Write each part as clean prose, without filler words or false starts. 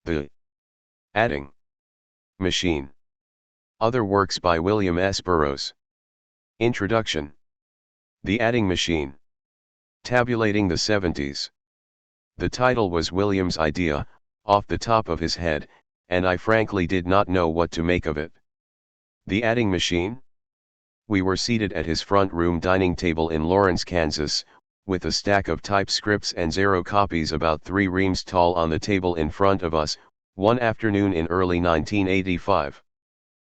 The Adding Machine. Other works by William S. Burroughs. Introduction. The Adding Machine. Tabulating the 70s. The title was William's idea, off the top of his head, and I frankly did not know what to make of it. The Adding Machine? We were seated at his front room dining table in Lawrence, Kansas, with a stack of typescripts and Zero copies about 3 reams tall on the table in front of us, one afternoon in early 1985.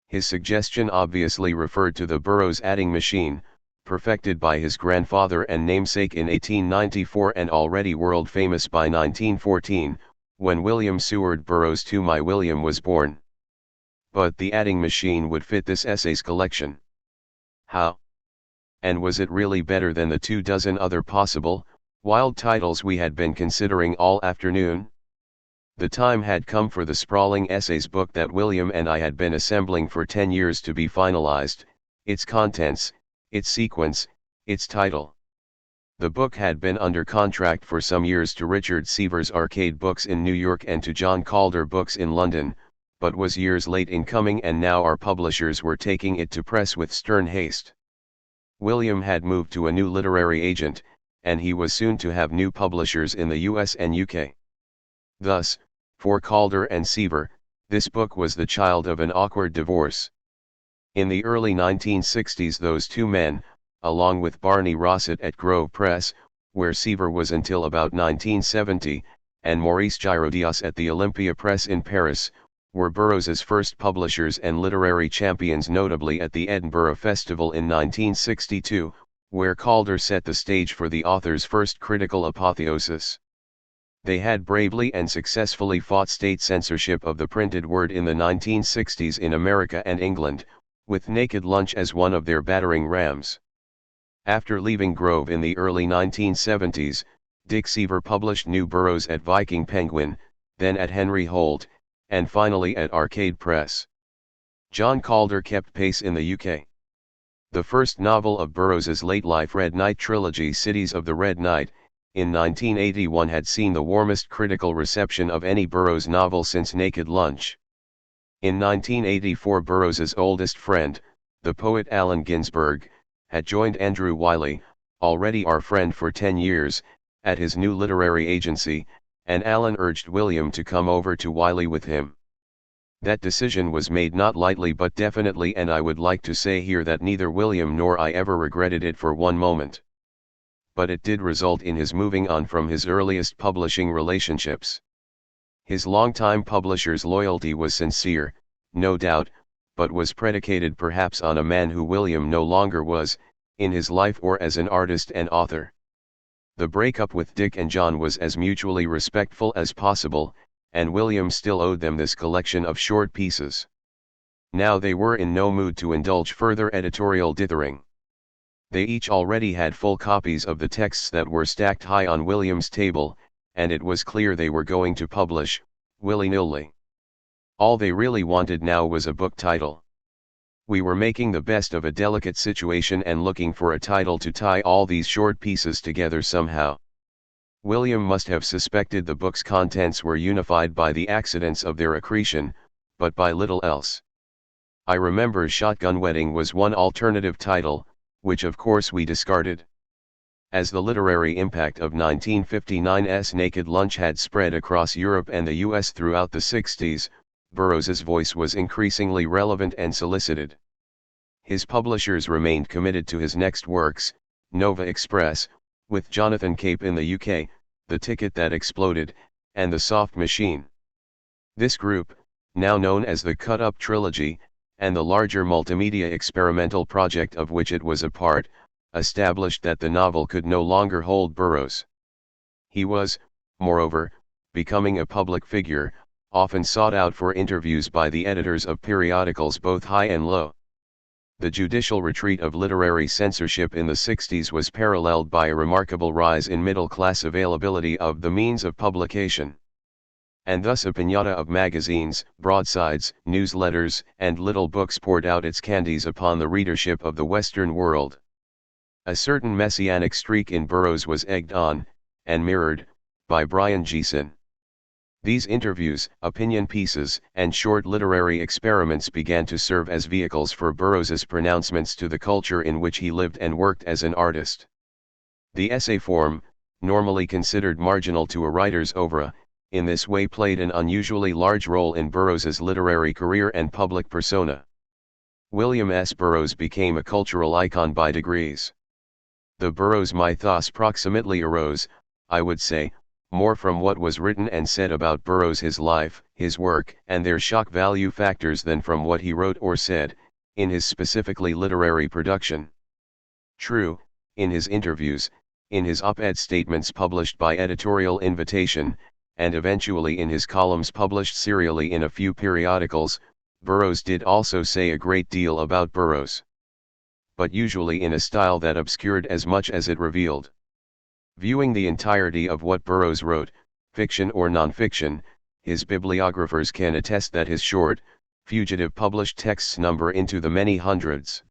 His suggestion obviously referred to the Burroughs adding machine, perfected by his grandfather and namesake in 1894 and already world famous by 1914, when William Seward Burroughs to my William was born. But the adding machine would fit this essays collection. How? And was it really better than the 24 other possible, wild titles we had been considering all afternoon? The time had come for the sprawling essays book that William and I had been assembling for 10 years to be finalized, its contents, its sequence, its title. The book had been under contract for some years to Richard Seaver's Arcade Books in New York and to John Calder Books in London, but was years late in coming, and now our publishers were taking it to press with stern haste. William had moved to a new literary agent, and he was soon to have new publishers in the US and UK. Thus, for Calder and Seaver, this book was the child of an awkward divorce. In the early 1960s those two men, along with Barney Rossett at Grove Press, where Seaver was until about 1970, and Maurice Girodias at the Olympia Press in Paris, were Burroughs's first publishers and literary champions, notably at the Edinburgh Festival in 1962, where Calder set the stage for the author's first critical apotheosis. They had bravely and successfully fought state censorship of the printed word in the 1960s in America and England, with Naked Lunch as one of their battering rams. After leaving Grove in the early 1970s, Dick Seaver published new Burroughs at Viking Penguin, then at Henry Holt, and finally at Arcade Press. John Calder kept pace in the UK. The first novel of Burroughs's late life Red Knight trilogy, Cities of the Red Knight, in 1981 had seen the warmest critical reception of any Burroughs novel since Naked Lunch. In 1984 Burroughs's oldest friend, the poet Allen Ginsberg, had joined Andrew Wiley, already our friend for 10 years, at his new literary agency, and Allen urged William to come over to Wiley with him. That decision was made not lightly but definitely, and I would like to say here that neither William nor I ever regretted it for one moment. But it did result in his moving on from his earliest publishing relationships. His longtime publisher's loyalty was sincere, no doubt, but was predicated perhaps on a man who William no longer was, in his life or as an artist and author. The breakup with Dick and John was as mutually respectful as possible, and William still owed them this collection of short pieces. Now they were in no mood to indulge further editorial dithering. They each already had full copies of the texts that were stacked high on William's table, and it was clear they were going to publish, willy-nilly. All they really wanted now was a book title. We were making the best of a delicate situation and looking for a title to tie all these short pieces together somehow. William must have suspected the book's contents were unified by the accidents of their accretion, but by little else. I remember Shotgun Wedding was one alternative title, which of course we discarded. As the literary impact of 1959's Naked Lunch had spread across Europe and the US throughout the 60s, Burroughs's voice was increasingly relevant and solicited. His publishers remained committed to his next works, Nova Express, with Jonathan Cape in the UK, The Ticket That Exploded, and The Soft Machine. This group, now known as the Cut Up Trilogy, and the larger multimedia experimental project of which it was a part, established that the novel could no longer hold Burroughs. He was, moreover, becoming a public figure, often sought out for interviews by the editors of periodicals both high and low. The judicial retreat of literary censorship in the 60s was paralleled by a remarkable rise in middle-class availability of the means of publication. And thus a piñata of magazines, broadsides, newsletters, and little books poured out its candies upon the readership of the Western world. A certain messianic streak in Burroughs was egged on, and mirrored, by Brian Geeson. These interviews, opinion pieces, and short literary experiments began to serve as vehicles for Burroughs's pronouncements to the culture in which he lived and worked as an artist. The essay form, normally considered marginal to a writer's oeuvre, in this way played an unusually large role in Burroughs's literary career and public persona. William S. Burroughs became a cultural icon by degrees. The Burroughs mythos proximately arose, I would say, more from what was written and said about Burroughs, his life, his work, and their shock value factors than from what he wrote or said, in his specifically literary production. True, in his interviews, in his op-ed statements published by editorial invitation, and eventually in his columns published serially in a few periodicals, Burroughs did also say a great deal about Burroughs. But usually in a style that obscured as much as it revealed. Viewing the entirety of what Burroughs wrote, fiction or non-fiction, his bibliographers can attest that his short, fugitive published texts number into the many hundreds.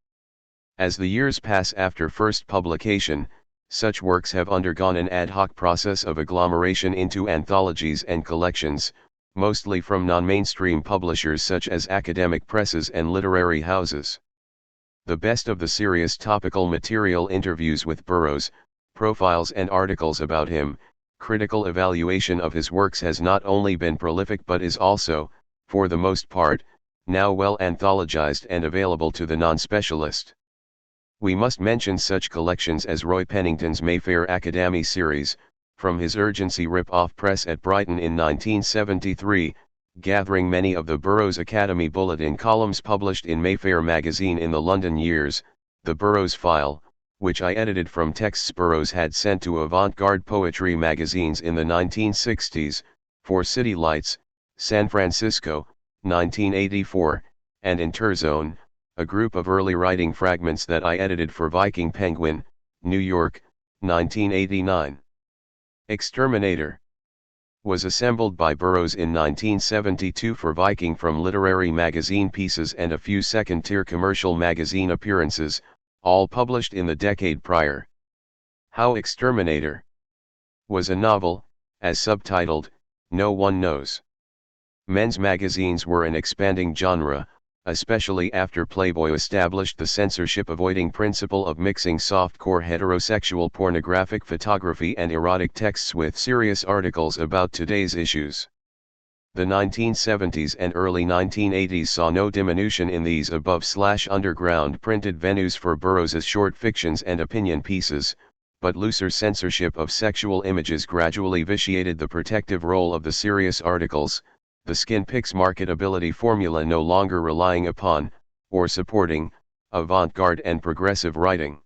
As the years pass after first publication, such works have undergone an ad hoc process of agglomeration into anthologies and collections, mostly from non-mainstream publishers such as academic presses and literary houses. The best of the serious topical material, interviews with Burroughs, profiles and articles about him, critical evaluation of his works, has not only been prolific but is also, for the most part, now well anthologized and available to the non-specialist. We must mention such collections as Roy Pennington's Mayfair Academy series, from his Urgency rip-off press at Brighton in 1973, gathering many of the Burroughs Academy Bulletin columns published in Mayfair magazine in the London years, the Burroughs File, which I edited from texts Burroughs had sent to avant-garde poetry magazines in the 1960s, for City Lights, San Francisco, 1984, and Interzone, a group of early writing fragments that I edited for Viking Penguin, New York, 1989. Exterminator was assembled by Burroughs in 1972 for Viking from literary magazine pieces and a few second-tier commercial magazine appearances, all published in the decade prior. How Exterminator was a novel, as subtitled, no one knows. Men's magazines were an expanding genre, especially after Playboy established the censorship-avoiding principle of mixing soft-core heterosexual pornographic photography and erotic texts with serious articles about today's issues. The 1970s and early 1980s saw no diminution in these above/underground printed venues for Burroughs's short fictions and opinion pieces, but looser censorship of sexual images gradually vitiated the protective role of the serious articles, the skin pics marketability formula no longer relying upon, or supporting, avant-garde and progressive writing.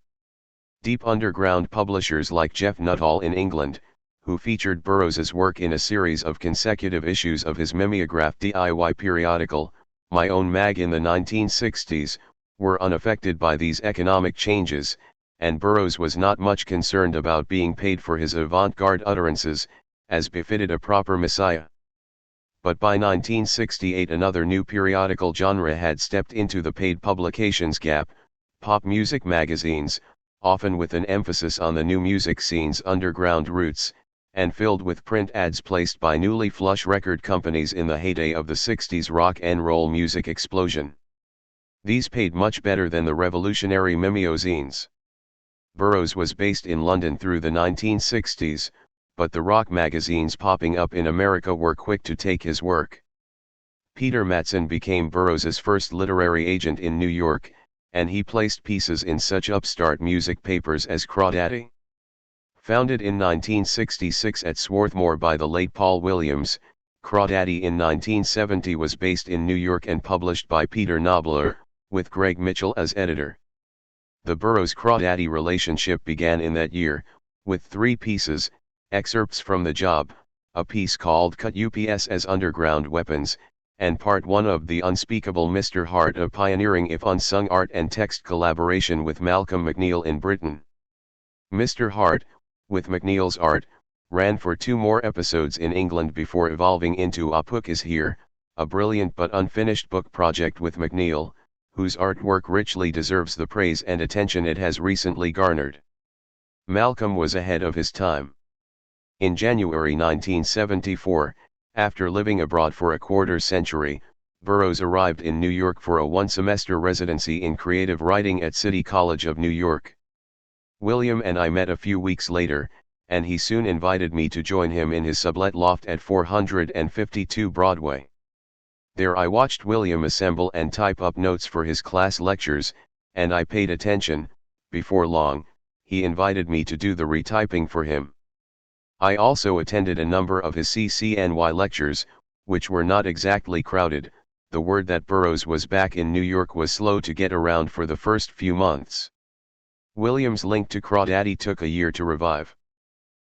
Deep underground publishers like Jeff Nuttall in England, who featured Burroughs's work in a series of consecutive issues of his mimeograph DIY periodical, My Own Mag in the 1960s, were unaffected by these economic changes, and Burroughs was not much concerned about being paid for his avant-garde utterances, as befitted a proper messiah. But by 1968 another new periodical genre had stepped into the paid publications gap, pop music magazines, often with an emphasis on the new music scene's underground roots, and filled with print ads placed by newly flush record companies in the heyday of the 60s rock and roll music explosion. These paid much better than the revolutionary mimeozines. Burroughs was based in London through the 1960s, but the rock magazines popping up in America were quick to take his work. Peter Matson became Burroughs's first literary agent in New York, and he placed pieces in such upstart music papers as Crawdaddy. Founded in 1966 at Swarthmore by the late Paul Williams, Crawdaddy in 1970 was based in New York and published by Peter Nobler, with Greg Mitchell as editor. The Burroughs-Crawdaddy relationship began in that year, with 3 pieces, excerpts from The Job, a piece called Cut UPS as Underground Weapons, and Part 1 of The Unspeakable Mr. Hart, a pioneering if unsung art and text collaboration with Malcolm McNeill in Britain. Mr. Hart, with McNeill's art, ran for 2 more episodes in England before evolving into A Book Is Here, a brilliant but unfinished book project with McNeill, whose artwork richly deserves the praise and attention it has recently garnered. Malcolm was ahead of his time. In January 1974, After living abroad for a quarter century, Burroughs arrived in New York for a one-semester residency in creative writing at City College of New York. William and I met a few weeks later, and he soon invited me to join him in his sublet loft at 452 Broadway. There I watched William assemble and type up notes for his class lectures, and I paid attention. Before long, he invited me to do the retyping for him. I also attended a number of his CCNY lectures, which were not exactly crowded. The word that Burroughs was back in New York was slow to get around for the first few months. William's link to Crawdaddy took a year to revive.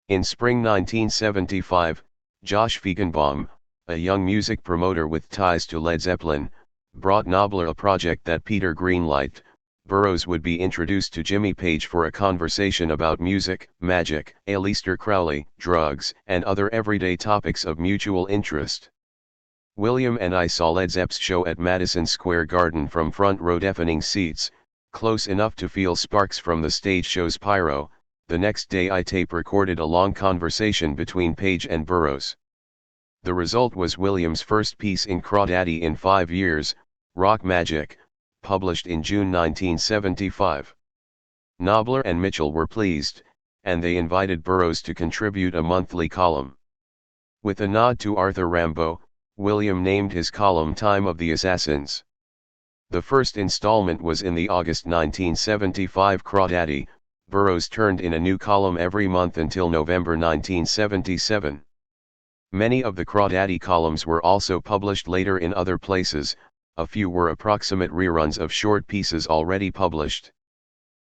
In spring 1975, Josh Feigenbaum, a young music promoter with ties to Led Zeppelin, brought Nobler a project that Peter greenlighted. Burroughs would be introduced to Jimmy Page for a conversation about music, magic, Aleister Crowley, drugs, and other everyday topics of mutual interest. William and I saw Led Zepp's show at Madison Square Garden from front row deafening seats, close enough to feel sparks from the stage show's pyro. The next day I tape recorded a long conversation between Page and Burroughs. The result was William's first piece in Crawdaddy in 5 years, Rock Magic, published in June 1975. Nobler and Mitchell were pleased, and they invited Burroughs to contribute a monthly column. With a nod to Arthur Rimbaud, William named his column Time of the Assassins. The first installment was in the August 1975 Crawdaddy. Burroughs turned in a new column every month until November 1977. Many of the Crawdaddy columns were also published later in other places. A few were approximate reruns of short pieces already published.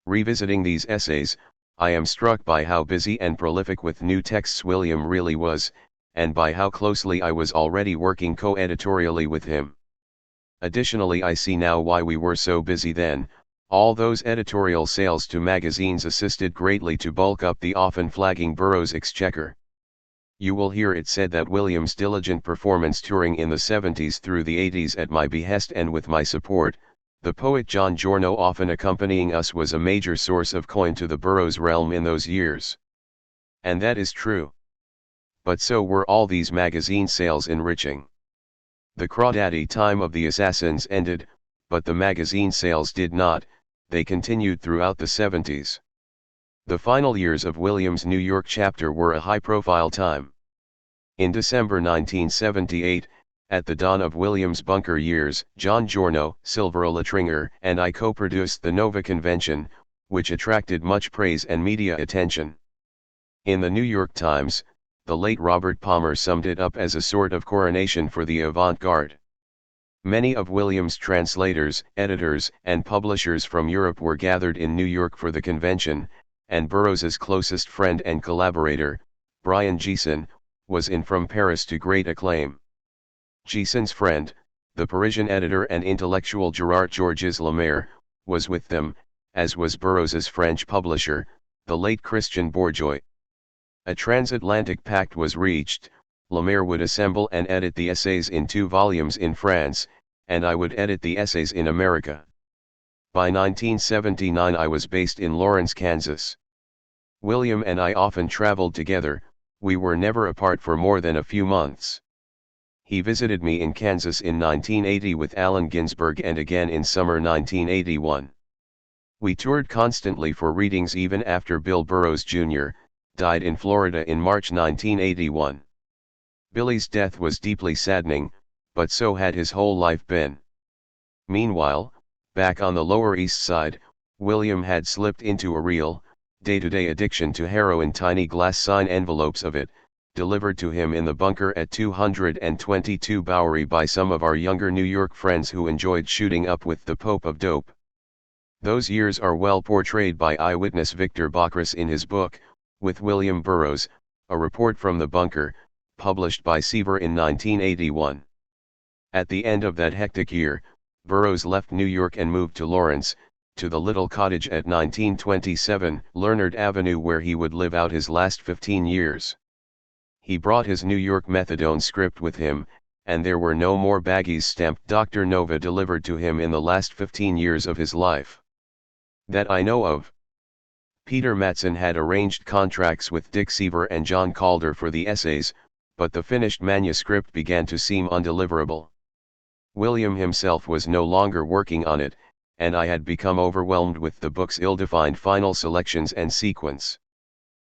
Revisiting these essays, I am struck by how busy and prolific with new texts William really was, and by how closely I was already working co-editorially with him. Additionally, I see now why we were so busy then. All those editorial sales to magazines assisted greatly to bulk up the often flagging Burroughs exchequer. You will hear it said that William's diligent performance touring in the 70s through the 80s at my behest and with my support, the poet John Giorno often accompanying us, was a major source of coin to the Burroughs realm in those years. And that is true. But so were all these magazine sales enriching. The Crawdaddy Time of the Assassins ended, but the magazine sales did not. They continued throughout the 70s. The final years of William's New York chapter were a high-profile time. In December 1978, at the dawn of William's bunker years, John Giorno, Silvera Latringer, and I co-produced the Nova Convention, which attracted much praise and media attention. In the New York Times, the late Robert Palmer summed it up as a sort of coronation for the avant-garde. Many of William's translators, editors, and publishers from Europe were gathered in New York for the convention, and Burroughs's closest friend and collaborator, Brian Geeson, was in from Paris to great acclaim. Geeson's friend, the Parisian editor and intellectual Gerard Georges Lemaire, was with them, as was Burroughs's French publisher, the late Christian Bourgeois. A transatlantic pact was reached. Lemaire would assemble and edit the essays in 2 volumes in France, and I would edit the essays in America. By 1979 I was based in Lawrence, Kansas. William and I often traveled together. We were never apart for more than a few months. He visited me in Kansas in 1980 with Allen Ginsberg and again in summer 1981. We toured constantly for readings even after Bill Burroughs Jr. died in Florida in March 1981. Billy's death was deeply saddening, but so had his whole life been. Meanwhile, back on the Lower East Side, William had slipped into a real, day-to-day addiction to heroin. Tiny glass sign envelopes of it, delivered to him in the bunker at 222 Bowery by some of our younger New York friends who enjoyed shooting up with the Pope of Dope. Those years are well portrayed by eyewitness Victor Bacchus in his book, With William Burroughs, A Report from the Bunker, published by Seaver in 1981. At the end of that hectic year, Burroughs left New York and moved to Lawrence, to the little cottage at 1927 Leonard Avenue where he would live out his last 15 years. He brought his New York methadone script with him, and there were no more baggies stamped Dr. Nova delivered to him in the last 15 years of his life. That I know of. Peter Mattson had arranged contracts with Dick Seaver and John Calder for the essays, but the finished manuscript began to seem undeliverable. William himself was no longer working on it, and I had become overwhelmed with the book's ill-defined final selections and sequence.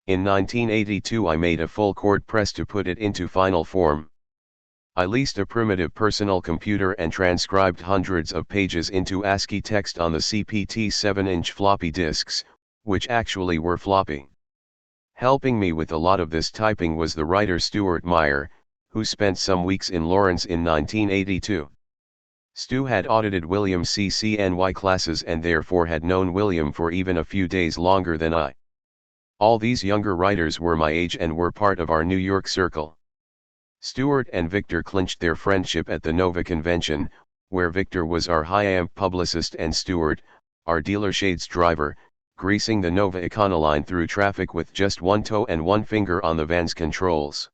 In 1982 I made a full-court press to put it into final form. I leased a primitive personal computer and transcribed hundreds of pages into ASCII text on the CPT 7-inch floppy disks, which actually were floppy. Helping me with a lot of this typing was the writer Stuart Meyer, who spent some weeks in Lawrence in 1982. Stu had audited William's CCNY classes and therefore had known William for even a few days longer than I. All these younger writers were my age and were part of our New York circle. Stuart and Victor clinched their friendship at the Nova convention, where Victor was our high-amp publicist and Stuart, our dealer shades driver, greasing the Nova Econoline through traffic with just one toe and one finger on the van's controls.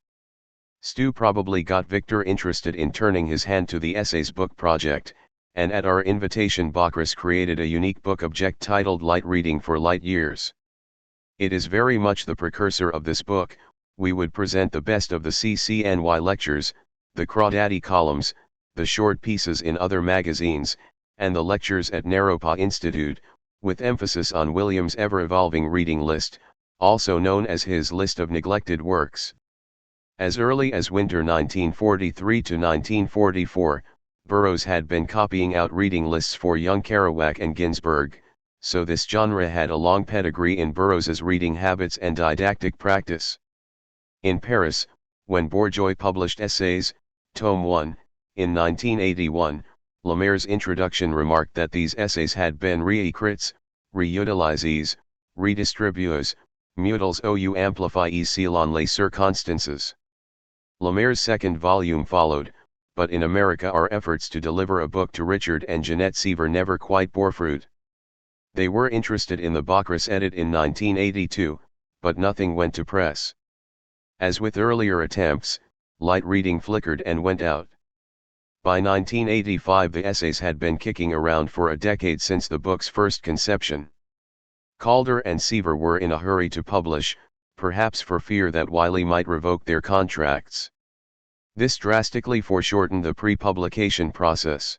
Stu probably got Victor interested in turning his hand to the essays book project, and at our invitation Bacchus created a unique book object titled Light Reading for Light Years. It is very much the precursor of this book. We would present the best of the CCNY lectures, the Crawdaddy columns, the short pieces in other magazines, and the lectures at Naropa Institute, with emphasis on William's ever-evolving reading list, also known as his list of neglected works. As early as winter 1943 to 1944, Burroughs had been copying out reading lists for young Kerouac and Ginsberg, so this genre had a long pedigree in Burroughs's reading habits and didactic practice. In Paris, when Bourgeois published Essays, Tome 1, in 1981, Lemaire's introduction remarked that these essays had been réécrits, réutilisés, redistribués, mutilés ou amplifiés selon les circonstances. Lemaire's second volume followed, but in America our efforts to deliver a book to Richard and Jeanette Seaver never quite bore fruit. They were interested in the Bacchus edit in 1982, but nothing went to press. As with earlier attempts, light reading flickered and went out. By 1985 the essays had been kicking around for a decade since the book's first conception. Calder and Seaver were in a hurry to publish, perhaps for fear that Wiley might revoke their contracts. This drastically foreshortened the pre-publication process.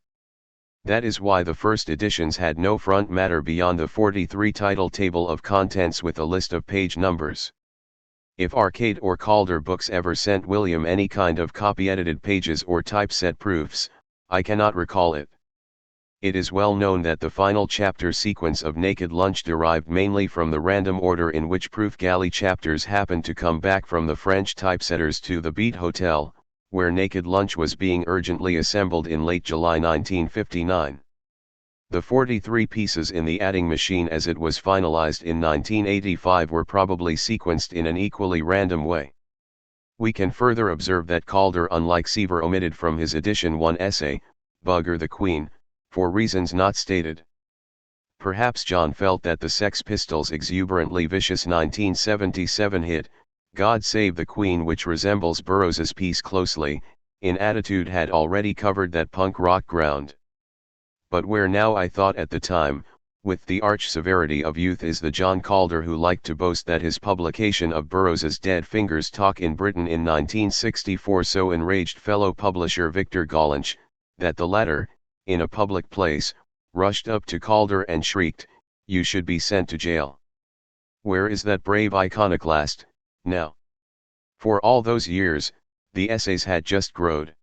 That is why the first editions had no front matter beyond the 43 title table of contents with a list of page numbers. If Arcade or Calder Books ever sent William any kind of copy-edited pages or typeset proofs, I cannot recall it. It is well known that the final chapter sequence of Naked Lunch derived mainly from the random order in which proof galley chapters happened to come back from the French typesetters to the Beat Hotel, where Naked Lunch was being urgently assembled in late July 1959. The 43 pieces in the adding machine as it was finalized in 1985 were probably sequenced in an equally random way. We can further observe that Calder, unlike Seaver, omitted from his edition one essay, Bugger the Queen, for reasons not stated. Perhaps John felt that the Sex Pistols' exuberantly vicious 1977 hit, God Save the Queen, which resembles Burroughs's piece closely, in attitude had already covered that punk rock ground. But where now, I thought at the time, with the arch severity of youth, is the John Calder who liked to boast that his publication of Burroughs's Dead Fingers Talk in Britain in 1964 so enraged fellow publisher Victor Gollancz, that the latter, in a public place, rushed up to Calder and shrieked, "You should be sent to jail." Where is that brave iconoclast, now? For all those years, the essays had just growed.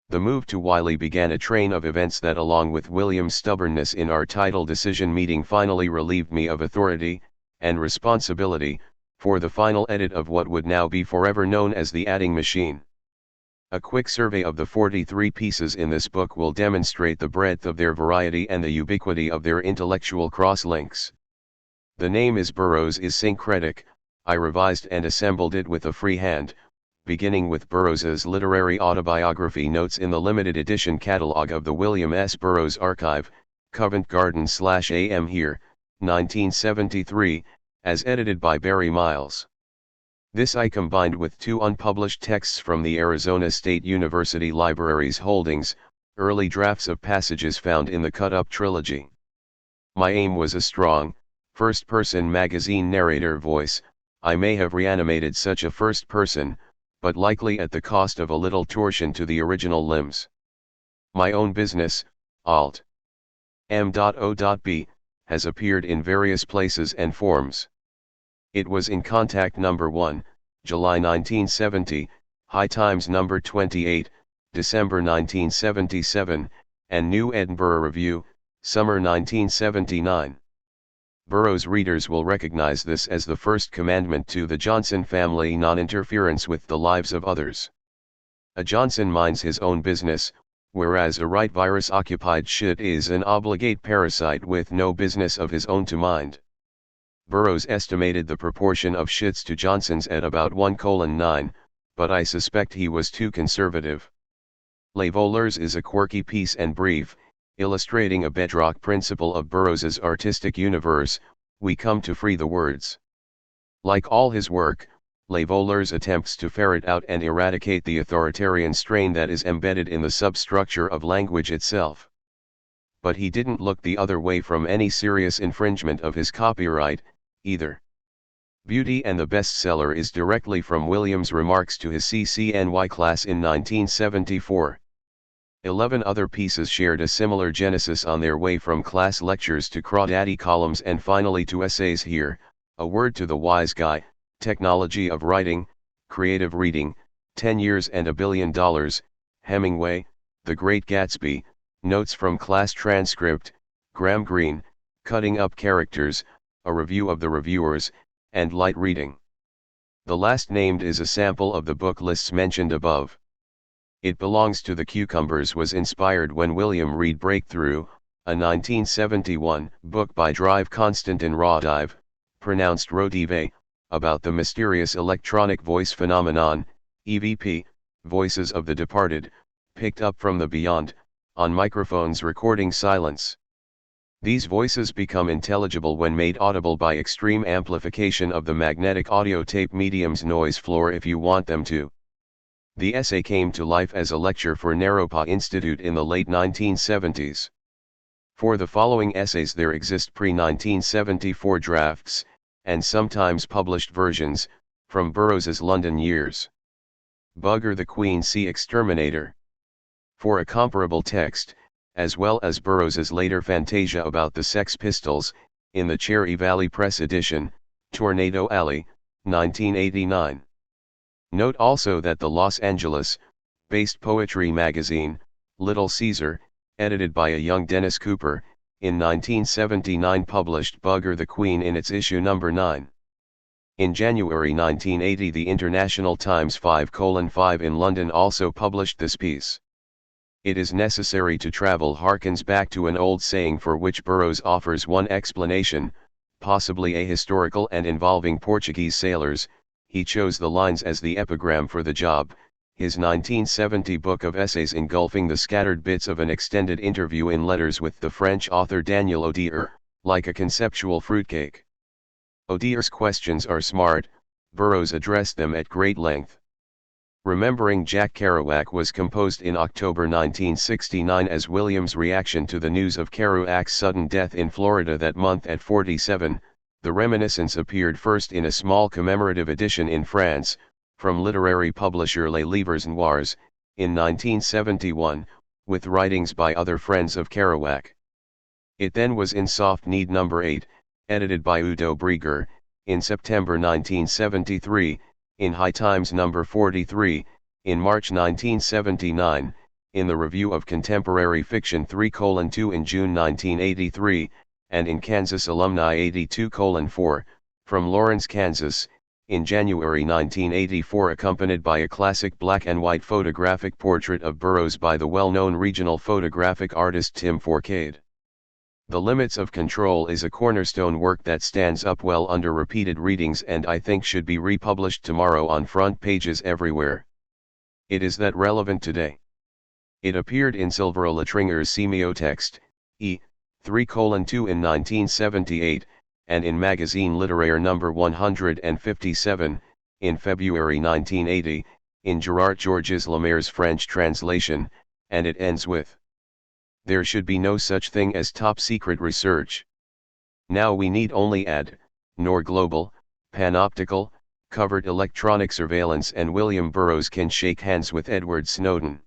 The move to Wiley began a train of events that, along with William's stubbornness in our title decision meeting, finally relieved me of authority and responsibility for the final edit of what would now be forever known as the adding machine. A quick survey of the 43 pieces in this book will demonstrate the breadth of their variety and the ubiquity of their intellectual cross-links. The name is Burroughs is syncretic. I revised and assembled it with a free hand, beginning with Burroughs's literary autobiography notes in the limited edition catalog of the William S. Burroughs Archive, Covent Garden/AM here, 1973, as edited by Barry Miles. This I combined with two unpublished texts from the Arizona State University Library's holdings, early drafts of passages found in the cut-up trilogy. My aim was a strong, first-person magazine narrator voice. I may have reanimated such a first person, but likely at the cost of a little torsion to the original limbs. My own business, alt. M.O.B, has appeared in various places and forms. It was in Contact No. 1, July 1970, High Times No. 28, December 1977, and New Edinburgh Review, Summer 1979. Burroughs readers will recognize this as the first commandment to the Johnson family: non-interference with the lives of others. A Johnson minds his own business, whereas a right virus-occupied shit is an obligate parasite with no business of his own to mind. Burroughs estimated the proportion of shits to Johnsons at about 1:9, but I suspect he was too conservative. Les Voleurs is a quirky piece and brief, illustrating a bedrock principle of Burroughs's artistic universe: we come to free the words. Like all his work, Les Voleurs attempts to ferret out and eradicate the authoritarian strain that is embedded in the substructure of language itself. But he didn't look the other way from any serious infringement of his copyright, either. Beauty and the Bestseller is directly from Williams' remarks to his CCNY class in 1974. 11 other pieces shared a similar genesis on their way from class lectures to crawdaddy columns and finally to essays here: A Word to the Wise Guy, Technology of Writing, Creative Reading, 10 Years and $1 Billion, Hemingway, The Great Gatsby, Notes from Class Transcript, Graham Greene, Cutting Up Characters, A Review of the Reviewers, and Light Reading. The last named is a sample of the book lists mentioned above. It Belongs to the Cucumbers was inspired when William Reed Breakthrough, a 1971 book by Drive Constantin Rodive, pronounced Rodive, about the mysterious electronic voice phenomenon, EVP, Voices of the Departed, picked up from the beyond, on microphones recording silence. These voices become intelligible when made audible by extreme amplification of the magnetic audio tape medium's noise floor if you want them to. The essay came to life as a lecture for Naropa Institute in the late 1970s. For the following essays there exist pre-1974 drafts, and sometimes published versions, from Burroughs's London years. Bugger the Queen, see Exterminator. For a comparable text, as well as Burroughs's later Fantasia about the Sex Pistols, in the Cherry Valley Press edition, Tornado Alley, 1989. Note also that the Los Angeles-based poetry magazine, Little Caesar, edited by a young Dennis Cooper, in 1979 published Bugger the Queen in its issue number 9. In January 1980 the International Times 5:5 in London also published this piece. It is necessary to travel harkens back to an old saying for which Burroughs offers one explanation, possibly ahistorical and involving Portuguese sailors. He chose the lines as the epigram for the job, his 1970 book of essays engulfing the scattered bits of an extended interview in Letters with the French author Daniel Odier, like a conceptual fruitcake. Odier's questions are smart, Burroughs addressed them at great length. Remembering Jack Kerouac was composed in October 1969 as William's reaction to the news of Kerouac's sudden death in Florida that month at 47. The reminiscence appeared first in a small commemorative edition in France, from literary publisher Les Livres Noirs, in 1971, with writings by other friends of Kerouac. It then was in Soft Need No. 8, edited by Udo Brieger, in September 1973, in High Times No. 43, in March 1979, in the Review of Contemporary Fiction 3:2 in June 1983, and in Kansas Alumni 82:4, from Lawrence, Kansas, in January 1984, accompanied by a classic black and white photographic portrait of Burroughs by the well-known regional photographic artist Tim Forcade. The Limits of Control is a cornerstone work that stands up well under repeated readings and I think should be republished tomorrow on front pages everywhere. It is that relevant today. It appeared in Silvero Latringer's Semiotext, E. 3:2 in 1978, and in Magazine Littéraire No. 157, in February 1980, in Gerard Georges Lemaire's French translation, and it ends with, "There should be no such thing as top-secret research. Now we need only add, nor global, panoptical, covert electronic surveillance, and William Burroughs can shake hands with Edward Snowden.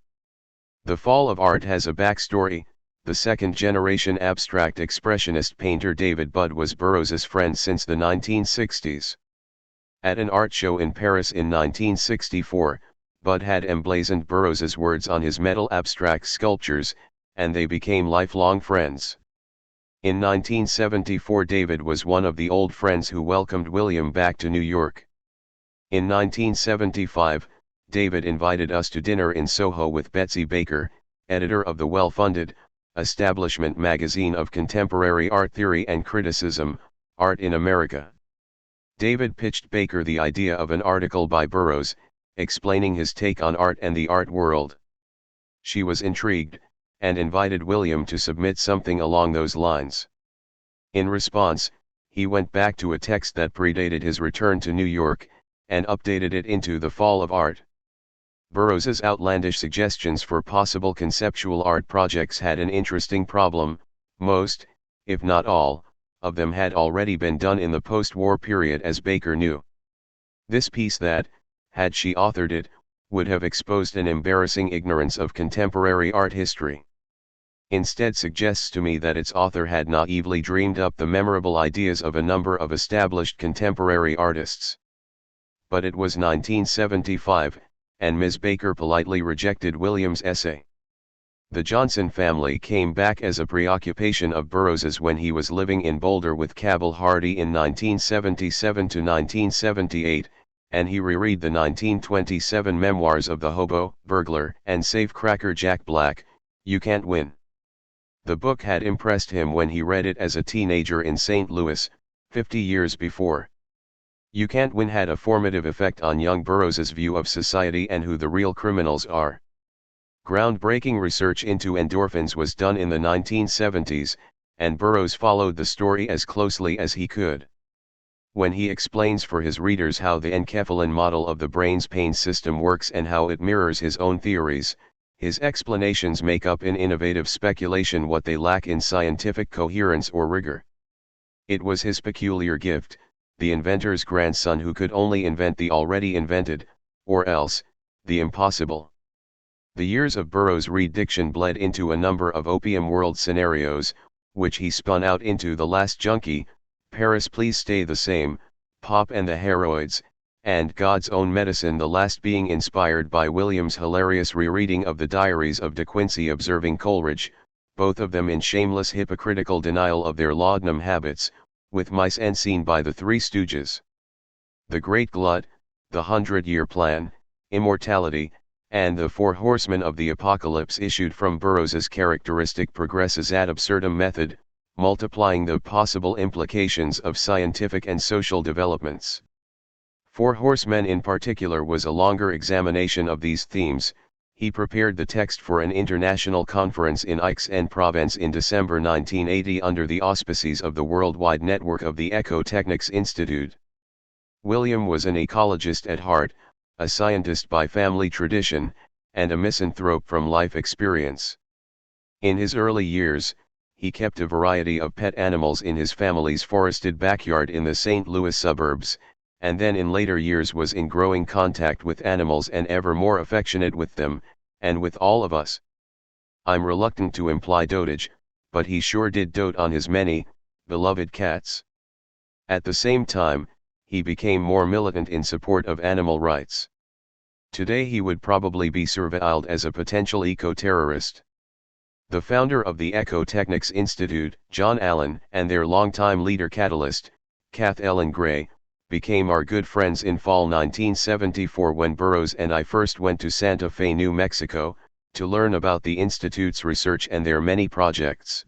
The fall of art has a backstory. The second-generation abstract expressionist painter David Budd was Burroughs's friend since the 1960s. At an art show in Paris in 1964, Budd had emblazoned Burroughs's words on his metal abstract sculptures, and they became lifelong friends. In 1974, David was one of the old friends who welcomed William back to New York. In 1975, David invited us to dinner in Soho with Betsy Baker, editor of the well-funded, establishment magazine of contemporary art theory and criticism, Art in America. David pitched Baker the idea of an article by Burroughs, explaining his take on art and the art world. She was intrigued, and invited William to submit something along those lines. In response, he went back to a text that predated his return to New York, and updated it into The Fall of Art. Burroughs's outlandish suggestions for possible conceptual art projects had an interesting problem. Most, if not all, of them had already been done in the post-war period, as Baker knew. This piece that, had she authored it, would have exposed an embarrassing ignorance of contemporary art history. Instead suggests to me that its author had naively dreamed up the memorable ideas of a number of established contemporary artists. But it was 1975, and Ms. Baker politely rejected William's essay. The Johnson family came back as a preoccupation of Burroughs's when he was living in Boulder with Cabell Hardy in 1977 to 1978, and he reread the 1927 memoirs of the hobo, burglar, and safecracker Jack Black, You Can't Win. The book had impressed him when he read it as a teenager in St. Louis, 50 years before. You Can't Win had a formative effect on young Burroughs's view of society and who the real criminals are. Groundbreaking research into endorphins was done in the 1970s, and Burroughs followed the story as closely as he could. When he explains for his readers how the encephalin model of the brain's pain system works and how it mirrors his own theories, his explanations make up in innovative speculation what they lack in scientific coherence or rigor. It was his peculiar gift, the inventor's grandson who could only invent the already invented, or else, the impossible. The years of Burroughs' read diction bled into a number of opium world scenarios, which he spun out into The Last Junkie, Paris Please Stay the Same, Pop and the Heroids, and God's Own Medicine, the last being inspired by William's hilarious rereading of the Diaries of De Quincey observing Coleridge, both of them in shameless hypocritical denial of their laudanum habits, with mice and seen by the Three Stooges. The Great Glut, The 100-Year Plan, Immortality, and The Four Horsemen of the Apocalypse issued from Burroughs's characteristic progresses ad absurdum method, multiplying the possible implications of scientific and social developments. Four Horsemen in particular was a longer examination of these themes. He prepared the text for an international conference in Aix-en-Provence in December 1980 under the auspices of the worldwide network of the Ecotechnics Institute. William was an ecologist at heart, a scientist by family tradition, and a misanthrope from life experience. In his early years, he kept a variety of pet animals in his family's forested backyard in the St. Louis suburbs, and then in later years was in growing contact with animals and ever more affectionate with them, and with all of us. I'm reluctant to imply dotage, but he sure did dote on his many, beloved cats. At the same time, he became more militant in support of animal rights. Today he would probably be surveilled as a potential eco-terrorist. The founder of the Ecotechnics Institute, John Allen, and their longtime leader Catalyst, Kath Ellen Gray, became our good friends in fall 1974 when Burroughs and I first went to Santa Fe, New Mexico, to learn about the Institute's research and their many projects.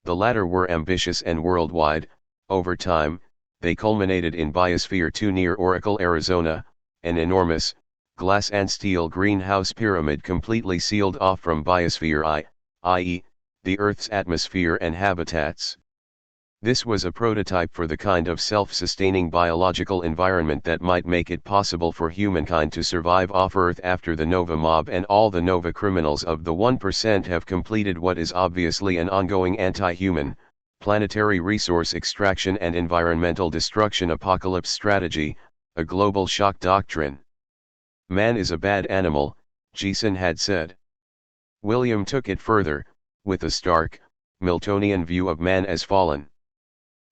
The latter were ambitious and worldwide. Over time, they culminated in Biosphere 2 near Oracle, Arizona, an enormous, glass and steel greenhouse pyramid completely sealed off from Biosphere I, i.e., the Earth's atmosphere and habitats. This was a prototype for the kind of self-sustaining biological environment that might make it possible for humankind to survive off-Earth after the Nova mob and all the Nova criminals of the 1% have completed what is obviously an ongoing anti-human, planetary resource extraction and environmental destruction apocalypse strategy, a global shock doctrine. Man is a bad animal, Geeson had said. William took it further, with a stark, Miltonian view of man as fallen.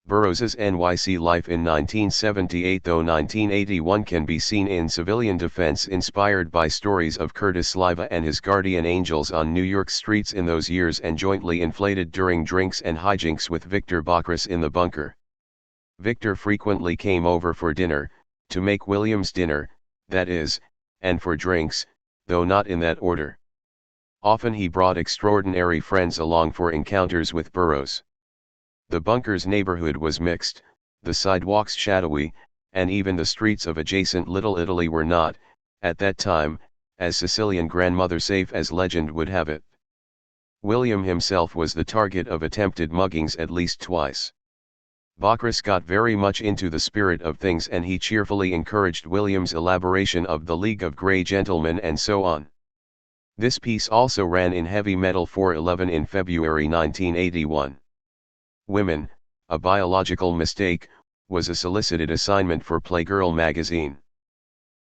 Burroughs's NYC life in 1978 though 1981 can be seen in Civilian Defense, inspired by stories of Curtis Sliva and his guardian angels on New York streets in those years and jointly inflated during drinks and hijinks with Victor Bockris in the bunker. Victor frequently came over for dinner, to make William's dinner, that is, and for drinks, though not in that order. Often he brought extraordinary friends along for encounters with Burroughs. The bunker's neighborhood was mixed, the sidewalks shadowy, and even the streets of adjacent Little Italy were not, at that time, as Sicilian grandmother safe as legend would have it. William himself was the target of attempted muggings at least twice. Bockris got very much into the spirit of things and he cheerfully encouraged William's elaboration of the League of Grey Gentlemen and so on. This piece also ran in Heavy Metal 411 in February 1981. Women, a biological mistake, was a solicited assignment for Playgirl magazine.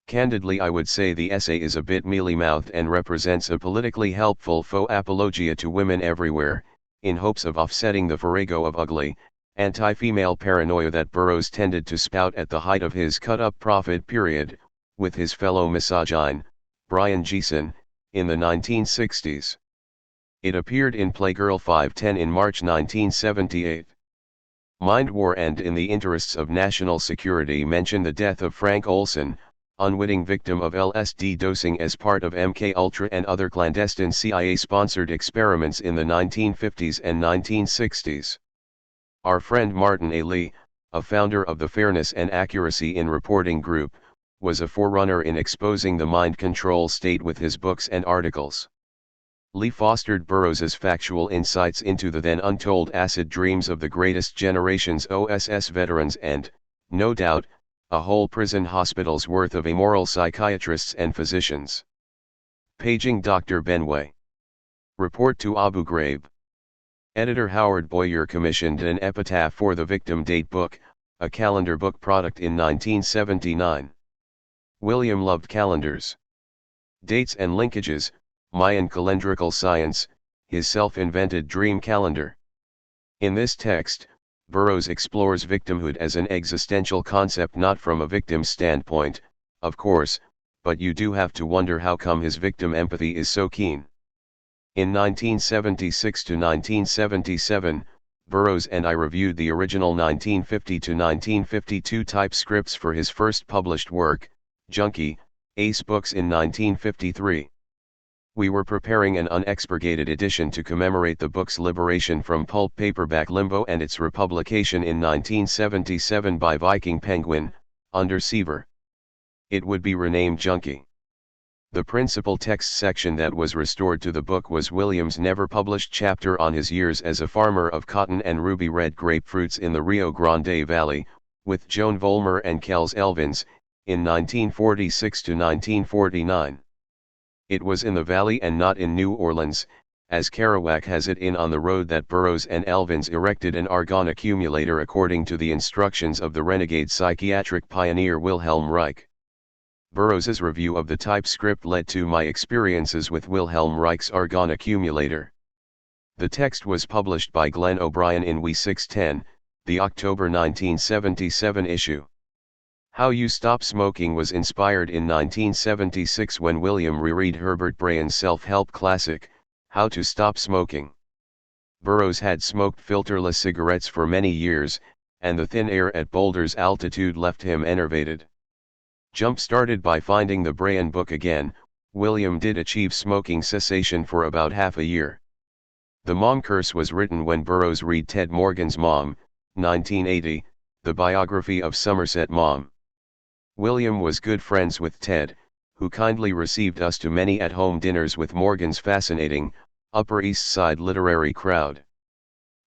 Candidly, I would say the essay is a bit mealy-mouthed and represents a politically helpful faux apologia to women everywhere, in hopes of offsetting the farrago of ugly, anti-female paranoia that Burroughs tended to spout at the height of his cut-up prophet period, with his fellow misogyne, Brian Geeson, in the 1960s. It appeared in Playgirl 510 in March 1978. Mind War and In the Interests of National Security mention the death of Frank Olson, unwitting victim of LSD dosing as part of MK-Ultra and other clandestine CIA-sponsored experiments in the 1950s and 1960s. Our friend Martin A. Lee, a founder of the Fairness and Accuracy in Reporting group, was a forerunner in exposing the mind control state with his books and articles. Lee fostered Burroughs's factual insights into the then untold acid dreams of the greatest generation's OSS veterans and, no doubt, a whole prison hospital's worth of amoral psychiatrists and physicians. Paging Dr. Benway. Report to Abu Ghraib. Editor Howard Boyer commissioned an epitaph for the Victim Date book, a calendar book product in 1979. William loved calendars. Dates and linkages, Mayan calendrical science, his self-invented dream calendar. In this text, Burroughs explores victimhood as an existential concept not from a victim's standpoint, of course, but you do have to wonder how come his victim empathy is so keen. In 1976 to 1977, Burroughs and I reviewed the original 1950 to 1952 typescripts for his first published work, Junkie, Ace Books in 1953. We were preparing an unexpurgated edition to commemorate the book's liberation from pulp paperback limbo and its republication in 1977 by Viking Penguin, under Seaver. It would be renamed Junkie. The principal text section that was restored to the book was William's never-published chapter on his years as a farmer of cotton and ruby red grapefruits in the Rio Grande Valley, with Joan Vollmer and Kells Elvins, in 1946 to 1949. It was in the valley and not in New Orleans, as Kerouac has it in On the Road that Burroughs and Elvins erected an argon accumulator according to the instructions of the renegade psychiatric pioneer Wilhelm Reich. Burroughs's review of the typescript led to my experiences with Wilhelm Reich's argon accumulator. The text was published by Glenn O'Brien in We 610, the October 1977 issue. How You Stop Smoking was inspired in 1976 when William reread Herbert Brain's self-help classic, How to Stop Smoking. Burroughs had smoked filterless cigarettes for many years, and the thin air at Boulder's altitude left him enervated. Jump-started by finding the Brain book again, William did achieve smoking cessation for about half a year. The Mom Curse was written when Burroughs read Ted Morgan's Mom, 1980, the biography of Somerset Maugham. William was good friends with Ted, who kindly received us to many at-home dinners with Morgan's fascinating, Upper East Side literary crowd.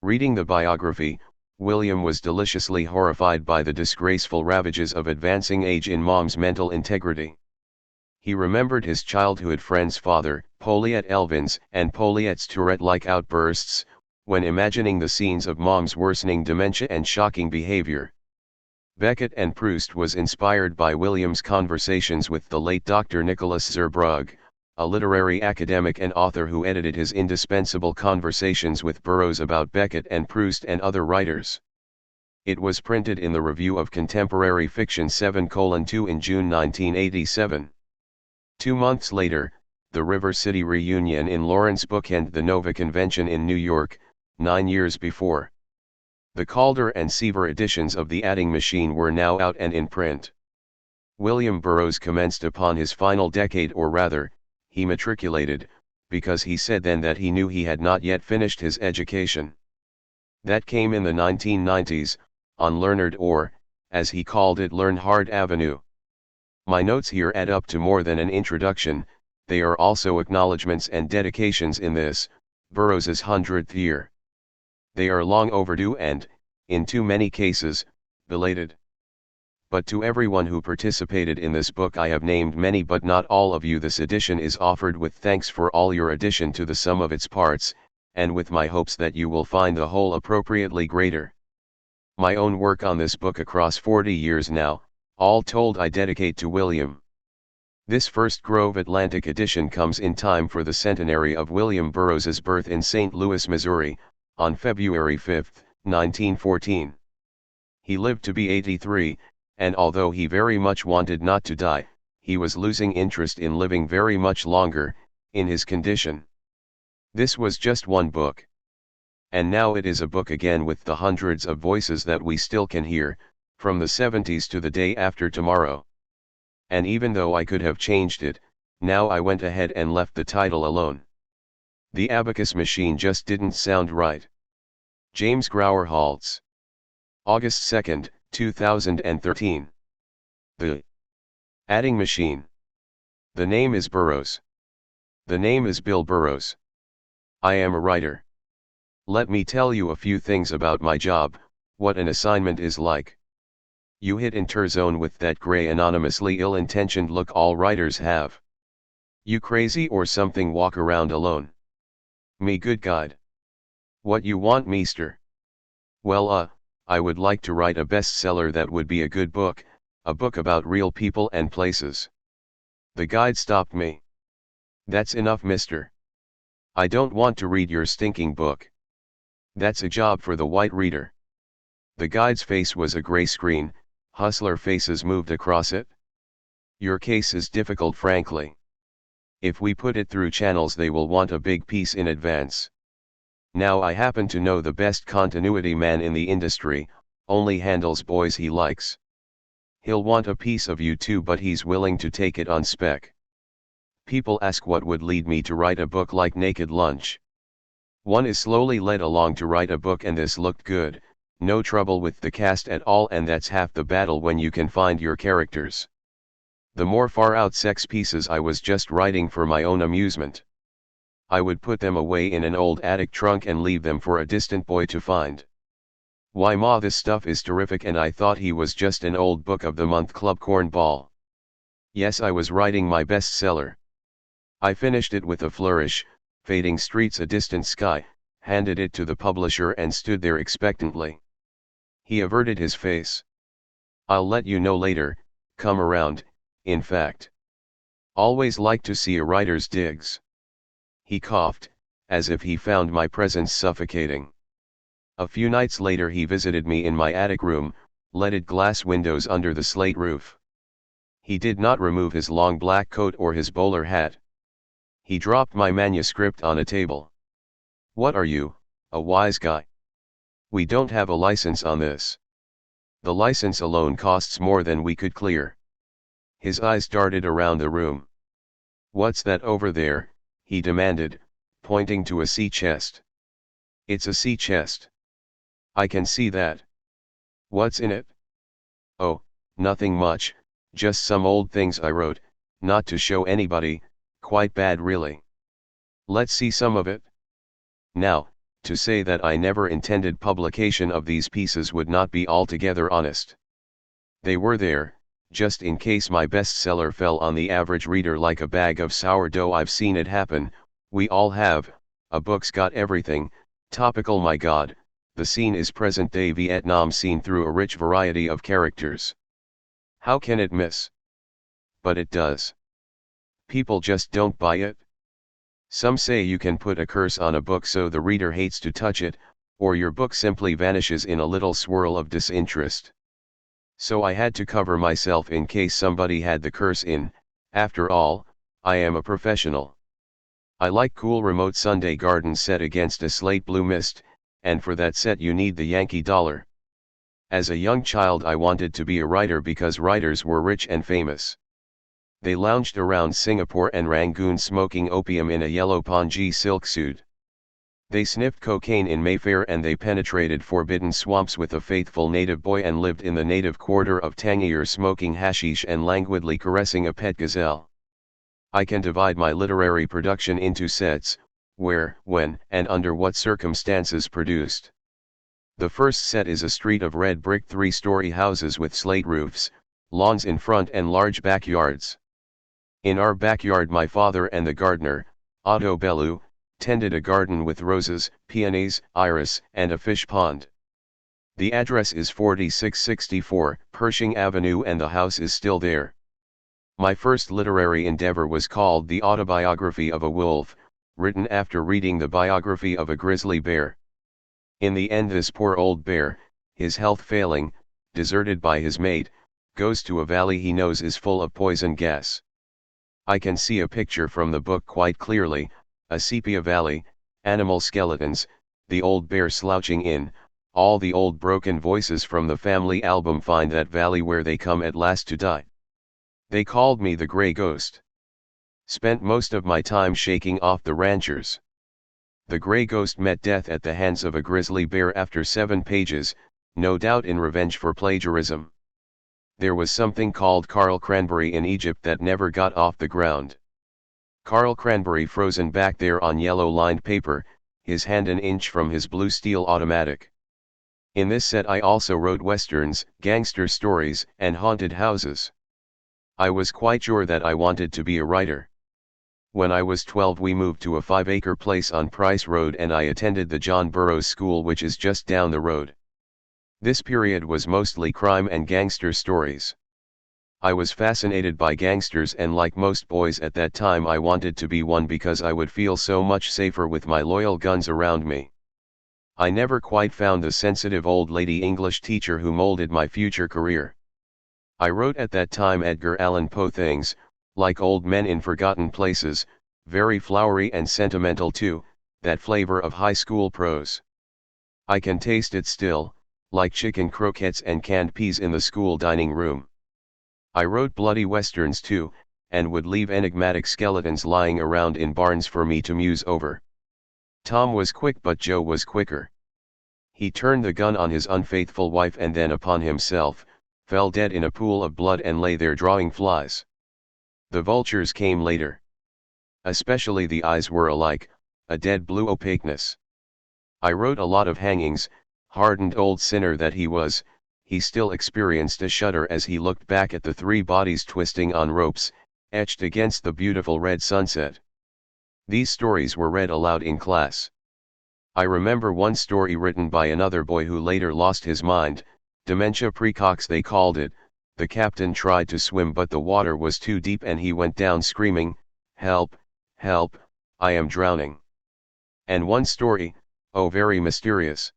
Reading the biography, William was deliciously horrified by the disgraceful ravages of advancing age in Mom's mental integrity. He remembered his childhood friend's father, Poliette Elvins, and Poliette's Tourette-like outbursts, when imagining the scenes of Mom's worsening dementia and shocking behavior. Beckett and Proust was inspired by William's conversations with the late Dr. Nicholas Zurbrugg, a literary academic and author who edited his indispensable conversations with Burroughs about Beckett and Proust and other writers. It was printed in the Review of Contemporary Fiction 7:2 in June 1987. 2 months later, the River City reunion in Lawrence bookended the Nova Convention in New York, 9 years before. The Calder and Seaver editions of The Adding Machine were now out and in print. William Burroughs commenced upon his final decade, or rather, he matriculated, because he said then that he knew he had not yet finished his education. That came in the 1990s, on Learned, or, as he called it, Learn Hard Avenue. My notes here add up to more than an introduction, they are also acknowledgments and dedications in this, Burroughs's 100th year. They are long overdue and, in too many cases, belated. But to everyone who participated in this book I have named many but not all of you, this edition is offered with thanks for all your addition to the sum of its parts, and with my hopes that you will find the whole appropriately greater. My own work on this book across 40 years now, all told, I dedicate to William. This first Grove Atlantic edition comes in time for the centenary of William Burroughs's birth in St. Louis, Missouri, on February 5, 1914. He lived to be 83, and although he very much wanted not to die, he was losing interest in living very much longer, in his condition. This was just one book. And now it is a book again, with the hundreds of voices that we still can hear, from the 70s to the day after tomorrow. And even though I could have changed it, now I went ahead and left the title alone. The Abacus Machine just didn't sound right. James Grower Halts. August 2, 2013. The Adding Machine. The name is Burroughs. The name is Bill Burroughs. I am a writer. Let me tell you a few things about my job, what an assignment is like. You hit enter zone with that gray anonymously ill-intentioned look all writers have. You crazy or something, walk around alone? Me good guide. What you want, meester? Well, I would like to write a bestseller that would be a good book, a book about real people and places. The guide stopped me. That's enough, mister. I don't want to read your stinking book. That's a job for the white reader. The guide's face was a gray screen, hustler faces moved across it. Your case is difficult, frankly. If we put it through channels, they will want a big piece in advance. Now I happen to know the best continuity man in the industry, only handles boys he likes. He'll want a piece of you too, but he's willing to take it on spec. People ask what would lead me to write a book like Naked Lunch. One is slowly led along to write a book, and this looked good, no trouble with the cast at all, and that's half the battle when you can find your characters. The more far-out sex pieces I was just writing for my own amusement. I would put them away in an old attic trunk and leave them for a distant boy to find. Why ma, this stuff is terrific, and I thought he was just an old Book of the Month Club cornball. Yes, I was writing my bestseller. I finished it with a flourish, fading streets, a distant sky, handed it to the publisher and stood there expectantly. He averted his face. I'll let you know later, come around, in fact. Always like to see a writer's digs. He coughed, as if he found my presence suffocating. A few nights later he visited me in my attic room, leaded glass windows under the slate roof. He did not remove his long black coat or his bowler hat. He dropped my manuscript on a table. What are you, a wise guy? We don't have a license on this. The license alone costs more than we could clear. His eyes darted around the room. What's that over there? He demanded, pointing to a sea chest. It's a sea chest. I can see that. What's in it? Oh, nothing much, just some old things I wrote, not to show anybody, quite bad really. Let's see some of it. Now, to say that I never intended publication of these pieces would not be altogether honest. They were there, just in case my bestseller fell on the average reader like a bag of sourdough. I've seen it happen, we all have. A book's got everything, topical, my God, the scene is present-day Vietnam seen through a rich variety of characters. How can it miss? But it does. People just don't buy it. Some say you can put a curse on a book so the reader hates to touch it, or your book simply vanishes in a little swirl of disinterest. So I had to cover myself in case somebody had the curse in. After all, I am a professional. I like cool remote Sunday gardens set against a slate blue mist, and for that set you need the Yankee dollar. As a young child I wanted to be a writer because writers were rich and famous. They lounged around Singapore and Rangoon smoking opium in a yellow pongee silk suit. They sniffed cocaine in Mayfair and they penetrated forbidden swamps with a faithful native boy and lived in the native quarter of Tangier smoking hashish and languidly caressing a pet gazelle. I can divide my literary production into sets, where, when, and under what circumstances produced. The first set is a street of red brick 3-story houses with slate roofs, lawns in front and large backyards. In our backyard my father and the gardener, Otto Bellew, tended a garden with roses, peonies, iris, and a fish pond. The address is 4664 Pershing Avenue and the house is still there. My first literary endeavor was called The Autobiography of a Wolf, written after reading the biography of a grizzly bear. In the end this poor old bear, his health failing, deserted by his mate, goes to a valley he knows is full of poison gas. I can see a picture from the book quite clearly, a sepia valley, animal skeletons, the old bear slouching in, all the old broken voices from the family album find that valley where they come at last to die. They called me the Grey Ghost. Spent most of my time shaking off the ranchers. The Grey Ghost met death at the hands of a grizzly bear after 7 pages, no doubt in revenge for plagiarism. There was something called Carl Cranberry in Egypt that never got off the ground. Carl Cranberry frozen back there on yellow-lined paper, his hand an inch from his blue steel automatic. In this set I also wrote westerns, gangster stories, and haunted houses. I was quite sure that I wanted to be a writer. When I was 12 we moved to a 5-acre place on Price Road and I attended the John Burroughs School which is just down the road. This period was mostly crime and gangster stories. I was fascinated by gangsters and like most boys at that time I wanted to be one because I would feel so much safer with my loyal guns around me. I never quite found the sensitive old lady English teacher who molded my future career. I wrote at that time Edgar Allan Poe things, like Old Men in Forgotten Places, very flowery and sentimental too, that flavor of high school prose. I can taste it still, like chicken croquettes and canned peas in the school dining room. I wrote bloody westerns too, and would leave enigmatic skeletons lying around in barns for me to muse over. Tom was quick but Joe was quicker. He turned the gun on his unfaithful wife and then upon himself, fell dead in a pool of blood and lay there drawing flies. The vultures came later. Especially the eyes were alike, a dead blue opaqueness. I wrote a lot of hangings. Hardened old sinner that he was, he still experienced a shudder as he looked back at the 3 bodies twisting on ropes, etched against the beautiful red sunset. These stories were read aloud in class. I remember one story written by another boy who later lost his mind, dementia praecox they called it. The captain tried to swim but the water was too deep and he went down screaming, "Help, help, I am drowning." And one story, oh very mysterious.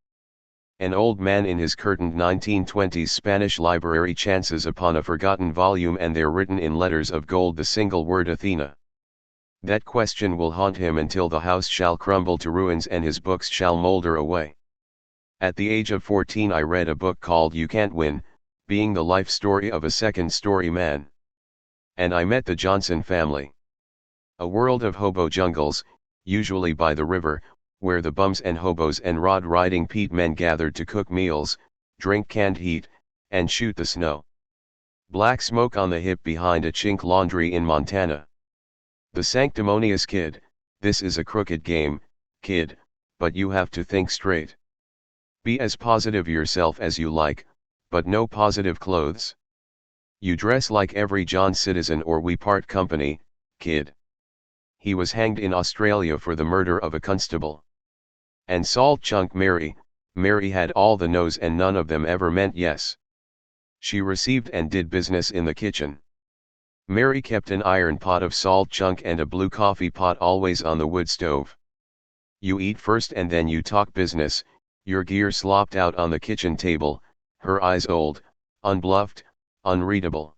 An old man in his curtained 1920s Spanish library chances upon a forgotten volume and there written in letters of gold the single word Athena. That question will haunt him until the house shall crumble to ruins and his books shall molder away. At the age of 14 I read a book called You Can't Win, being the life story of a second-story man. And I met the Johnson family. A world of hobo jungles, usually by the river, where the bums and hobos and rod-riding Pete men gathered to cook meals, drink canned heat, and shoot the snow. Black smoke on the hip behind a chink laundry in Montana. The sanctimonious kid, this is a crooked game, kid, but you have to think straight. Be as positive yourself as you like, but no positive clothes. You dress like every John citizen or we part company, kid. He was hanged in Australia for the murder of a constable. And Salt Chunk Mary, Mary had all the no's and none of them ever meant yes. She received and did business in the kitchen. Mary kept an iron pot of salt chunk and a blue coffee pot always on the wood stove. You eat first and then you talk business, your gear slopped out on the kitchen table, her eyes old, unbluffed, unreadable.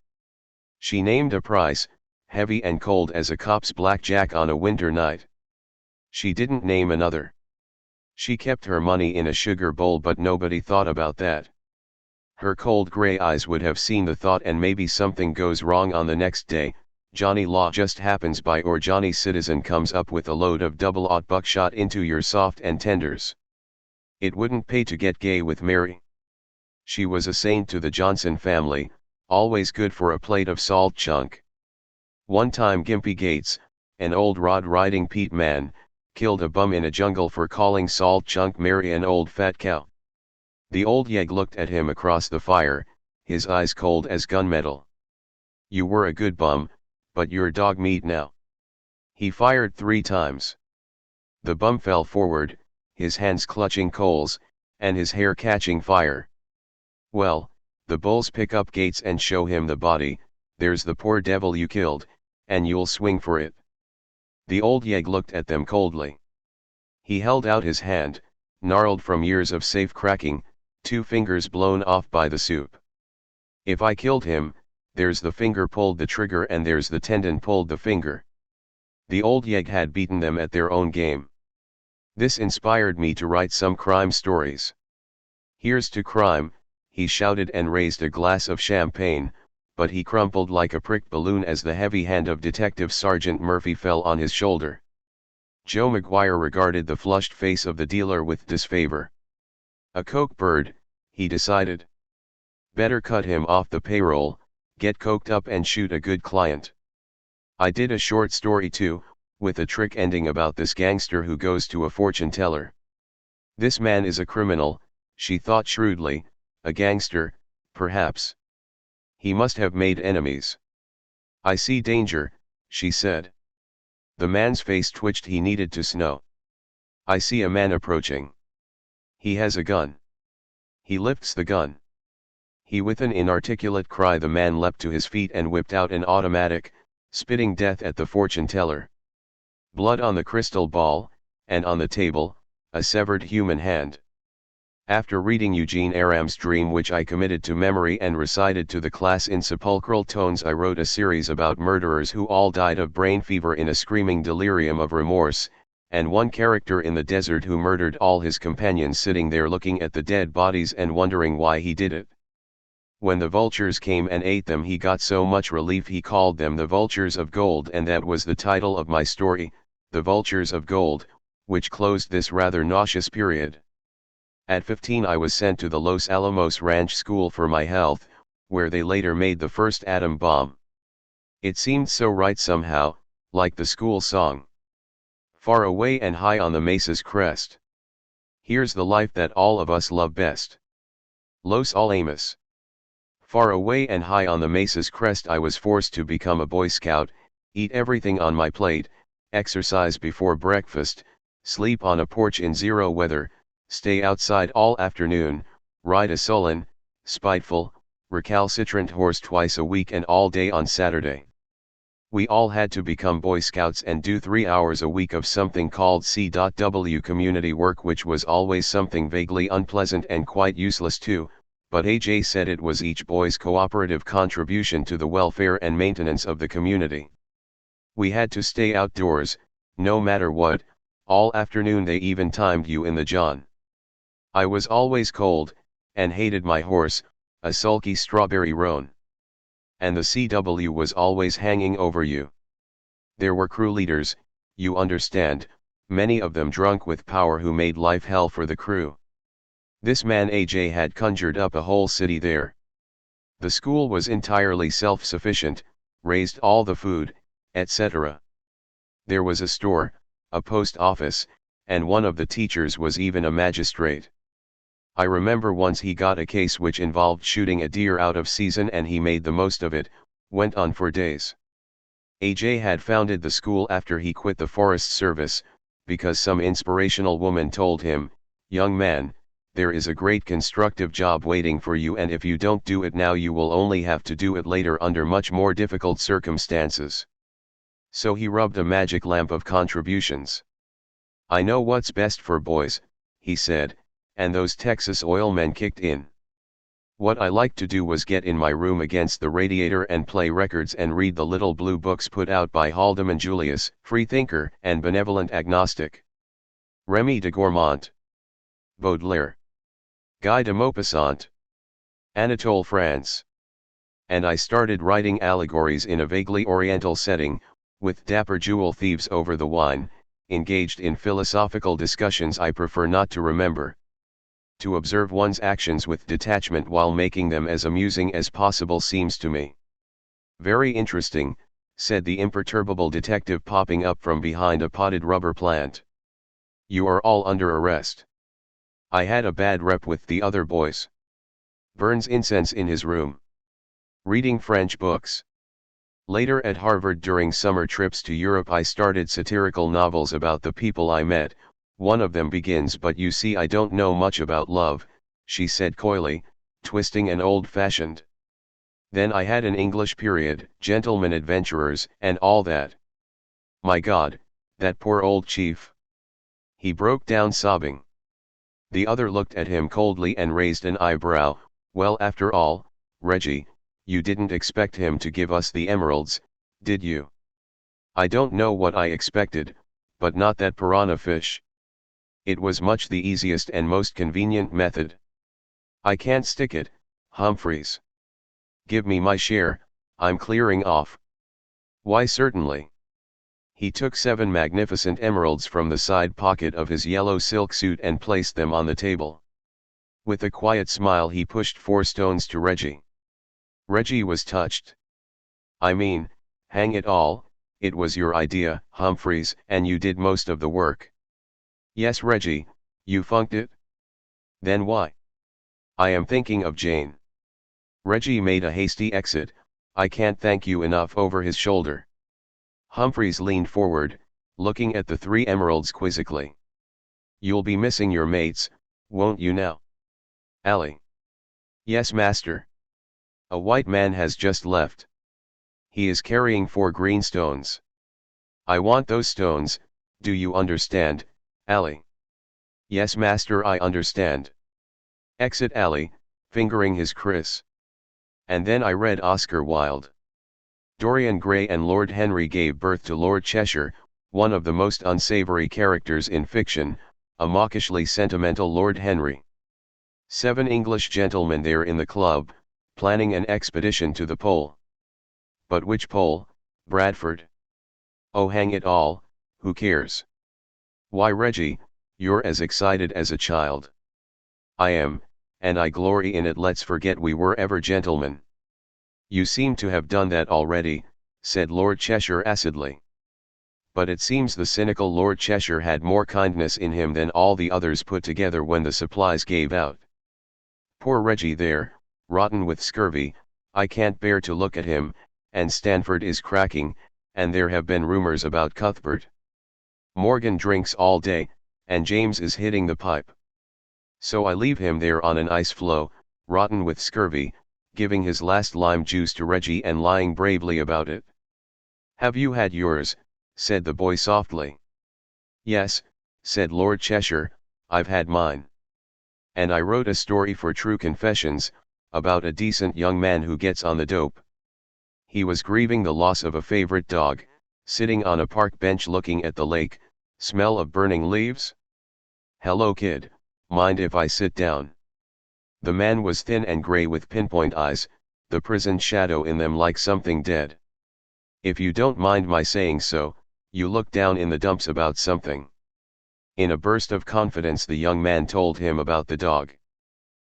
She named a price, heavy and cold as a cop's blackjack on a winter night. She didn't name another. She kept her money in a sugar bowl, but nobody thought about that. Her cold gray eyes would have seen the thought, and maybe something goes wrong on the next day, Johnny Law just happens by, or Johnny Citizen comes up with a load of double-aught buckshot into your soft and tenders. It wouldn't pay to get gay with Mary. She was a saint to the Johnson family, always good for a plate of salt chunk. One time Gimpy Gates, an old rod-riding Pete man, killed a bum in a jungle for calling salt chunk Mary an old fat cow. The old yegg looked at him across the fire, his eyes cold as gunmetal. You were a good bum, but you're dog meat now. He fired 3 times. The bum fell forward, his hands clutching coals, and his hair catching fire. Well, the bulls pick up Gates and show him the body, there's the poor devil you killed, and you'll swing for it. The old yegg looked at them coldly. He held out his hand, gnarled from years of safe cracking, 2 fingers blown off by the soup. If I killed him, there's the finger pulled the trigger and there's the tendon pulled the finger. The old yegg had beaten them at their own game. This inspired me to write some crime stories. Here's to crime, he shouted and raised a glass of champagne, but he crumpled like a pricked balloon as the heavy hand of Detective Sergeant Murphy fell on his shoulder. Joe McGuire regarded the flushed face of the dealer with disfavor. A coke bird, he decided. Better cut him off the payroll, get coked up and shoot a good client. I did a short story too, with a trick ending about this gangster who goes to a fortune teller. This man is a criminal, she thought shrewdly, a gangster, perhaps. He must have made enemies. I see danger, she said. The man's face twitched, he needed to know. I see a man approaching. He has a gun. He lifts the gun. With an inarticulate cry the man leapt to his feet and whipped out an automatic, spitting death at the fortune teller. Blood on the crystal ball, and on the table, a severed human hand. After reading Eugene Aram's Dream, which I committed to memory and recited to the class in sepulchral tones, I wrote a series about murderers who all died of brain fever in a screaming delirium of remorse, and one character in the desert who murdered all his companions sitting there looking at the dead bodies and wondering why he did it. When the vultures came and ate them he got so much relief he called them the Vultures of Gold, and that was the title of my story, The Vultures of Gold, which closed this rather nauseous period. At 15 I was sent to the Los Alamos Ranch School for my health, where they later made the first atom bomb. It seemed so right somehow, like the school song. Far away and high on the mesa's crest. Here's the life that all of us love best. Los Alamos. Far away and high on the mesa's crest I was forced to become a Boy Scout, eat everything on my plate, exercise before breakfast, sleep on a porch in 0 weather, stay outside all afternoon, ride a sullen, spiteful, recalcitrant horse twice a week and all day on Saturday. We all had to become Boy Scouts and do 3 hours a week of something called C.W. community work, which was always something vaguely unpleasant and quite useless too, but AJ said it was each boy's cooperative contribution to the welfare and maintenance of the community. We had to stay outdoors, no matter what, all afternoon. They even timed you in the John. I was always cold, and hated my horse, a sulky strawberry roan. And the CW was always hanging over you. There were crew leaders, you understand, many of them drunk with power, who made life hell for the crew. This man AJ had conjured up a whole city there. The school was entirely self-sufficient, raised all the food, etc. There was a store, a post office, and one of the teachers was even a magistrate. I remember once he got a case which involved shooting a deer out of season, and he made the most of it, went on for days. AJ had founded the school after he quit the Forest Service, because some inspirational woman told him, "Young man, there is a great constructive job waiting for you, and if you don't do it now you will only have to do it later under much more difficult circumstances. So he rubbed a magic lamp of contributions. I know what's best for boys, he said, and those Texas oil men kicked in. What I liked to do was get in my room against the radiator and play records and read the little blue books put out by Haldeman Julius, freethinker and benevolent agnostic. Remy de Gourmont, Baudelaire, Guy de Maupassant, Anatole France. And I started writing allegories in a vaguely oriental setting, with dapper jewel thieves over the wine, engaged in philosophical discussions I prefer not to remember. To observe one's actions with detachment while making them as amusing as possible seems to me very interesting, said the imperturbable detective, popping up from behind a potted rubber plant. You are all under arrest. I had a bad rep with the other boys. Burns incense in his room. Reading French books. Later at Harvard during summer trips to Europe I started satirical novels about the people I met. One of them begins, "But you see I don't know much about love," she said coyly, twisting an old-fashioned. Then I had an English period, gentlemen adventurers, and all that. My God, that poor old chief. He broke down sobbing. The other looked at him coldly and raised an eyebrow. Well, after all, Reggie, you didn't expect him to give us the emeralds, did you? I don't know what I expected, but not that piranha fish. It was much the easiest and most convenient method. I can't stick it, Humphreys. Give me my share, I'm clearing off. Why, certainly. He took 7 magnificent emeralds from the side pocket of his yellow silk suit and placed them on the table. With a quiet smile he pushed 4 stones to Reggie. Reggie was touched. I mean, hang it all, it was your idea, Humphreys, and you did most of the work. Yes, Reggie, you funked it? Then why? I am thinking of Jane. Reggie made a hasty exit. I can't thank you enough, over his shoulder. Humphreys leaned forward, looking at the 3 emeralds quizzically. You'll be missing your mates, won't you now? Allie. Yes, master. A white man has just left. He is carrying 4 green stones. I want those stones, do you understand, Allie? Yes, master, I understand. Exit Allie, fingering his kriss. And then I read Oscar Wilde. Dorian Gray and Lord Henry gave birth to Lord Cheshire, one of the most unsavory characters in fiction, a mawkishly sentimental Lord Henry. 7 English gentlemen there in the club, planning an expedition to the pole. But which pole, Bradford? Oh, hang it all, who cares? Why, Reggie, you're as excited as a child. I am, and I glory in it. Let's forget we were ever gentlemen. You seem to have done that already, said Lord Cheshire acidly. But it seems the cynical Lord Cheshire had more kindness in him than all the others put together when the supplies gave out. Poor Reggie there, rotten with scurvy, I can't bear to look at him, and Stanford is cracking, and there have been rumors about Cuthbert. Morgan drinks all day, and James is hitting the pipe. So I leave him there on an ice floe, rotten with scurvy, giving his last lime juice to Reggie and lying bravely about it. Have you had yours? Said the boy softly. Yes, said Lord Cheshire, I've had mine. And I wrote a story for True Confessions, about a decent young man who gets on the dope. He was grieving the loss of a favorite dog, sitting on a park bench looking at the lake. Smell of burning leaves? Hello, kid, mind if I sit down? The man was thin and gray with pinpoint eyes, the prison shadow in them like something dead. If you don't mind my saying so, you look down in the dumps about something. In a burst of confidence the young man told him about the dog.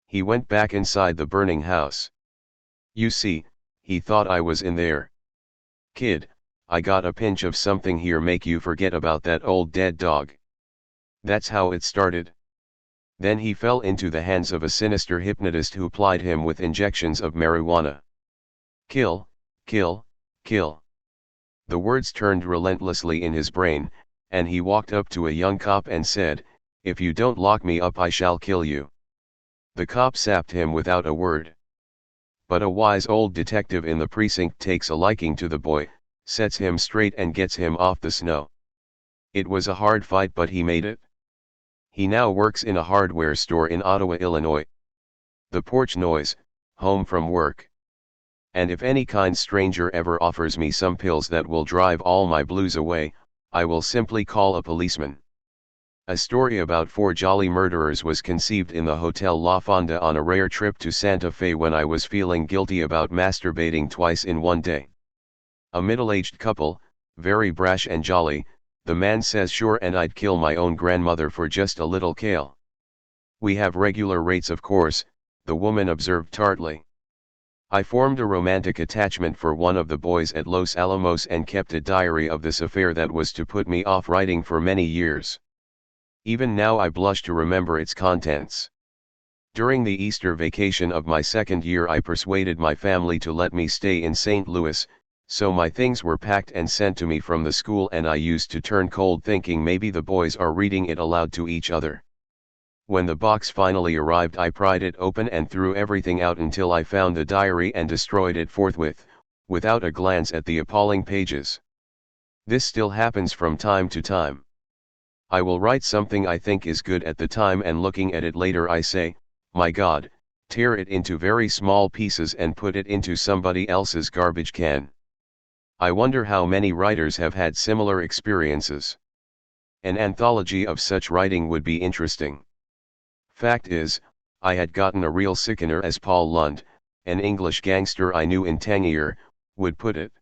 He went back inside the burning house. You see, he thought I was in there. Kid, I got a pinch of something here make you forget about that old dead dog. That's how it started. Then he fell into the hands of a sinister hypnotist who plied him with injections of marijuana. Kill, kill, kill. The words turned relentlessly in his brain, and he walked up to a young cop and said, if you don't lock me up I shall kill you. The cop sapped him without a word. But a wise old detective in the precinct takes a liking to the boy, sets him straight and gets him off the snow. It was a hard fight, but he made it. He now works in a hardware store in Ottawa, Illinois. The porch noise, home from work. And if any kind stranger ever offers me some pills that will drive all my blues away, I will simply call a policeman. A story about 4 jolly murderers was conceived in the Hotel La Fonda on a rare trip to Santa Fe when I was feeling guilty about masturbating twice in one day. A middle-aged couple, very brash and jolly, the man says sure, and I'd kill my own grandmother for just a little kale. We have regular rates, of course, the woman observed tartly. I formed a romantic attachment for one of the boys at Los Alamos and kept a diary of this affair that was to put me off writing for many years. Even now I blush to remember its contents. During the Easter vacation of my second year, I persuaded my family to let me stay in St. Louis, so my things were packed and sent to me from the school, and I used to turn cold thinking maybe the boys are reading it aloud to each other. When the box finally arrived, I pried it open and threw everything out until I found the diary and destroyed it forthwith, without a glance at the appalling pages. This still happens from time to time. I will write something I think is good at the time, and looking at it later I say, my God, tear it into very small pieces and put it into somebody else's garbage can. I wonder how many writers have had similar experiences. An anthology of such writing would be interesting. Fact is, I had gotten a real sickener, as Paul Lund, an English gangster I knew in Tangier, would put it.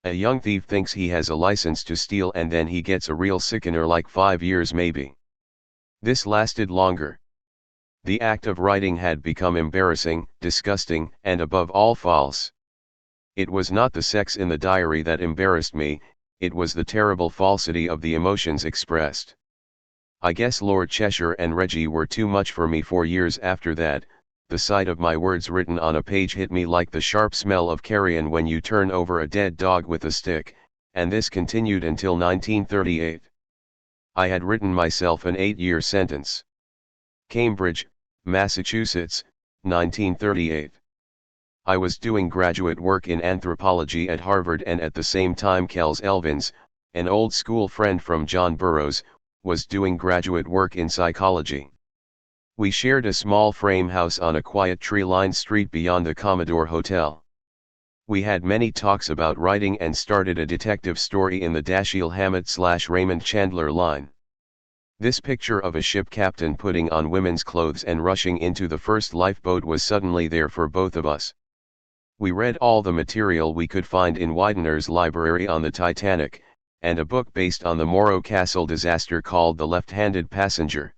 A young thief thinks he has a license to steal, and then he gets a real sickener, like 5 years maybe. This lasted longer. The act of writing had become embarrassing, disgusting, and above all false. It was not the sex in the diary that embarrassed me, it was the terrible falsity of the emotions expressed. I guess Lord Cheshire and Reggie were too much for me. For years after that, the sight of my words written on a page hit me like the sharp smell of carrion when you turn over a dead dog with a stick, and this continued until 1938. I had written myself an 8-year sentence. Cambridge, Massachusetts, 1938. I was doing graduate work in anthropology at Harvard, and at the same time Kells Elvins, an old school friend from John Burroughs, was doing graduate work in psychology. We shared a small frame house on a quiet tree-lined street beyond the Commodore Hotel. We had many talks about writing and started a detective story in the Dashiell Hammett/Raymond Chandler line. This picture of a ship captain putting on women's clothes and rushing into the first lifeboat was suddenly there for both of us. We read all the material we could find in Widener's library on the Titanic, and a book based on the Morro Castle disaster called The Left-Handed Passenger.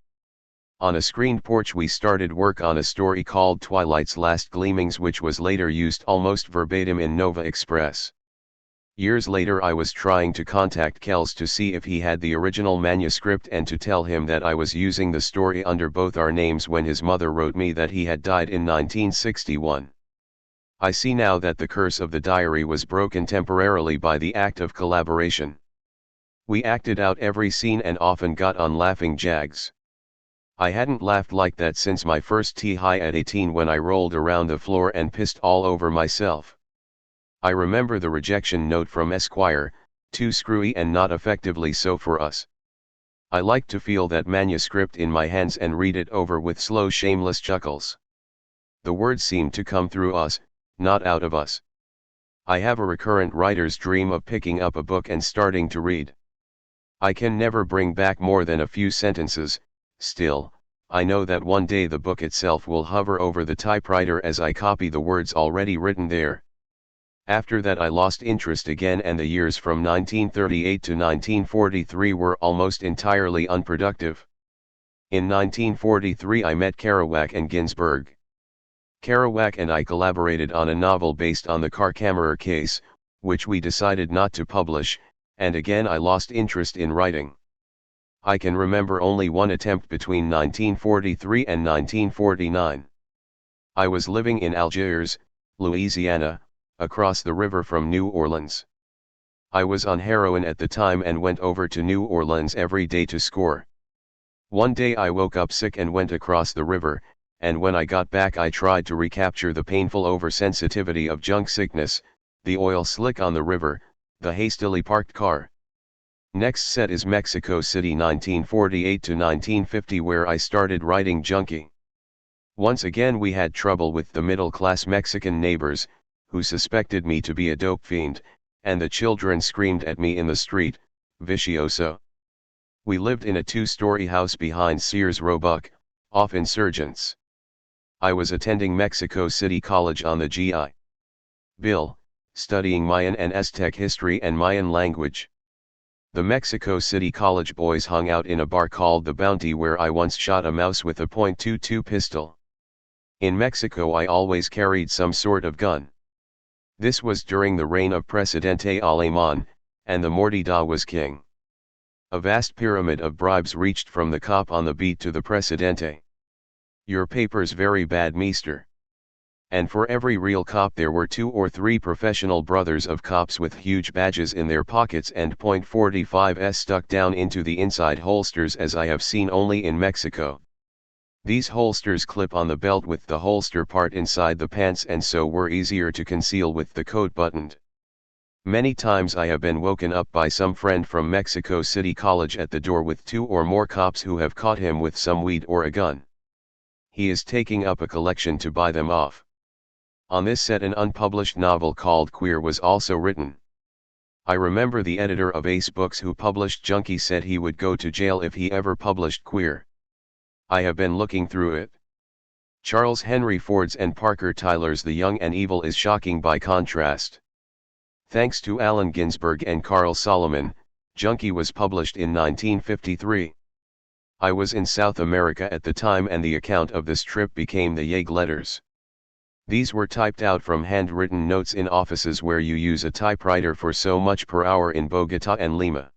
On a screened porch we started work on a story called Twilight's Last Gleamings, which was later used almost verbatim in Nova Express. Years later I was trying to contact Kells to see if he had the original manuscript and to tell him that I was using the story under both our names when his mother wrote me that he had died in 1961. I see now that the curse of the diary was broken temporarily by the act of collaboration. We acted out every scene and often got on laughing jags. I hadn't laughed like that since my first tea-high at 18, when I rolled around the floor and pissed all over myself. I remember the rejection note from Esquire, too screwy and not effectively so for us. I liked to feel that manuscript in my hands and read it over with slow, shameless chuckles. The words seemed to come through us, not out of us. I have a recurrent writer's dream of picking up a book and starting to read. I can never bring back more than a few sentences. Still, I know that one day the book itself will hover over the typewriter as I copy the words already written there. After that I lost interest again, and the years from 1938 to 1943 were almost entirely unproductive. In 1943 I met Kerouac and Ginsberg. Kerouac and I collaborated on a novel based on the Carcammerer case, which we decided not to publish, and again I lost interest in writing. I can remember only one attempt between 1943 and 1949. I was living in Algiers, Louisiana, across the river from New Orleans. I was on heroin at the time and went over to New Orleans every day to score. One day I woke up sick and went across the river, and when I got back I tried to recapture the painful oversensitivity of junk sickness, the oil slick on the river, the hastily parked car. Next set is Mexico City 1948 to 1950, where I started writing Junkie. Once again we had trouble with the middle-class Mexican neighbors, who suspected me to be a dope fiend, and the children screamed at me in the street, "Vicioso." We lived in a 2-story house behind Sears Roebuck, off Insurgents. I was attending Mexico City College on the G.I. Bill, studying Mayan and Aztec history and Mayan language. The Mexico City College boys hung out in a bar called The Bounty, where I once shot a mouse with a .22 pistol. In Mexico I always carried some sort of gun. This was during the reign of Presidente Alemán, and the mordida was king. A vast pyramid of bribes reached from the cop on the beat to the Presidente. "Your paper's very bad, meester." And for every real cop there were 2 or 3 professional brothers of cops with huge badges in their pockets and .45s stuck down into the inside holsters, as I have seen only in Mexico. These holsters clip on the belt with the holster part inside the pants, and so were easier to conceal with the coat buttoned. Many times I have been woken up by some friend from Mexico City College at the door with 2 or more cops who have caught him with some weed or a gun. He is taking up a collection to buy them off. On this set an unpublished novel called Queer was also written. I remember the editor of Ace Books who published Junkie said he would go to jail if he ever published Queer. I have been looking through it. Charles Henry Ford's and Parker Tyler's The Young and Evil is shocking by contrast. Thanks to Allen Ginsberg and Carl Solomon, Junkie was published in 1953. I was in South America at the time, and the account of this trip became the Yeg letters. These were typed out from handwritten notes in offices where you use a typewriter for so much per hour in Bogota and Lima.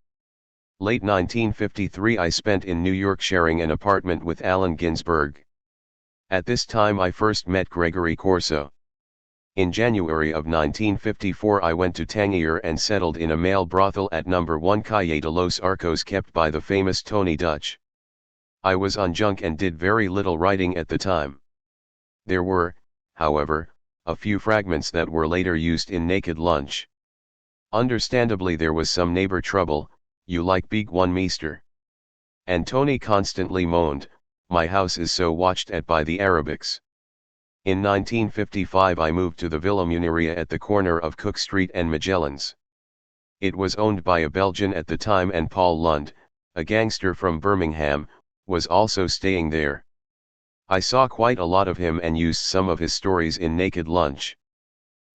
Late 1953 I spent in New York sharing an apartment with Allen Ginsberg. At this time I first met Gregory Corso. In January of 1954 I went to Tangier and settled in a male brothel at No. 1 Calle de los Arcos, kept by the famous Tony Dutch. I was on junk and did very little writing at the time. There were, however, a few fragments that were later used in Naked Lunch. Understandably there was some neighbor trouble. "You like big one, meester?" And Tony constantly moaned, "My house is so watched at by the Arabics." In 1955 I moved to the Villa Muneria at the corner of Cook Street and Magellan's. It was owned by a Belgian at the time, and Paul Lund, a gangster from Birmingham, was also staying there. I saw quite a lot of him and used some of his stories in Naked Lunch.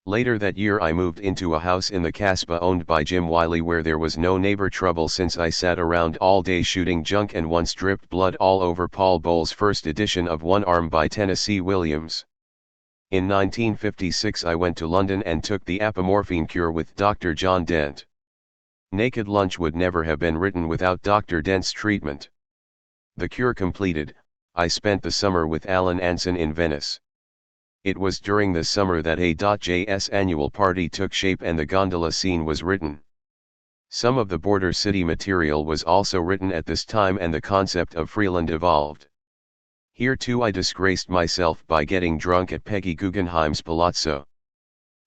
Later that year I moved into a house in the Casbah owned by Jim Wiley, where there was no neighbor trouble since I sat around all day shooting junk and once dripped blood all over Paul Bowles' first edition of One Arm by Tennessee Williams. In 1956 I went to London and took the apomorphine cure with Dr. John Dent. Naked Lunch would never have been written without Dr. Dent's treatment. The cure completed, I spent the summer with Alan Anson in Venice. It was during this summer that A.J.'s annual party took shape and the gondola scene was written. Some of the Border City material was also written at this time, and the concept of Freeland evolved. Here too I disgraced myself by getting drunk at Peggy Guggenheim's palazzo.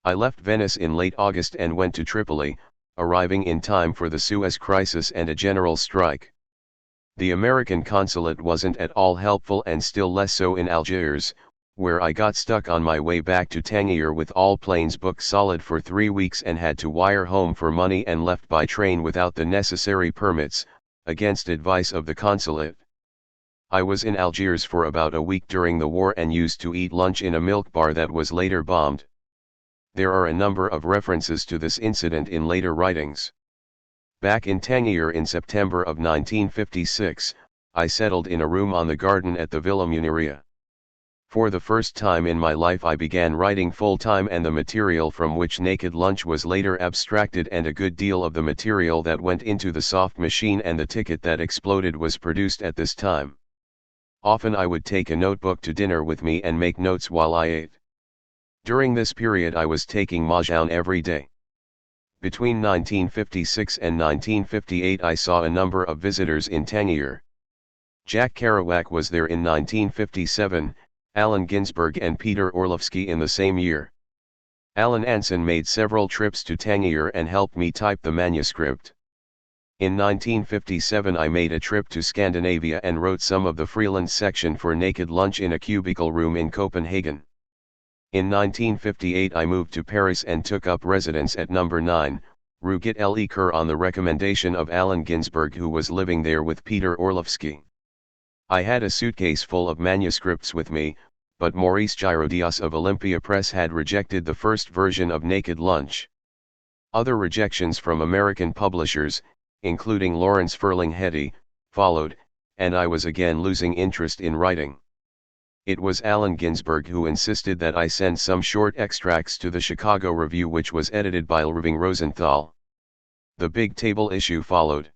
I left Venice in late August and went to Tripoli, arriving in time for the Suez Crisis and a general strike. The American consulate wasn't at all helpful, and still less so in Algiers, where I got stuck on my way back to Tangier with all planes booked solid for 3 weeks and had to wire home for money and left by train without the necessary permits, against advice of the consulate. I was in Algiers for about a week during the war and used to eat lunch in a milk bar that was later bombed. There are a number of references to this incident in later writings. Back in Tangier in September of 1956, I settled in a room on the garden at the Villa Muneria. For the first time in my life I began writing full-time, and the material from which Naked Lunch was later abstracted, and a good deal of the material that went into the soft machine and the ticket that exploded was produced at this time. Often I would take a notebook to dinner with me and make notes while I ate. During this period I was taking Mahjong every day. Between 1956 and 1958 I saw a number of visitors in Tangier. Jack Kerouac was there in 1957, Allen Ginsberg and Peter Orlovsky in the same year. Alan Anson made several trips to Tangier and helped me type the manuscript. In 1957 I made a trip to Scandinavia and wrote some of the freelance section for Naked Lunch in a cubicle room in Copenhagen. In 1958 I moved to Paris and took up residence at number 9, Rue Git Le Coeur on the recommendation of Allen Ginsberg, who was living there with Peter Orlovsky. I had a suitcase full of manuscripts with me, but Maurice Girodias of Olympia Press had rejected the first version of Naked Lunch. Other rejections from American publishers, including Lawrence Ferlinghetti, followed, and I was again losing interest in writing. It was Allen Ginsberg who insisted that I send some short extracts to the Chicago Review, which was edited by Irving Rosenthal. The big table issue followed.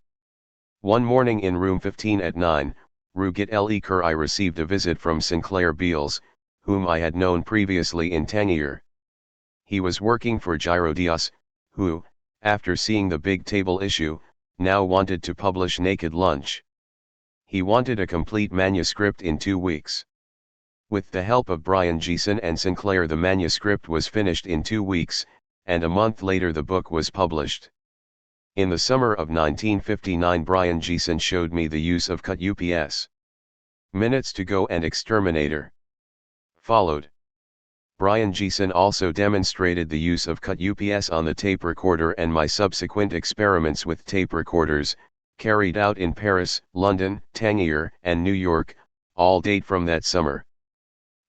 One morning in room 15 at 9, Rue Git Le Coeur, I received a visit from Sinclair Beals, whom I had known previously in Tangier. He was working for Girodias, who, after seeing the big table issue, now wanted to publish Naked Lunch. He wanted a complete manuscript in 2 weeks. With the help of Brian Geeson and Sinclair, the manuscript was finished in 2 weeks, and a month later the book was published. In the summer of 1959 Brian Geeson showed me the use of cut UPS. Minutes to Go and Exterminator followed. Brian Geeson also demonstrated the use of cut UPS on the tape recorder, and my subsequent experiments with tape recorders, carried out in Paris, London, Tangier, and New York, all date from that summer.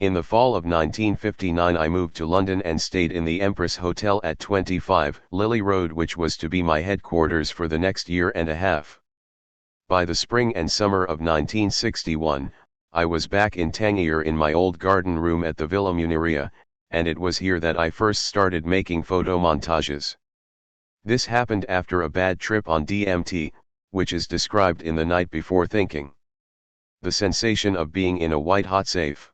In the fall of 1959 I moved to London and stayed in the Empress Hotel at 25 Lily Road, which was to be my headquarters for the next year and a half. By the spring and summer of 1961, I was back in Tangier in my old garden room at the Villa Muneria, and it was here that I first started making photo montages. This happened after a bad trip on DMT, which is described in The Night Before Thinking. The sensation of being in a white-hot safe.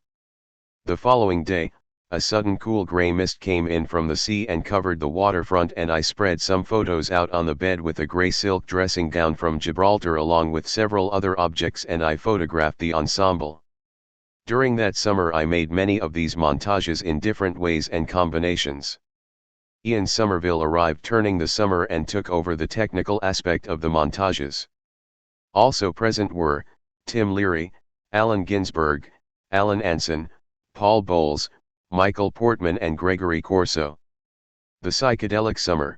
The following day, a sudden cool gray mist came in from the sea and covered the waterfront, and I spread some photos out on the bed with a gray silk dressing gown from Gibraltar along with several other objects, and I photographed the ensemble. During that summer I made many of these montages in different ways and combinations. Ian Somerville arrived turning the summer and took over the technical aspect of the montages. Also present were Tim Leary, Allen Ginsberg, Alan Anson, Paul Bowles, Michael Portman and Gregory Corso. The Psychedelic Summer.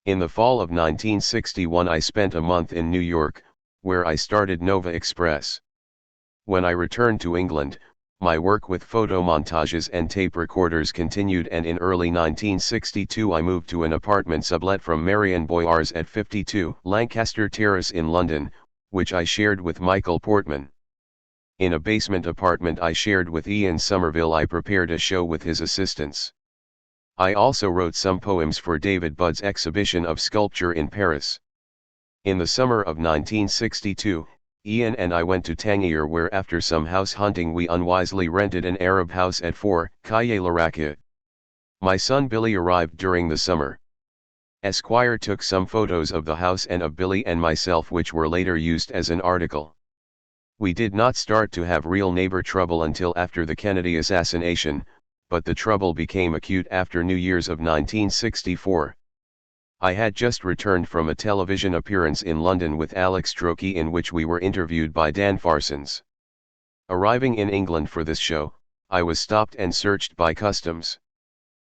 In the fall of 1961 I spent a month in New York, where I started Nova Express. When I returned to England, my work with photo montages and tape recorders continued, and in early 1962 I moved to an apartment sublet from Marion Boyars at 52 Lancaster Terrace in London, which I shared with Michael Portman. In a basement apartment I shared with Ian Somerville I prepared a show with his assistants. I also wrote some poems for David Budd's exhibition of sculpture in Paris. In the summer of 1962, Ian and I went to Tangier, where after some house hunting we unwisely rented an Arab house at 4 Calle Larraca. My son Billy arrived during the summer. Esquire took some photos of the house and of Billy and myself, which were later used as an article. We did not start to have real neighbor trouble until after the Kennedy assassination, but the trouble became acute after New Year's of 1964. I had just returned from a television appearance in London with Alex Strokey, in which we were interviewed by Dan Farsons. Arriving in England for this show, I was stopped and searched by customs.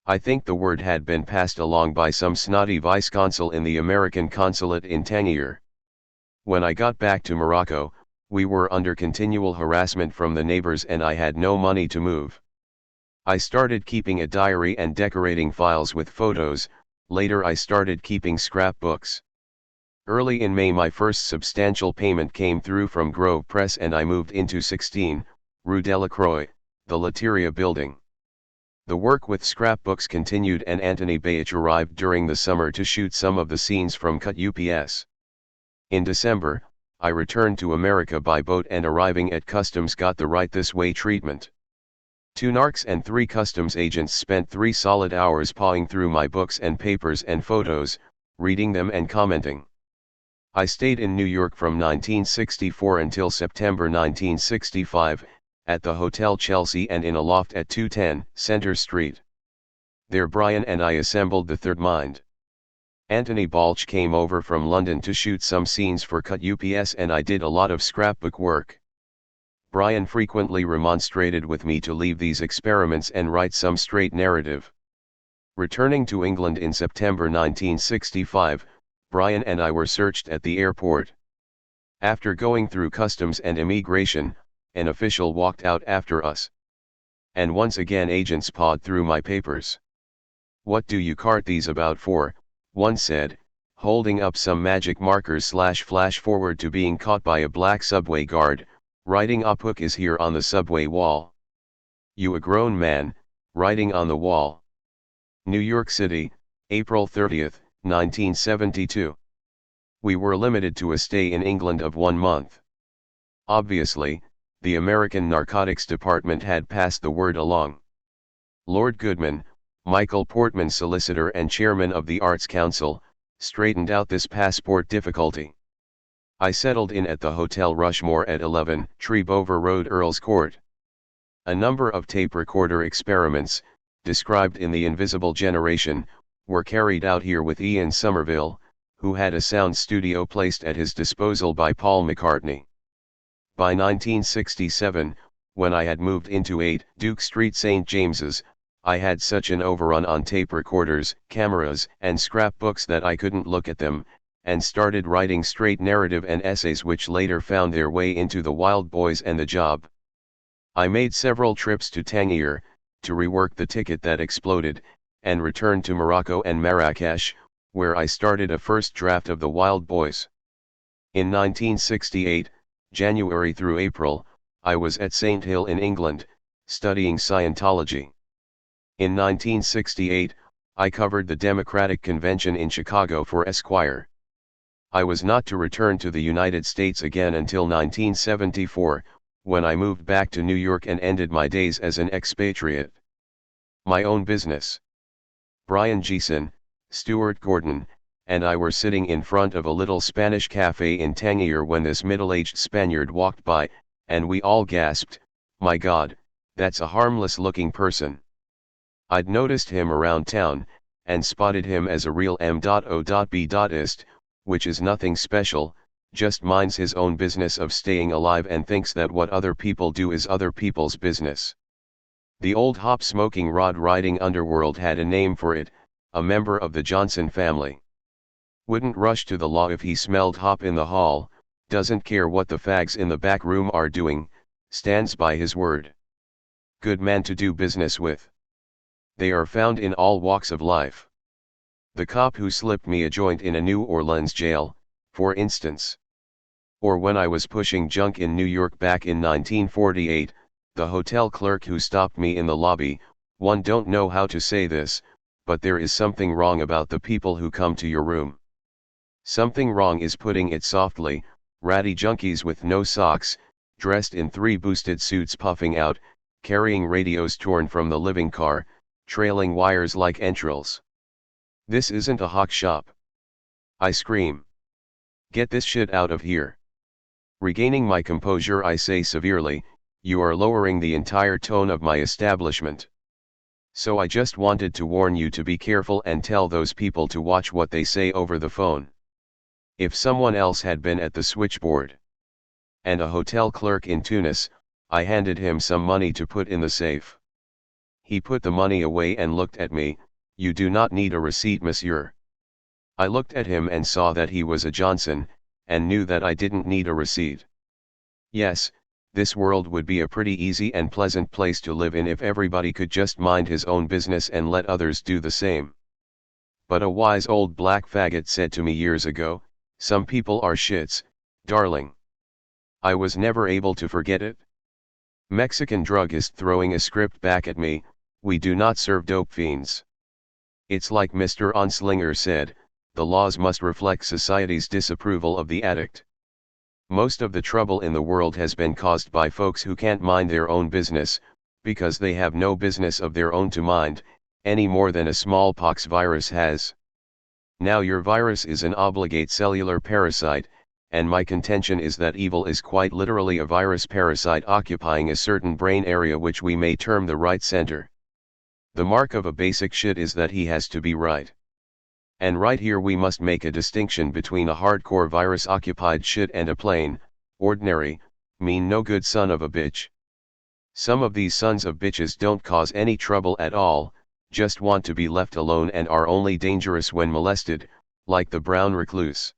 I think the word had been passed along by some snotty vice-consul in the American consulate in Tangier. When I got back to Morocco, we were under continual harassment from the neighbors and I had no money to move. I started keeping a diary and decorating files with photos. Later I started keeping scrapbooks. Early in May my first substantial payment came through from Grove Press and I moved into 16 Rue Delacroix, the Lateria building. The work with scrapbooks continued and Anthony Bayach arrived during the summer to shoot some of the scenes from Cut UPS. In December, I returned to America by boat and arriving at customs got the right this way treatment. 2 narcs and 3 customs agents spent 3 solid hours pawing through my books and papers and photos, reading them and commenting. I stayed in New York from 1964 until September 1965, at the Hotel Chelsea and in a loft at 210 Center Street. There Brian and I assembled the third mind. Anthony Balch came over from London to shoot some scenes for Cut UPS and I did a lot of scrapbook work. Brian frequently remonstrated with me to leave these experiments and write some straight narrative. Returning to England in September 1965, Brian and I were searched at the airport. After going through customs and immigration, an official walked out after us. And once again agents pawed through my papers. "What do you cart these about for?" one said, holding up some magic markers / flash forward to being caught by a black subway guard, writing "Up hook is here on the subway wall." "You a grown man, writing on the wall." New York City, April 30, 1972. We were limited to a stay in England of 1 month. Obviously, the American Narcotics Department had passed the word along. Lord Goodman, Michael Portman's solicitor and chairman of the Arts Council, straightened out this passport difficulty. I settled in at the Hotel Rushmore at 11 Trebover Road, Earl's Court. A number of tape recorder experiments, described in The Invisible Generation, were carried out here with Ian Somerville, who had a sound studio placed at his disposal by Paul McCartney. By 1967, when I had moved into 8 Duke Street, St. James's, I had such an overrun on tape recorders, cameras, and scrapbooks that I couldn't look at them, and started writing straight narrative and essays which later found their way into The Wild Boys and The Job. I made several trips to Tangier, to rework The Ticket That Exploded, and returned to Morocco and Marrakesh, where I started a first draft of The Wild Boys. In 1968, January through April, I was at St. Hill in England, studying Scientology. In 1968, I covered the Democratic Convention in Chicago for Esquire. I was not to return to the United States again until 1974, when I moved back to New York and ended my days as an expatriate. My own business. Brian Geeson, Stuart Gordon, and I were sitting in front of a little Spanish cafe in Tangier when this middle-aged Spaniard walked by, and we all gasped, "My God, that's a harmless-looking person." I'd noticed him around town, and spotted him as a real M.O.B.ist, which is nothing special, just minds his own business of staying alive and thinks that what other people do is other people's business. The old hop-smoking rod-riding underworld had a name for it, a member of the Johnson family. Wouldn't rush to the law if he smelled hop in the hall, doesn't care what the fags in the back room are doing, stands by his word. Good man to do business with. They are found in all walks of life. The cop who slipped me a joint in a New Orleans jail, for instance. Or when I was pushing junk in New York back in 1948, the hotel clerk who stopped me in the lobby. One don't know how to say this, but there is something wrong about the people who come to your room. Something wrong is putting it softly, ratty junkies with no socks, dressed in 3 boosted suits puffing out, carrying radios torn from the living car, trailing wires like entrails. This isn't a hawk shop. I scream. Get this shit out of here. Regaining my composure, I say severely, "You are lowering the entire tone of my establishment. So I just wanted to warn you to be careful and tell those people to watch what they say over the phone." If someone else had been at the switchboard and a hotel clerk in Tunis, I handed him some money to put in the safe. He put the money away and looked at me. "You do not need a receipt, monsieur." I looked at him and saw that he was a Johnson, and knew that I didn't need a receipt. Yes, this world would be a pretty easy and pleasant place to live in if everybody could just mind his own business and let others do the same. But a wise old black faggot said to me years ago, "Some people are shits, darling." I was never able to forget it. Mexican druggist throwing a script back at me, "We do not serve dope fiends." It's like Mr. Onslinger said, the laws must reflect society's disapproval of the addict. Most of the trouble in the world has been caused by folks who can't mind their own business, because they have no business of their own to mind, any more than a smallpox virus has. Now your virus is an obligate cellular parasite, and my contention is that evil is quite literally a virus parasite occupying a certain brain area which we may term the right center. The mark of a basic shit is that he has to be right. And right here we must make a distinction between a hardcore virus-occupied shit and a plain, ordinary, mean no good son of a bitch. Some of these sons of bitches don't cause any trouble at all, just want to be left alone and are only dangerous when molested, like the brown recluse.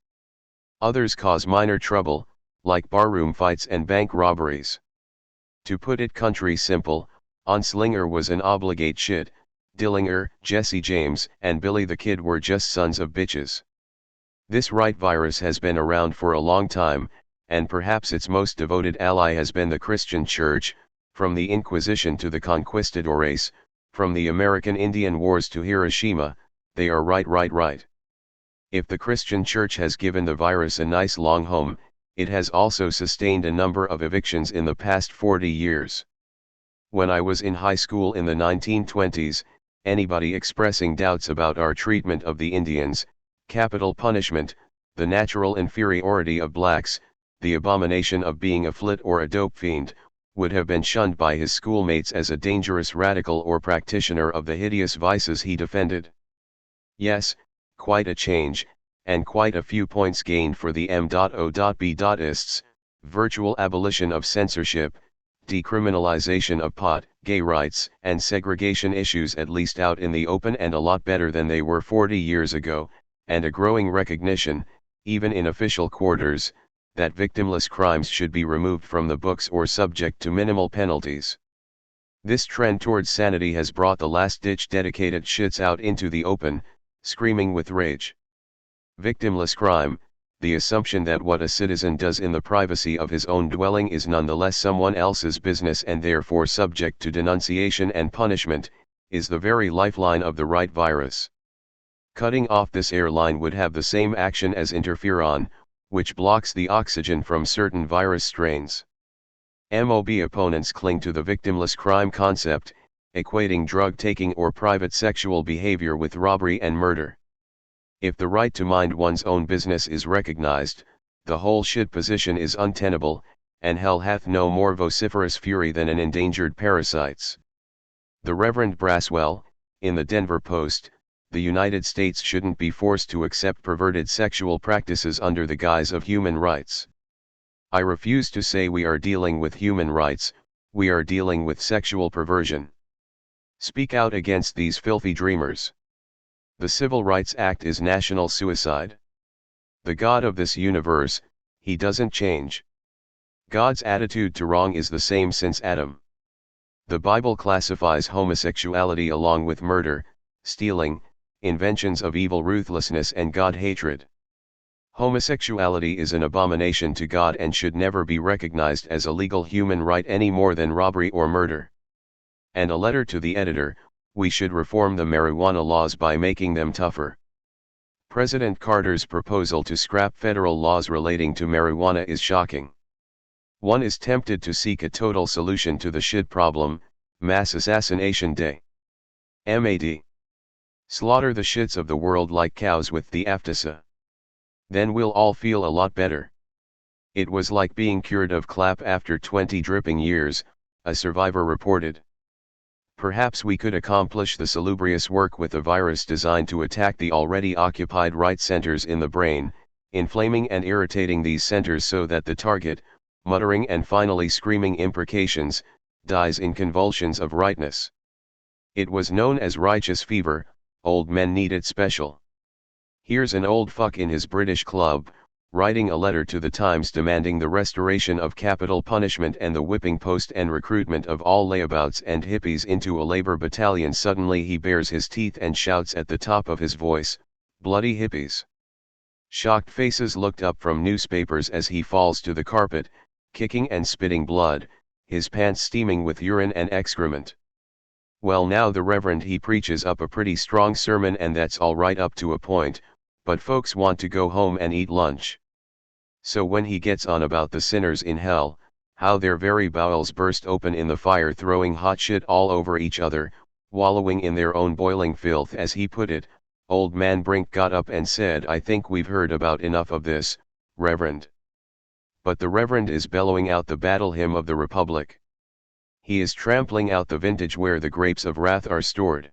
Others cause minor trouble, like barroom fights and bank robberies. To put it country simple, Onslinger was an obligate shit, Dillinger, Jesse James, and Billy the Kid were just sons of bitches. This right virus has been around for a long time, and perhaps its most devoted ally has been the Christian Church, from the Inquisition to the Conquistadores, from the American Indian Wars to Hiroshima. They are right. If the Christian Church has given the virus a nice long home, it has also sustained a number of evictions in the past 40 years. When I was in high school in the 1920s, anybody expressing doubts about our treatment of the Indians, capital punishment, the natural inferiority of blacks, the abomination of being a flit or a dope fiend, would have been shunned by his schoolmates as a dangerous radical or practitioner of the hideous vices he defended. Yes, quite a change, and quite a few points gained for the M.O.B.ists, virtual abolition of censorship, decriminalization of pot, gay rights, and segregation issues at least out in the open and a lot better than they were 40 years ago, and a growing recognition, even in official quarters, that victimless crimes should be removed from the books or subject to minimal penalties. This trend towards sanity has brought the last-ditch dedicated shits out into the open, screaming with rage. Victimless crime, the assumption that what a citizen does in the privacy of his own dwelling is nonetheless someone else's business and therefore subject to denunciation and punishment, is the very lifeline of the right virus. Cutting off this airline would have the same action as interferon, which blocks the oxygen from certain virus strains. MOB opponents cling to the victimless crime concept, equating drug taking or private sexual behavior with robbery and murder. If the right to mind one's own business is recognized, the whole shit position is untenable, and hell hath no more vociferous fury than an endangered parasites. The Reverend Braswell, in the Denver Post, the United States shouldn't be forced to accept perverted sexual practices under the guise of human rights. I refuse to say we are dealing with human rights, we are dealing with sexual perversion. Speak out against these filthy dreamers. The Civil Rights Act is national suicide. The God of this universe, he doesn't change. God's attitude to wrong is the same since Adam. The Bible classifies homosexuality along with murder, stealing, inventions of evil ruthlessness and God-hatred. Homosexuality is an abomination to God and should never be recognized as a legal human right any more than robbery or murder. And a letter to the editor, we should reform the marijuana laws by making them tougher. President Carter's proposal to scrap federal laws relating to marijuana is shocking. One is tempted to seek a total solution to the shit problem, Mass Assassination Day. MAD. Slaughter the shits of the world like cows with the aftasa. Then we'll all feel a lot better. It was like being cured of clap after 20 dripping years, a survivor reported. Perhaps we could accomplish the salubrious work with a virus designed to attack the already occupied right centers in the brain, inflaming and irritating these centers so that the target, muttering and finally screaming imprecations, dies in convulsions of rightness. It was known as righteous fever. Old men need it special. Here's an old fuck in his British club, writing a letter to the Times demanding the restoration of capital punishment and the whipping post and recruitment of all layabouts and hippies into a labor battalion. Suddenly he bares his teeth and shouts at the top of his voice, "Bloody hippies!" Shocked faces looked up from newspapers as he falls to the carpet, kicking and spitting blood, his pants steaming with urine and excrement. Well, now the Reverend he preaches up a pretty strong sermon, and that's all right up to a point, but folks want to go home and eat lunch. So when he gets on about the sinners in hell, how their very bowels burst open in the fire, throwing hot shit all over each other, wallowing in their own boiling filth as he put it, old man Brink got up and said, "I think we've heard about enough of this, Reverend. but the Reverend is bellowing out the battle hymn of the Republic. He is trampling out the vintage where the grapes of wrath are stored.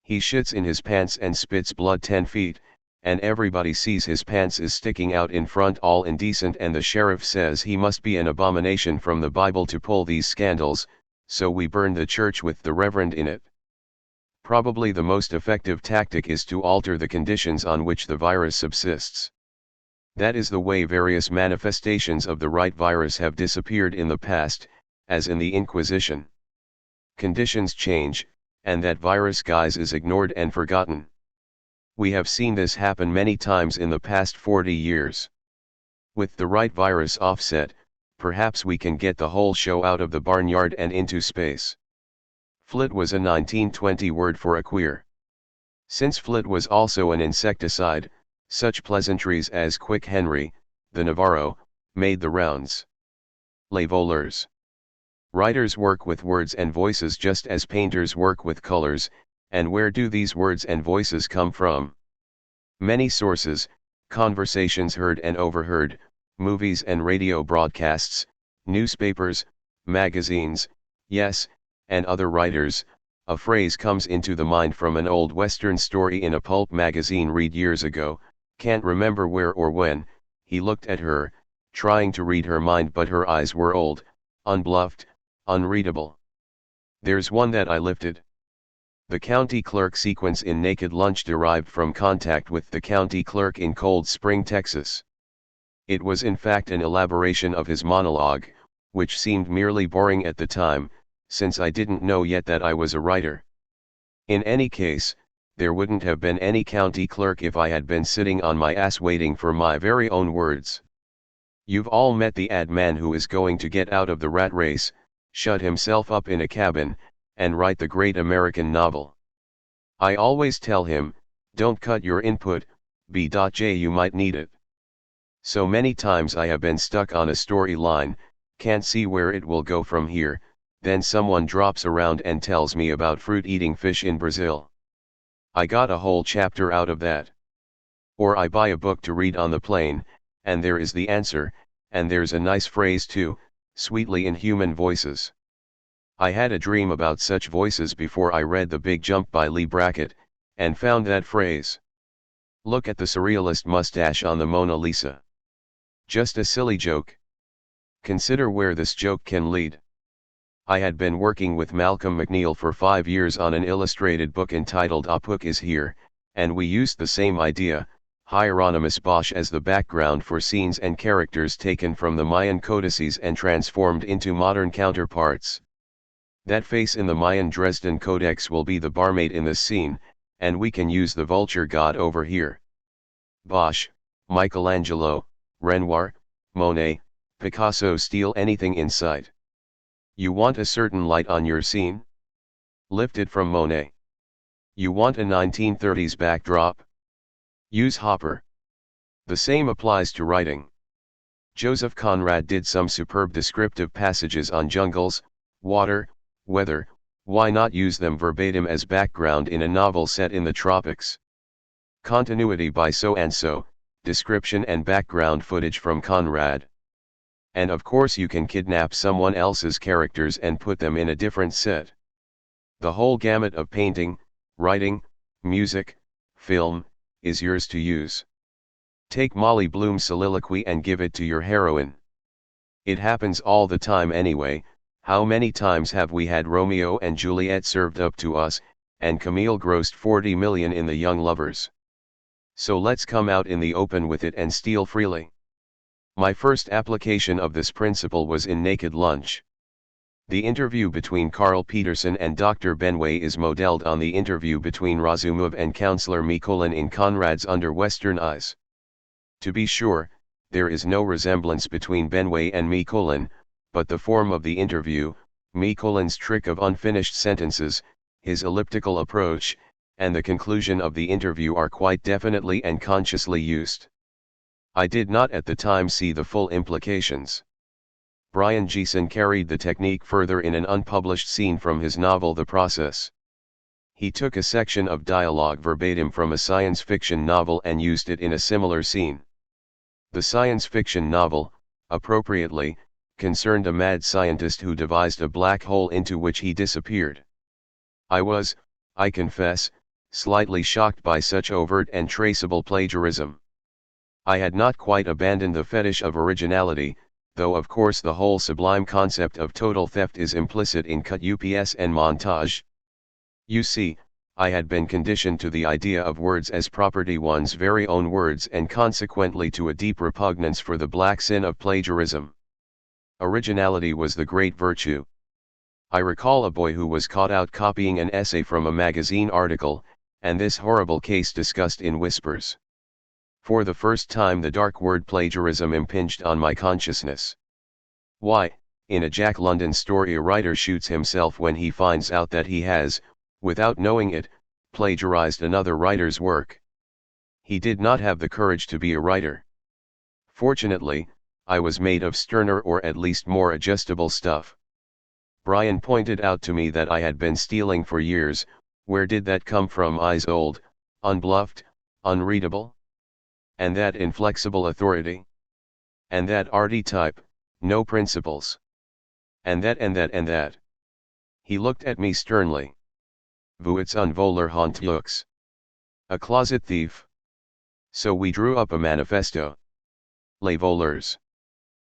He shits in his pants and spits blood 10 feet, and everybody sees his pants is sticking out in front all indecent, and the sheriff says he must be an abomination from the Bible to pull these scandals, so we burn the church with the Reverend in it. Probably the most effective tactic is to alter the conditions on which the virus subsists. That is the way various manifestations of the right virus have disappeared in the past, as in the Inquisition. Conditions change, and that virus guise is ignored and forgotten. We have seen this happen many times in the past 40 years. With the right virus offset, perhaps we can get the whole show out of the barnyard and into space. Flit was a 1920 word for a queer. Since flit was also an insecticide, such pleasantries as Quick Henry, the Navarro, made the rounds. Les voleurs. Writers work with words and voices just as painters work with colors, and where do these words and voices come from? Many sources: conversations heard and overheard, movies and radio broadcasts, newspapers, magazines, yes, and other writers. A phrase comes into the mind from an old Western story in a pulp magazine read years ago, can't remember where or when. He looked at her, trying to read her mind, but her eyes were old, unbluffed, unreadable. There's one that I lifted. The county clerk sequence in Naked Lunch derived from contact with the county clerk in Cold Spring, Texas. It was in fact an elaboration of his monologue, which seemed merely boring at the time, since I didn't know yet that I was a writer. In any case, there wouldn't have been any county clerk if I had been sitting on my ass waiting for my very own words. You've all met the ad man who is going to get out of the rat race, shut himself up in a cabin, and write the great American novel. I always tell him, don't cut your input, B.J. you might need it. So many times I have been stuck on a story line, can't see where it will go from here, then someone drops around and tells me about fruit-eating fish in Brazil. I got a whole chapter out of that. Or I buy a book to read on the plane, and there is the answer, and there's a nice phrase too, sweetly in human voices. I had a dream about such voices before I read The Big Jump by Lee Brackett, and found that phrase. Look at the surrealist mustache on the Mona Lisa. Just a silly joke. Consider where this joke can lead. I had been working with Malcolm McNeil for 5 years on an illustrated book entitled Apuk is Here, and we used the same idea, Hieronymus Bosch, as the background for scenes and characters taken from the Mayan codices and transformed into modern counterparts. That face in the Mayan Dresden Codex will be the barmaid in this scene, and we can use the vulture god over here. Bosch, Michelangelo, Renoir, Monet, Picasso steal anything in sight. You want a certain light on your scene? Lift it from Monet. You want a 1930s backdrop? Use Hopper. The same applies to writing. Joseph Conrad did some superb descriptive passages on jungles, water, weather. Why not use them verbatim as background in a novel set in the tropics? Continuity by so-and-so, description and background footage from Conrad. And of course you can kidnap someone else's characters and put them in a different set. The whole gamut of painting, writing, music, film, is yours to use. Take Molly Bloom's soliloquy and give it to your heroine. It happens all the time anyway. How many times have we had Romeo and Juliet served up to us, and Camille grossed 40 million in The Young Lovers? So let's come out in the open with it and steal freely. My first application of this principle was in Naked Lunch. The interview between Carl Peterson and Dr. Benway is modeled on the interview between Razumov and Counselor Mikulin in Conrad's Under Western Eyes. To be sure, there is no resemblance between Benway and Mikulin, but the form of the interview, Mikulin's trick of unfinished sentences, his elliptical approach, and the conclusion of the interview are quite definitely and consciously used. I did not at the time see the full implications. Brian Geeson carried the technique further in an unpublished scene from his novel The Process. He took a section of dialogue verbatim from a science fiction novel and used it in a similar scene. The science fiction novel, appropriately, concerned a mad scientist who devised a black hole into which he disappeared. I was, I confess, slightly shocked by such overt and traceable plagiarism. I had not quite abandoned the fetish of originality, though of course the whole sublime concept of total theft is implicit in cut ups and montage. You see, I had been conditioned to the idea of words as property, one's very own words, and consequently to a deep repugnance for the black sin of plagiarism. Originality was the great virtue. I recall a boy who was caught out copying an essay from a magazine article, and this horrible case discussed in whispers. For the first time the dark word plagiarism impinged on my consciousness. Why, in a Jack London story a writer shoots himself when he finds out that he has, without knowing it, plagiarized another writer's work. He did not have the courage to be a writer. Fortunately, I was made of sterner or at least more adjustable stuff. Brian pointed out to me that I had been stealing for years. Where did that come from? Eyes old, unbluffed, unreadable? And that inflexible authority? And that arty type, no principles? And that and that and that? He looked at me sternly. Vous un voleur honteux. A closet thief. So we drew up a manifesto. Les voleurs.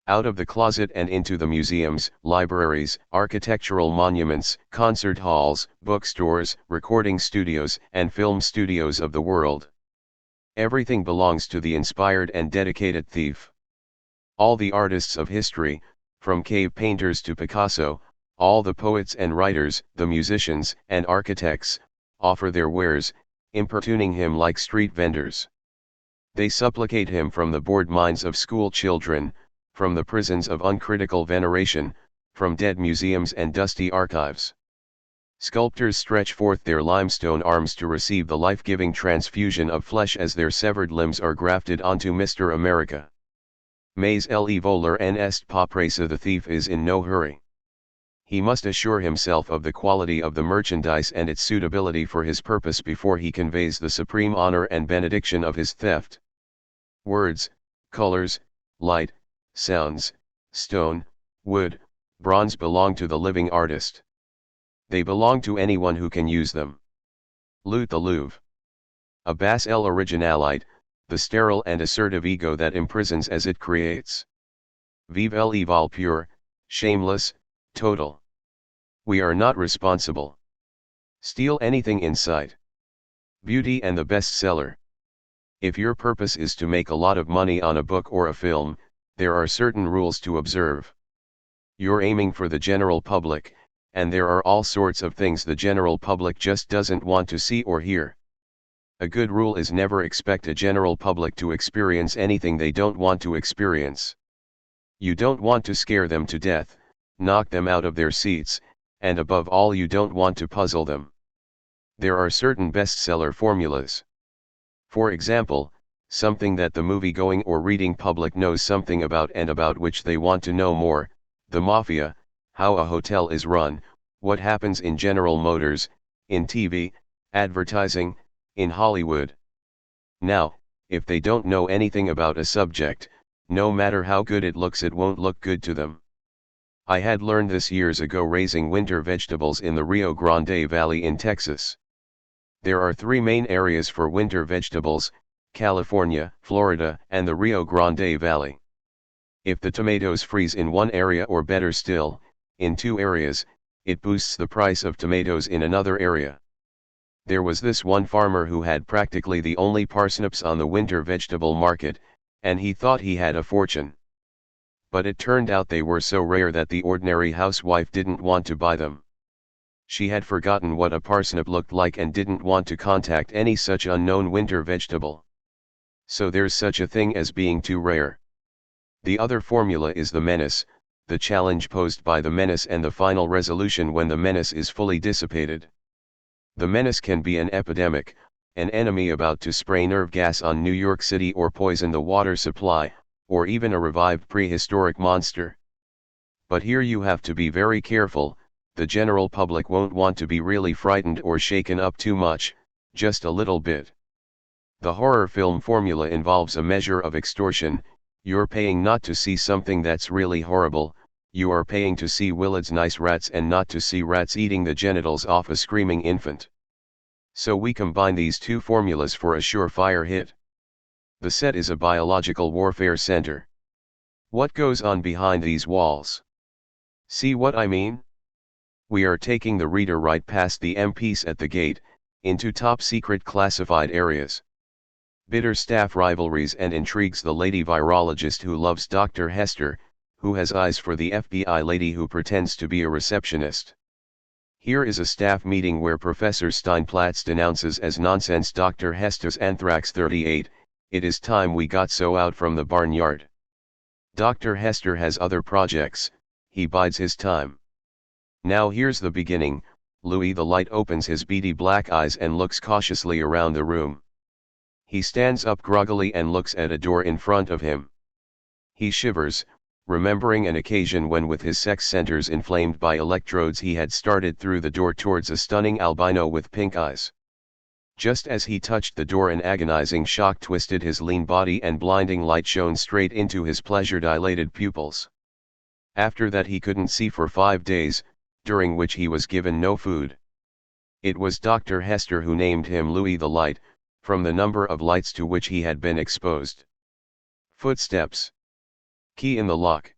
Out of the closet and into the museums, libraries, architectural monuments, concert halls, bookstores, recording studios, and film studios of the world. Everything belongs to the inspired and dedicated thief. All the artists of history, from cave painters to Picasso, all the poets and writers, the musicians and architects, offer their wares, importuning him like street vendors. They supplicate him from the bored minds of school children, from the prisons of uncritical veneration, from dead museums and dusty archives. Sculptors stretch forth their limestone arms to receive the life-giving transfusion of flesh as their severed limbs are grafted onto Mr. America. Mais le voleur n'est pas pressé. The thief is in no hurry. He must assure himself of the quality of the merchandise and its suitability for his purpose before he conveys the supreme honor and benediction of his theft. Words, colors, light, sounds, stone, wood, bronze belong to the living artist. They belong to anyone who can use them. Loot the Louvre. A basse l'originalité, the sterile and assertive ego that imprisons as it creates. Vive l'evil pure, shameless, total. We are not responsible. Steal anything in sight. Beauty and the bestseller. If your purpose is to make a lot of money on a book or a film, there are certain rules to observe. You're aiming for the general public, and there are all sorts of things the general public just doesn't want to see or hear. A good rule is never expect a general public to experience anything they don't want to experience. You don't want to scare them to death, knock them out of their seats, and above all you don't want to puzzle them. There are certain bestseller formulas. For example, something that the movie-going or reading public knows something about and about which they want to know more: the mafia, how a hotel is run, what happens in General Motors, in TV, advertising, in Hollywood. Now, if they don't know anything about a subject, no matter how good it looks, it won't look good to them. I had learned this years ago raising winter vegetables in the Rio Grande Valley in Texas. There are three main areas for winter vegetables: California, Florida, and the Rio Grande Valley. If the tomatoes freeze in one area, or better still, in two areas, it boosts the price of tomatoes in another area. There was this one farmer who had practically the only parsnips on the winter vegetable market, and he thought he had a fortune. But it turned out they were so rare that the ordinary housewife didn't want to buy them. She had forgotten what a parsnip looked like and didn't want to contact any such unknown winter vegetable. So there's such a thing as being too rare. The other formula is the menace, the challenge posed by the menace and the final resolution when the menace is fully dissipated. The menace can be an epidemic, an enemy about to spray nerve gas on New York City or poison the water supply, or even a revived prehistoric monster. But here you have to be very careful. The general public won't want to be really frightened or shaken up too much, just a little bit. The horror film formula involves a measure of extortion, You're paying not to see something that's really horrible, you are paying to see Willard's nice rats and not to see rats eating the genitals off a screaming infant. So we combine these two formulas for a surefire hit. The set is a biological warfare center. What goes on behind these walls? See what I mean? We are taking the reader right past the M-piece at the gate, into top-secret classified areas. Bitter staff rivalries and intrigues. The lady virologist who loves Dr. Hester, who has eyes for the FBI lady who pretends to be a receptionist. Here is a staff meeting where Professor Steinplatz denounces as nonsense Dr. Hester's Anthrax 38, it is time we got so out from the barnyard. Dr. Hester has other projects, he bides his time. Now here's the beginning. Louis the Light opens his beady black eyes and looks cautiously around the room. He stands up groggily and looks at a door in front of him. He shivers, remembering an occasion when with his sex centers inflamed by electrodes he had started through the door towards a stunning albino with pink eyes. Just as he touched the door, an agonizing shock twisted his lean body and blinding light shone straight into his pleasure-dilated pupils. After that he couldn't see for 5 days, during which he was given no food. It was Dr. Hester who named him Louis the Light, from the number of lights to which he had been exposed. Footsteps. Key in the lock.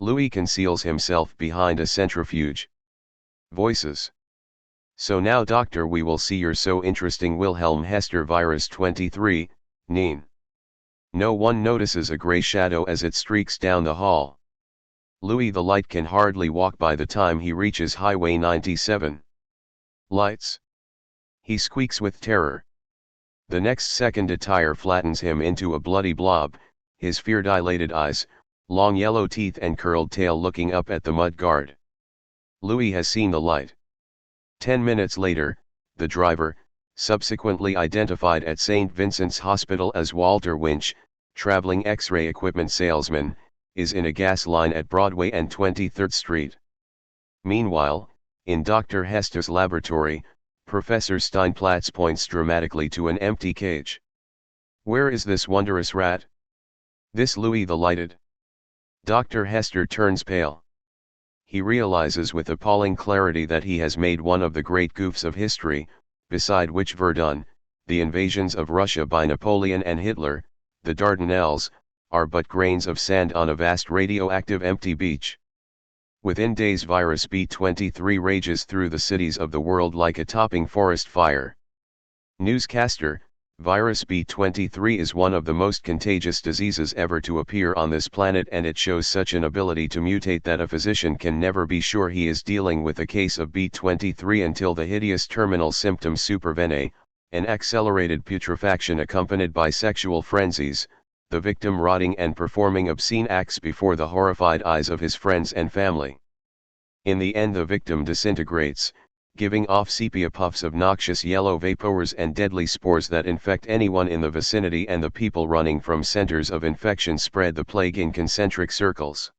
Louis conceals himself behind a centrifuge. Voices. So now doctor, we will see your so interesting Wilhelm Hester virus 23, Neen. No one notices a gray shadow as it streaks down the hall. Louis the Light can hardly walk by the time he reaches Highway 97. Lights. He squeaks with terror. The next second a tire flattens him into a bloody blob, his fear-dilated eyes, long yellow teeth and curled tail looking up at the mud guard. Louis has seen the light. 10 minutes later, the driver, subsequently identified at St. Vincent's Hospital as Walter Winch, traveling X-ray equipment salesman, is in a gas line at Broadway and 23rd Street. Meanwhile, in Dr. Hester's laboratory, Professor Steinplatz points dramatically to an empty cage. Where is this wondrous rat? This Louis the Lighted. Dr. Hester turns pale. He realizes with appalling clarity that he has made one of the great goofs of history, beside which Verdun, the invasions of Russia by Napoleon and Hitler, the Dardanelles, are but grains of sand on a vast radioactive empty beach. Within days virus B23 rages through the cities of the world like a topping forest fire. Newscaster, virus B23 is one of the most contagious diseases ever to appear on this planet, and it shows such an ability to mutate that a physician can never be sure he is dealing with a case of B23 until the hideous terminal symptoms supervene, an accelerated putrefaction accompanied by sexual frenzies, the victim rotting and performing obscene acts before the horrified eyes of his friends and family. In the end the victim disintegrates, giving off sepia puffs of noxious yellow vapors and deadly spores that infect anyone in the vicinity, and the people running from centers of infection spread the plague in concentric circles.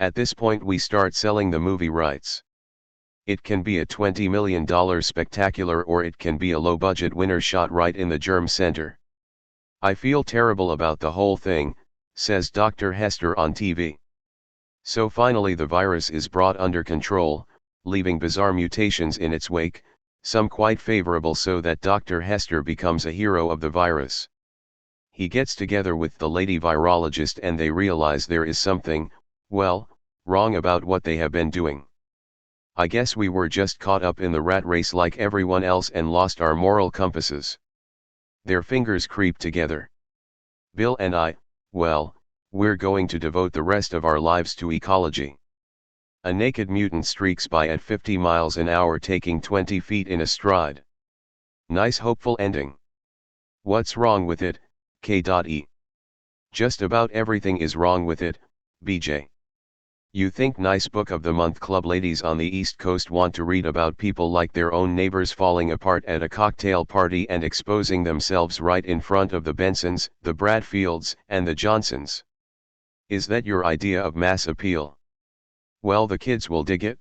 At this point we start selling the movie rights. It can be a $20 million spectacular, or it can be a low-budget winner shot right in the germ center. I feel terrible about the whole thing, says Dr. Hester on TV. So finally the virus is brought under control, leaving bizarre mutations in its wake, some quite favorable, so that Dr. Hester becomes a hero of the virus. He gets together with the lady virologist and they realize there is something, well, wrong about what they have been doing. I guess we were just caught up in the rat race like everyone else and lost our moral compasses. Their fingers creep together. Bill and I, well, we're going to devote the rest of our lives to ecology. A naked mutant streaks by at 50 miles an hour, taking 20 feet in a stride. Nice hopeful ending. What's wrong with it, K.E? Just about everything is wrong with it, BJ. You think nice book of the month club ladies on the East Coast want to read about people like their own neighbors falling apart at a cocktail party and exposing themselves right in front of the Bensons, the Bradfields, and the Johnsons. Is that your idea of mass appeal? Well, the kids will dig it.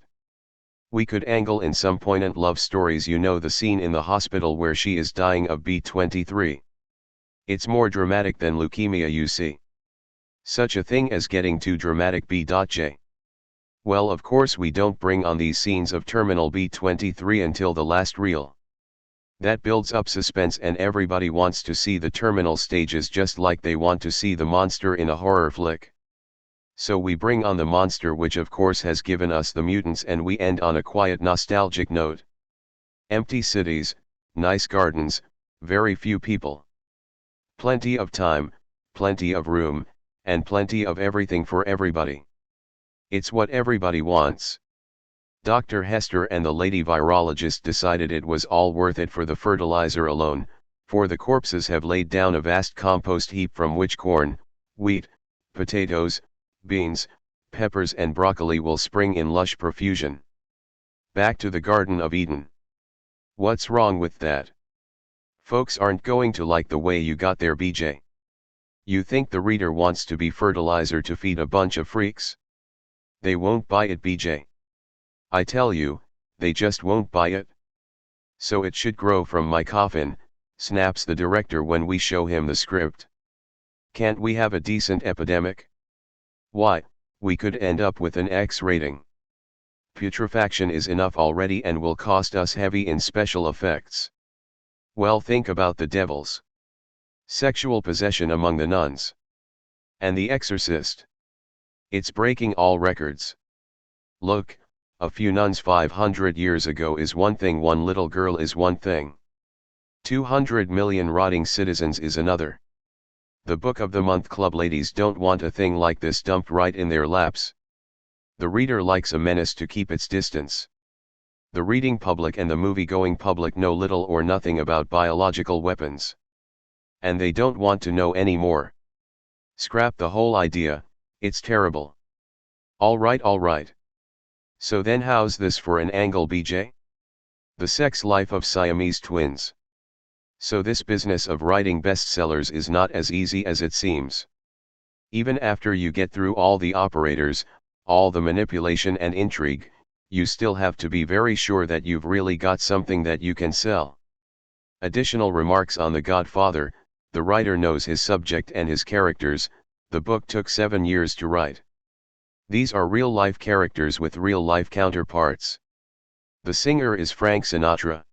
We could angle in some poignant love stories, you know, the scene in the hospital where she is dying of B23. It's more dramatic than leukemia, you see. Such a thing as getting too dramatic B.J. Well, of course we don't bring on these scenes of Terminal B-23 until the last reel. That builds up suspense and everybody wants to see the terminal stages just like they want to see the monster in a horror flick. So we bring on the monster, which of course has given us the mutants, and we end on a quiet nostalgic note. Empty cities, nice gardens, very few people. Plenty of time, plenty of room, and plenty of everything for everybody. It's what everybody wants. Dr. Hester and the lady virologist decided it was all worth it for the fertilizer alone, for the corpses have laid down a vast compost heap from which corn, wheat, potatoes, beans, peppers and broccoli will spring in lush profusion. Back to the Garden of Eden. What's wrong with that? Folks aren't going to like the way you got there, BJ. You think the reader wants to be fertilizer to feed a bunch of freaks? They won't buy it, BJ. I tell you, they just won't buy it. So it should grow from my coffin, snaps the director when we show him the script. Can't we have a decent epidemic? Why, we could end up with an X rating. Putrefaction is enough already and will cost us heavy in special effects. Well, think about the devils. Sexual possession among the nuns. And The Exorcist. It's breaking all records. Look, a few nuns 500 years ago is one thing, one little girl is one thing. 200 million rotting citizens is another. The Book of the Month Club ladies don't want a thing like this dumped right in their laps. The reader likes a menace to keep its distance. The reading public and the movie-going public know little or nothing about biological weapons. And they don't want to know any more. Scrap the whole idea, it's terrible. All right. So then how's this for an angle, BJ? The sex life of Siamese twins. So this business of writing bestsellers is not as easy as it seems. Even after you get through all the operators, all the manipulation and intrigue, you still have to be very sure that you've really got something that you can sell. Additional remarks on The Godfather: the writer knows his subject and his characters. The book took 7 years to write. These are real-life characters with real-life counterparts. The singer is Frank Sinatra.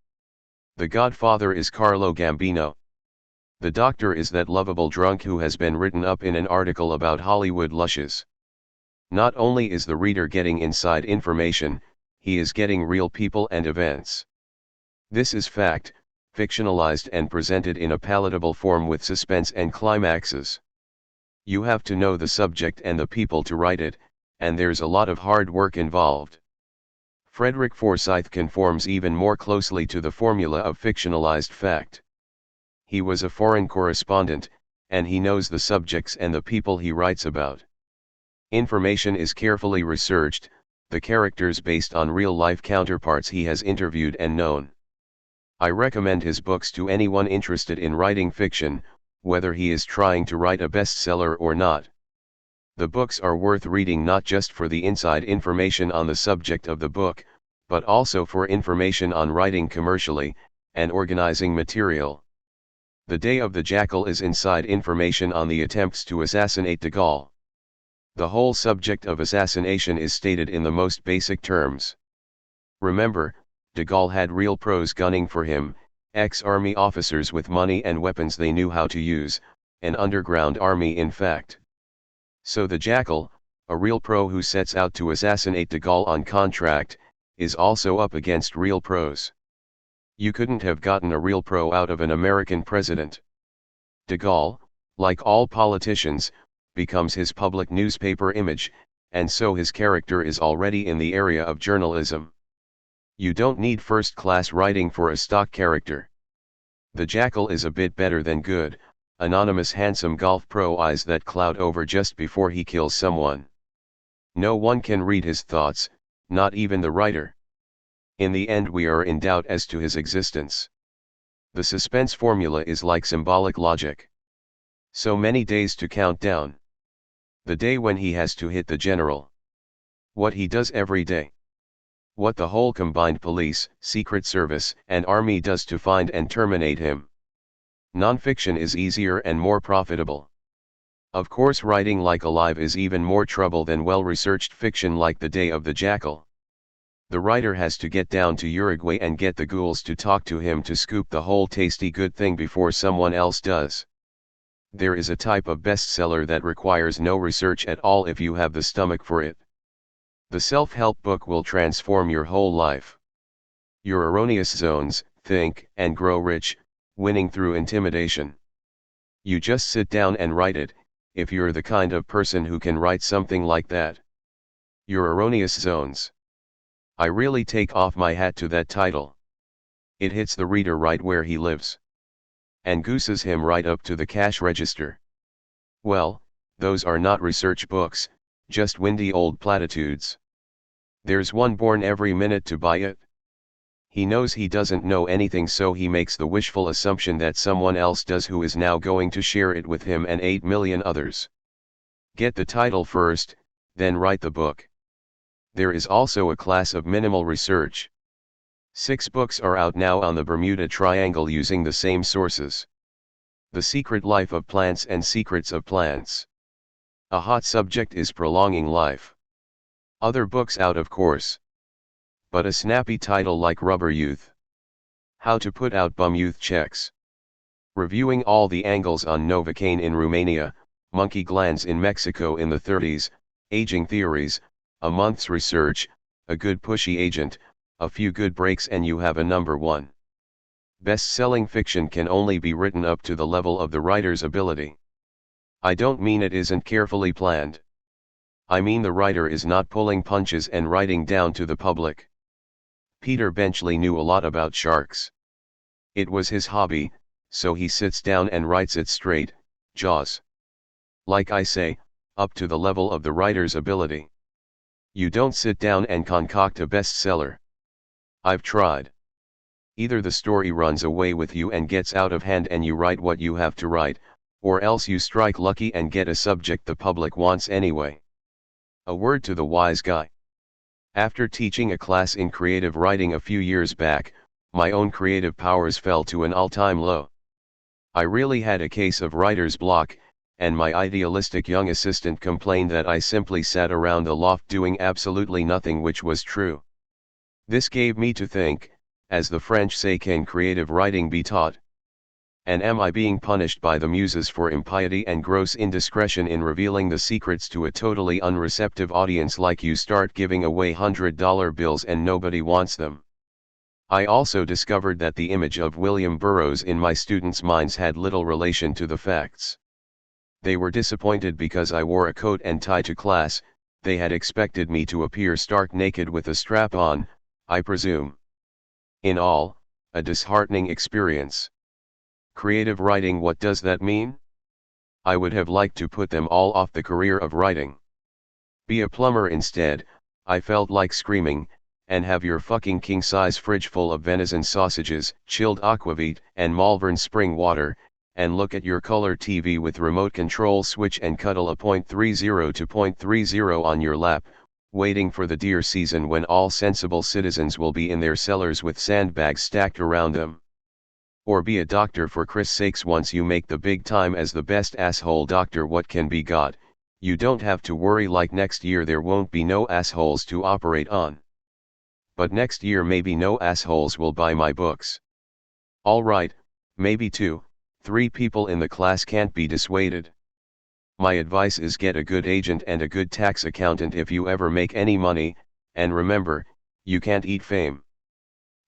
The Godfather is Carlo Gambino. The doctor is that lovable drunk who has been written up in an article about Hollywood lushes. Not only is the reader getting inside information, he is getting real people and events. This is fact, fictionalized and presented in a palatable form with suspense and climaxes. You have to know the subject and the people to write it, and there's a lot of hard work involved. Frederick Forsyth conforms even more closely to the formula of fictionalized fact. He was a foreign correspondent, and he knows the subjects and the people he writes about. Information is carefully researched, the characters based on real-life counterparts he has interviewed and known. I recommend his books to anyone interested in writing fiction, whether he is trying to write a bestseller or not. The books are worth reading not just for the inside information on the subject of the book, but also for information on writing commercially, and organizing material. The Day of the Jackal is inside information on the attempts to assassinate de Gaulle. The whole subject of assassination is stated in the most basic terms. Remember, de Gaulle had real pros gunning for him, ex-army officers with money and weapons they knew how to use, an underground army in fact. So the Jackal, a real pro who sets out to assassinate de Gaulle on contract, is also up against real pros. You couldn't have gotten a real pro out of an American president. De Gaulle, like all politicians, becomes his public newspaper image, and so his character is already in the area of journalism. You don't need first-class writing for a stock character. The Jackal is a bit better than good, anonymous handsome golf pro eyes that cloud over just before he kills someone. No one can read his thoughts, not even the writer. In the end we are in doubt as to his existence. The suspense formula is like symbolic logic. So many days to count down. The day when he has to hit the general. What he does every day. What the whole combined police, secret service, and army does to find and terminate him. Non-fiction is easier and more profitable. Of course, writing like alive is even more trouble than well-researched fiction like The Day of the Jackal. The writer has to get down to Uruguay and get the ghouls to talk to him to scoop the whole tasty good thing before someone else does. There is a type of bestseller that requires no research at all if you have the stomach for it. The self-help book will transform your whole life. Your erroneous zones: think and grow rich, winning through intimidation. You just sit down and write it, if you're the kind of person who can write something like that. Your erroneous zones. I really take off my hat to that title. It hits the reader right where he lives. And gooses him right up to the cash register. Well, those are not research books, just windy old platitudes. There's one born every minute to buy it. He knows he doesn't know anything, so he makes the wishful assumption that someone else does who is now going to share it with him and 8 million others. Get the title first, then write the book. There is also a class of minimal research. 6 books are out now on the Bermuda Triangle using the same sources. The Secret Life of Plants and Secrets of Plants. A hot subject is prolonging life. Other books out, of course. But a snappy title like Rubber Youth. How to Put Out Bum Youth Checks. Reviewing all the angles on Novocaine in Romania, monkey glands in Mexico in the 30s, aging theories, a month's research, a good pushy agent, a few good breaks, and you have a number one. Best-selling fiction can only be written up to the level of the writer's ability. I don't mean it isn't carefully planned. I mean the writer is not pulling punches and writing down to the public. Peter Benchley knew a lot about sharks. It was his hobby, so he sits down and writes it straight, Jaws. Like I say, up to the level of the writer's ability. You don't sit down and concoct a bestseller. I've tried. Either the story runs away with you and gets out of hand and you write what you have to write, or else you strike lucky and get a subject the public wants anyway. A word to the wise guy. After teaching a class in creative writing a few years back, my own creative powers fell to an all-time low. I really had a case of writer's block, and my idealistic young assistant complained that I simply sat around the loft doing absolutely nothing, which was true. This gave me to think, as the French say, can creative writing be taught? And am I being punished by the muses for impiety and gross indiscretion in revealing the secrets to a totally unreceptive audience? Like you start giving away $100 bills and nobody wants them. I also discovered that the image of William Burroughs in my students' minds had little relation to the facts. They were disappointed because I wore a coat and tie to class. They had expected me to appear stark naked with a strap on, I presume. In all, a disheartening experience. Creative writing, what does that mean? I would have liked to put them all off the career of writing. Be a plumber instead, I felt like screaming, and have your fucking king-size fridge full of venison sausages, chilled aquavit, and Malvern spring water, and look at your color TV with remote control switch and cuddle a .30 to .30 on your lap, waiting for the deer season when all sensible citizens will be in their cellars with sandbags stacked around them. Or be a doctor for Christ's sakes. Once you make the big time as the best asshole doctor what can be got, you don't have to worry like next year there won't be no assholes to operate on. But next year maybe no assholes will buy my books. Alright, maybe 2, 3 people in the class can't be dissuaded. My advice is get a good agent and a good tax accountant if you ever make any money, and remember, you can't eat fame.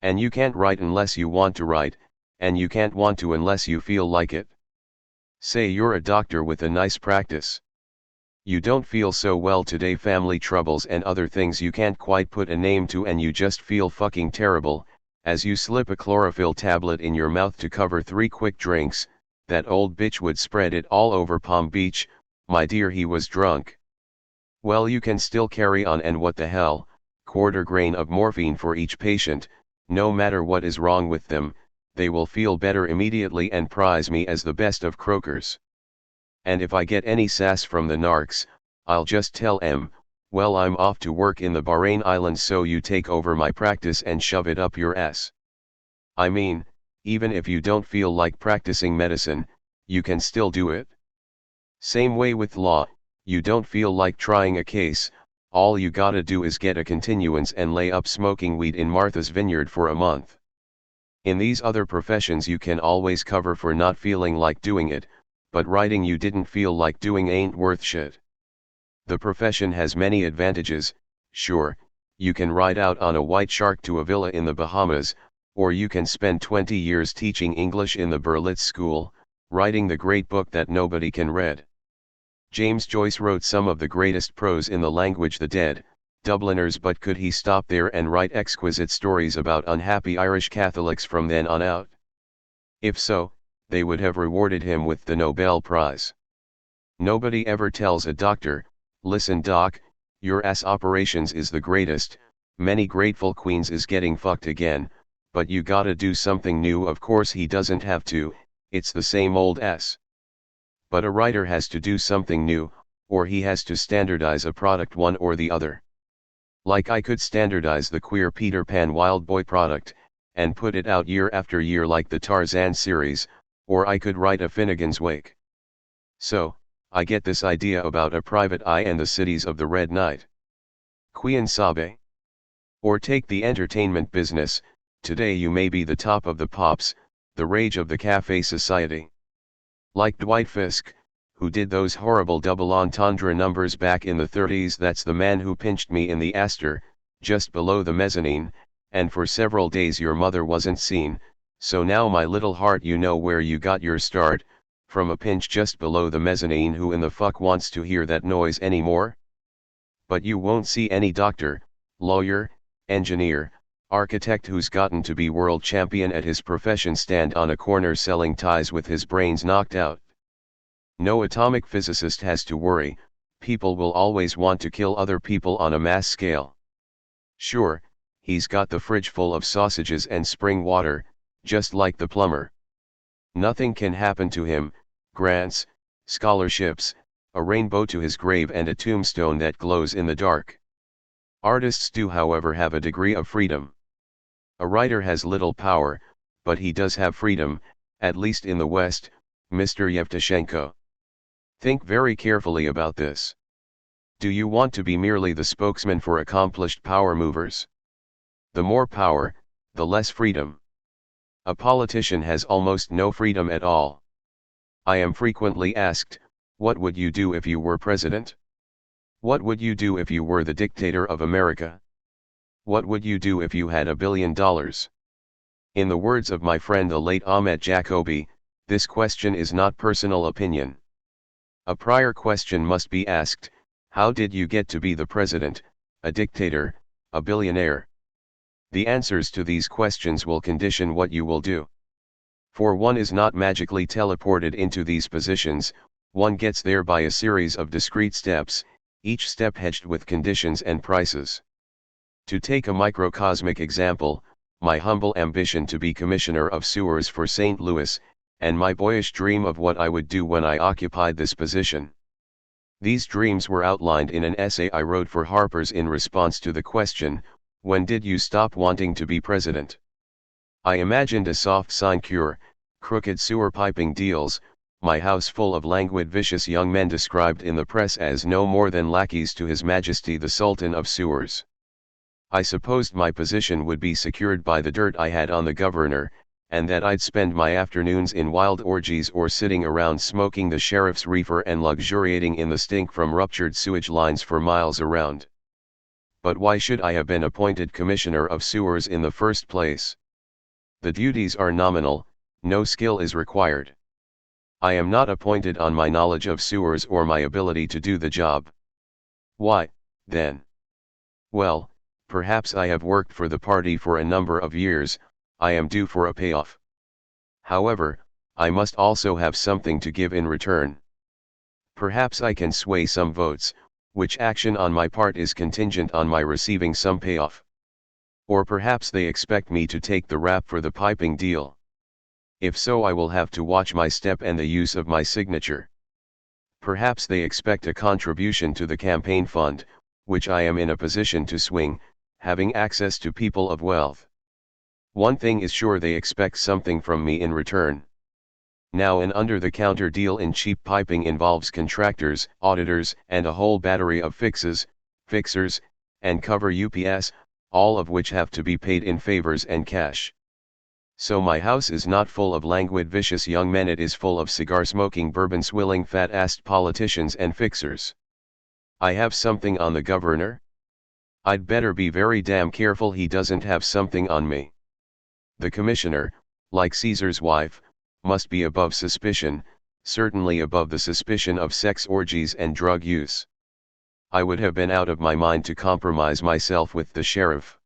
And you can't write unless you want to write, and you can't want to unless you feel like it. Say you're a doctor with a nice practice. You don't feel so well today, family troubles and other things you can't quite put a name to, and you just feel fucking terrible, as you slip a chlorophyll tablet in your mouth to cover 3 quick drinks. That old bitch would spread it all over Palm Beach, my dear, he was drunk. Well, you can still carry on, and what the hell, quarter grain of morphine for each patient, no matter what is wrong with them, they will feel better immediately and prize me as the best of croakers. And if I get any sass from the narcs, I'll just tell em, well, I'm off to work in the Bahrain Islands, so you take over my practice and shove it up your ass. I mean, even if you don't feel like practicing medicine, you can still do it. Same way with law, you don't feel like trying a case, all you gotta do is get a continuance and lay up smoking weed in Martha's Vineyard for a month. In these other professions you can always cover for not feeling like doing it, but writing you didn't feel like doing ain't worth shit. The profession has many advantages. Sure, you can ride out on a white shark to a villa in the Bahamas, or you can spend 20 years teaching English in the Berlitz School, writing the great book that nobody can read. James Joyce wrote some of the greatest prose in the language, the dead, Dubliners, but could he stop there and write exquisite stories about unhappy Irish Catholics from then on out? If so, they would have rewarded him with the Nobel Prize. Nobody ever tells a doctor, listen doc, your ass operations is the greatest, many grateful queens is getting fucked again, but you gotta do something new. Of course he doesn't have to, it's the same old ass. But a writer has to do something new, or he has to standardize a product, one or the other. Like I could standardize the queer Peter Pan Wild Boy product, and put it out year after year like the Tarzan series, or I could write a Finnegan's Wake. So, I get this idea about a private eye and the cities of the Red Knight. Quien sabe? Or take the entertainment business, today you may be the top of the pops, the rage of the cafe society. Like Dwight Fisk, who did those horrible double entendre numbers back in the 30s. That's the man who pinched me in the Astor, just below the mezzanine, and for several days your mother wasn't seen, so now my little heart, you know where you got your start, from a pinch just below the mezzanine. Who in the fuck wants to hear that noise anymore? But you won't see any doctor, lawyer, engineer, architect who's gotten to be world champion at his profession stand on a corner selling ties with his brains knocked out. No atomic physicist has to worry, people will always want to kill other people on a mass scale. Sure, he's got the fridge full of sausages and spring water, just like the plumber. Nothing can happen to him, grants, scholarships, a rainbow to his grave and a tombstone that glows in the dark. Artists do, however, have a degree of freedom. A writer has little power, but he does have freedom, at least in the West, Mr. Yevtushenko. Think very carefully about this. Do you want to be merely the spokesman for accomplished power movers? The more power, the less freedom. A politician has almost no freedom at all. I am frequently asked, what would you do if you were president? What would you do if you were the dictator of America? What would you do if you had $1 billion? In the words of my friend the late Ahmet Jacobi, this question is not personal opinion. A prior question must be asked, how did you get to be the president, a dictator, a billionaire? The answers to these questions will condition what you will do. For one is not magically teleported into these positions, one gets there by a series of discrete steps, each step hedged with conditions and prices. To take a microcosmic example, my humble ambition to be commissioner of sewers for St. Louis, and my boyish dream of what I would do when I occupied this position. These dreams were outlined in an essay I wrote for Harper's in response to the question, when did you stop wanting to be president? I imagined a soft sinecure, crooked sewer piping deals, my house full of languid vicious young men described in the press as no more than lackeys to His Majesty the Sultan of Sewers. I supposed my position would be secured by the dirt I had on the governor, and that I'd spend my afternoons in wild orgies or sitting around smoking the sheriff's reefer and luxuriating in the stink from ruptured sewage lines for miles around. But why should I have been appointed commissioner of sewers in the first place? The duties are nominal, no skill is required. I am not appointed on my knowledge of sewers or my ability to do the job. Why, then? Well, perhaps I have worked for the party for a number of years, I am due for a payoff. However, I must also have something to give in return. Perhaps I can sway some votes, which action on my part is contingent on my receiving some payoff. Or perhaps they expect me to take the rap for the piping deal. If so, I will have to watch my step and the use of my signature. Perhaps they expect a contribution to the campaign fund, which I am in a position to swing, having access to people of wealth. One thing is sure, they expect something from me in return. Now an under-the-counter deal in cheap piping involves contractors, auditors, and a whole battery of fixers, and cover UPS, all of which have to be paid in favors and cash. So my house is not full of languid vicious young men, it is full of cigar-smoking bourbon-swilling fat-assed politicians and fixers. I have something on the governor? I'd better be very damn careful he doesn't have something on me. The commissioner, like Caesar's wife, must be above suspicion, certainly above the suspicion of sex orgies and drug use. I would have been out of my mind to compromise myself with the sheriff.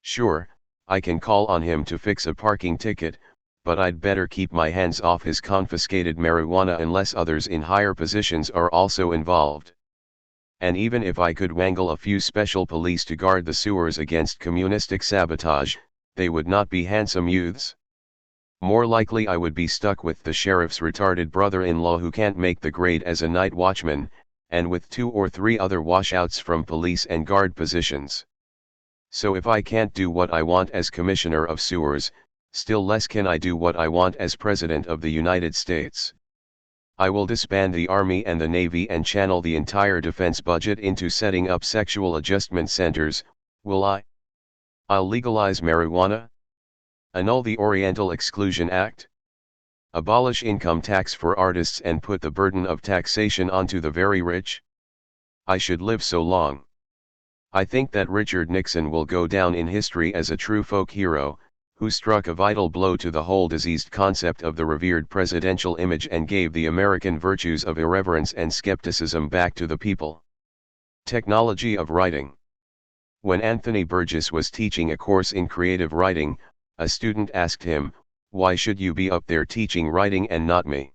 Sure, I can call on him to fix a parking ticket, but I'd better keep my hands off his confiscated marijuana unless others in higher positions are also involved. And even if I could wangle a few special police to guard the sewers against communistic sabotage, they would not be handsome youths. More likely I would be stuck with the sheriff's retarded brother-in-law who can't make the grade as a night watchman, and with 2 or 3 other washouts from police and guard positions. So if I can't do what I want as Commissioner of Sewers, still less can I do what I want as President of the United States. I will disband the Army and the Navy and channel the entire defense budget into setting up sexual adjustment centers, will I? I'll legalize marijuana? Annul the Oriental Exclusion Act? Abolish income tax for artists and put the burden of taxation onto the very rich? I should live so long. I think that Richard Nixon will go down in history as a true folk hero, who struck a vital blow to the whole diseased concept of the revered presidential image and gave the American virtues of irreverence and skepticism back to the people. Technology of writing. When Anthony Burgess was teaching a course in creative writing, a student asked him, "Why should you be up there teaching writing and not me?"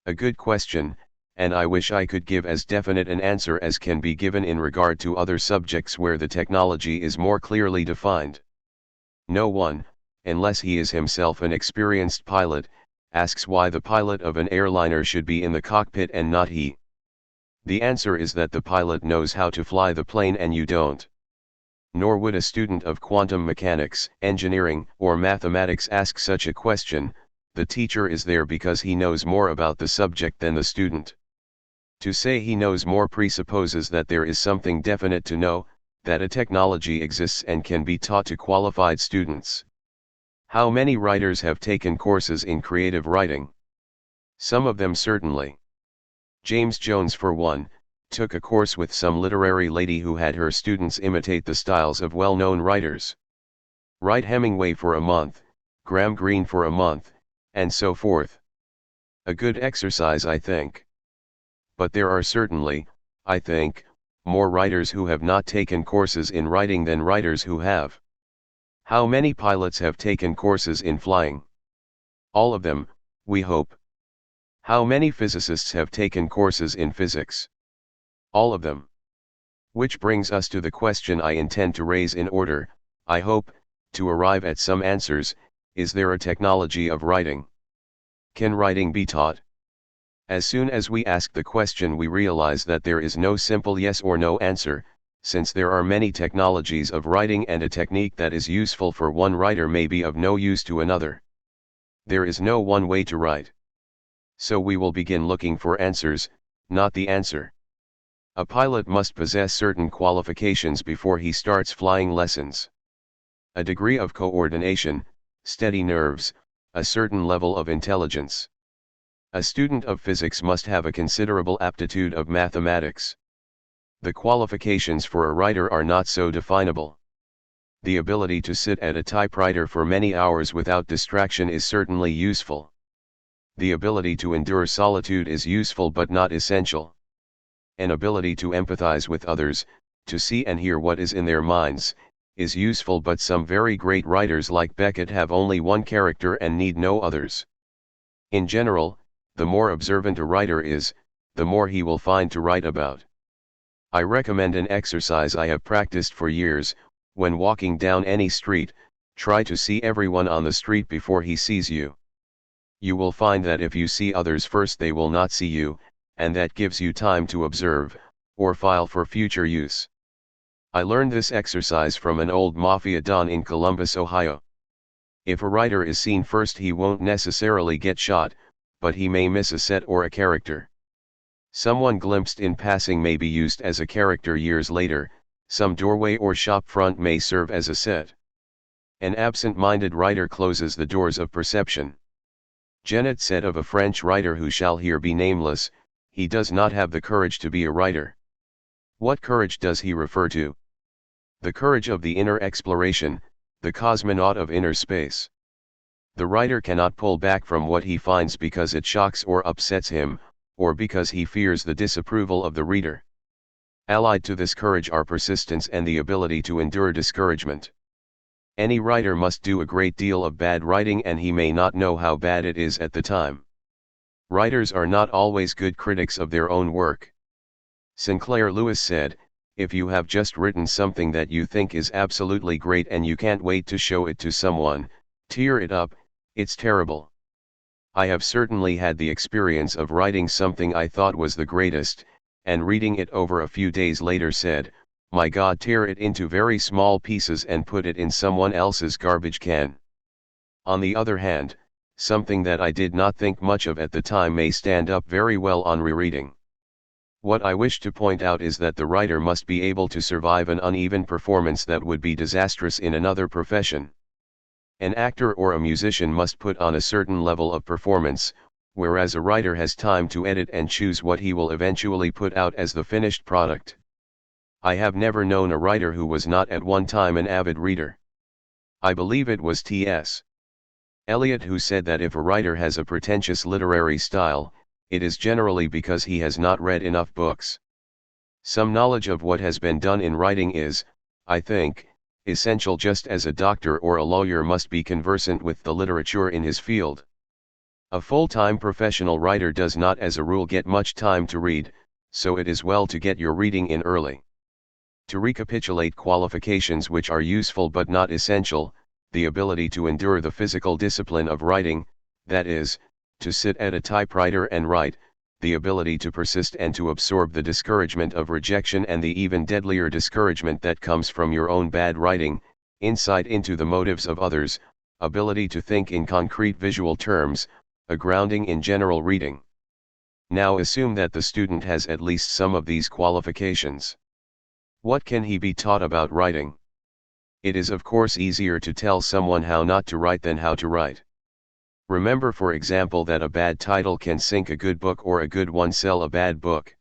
A good question, and I wish I could give as definite an answer as can be given in regard to other subjects where the technology is more clearly defined. No one, unless he is himself an experienced pilot, asks why the pilot of an airliner should be in the cockpit and not he. The answer is that the pilot knows how to fly the plane and you don't. Nor would a student of quantum mechanics, engineering, or mathematics ask such a question. The teacher is there because he knows more about the subject than the student. To say he knows more presupposes that there is something definite to know, that a technology exists and can be taught to qualified students. How many writers have taken courses in creative writing? Some of them certainly. James Jones, for one, took a course with some literary lady who had her students imitate the styles of well-known writers. Write Hemingway for a month, Graham Greene for a month, and so forth. A good exercise, I think. But there are certainly, I think, more writers who have not taken courses in writing than writers who have. How many pilots have taken courses in flying? All of them, we hope. How many physicists have taken courses in physics? All of them. Which brings us to the question I intend to raise in order, I hope, to arrive at some answers. Is there a technology of writing? Can writing be taught? As soon as we ask the question, we realize that there is no simple yes or no answer, since there are many technologies of writing and a technique that is useful for one writer may be of no use to another. There is no one way to write. So we will begin looking for answers, not the answer. A pilot must possess certain qualifications before he starts flying lessons. A degree of coordination, steady nerves, a certain level of intelligence. A student of physics must have a considerable aptitude of mathematics. The qualifications for a writer are not so definable. The ability to sit at a typewriter for many hours without distraction is certainly useful. The ability to endure solitude is useful but not essential. An ability to empathize with others, to see and hear what is in their minds, is useful, but some very great writers like Beckett have only one character and need no others. In general, the more observant a writer is, the more he will find to write about. I recommend an exercise I have practiced for years. When walking down any street, try to see everyone on the street before he sees you. You will find that if you see others first, they will not see you, and that gives you time to observe, or file for future use. I learned this exercise from an old mafia don in Columbus, Ohio. If a writer is seen first, he won't necessarily get shot, but he may miss a set or a character. Someone glimpsed in passing may be used as a character years later, some doorway or shop front may serve as a set. An absent-minded writer closes the doors of perception. Genet said of a French writer who shall here be nameless, he does not have the courage to be a writer. What courage does he refer to? The courage of the inner exploration, the cosmonaut of inner space. The writer cannot pull back from what he finds because it shocks or upsets him, or because he fears the disapproval of the reader. Allied to this courage are persistence and the ability to endure discouragement. Any writer must do a great deal of bad writing and he may not know how bad it is at the time. Writers are not always good critics of their own work. Sinclair Lewis said, "If you have just written something that you think is absolutely great and you can't wait to show it to someone, tear it up, it's terrible." I have certainly had the experience of writing something I thought was the greatest, and reading it over a few days later said, "My God, tear it into very small pieces and put it in someone else's garbage can." On the other hand, something that I did not think much of at the time may stand up very well on rereading. What I wish to point out is that the writer must be able to survive an uneven performance that would be disastrous in another profession. An actor or a musician must put on a certain level of performance, whereas a writer has time to edit and choose what he will eventually put out as the finished product. I have never known a writer who was not at one time an avid reader. I believe it was T.S. Eliot who said that if a writer has a pretentious literary style, it is generally because he has not read enough books. Some knowledge of what has been done in writing is, I think, essential, just as a doctor or a lawyer must be conversant with the literature in his field. A full-time professional writer does not as a rule get much time to read, so it is well to get your reading in early. To recapitulate qualifications which are useful but not essential: the ability to endure the physical discipline of writing, that is, to sit at a typewriter and write, the ability to persist and to absorb the discouragement of rejection and the even deadlier discouragement that comes from your own bad writing, insight into the motives of others, ability to think in concrete visual terms, a grounding in general reading. Now assume that the student has at least some of these qualifications. What can he be taught about writing? It is of course easier to tell someone how not to write than how to write. Remember, for example, that a bad title can sink a good book or a good one sell a bad book.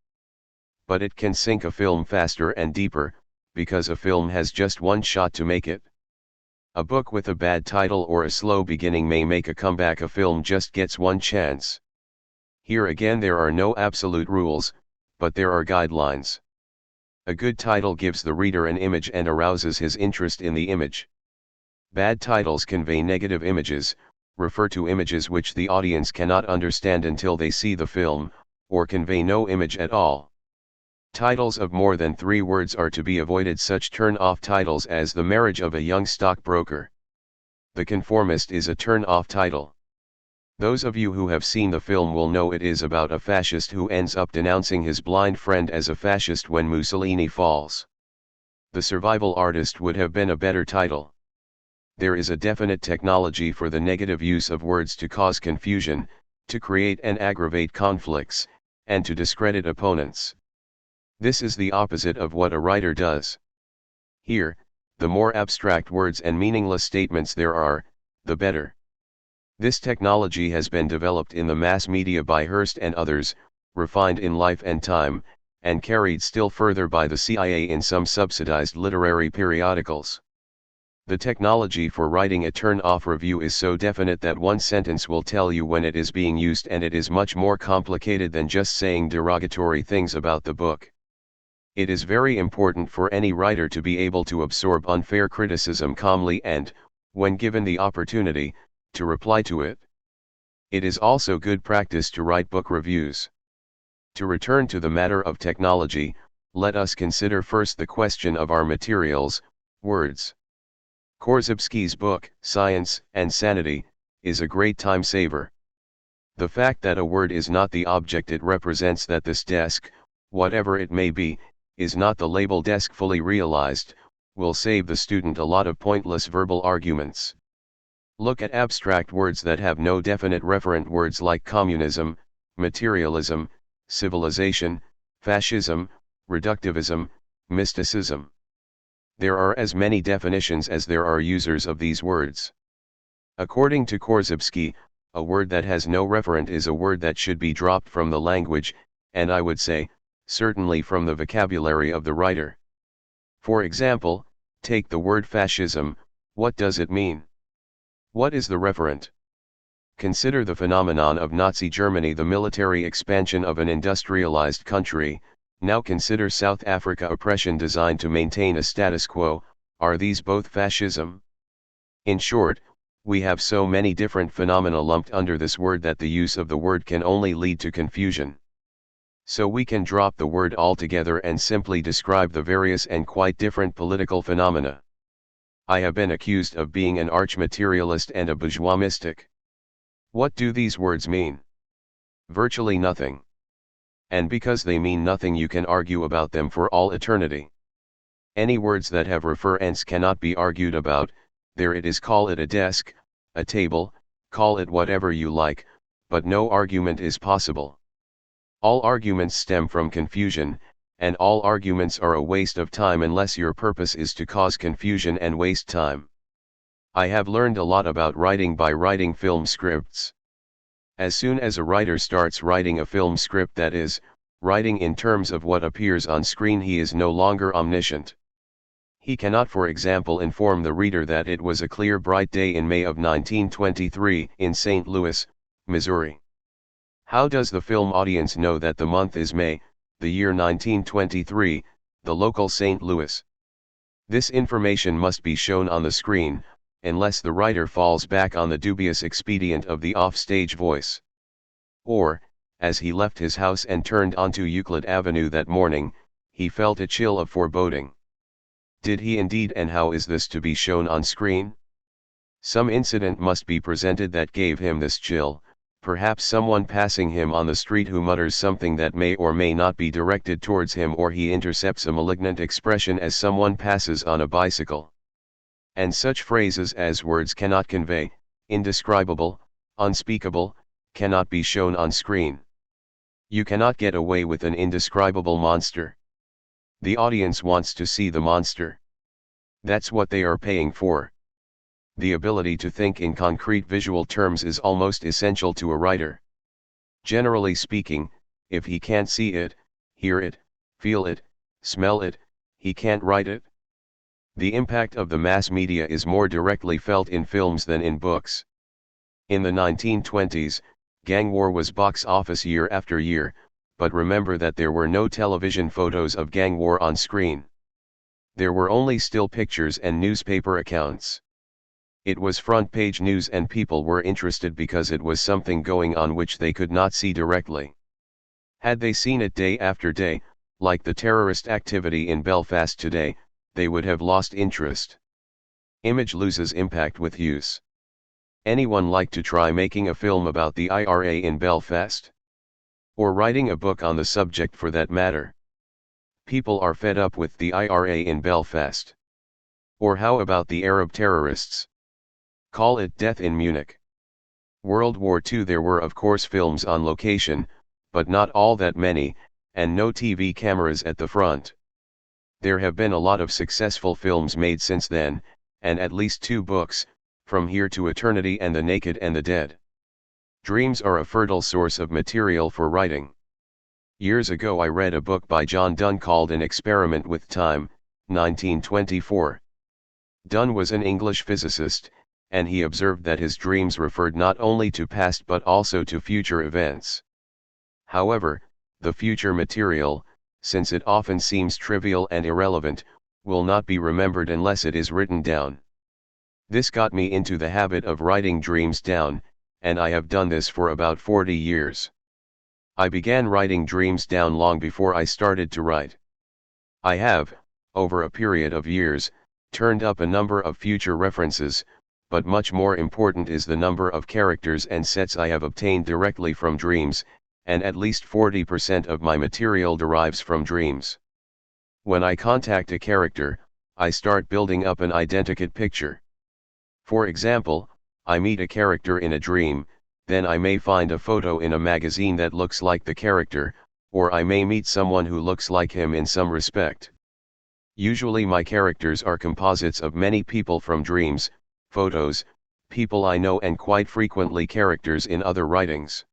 But it can sink a film faster and deeper, because a film has just one shot to make it. A book with a bad title or a slow beginning may make a comeback, a film just gets one chance. Here again there are no absolute rules, but there are guidelines. A good title gives the reader an image and arouses his interest in the image. Bad titles convey negative images, refer to images which the audience cannot understand until they see the film, or convey no image at all. Titles of more than 3 words are to be avoided, such turn-off titles as The Marriage of a Young Stockbroker. The Conformist is a turn-off title. Those of you who have seen the film will know it is about a fascist who ends up denouncing his blind friend as a fascist when Mussolini falls. The Survival Artist would have been a better title. There is a definite technology for the negative use of words to cause confusion, to create and aggravate conflicts, and to discredit opponents. This is the opposite of what a writer does. Here, the more abstract words and meaningless statements there are, the better. This technology has been developed in the mass media by Hearst and others, refined in Life and Time, and carried still further by the CIA in some subsidized literary periodicals. The technology for writing a turn-off review is so definite that one sentence will tell you when it is being used, and it is much more complicated than just saying derogatory things about the book. It is very important for any writer to be able to absorb unfair criticism calmly and, when given the opportunity, to reply to it. It is also good practice to write book reviews. To return to the matter of technology, let us consider first the question of our materials, words. Korzybski's book, Science and Sanity, is a great time saver. The fact that a word is not the object it represents, that this desk, whatever it may be, is not the label desk fully realized, will save the student a lot of pointless verbal arguments. Look at abstract words that have no definite referent words like communism, materialism, civilization, fascism, reductivism, mysticism. There are as many definitions as there are users of these words. According to Korzybski, a word that has no referent is a word that should be dropped from the language, and I would say, certainly from the vocabulary of the writer. For example, take the word fascism. What does it mean? What is the referent? Consider the phenomenon of Nazi Germany, the military expansion of an industrialized country. Now consider South Africa oppression designed to maintain a status quo. Are these both fascism? In short, we have so many different phenomena lumped under this word that the use of the word can only lead to confusion. So we can drop the word altogether and simply describe the various and quite different political phenomena. I have been accused of being an arch-materialist and a bourgeois mystic. What do these words mean? Virtually nothing. And because they mean nothing, you can argue about them for all eternity. Any words that have referents cannot be argued about. There it is, call it a desk, a table, call it whatever you like, but no argument is possible. All arguments stem from confusion, and all arguments are a waste of time unless your purpose is to cause confusion and waste time. I have learned a lot about writing by writing film scripts. As soon as a writer starts writing a film script, that is, writing in terms of what appears on screen, he is no longer omniscient. He cannot, for example, inform the reader that it was a clear, bright day in May of 1923 in St. Louis, Missouri. How does the film audience know that the month is May, the year 1923, the local St. Louis? This information must be shown on the screen, unless the writer falls back on the dubious expedient of the off-stage voice. Or, as he left his house and turned onto Euclid Avenue that morning, he felt a chill of foreboding. Did he indeed, and how is this to be shown on screen? Some incident must be presented that gave him this chill, perhaps someone passing him on the street who mutters something that may or may not be directed towards him, or he intercepts a malignant expression as someone passes on a bicycle. And such phrases as words cannot convey, indescribable, unspeakable, cannot be shown on screen. You cannot get away with an indescribable monster. The audience wants to see the monster. That's what they are paying for. The ability to think in concrete visual terms is almost essential to a writer. Generally speaking, if he can't see it, hear it, feel it, smell it, he can't write it. The impact of the mass media is more directly felt in films than in books. In the 1920s, gang war was box office year after year, but remember that there were no television photos of gang war on screen. There were only still pictures and newspaper accounts. It was front-page news, and people were interested because it was something going on which they could not see directly. Had they seen it day after day, like the terrorist activity in Belfast today, they would have lost interest. Image loses impact with use. Anyone like to try making a film about the IRA in Belfast? Or writing a book on the subject for that matter? People are fed up with the IRA in Belfast. Or how about the Arab terrorists? Call it death in Munich. World War II, there were of course films on location, but not all that many, and no TV cameras at the front. There have been a lot of successful films made since then, and at least 2 books, From Here to Eternity and The Naked and the Dead. Dreams are a fertile source of material for writing. Years ago I read a book by John Donne called An Experiment with Time, 1924. Donne was an English physicist, and he observed that his dreams referred not only to past but also to future events. However, the future material, since it often seems trivial and irrelevant, will not be remembered unless it is written down. This got me into the habit of writing dreams down, and I have done this for about 40 years. I began writing dreams down long before I started to write. I have, over a period of years, turned up a number of future references, but much more important is the number of characters and sets I have obtained directly from dreams, and at least 40% of my material derives from dreams. When I contact a character, I start building up an identikit picture. For example, I meet a character in a dream, then I may find a photo in a magazine that looks like the character, or I may meet someone who looks like him in some respect. Usually my characters are composites of many people from dreams, photos, people I know, and quite frequently characters in other writings.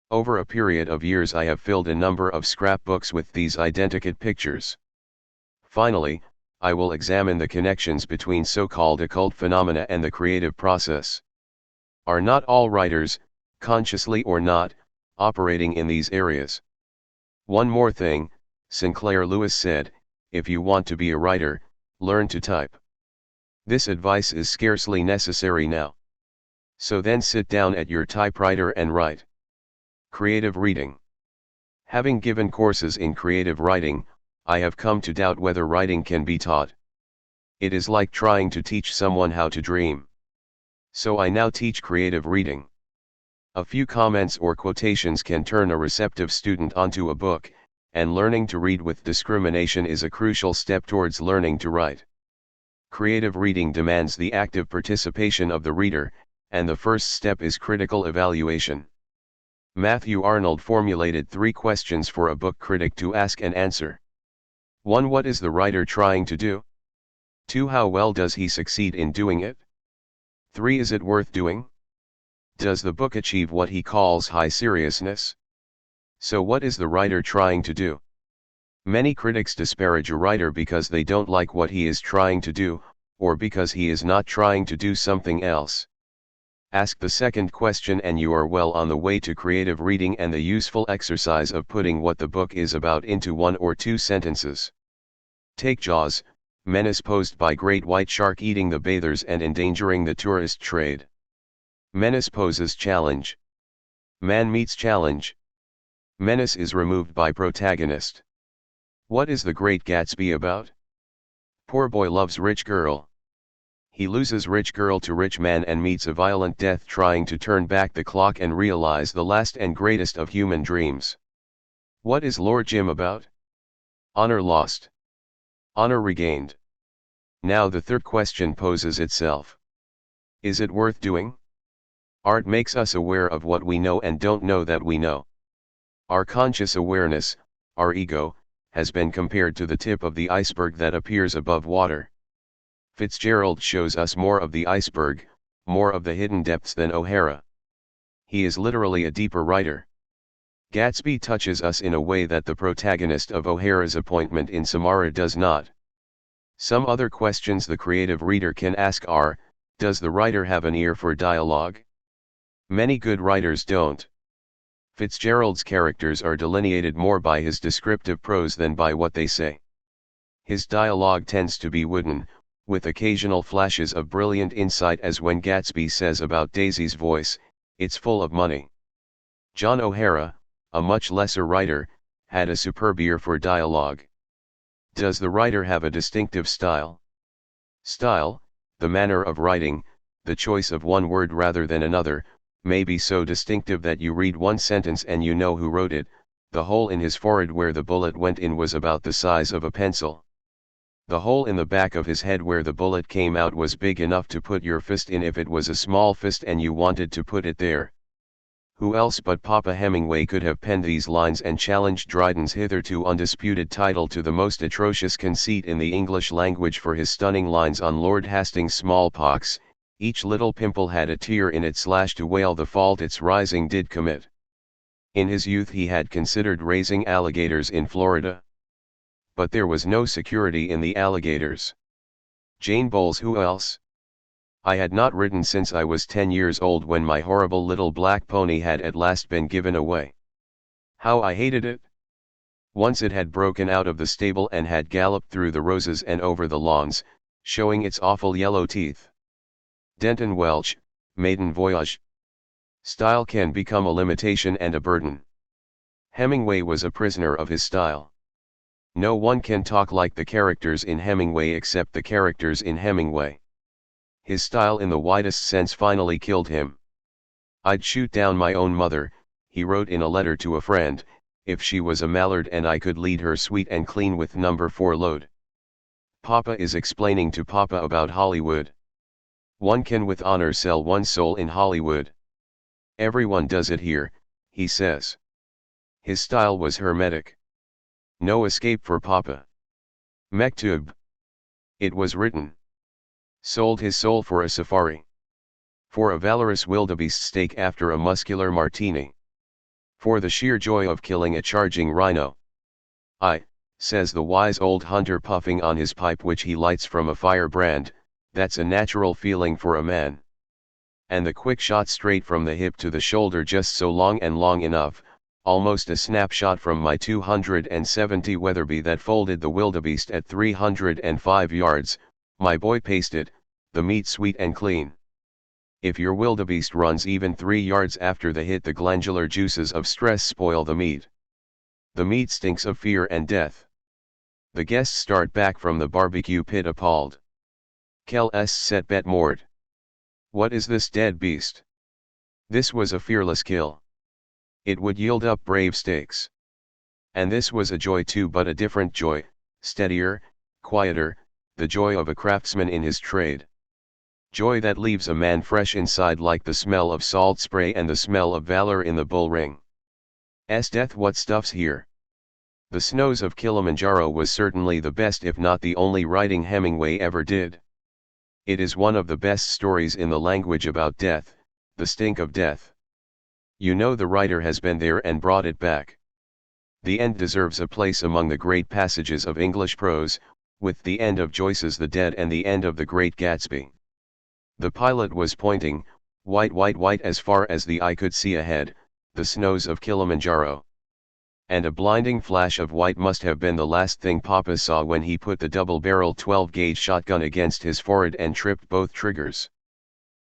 Over a period of years I have filled a number of scrapbooks with these identikit pictures. Finally, I will examine the connections between so-called occult phenomena and the creative process. Are not all writers, consciously or not, operating in these areas? One more thing, Sinclair Lewis said, if you want to be a writer, learn to type. This advice is scarcely necessary now. So then sit down at your typewriter and write. Creative reading. Having given courses in creative writing, I have come to doubt whether writing can be taught. It is like trying to teach someone how to dream. So I now teach creative reading. A few comments or quotations can turn a receptive student onto a book, and learning to read with discrimination is a crucial step towards learning to write. Creative reading demands the active participation of the reader, and the first step is critical evaluation. Matthew Arnold formulated 3 questions for a book critic to ask and answer. 1. What is the writer trying to do? 2. How well does he succeed in doing it? 3. Is it worth doing? Does the book achieve what he calls high seriousness? So what is the writer trying to do? Many critics disparage a writer because they don't like what he is trying to do, or because he is not trying to do something else. Ask the second question and you are well on the way to creative reading and the useful exercise of putting what the book is about into 1 or 2 sentences. Take Jaws, menace posed by great white shark eating the bathers and endangering the tourist trade. Menace poses challenge. Man meets challenge. Menace is removed by protagonist. What is The Great Gatsby about? Poor boy loves rich girl. He loses rich girl to rich man and meets a violent death trying to turn back the clock and realize the last and greatest of human dreams. What is Lord Jim about? Honor lost. Honor regained. Now the third question poses itself. Is it worth doing? Art makes us aware of what we know and don't know that we know. Our conscious awareness, our ego, has been compared to the tip of the iceberg that appears above water. Fitzgerald shows us more of the iceberg, more of the hidden depths than O'Hara. He is literally a deeper writer. Gatsby touches us in a way that the protagonist of O'Hara's Appointment in Samara does not. Some other questions the creative reader can ask are, does the writer have an ear for dialogue? Many good writers don't. Fitzgerald's characters are delineated more by his descriptive prose than by what they say. His dialogue tends to be wooden, with occasional flashes of brilliant insight, as when Gatsby says about Daisy's voice, "It's full of money." John O'Hara, a much lesser writer, had a superb ear for dialogue. Does the writer have a distinctive style? Style, the manner of writing, the choice of one word rather than another, may be so distinctive that you read one sentence and you know who wrote it. The hole in his forehead where the bullet went in was about the size of a pencil. The hole in the back of his head where the bullet came out was big enough to put your fist in if it was a small fist and you wanted to put it there. Who else but Papa Hemingway could have penned these lines and challenged Dryden's hitherto undisputed title to the most atrocious conceit in the English language for his stunning lines on Lord Hastings' smallpox? Each little pimple had a tear in it / to wail the fault its rising did commit. In his youth he had considered raising alligators in Florida. But there was no security in the alligators. Jane Bowles. Who else? I had not written since I was 10 years old when my horrible little black pony had at last been given away. How I hated it! Once it had broken out of the stable and had galloped through the roses and over the lawns, showing its awful yellow teeth. Denton Welch, Maiden Voyage. Style can become a limitation and a burden. Hemingway was a prisoner of his style. No one can talk like the characters in Hemingway except the characters in Hemingway. His style in the widest sense finally killed him. "I'd shoot down my own mother," he wrote in a letter to a friend, "if she was a mallard and I could lead her sweet and clean with number 4 load." Papa is explaining to Papa about Hollywood. One can with honor sell one's soul in Hollywood. Everyone does it here, he says. His style was hermetic. No escape for Papa. Mektub. It was written. Sold his soul for a safari. For a valorous wildebeest steak after a muscular martini. For the sheer joy of killing a charging rhino. Says the wise old hunter puffing on his pipe which he lights from a firebrand, that's a natural feeling for a man. And the quick shot straight from the hip to the shoulder just so long and long enough, almost a snapshot from my 270 Weatherby that folded the wildebeest at 305 yards, my boy pasted, the meat sweet and clean. If your wildebeest runs even 3 yards after the hit, the glandular juices of stress spoil the meat. The meat stinks of fear and death. The guests start back from the barbecue pit appalled. Quel est cette bête morte? What is this dead beast? This was a fearless kill. It would yield up brave steaks. And this was a joy too, but a different joy, steadier, quieter, the joy of a craftsman in his trade. Joy that leaves a man fresh inside like the smell of salt spray and the smell of valor in the bull ring. Death what stuff's here. The Snows of Kilimanjaro was certainly the best if not the only writing Hemingway ever did. It is one of the best stories in the language about death, the stink of death. You know the writer has been there and brought it back. The end deserves a place among the great passages of English prose, with the end of Joyce's The Dead and the end of The Great Gatsby. The pilot was pointing, white as far as the eye could see ahead, the snows of Kilimanjaro. And a blinding flash of white must have been the last thing Papa saw when he put the double-barrel 12-gauge shotgun against his forehead and tripped both triggers.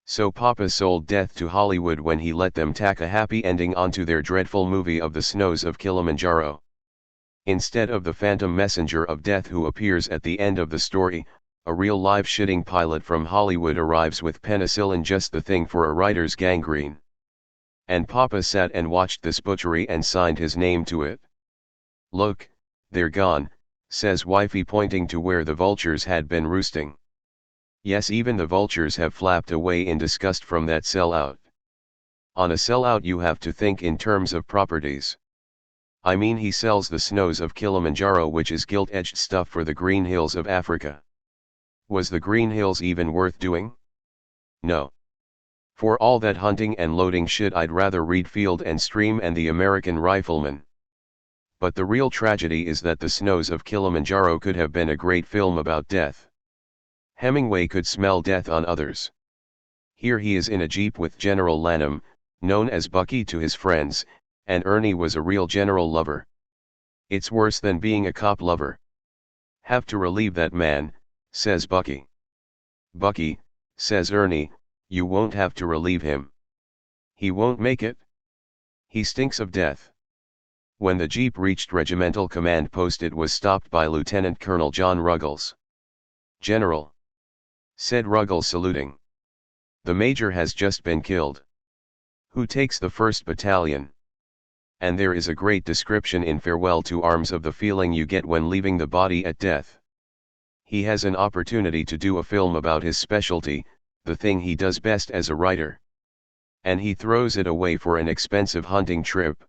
So Papa sold death to Hollywood when he let them tack a happy ending onto their dreadful movie of the snows of Kilimanjaro. Instead of the phantom messenger of death who appears at the end of the story, a real live shitting pilot from Hollywood arrives with penicillin, just the thing for a writer's gangrene. And Papa sat and watched this butchery and signed his name to it. Look, they're gone, says wifey pointing to where the vultures had been roosting. Yes, even the vultures have flapped away in disgust from that sellout. On a sellout you have to think in terms of properties. I mean, he sells the snows of Kilimanjaro, which is gilt-edged stuff, for the green hills of Africa. Was the green hills even worth doing? No. For all that hunting and loading shit, I'd rather read Field and Stream and The American Rifleman. But the real tragedy is that the snows of Kilimanjaro could have been a great film about death. Hemingway could smell death on others. Here he is in a jeep with General Lanham, known as Bucky to his friends, and Ernie was a real general lover. It's worse than being a cop lover. Have to relieve that man, says Bucky. Bucky, says Ernie, you won't have to relieve him. He won't make it. He stinks of death. When the jeep reached Regimental Command Post, it was stopped by Lieutenant Colonel John Ruggles. General, said Ruggles, saluting. The major has just been killed. Who takes the 1st Battalion? And there is a great description in Farewell to Arms of the feeling you get when leaving the body at death. He has an opportunity to do a film about his specialty, the thing he does best as a writer. And he throws it away for an expensive hunting trip.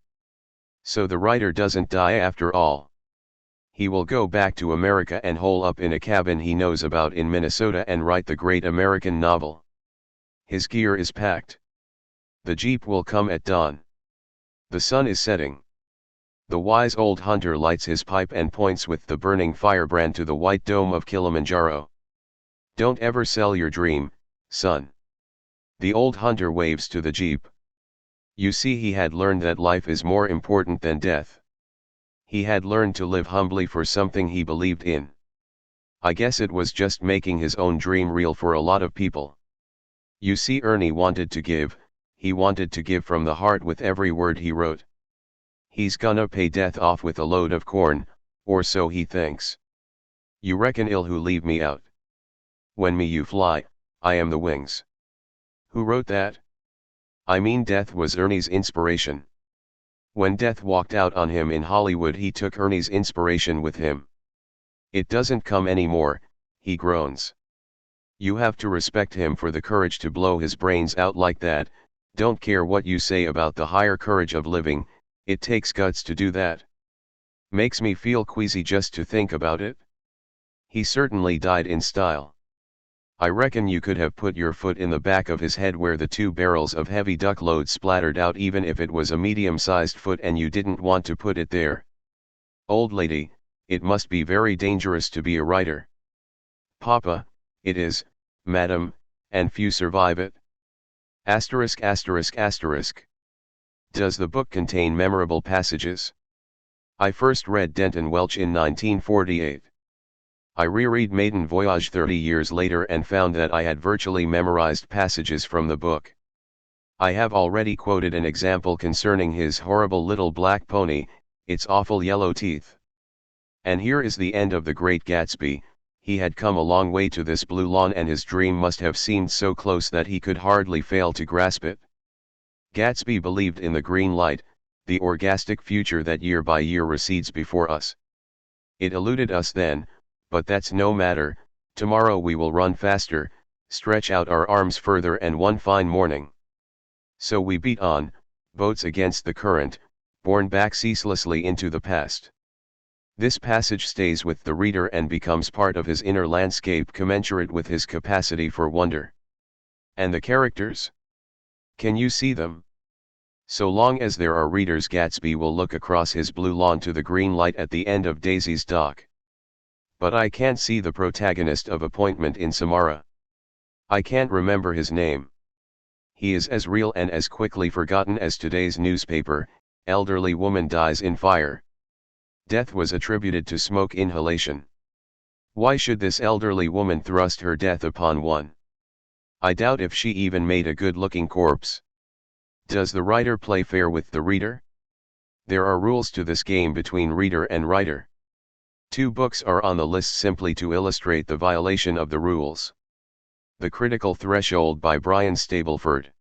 So the writer doesn't die after all. He will go back to America and hole up in a cabin he knows about in Minnesota and write the great American novel. His gear is packed. The jeep will come at dawn. The sun is setting. The wise old hunter lights his pipe and points with the burning firebrand to the white dome of Kilimanjaro. Don't ever sell your dream, son. The old hunter waves to the jeep. You see, he had learned that life is more important than death. He had learned to live humbly for something he believed in. I guess it was just making his own dream real for a lot of people. You see, Ernie wanted to give, he wanted to give from the heart with every word he wrote. He's gonna pay death off with a load of corn, or so he thinks. You reckon ill who leave me out? When me you fly, I am the wings. Who wrote that? I mean, death was Ernie's inspiration. When death walked out on him in Hollywood, he took Ernie's inspiration with him. It doesn't come anymore, he groans. You have to respect him for the courage to blow his brains out like that. Don't care what you say about the higher courage of living, it takes guts to do that. Makes me feel queasy just to think about it. He certainly died in style. I reckon you could have put your foot in the back of his head where the 2 barrels of heavy duck load splattered out, even if it was a medium-sized foot and you didn't want to put it there. Old lady, it must be very dangerous to be a writer. Papa, it is, madam, and few survive it. Asterisk asterisk asterisk. Does the book contain memorable passages? I first read Denton Welch in 1948. I reread Maiden Voyage 30 years later and found that I had virtually memorized passages from the book. I have already quoted an example concerning his horrible little black pony, its awful yellow teeth. And here is the end of The Great Gatsby. He had come a long way to this blue lawn, and his dream must have seemed so close that he could hardly fail to grasp it. Gatsby believed in the green light, the orgastic future that year by year recedes before us. It eluded us then, but that's no matter. Tomorrow we will run faster, stretch out our arms further, and one fine morning. So we beat on, boats against the current, borne back ceaselessly into the past. This passage stays with the reader and becomes part of his inner landscape, commensurate with his capacity for wonder. And the characters? Can you see them? So long as there are readers, Gatsby will look across his blue lawn to the green light at the end of Daisy's dock. But I can't see the protagonist of Appointment in Samara. I can't remember his name. He is as real and as quickly forgotten as today's newspaper: elderly woman dies in fire. Death was attributed to smoke inhalation. Why should this elderly woman thrust her death upon one? I doubt if she even made a good-looking corpse. Does the writer play fair with the reader? There are rules to this game between reader and writer. 2 books are on the list simply to illustrate the violation of the rules. The Critical Threshold by Brian Stableford.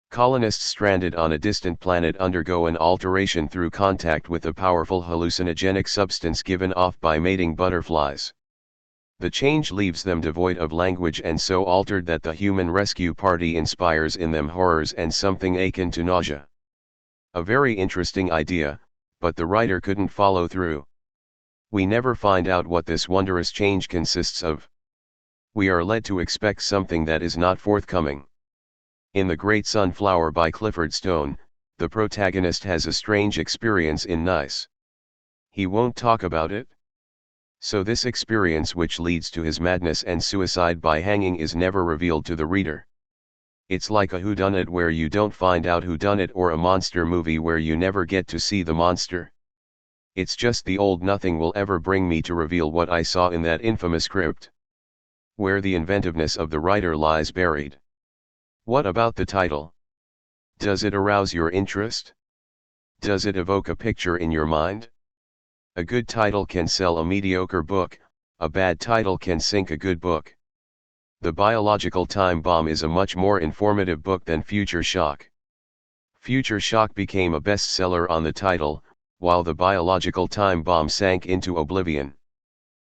Colonists stranded on a distant planet undergo an alteration through contact with a powerful hallucinogenic substance given off by mating butterflies. The change leaves them devoid of language and so altered that the human rescue party inspires in them horrors and something akin to nausea. A very interesting idea, but the writer couldn't follow through. We never find out what this wondrous change consists of. We are led to expect something that is not forthcoming. In The Great Sunflower by Clifford Stone, the protagonist has a strange experience in Nice. He won't talk about it. So this experience, which leads to his madness and suicide by hanging, is never revealed to the reader. It's like a whodunit where you don't find out who done it, or a monster movie where you never get to see the monster. It's just the old nothing will ever bring me to reveal what I saw in that infamous crypt. Where the inventiveness of the writer lies buried. What about the title? Does it arouse your interest? Does it evoke a picture in your mind? A good title can sell a mediocre book, a bad title can sink a good book. The Biological Time Bomb is a much more informative book than Future Shock. Future Shock became a bestseller on the title, while the Biological Time Bomb sank into oblivion.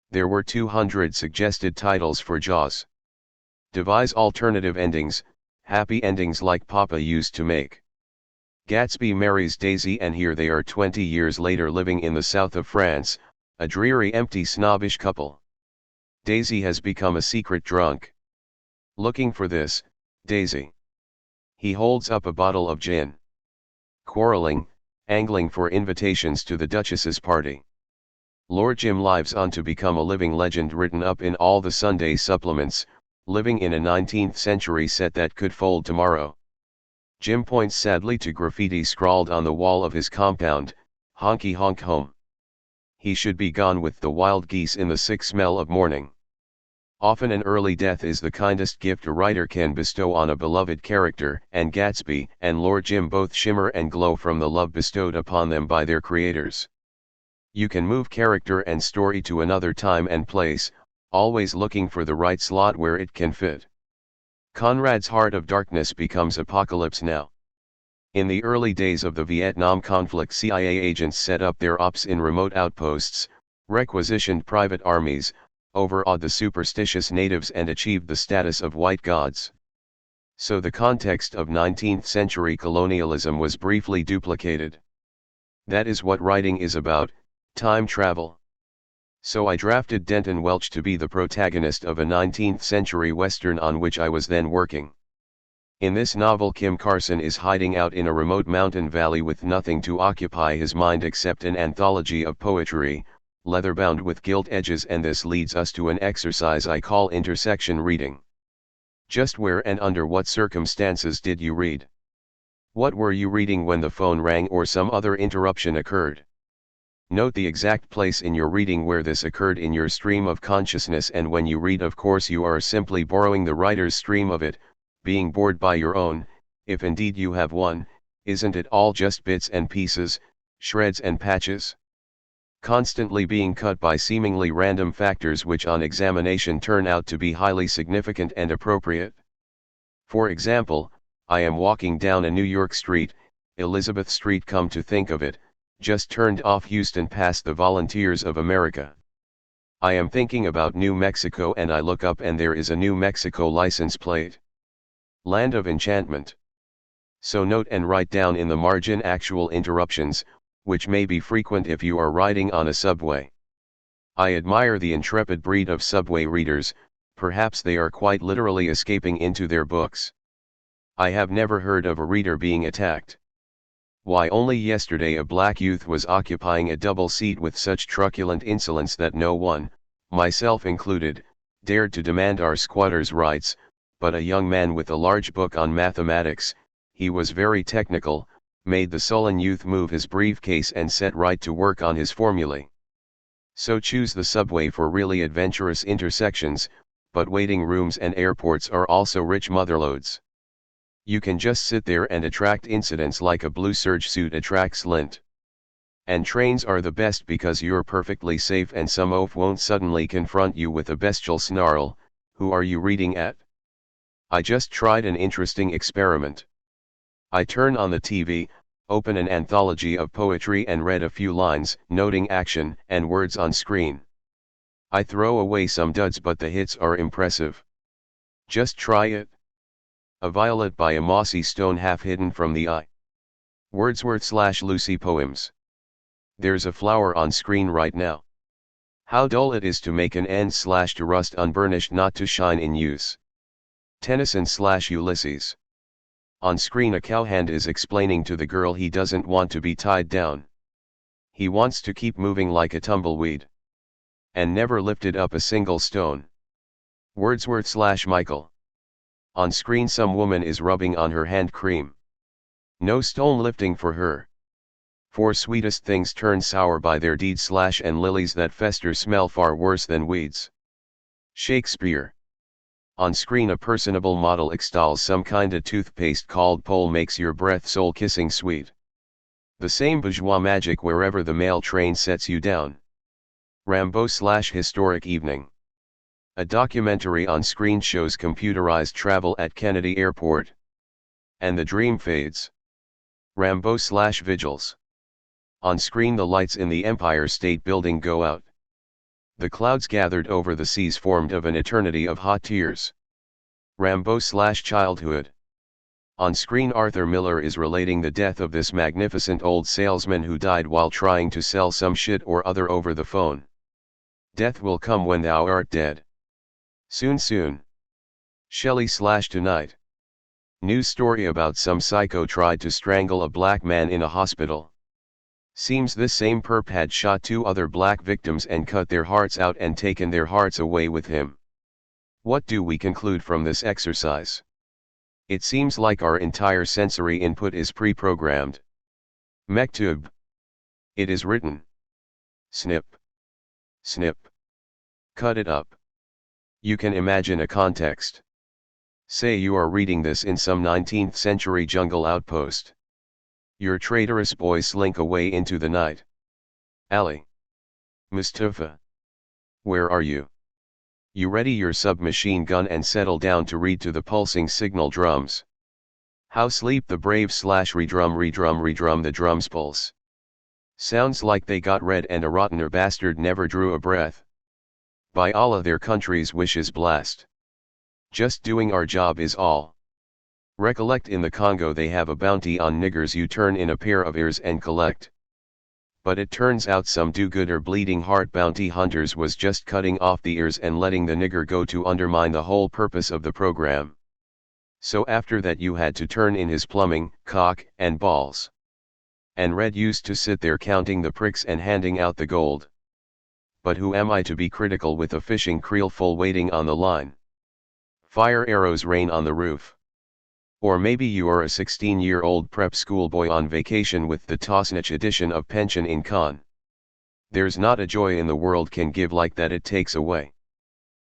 There were 200 suggested titles for Jaws. Devise alternative endings, happy endings like Papa used to make. Gatsby marries Daisy, and here they are 20 years later living in the south of France, a dreary, empty, snobbish couple. Daisy has become a secret drunk. Looking for this, Daisy. He holds up a bottle of gin. Quarreling, angling for invitations to the Duchess's party. Lord Jim lives on to become a living legend written up in all the Sunday supplements, living in a 19th century set that could fold tomorrow. Jim points sadly to graffiti scrawled on the wall of his compound: honky honk home. He should be gone with the wild geese in the sick smell of morning. Often an early death is the kindest gift a writer can bestow on a beloved character, and Gatsby and Lord Jim both shimmer and glow from the love bestowed upon them by their creators. You can move character and story to another time and place, always looking for the right slot where it can fit. Conrad's Heart of Darkness becomes Apocalypse Now. In the early days of the Vietnam conflict, CIA agents set up their ops in remote outposts, requisitioned private armies, overawed the superstitious natives and achieved the status of white gods. So the context of 19th century colonialism was briefly duplicated. That is what writing is about, time travel. So I drafted Denton Welch to be the protagonist of a 19th century western on which I was then working. In this novel, Kim Carson is hiding out in a remote mountain valley with nothing to occupy his mind except an anthology of poetry, leather-bound with gilt edges, and this leads us to an exercise I call intersection reading. Just where and under what circumstances did you read? What were you reading when the phone rang or some other interruption occurred? Note the exact place in your reading where this occurred in your stream of consciousness, and when you read, of course, you are simply borrowing the writer's stream of it, being bored by your own, if indeed you have one. Isn't it all just bits and pieces, shreds and patches? Constantly being cut by seemingly random factors which on examination turn out to be highly significant and appropriate. For example, I am walking down a New York street, Elizabeth Street come to think of it, just turned off Houston past the Volunteers of America. I am thinking about New Mexico and I look up and there is a New Mexico license plate. Land of enchantment. So note and write down in the margin actual interruptions, which may be frequent if you are riding on a subway. I admire the intrepid breed of subway readers, perhaps they are quite literally escaping into their books. I have never heard of a reader being attacked. Why, only yesterday a black youth was occupying a double seat with such truculent insolence that no one, myself included, dared to demand our squatters' rights, but a young man with a large book on mathematics, he was very technical, made the sullen youth move his briefcase and set right to work on his formulae. So choose the subway for really adventurous intersections, but waiting rooms and airports are also rich motherlodes. You can just sit there and attract incidents like a blue serge suit attracts lint. And trains are the best because you're perfectly safe and some oaf won't suddenly confront you with a bestial snarl, "Who are you reading at?" I just tried an interesting experiment. I turn on the TV, open an anthology of poetry and read a few lines, noting action and words on screen. I throw away some duds but the hits are impressive. Just try it. A violet by a mossy stone half hidden from the eye. Wordsworth/Lucy poems. There's a flower on screen right now. How dull it is to make an end/to rust unburnished not to shine in use. Tennyson/Ulysses. On screen a cowhand is explaining to the girl he doesn't want to be tied down. He wants to keep moving like a tumbleweed. And never lifted up a single stone. Wordsworth/Michael. On screen some woman is rubbing on her hand cream. No stone lifting for her. For sweetest things turn sour by their deeds/and lilies that fester smell far worse than weeds. Shakespeare. On screen a personable model extols some kinda toothpaste called Pole makes your breath soul kissing sweet. The same bourgeois magic wherever the mail train sets you down. Rambo/Historic Evening. A documentary on screen shows computerized travel at Kennedy Airport. And the dream fades. Rambo/Vigils. On screen the lights in the Empire State Building go out. The clouds gathered over the seas formed of an eternity of hot tears. Rambo/Childhood. On screen Arthur Miller is relating the death of this magnificent old salesman who died while trying to sell some shit or other over the phone. Death will come when thou art dead. Soon. Shelley/Tonight. News story about some psycho tried to strangle a black man in a hospital. Seems this same perp had shot 2 other black victims and cut their hearts out and taken their hearts away with him. What do we conclude from this exercise? It seems like our entire sensory input is pre-programmed. Mektub. It is written. Snip. Snip. Cut it up. You can imagine a context. Say you are reading this in some 19th century jungle outpost. Your traitorous boys slink away into the night. Ali. Mustafa. Where are you? You ready your submachine gun and settle down to read to the pulsing signal drums. How sleep the brave/redrum the drums pulse. Sounds like they got red and a rottener bastard never drew a breath. By Allah, their country's wish is blessed. Just doing our job is all. Recollect, in the Congo they have a bounty on niggers you turn in a pair of ears and collect. But it turns out some do-gooder bleeding heart bounty hunters was just cutting off the ears and letting the nigger go to undermine the whole purpose of the program. So after that you had to turn in his plumbing, cock, and balls. And Red used to sit there counting the pricks and handing out the gold. But who am I to be critical with a fishing creel full waiting on the line? Fire arrows rain on the roof. Or maybe you are a 16-year-old prep schoolboy on vacation with the Tosnich edition of Pension in Con. There's not a joy in the world can give like that it takes away.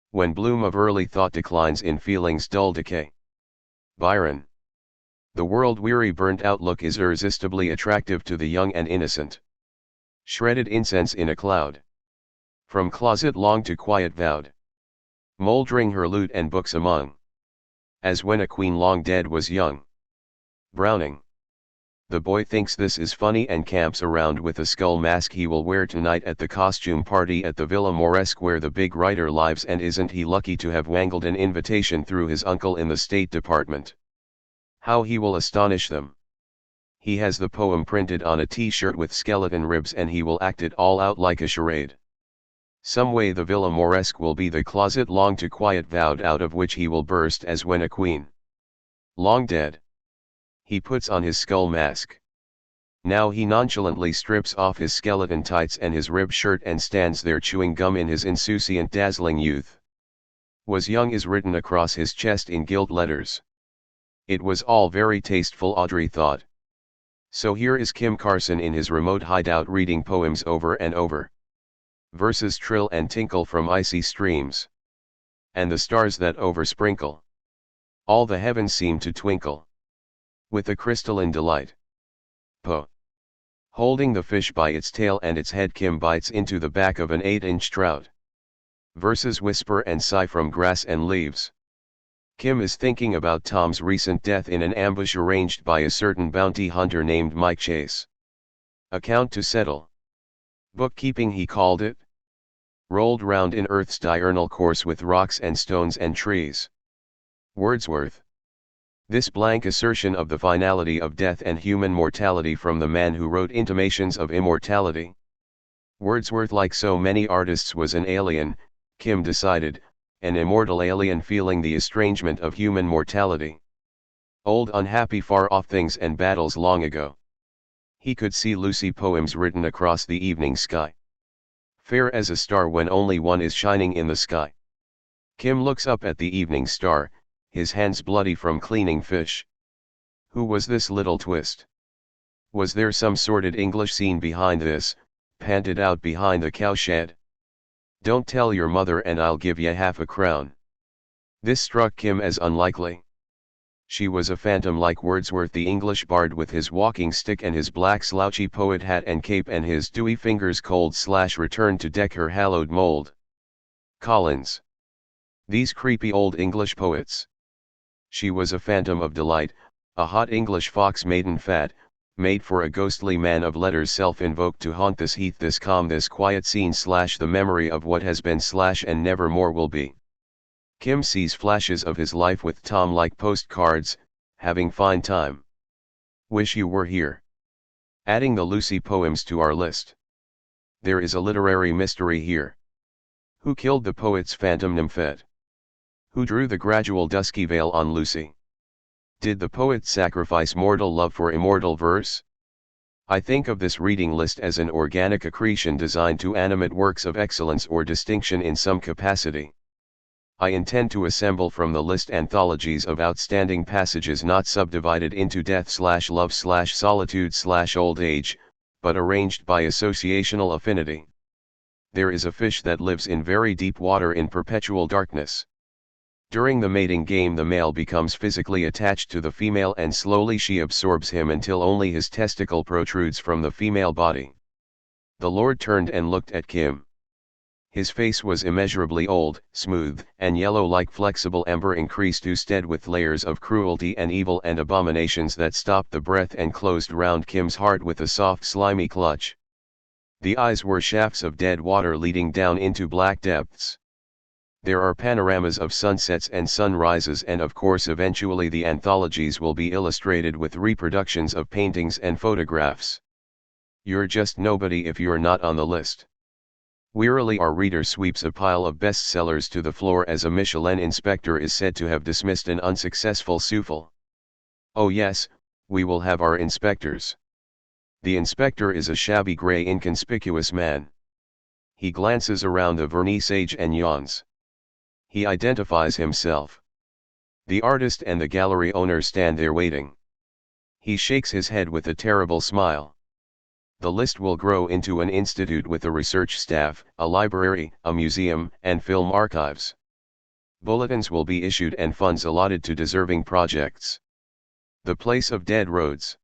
When bloom of early thought declines in feelings dull decay. Byron. The world-weary burnt outlook is irresistibly attractive to the young and innocent. Shredded incense in a cloud. From closet long to quiet vowed. Mouldering her lute and books among. As when a queen long dead was young. Browning. The boy thinks this is funny and camps around with a skull mask he will wear tonight at the costume party at the Villa Moresque where the big writer lives, and isn't he lucky to have wangled an invitation through his uncle in the State Department. How he will astonish them. He has the poem printed on a t-shirt with skeleton ribs and he will act it all out like a charade. Some way the Villa Moresque will be the closet long to quiet vowed out of which he will burst as when a queen long dead. He puts on his skull mask. Now he nonchalantly strips off his skeleton tights and his rib shirt and stands there chewing gum in his insouciant dazzling youth. Was young is written across his chest in gilt letters. It was all very tasteful, Audrey thought. So here is Kim Carson in his remote hideout reading poems over and over. Verses trill and tinkle from icy streams. And the stars that oversprinkle. All the heavens seem to twinkle. With a crystalline delight. Po. Holding the fish by its tail and its head, Kim bites into the back of an 8-inch trout. Verses whisper and sigh from grass and leaves. Kim is thinking about Tom's recent death in an ambush arranged by a certain bounty hunter named Mike Chase. Account to settle. Bookkeeping he called it. Rolled round in earth's diurnal course with rocks and stones and trees. Wordsworth. This blank assertion of the finality of death and human mortality from the man who wrote Intimations of Immortality. Wordsworth, like so many artists, was an alien, Kim decided, an immortal alien feeling the estrangement of human mortality. Old unhappy far-off things and battles long ago. He could see Lucy poems written across the evening sky. Fair as a star when only one is shining in the sky. Kim looks up at the evening star, his hands bloody from cleaning fish. Who was this little twist? Was there some sordid English scene behind this, panted out behind the cowshed? Don't tell your mother and I'll give ye half a crown. This struck Kim as unlikely. She was a phantom like Wordsworth the English bard, with his walking stick and his black slouchy poet hat and cape and his dewy fingers cold / return to deck her hallowed mold. Collins. These creepy old English poets. She was a phantom of delight, a hot English fox maiden fat, made for a ghostly man of letters self-invoked to haunt this heath, this calm, this quiet scene / the memory of what has been / and never more will be. Kim sees flashes of his life with Tom like postcards, having fine time. Wish you were here. Adding the Lucy poems to our list. There is a literary mystery here. Who killed the poet's phantom nymphette? Who drew the gradual dusky veil on Lucy? Did the poet sacrifice mortal love for immortal verse? I think of this reading list as an organic accretion designed to animate works of excellence or distinction in some capacity. I intend to assemble from the list anthologies of outstanding passages not subdivided into death / love / solitude / old age, but arranged by associational affinity. There is a fish that lives in very deep water in perpetual darkness. During the mating game the male becomes physically attached to the female and slowly she absorbs him until only his testicle protrudes from the female body. The Lord turned and looked at Kim. His face was immeasurably old, smooth, and yellow like flexible ember increased instead with layers of cruelty and evil and abominations that stopped the breath and closed round Kim's heart with a soft slimy clutch. The eyes were shafts of dead water leading down into black depths. There are panoramas of sunsets and sunrises, and of course eventually the anthologies will be illustrated with reproductions of paintings and photographs. You're just nobody if you're not on the list. Wearily our reader sweeps a pile of bestsellers to the floor as a Michelin inspector is said to have dismissed an unsuccessful souffle. Oh yes, we will have our inspectors. The inspector is a shabby grey inconspicuous man. He glances around the vernissage and yawns. He identifies himself. The artist and the gallery owner stand there waiting. He shakes his head with a terrible smile. The list will grow into an institute with a research staff, a library, a museum, and film archives. Bulletins will be issued and funds allotted to deserving projects. The place of dead roads.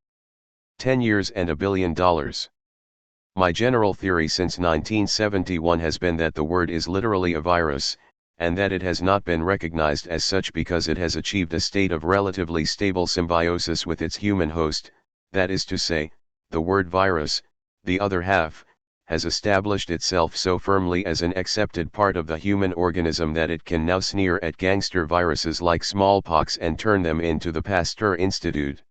10 years and $1 billion. My general theory since 1971 has been that the word is literally a virus, and that it has not been recognized as such because it has achieved a state of relatively stable symbiosis with its human host, that is to say, the word virus, the other half, has established itself so firmly as an accepted part of the human organism that it can now sneer at gangster viruses like smallpox and turn them into the Pasteur Institute.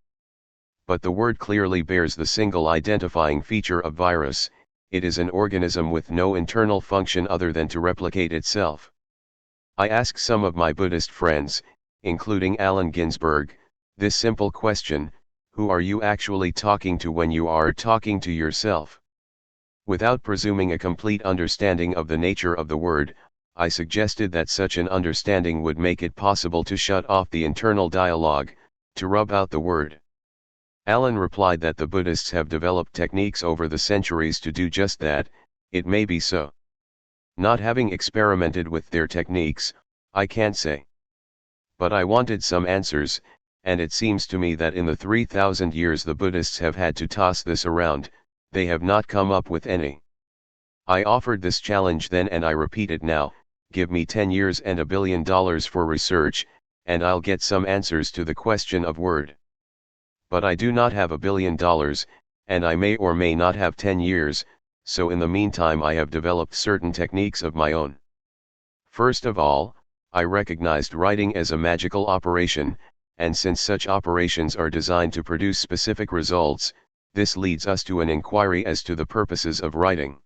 But the word clearly bears the single identifying feature of virus: it is an organism with no internal function other than to replicate itself. I ask some of my Buddhist friends, including Allen Ginsberg, this simple question: who are you actually talking to when you are talking to yourself? Without presuming a complete understanding of the nature of the word, I suggested that such an understanding would make it possible to shut off the internal dialogue, to rub out the word. Allen replied that the Buddhists have developed techniques over the centuries to do just that. It may be so. Not having experimented with their techniques, I can't say. But I wanted some answers, and it seems to me that in the 3,000 years the Buddhists have had to toss this around, they have not come up with any. I offered this challenge then and I repeat it now: give me 10 years and $1 billion for research, and I'll get some answers to the question of word. But I do not have $1 billion, and I may or may not have 10 years, so in the meantime I have developed certain techniques of my own. First of all, I recognized writing as a magical operation, and since such operations are designed to produce specific results, this leads us to an inquiry as to the purposes of writing.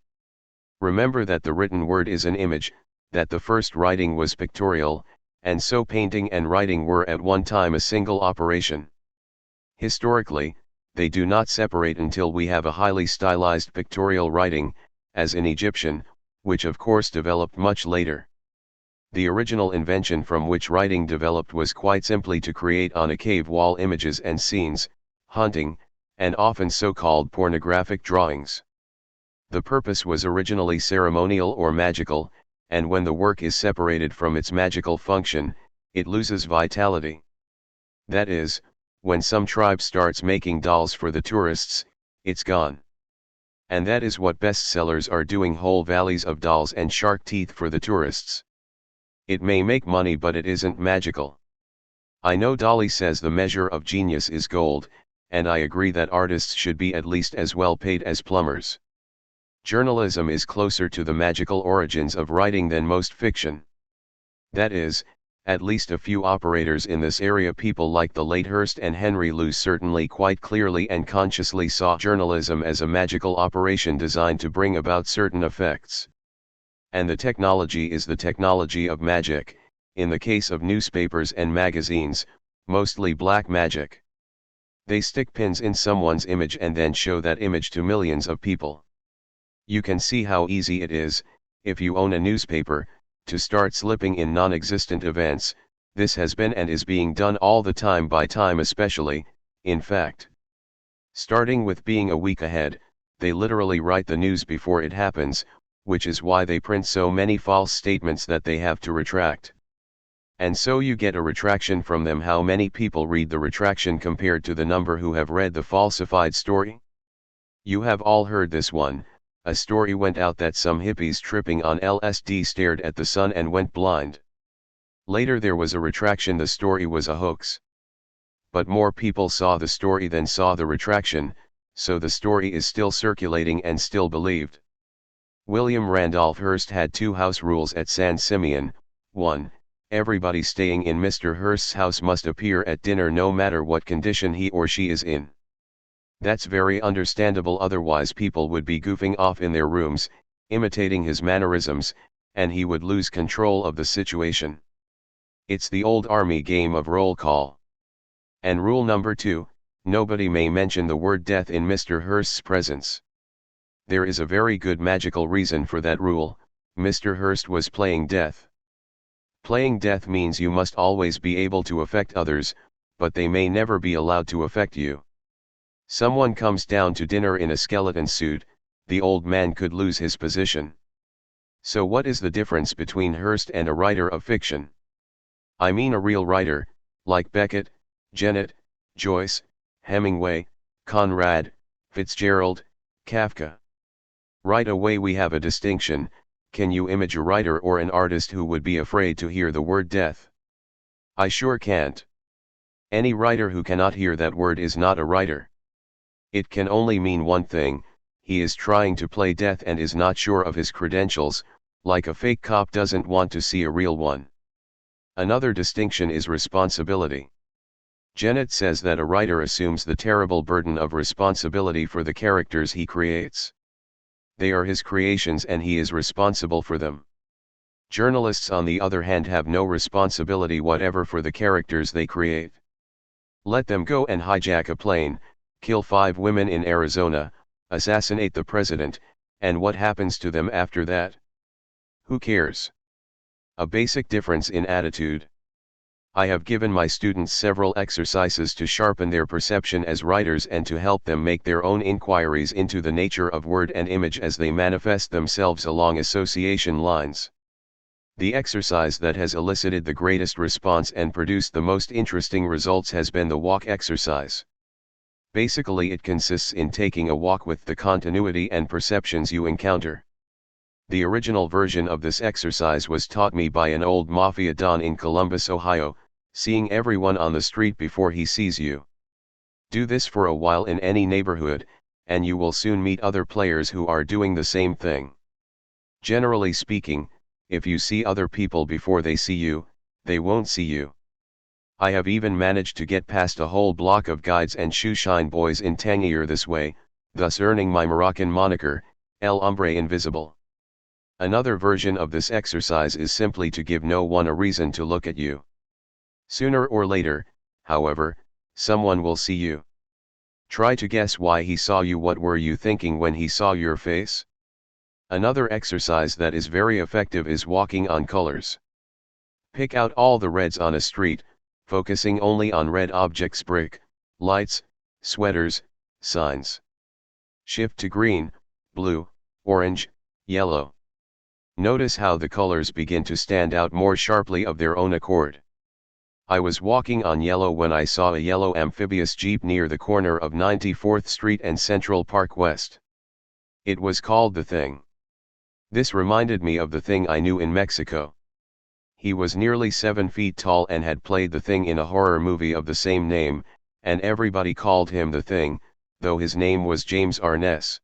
Remember that the written word is an image, that the first writing was pictorial, and so painting and writing were at one time a single operation. Historically, they do not separate until we have a highly stylized pictorial writing, as in Egyptian, which of course developed much later. The original invention from which writing developed was quite simply to create on a cave wall images and scenes, hunting, and often so-called pornographic drawings. The purpose was originally ceremonial or magical, and when the work is separated from its magical function, it loses vitality. That is, when some tribe starts making dolls for the tourists, it's gone. And that is what bestsellers are doing: whole valleys of dolls and shark teeth for the tourists. It may make money, but it isn't magical. I know Dolly says the measure of genius is gold, and I agree that artists should be at least as well paid as plumbers. Journalism is closer to the magical origins of writing than most fiction. That is, at least a few operators in this area, people like the late Hearst and Henry Luce, certainly quite clearly and consciously saw journalism as a magical operation designed to bring about certain effects. And the technology is the technology of magic, in the case of newspapers and magazines, mostly black magic. They stick pins in someone's image and then show that image to millions of people. You can see how easy it is, if you own a newspaper, to start slipping in non-existent events. This has been and is being done all the time by Time especially, in fact. Starting with being a week ahead, they literally write the news before it happens, which is why they print so many false statements that they have to retract. And so you get a retraction from them. How many people read the retraction compared to the number who have read the falsified story? You have all heard this one. A story went out that some hippies tripping on LSD stared at the sun and went blind. Later there was a retraction: the story was a hoax. But more people saw the story than saw the retraction, so the story is still circulating and still believed. William Randolph Hearst had two house rules at San Simeon: 1. Everybody staying in Mr. Hearst's house must appear at dinner no matter what condition he or she is in. That's very understandable, otherwise people would be goofing off in their rooms, imitating his mannerisms, and he would lose control of the situation. It's the old army game of roll call. And rule number 2, nobody may mention the word death in Mr. Hearst's presence. There is a very good magical reason for that rule. Mr. Hearst was playing death. Playing death means you must always be able to affect others, but they may never be allowed to affect you. Someone comes down to dinner in a skeleton suit, the old man could lose his position. So what is the difference between Hearst and a writer of fiction? I mean a real writer, like Beckett, Jennett, Joyce, Hemingway, Conrad, Fitzgerald, Kafka. Right away we have a distinction. Can you image a writer or an artist who would be afraid to hear the word death? I sure can't. Any writer who cannot hear that word is not a writer. It can only mean one thing: he is trying to play death and is not sure of his credentials, like a fake cop doesn't want to see a real one. Another distinction is responsibility. Jennett says that a writer assumes the terrible burden of responsibility for the characters he creates. They are his creations and he is responsible for them. Journalists, on the other hand, have no responsibility whatever for the characters they create. Let them go and hijack a plane, kill 5 women in Arizona, assassinate the president, and what happens to them after that? Who cares? A basic difference in attitude. I have given my students several exercises to sharpen their perception as writers and to help them make their own inquiries into the nature of word and image as they manifest themselves along association lines. The exercise that has elicited the greatest response and produced the most interesting results has been the walk exercise. Basically, it consists in taking a walk with the continuity and perceptions you encounter. The original version of this exercise was taught me by an old mafia don in Columbus, Ohio, seeing everyone on the street before he sees you. Do this for a while in any neighborhood, and you will soon meet other players who are doing the same thing. Generally speaking, if you see other people before they see you, they won't see you. I have even managed to get past a whole block of guides and shoeshine boys in Tangier this way, thus earning my Moroccan moniker, El Hombre Invisible. Another version of this exercise is simply to give no one a reason to look at you. Sooner or later, however, someone will see you. Try to guess why he saw you. What were you thinking when he saw your face? Another exercise that is very effective is walking on colors. Pick out all the reds on a street, focusing only on red objects: brick, lights, sweaters, signs. Shift to green, blue, orange, yellow. Notice how the colors begin to stand out more sharply of their own accord. I was walking on yellow when I saw a yellow amphibious Jeep near the corner of 94th Street and Central Park West. It was called The Thing. This reminded me of The Thing I knew in Mexico. He was nearly 7 feet tall and had played The Thing in a horror movie of the same name, and everybody called him The Thing, though his name was James Arness.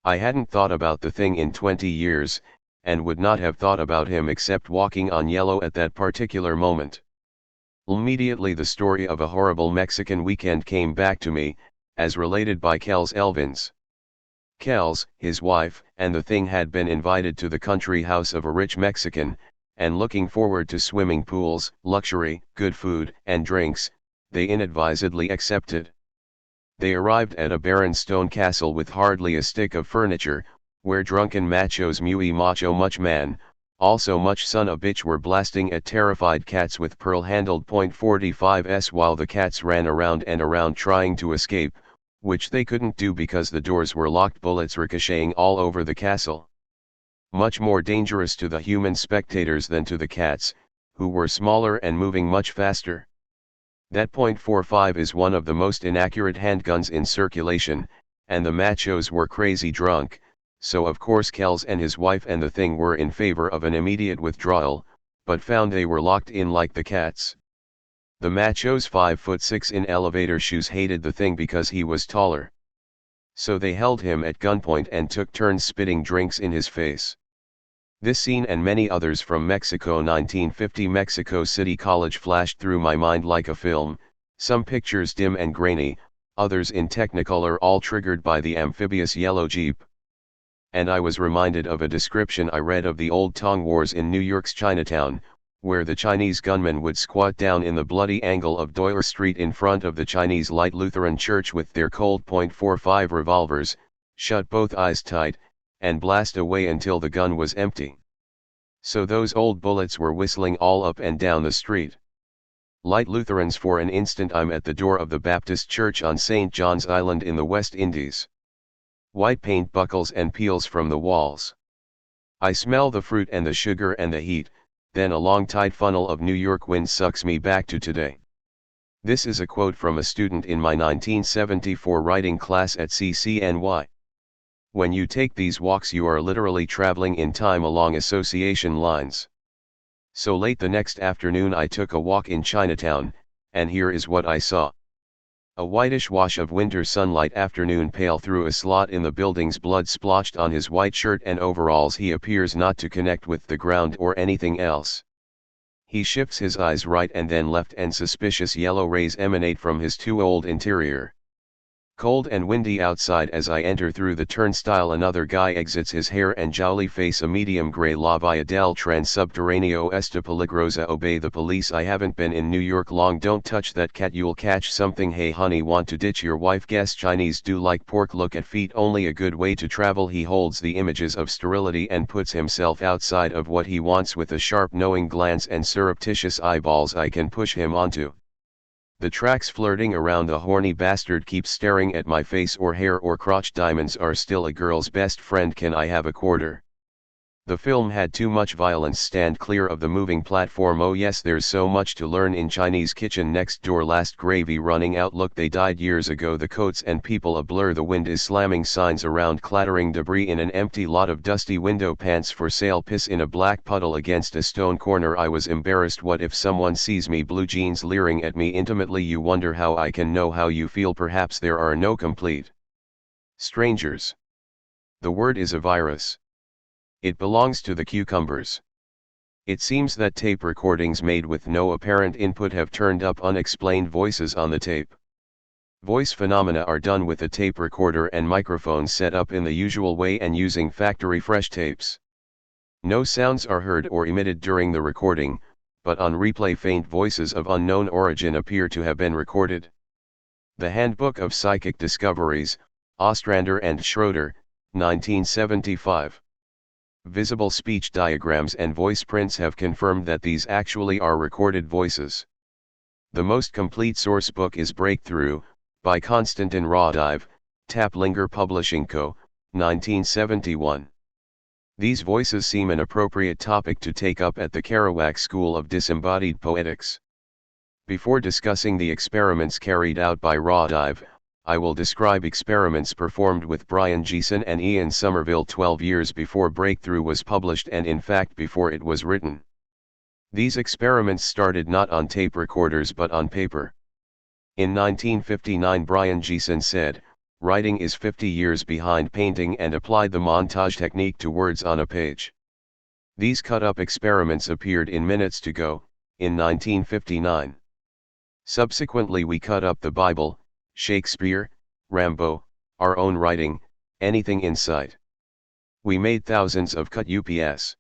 I hadn't thought about The Thing in 20 years, and would not have thought about him except walking on yellow at that particular moment. Immediately the story of a horrible Mexican weekend came back to me, as related by Kells Elvins. Kells, his wife, and The Thing had been invited to the country house of a rich Mexican, and looking forward to swimming pools, luxury, good food, and drinks, they inadvisedly accepted. They arrived at a barren stone castle with hardly a stick of furniture, where drunken machos muy macho much man, also much son of bitch, were blasting at terrified cats with pearl-handled .45s while the cats ran around and around trying to escape, which they couldn't do because the doors were locked, bullets ricocheting all over the castle. Much more dangerous to the human spectators than to the cats, who were smaller and moving much faster. That .45 is one of the most inaccurate handguns in circulation, and the machos were crazy drunk, so of course Kells and his wife and The Thing were in favor of an immediate withdrawal, but found they were locked in like the cats. The machos 5'6" in elevator shoes hated The Thing because he was taller. So they held him at gunpoint and took turns spitting drinks in his face. This scene and many others from Mexico 1950 Mexico City College flashed through my mind like a film, some pictures dim and grainy, others in technicolor, all triggered by the amphibious yellow Jeep. And I was reminded of a description I read of the old Tong Wars in New York's Chinatown, where the Chinese gunmen would squat down in the bloody angle of Doyle Street in front of the Chinese Light Lutheran Church with their Colt .45 revolvers, shut both eyes tight, and blast away until the gun was empty. So those old bullets were whistling all up and down the street. Light Lutherans. For an instant I'm at the door of the Baptist Church on St. John's Island in the West Indies. White paint buckles and peels from the walls. I smell the fruit and the sugar and the heat, then a long tight funnel of New York wind sucks me back to today. This is a quote from a student in my 1974 writing class at CCNY. When you take these walks you are literally traveling in time along association lines. So late the next afternoon I took a walk in Chinatown, and here is what I saw. A whitish wash of winter sunlight, afternoon pale through a slot in the building's blood splotched on his white shirt and overalls. He appears not to connect with the ground or anything else. He shifts his eyes right and then left, and suspicious yellow rays emanate from his too old interior. Cold and windy outside. As I enter through the turnstile another guy exits, his hair and jowly face a medium gray. La via del tren subterraneo esta peligrosa. Obey the police. I haven't been in New York long. Don't touch that cat, you'll catch something. Hey honey, want to ditch your wife? Guess Chinese do like pork. Look at feet, only a good way to travel. He holds the images of sterility and puts himself outside of what he wants with a sharp knowing glance and surreptitious eyeballs I can push him onto. The tracks flirting around. The horny bastard keeps staring at my face or hair or crotch. Diamonds are still a girl's best friend. Can I have a quarter? The film had too much violence. Stand clear of the moving platform. Oh yes, there's so much to learn in Chinese kitchen next door. Last gravy running out. Look, they died years ago. The coats and people a blur. The wind is slamming signs around, clattering debris in an empty lot of dusty window. Pants for sale. Piss in a black puddle against a stone corner. I was embarrassed. What if someone sees me? Blue jeans leering at me intimately. You wonder how I can know how you feel. Perhaps there are no complete strangers. The word is a virus. It belongs to the cucumbers. It seems that tape recordings made with no apparent input have turned up unexplained voices on the tape. Voice phenomena are done with a tape recorder and microphone set up in the usual way and using factory fresh tapes. No sounds are heard or emitted during the recording, but on replay faint voices of unknown origin appear to have been recorded. The Handbook of Psychic Discoveries, Ostrander and Schroeder, 1975. Visible speech diagrams and voice prints have confirmed that these actually are recorded voices. The most complete source book is Breakthrough, by Konstantin Raudive, Taplinger Publishing Co., 1971. These voices seem an appropriate topic to take up at the Kerouac School of Disembodied Poetics. Before discussing the experiments carried out by Raudive, I will describe experiments performed with Brian Geeson and Ian Somerville 12 years before Breakthrough was published, and in fact before it was written. These experiments started not on tape recorders but on paper. In 1959 Brian Geeson said, "Writing is 50 years behind painting," and applied the montage technique to words on a page. These cut-up experiments appeared in Minutes to Go, in 1959. Subsequently we cut up the Bible, Shakespeare, Rambo, our own writing, anything in sight. We made thousands of cut ups.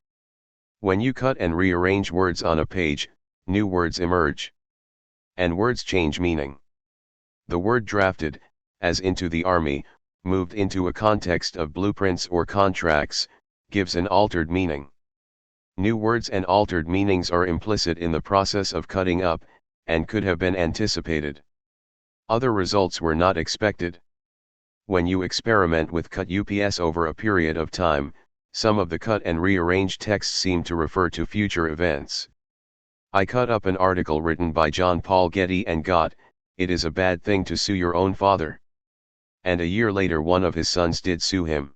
When you cut and rearrange words on a page, new words emerge. And words change meaning. The word drafted, as into the army, moved into a context of blueprints or contracts, gives an altered meaning. New words and altered meanings are implicit in the process of cutting up, and could have been anticipated. Other results were not expected. When you experiment with cut ups over a period of time, some of the cut and rearranged texts seem to refer to future events. I cut up an article written by John Paul Getty and got, "It is a bad thing to sue your own father." And a year later one of his sons did sue him.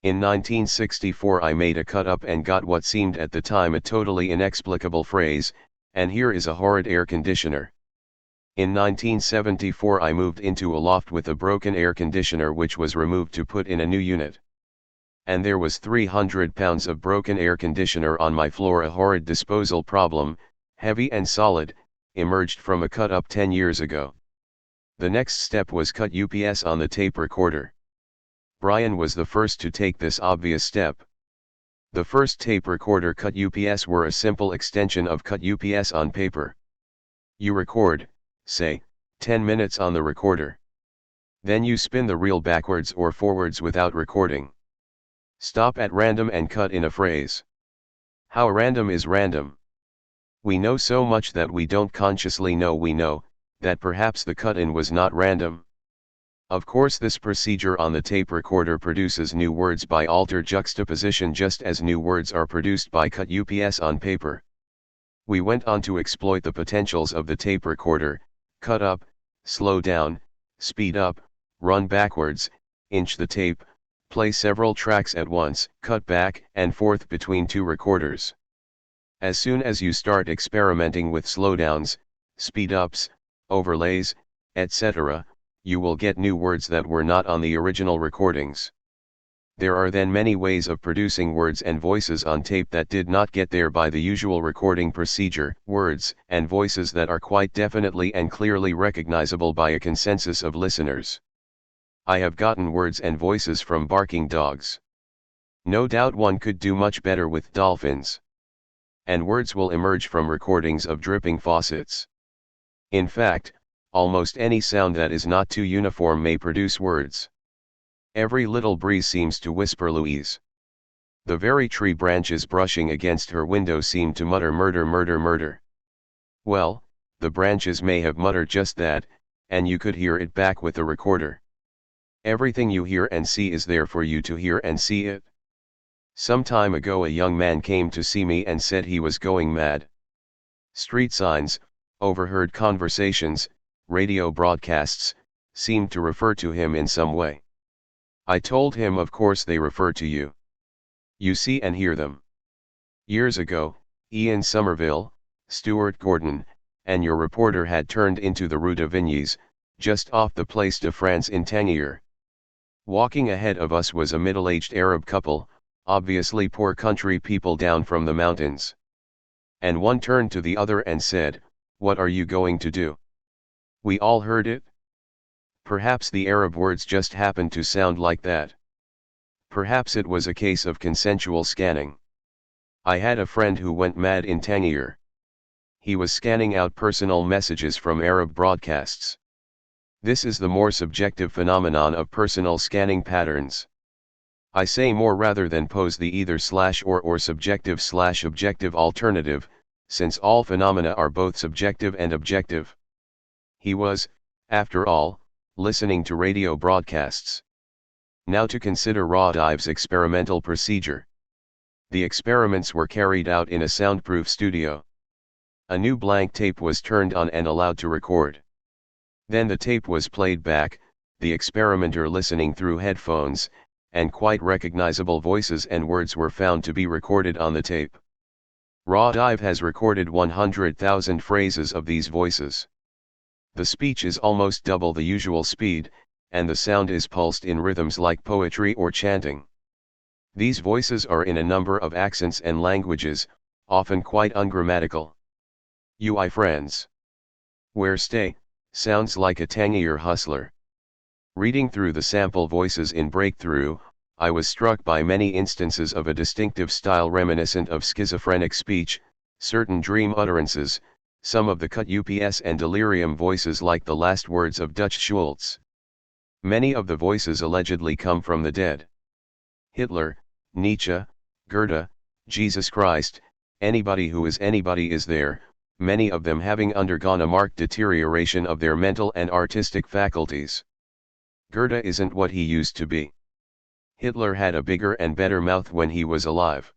In 1964 I made a cut up and got what seemed at the time a totally inexplicable phrase, "And here is a horrid air conditioner." In 1974 I moved into a loft with a broken air conditioner which was removed to put in a new unit. and there was 300 pounds of broken air conditioner on my floor. A horrid disposal problem, heavy and solid, emerged from a cut-up 10 years ago. The next step was cut UPS on the tape recorder. Brian was the first to take this obvious step. The first tape recorder cut UPS were a simple extension of cut UPS on paper. You record, say, 10 minutes on the recorder. Then you spin the reel backwards or forwards without recording. Stop at random and cut in a phrase. How random is random? We know so much that we don't consciously know we know, that perhaps the cut-in was not random. Of course, this procedure on the tape recorder produces new words by altered juxtaposition, just as new words are produced by cut UPS on paper. We went on to exploit the potentials of the tape recorder: cut up, slow down, speed up, run backwards, inch the tape, play several tracks at once, cut back and forth between two recorders. As soon as you start experimenting with slowdowns, speed-ups, overlays, etc., you will get new words that were not on the original recordings. There are then many ways of producing words and voices on tape that did not get there by the usual recording procedure, words and voices that are quite definitely and clearly recognizable by a consensus of listeners. I have gotten words and voices from barking dogs. No doubt one could do much better with dolphins. And words will emerge from recordings of dripping faucets. In fact, almost any sound that is not too uniform may produce words. Every little breeze seems to whisper Louise. The very tree branches brushing against her window seem to mutter murder, murder, murder. Well, the branches may have muttered just that, and you could hear it back with the recorder. Everything you hear and see is there for you to hear and see it. Some time ago a young man came to see me and said he was going mad. Street signs, overheard conversations, radio broadcasts, seemed to refer to him in some way. I told him of course they refer to you. You see and hear them. Years ago, Ian Somerville, Stuart Gordon, and your reporter had turned into the Rue de Vignes, just off the Place de France in Tangier. Walking ahead of us was a middle-aged Arab couple, obviously poor country people down from the mountains. And one turned to the other and said, "What are you going to do?" We all heard it. Perhaps the Arab words just happened to sound like that. Perhaps it was a case of consensual scanning. I had a friend who went mad in Tangier. He was scanning out personal messages from Arab broadcasts. This is the more subjective phenomenon of personal scanning patterns. I say more rather than pose the either/or subjective/objective alternative, since all phenomena are both subjective and objective. He was, after all, listening to radio broadcasts. Now to consider Raudive's experimental procedure. The experiments were carried out in a soundproof studio. A new blank tape was turned on and allowed to record. Then the tape was played back, the experimenter listening through headphones, and quite recognizable voices and words were found to be recorded on the tape. Raudive has recorded 100,000 phrases of these voices. The speech is almost double the usual speed, and the sound is pulsed in rhythms like poetry or chanting. These voices are in a number of accents and languages, often quite ungrammatical. "UI friends. Where stay," sounds like a Tangier hustler. Reading through the sample voices in Breakthrough, I was struck by many instances of a distinctive style reminiscent of schizophrenic speech, certain dream utterances, some of the cut UPS and delirium voices like the last words of Dutch Schultz. Many of the voices allegedly come from the dead. Hitler, Nietzsche, Goethe, Jesus Christ, anybody who is anybody is there, many of them having undergone a marked deterioration of their mental and artistic faculties. Goethe isn't what he used to be. Hitler had a bigger and better mouth when he was alive.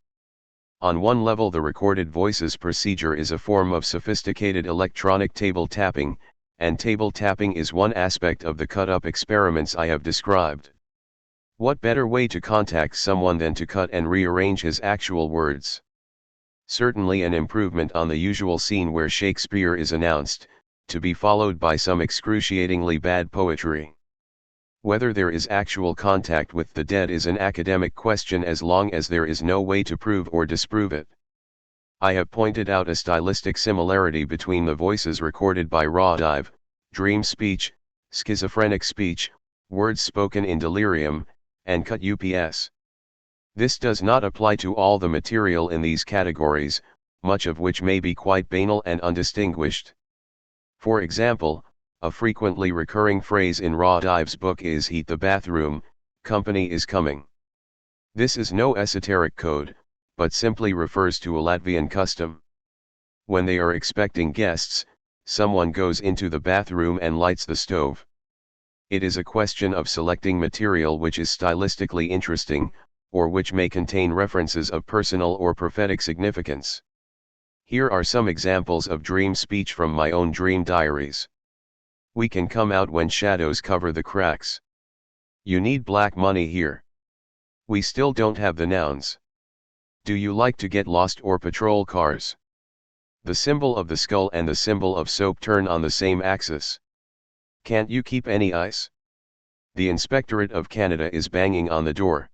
On one level, the recorded voices procedure is a form of sophisticated electronic table tapping, and table tapping is one aspect of the cut-up experiments I have described. What better way to contact someone than to cut and rearrange his actual words? Certainly an improvement on the usual scene where Shakespeare is announced, to be followed by some excruciatingly bad poetry. Whether there is actual contact with the dead is an academic question as long as there is no way to prove or disprove it. I have pointed out a stylistic similarity between the voices recorded by raw dive, dream speech, schizophrenic speech, words spoken in delirium, and cut UPS. This does not apply to all the material in these categories, much of which may be quite banal and undistinguished. For example, a frequently recurring phrase in Raw Dive's book is "heat the bathroom, company is coming." This is no esoteric code, but simply refers to a Latvian custom. When they are expecting guests, someone goes into the bathroom and lights the stove. It is a question of selecting material which is stylistically interesting, or which may contain references of personal or prophetic significance. Here are some examples of dream speech from my own dream diaries. We can come out when shadows cover the cracks. You need black money here. We still don't have the nouns. Do you like to get lost or patrol cars? The symbol of the skull and the symbol of soap turn on the same axis. Can't you keep any ice? The Inspectorate of Canada is banging on the door.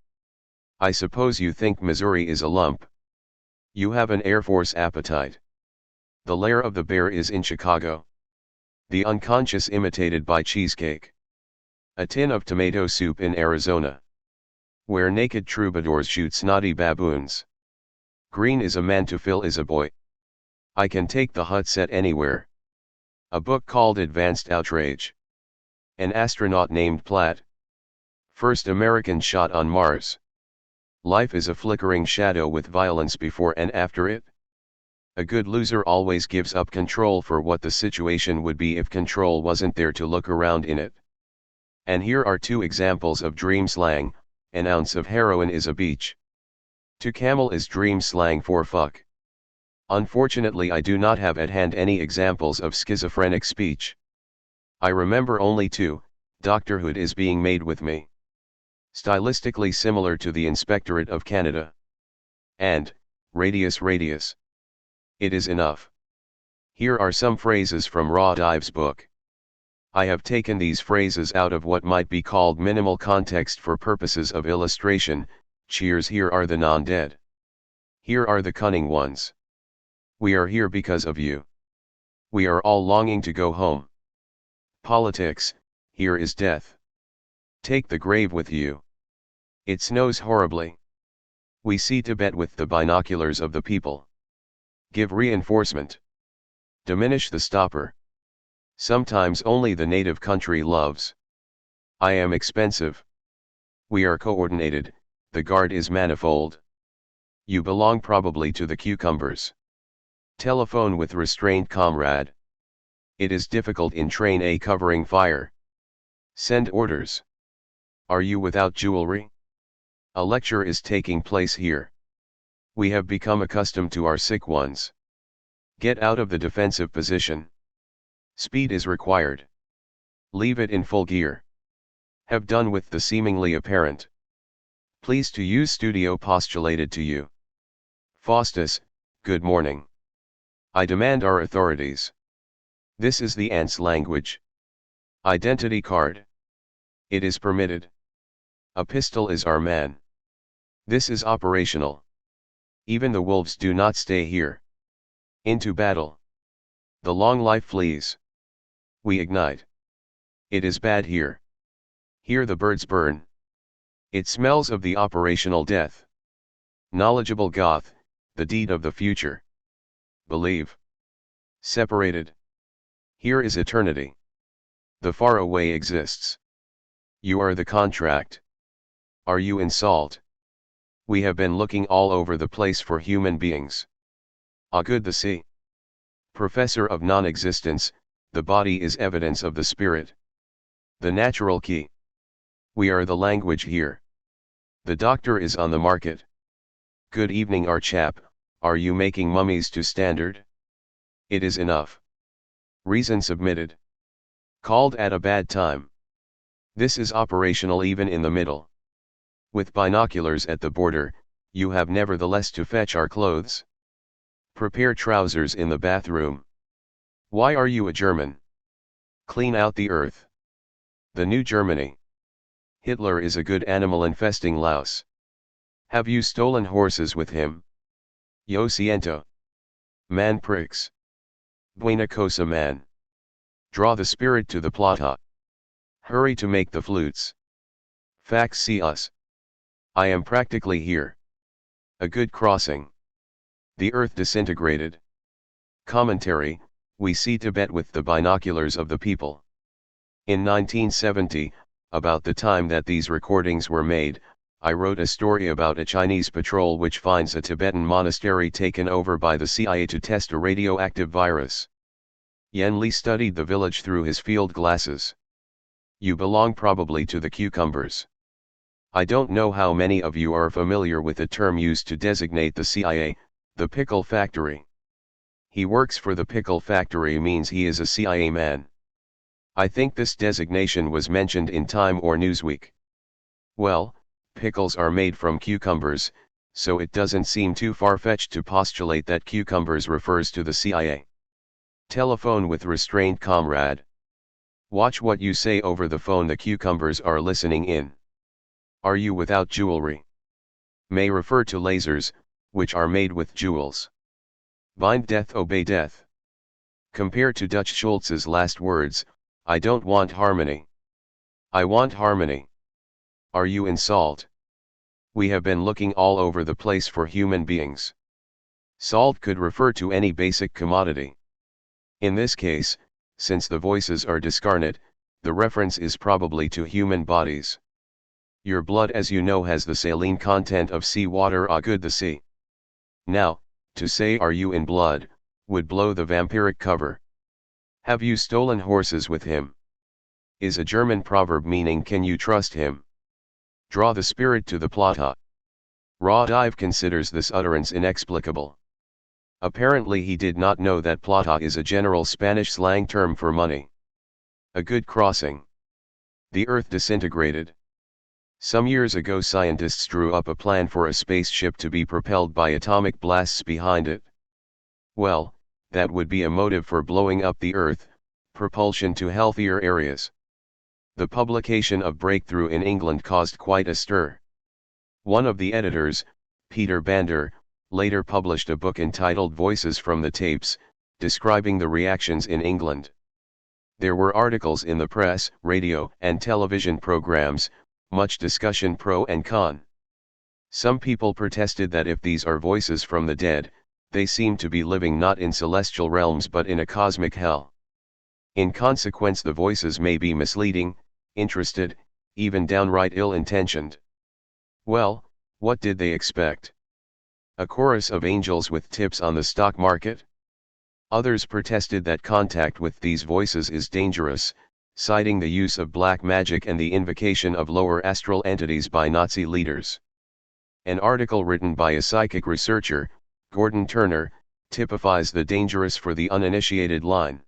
I suppose you think Missouri is a lump. You have an Air Force appetite. The lair of the bear is in Chicago. The unconscious imitated by cheesecake. A tin of tomato soup in Arizona. Where naked troubadours shoot snotty baboons. Green is a man to Phil is a boy. I can take the hut set anywhere. A book called Advanced Outrage. An astronaut named Platt. First American shot on Mars. Life is a flickering shadow with violence before and after it. A good loser always gives up control for what the situation would be if control wasn't there to look around in it. And here are two examples of dream slang. An ounce of heroin is a beach. To camel is dream slang for fuck. Unfortunately, I do not have at hand any examples of schizophrenic speech. I remember only two. Doctor Hood is being made with me. Stylistically similar to the Inspectorate of Canada. And, radius radius. It is enough. Here are some phrases from Raw Dive's book. I have taken these phrases out of what might be called minimal context for purposes of illustration. Cheers, here are the non-dead. Here are the cunning ones. We are here because of you. We are all longing to go home. Politics, here is death. Take the grave with you. It snows horribly. We see Tibet with the binoculars of the people. Give reinforcement. Diminish the stopper. Sometimes only the native country loves. I am expensive. We are coordinated, the guard is manifold. You belong probably to the cucumbers. Telephone with restraint, comrade. It is difficult in train A covering fire. Send orders. Are you without jewelry? A lecture is taking place here. We have become accustomed to our sick ones. Get out of the defensive position. Speed is required. Leave it in full gear. Have done with the seemingly apparent. Please to use studio postulated to you. Faustus, good morning. I demand our authorities. This is the ants' language. Identity card. It is permitted. A pistol is our man. This is operational. Even the wolves do not stay here. Into battle. The long life flees. We ignite. It is bad here. Here the birds burn. It smells of the operational death. Knowledgeable Goth, the deed of the future. Believe. Separated. Here is eternity. The far away exists. You are the contract. Are you in salt? We have been looking all over the place for human beings. Ah, good the sea. Professor of non-existence, the body is evidence of the spirit. The natural key. We are the language here. The doctor is on the market. Good evening, our chap, are you making mummies to standard? It is enough. Reason submitted. Called at a bad time. This is operational even in the middle. With binoculars at the border, you have nevertheless to fetch our clothes. Prepare trousers in the bathroom. Why are you a German? Clean out the earth. The new Germany. Hitler is a good animal infesting louse. Have you stolen horses with him? Yo siento. Man pricks. Buena cosa man. Draw the spirit to the plata. Hurry to make the flutes. Fax see us. I am practically here. A good crossing. The earth disintegrated. Commentary, we see Tibet with the binoculars of the people. In 1970, about the time that these recordings were made, I wrote a story about a Chinese patrol which finds a Tibetan monastery taken over by the CIA to test a radioactive virus. Yen Li studied the village through his field glasses. You belong probably to the cucumbers. I don't know how many of you are familiar with the term used to designate the CIA, the pickle factory. He works for the pickle factory means he is a CIA man. I think this designation was mentioned in Time or Newsweek. Well, pickles are made from cucumbers, so it doesn't seem too far-fetched to postulate that cucumbers refers to the CIA. Telephone with restraint, comrade. Watch what you say over the phone, the cucumbers are listening in. Are you without jewelry? May refer to lasers, which are made with jewels. Bind death, obey death. Compare to Dutch Schultz's last words, I don't want harmony. I want harmony. Are you in salt? We have been looking all over the place for human beings. Salt could refer to any basic commodity. In this case, since the voices are discarnate, the reference is probably to human bodies. Your blood, as you know, has the saline content of sea water, good the sea. Now, to say are you in blood, would blow the vampiric cover. Have you stolen horses with him? Is a German proverb meaning can you trust him? Draw the spirit to the plata. Raw Dive considers this utterance inexplicable. Apparently he did not know that plata is a general Spanish slang term for money. A good crossing. The earth disintegrated. Some years ago scientists drew up a plan for a spaceship to be propelled by atomic blasts behind it. Well, that would be a motive for blowing up the earth, propulsion to healthier areas. The publication of Breakthrough in England caused quite a stir. One of the editors, Peter Bander, later published a book entitled Voices from the Tapes, describing the reactions in England. There were articles in the press, radio, and television programs, much discussion pro and con. Some people protested that if these are voices from the dead, they seem to be living not in celestial realms but in a cosmic hell. In consequence, the voices may be misleading, interested, even downright ill-intentioned. Well, what did they expect? A chorus of angels with tips on the stock market? Others protested that contact with these voices is dangerous, citing the use of black magic and the invocation of lower astral entities by Nazi leaders. An article written by a psychic researcher, Gordon Turner, typifies the dangerous for the uninitiated line.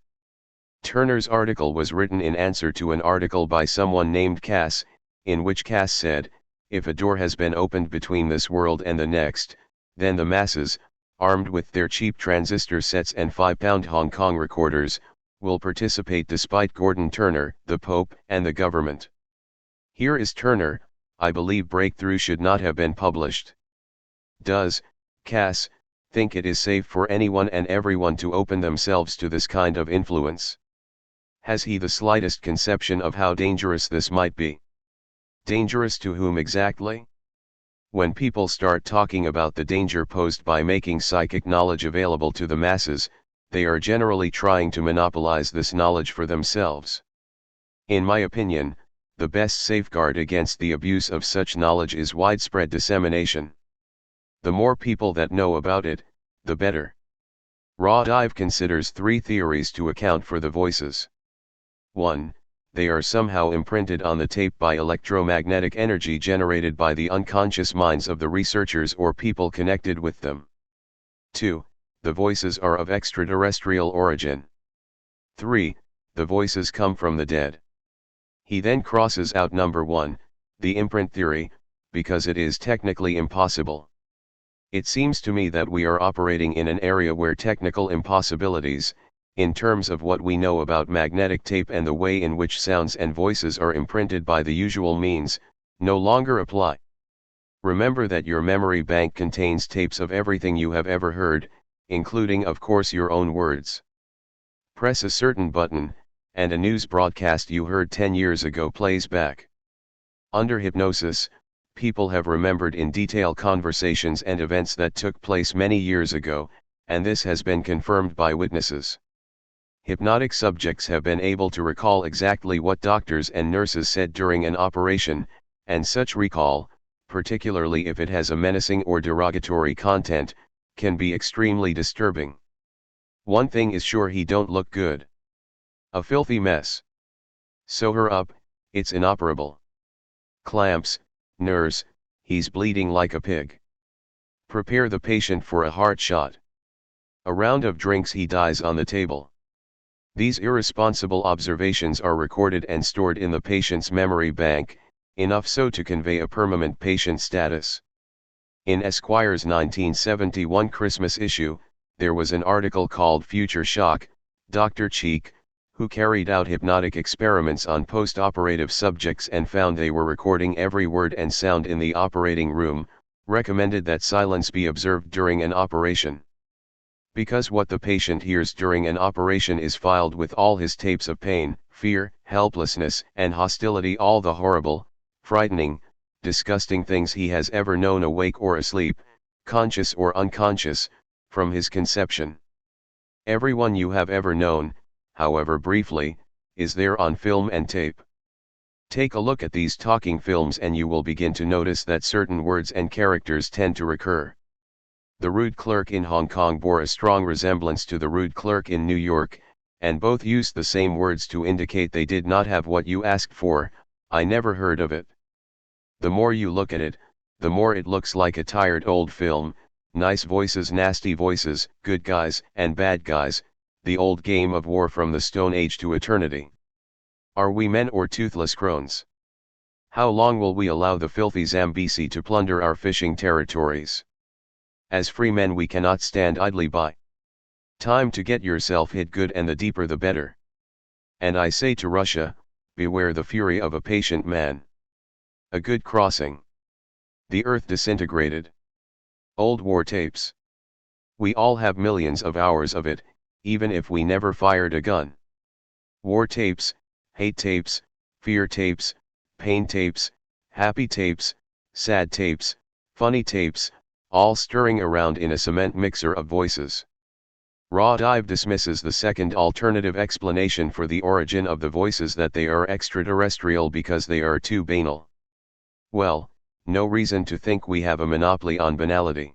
Turner's article was written in answer to an article by someone named Cass, in which Cass said, if a door has been opened between this world and the next, then the masses, armed with their cheap transistor sets and £5 Hong Kong recorders, will participate despite Gordon Turner, the Pope, and the government. Here is Turner, I believe Breakthrough should not have been published. Does, Cass, think it is safe for anyone and everyone to open themselves to this kind of influence? Has he the slightest conception of how dangerous this might be? Dangerous to whom exactly? When people start talking about the danger posed by making psychic knowledge available to the masses, they are generally trying to monopolize this knowledge for themselves. In my opinion, the best safeguard against the abuse of such knowledge is widespread dissemination. The more people that know about it, the better. Raw Dive considers 3 theories to account for the voices. 1. They are somehow imprinted on the tape by electromagnetic energy generated by the unconscious minds of the researchers or people connected with them. 2. The voices are of extraterrestrial origin. 3. The voices come from the dead. He then crosses out number 1, the imprint theory, because it is technically impossible. It seems to me that we are operating in an area where technical impossibilities, in terms of what we know about magnetic tape and the way in which sounds and voices are imprinted by the usual means, no longer apply. Remember that your memory bank contains tapes of everything you have ever heard, including of course your own words. Press a certain button, and a news broadcast you heard 10 years ago plays back. Under hypnosis, people have remembered in detail conversations and events that took place many years ago, and this has been confirmed by witnesses. Hypnotic subjects have been able to recall exactly what doctors and nurses said during an operation, and such recall, particularly if it has a menacing or derogatory content, can be extremely disturbing. One thing is sure, he don't look good. A filthy mess. Sew her up, it's inoperable. Clamps, nurse, he's bleeding like a pig. Prepare the patient for a heart shot. A round of drinks, he dies on the table. These irresponsible observations are recorded and stored in the patient's memory bank, enough so to convey a permanent patient status. In Esquire's 1971 Christmas issue, there was an article called Future Shock. Dr. Cheek, who carried out hypnotic experiments on post-operative subjects and found they were recording every word and sound in the operating room, recommended that silence be observed during an operation. Because what the patient hears during an operation is filed with all his tapes of pain, fear, helplessness, and hostility, all the horrible, frightening, disgusting things he has ever known awake or asleep, conscious or unconscious, from his conception. Everyone you have ever known, however briefly, is there on film and tape. Take a look at these talking films and you will begin to notice that certain words and characters tend to recur. The rude clerk in Hong Kong bore a strong resemblance to the rude clerk in New York, and both used the same words to indicate they did not have what you asked for. I never heard of it. The more you look at it, the more it looks like a tired old film, nice voices, nasty voices, good guys and bad guys, the old game of war from the Stone Age to eternity. Are we men or toothless crones? How long will we allow the filthy Zambesi to plunder our fishing territories? As free men we cannot stand idly by. Time to get yourself hit good, and the deeper the better. And I say to Russia, beware the fury of a patient man. A good crossing. The earth disintegrated. Old war tapes. We all have millions of hours of it, even if we never fired a gun. War tapes, hate tapes, fear tapes, pain tapes, happy tapes, sad tapes, funny tapes, all stirring around in a cement mixer of voices. Raw Dive dismisses the second alternative explanation for the origin of the voices, that they are extraterrestrial, because they are too banal. Well, no reason to think we have a monopoly on banality.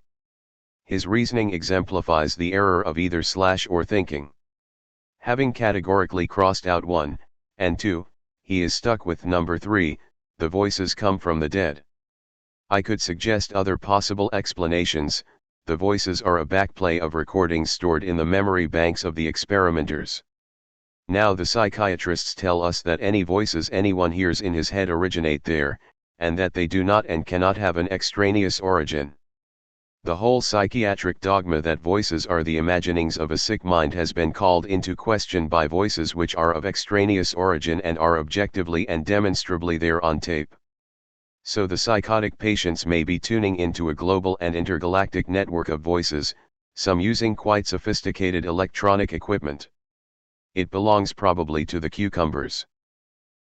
His reasoning exemplifies the error of either or thinking. Having categorically crossed out 1 and 2, he is stuck with number 3, the voices come from the dead. I could suggest other possible explanations. The voices are a backplay of recordings stored in the memory banks of the experimenters. Now the psychiatrists tell us that any voices anyone hears in his head originate there, and that they do not and cannot have an extraneous origin. The whole psychiatric dogma that voices are the imaginings of a sick mind has been called into question by voices which are of extraneous origin and are objectively and demonstrably there on tape. So the psychotic patients may be tuning into a global and intergalactic network of voices, some using quite sophisticated electronic equipment. It belongs probably to the cucumbers.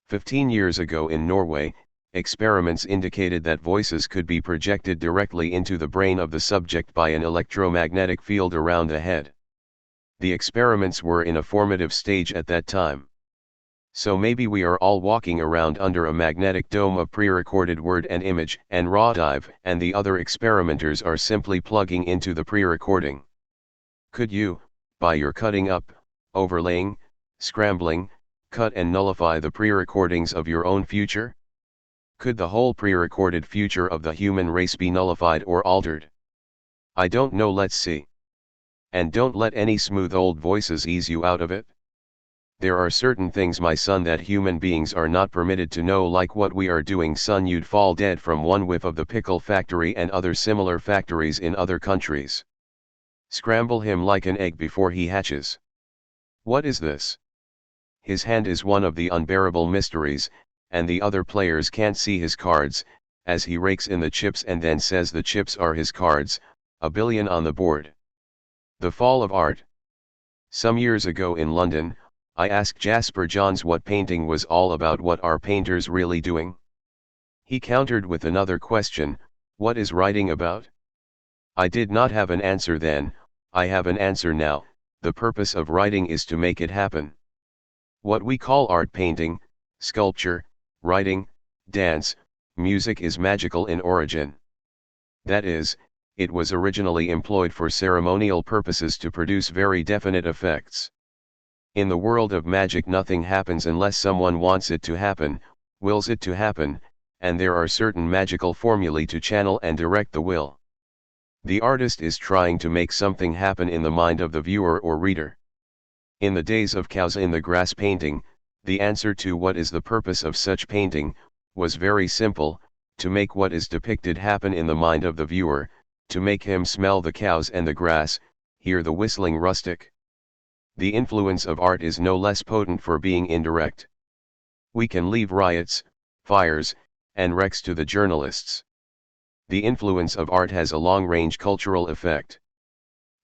15 years ago in Norway, experiments indicated that voices could be projected directly into the brain of the subject by an electromagnetic field around the head. The experiments were in a formative stage at that time. So maybe we are all walking around under a magnetic dome of pre-recorded word and image, and Raw Dive and the other experimenters are simply plugging into the pre-recording. Could you, by your cutting up, overlaying, scrambling, cut and nullify the pre-recordings of your own future? Could the whole pre-recorded future of the human race be nullified or altered? I don't know, let's see. And don't let any smooth old voices ease you out of it. There are certain things, my son, that human beings are not permitted to know, like what we are doing, son. You'd fall dead from one whiff of the pickle factory and other similar factories in other countries. Scramble him like an egg before he hatches. What is this? His hand is one of the unbearable mysteries, and the other players can't see his cards, as he rakes in the chips and then says the chips are his cards, a billion on the board. The fall of art. Some years ago in London, I asked Jasper Johns what painting was all about. What are painters really doing? He countered with another question, what is writing about? I did not have an answer then, I have an answer now. The purpose of writing is to make it happen. What we call art, painting, sculpture, writing, dance, music is magical in origin. That is, it was originally employed for ceremonial purposes to produce very definite effects. In the world of magic, nothing happens unless someone wants it to happen, wills it to happen, and there are certain magical formulae to channel and direct the will. The artist is trying to make something happen in the mind of the viewer or reader. In the days of cows in the grass painting, the answer to what is the purpose of such painting was very simple: to make what is depicted happen in the mind of the viewer, to make him smell the cows and the grass, hear the whistling rustic. The influence of art is no less potent for being indirect. We can leave riots, fires, and wrecks to the journalists. The influence of art has a long-range cultural effect.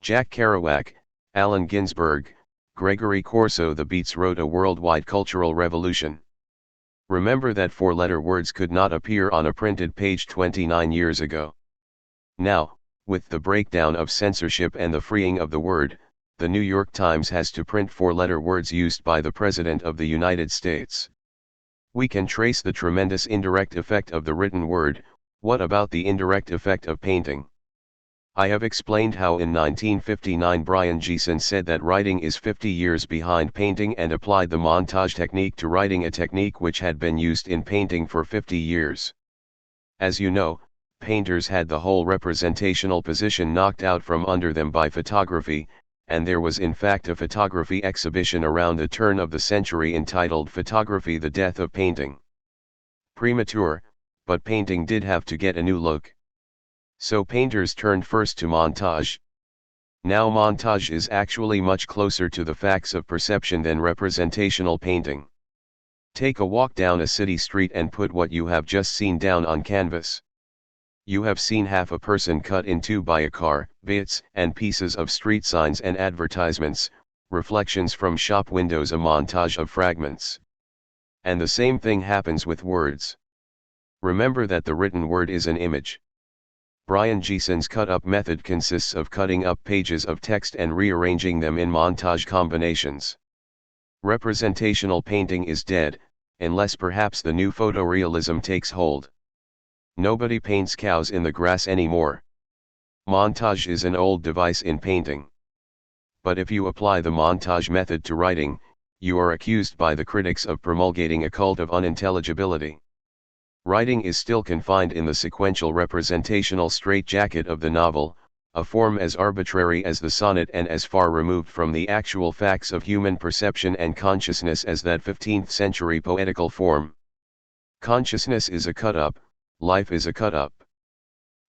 Jack Kerouac, Allen Ginsberg, Gregory Corso the Beats wrote a worldwide cultural revolution. Remember that four-letter words could not appear on a printed page 29 years ago. Now, with the breakdown of censorship and the freeing of the word, the New York Times has to print four-letter words used by the President of the United States. We can trace the tremendous indirect effect of the written word. What about the indirect effect of painting? I have explained how in 1959 Brian Geeson said that writing is 50 years behind painting and applied the montage technique to writing, a technique which had been used in painting for 50 years. As you know, painters had the whole representational position knocked out from under them by photography, and there was in fact a photography exhibition around the turn of the century entitled Photography: The Death of Painting. Premature, but painting did have to get a new look. So painters turned first to montage. Now montage is actually much closer to the facts of perception than representational painting. Take a walk down a city street and put what you have just seen down on canvas. You have seen half a person cut in two by a car, bits and pieces of street signs and advertisements, reflections from shop windows, a montage of fragments. And the same thing happens with words. Remember that the written word is an image. Brian Geeson's cut-up method consists of cutting up pages of text and rearranging them in montage combinations. Representational painting is dead, unless perhaps the new photorealism takes hold. Nobody paints cows in the grass anymore. Montage is an old device in painting. But if you apply the montage method to writing, you are accused by the critics of promulgating a cult of unintelligibility. Writing is still confined in the sequential representational straitjacket of the novel, a form as arbitrary as the sonnet and as far removed from the actual facts of human perception and consciousness as that 15th-century poetical form. Consciousness is a cut-up, life is a cut-up.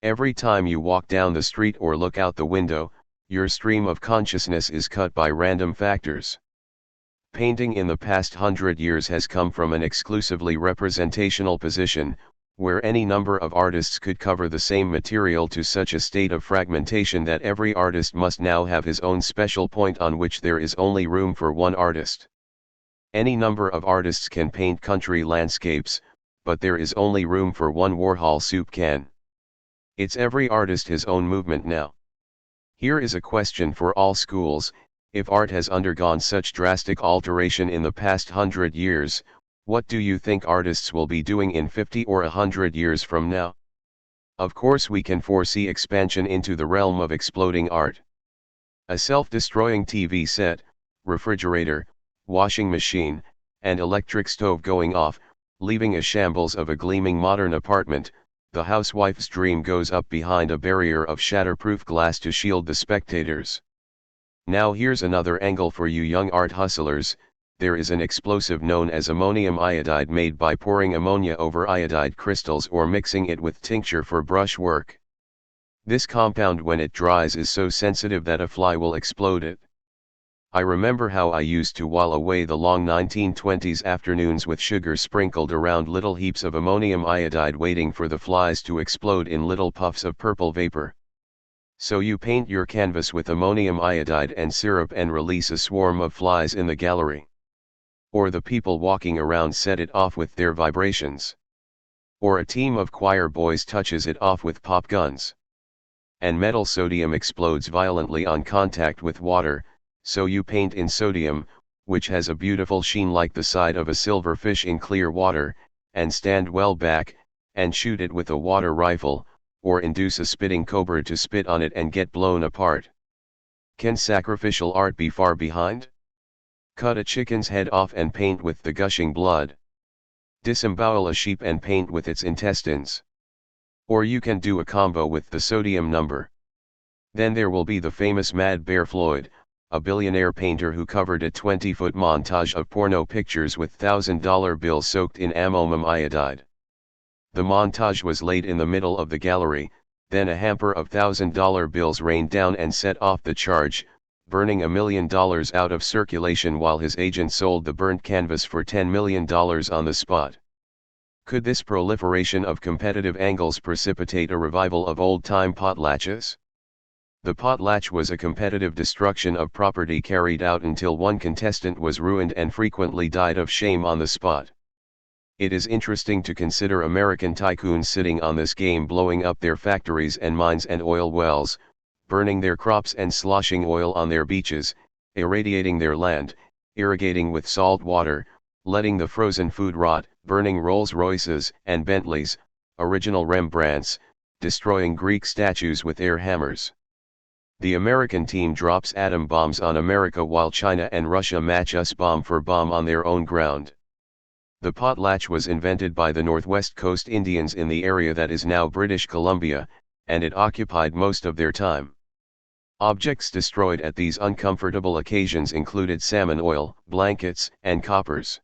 Every time you walk down the street or look out the window, your stream of consciousness is cut by random factors. Painting in the past 100 years has come from an exclusively representational position, where any number of artists could cover the same material to such a state of fragmentation that every artist must now have his own special point on which there is only room for one artist. Any number of artists can paint country landscapes, but there is only room for one Warhol soup can. It's every artist his own movement now. Here is a question for all schools: if art has undergone such drastic alteration in the past 100 years, what do you think artists will be doing in 50 or 100 years from now? Of course we can foresee expansion into the realm of exploding art. A self-destroying TV set, refrigerator, washing machine, and electric stove going off, leaving a shambles of a gleaming modern apartment. The housewife's dream goes up behind a barrier of shatterproof glass to shield the spectators. Now here's another angle for you young art hustlers: there is an explosive known as ammonium iodide made by pouring ammonia over iodide crystals or mixing it with tincture for brush work. This compound when it dries is so sensitive that a fly will explode it. I remember how I used to while away the long 1920s afternoons with sugar sprinkled around little heaps of ammonium iodide waiting for the flies to explode in little puffs of purple vapor. So you paint your canvas with ammonium iodide and syrup and release a swarm of flies in the gallery. Or the people walking around set it off with their vibrations. Or a team of choir boys touches it off with pop guns. And metal sodium explodes violently on contact with water, so you paint in sodium, which has a beautiful sheen like the side of a silver fish in clear water, and stand well back, and shoot it with a water rifle, or induce a spitting cobra to spit on it and get blown apart. Can sacrificial art be far behind? Cut a chicken's head off and paint with the gushing blood. Disembowel a sheep and paint with its intestines. Or you can do a combo with the sodium number. Then there will be the famous Mad Bear Floyd, a billionaire painter who covered a 20-foot montage of porno pictures with $1,000 bills soaked in ammonium iodide. The montage was laid in the middle of the gallery, then a hamper of $1,000 bills rained down and set off the charge, burning $1 million out of circulation while his agent sold the burnt canvas for $10 million on the spot. Could this proliferation of competitive angles precipitate a revival of old-time potlatches? The potlatch was a competitive destruction of property carried out until one contestant was ruined and frequently died of shame on the spot. It is interesting to consider American tycoons sitting on this game, blowing up their factories and mines and oil wells, burning their crops and sloshing oil on their beaches, irradiating their land, irrigating with salt water, letting the frozen food rot, burning Rolls-Royces and Bentleys, original Rembrandts, destroying Greek statues with air hammers. The American team drops atom bombs on America while China and Russia match us bomb for bomb on their own ground. The potlatch was invented by the Northwest Coast Indians in the area that is now British Columbia, and it occupied most of their time. Objects destroyed at these uncomfortable occasions included salmon oil, blankets, and coppers.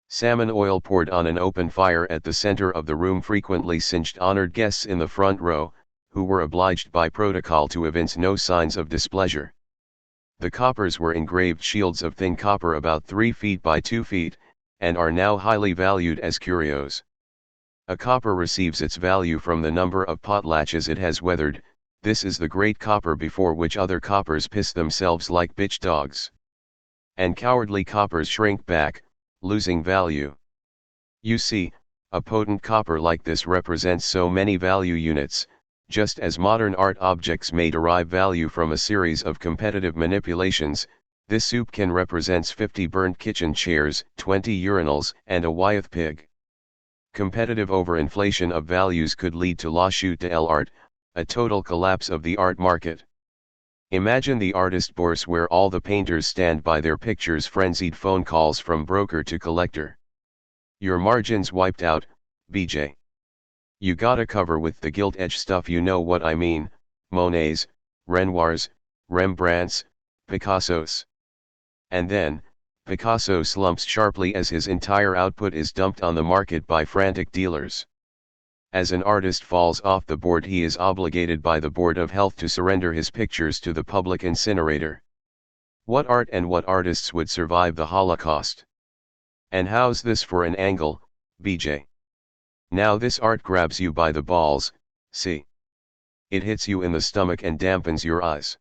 Salmon oil poured on an open fire at the center of the room frequently singed honored guests in the front row, who were obliged by protocol to evince no signs of displeasure. The coppers were engraved shields of thin copper about 3 feet by 2 feet, and are now highly valued as curios. A copper receives its value from the number of potlatches it has weathered. This is the great copper before which other coppers piss themselves like bitch dogs. And cowardly coppers shrink back, losing value. You see, a potent copper like this represents so many value units, just as modern art objects may derive value from a series of competitive manipulations. This soup can represents 50 burnt kitchen chairs, 20 urinals, and a Wyeth pig. Competitive overinflation of values could lead to lawsuit de l'art, a total collapse of the art market. Imagine the artist bourse where all the painters stand by their pictures, frenzied phone calls from broker to collector. Your margins wiped out, BJ. You gotta cover with the gilt-edged stuff, you know what I mean, Monets, Renoirs, Rembrandts, Picassos. And then, Picasso slumps sharply as his entire output is dumped on the market by frantic dealers. As an artist falls off the board, he is obligated by the Board of Health to surrender his pictures to the public incinerator. What art and what artists would survive the Holocaust? And how's this for an angle, BJ? Now this art grabs you by the balls, see? It hits you in the stomach and dampens your eyes.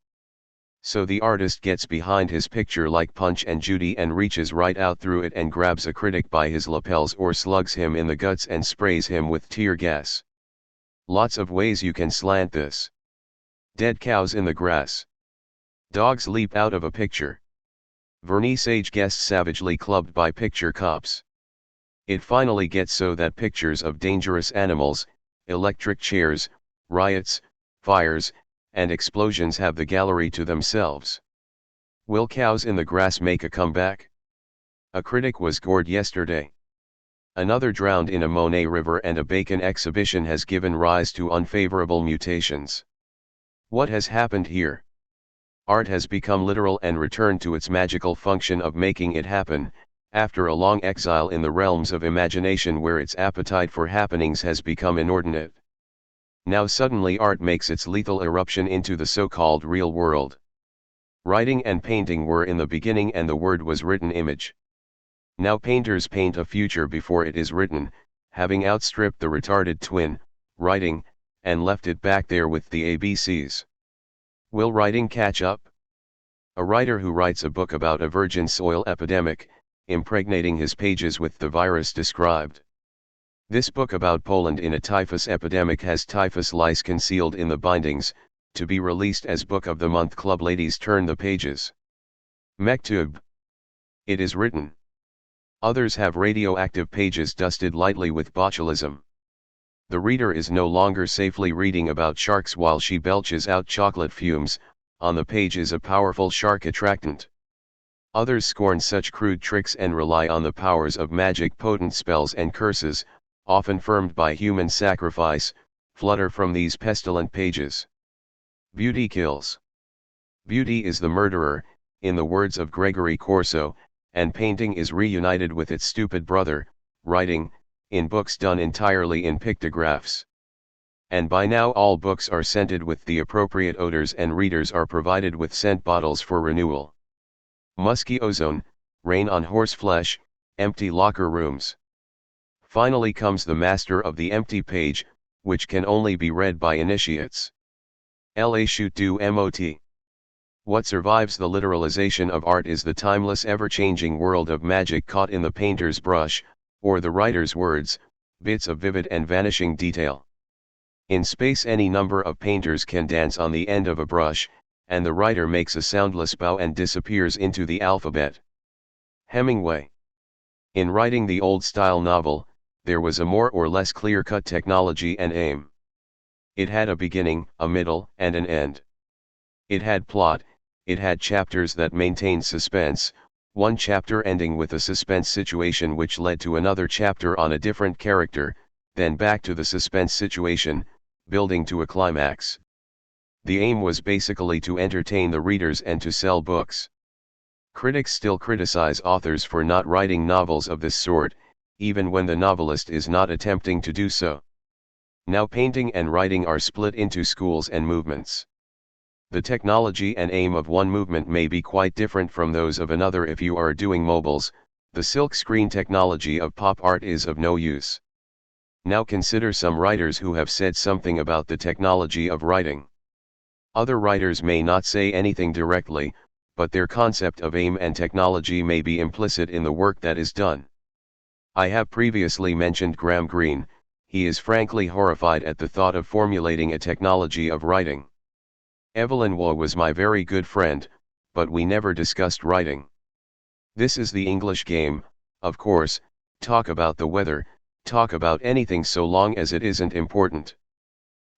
So the artist gets behind his picture like Punch and Judy and reaches right out through it and grabs a critic by his lapels or slugs him in the guts and sprays him with tear gas. Lots of ways you can slant this. Dead cows in the grass. Dogs leap out of a picture. Vernissage guests savagely clubbed by picture cops. It finally gets so that pictures of dangerous animals, electric chairs, riots, fires, and explosions have the gallery to themselves. Will cows in the grass make a comeback? A critic was gored yesterday. Another drowned in a Monet river, and a Bacon exhibition has given rise to unfavorable mutations. What has happened here? Art has become literal and returned to its magical function of making it happen, after a long exile in the realms of imagination where its appetite for happenings has become inordinate. Now suddenly art makes its lethal eruption into the so-called real world. Writing and painting were in the beginning and the word was written image. Now painters paint a future before it is written, having outstripped the retarded twin, writing, and left it back there with the ABCs. Will writing catch up? A writer who writes a book about a virgin soil epidemic, impregnating his pages with the virus described. This book about Poland in a typhus epidemic has typhus lice concealed in the bindings, to be released as Book of the Month. Club ladies turn the pages. Mektub. It is written. Others have radioactive pages dusted lightly with botulism. The reader is no longer safely reading about sharks while she belches out chocolate fumes. On the page is a powerful shark attractant. Others scorn such crude tricks and rely on the powers of magic. Potent spells and curses, often firmed by human sacrifice, flutter from these pestilent pages. Beauty kills. Beauty is the murderer, in the words of Gregory Corso, and painting is reunited with its stupid brother, writing, in books done entirely in pictographs. And by now all books are scented with the appropriate odors and readers are provided with scent bottles for renewal. Musky ozone, rain on horseflesh, empty locker rooms. Finally comes the master of the empty page, which can only be read by initiates. La chute du mot. What survives the literalization of art is the timeless ever-changing world of magic caught in the painter's brush, or the writer's words, bits of vivid and vanishing detail. In space any number of painters can dance on the end of a brush, and the writer makes a soundless bow and disappears into the alphabet. Hemingway. In writing the old-style novel, there was a more or less clear-cut technology and aim. It had a beginning, a middle, and an end. It had plot, it had chapters that maintained suspense, one chapter ending with a suspense situation which led to another chapter on a different character, then back to the suspense situation, building to a climax. The aim was basically to entertain the readers and to sell books. Critics still criticize authors for not writing novels of this sort, even when the novelist is not attempting to do so. Now painting and writing are split into schools and movements. The technology and aim of one movement may be quite different from those of another. If you are doing mobiles, the silk screen technology of pop art is of no use. Now consider some writers who have said something about the technology of writing. Other writers may not say anything directly, but their concept of aim and technology may be implicit in the work that is done. I have previously mentioned Graham Greene. He is frankly horrified at the thought of formulating a technology of writing. Evelyn Waugh was my very good friend, but we never discussed writing. This is the English game, of course. Talk about the weather, talk about anything so long as it isn't important.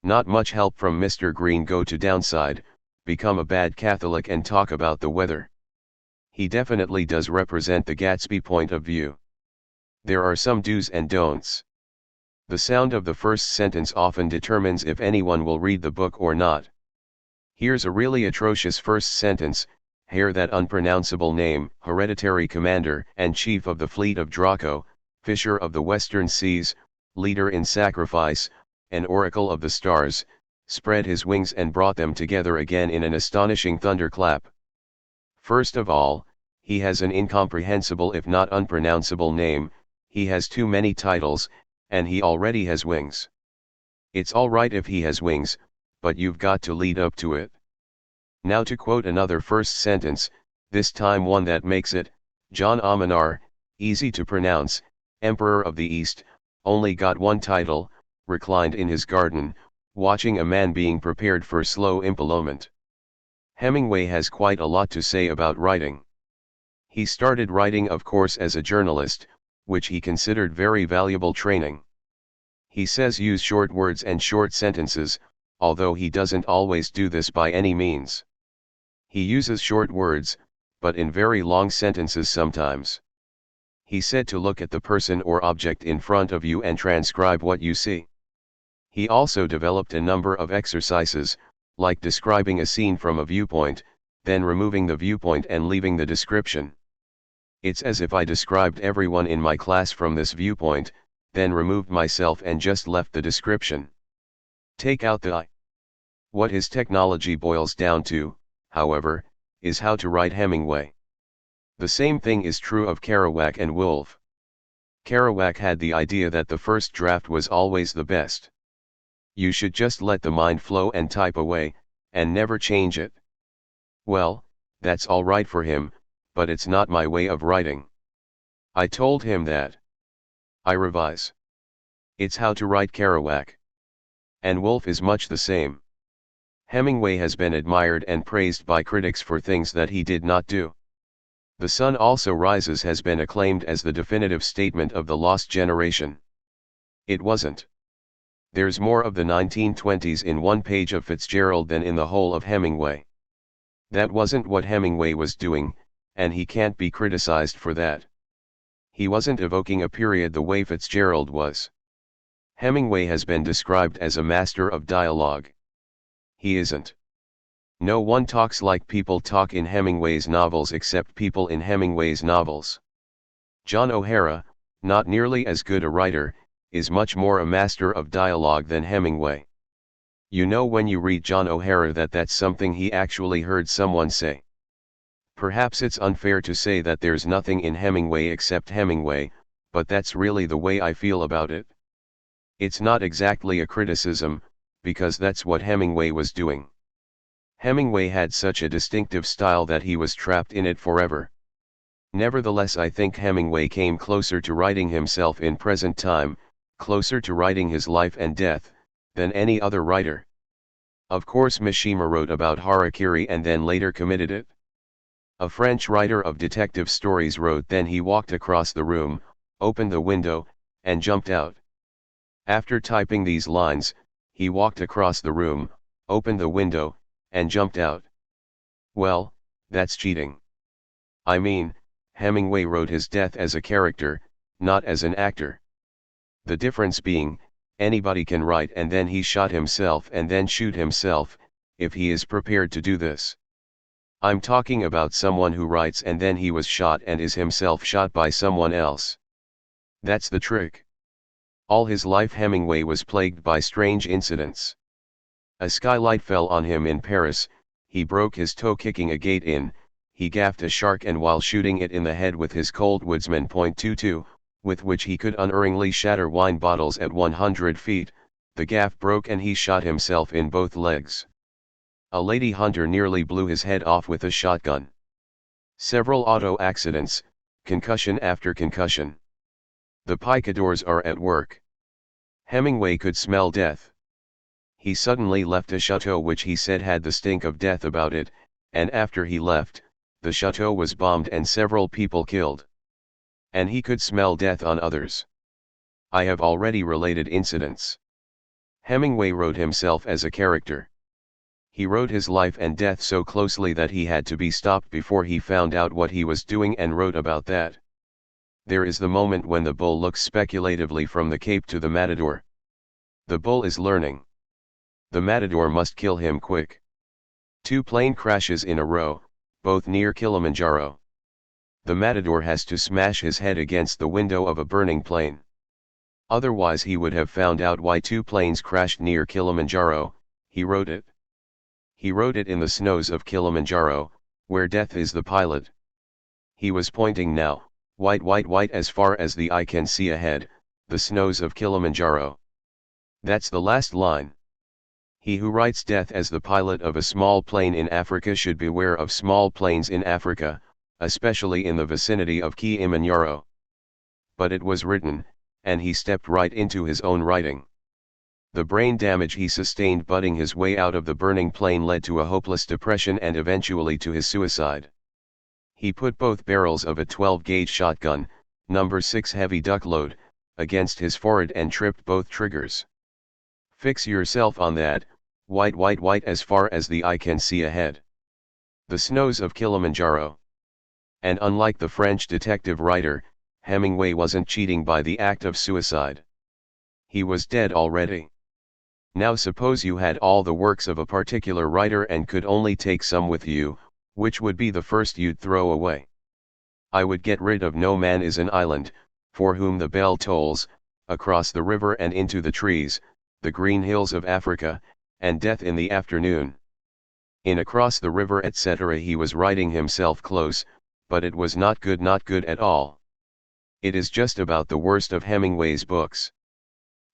Not much help from Mr. Green. Go to downside, become a bad Catholic and talk about the weather. He definitely does represent the Gatsby point of view. There are some do's and don'ts. The sound of the first sentence often determines if anyone will read the book or not. Here's a really atrocious first sentence: Hair, that unpronounceable name, hereditary commander and chief of the fleet of Draco, fisher of the western seas, leader in sacrifice, an oracle of the stars, spread his wings and brought them together again in an astonishing thunderclap. First of all, he has an incomprehensible if not unpronounceable name, he has too many titles, and he already has wings. It's alright if he has wings, but you've got to lead up to it. Now to quote another first sentence, this time one that makes it: John Aminar, easy to pronounce, Emperor of the East, only got one title, reclined in his garden, watching a man being prepared for slow impalement. Hemingway has quite a lot to say about writing. He started writing of course as a journalist, which he considered very valuable training. He says use short words and short sentences, although he doesn't always do this by any means. He uses short words, but in very long sentences sometimes. He said to look at the person or object in front of you and transcribe what you see. He also developed a number of exercises, like describing a scene from a viewpoint, then removing the viewpoint and leaving the description. It's as if I described everyone in my class from this viewpoint, then removed myself and just left the description. Take out the I. What his technology boils down to, however, is how to write Hemingway. The same thing is true of Kerouac and Woolf. Kerouac had the idea that the first draft was always the best. You should just let the mind flow and type away, and never change it. Well, that's all right for him, but it's not my way of writing. I told him that. I revise. It's how to write Kerouac. And Woolf is much the same. Hemingway has been admired and praised by critics for things that he did not do. The Sun Also Rises has been acclaimed as the definitive statement of the lost generation. It wasn't. There's more of the 1920s in one page of Fitzgerald than in the whole of Hemingway. That wasn't what Hemingway was doing, and he can't be criticized for that. He wasn't evoking a period the way Fitzgerald was. Hemingway has been described as a master of dialogue. He isn't. No one talks like people talk in Hemingway's novels except people in Hemingway's novels. John O'Hara, not nearly as good a writer, is much more a master of dialogue than Hemingway. You know when you read John O'Hara that that's something he actually heard someone say. Perhaps it's unfair to say that there's nothing in Hemingway except Hemingway, but that's really the way I feel about it. It's not exactly a criticism, because that's what Hemingway was doing. Hemingway had such a distinctive style that he was trapped in it forever. Nevertheless, I think Hemingway came closer to writing himself in present time, closer to writing his life and death, than any other writer. Of course Mishima wrote about harakiri and then later committed it. A French writer of detective stories wrote then he walked across the room, opened the window, and jumped out. After typing these lines, he walked across the room, opened the window, and jumped out. Well, that's cheating. I mean, Hemingway wrote his death as a character, not as an actor. The difference being, anybody can write and then he shot himself and then shoot himself, if he is prepared to do this. I'm talking about someone who writes and then he was shot and is himself shot by someone else. That's the trick. All his life Hemingway was plagued by strange incidents. A skylight fell on him in Paris, he broke his toe kicking a gate in, he gaffed a shark and while shooting it in the head with his Colt Woodsman .22, with which he could unerringly shatter wine bottles at 100 feet, the gaff broke and he shot himself in both legs. A lady hunter nearly blew his head off with a shotgun. Several auto accidents, concussion after concussion. The picadors are at work. Hemingway could smell death. He suddenly left a chateau which he said had the stink of death about it, and after he left, the chateau was bombed and several people killed. And he could smell death on others. I have already related incidents. Hemingway wrote himself as a character. He wrote his life and death so closely that he had to be stopped before he found out what he was doing and wrote about that. There is the moment when the bull looks speculatively from the Cape to the matador. The bull is learning. The matador must kill him quick. 2 plane crashes in a row, both near Kilimanjaro. The matador has to smash his head against the window of a burning plane. Otherwise he would have found out why 2 planes crashed near Kilimanjaro. He wrote it. He wrote it in the snows of Kilimanjaro, where death is the pilot. He was pointing now, white white white as far as the eye can see ahead, the snows of Kilimanjaro. That's the last line. He who writes death as the pilot of a small plane in Africa should beware of small planes in Africa, especially in the vicinity of Kilimanjaro. But it was written, and he stepped right into his own writing. The brain damage he sustained butting his way out of the burning plane led to a hopeless depression and eventually to his suicide. He put both barrels of a 12-gauge shotgun, number 6 heavy duck load, against his forehead and tripped both triggers. Fix yourself on that, white white white as far as the eye can see ahead. The snows of Kilimanjaro. And unlike the French detective writer, Hemingway wasn't cheating by the act of suicide. He was dead already. Now suppose you had all the works of a particular writer and could only take some with you, which would be the first you'd throw away? I would get rid of No Man is an Island, for whom the bell tolls, Across the River and Into the Trees, The Green Hills of Africa, and Death in the Afternoon. In Across the River etc. he was writing himself close, but it was not good at all. It is just about the worst of Hemingway's books.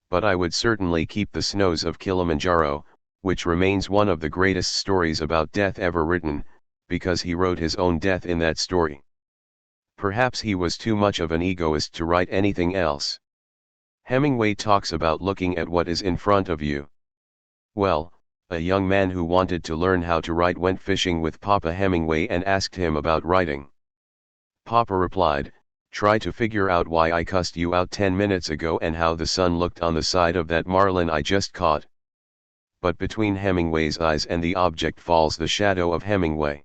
But I would certainly keep The Snows of Kilimanjaro, which remains one of the greatest stories about death ever written, because he wrote his own death in that story. Perhaps he was too much of an egoist to write anything else. Hemingway talks about looking at what is in front of you. Well, a young man who wanted to learn how to write went fishing with Papa Hemingway and asked him about writing. Papa replied, "Try to figure out why I cussed you out 10 minutes ago and how the sun looked on the side of that marlin I just caught." But between Hemingway's eyes and the object falls the shadow of Hemingway.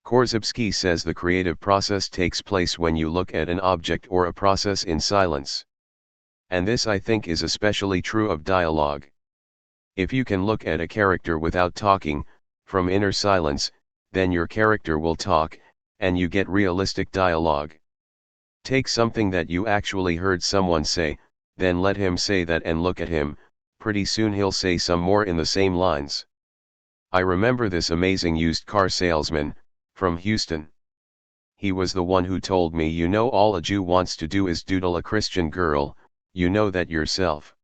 Korzybski says the creative process takes place when you look at an object or a process in silence. And this I think is especially true of dialogue. If you can look at a character without talking, from inner silence, then your character will talk, and you get realistic dialogue. Take something that you actually heard someone say, then let him say that and look at him, pretty soon he'll say some more in the same lines. I remember this amazing used car salesman, from Houston. He was the one who told me, "You know, all a Jew wants to do is doodle a Christian girl, you know that yourself."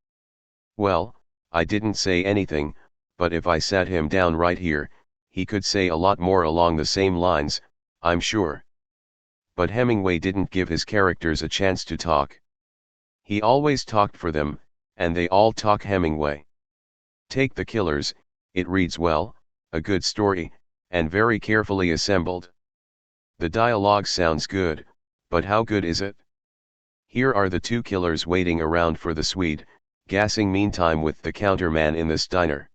Well, I didn't say anything, but if I sat him down right here, he could say a lot more along the same lines, I'm sure. But Hemingway didn't give his characters a chance to talk. He always talked for them, and they all talk Hemingway. Take The Killers, it reads well, a good story, and very carefully assembled. The dialogue sounds good, but how good is it? Here are the two killers waiting around for the Swede, gassing meantime with the counterman in this diner.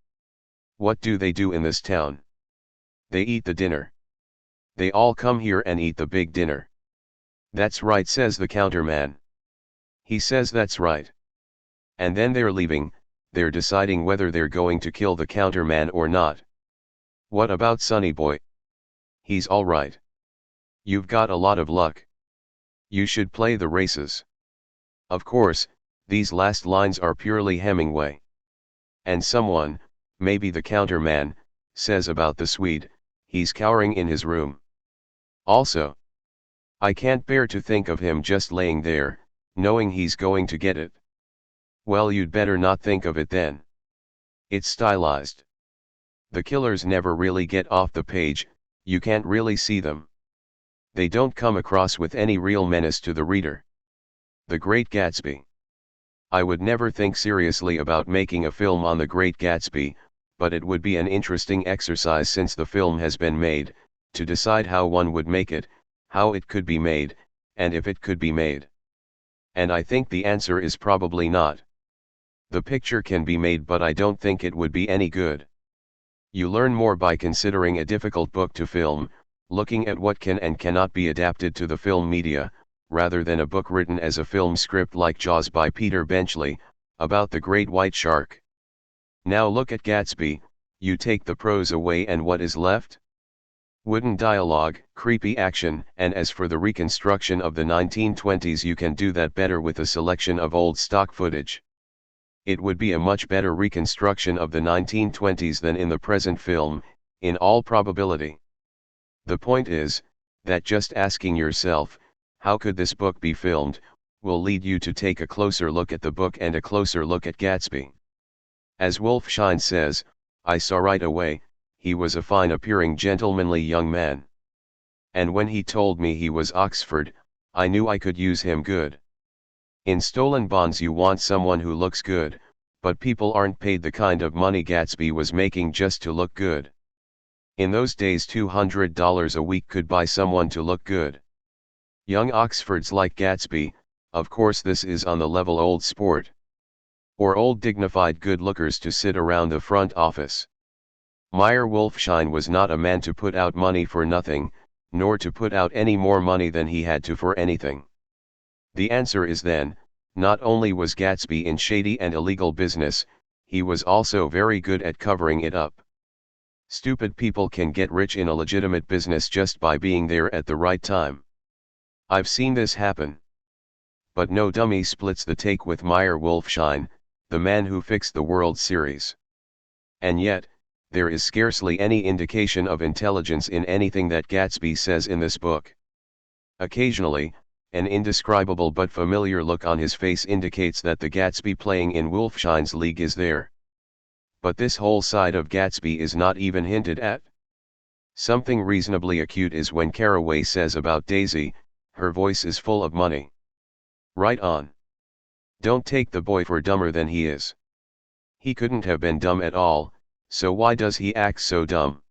What do they do in this town? They eat the dinner. They all come here and eat the big dinner. That's right, says the counterman. He says that's right. And then they're leaving, they're deciding whether they're going to kill the counterman or not. What about Sonny Boy? He's all right. You've got a lot of luck. You should play the races. Of course, these last lines are purely Hemingway. And someone, maybe the counterman, says about the Swede, he's cowering in his room. Also, I can't bear to think of him just laying there, knowing he's going to get it. Well, you'd better not think of it then. It's stylized. The killers never really get off the page, you can't really see them. They don't come across with any real menace to the reader. The Great Gatsby. I would never think seriously about making a film on The Great Gatsby, but it would be an interesting exercise since the film has been made, to decide how one would make it, how it could be made, and if it could be made. And I think the answer is probably not. The picture can be made, but I don't think it would be any good. You learn more by considering a difficult book to film, looking at what can and cannot be adapted to the film media, rather than a book written as a film script like Jaws by Peter Benchley, about the great white shark. Now look at Gatsby, you take the prose away and what is left? Wooden dialogue, creepy action, and as for the reconstruction of the 1920s, you can do that better with a selection of old stock footage. It would be a much better reconstruction of the 1920s than in the present film, in all probability. The point is, that just asking yourself, how could this book be filmed, will lead you to take a closer look at the book and a closer look at Gatsby. As Wolfshine says, I saw right away, he was a fine-appearing gentlemanly young man. And when he told me he was Oxford, I knew I could use him good. In Stolen Bonds you want someone who looks good, but people aren't paid the kind of money Gatsby was making just to look good. In those days $200 a week could buy someone to look good. Young Oxfords like Gatsby, of course this is on the level old sport. Or old dignified good lookers to sit around the front office. Meyer Wolfshine was not a man to put out money for nothing, nor to put out any more money than he had to for anything. The answer is then, not only was Gatsby in shady and illegal business, he was also very good at covering it up. Stupid people can get rich in a legitimate business just by being there at the right time. I've seen this happen. But no dummy splits the take with Meyer Wolfshine, the man who fixed the World Series. And yet, There is scarcely any indication of intelligence in anything that Gatsby says in this book. Occasionally, an indescribable but familiar look on his face indicates that the Gatsby playing in Wolfshine's league is there. But this whole side of Gatsby is not even hinted at. Something reasonably acute is when Carraway says about Daisy, her voice is full of money. Right on. Don't take the boy for dumber than he is. He couldn't have been dumb at all, so why does he act so dumb?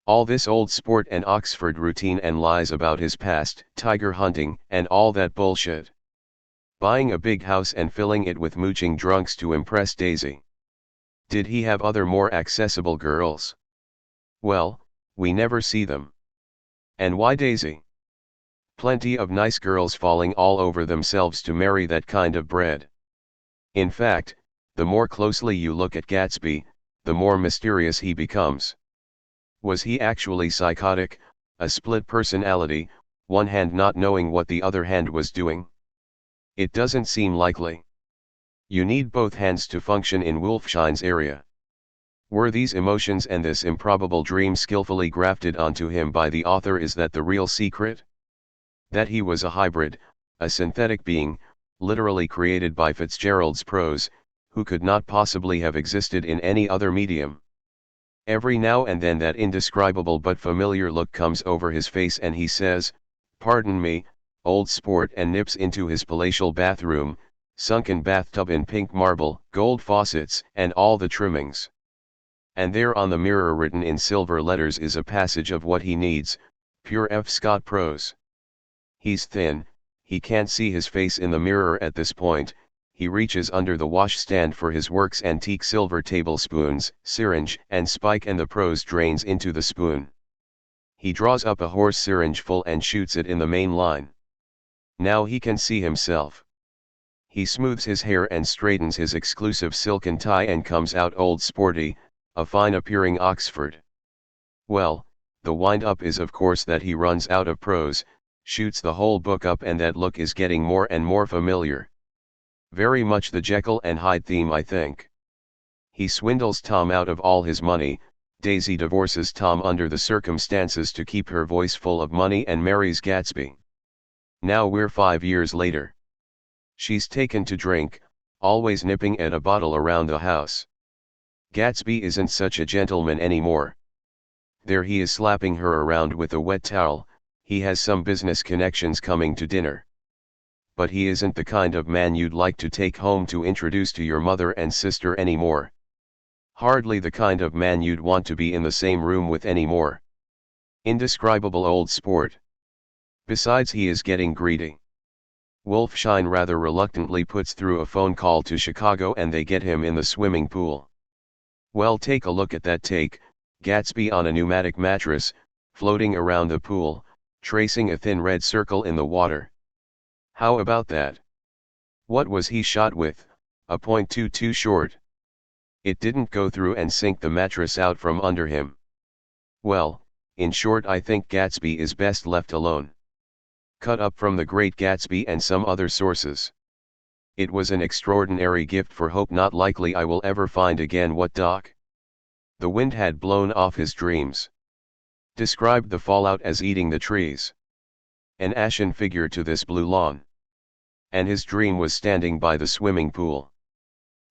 All this old sport and Oxford routine and lies about his past, tiger hunting, and all that bullshit. Buying a big house and filling it with mooching drunks to impress Daisy. Did he have other more accessible girls? Well, we never see them. And why Daisy? Plenty of nice girls falling all over themselves to marry that kind of bread. In fact, the more closely you look at Gatsby, the more mysterious he becomes. Was he actually psychotic, a split personality, one hand not knowing what the other hand was doing? It doesn't seem likely. You need both hands to function in Wolfshine's area. Were these emotions and this improbable dream skillfully grafted onto him by the author? Is that the real secret? That he was a hybrid, a synthetic being, literally created by Fitzgerald's prose, who could not possibly have existed in any other medium. Every now and then that indescribable but familiar look comes over his face and he says, "Pardon me, old sport," and nips into his palatial bathroom, sunken bathtub in pink marble, gold faucets, and all the trimmings. And there on the mirror written in silver letters is a passage of what he needs, pure F. Scott prose. He's thin, he can't see his face in the mirror at this point. He reaches under the washstand for his work's antique silver tablespoons, syringe, and spike, and the prose drains into the spoon. He draws up a horse syringe full and shoots it in the main line. Now he can see himself. He smooths his hair and straightens his exclusive silken tie and comes out old sporty, a fine-appearing Oxford. Well, the wind-up is of course that he runs out of prose, shoots the whole book up, and that look is getting more and more familiar. Very much the Jekyll and Hyde theme, I think. He swindles Tom out of all his money, Daisy divorces Tom under the circumstances to keep her voice full of money and marries Gatsby. Now we're 5 years later. She's taken to drink, always nipping at a bottle around the house. Gatsby isn't such a gentleman anymore. There he is slapping her around with a wet towel. He has some business connections coming to dinner. But he isn't the kind of man you'd like to take home to introduce to your mother and sister anymore. Hardly the kind of man you'd want to be in the same room with anymore. Indescribable old sport. Besides, he is getting greedy. Wolfshine rather reluctantly puts through a phone call to Chicago and they get him in the swimming pool. Well, take a look at that take, Gatsby on a pneumatic mattress, floating around the pool, tracing a thin red circle in the water. How about that? What was he shot with? A .22 short. It didn't go through and sink the mattress out from under him. Well, in short, I think Gatsby is best left alone. Cut up from The Great Gatsby and some other sources. It was an extraordinary gift for hope not likely I will ever find again. What, Doc? The wind had blown off his dreams. Described the fallout as eating the trees. An ashen figure to this blue lawn. And his dream was standing by the swimming pool.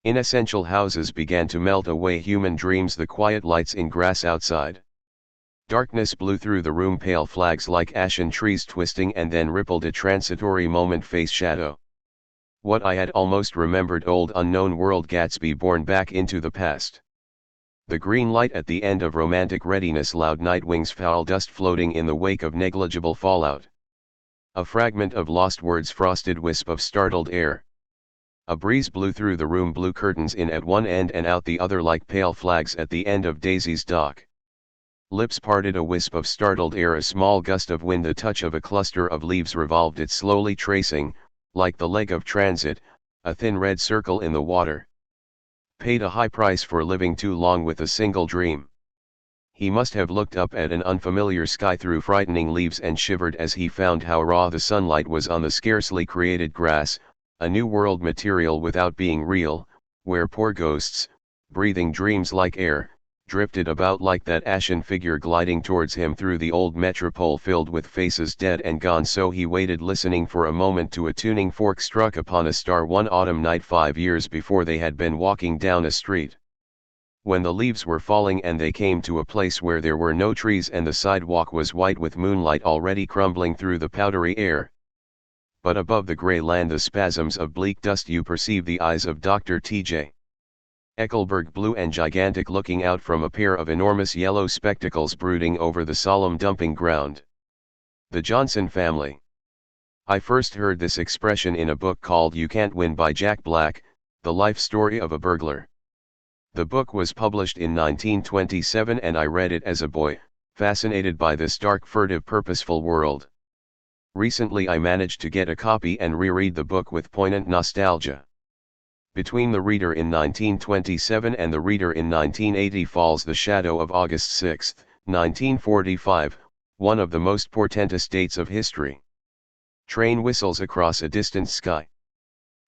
Inessential houses began to melt away human dreams, the quiet lights in grass outside. Darkness blew through the room, pale flags like ashen trees twisting, and then rippled a transitory moment face shadow. What I had almost remembered, old unknown world Gatsby born back into the past. The green light at the end of romantic readiness, loud night wings, foul dust floating in the wake of negligible fallout. A fragment of lost words, frosted wisp of startled air. A breeze blew through the room, blue curtains in at one end and out the other like pale flags at the end of Daisy's dock. Lips parted, a wisp of startled air, a small gust of wind, the touch of a cluster of leaves revolved it, slowly tracing, like the leg of transit, a thin red circle in the water. Paid a high price for living too long with a single dream. He must have looked up at an unfamiliar sky through frightening leaves and shivered as he found how raw the sunlight was on the scarcely created grass, a new world material without being real, where poor ghosts, breathing dreams like air, drifted about like that ashen figure gliding towards him through the old metropole filled with faces dead and gone. So he waited, listening for a moment to a tuning fork struck upon a star one autumn night 5 years before they had been walking down a street. When the leaves were falling and they came to a place where there were no trees and the sidewalk was white with moonlight already crumbling through the powdery air. But above the grey land, the spasms of bleak dust, you perceive the eyes of Dr. T.J. Eckelberg, blue and gigantic, looking out from a pair of enormous yellow spectacles brooding over the solemn dumping ground. The Johnson family. I first heard this expression in a book called You Can't Win by Jack Black, the life story of a burglar. The book was published in 1927 and I read it as a boy, fascinated by this dark, furtive, purposeful world. Recently I managed to get a copy and reread the book with poignant nostalgia. Between the reader in 1927 and the reader in 1980 falls the shadow of August 6, 1945, one of the most portentous dates of history. Train whistles across a distant sky.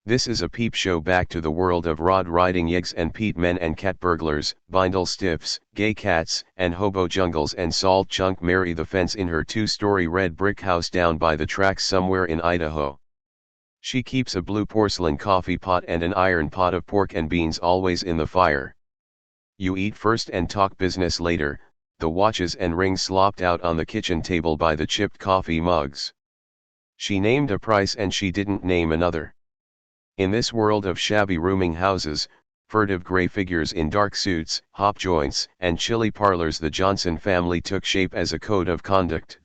This is a peep show back to the world of rod-riding yigs and peat men and cat burglars, bindle stiffs, gay cats, and hobo jungles, and Salt Chunk Mary, the fence in her 2-story red brick house down by the tracks somewhere in Idaho. She keeps a blue porcelain coffee pot and an iron pot of pork and beans always in the fire. You eat first and talk business later, the watches and rings slopped out on the kitchen table by the chipped coffee mugs. She named a price and she didn't name another. In this world of shabby rooming houses, furtive gray figures in dark suits, hop joints, and chilly parlors, the Johnson family took shape as a code of conduct.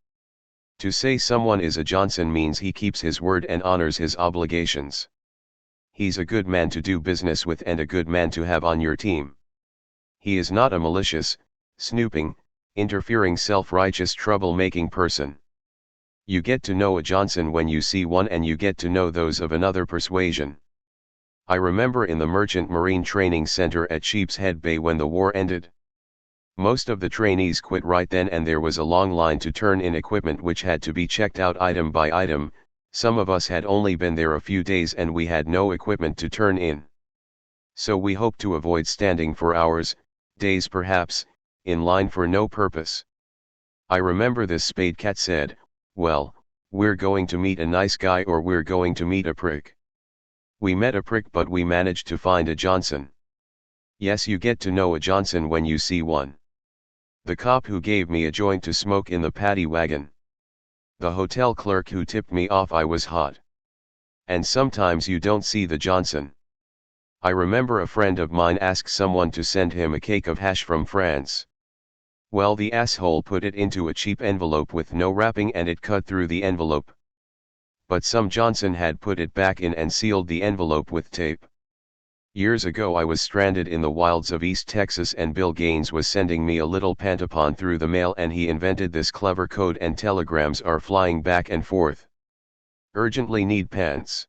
To say someone is a Johnson means he keeps his word and honors his obligations. He's a good man to do business with and a good man to have on your team. He is not a malicious, snooping, interfering, self-righteous, trouble-making person. You get to know a Johnson when you see one, and you get to know those of another persuasion. I remember in the Merchant Marine Training Center at Sheepshead Bay when the war ended. Most of the trainees quit right then and there was a long line to turn in equipment which had to be checked out item by item. Some of us had only been there a few days and we had no equipment to turn in. So we hoped to avoid standing for hours, days perhaps, in line for no purpose. I remember this spade cat said, "Well, we're going to meet a nice guy or we're going to meet a prick." We met a prick, but we managed to find a Johnson. Yes, you get to know a Johnson when you see one. The cop who gave me a joint to smoke in the paddy wagon. The hotel clerk who tipped me off I was hot. And sometimes you don't see the Johnson. I remember a friend of mine asked someone to send him a cake of hash from France. Well, the asshole put it into a cheap envelope with no wrapping and it cut through the envelope. But some Johnson had put it back in and sealed the envelope with tape. Years ago I was stranded in the wilds of East Texas and Bill Gaines was sending me a little pantapon through the mail and he invented this clever code and telegrams are flying back and forth. Urgently need pants.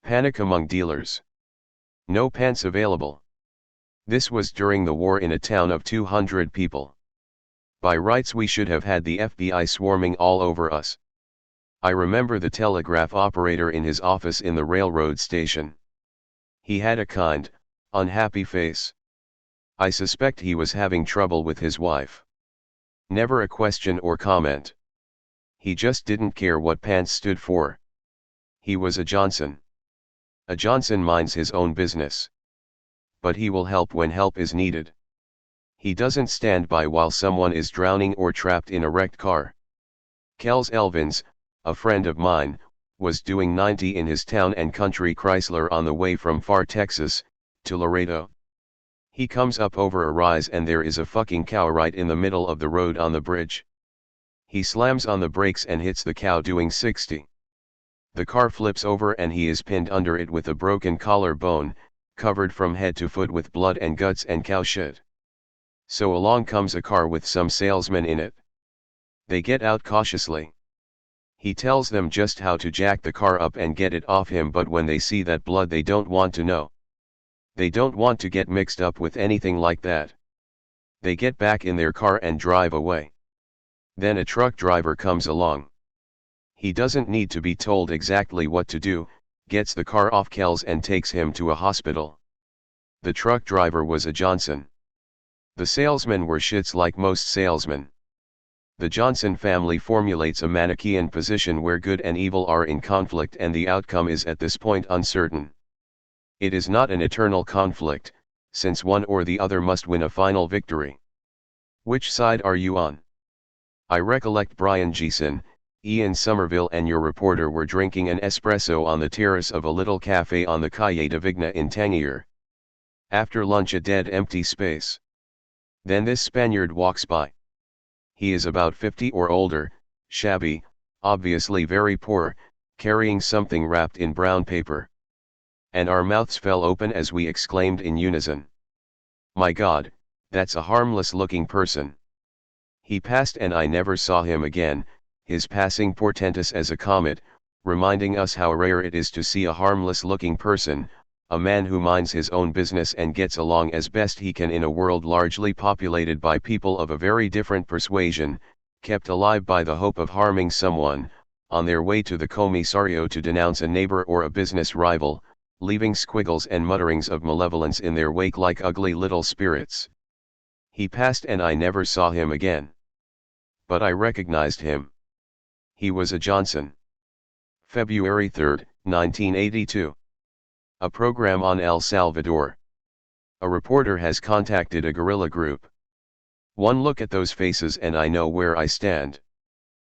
Panic among dealers. No pants available. This was during the war in a town of 200 people. By rights we should have had the FBI swarming all over us. I remember the telegraph operator in his office in the railroad station. He had a kind, unhappy face. I suspect he was having trouble with his wife. Never a question or comment. He just didn't care what pants stood for. He was a Johnson. A Johnson minds his own business. But he will help when help is needed. He doesn't stand by while someone is drowning or trapped in a wrecked car. Kells Elvins, a friend of mine, was doing 90 in his Town and Country Chrysler on the way from Far Texas, to Laredo. He comes up over a rise and there is a fucking cow right in the middle of the road on the bridge. He slams on the brakes and hits the cow doing 60. The car flips over and he is pinned under it with a broken collarbone, covered from head to foot with blood and guts and cow shit. So along comes a car with some salesmen in it. They get out cautiously. He tells them just how to jack the car up and get it off him, but when they see that blood they don't want to know. They don't want to get mixed up with anything like that. They get back in their car and drive away. Then a truck driver comes along. He doesn't need to be told exactly what to do, gets the car off Kells and takes him to a hospital. The truck driver was a Johnson. The salesmen were shits like most salesmen. The Johnson family formulates a Manichaean position where good and evil are in conflict, and the outcome is at this point uncertain. It is not an eternal conflict, since one or the other must win a final victory. Which side are you on? I recollect Brian Geeson, Ian Somerville and your reporter were drinking an espresso on the terrace of a little cafe on the Calle de Vigna in Tangier. After lunch, a dead empty space. Then this Spaniard walks by. He is about 50 or older, shabby, obviously very poor, carrying something wrapped in brown paper. And our mouths fell open as we exclaimed in unison. My God, that's a harmless-looking person. He passed and I never saw him again, his passing portentous as a comet, reminding us how rare it is to see a harmless-looking person, a man who minds his own business and gets along as best he can in a world largely populated by people of a very different persuasion, kept alive by the hope of harming someone, on their way to the comisario to denounce a neighbor or a business rival, leaving squiggles and mutterings of malevolence in their wake like ugly little spirits. He passed and I never saw him again. But I recognized him. He was a Johnson. February 3, 1982. A program on El Salvador. A reporter has contacted a guerrilla group. One look at those faces and I know where I stand.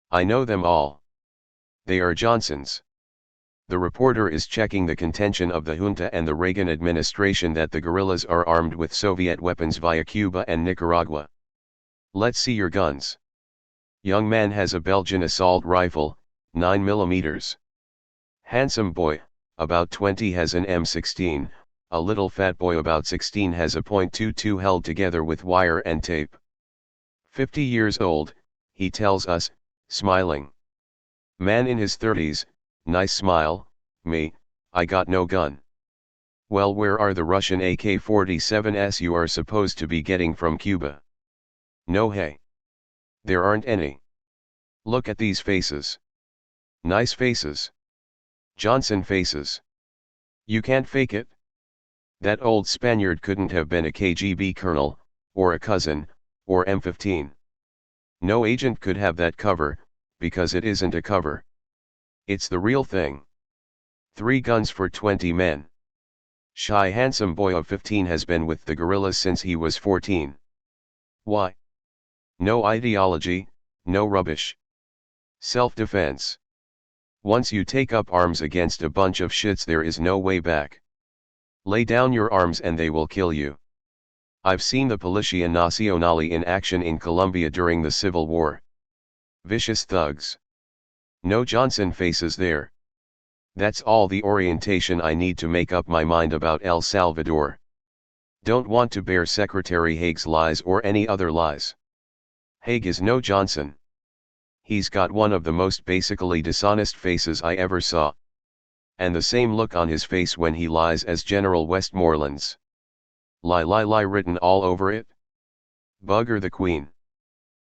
I know them all. They are Johnsons. The reporter is checking the contention of the junta and the Reagan administration that the guerrillas are armed with Soviet weapons via Cuba and Nicaragua. Let's see your guns. Young man has a Belgian assault rifle, 9mm. Handsome boy, about 20 has an M16, a little fat boy about 16 has a .22 held together with wire and tape. 50 years old, he tells us, smiling. Man in his 30s, nice smile, me, I got no gun. Well, where are the Russian AK-47s you are supposed to be getting from Cuba? No, hey. There aren't any. Look at these faces. Nice faces. Johnson faces. You can't fake it. That old Spaniard couldn't have been a KGB colonel, or a cousin, or M15. No agent could have that cover, because it isn't a cover. It's the real thing. 3 guns for 20 men. Shy handsome boy of 15 has been with the guerrillas since he was 14. Why? No ideology, no rubbish. Self-defense. Once you take up arms against a bunch of shits, there is no way back. Lay down your arms and they will kill you. I've seen the Policia Nacional in action in Colombia during the Civil War. Vicious thugs. No Johnson faces there. That's all the orientation I need to make up my mind about El Salvador. Don't want to bear Secretary Haig's lies or any other lies. Haig is no Johnson. He's got one of the most basically dishonest faces I ever saw. And the same look on his face when he lies as General Westmoreland's. Lie written all over it. Bugger the Queen.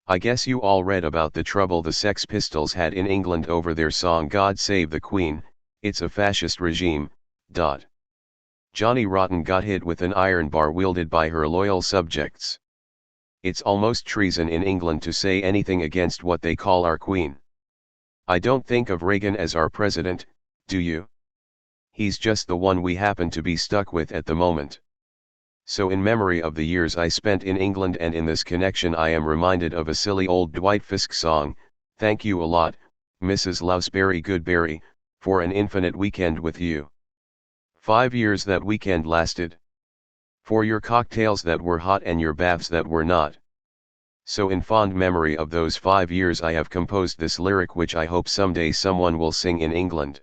I guess you all read about the trouble the Sex Pistols had in England over their song God Save the Queen, it's a fascist regime, ... Johnny Rotten got hit with an iron bar wielded by her loyal subjects. It's almost treason in England to say anything against what they call our Queen. I don't think of Reagan as our president, do you? He's just the one we happen to be stuck with at the moment. So in memory of the years I spent in England and in this connection I am reminded of a silly old Dwight Fisk song, Thank You a Lot, Mrs. Louseberry Goodberry, for an infinite weekend with you. 5 years that weekend lasted. For your cocktails that were hot and your baths that were not. So in fond memory of those 5 years I have composed this lyric which I hope someday someone will sing in England.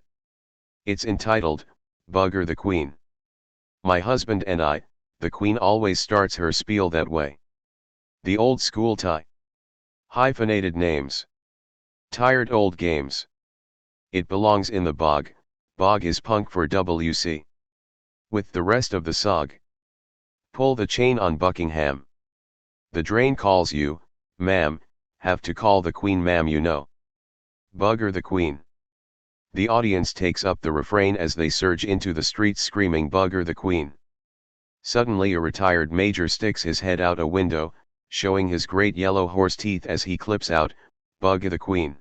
It's entitled, Bugger the Queen. My husband and I, the Queen always starts her spiel that way. The old school tie. Hyphenated names. Tired old games. It belongs in the bog, bog is punk for WC. With the rest of the sog. Pull the chain on Buckingham. The drain calls you, ma'am, have to call the Queen ma'am you know. Bugger the Queen. The audience takes up the refrain as they surge into the streets screaming Bugger the Queen. Suddenly a retired major sticks his head out a window, showing his great yellow horse teeth as he clips out, "Bug the Queen.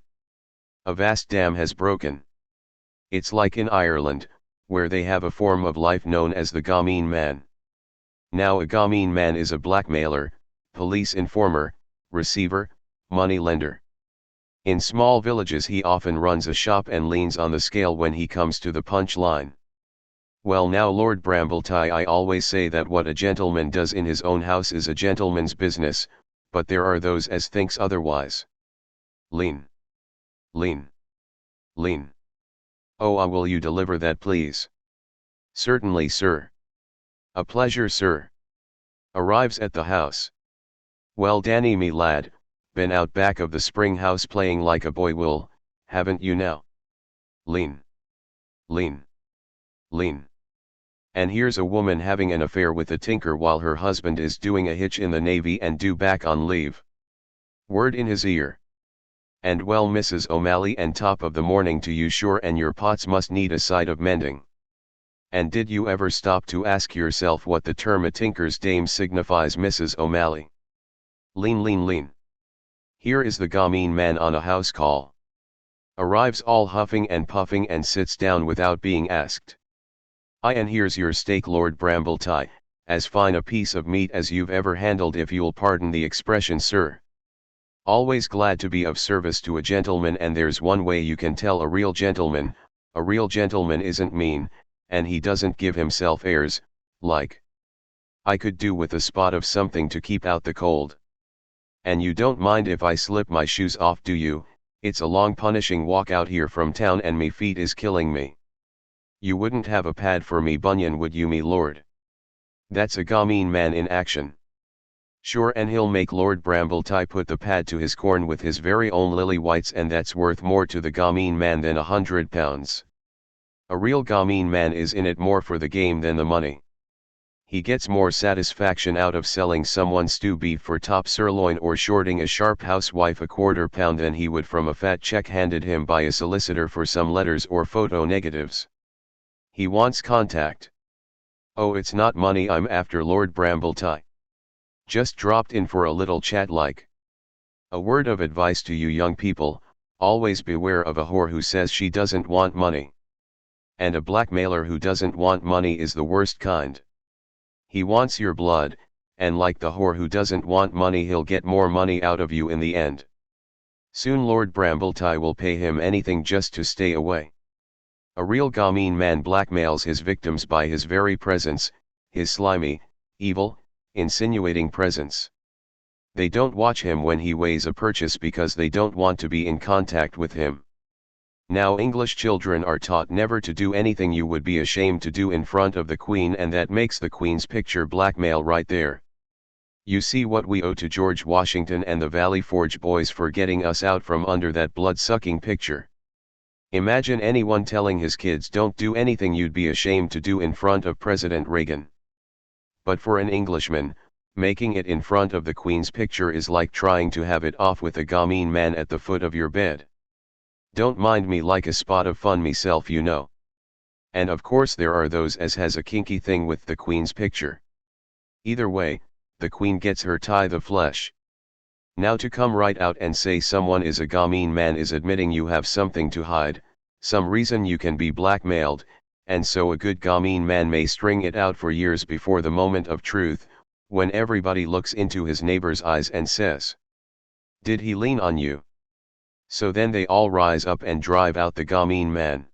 A vast dam has broken." It's like in Ireland, where they have a form of life known as the gameen man. Now a gameen man is a blackmailer, police informer, receiver, money lender. In small villages he often runs a shop and leans on the scale when he comes to the punch line. Well now Lord Brambletie, I always say that what a gentleman does in his own house is a gentleman's business, but there are those as thinks otherwise. Lean. Lean. Lean. Oh, will you deliver that please? Certainly sir. A pleasure sir. Arrives at the house. Well Danny me lad, been out back of the spring house playing like a boy will, haven't you now? Lean. Lean. Lean. And here's a woman having an affair with a tinker while her husband is doing a hitch in the Navy and due back on leave. Word in his ear. And well Mrs. O'Malley, and top of the morning to you sure, and your pots must need a sight of mending. And did you ever stop to ask yourself what the term a tinker's dame signifies, Mrs. O'Malley? Lean lean lean. Here is the gameen man on a house call. Arrives all huffing and puffing and sits down without being asked. And here's your steak Lord Brambletie, as fine a piece of meat as you've ever handled if you'll pardon the expression sir. Always glad to be of service to a gentleman, and there's one way you can tell a real gentleman isn't mean, and he doesn't give himself airs, like, I could do with a spot of something to keep out the cold. And you don't mind if I slip my shoes off, do you? It's a long punishing walk out here from town and me feet is killing me. You wouldn't have a pad for me bunion, would you, me lord? That's a gameen man in action. Sure, and he'll make Lord Brambletie put the pad to his corn with his very own lily whites, and that's worth more to the gameen man than £100. A real gameen man is in it more for the game than the money. He gets more satisfaction out of selling someone stew beef for top sirloin or shorting a sharp housewife £1/4 than he would from a fat check handed him by a solicitor for some letters or photo negatives. He wants contact. Oh, it's not money I'm after, Lord Brambletie. Just dropped in for a little chat like. A word of advice to you young people, always beware of a whore who says she doesn't want money. And a blackmailer who doesn't want money is the worst kind. He wants your blood, and like the whore who doesn't want money, he'll get more money out of you in the end. Soon Lord Brambletie will pay him anything just to stay away. A real gameen man blackmails his victims by his very presence, his slimy, evil, insinuating presence. They don't watch him when he weighs a purchase because they don't want to be in contact with him. Now English children are taught never to do anything you would be ashamed to do in front of the Queen, and that makes the Queen's picture blackmail right there. You see what we owe to George Washington and the Valley Forge boys for getting us out from under that blood-sucking picture. Imagine anyone telling his kids don't do anything you'd be ashamed to do in front of President Reagan. But for an Englishman, making it in front of the Queen's picture is like trying to have it off with a gameen man at the foot of your bed. Don't mind me, like a spot of fun myself, you know. And of course there are those as has a kinky thing with the Queen's picture. Either way, the Queen gets her tie the flesh. Now to come right out and say someone is a gameen man is admitting you have something to hide, some reason you can be blackmailed, and so a good gameen man may string it out for years before the moment of truth, when everybody looks into his neighbor's eyes and says, "Did he lean on you?" So then they all rise up and drive out the gameen man.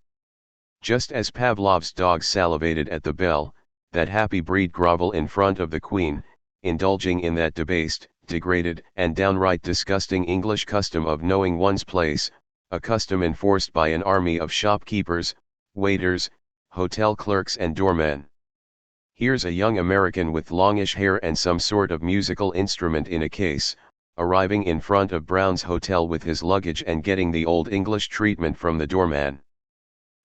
Just as Pavlov's dog salivated at the bell, that happy breed grovel in front of the Queen, indulging in that debased, degraded, and downright disgusting English custom of knowing one's place, a custom enforced by an army of shopkeepers, waiters, hotel clerks and doormen. Here's a young American with longish hair and some sort of musical instrument in a case, arriving in front of Brown's Hotel with his luggage and getting the old English treatment from the doorman.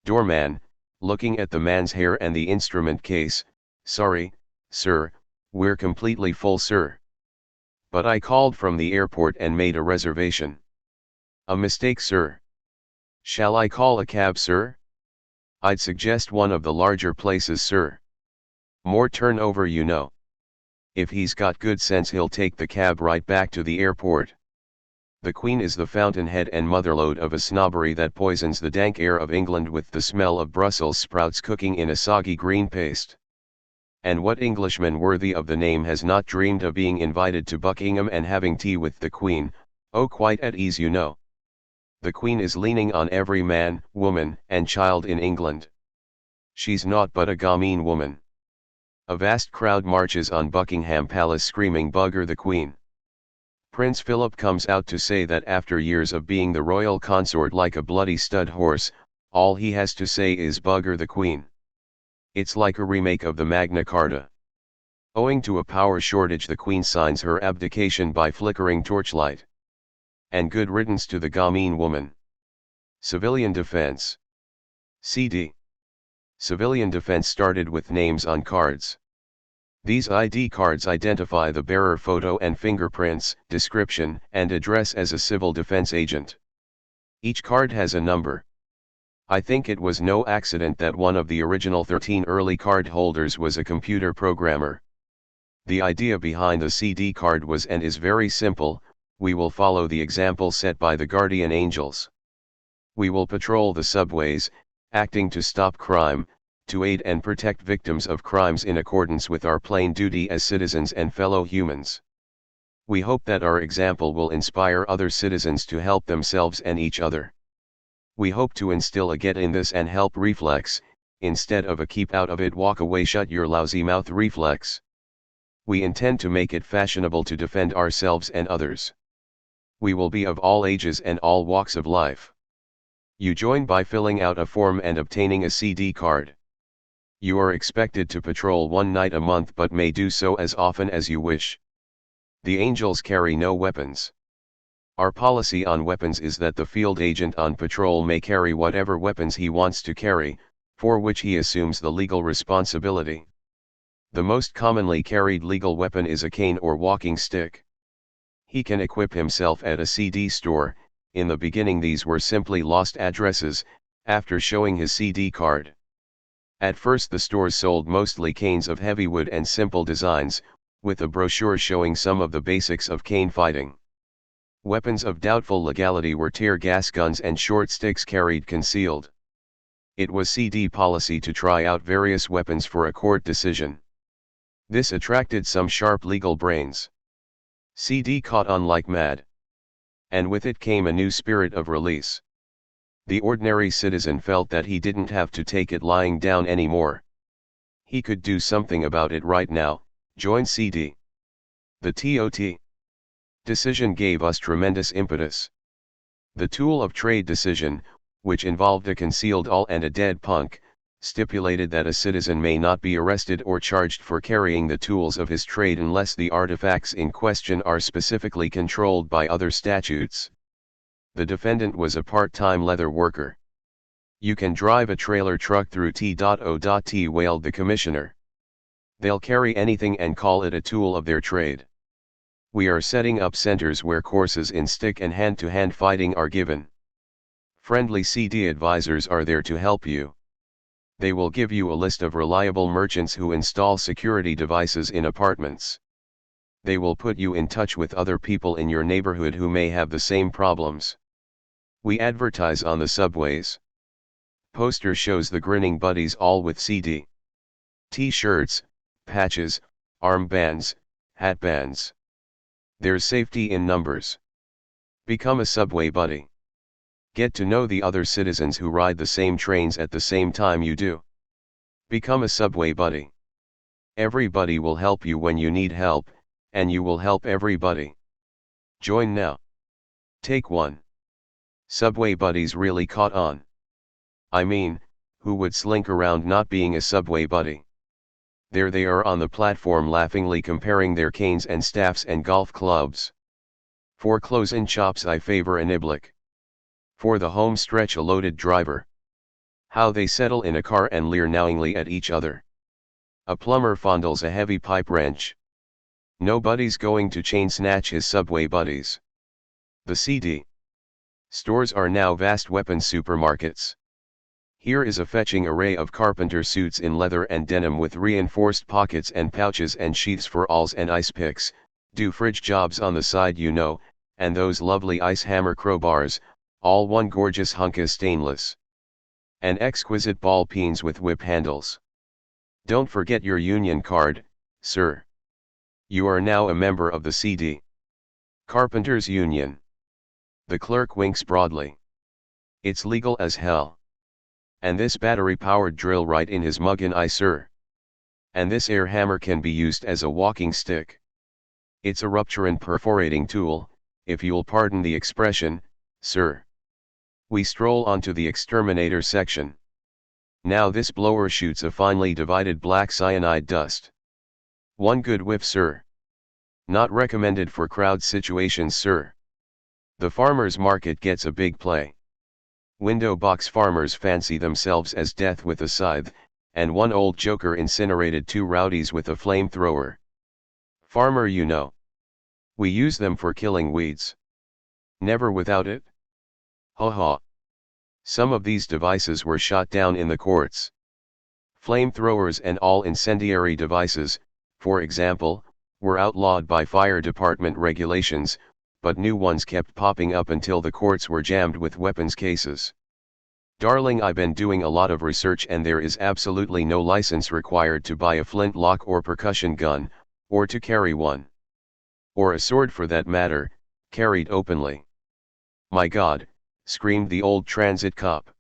Doorman, looking at the man's hair and the instrument case, "Sorry, sir, we're completely full, sir. But I called from the airport and made a reservation." "A mistake, sir. Shall I call a cab, sir?" "I'd suggest one of the larger places, sir." More turnover, you know. If he's got good sense, he'll take the cab right back to the airport. The Queen is the fountainhead and motherlode of a snobbery that poisons the dank air of England with the smell of Brussels sprouts cooking in a soggy green paste. And what Englishman worthy of the name has not dreamed of being invited to Buckingham and having tea with the Queen? Oh, quite at ease, you know. The Queen is leaning on every man, woman, and child in England. She's naught but a gamine woman. A vast crowd marches on Buckingham Palace screaming "Bugger the Queen." Prince Philip comes out to say that after years of being the royal consort like a bloody stud horse, all he has to say is "Bugger the Queen." It's like a remake of the Magna Carta. Owing to a power shortage, the Queen signs her abdication by flickering torchlight. And good riddance to the gamine woman. Civilian defense. CD. Civilian defense started with names on cards. These ID cards identify the bearer photo and fingerprints, description, and address as a civil defense agent. Each card has a number. I think it was no accident that one of the original 13 early card holders was a computer programmer. The idea behind the CD card was and is very simple: we will follow the example set by the guardian angels. We will patrol the subways, acting to stop crime, to aid and protect victims of crimes in accordance with our plain duty as citizens and fellow humans. We hope that our example will inspire other citizens to help themselves and each other. We hope to instill a get in this and help reflex, instead of a keep out of it, walk away, shut your lousy mouth reflex. We intend to make it fashionable to defend ourselves and others. We will be of all ages and all walks of life. You join by filling out a form and obtaining a CD card. You are expected to patrol one night a month, but may do so as often as you wish. The angels carry no weapons. Our policy on weapons is that the field agent on patrol may carry whatever weapons he wants to carry, for which he assumes the legal responsibility. The most commonly carried legal weapon is a cane or walking stick. He can equip himself at a CD store. In the beginning these were simply lost addresses, after showing his CD card. At first the stores sold mostly canes of heavy wood and simple designs, with a brochure showing some of the basics of cane fighting. Weapons of doubtful legality were tear gas guns and short sticks carried concealed. It was CD policy to try out various weapons for a court decision. This attracted some sharp legal brains. CD caught on like mad. And with it came a new spirit of release. The ordinary citizen felt that he didn't have to take it lying down anymore. He could do something about it right now. Join CD. The TOT decision gave us tremendous impetus. The tool of trade decision, which involved a concealed all and a dead punk, stipulated that a citizen may not be arrested or charged for carrying the tools of his trade unless the artifacts in question are specifically controlled by other statutes. The defendant was a part-time leather worker. "You can drive a trailer truck through T.O.T," wailed the commissioner. "They'll carry anything and call it a tool of their trade. We are setting up centers where courses in stick and hand-to-hand fighting are given. Friendly CD advisors are there to help you. They will give you a list of reliable merchants who install security devices in apartments. They will put you in touch with other people in your neighborhood who may have the same problems. We advertise on the subways. Poster shows the grinning buddies all with CD. T-shirts, patches, armbands, hatbands. There's safety in numbers. Become a subway buddy. Get to know the other citizens who ride the same trains at the same time you do. Become a subway buddy. Everybody will help you when you need help, and you will help everybody. Join now. Take one. Subway buddies really caught on. I mean, who would slink around not being a subway buddy? There they are on the platform laughingly comparing their canes and staffs and golf clubs. For clothes and chops I favor an Iblick. For the home stretch a loaded driver. How they settle in a car and leer knowingly at each other. A plumber fondles a heavy pipe wrench. Nobody's going to chain snatch his subway buddies. The CD stores are now vast weapons supermarkets. Here is a fetching array of carpenter suits in leather and denim with reinforced pockets and pouches and sheaths for awls and ice picks, do fridge jobs on the side you know, and those lovely ice hammer crowbars, all one gorgeous hunk as stainless. And exquisite ball peens with whip handles. Don't forget your union card, sir. You are now a member of the CD. Carpenters Union. The clerk winks broadly. It's legal as hell. And this battery-powered drill right in his muggin' eye, sir. And this air hammer can be used as a walking stick. It's a rupturin' perforating tool, if you'll pardon the expression, sir. We stroll onto the exterminator section. Now this blower shoots a finely divided black cyanide dust. One good whiff, sir. Not recommended for crowd situations, sir. The farmer's market gets a big play. Window box farmers fancy themselves as death with a scythe, and one old joker incinerated two rowdies with a flamethrower. Farmer, you know. We use them for killing weeds. Never without it? Ha ha. Some of these devices were shot down in the courts. Flamethrowers and all incendiary devices, for example, were outlawed by fire department regulations, but new ones kept popping up until the courts were jammed with weapons cases. Darling, I've been doing a lot of research and there is absolutely no license required to buy a flintlock or percussion gun, or to carry one. Or a sword for that matter, carried openly. My God, screamed the old transit cop.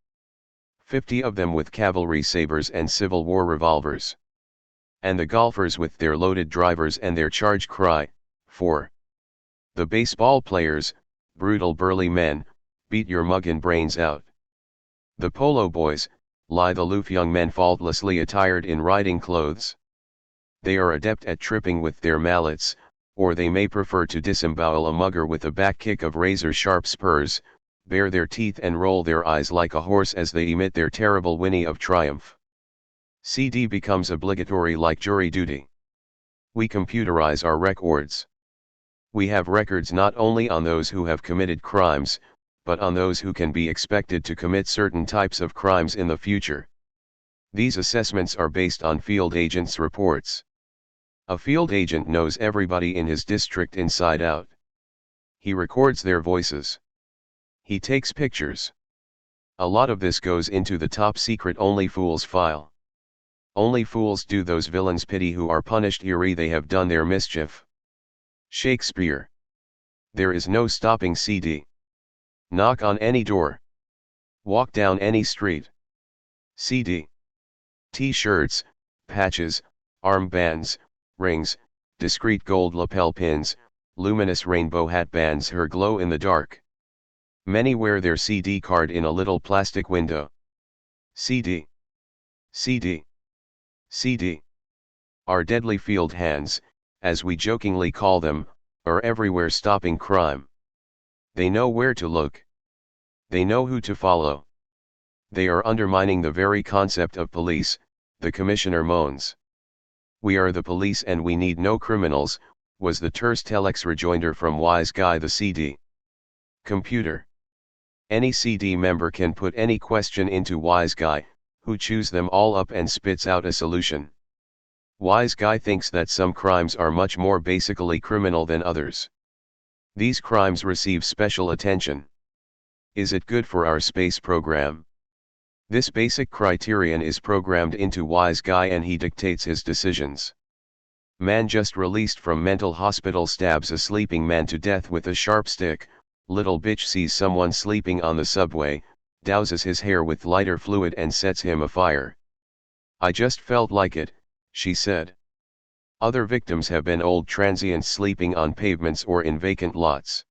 50 of them with cavalry sabers and Civil War revolvers. And the golfers with their loaded drivers and their charge cry, for. The baseball players, brutal burly men, beat your muggin' brains out. The polo boys, lithe aloof young men faultlessly attired in riding clothes. They are adept at tripping with their mallets, or they may prefer to disembowel a mugger with a back kick of razor-sharp spurs, bare their teeth and roll their eyes like a horse as they emit their terrible whinny of triumph. CD becomes obligatory like jury duty. We computerize our records. We have records not only on those who have committed crimes, but on those who can be expected to commit certain types of crimes in the future. These assessments are based on field agents' reports. A field agent knows everybody in his district inside out. He records their voices. He takes pictures. A lot of this goes into the top secret Only Fools file. Only fools do those villains pity who are punished ere they have done their mischief. Shakespeare. There is no stopping CD. Knock on any door. Walk down any street. CD. T-shirts, patches, armbands, rings, discreet gold lapel pins, luminous rainbow hat bands her glow in the dark. Many wear their CD card in a little plastic window. CD. CD. CD. Our deadly field hands, as we jokingly call them, are everywhere stopping crime. They know where to look. They know who to follow. They are undermining the very concept of police, the commissioner moans. We are the police and we need no criminals, was the terse telex rejoinder from Wise Guy the CD. Computer. Any CD member can put any question into Wise Guy, who chews them all up and spits out a solution. Wise Guy thinks that some crimes are much more basically criminal than others. These crimes receive special attention. Is it good for our space program? This basic criterion is programmed into Wise Guy and he dictates his decisions. Man just released from mental hospital stabs a sleeping man to death with a sharp stick. Little bitch sees someone sleeping on the subway, douses his hair with lighter fluid and sets him afire. I just felt like it, she said. Other victims have been old transients sleeping on pavements or in vacant lots.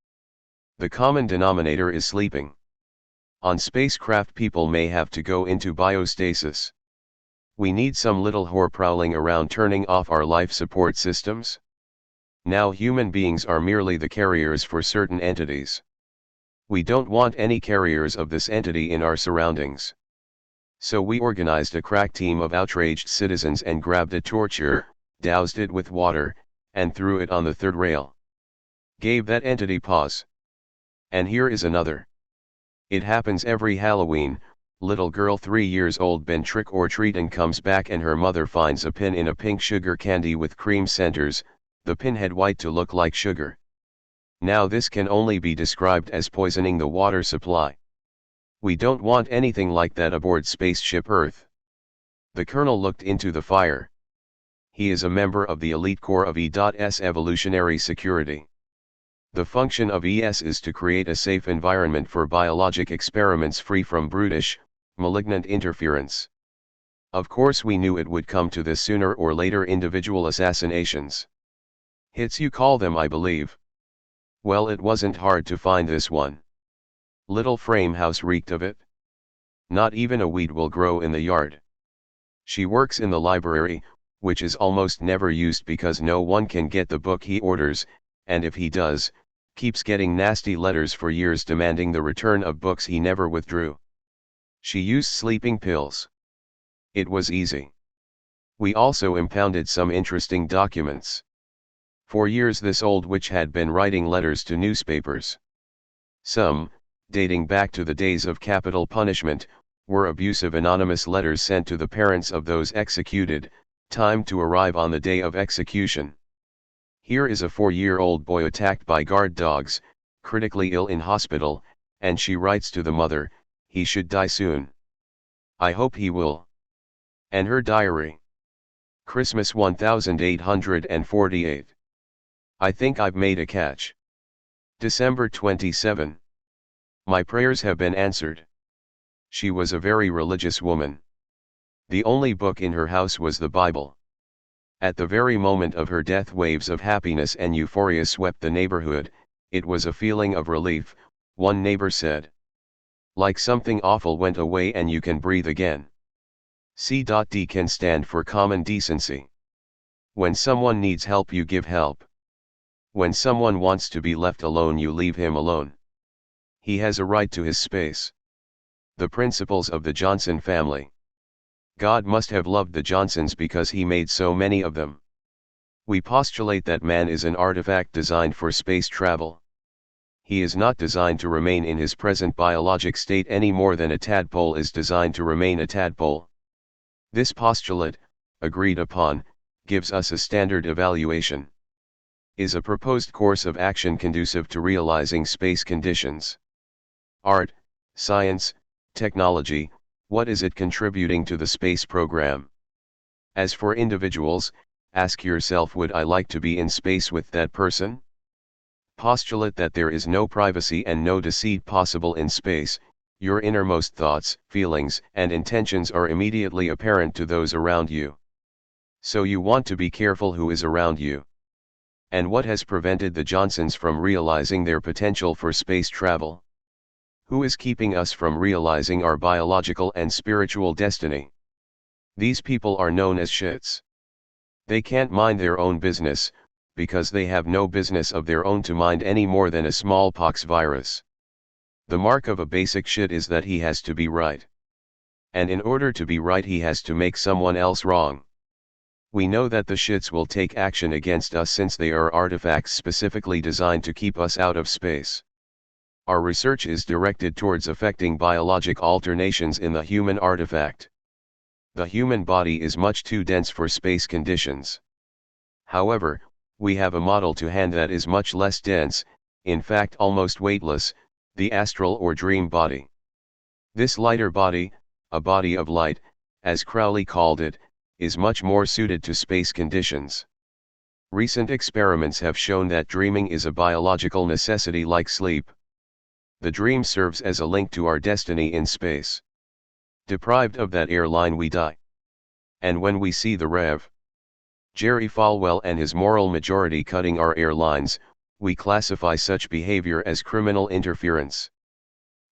The common denominator is sleeping. On spacecraft people may have to go into biostasis. We need some little whore prowling around turning off our life support systems. Now human beings are merely the carriers for certain entities. We don't want any carriers of this entity in our surroundings. So we organized a crack team of outraged citizens and grabbed a torture, doused it with water, and threw it on the third rail. Gave that entity pause. And here is another. It happens every Halloween, Little girl 3 years old been trick or treat and comes back and her mother finds a pin in a pink sugar candy with cream centers, the pinhead white to look like sugar. Now this can only be described as poisoning the water supply. We don't want anything like that aboard spaceship Earth. The colonel looked into the fire. He is a member of the elite corps of E.S. Evolutionary Security. The function of ES is to create a safe environment for biologic experiments free from brutish, malignant interference. Of course we knew it would come to this sooner or later: individual assassinations. Hits you call them, I believe. Well, it wasn't hard to find this one. Little frame house reeked of it. Not even a weed will grow in the yard. She works in the library, which is almost never used because no one can get the book he orders, and if he does, keeps getting nasty letters for years demanding the return of books he never withdrew. She used sleeping pills. It was easy. We also impounded some interesting documents. For years this old witch had been writing letters to newspapers. Some, dating back to the days of capital punishment, were abusive anonymous letters sent to the parents of those executed, timed to arrive on the day of execution. Here is a 4-year-old boy attacked by guard dogs, critically ill in hospital, and she writes to the mother, "He should die soon. I hope he will." And her diary. Christmas 1848. I think I've made a catch. December 27. My prayers have been answered. She was a very religious woman. The only book in her house was the Bible. At the very moment of her death, waves of happiness and euphoria swept the neighborhood. It was a feeling of relief, one neighbor said. Like something awful went away and you can breathe again. C.D can stand for common decency. When someone needs help, you give help. When someone wants to be left alone, you leave him alone. He has a right to his space. The principles of the Johnson family. God must have loved the Johnsons because he made so many of them. We postulate that man is an artifact designed for space travel. He is not designed to remain in his present biologic state any more than a tadpole is designed to remain a tadpole. This postulate, agreed upon, gives us a standard evaluation. Is a proposed course of action conducive to realizing space conditions? Art, science, technology, what is it contributing to the space program? As for individuals, ask yourself, would I like to be in space with that person? Postulate that there is no privacy and no deceit possible in space. Your innermost thoughts, feelings, and intentions are immediately apparent to those around you. So you want to be careful who is around you. And what has prevented the Johnsons from realizing their potential for space travel? Who is keeping us from realizing our biological and spiritual destiny? These people are known as shits. They can't mind their own business, because they have no business of their own to mind any more than a smallpox virus. The mark of a basic shit is that he has to be right. And in order to be right, he has to make someone else wrong. We know that the shits will take action against us since they are artifacts specifically designed to keep us out of space. Our research is directed towards affecting biologic alternations in the human artifact. The human body is much too dense for space conditions. However, we have a model to hand that is much less dense, in fact almost weightless, the astral or dream body. This lighter body, a body of light, as Crowley called it, is much more suited to space conditions. Recent experiments have shown that dreaming is a biological necessity like sleep. The dream serves as a link to our destiny in space. Deprived of that airline, we die. And when we see the Rev. Jerry Falwell and his moral majority cutting our airlines, we classify such behavior as criminal interference.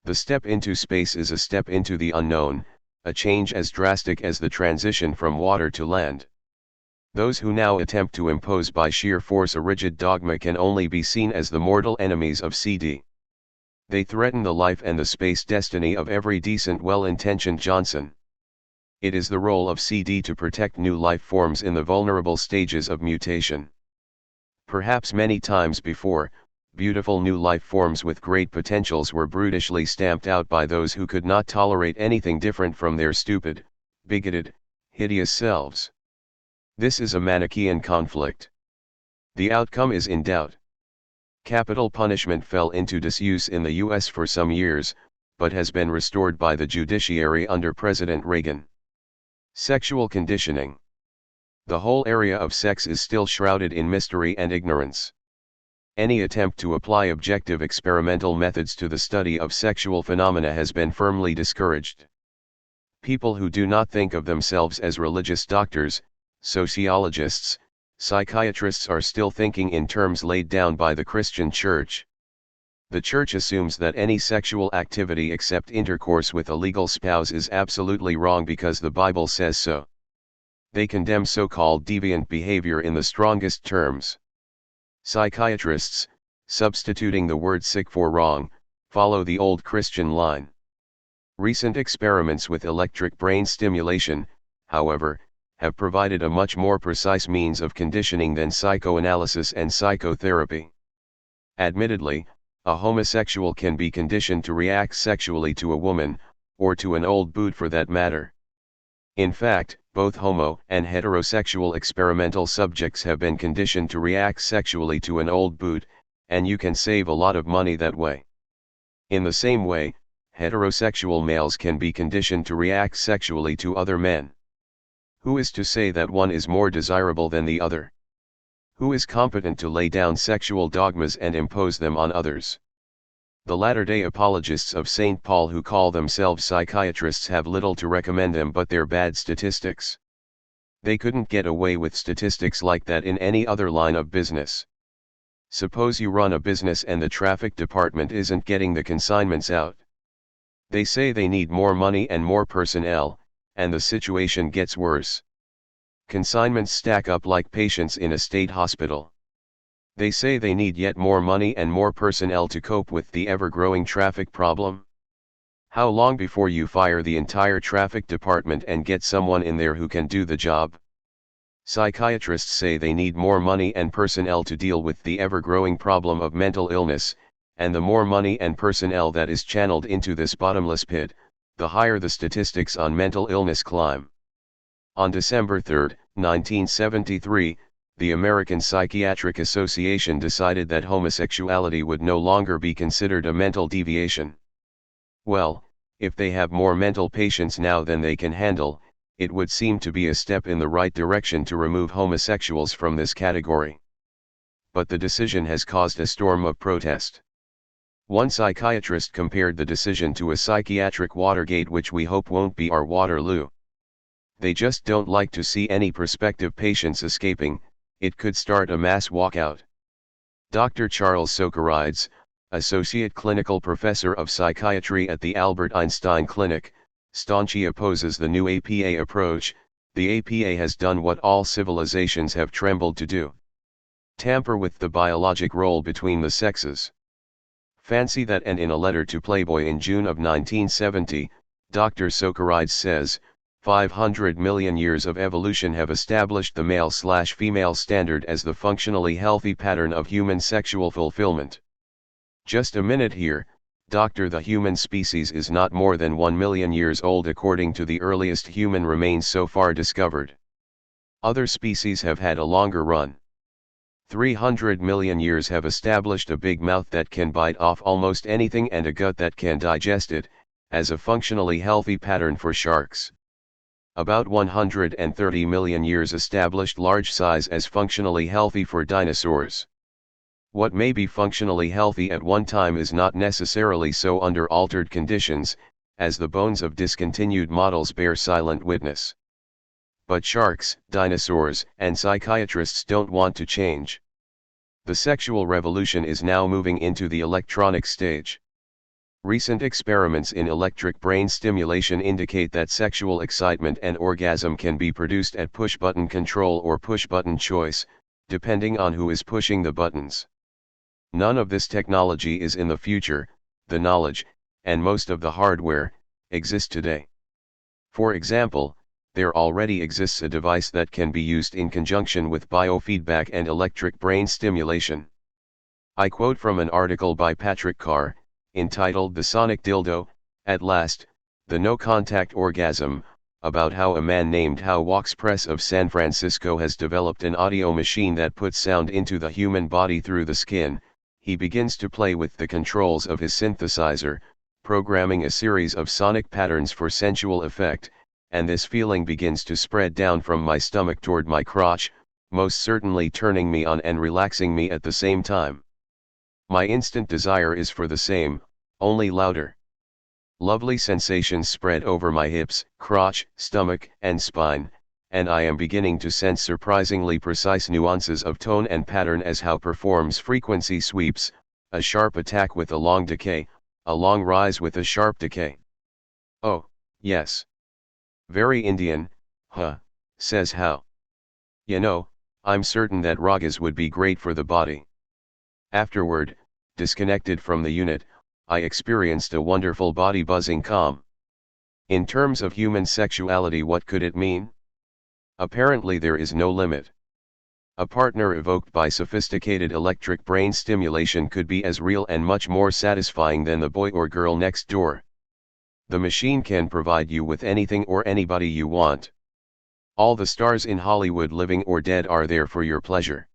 The step into space is a step into the unknown, a change as drastic as the transition from water to land. Those who now attempt to impose by sheer force a rigid dogma can only be seen as the mortal enemies of CD. They threaten the life and the space destiny of every decent, well-intentioned Johnson. It is the role of CD to protect new life forms in the vulnerable stages of mutation. Perhaps many times before, beautiful new life forms with great potentials were brutishly stamped out by those who could not tolerate anything different from their stupid, bigoted, hideous selves. This is a Manichaean conflict. The outcome is in doubt. Capital punishment fell into disuse in the US for some years, but has been restored by the judiciary under President Reagan. Sexual conditioning. The whole area of sex is still shrouded in mystery and ignorance. Any attempt to apply objective experimental methods to the study of sexual phenomena has been firmly discouraged. People who do not think of themselves as religious doctors, sociologists, psychiatrists are still thinking in terms laid down by the Christian Church. The Church assumes that any sexual activity except intercourse with a legal spouse is absolutely wrong because the Bible says so. They condemn so-called deviant behavior in the strongest terms. Psychiatrists, substituting the word sick for wrong, follow the old Christian line. Recent experiments with electric brain stimulation, however, have provided a much more precise means of conditioning than psychoanalysis and psychotherapy. Admittedly, a homosexual can be conditioned to react sexually to a woman, or to an old boot for that matter. In fact, both homo and heterosexual experimental subjects have been conditioned to react sexually to an old boot, and you can save a lot of money that way. In the same way, heterosexual males can be conditioned to react sexually to other men. Who is to say that one is more desirable than the other? Who is competent to lay down sexual dogmas and impose them on others? The latter-day apologists of St. Paul who call themselves psychiatrists have little to recommend them but their bad statistics. They couldn't get away with statistics like that in any other line of business. Suppose you run a business and the traffic department isn't getting the consignments out. They say they need more money and more personnel, and the situation gets worse. Consignments stack up like patients in a state hospital. They say they need yet more money and more personnel to cope with the ever-growing traffic problem. How long before you fire the entire traffic department and get someone in there who can do the job? Psychiatrists say they need more money and personnel to deal with the ever-growing problem of mental illness, and the more money and personnel that is channeled into this bottomless pit, the higher the statistics on mental illness climb. On December 3, 1973, the American Psychiatric Association decided that homosexuality would no longer be considered a mental deviation. Well, if they have more mental patients now than they can handle, it would seem to be a step in the right direction to remove homosexuals from this category. But the decision has caused a storm of protest. One psychiatrist compared the decision to a psychiatric Watergate, which we hope won't be our Waterloo. They just don't like to see any prospective patients escaping. It could start a mass walkout. Dr. Charles Socarides, Associate Clinical Professor of Psychiatry at the Albert Einstein Clinic, staunchly opposes the new APA approach. The APA has done what all civilizations have trembled to do: tamper with the biologic role between the sexes. Fancy that. And in a letter to Playboy in June of 1970, Dr. Socarides says, 500 million years of evolution have established the male/female standard as the functionally healthy pattern of human sexual fulfillment. Just a minute here, Doctor. The human species is not more than 1 million years old according to the earliest human remains so far discovered. Other species have had a longer run. 300 million years have established a big mouth that can bite off almost anything and a gut that can digest it, as a functionally healthy pattern for sharks. About 130 million years established large size as functionally healthy for dinosaurs. What may be functionally healthy at one time is not necessarily so under altered conditions, as the bones of discontinued models bear silent witness. But sharks, dinosaurs, and psychiatrists don't want to change. The sexual revolution is now moving into the electronic stage. Recent experiments in electric brain stimulation indicate that sexual excitement and orgasm can be produced at push-button control or push-button choice, depending on who is pushing the buttons. None of this technology is in the future. The knowledge, and most of the hardware, exist today. For example, there already exists a device that can be used in conjunction with biofeedback and electric brain stimulation. I quote from an article by Patrick Carr, entitled The Sonic Dildo, At Last, the No-Contact Orgasm, about how a man named Hao Walkspress of San Francisco has developed an audio machine that puts sound into the human body through the skin. He begins to play with the controls of his synthesizer, programming a series of sonic patterns for sensual effect, and this feeling begins to spread down from my stomach toward my crotch, most certainly turning me on and relaxing me at the same time. My instant desire is for the same, only louder. Lovely sensations spread over my hips, crotch, stomach, and spine, and I am beginning to sense surprisingly precise nuances of tone and pattern as Hao performs frequency sweeps, a sharp attack with a long decay, a long rise with a sharp decay. Oh, yes. Very Indian, huh, says Hao. You know, I'm certain that ragas would be great for the body. Afterward, disconnected from the unit, I experienced a wonderful body buzzing calm. In terms of human sexuality, what could it mean? Apparently there is no limit. A partner evoked by sophisticated electric brain stimulation could be as real and much more satisfying than the boy or girl next door. The machine can provide you with anything or anybody you want. All the stars in Hollywood, living or dead, are there for your pleasure.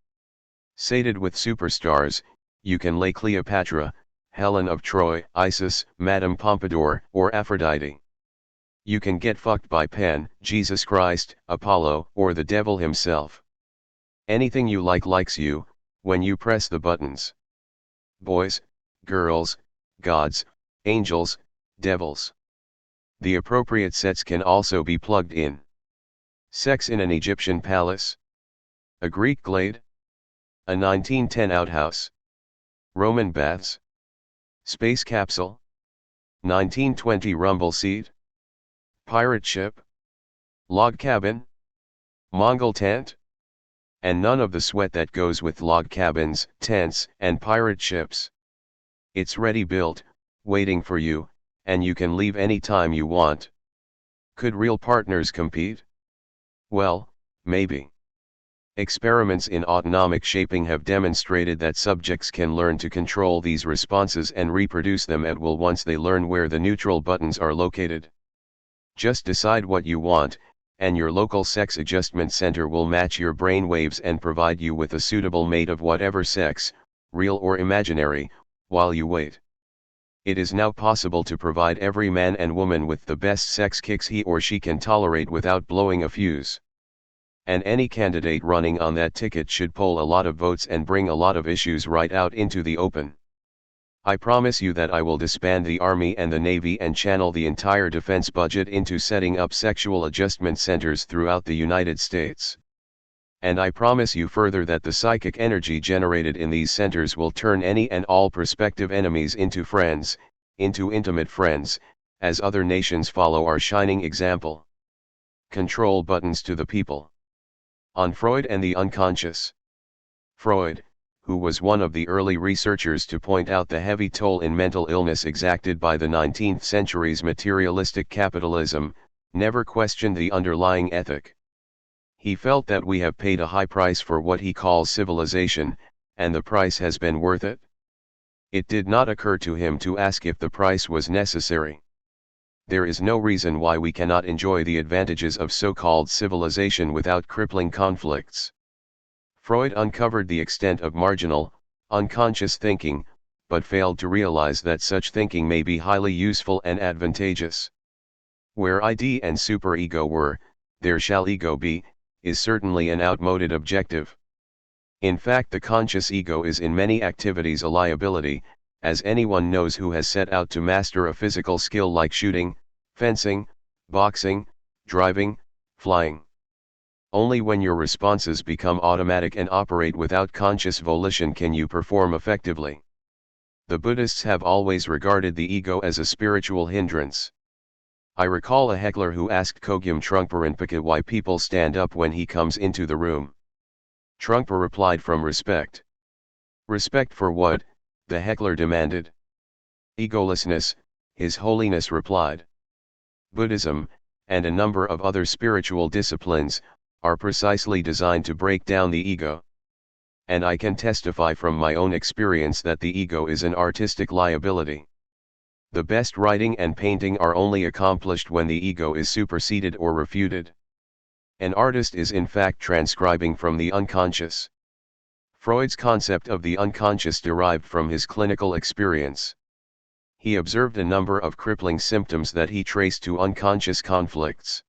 Sated with superstars, you can lay Cleopatra, Helen of Troy, Isis, Madame Pompadour, or Aphrodite. You can get fucked by Pan, Jesus Christ, Apollo, or the devil himself. Anything you like likes you, when you press the buttons. Boys, girls, gods, angels, devils. The appropriate sets can also be plugged in. Sex in an Egyptian palace. A Greek glade. A 1910 outhouse. Roman baths. Space capsule. 1920 rumble seat. Pirate ship. Log cabin. Mongol tent. And none of the sweat that goes with log cabins, tents, and pirate ships. It's ready built, waiting for you, and you can leave any time you want. Could real partners compete? Well, maybe. Experiments in autonomic shaping have demonstrated that subjects can learn to control these responses and reproduce them at will once they learn where the neutral buttons are located. Just decide what you want, and your local sex adjustment center will match your brain waves and provide you with a suitable mate of whatever sex, real or imaginary, while you wait. It is now possible to provide every man and woman with the best sex kicks he or she can tolerate without blowing a fuse. And any candidate running on that ticket should poll a lot of votes and bring a lot of issues right out into the open. I promise you that I will disband the Army and the Navy and channel the entire defense budget into setting up sexual adjustment centers throughout the United States. And I promise you further that the psychic energy generated in these centers will turn any and all prospective enemies into friends, into intimate friends, as other nations follow our shining example. Control buttons to the people. On Freud and the unconscious. Freud, who was one of the early researchers to point out the heavy toll in mental illness exacted by the 19th century's materialistic capitalism, never questioned the underlying ethic. He felt that we have paid a high price for what he calls civilization, and the price has been worth it. It did not occur to him to ask if the price was necessary. There is no reason why we cannot enjoy the advantages of so-called civilization without crippling conflicts. Freud uncovered the extent of marginal, unconscious thinking, but failed to realize that such thinking may be highly useful and advantageous. Where ID and superego were, there shall ego be, is certainly an outmoded objective. In fact, the conscious ego is in many activities a liability, as anyone knows who has set out to master a physical skill like shooting, fencing, boxing, driving, flying. Only when your responses become automatic and operate without conscious volition can you perform effectively. The Buddhists have always regarded the ego as a spiritual hindrance. I recall a heckler who asked Chogyam Trungpa Rinpoche why people stand up when he comes into the room. Trungpa replied, from respect. Respect for what? The heckler demanded. Egolessness, His Holiness replied. Buddhism, and a number of other spiritual disciplines, are precisely designed to break down the ego. and I can testify from my own experience that the ego is an artistic liability. The best writing and painting are only accomplished when the ego is superseded or refuted. An artist is in fact transcribing from the unconscious. Freud's concept of the unconscious derived from his clinical experience. He observed a number of crippling symptoms that he traced to unconscious conflicts.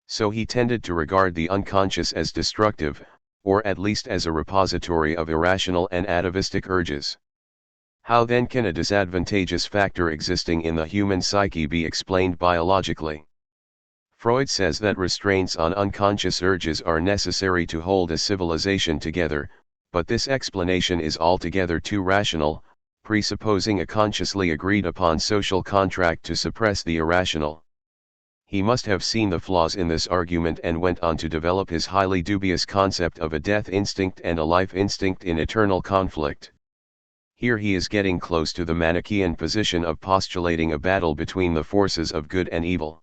So he tended to regard the unconscious as destructive, or at least as a repository of irrational and atavistic urges. How then can a disadvantageous factor existing in the human psyche be explained biologically? Freud says that restraints on unconscious urges are necessary to hold a civilization together, but this explanation is altogether too rational, presupposing a consciously agreed upon social contract to suppress the irrational. He must have seen the flaws in this argument and went on to develop his highly dubious concept of a death instinct and a life instinct in eternal conflict. Here he is getting close to the Manichaean position of postulating a battle between the forces of good and evil.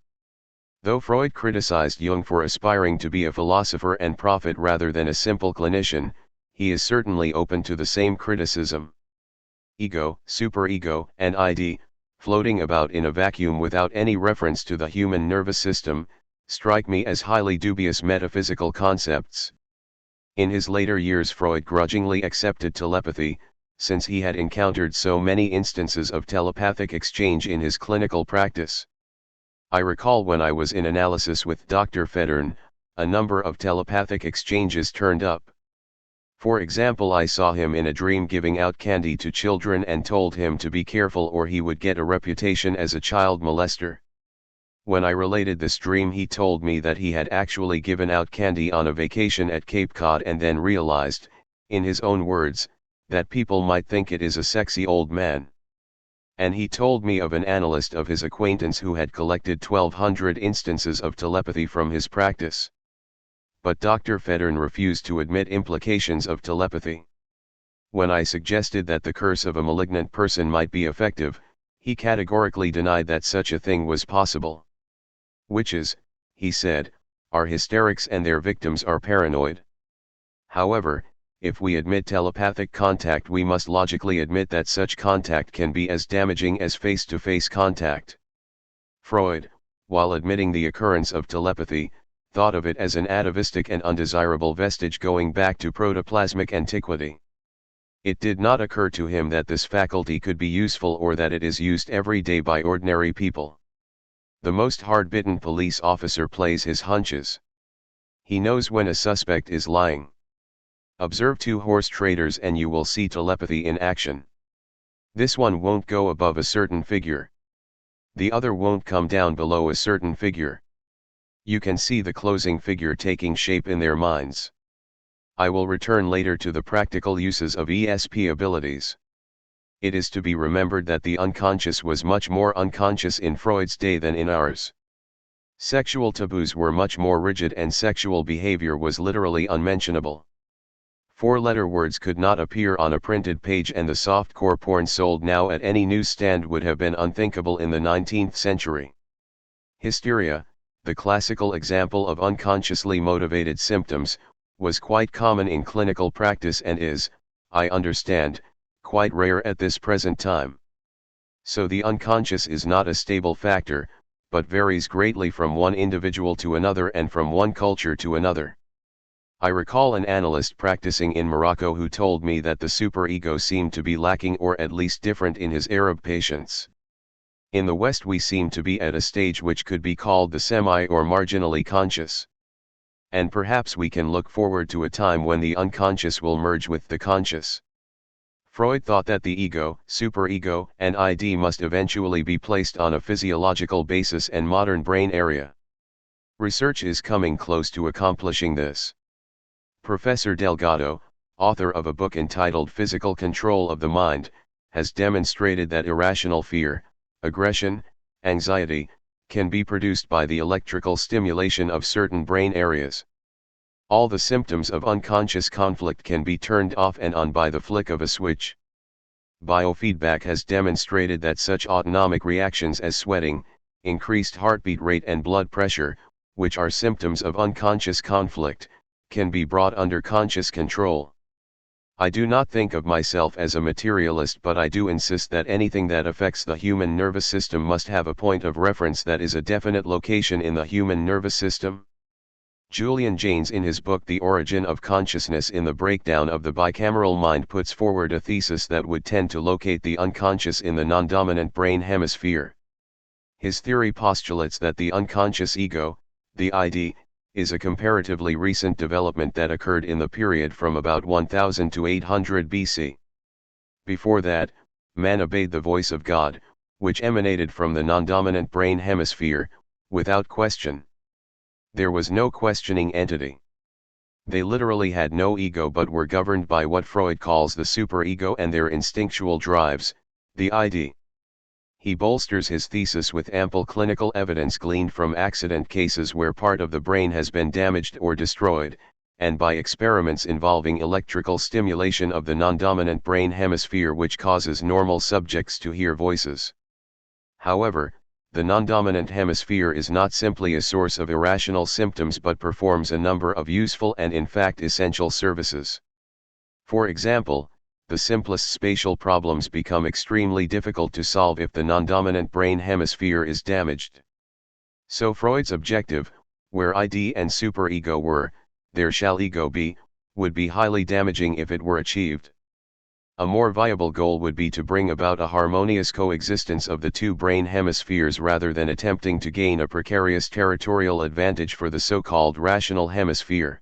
Though Freud criticized Jung for aspiring to be a philosopher and prophet rather than a simple clinician, he is certainly open to the same criticism. Ego, superego, and ID, floating about in a vacuum without any reference to the human nervous system, strike me as highly dubious metaphysical concepts. In his later years Freud grudgingly accepted telepathy, since he had encountered so many instances of telepathic exchange in his clinical practice. I recall when I was in analysis with Dr. Federn, a number of telepathic exchanges turned up. For example, I saw him in a dream giving out candy to children and told him to be careful or he would get a reputation as a child molester. When I related this dream, he told me that he had actually given out candy on a vacation at Cape Cod and then realized, in his own words, that people might think it is a sexy old man. And he told me of an analyst of his acquaintance who had collected 1,200 instances of telepathy from his practice. But Dr. Federn refused to admit implications of telepathy. When I suggested that the curse of a malignant person might be effective, he categorically denied that such a thing was possible. Witches, he said, are hysterics and their victims are paranoid. However, if we admit telepathic contact, we must logically admit that such contact can be as damaging as face-to-face contact. Freud, while admitting the occurrence of telepathy, thought of it as an atavistic and undesirable vestige going back to protoplasmic antiquity. It did not occur to him that this faculty could be useful or that it is used every day by ordinary people. The most hard-bitten police officer plays his hunches. He knows when a suspect is lying. Observe two horse traders and you will see telepathy in action. This one won't go above a certain figure. The other won't come down below a certain figure. You can see the closing figure taking shape in their minds. I will return later to the practical uses of ESP abilities. It is to be remembered that the unconscious was much more unconscious in Freud's day than in ours. Sexual taboos were much more rigid and sexual behavior was literally unmentionable. Four-letter words could not appear on a printed page, and the softcore porn sold now at any newsstand would have been unthinkable in the 19th century. Hysteria, the classical example of unconsciously motivated symptoms, was quite common in clinical practice and is, I understand, quite rare at this present time. So the unconscious is not a stable factor, but varies greatly from one individual to another and from one culture to another. I recall an analyst practicing in Morocco who told me that the superego seemed to be lacking or at least different in his Arab patients. In the West we seem to be at a stage which could be called the semi or marginally conscious. And perhaps we can look forward to a time when the unconscious will merge with the conscious. Freud thought that the ego, superego, and ID must eventually be placed on a physiological basis and modern brain area. Research is coming close to accomplishing this. Professor Delgado, author of a book entitled Physical Control of the Mind, has demonstrated that irrational fear, aggression, anxiety, can be produced by the electrical stimulation of certain brain areas. All the symptoms of unconscious conflict can be turned off and on by the flick of a switch. Biofeedback has demonstrated that such autonomic reactions as sweating, increased heartbeat rate and blood pressure, which are symptoms of unconscious conflict, can be brought under conscious control. I do not think of myself as a materialist, but I do insist that anything that affects the human nervous system must have a point of reference that is a definite location in the human nervous system. Julian Jaynes, in his book The Origin of Consciousness in the Breakdown of the Bicameral Mind, puts forward a thesis that would tend to locate the unconscious in the non-dominant brain hemisphere. His theory postulates that the unconscious ego, the ID, is a comparatively recent development that occurred in the period from about 1000 to 800 BC. Before that, man obeyed the voice of God, which emanated from the non-dominant brain hemisphere, without question. There was no questioning entity. They literally had no ego but were governed by what Freud calls the superego and their instinctual drives, the ID. He bolsters his thesis with ample clinical evidence gleaned from accident cases where part of the brain has been damaged or destroyed, and by experiments involving electrical stimulation of the non-dominant brain hemisphere, which causes normal subjects to hear voices. However, the non-dominant hemisphere is not simply a source of irrational symptoms but performs a number of useful and in fact essential services. For example, the simplest spatial problems become extremely difficult to solve if the non-dominant brain hemisphere is damaged. So Freud's objective, where ID and superego were, there shall ego be, would be highly damaging if it were achieved. A more viable goal would be to bring about a harmonious coexistence of the two brain hemispheres rather than attempting to gain a precarious territorial advantage for the so-called rational hemisphere.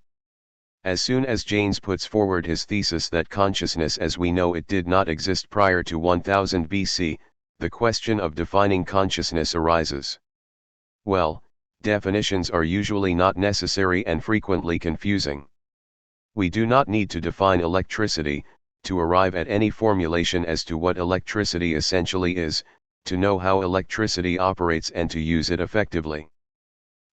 As soon as Jaynes puts forward his thesis that consciousness as we know it did not exist prior to 1000 BC, the question of defining consciousness arises. Well, definitions are usually not necessary and frequently confusing. We do not need to define electricity, to arrive at any formulation as to what electricity essentially is, to know how electricity operates and to use it effectively.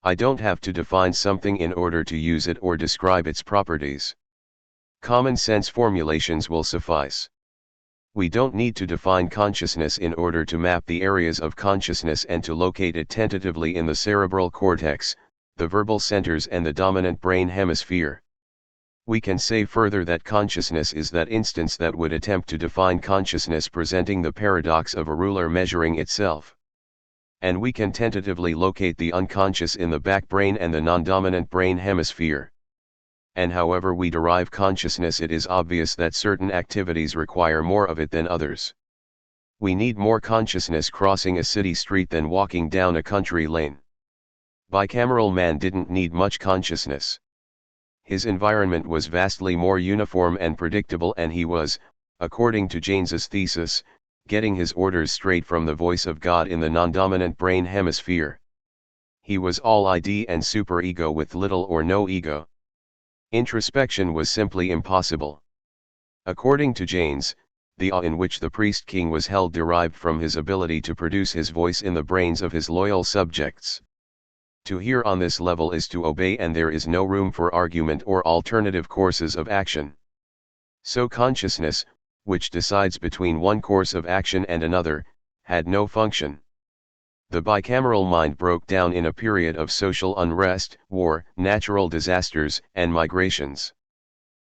I don't have to define something in order to use it or describe its properties. Common sense formulations will suffice. We don't need to define consciousness in order to map the areas of consciousness and to locate it tentatively in the cerebral cortex, the verbal centers and the dominant brain hemisphere. We can say further that consciousness is that instance that would attempt to define consciousness, presenting the paradox of a ruler measuring itself. And we can tentatively locate the unconscious in the back brain and the non-dominant brain hemisphere. And however we derive consciousness, it is obvious that certain activities require more of it than others. We need more consciousness crossing a city street than walking down a country lane. Bicameral man didn't need much consciousness. His environment was vastly more uniform and predictable, and he was, according to Jaynes's thesis, getting his orders straight from the voice of God in the non-dominant brain hemisphere. He was all ID and superego with little or no ego. Introspection was simply impossible. According to Jaynes, the awe in which the priest-king was held derived from his ability to produce his voice in the brains of his loyal subjects. To hear on this level is to obey, and there is no room for argument or alternative courses of action. So consciousness, which decides between one course of action and another, had no function. The bicameral mind broke down in a period of social unrest, war, natural disasters, and migrations.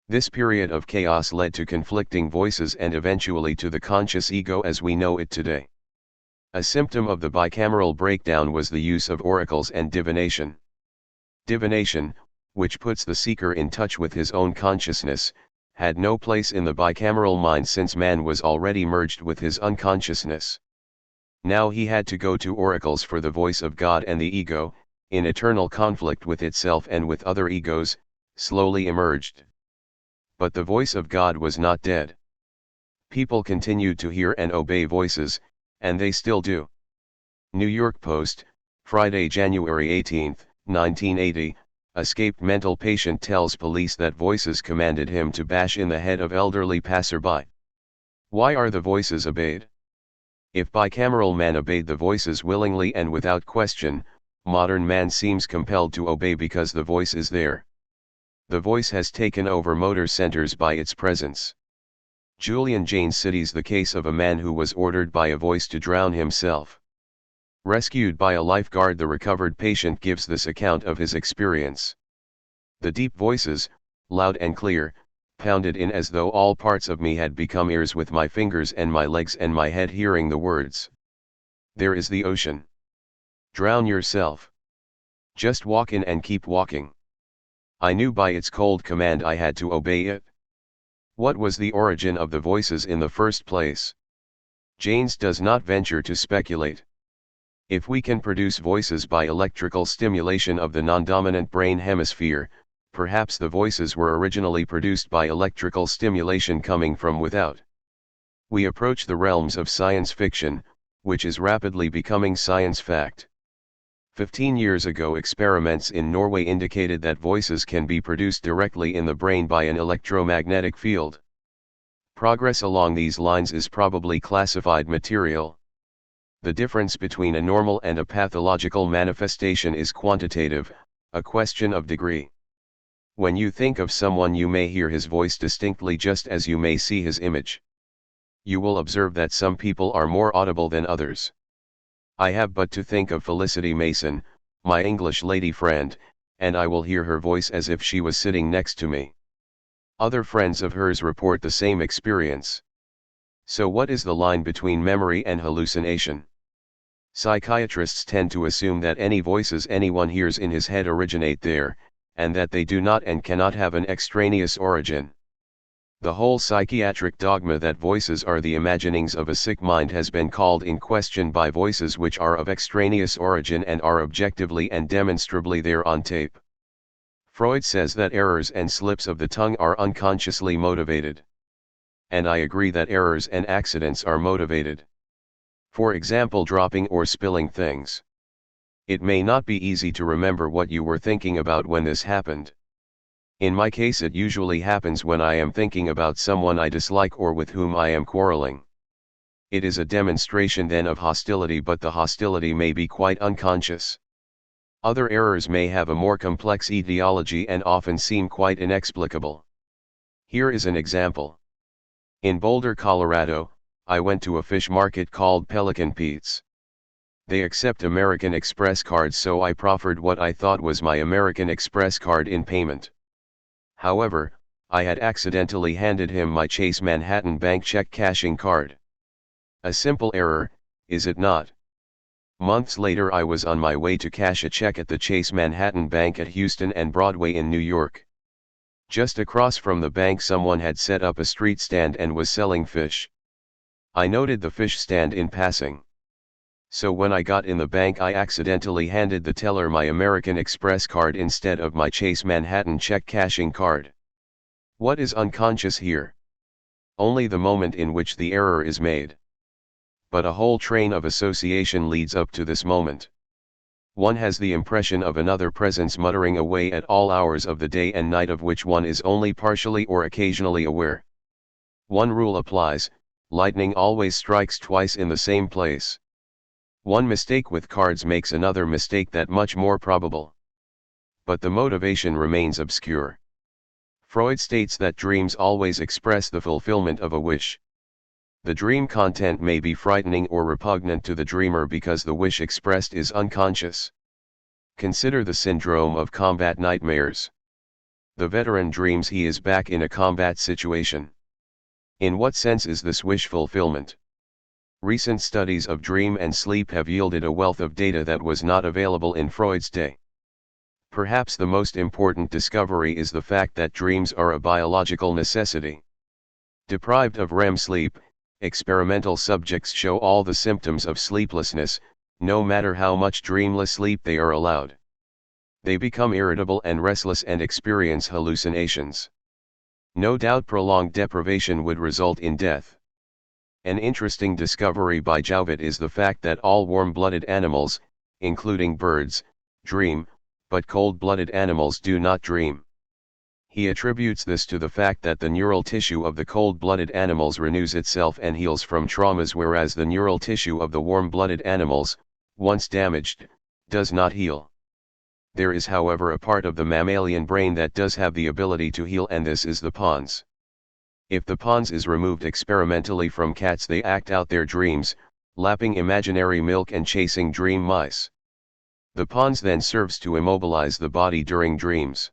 This period of chaos led to conflicting voices and eventually to the conscious ego as we know it today. A symptom of the bicameral breakdown was the use of oracles and divination. Divination, which puts the seeker in touch with his own consciousness, had no place in the bicameral mind since man was already merged with his unconsciousness. Now he had to go to oracles for the voice of God, and the ego, in eternal conflict with itself and with other egos, slowly emerged. But the voice of God was not dead. People continued to hear and obey voices, and they still do. New York Post, Friday, January 18, 1980, escaped mental patient tells police that voices commanded him to bash in the head of elderly passerby. Why are the voices obeyed? If bicameral man obeyed the voices willingly and without question, modern man seems compelled to obey because the voice is there. The voice has taken over motor centers by its presence. Julian Jaynes cites the case of a man who was ordered by a voice to drown himself. Rescued by a lifeguard, the recovered patient gives this account of his experience. The deep voices, loud and clear, pounded in as though all parts of me had become ears, with my fingers and my legs and my head hearing the words. There is the ocean. Drown yourself. Just walk in and keep walking. I knew by its cold command I had to obey it. What was the origin of the voices in the first place? Janes does not venture to speculate. If we can produce voices by electrical stimulation of the non-dominant brain hemisphere, perhaps the voices were originally produced by electrical stimulation coming from without. We approach the realms of science fiction, which is rapidly becoming science fact. 15 years ago, experiments in Norway indicated that voices can be produced directly in the brain by an electromagnetic field. Progress along these lines is probably classified material. The difference between a normal and a pathological manifestation is quantitative, a question of degree. When you think of someone, you may hear his voice distinctly just as you may see his image. You will observe that some people are more audible than others. I have but to think of Felicity Mason, my English lady friend, and I will hear her voice as if she was sitting next to me. Other friends of hers report the same experience. So what is the line between memory and hallucination? Psychiatrists tend to assume that any voices anyone hears in his head originate there, and that they do not and cannot have an extraneous origin. The whole psychiatric dogma that voices are the imaginings of a sick mind has been called in question by voices which are of extraneous origin and are objectively and demonstrably there on tape. Freud says that errors and slips of the tongue are unconsciously motivated. And I agree that errors and accidents are motivated. For example, dropping or spilling things. It may not be easy to remember what you were thinking about when this happened. In my case, it usually happens when I am thinking about someone I dislike or with whom I am quarreling. It is a demonstration then of hostility, but the hostility may be quite unconscious. Other errors may have a more complex etiology and often seem quite inexplicable. Here is an example. In Boulder, Colorado, I went to a fish market called Pelican Pete's. They accept American Express cards, so I proffered what I thought was my American Express card in payment. However, I had accidentally handed him my Chase Manhattan Bank check cashing card. A simple error, is it not? Months later, I was on my way to cash a check at the Chase Manhattan Bank at Houston and Broadway in New York. Just across from the bank, someone had set up a street stand and was selling fish. I noted the fish stand in passing. So when I got in the bank, I accidentally handed the teller my American Express card instead of my Chase Manhattan check cashing card. What is unconscious here? Only the moment in which the error is made. But a whole train of association leads up to this moment. One has the impression of another presence muttering away at all hours of the day and night, of which one is only partially or occasionally aware. One rule applies: lightning always strikes twice in the same place. One mistake with cards makes another mistake that much more probable. But the motivation remains obscure. Freud states that dreams always express the fulfillment of a wish. The dream content may be frightening or repugnant to the dreamer because the wish expressed is unconscious. Consider the syndrome of combat nightmares. The veteran dreams he is back in a combat situation. In what sense is this wish fulfillment? Recent studies of dream and sleep have yielded a wealth of data that was not available in Freud's day. Perhaps the most important discovery is the fact that dreams are a biological necessity. Deprived of REM sleep, experimental subjects show all the symptoms of sleeplessness, no matter how much dreamless sleep they are allowed. They become irritable and restless and experience hallucinations. No doubt prolonged deprivation would result in death. An interesting discovery by Jouvit is the fact that all warm-blooded animals, including birds, dream, but cold-blooded animals do not dream. He attributes this to the fact that the neural tissue of the cold-blooded animals renews itself and heals from traumas, whereas the neural tissue of the warm-blooded animals, once damaged, does not heal. There is, however, a part of the mammalian brain that does have the ability to heal, and this is the pons. If the pons is removed experimentally from cats, they act out their dreams, lapping imaginary milk and chasing dream mice. The pons then serves to immobilize the body during dreams.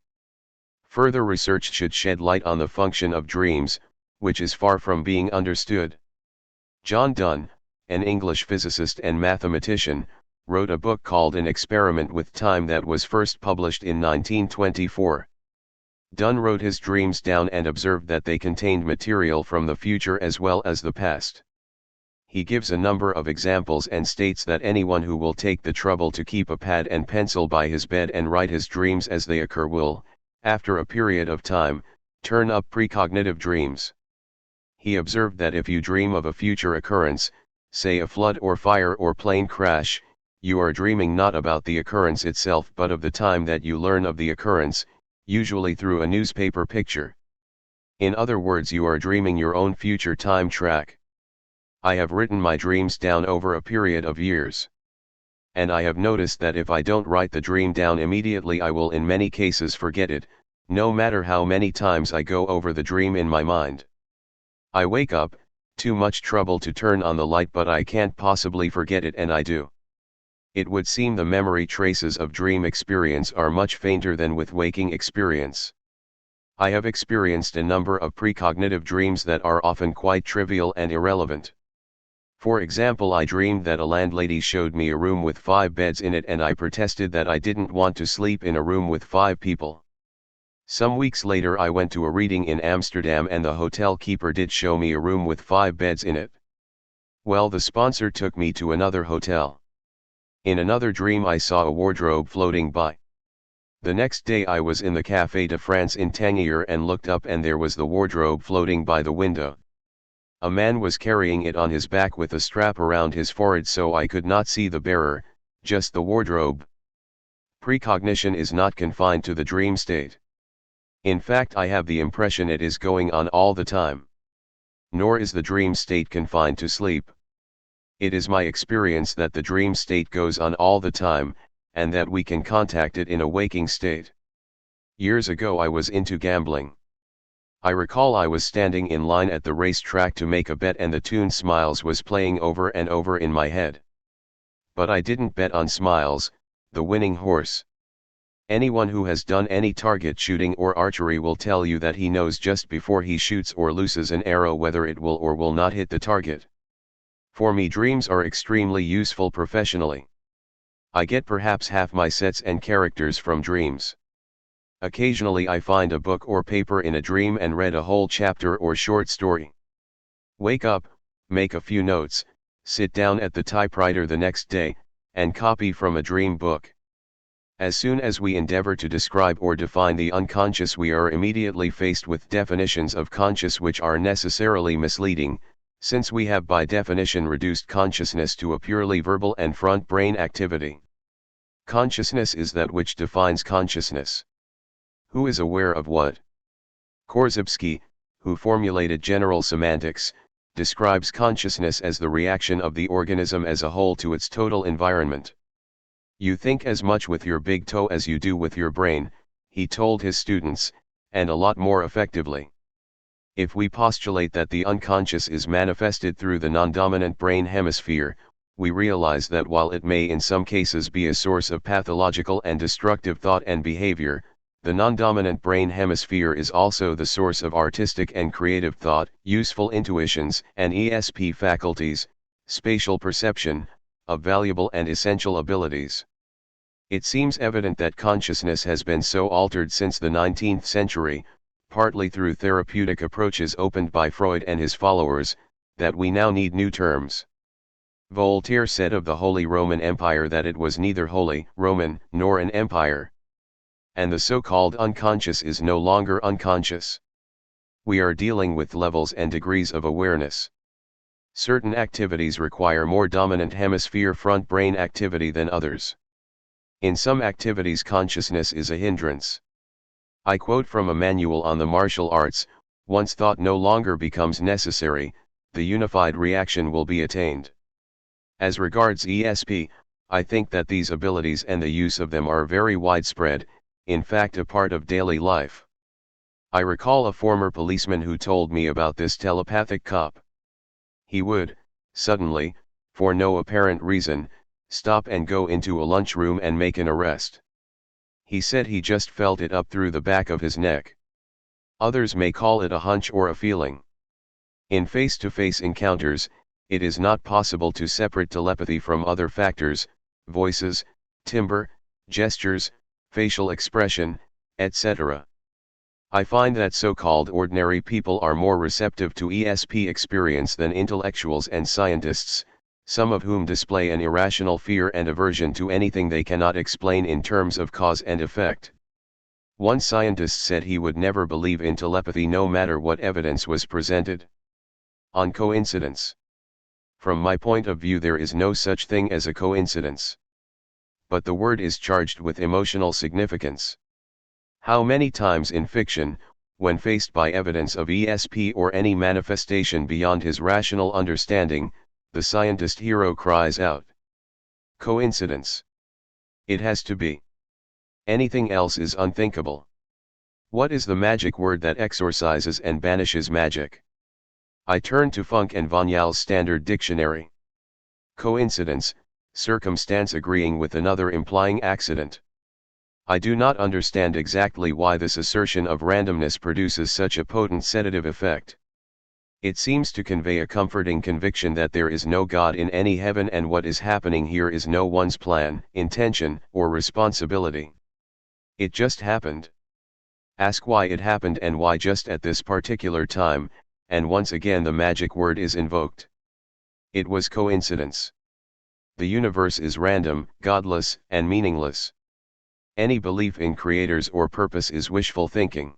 Further research should shed light on the function of dreams, which is far from being understood. John Donne, an English physicist and mathematician, wrote a book called An Experiment with Time that was first published in 1924. Donne wrote his dreams down and observed that they contained material from the future as well as the past. He gives a number of examples and states that anyone who will take the trouble to keep a pad and pencil by his bed and write his dreams as they occur will, after a period of time, turn up precognitive dreams. He observed that if you dream of a future occurrence, say a flood or fire or plane crash, you are dreaming not about the occurrence itself but of the time that you learn of the occurrence, usually through a newspaper picture. In other words, you are dreaming your own future time track. I have written my dreams down over a period of years. And I have noticed that if I don't write the dream down immediately, I will in many cases forget it, no matter how many times I go over the dream in my mind. I wake up, too much trouble to turn on the light, but I can't possibly forget it, and I do. It would seem the memory traces of dream experience are much fainter than with waking experience. I have experienced a number of precognitive dreams that are often quite trivial and irrelevant. For example, I dreamed that a landlady showed me a room with 5 beds in it, and I protested that I didn't want to sleep in a room with 5 people. Some weeks later I went to a reading in Amsterdam and the hotel keeper did show me a room with 5 beds in it. Well, the sponsor took me to another hotel. In another dream I saw a wardrobe floating by. The next day I was in the Café de France in Tangier and looked up, and there was the wardrobe floating by the window. A man was carrying it on his back with a strap around his forehead, so I could not see the bearer, just the wardrobe. Precognition is not confined to the dream state. In fact, I have the impression it is going on all the time. Nor is the dream state confined to sleep. It is my experience that the dream state goes on all the time, and that we can contact it in a waking state. Years ago I was into gambling. I recall I was standing in line at the racetrack to make a bet, and the tune Smiles was playing over and over in my head. But I didn't bet on Smiles, the winning horse. Anyone who has done any target shooting or archery will tell you that he knows just before he shoots or looses an arrow whether it will or will not hit the target. For me, dreams are extremely useful professionally. I get perhaps half my sets and characters from dreams. Occasionally I find a book or paper in a dream and read a whole chapter or short story. Wake up, make a few notes, sit down at the typewriter the next day, and copy from a dream book. As soon as we endeavor to describe or define the unconscious, we are immediately faced with definitions of conscious which are necessarily misleading, since we have by definition reduced consciousness to a purely verbal and front brain activity. Consciousness is that which defines consciousness. Who is aware of what? Korzybski, who formulated general semantics, describes consciousness as the reaction of the organism as a whole to its total environment. You think as much with your big toe as you do with your brain, he told his students, and a lot more effectively. If we postulate that the unconscious is manifested through the non-dominant brain hemisphere, we realize that while it may in some cases be a source of pathological and destructive thought and behavior, the non-dominant brain hemisphere is also the source of artistic and creative thought, useful intuitions and ESP faculties, spatial perception, of valuable and essential abilities. It seems evident that consciousness has been so altered since the 19th century, partly through therapeutic approaches opened by Freud and his followers, that we now need new terms. Voltaire said of the Holy Roman Empire that it was neither holy, Roman, nor an empire. And the so-called unconscious is no longer unconscious. We are dealing with levels and degrees of awareness. Certain activities require more dominant hemisphere front brain activity than others. In some activities consciousness is a hindrance. I quote from a manual on the martial arts, once thought no longer becomes necessary, the unified reaction will be attained. As regards ESP, I think that these abilities and the use of them are very widespread, in fact a part of daily life. I recall a former policeman who told me about this telepathic cop. He would, suddenly, for no apparent reason, stop and go into a lunchroom and make an arrest. He said he just felt it up through the back of his neck. Others may call it a hunch or a feeling. In face-to-face encounters, it is not possible to separate telepathy from other factors, voices, timbre, gestures, facial expression, etc. I find that so-called ordinary people are more receptive to ESP experience than intellectuals and scientists, some of whom display an irrational fear and aversion to anything they cannot explain in terms of cause and effect. One scientist said he would never believe in telepathy no matter what evidence was presented. On coincidence. From my point of view, there is no such thing as a coincidence. But the word is charged with emotional significance. How many times in fiction, when faced by evidence of ESP or any manifestation beyond his rational understanding, the scientist hero cries out, "Coincidence! It has to be. Anything else is unthinkable." What is the magic word that exorcises and banishes magic? I turn to Funk and Vignal's Standard Dictionary. Coincidence, circumstance agreeing with another implying accident. I do not understand exactly why this assertion of randomness produces such a potent sedative effect. It seems to convey a comforting conviction that there is no God in any heaven and what is happening here is no one's plan, intention, or responsibility. It just happened. Ask why it happened and why just at this particular time, and once again the magic word is invoked. It was coincidence. The universe is random, godless, and meaningless. Any belief in creators or purpose is wishful thinking.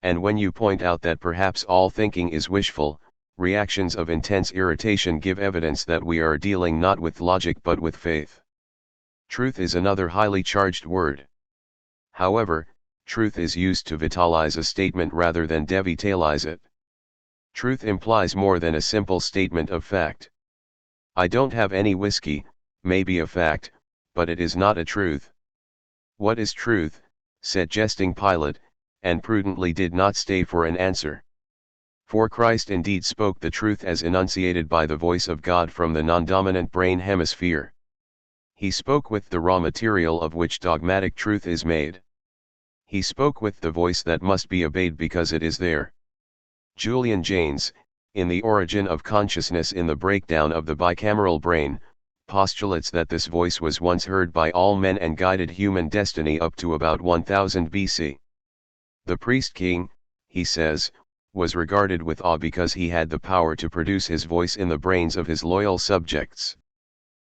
And when you point out that perhaps all thinking is wishful, reactions of intense irritation give evidence that we are dealing not with logic but with faith. Truth is another highly charged word. However, truth is used to vitalize a statement rather than devitalize it. Truth implies more than a simple statement of fact. I don't have any whiskey, may be a fact, but it is not a truth. What is truth? Said jesting Pilate, and prudently did not stay for an answer. For Christ indeed spoke the truth as enunciated by the voice of God from the non-dominant brain hemisphere. He spoke with the raw material of which dogmatic truth is made. He spoke with the voice that must be obeyed because it is there. Julian Jaynes, in The Origin of Consciousness in the Breakdown of the Bicameral Brain, postulates that this voice was once heard by all men and guided human destiny up to about 1000 BC. The priest king, he says, was regarded with awe because he had the power to produce his voice in the brains of his loyal subjects.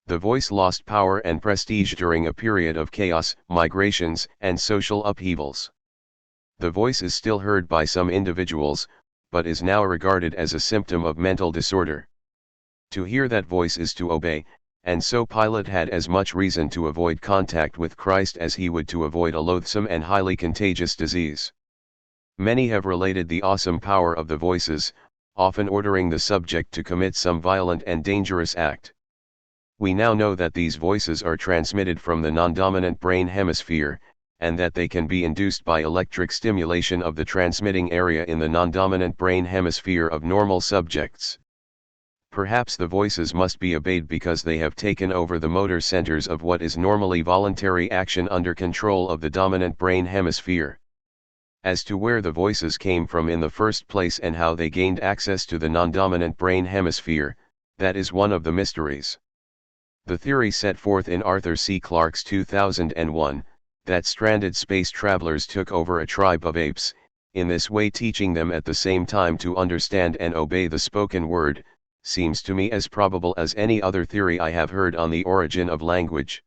The voice lost power and prestige during a period of chaos, migrations, and social upheavals. The voice is still heard by some individuals, but is now regarded as a symptom of mental disorder. To hear that voice is to obey, and so Pilate had as much reason to avoid contact with Christ as he would to avoid a loathsome and highly contagious disease. Many have related the awesome power of the voices, often ordering the subject to commit some violent and dangerous act. We now know that these voices are transmitted from the non-dominant brain hemisphere, and that they can be induced by electric stimulation of the transmitting area in the non-dominant brain hemisphere of normal subjects. Perhaps the voices must be obeyed because they have taken over the motor centers of what is normally voluntary action under control of the dominant brain hemisphere. As to where the voices came from in the first place and how they gained access to the non-dominant brain hemisphere, that is one of the mysteries. The theory set forth in Arthur C. Clarke's 2001, that stranded space travelers took over a tribe of apes, in this way teaching them at the same time to understand and obey the spoken word, seems to me as probable as any other theory I have heard on the origin of language.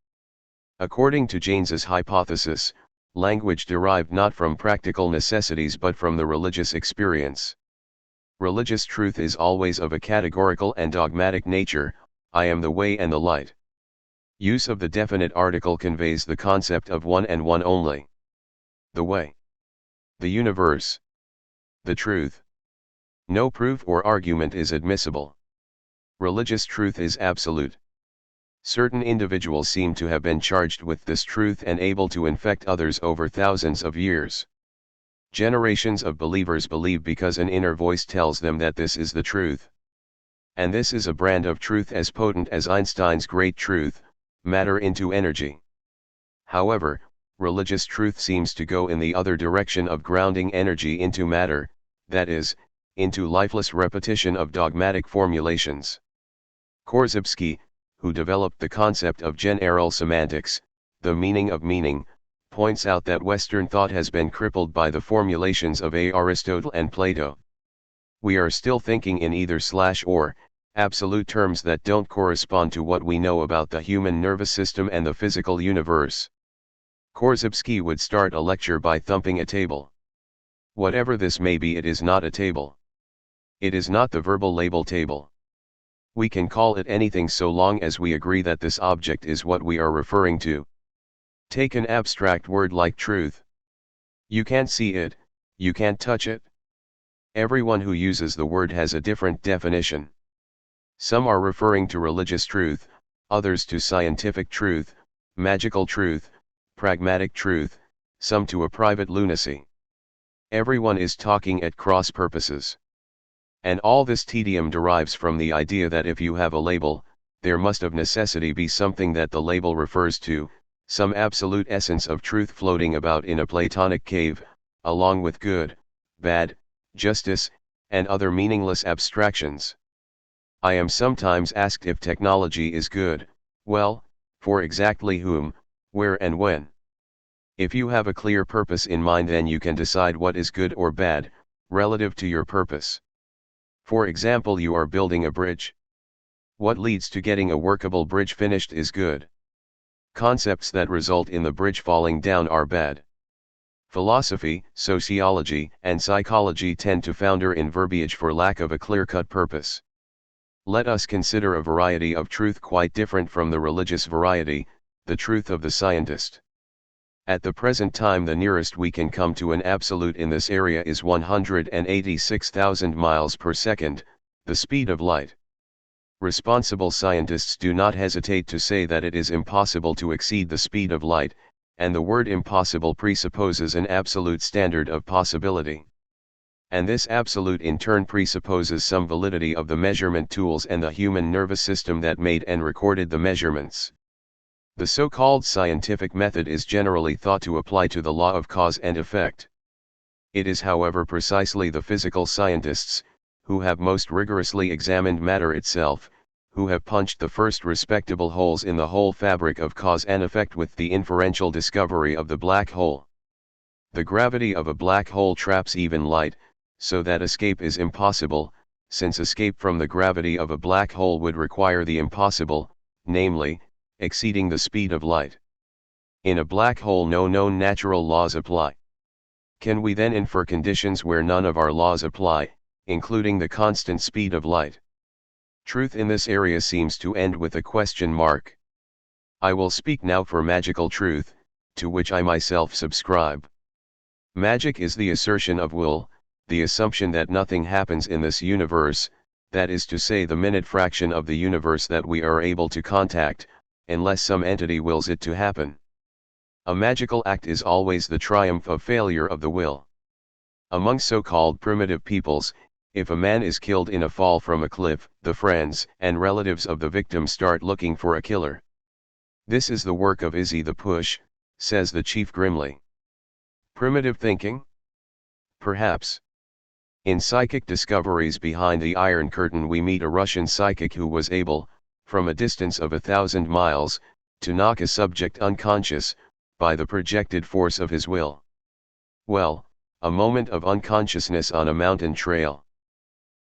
According to Jaynes's hypothesis, language derived not from practical necessities but from the religious experience. Religious truth is always of a categorical and dogmatic nature, I am the way and the light. Use of the definite article conveys the concept of one and one only. The way. The universe. The truth. No proof or argument is admissible. Religious truth is absolute. Certain individuals seem to have been charged with this truth and able to infect others over thousands of years. Generations of believers believe because an inner voice tells them that this is the truth. And this is a brand of truth as potent as Einstein's great truth, matter into energy. However, religious truth seems to go in the other direction of grounding energy into matter, that is, into lifeless repetition of dogmatic formulations. Korzybski, who developed the concept of general semantics, the meaning of meaning, points out that Western thought has been crippled by the formulations of Aristotle and Plato. We are still thinking in either/or, absolute terms that don't correspond to what we know about the human nervous system and the physical universe. Korzybski would start a lecture by thumping a table. Whatever this may be, it is not a table. It is not the verbal label table. We can call it anything so long as we agree that this object is what we are referring to. Take an abstract word like truth. You can't see it, you can't touch it. Everyone who uses the word has a different definition. Some are referring to religious truth, others to scientific truth, magical truth, pragmatic truth, some to a private lunacy. Everyone is talking at cross purposes. And all this tedium derives from the idea that if you have a label, there must of necessity be something that the label refers to, some absolute essence of truth floating about in a Platonic cave, along with good, bad, justice, and other meaningless abstractions. I am sometimes asked if technology is good. Well, for exactly whom, where and when. If you have a clear purpose in mind, then you can decide what is good or bad, relative to your purpose. For example, you are building a bridge. What leads to getting a workable bridge finished is good. Concepts that result in the bridge falling down are bad. Philosophy, sociology, and psychology tend to founder in verbiage for lack of a clear-cut purpose. Let us consider a variety of truth quite different from the religious variety, the truth of the scientist. At the present time, the nearest we can come to an absolute in this area is 186,000 miles per second, the speed of light. Responsible scientists do not hesitate to say that it is impossible to exceed the speed of light, and the word impossible presupposes an absolute standard of possibility. And this absolute in turn presupposes some validity of the measurement tools and the human nervous system that made and recorded the measurements. The so-called scientific method is generally thought to apply to the law of cause and effect. It is, however, precisely the physical scientists, who have most rigorously examined matter itself, who have punched the first respectable holes in the whole fabric of cause and effect with the inferential discovery of the black hole. The gravity of a black hole traps even light, so that escape is impossible, since escape from the gravity of a black hole would require the impossible, namely, exceeding the speed of light. In a black hole no known natural laws apply. Can we then infer conditions where none of our laws apply, including the constant speed of light? Truth in this area seems to end with a question mark. I will speak now for magical truth, to which I myself subscribe. Magic is the assertion of will, the assumption that nothing happens in this universe, that is to say the minute fraction of the universe that we are able to contact, unless some entity wills it to happen. A magical act is always the triumph of failure of the will. Among so-called primitive peoples, if a man is killed in a fall from a cliff, the friends and relatives of the victim start looking for a killer. This is the work of Izzy the Push, says the chief grimly. Primitive thinking? Perhaps. In Psychic Discoveries Behind the Iron Curtain we meet a Russian psychic who was able, from a distance of 1,000 miles, to knock a subject unconscious, by the projected force of his will. Well, a moment of unconsciousness on a mountain trail.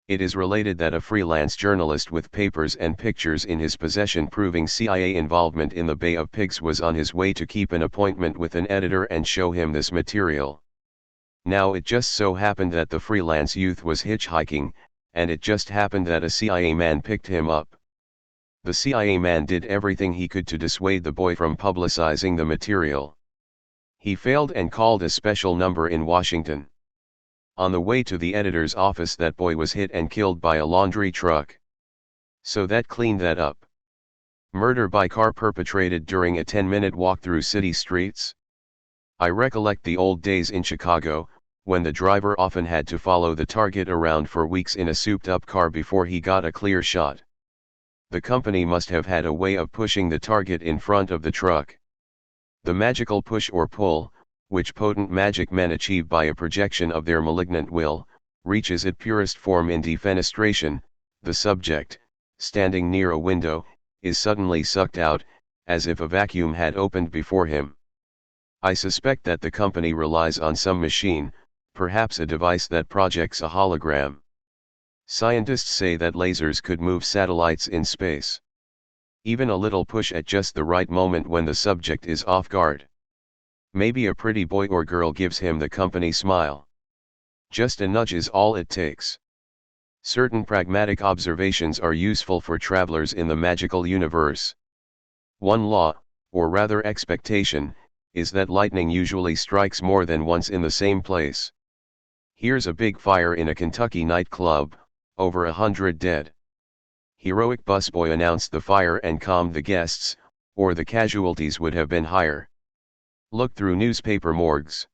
It is related that a freelance journalist with papers and pictures in his possession proving CIA involvement in the Bay of Pigs was on his way to keep an appointment with an editor and show him this material. Now it just so happened that the freelance youth was hitchhiking, and it just happened that a CIA man picked him up. The CIA man did everything he could to dissuade the boy from publicizing the material. He failed and called a special number in Washington. On the way to the editor's office that boy was hit and killed by a laundry truck. So that cleaned that up. Murder by car perpetrated during a 10-minute walk through city streets? I recollect the old days in Chicago, when the driver often had to follow the target around for weeks in a souped-up car before he got a clear shot. The company must have had a way of pushing the target in front of the truck. The magical push or pull, which potent magic men achieve by a projection of their malignant will, reaches its purest form in defenestration. The subject, standing near a window, is suddenly sucked out, as if a vacuum had opened before him. I suspect that the company relies on some machine, perhaps a device that projects a hologram. Scientists say that lasers could move satellites in space. Even a little push at just the right moment when the subject is off guard. Maybe a pretty boy or girl gives him the company smile. Just a nudge is all it takes. Certain pragmatic observations are useful for travelers in the magical universe. One law, or rather expectation, is that lightning usually strikes more than once in the same place. Here's a big fire in a Kentucky nightclub, over 100 dead. Heroic busboy announced the fire and calmed the guests, or the casualties would have been higher. Look through newspaper morgues.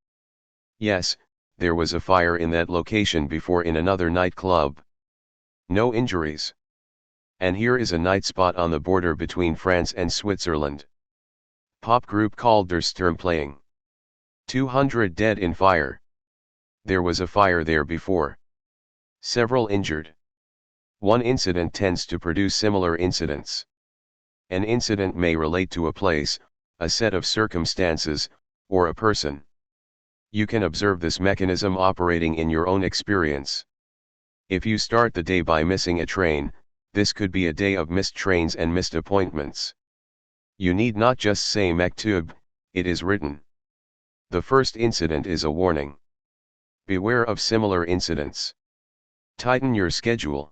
Yes, there was a fire in that location before in another nightclub. No injuries. And here is a night spot on the border between France and Switzerland. Pop group called Der Sturm playing. 200 dead in fire. There was a fire there before. Several injured. One incident tends to produce similar incidents. An incident may relate to a place, a set of circumstances, or a person. You can observe this mechanism operating in your own experience. If you start the day by missing a train, this could be a day of missed trains and missed appointments. You need not just say maktub, it is written. The first incident is a warning. Beware of similar incidents. Tighten your schedule.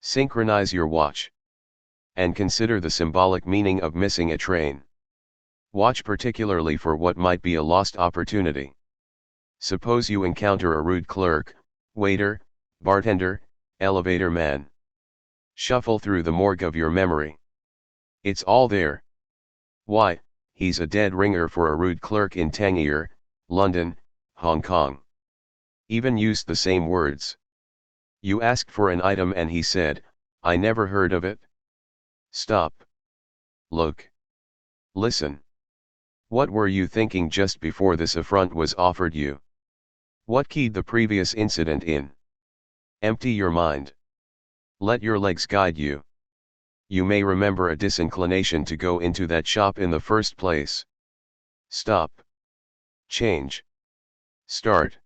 Synchronize your watch. And consider the symbolic meaning of missing a train. Watch particularly for what might be a lost opportunity. Suppose you encounter a rude clerk, waiter, bartender, elevator man. Shuffle through the morgue of your memory. It's all there. Why, he's a dead ringer for a rude clerk in Tangier, London, Hong Kong. Even used the same words. You asked for an item and he said, I never heard of it. Stop. Look. Listen. What were you thinking just before this affront was offered you? What keyed the previous incident in? Empty your mind. Let your legs guide you. You may remember a disinclination to go into that shop in the first place. Stop. Change. Start.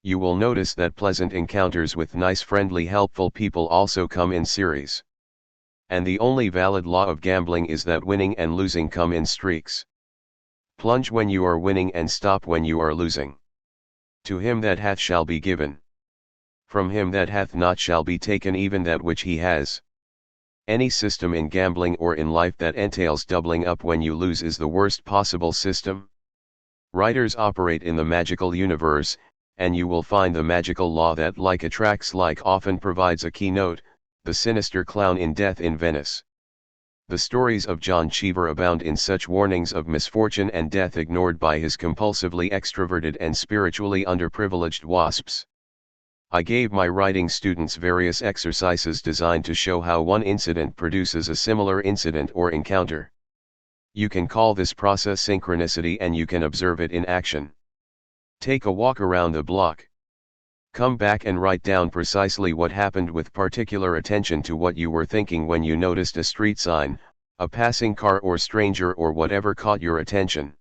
You will notice that pleasant encounters with nice, friendly, helpful people also come in series. And the only valid law of gambling is that winning and losing come in streaks. Plunge when you are winning and stop when you are losing. To him that hath shall be given. From him that hath not shall be taken even that which he has. Any system in gambling or in life that entails doubling up when you lose is the worst possible system. Writers operate in the magical universe, and you will find the magical law that like attracts like often provides a keynote, the sinister clown in Death in Venice. The stories of John Cheever abound in such warnings of misfortune and death ignored by his compulsively extroverted and spiritually underprivileged wasps. I gave my writing students various exercises designed to show how one incident produces a similar incident or encounter. You can call this process synchronicity and you can observe it in action. Take a walk around the block. Come back and write down precisely what happened with particular attention to what you were thinking when you noticed a street sign, a passing car or stranger or whatever caught your attention.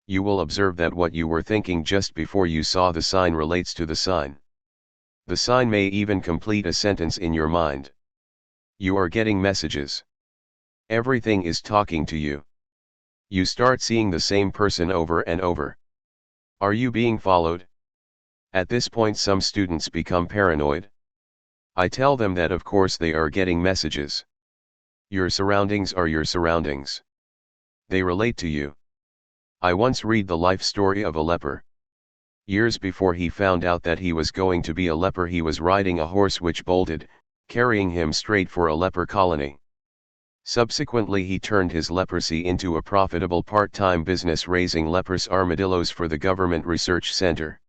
You will observe that what you were thinking just before you saw the sign relates to the sign. The sign may even complete a sentence in your mind. You are getting messages. Everything is talking to you. You start seeing the same person over and over. Are you being followed? At this point some students become paranoid. I tell them that of course they are getting messages. Your surroundings are your surroundings. They relate to you. I once read the life story of a leper. Years before he found out that he was going to be a leper, he was riding a horse which bolted, carrying him straight for a leper colony. Subsequently he turned his leprosy into a profitable part-time business raising leprous armadillos for the Government Research Center.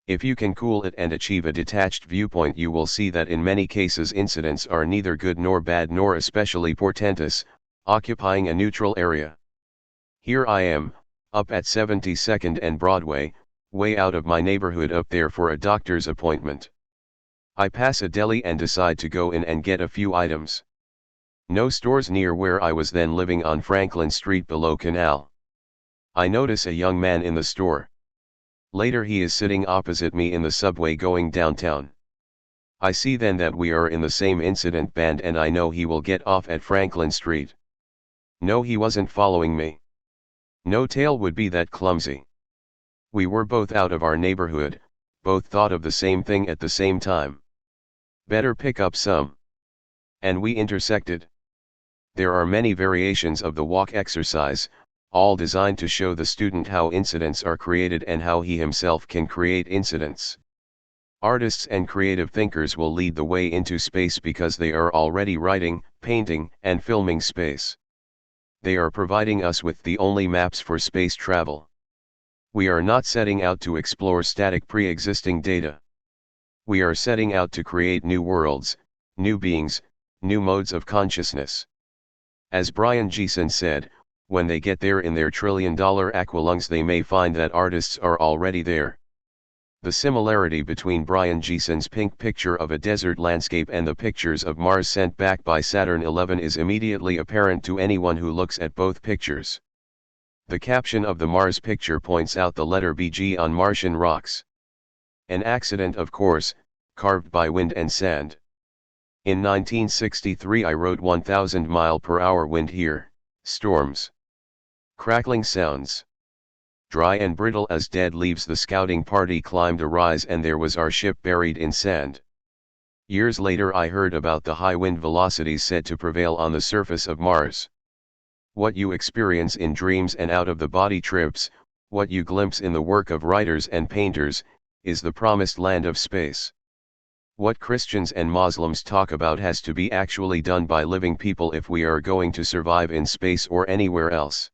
If you can cool it and achieve a detached viewpoint, you will see that in many cases incidents are neither good nor bad nor especially portentous, occupying a neutral area. Here I am, up at 72nd and Broadway, way out of my neighborhood up there for a doctor's appointment. I pass a deli and decide to go in and get a few items. No stores near where I was then living on Franklin Street below Canal. I notice a young man in the store. Later he is sitting opposite me in the subway going downtown. I see then that we are in the same incident band and I know he will get off at Franklin Street. No, he wasn't following me. No tail would be that clumsy. We were both out of our neighborhood, both thought of the same thing at the same time. Better pick up some. And we intersected. There are many variations of the walk exercise, all designed to show the student how incidents are created and how he himself can create incidents. Artists and creative thinkers will lead the way into space because they are already writing, painting, and filming space. They are providing us with the only maps for space travel. We are not setting out to explore static pre-existing data. We are setting out to create new worlds, new beings, new modes of consciousness. As Brian Geeson said, when they get there in their trillion-dollar aqualungs they may find that artists are already there. The similarity between Brian Geeson's pink picture of a desert landscape and the pictures of Mars sent back by Saturn 11 is immediately apparent to anyone who looks at both pictures. The caption of the Mars picture points out the letter BG on Martian rocks. An accident, of course, carved by wind and sand. In 1963 I wrote 1,000 mile/hour wind here, storms. Crackling sounds. Dry and brittle as dead leaves the scouting party climbed a rise and there was our ship buried in sand. Years later I heard about the high wind velocities said to prevail on the surface of Mars. What you experience in dreams and out-of-the-body trips, what you glimpse in the work of writers and painters, is the promised land of space. What Christians and Muslims talk about has to be actually done by living people if we are going to survive in space or anywhere else.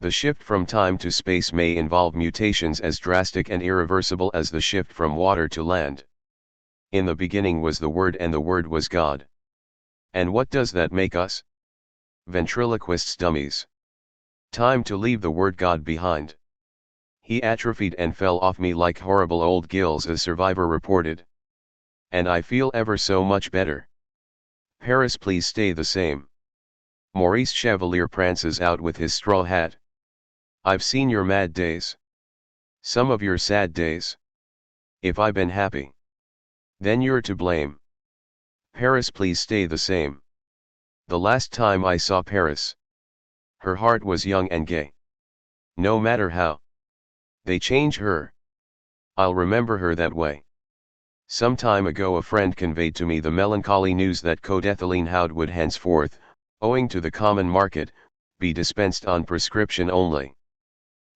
The shift from time to space may involve mutations as drastic and irreversible as the shift from water to land. In the beginning was the Word and the Word was God. And what does that make us? Ventriloquists, dummies. Time to leave the word God behind. He atrophied and fell off me like horrible old gills, a survivor reported. And I feel ever so much better. Paris, please stay the same. Maurice Chevalier prances out with his straw hat. I've seen your mad days. Some of your sad days. If I've been happy, then you're to blame. Paris, please stay the same. The last time I saw Paris, her heart was young and gay. No matter how they change her, I'll remember her that way. Some time ago a friend conveyed to me the melancholy news that codethylene houd would henceforth, owing to the common market, be dispensed on prescription only.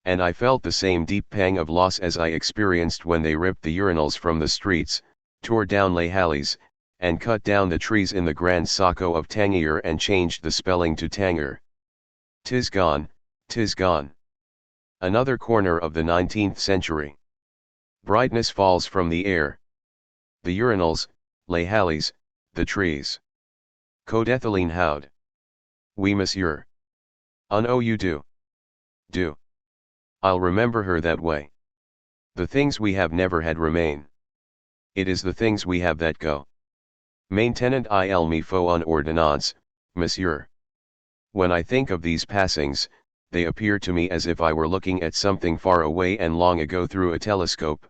And I felt the same deep pang of loss as I experienced when they ripped the urinals from the streets, tore down lay alleys, and cut down the trees in the Grand Saco of Tangier and changed the spelling to Tanger. 'Tis gone, 'tis gone. Another corner of the 19th century. Brightness falls from the air. The urinals, lay alleys, the trees. Codethylene houd. Oui, monsieur. Oh, you do. Do. I'll remember her that way. The things we have never had remain. It is the things we have that go. Maintenant il me faut une ordonnance, monsieur. When I think of these passings, they appear to me as if I were looking at something far away and long ago through a telescope.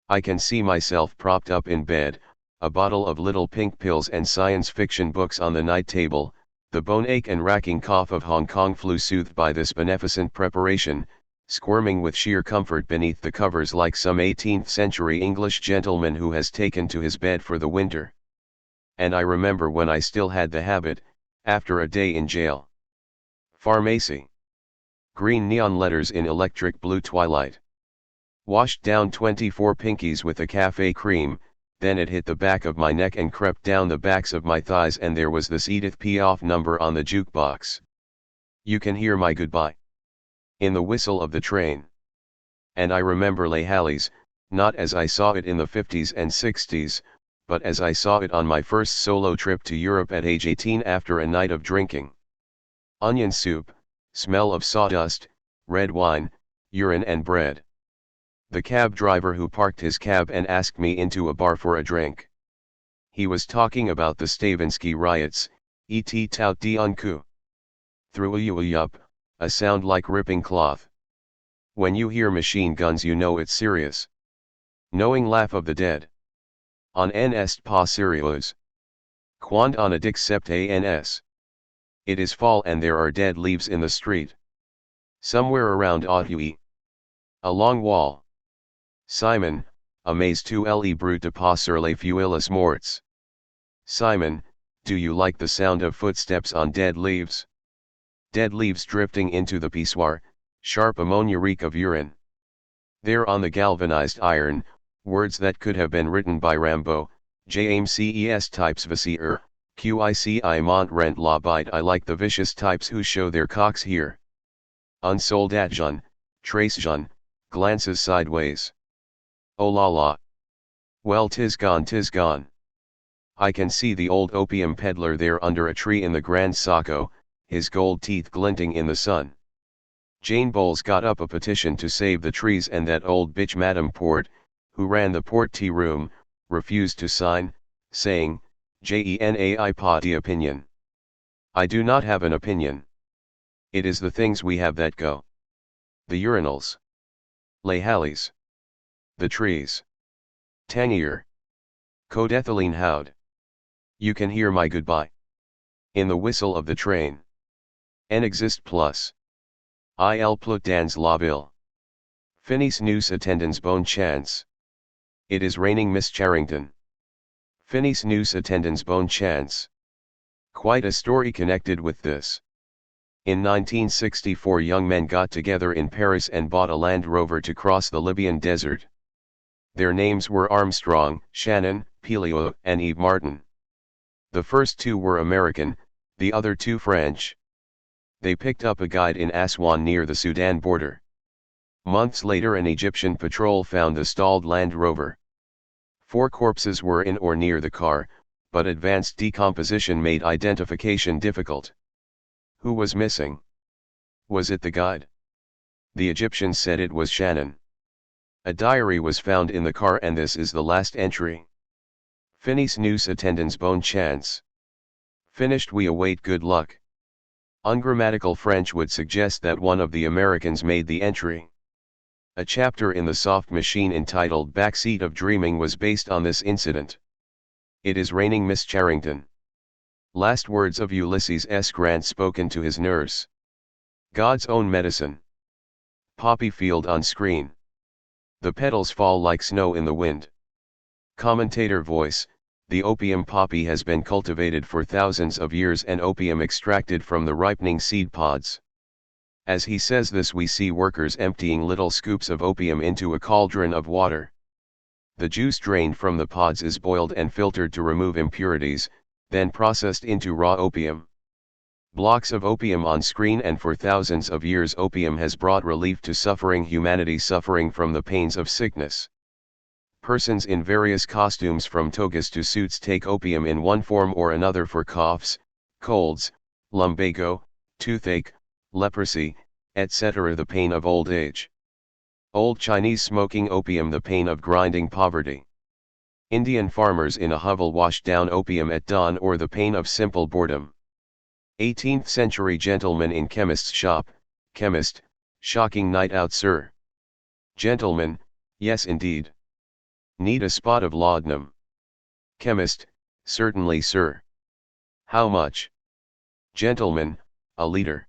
I can see myself propped up in bed, a bottle of little pink pills and science fiction books on the night table, the bone ache and racking cough of Hong Kong flu soothed by this beneficent preparation, squirming with sheer comfort beneath the covers like some 18th century English gentleman who has taken to his bed for the winter. And I remember when I still had the habit, after a day in jail. Pharmacy. Green neon letters in electric blue twilight. Washed down 24 pinkies with a cafe cream, then it hit the back of my neck and crept down the backs of my thighs and there was this Edith Piaf number on the jukebox. You can hear my goodbye in the whistle of the train. And I remember lay alleys, not as I saw it in the 50s and 60s, but as I saw it on my first solo trip to Europe at age 18 after a night of drinking. Onion soup, Smell of sawdust, red wine, urine and bread. The cab driver who parked his cab and asked me into a bar for a drink. He was talking about the Stavinsky riots, et tout d'un coup. Through a yup, a sound like ripping cloth. When you hear machine guns you know it's serious. Knowing laugh of the dead. On en est pas sérieux. Quand on a accepte ans. It is fall and there are dead leaves in the street. Somewhere around Auteuil. A long wall. Simon, amazed to le brute de pas sur les feuilles mortes. Simon, do you like the sound of footsteps on dead leaves? Dead leaves drifting into the pissoir, sharp ammonia reek of urine. There on the galvanized iron, words that could have been written by Rambo, JMCES types Vassier, QICI Mont Rent La Bite. I like the vicious types who show their cocks here. Unsold at Jean, Trace Jean, glances sideways. Oh la la. Well, 'tis gone, 'tis gone. I can see the old opium peddler there under a tree in the Grand Saco, his gold teeth glinting in the sun. Jane Bowles got up a petition to save the trees, and that old bitch Madame Port, who ran the Port tea room, refused to sign, saying, "Jenai pas d'opinion." I do not have an opinion. It is the things we have that go. The urinals. Les Halles. The trees. Tangier. Codethylene Houd. You can hear my goodbye. In the whistle of the train. En exist plus. Il plut dans la ville. Finis nous attendons bonne chance. It is raining, Miss Charrington. Finis nous attendons bonne chance. Quite a story connected with this. In 1964 young men got together in Paris and bought a Land Rover to cross the Libyan desert. Their names were Armstrong, Shannon, Pelliot, and Yves Martin. The first two were American, the other two French. They picked up a guide in Aswan near the Sudan border. Months later an Egyptian patrol found the stalled Land Rover. 4 corpses were in or near the car, but advanced decomposition made identification difficult. Who was missing? Was it the guide? The Egyptians said it was Shannon. A diary was found in the car and this is the last entry. Finis nous attendons bonne chance. Finished, we await good luck. Ungrammatical French would suggest that one of the Americans made the entry. A chapter in the Soft Machine entitled Backseat of Dreaming was based on this incident. It is raining, Miss Charrington. Last words of Ulysses S. Grant spoken to his nurse. God's own medicine. Poppy field on screen. The petals fall like snow in the wind. Commentator voice, the opium poppy has been cultivated for thousands of years and opium extracted from the ripening seed pods. As he says this, we see workers emptying little scoops of opium into a cauldron of water. The juice drained from the pods is boiled and filtered to remove impurities, then processed into raw opium. Blocks of opium on screen, and for thousands of years opium has brought relief to suffering humanity suffering from the pains of sickness. Persons in various costumes from togas to suits take opium in one form or another for coughs, colds, lumbago, toothache, leprosy, etc. the pain of old age. Old Chinese smoking opium, the pain of grinding poverty. Indian farmers in a hovel wash down opium at dawn, or the pain of simple boredom. 18th century gentleman in chemist's shop, chemist, shocking night out, sir. Gentleman, yes indeed. Need a spot of laudanum. Chemist, certainly sir. How much? Gentleman, a liter.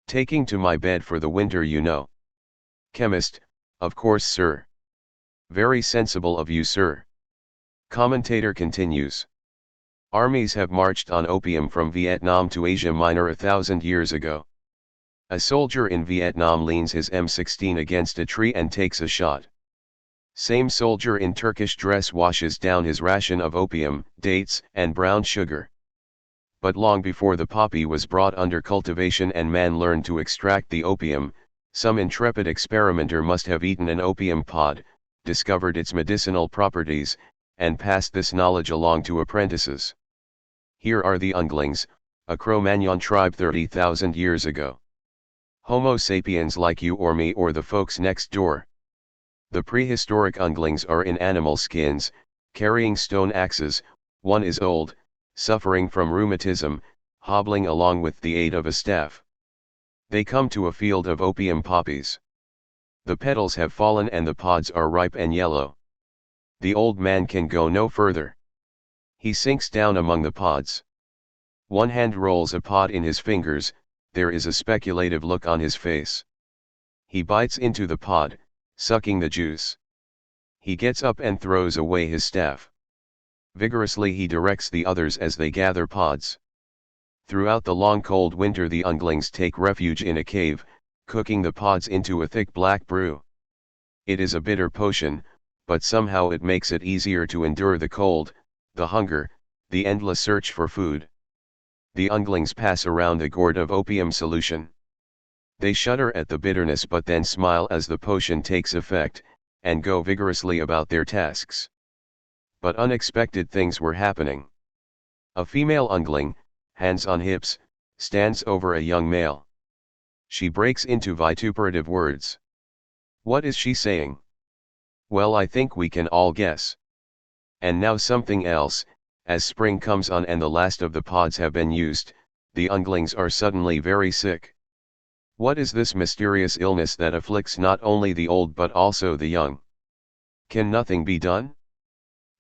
Taking to my bed for the winter, you know. Chemist, of course sir. Very sensible of you sir. Commentator continues. Armies have marched on opium from Vietnam to Asia Minor 1,000 years ago. A soldier in Vietnam leans his M16 against a tree and takes a shot. Same soldier in Turkish dress washes down his ration of opium, dates, and brown sugar. But long before the poppy was brought under cultivation and man learned to extract the opium, some intrepid experimenter must have eaten an opium pod, discovered its medicinal properties, and passed this knowledge along to apprentices. Here are the Unglings, a Cro-Magnon tribe 30,000 years ago. Homo sapiens like you or me or the folks next door. The prehistoric unglings are in animal skins, carrying stone axes. One is old, suffering from rheumatism, hobbling along with the aid of a staff. They come to a field of opium poppies. The petals have fallen and the pods are ripe and yellow. The old man can go no further. He sinks down among the pods. One hand rolls a pod in his fingers, there is a speculative look on his face. He bites into the pod, sucking the juice. He gets up and throws away his staff. Vigorously he directs the others as they gather pods. Throughout the long cold winter the unglings take refuge in a cave, cooking the pods into a thick black brew. It is a bitter potion, but somehow it makes it easier to endure the cold, the hunger, the endless search for food. The unglings pass around a gourd of opium solution. They shudder at the bitterness but then smile as the potion takes effect, and go vigorously about their tasks. But unexpected things were happening. A female ungling, hands on hips, stands over a young male. She breaks into vituperative words. What is she saying? Well, I think we can all guess. And now something else, as spring comes on and the last of the pods have been used, the unglings are suddenly very sick. What is this mysterious illness that afflicts not only the old but also the young? Can nothing be done?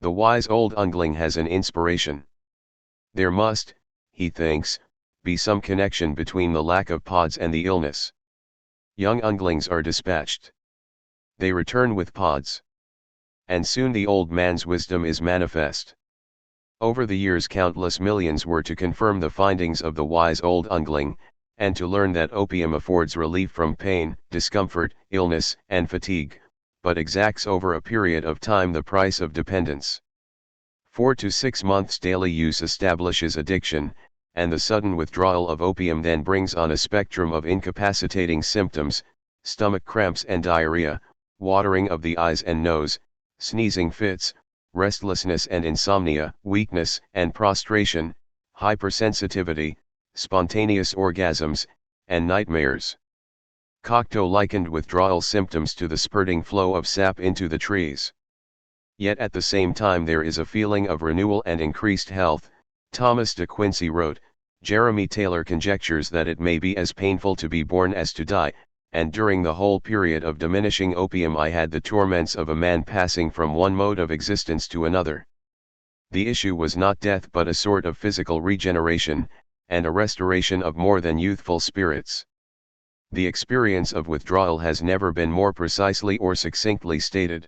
The wise old ungling has an inspiration. There must, he thinks, be some connection between the lack of pods and the illness. Young unglings are dispatched. They return with pods. And soon the old man's wisdom is manifest. Over the years countless millions were to confirm the findings of the wise old ungling, and to learn that opium affords relief from pain, discomfort, illness, and fatigue, but exacts over a period of time the price of dependence. 4 to 6 months daily use establishes addiction, and the sudden withdrawal of opium then brings on a spectrum of incapacitating symptoms, stomach cramps and diarrhea, watering of the eyes and nose, sneezing fits, restlessness and insomnia, weakness and prostration, hypersensitivity, spontaneous orgasms, and nightmares. Cocteau likened withdrawal symptoms to the spurting flow of sap into the trees. Yet at the same time there is a feeling of renewal and increased health. Thomas de Quincey wrote, Jeremy Taylor conjectures that it may be as painful to be born as to die, and during the whole period of diminishing opium I had the torments of a man passing from one mode of existence to another. The issue was not death but a sort of physical regeneration, and a restoration of more than youthful spirits. The experience of withdrawal has never been more precisely or succinctly stated.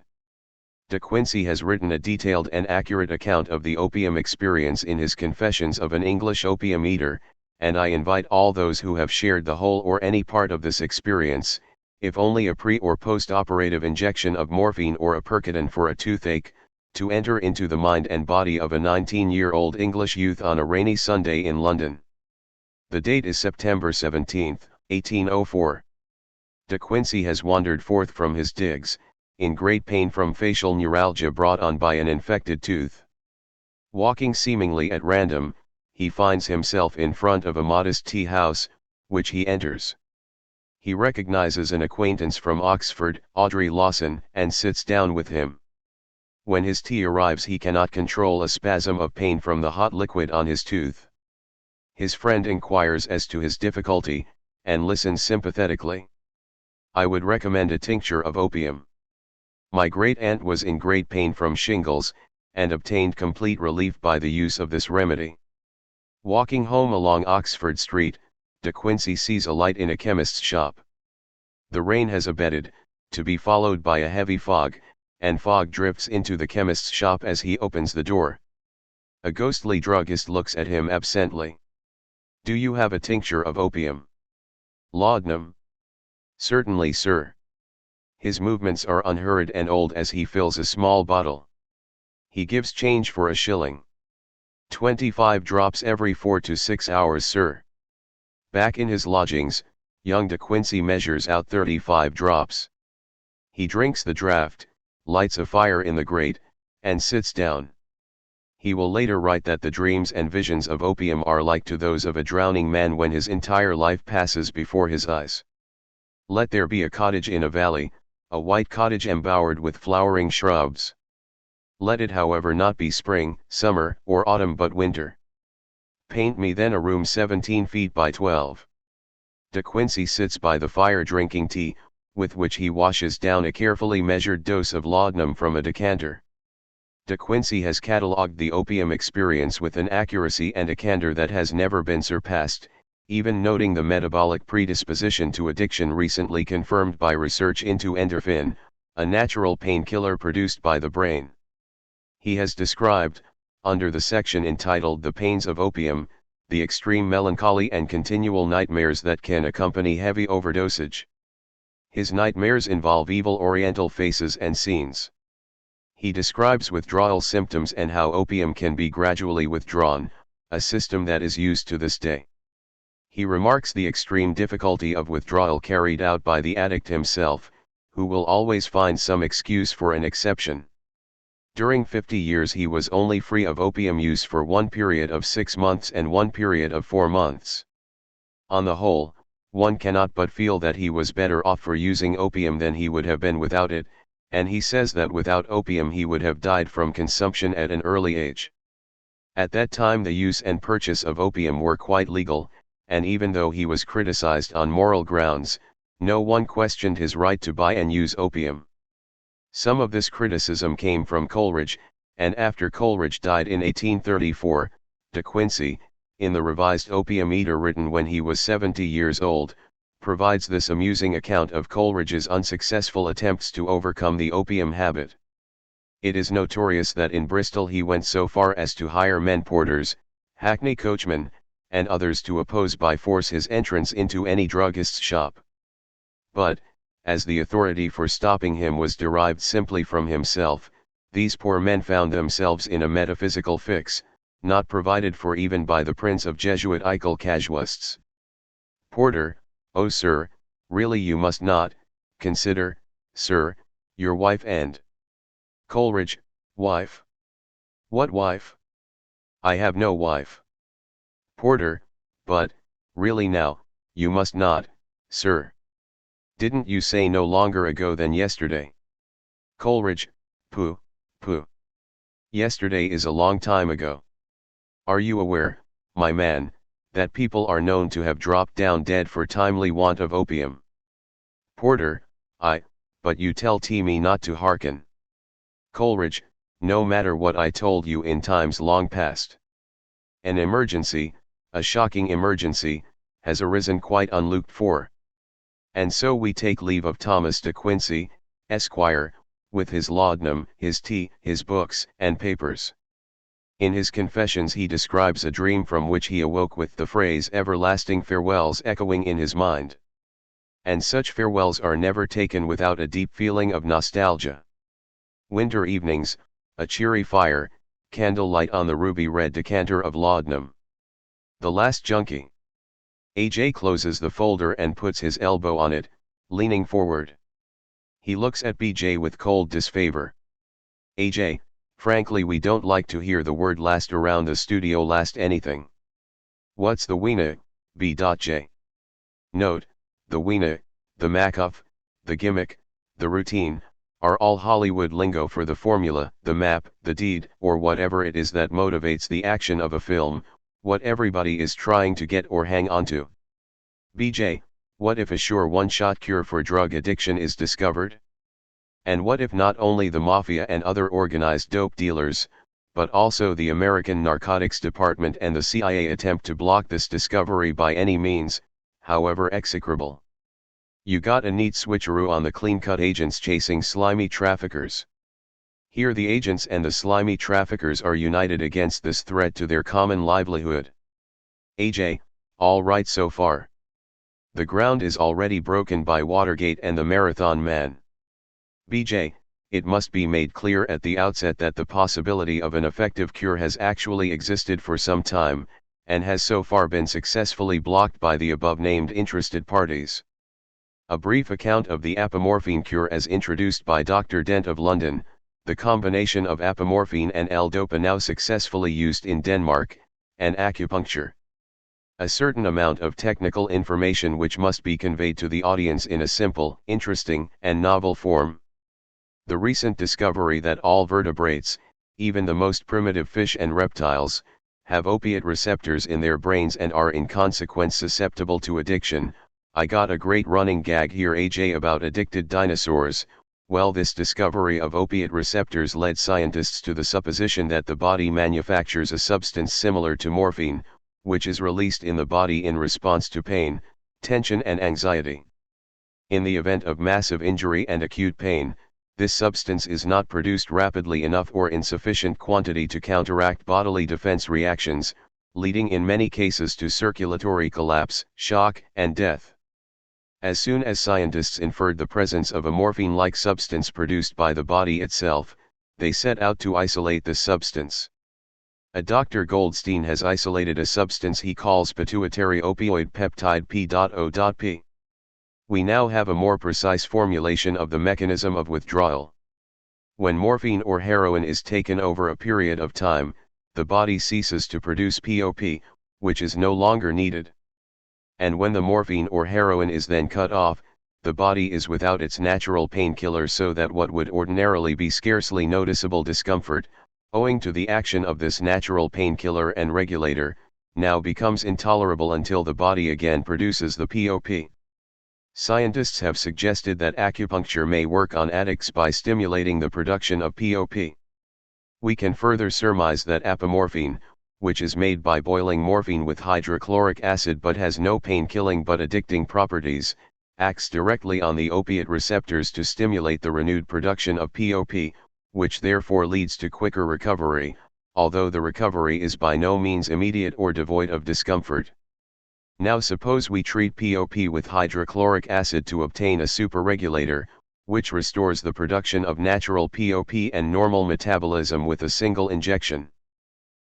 De Quincey has written a detailed and accurate account of the opium experience in his Confessions of an English Opium Eater, and I invite all those who have shared the whole or any part of this experience, if only a pre- or post-operative injection of morphine or a Percodan for a toothache, to enter into the mind and body of a 19-year-old English youth on a rainy Sunday in London. The date is September 17, 1804. De Quincey has wandered forth from his digs, in great pain from facial neuralgia brought on by an infected tooth. Walking seemingly at random, he finds himself in front of a modest tea house, which he enters. He recognizes an acquaintance from Oxford, Audrey Lawson, and sits down with him. When his tea arrives he cannot control a spasm of pain from the hot liquid on his tooth. His friend inquires as to his difficulty, and listens sympathetically. I would recommend a tincture of opium. My great-aunt was in great pain from shingles, and obtained complete relief by the use of this remedy. Walking home along Oxford Street, De Quincey sees a light in a chemist's shop. The rain has abated, to be followed by a heavy fog, and fog drifts into the chemist's shop as he opens the door. A ghostly druggist looks at him absently. Do you have a tincture of opium? Laudanum? Certainly, sir. His movements are unhurried and old as he fills a small bottle. He gives change for a shilling. 25 drops every 4 to 6 hours, sir. Back in his lodgings, young De Quincey measures out 35 drops. He drinks the draught, lights a fire in the grate, and sits down. He will later write that the dreams and visions of opium are like to those of a drowning man when his entire life passes before his eyes. Let there be a cottage in a valley, a white cottage embowered with flowering shrubs. Let it however not be spring, summer, or autumn but winter. Paint me then a room 17 feet by 12. De Quincey sits by the fire drinking tea, with which he washes down a carefully measured dose of laudanum from a decanter. De Quincey has catalogued the opium experience with an accuracy and a candor that has never been surpassed, even noting the metabolic predisposition to addiction recently confirmed by research into endorphin, a natural painkiller produced by the brain. He has described, under the section entitled The Pains of Opium, the extreme melancholy and continual nightmares that can accompany heavy overdosage. His nightmares involve evil oriental faces and scenes. He describes withdrawal symptoms and how opium can be gradually withdrawn, a system that is used to this day. He remarks the extreme difficulty of withdrawal carried out by the addict himself, who will always find some excuse for an exception. During 50 years he was only free of opium use for one period of 6 months and one period of 4 months. On the whole, one cannot but feel that he was better off for using opium than he would have been without it, and he says that without opium he would have died from consumption at an early age. At that time the use and purchase of opium were quite legal, and even though he was criticized on moral grounds, no one questioned his right to buy and use opium. Some of this criticism came from Coleridge, and after Coleridge died in 1834, De Quincey, in the revised Opium Eater written when he was 70 years old, provides this amusing account of Coleridge's unsuccessful attempts to overcome the opium habit. It is notorious that in Bristol he went so far as to hire men porters, hackney coachmen, and others to oppose by force his entrance into any druggist's shop. But, as the authority for stopping him was derived simply from himself, these poor men found themselves in a metaphysical fix, not provided for even by the prince of Jesuitical casuists. Porter: "Oh sir, really you must not, consider, sir, your wife and..." Coleridge: "Wife? What wife? I have no wife." Porter: "But, really now, you must not, sir. Didn't you say no longer ago than yesterday?" Coleridge: "Pooh, pooh. Yesterday is a long time ago. Are you aware, my man, that people are known to have dropped down dead for timely want of opium?" Porter: "But you tell me not to hearken." Coleridge: "No matter what I told you in times long past. An emergency, a shocking emergency, has arisen quite unlooked for. And so we take leave of Thomas de Quincey, Esquire, with his laudanum, his tea, his books and papers. In his Confessions he describes a dream from which he awoke with the phrase everlasting farewells echoing in his mind. And such farewells are never taken without a deep feeling of nostalgia. Winter evenings, a cheery fire, candlelight on the ruby-red decanter of laudanum. The last junkie. AJ closes the folder and puts his elbow on it, leaning forward. He looks at BJ with cold disfavor. AJ: "Frankly we don't like to hear the word last around the studio last anything. What's the weena, B.J. Note: the weena, the macuff, the gimmick, the routine, are all Hollywood lingo for the formula, the map, the deed, or whatever it is that motivates the action of a film, what everybody is trying to get or hang on to. BJ: "What if a sure one-shot cure for drug addiction is discovered? And what if not only the mafia and other organized dope dealers, but also the American Narcotics Department and the CIA attempt to block this discovery by any means, however execrable? You got a neat switcheroo on the clean-cut agents chasing slimy traffickers. Here the agents and the slimy traffickers are united against this threat to their common livelihood. AJ: "All right so far. The ground is already broken by Watergate and the Marathon Man. BJ: "It must be made clear at the outset that the possibility of an effective cure has actually existed for some time, and has so far been successfully blocked by the above-named interested parties. A brief account of the apomorphine cure as introduced by Dr. Dent of London, the combination of apomorphine and L-dopa now successfully used in Denmark, and acupuncture. a certain amount of technical information which must be conveyed to the audience in a simple, interesting, and novel form. The recent discovery that all vertebrates, even the most primitive fish and reptiles, have opiate receptors in their brains and are in consequence susceptible to addiction. I got a great running gag here AJ about addicted dinosaurs. Well, this discovery of opiate receptors led scientists to the supposition that the body manufactures a substance similar to morphine, which is released in the body in response to pain, tension and anxiety. In the event of massive injury and acute pain, this substance is not produced rapidly enough or in sufficient quantity to counteract bodily defense reactions, leading in many cases to circulatory collapse, shock, and death. As soon as scientists inferred the presence of a morphine-like substance produced by the body itself, they set out to isolate this substance. A Dr. Goldstein has isolated a substance he calls pituitary opioid peptide P.O.P. We now have a more precise formulation of the mechanism of withdrawal. When morphine or heroin is taken over a period of time, the body ceases to produce POP, which is no longer needed. And when the morphine or heroin is then cut off, the body is without its natural painkiller, so that what would ordinarily be scarcely noticeable discomfort, owing to the action of this natural painkiller and regulator, now becomes intolerable until the body again produces the POP. Scientists have suggested that acupuncture may work on addicts by stimulating the production of POP. We can further surmise that apomorphine, which is made by boiling morphine with hydrochloric acid but has no pain-killing but addicting properties, acts directly on the opiate receptors to stimulate the renewed production of POP, which therefore leads to quicker recovery, although the recovery is by no means immediate or devoid of discomfort. Now suppose we treat POP with hydrochloric acid to obtain a superregulator, which restores the production of natural POP and normal metabolism with a single injection.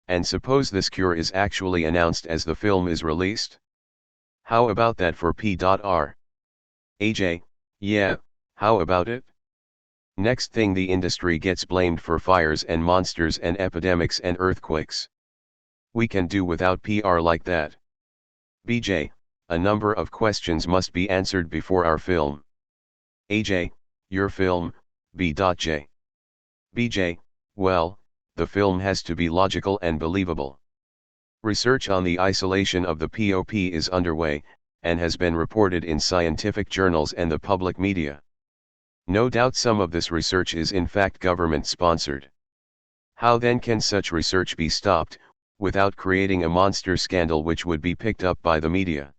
And suppose this cure is actually announced as the film is released. How about that for P.R? AJ, yeah, how about it? Next thing, the industry gets blamed for fires and monsters and epidemics and earthquakes. We can do without PR like that. BJ, a number of questions must be answered before our film. AJ, your film, B.J. BJ, well, the film has to be logical and believable. Research on the isolation of the POP is underway, and has been reported in scientific journals and the public media. No doubt some of this research is in fact government-sponsored. How then can such research be stopped, without creating a monster scandal which would be picked up by the media?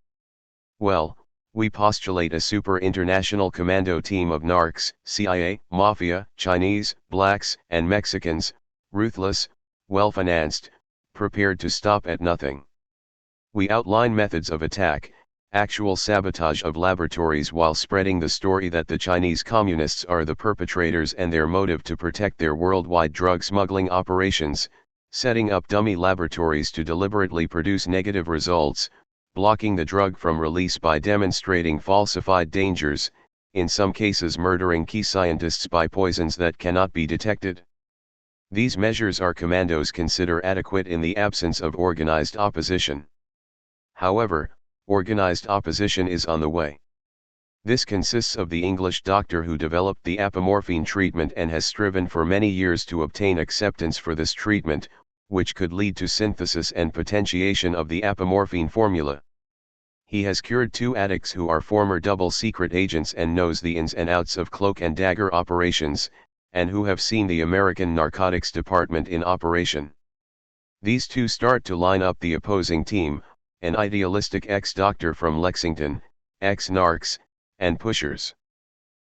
Well, we postulate a super international commando team of narcs, CIA, mafia, Chinese, blacks, and Mexicans, ruthless, well-financed, prepared to stop at nothing. We outline methods of attack, actual sabotage of laboratories, while spreading the story that the Chinese communists are the perpetrators and their motive to protect their worldwide drug smuggling operations, setting up dummy laboratories to deliberately produce negative results, blocking the drug from release by demonstrating falsified dangers, in some cases murdering key scientists by poisons that cannot be detected. These measures our commandos consider adequate in the absence of organized opposition. However, organized opposition is on the way. This consists of the English doctor who developed the apomorphine treatment and has striven for many years to obtain acceptance for this treatment, which could lead to synthesis and potentiation of the apomorphine formula. He has cured 2 addicts who are former double-secret agents and knows the ins and outs of cloak and dagger operations, and who have seen the American Narcotics Department in operation. These 2 start to line up the opposing team, an idealistic ex-doctor from Lexington, ex-narcs, and pushers.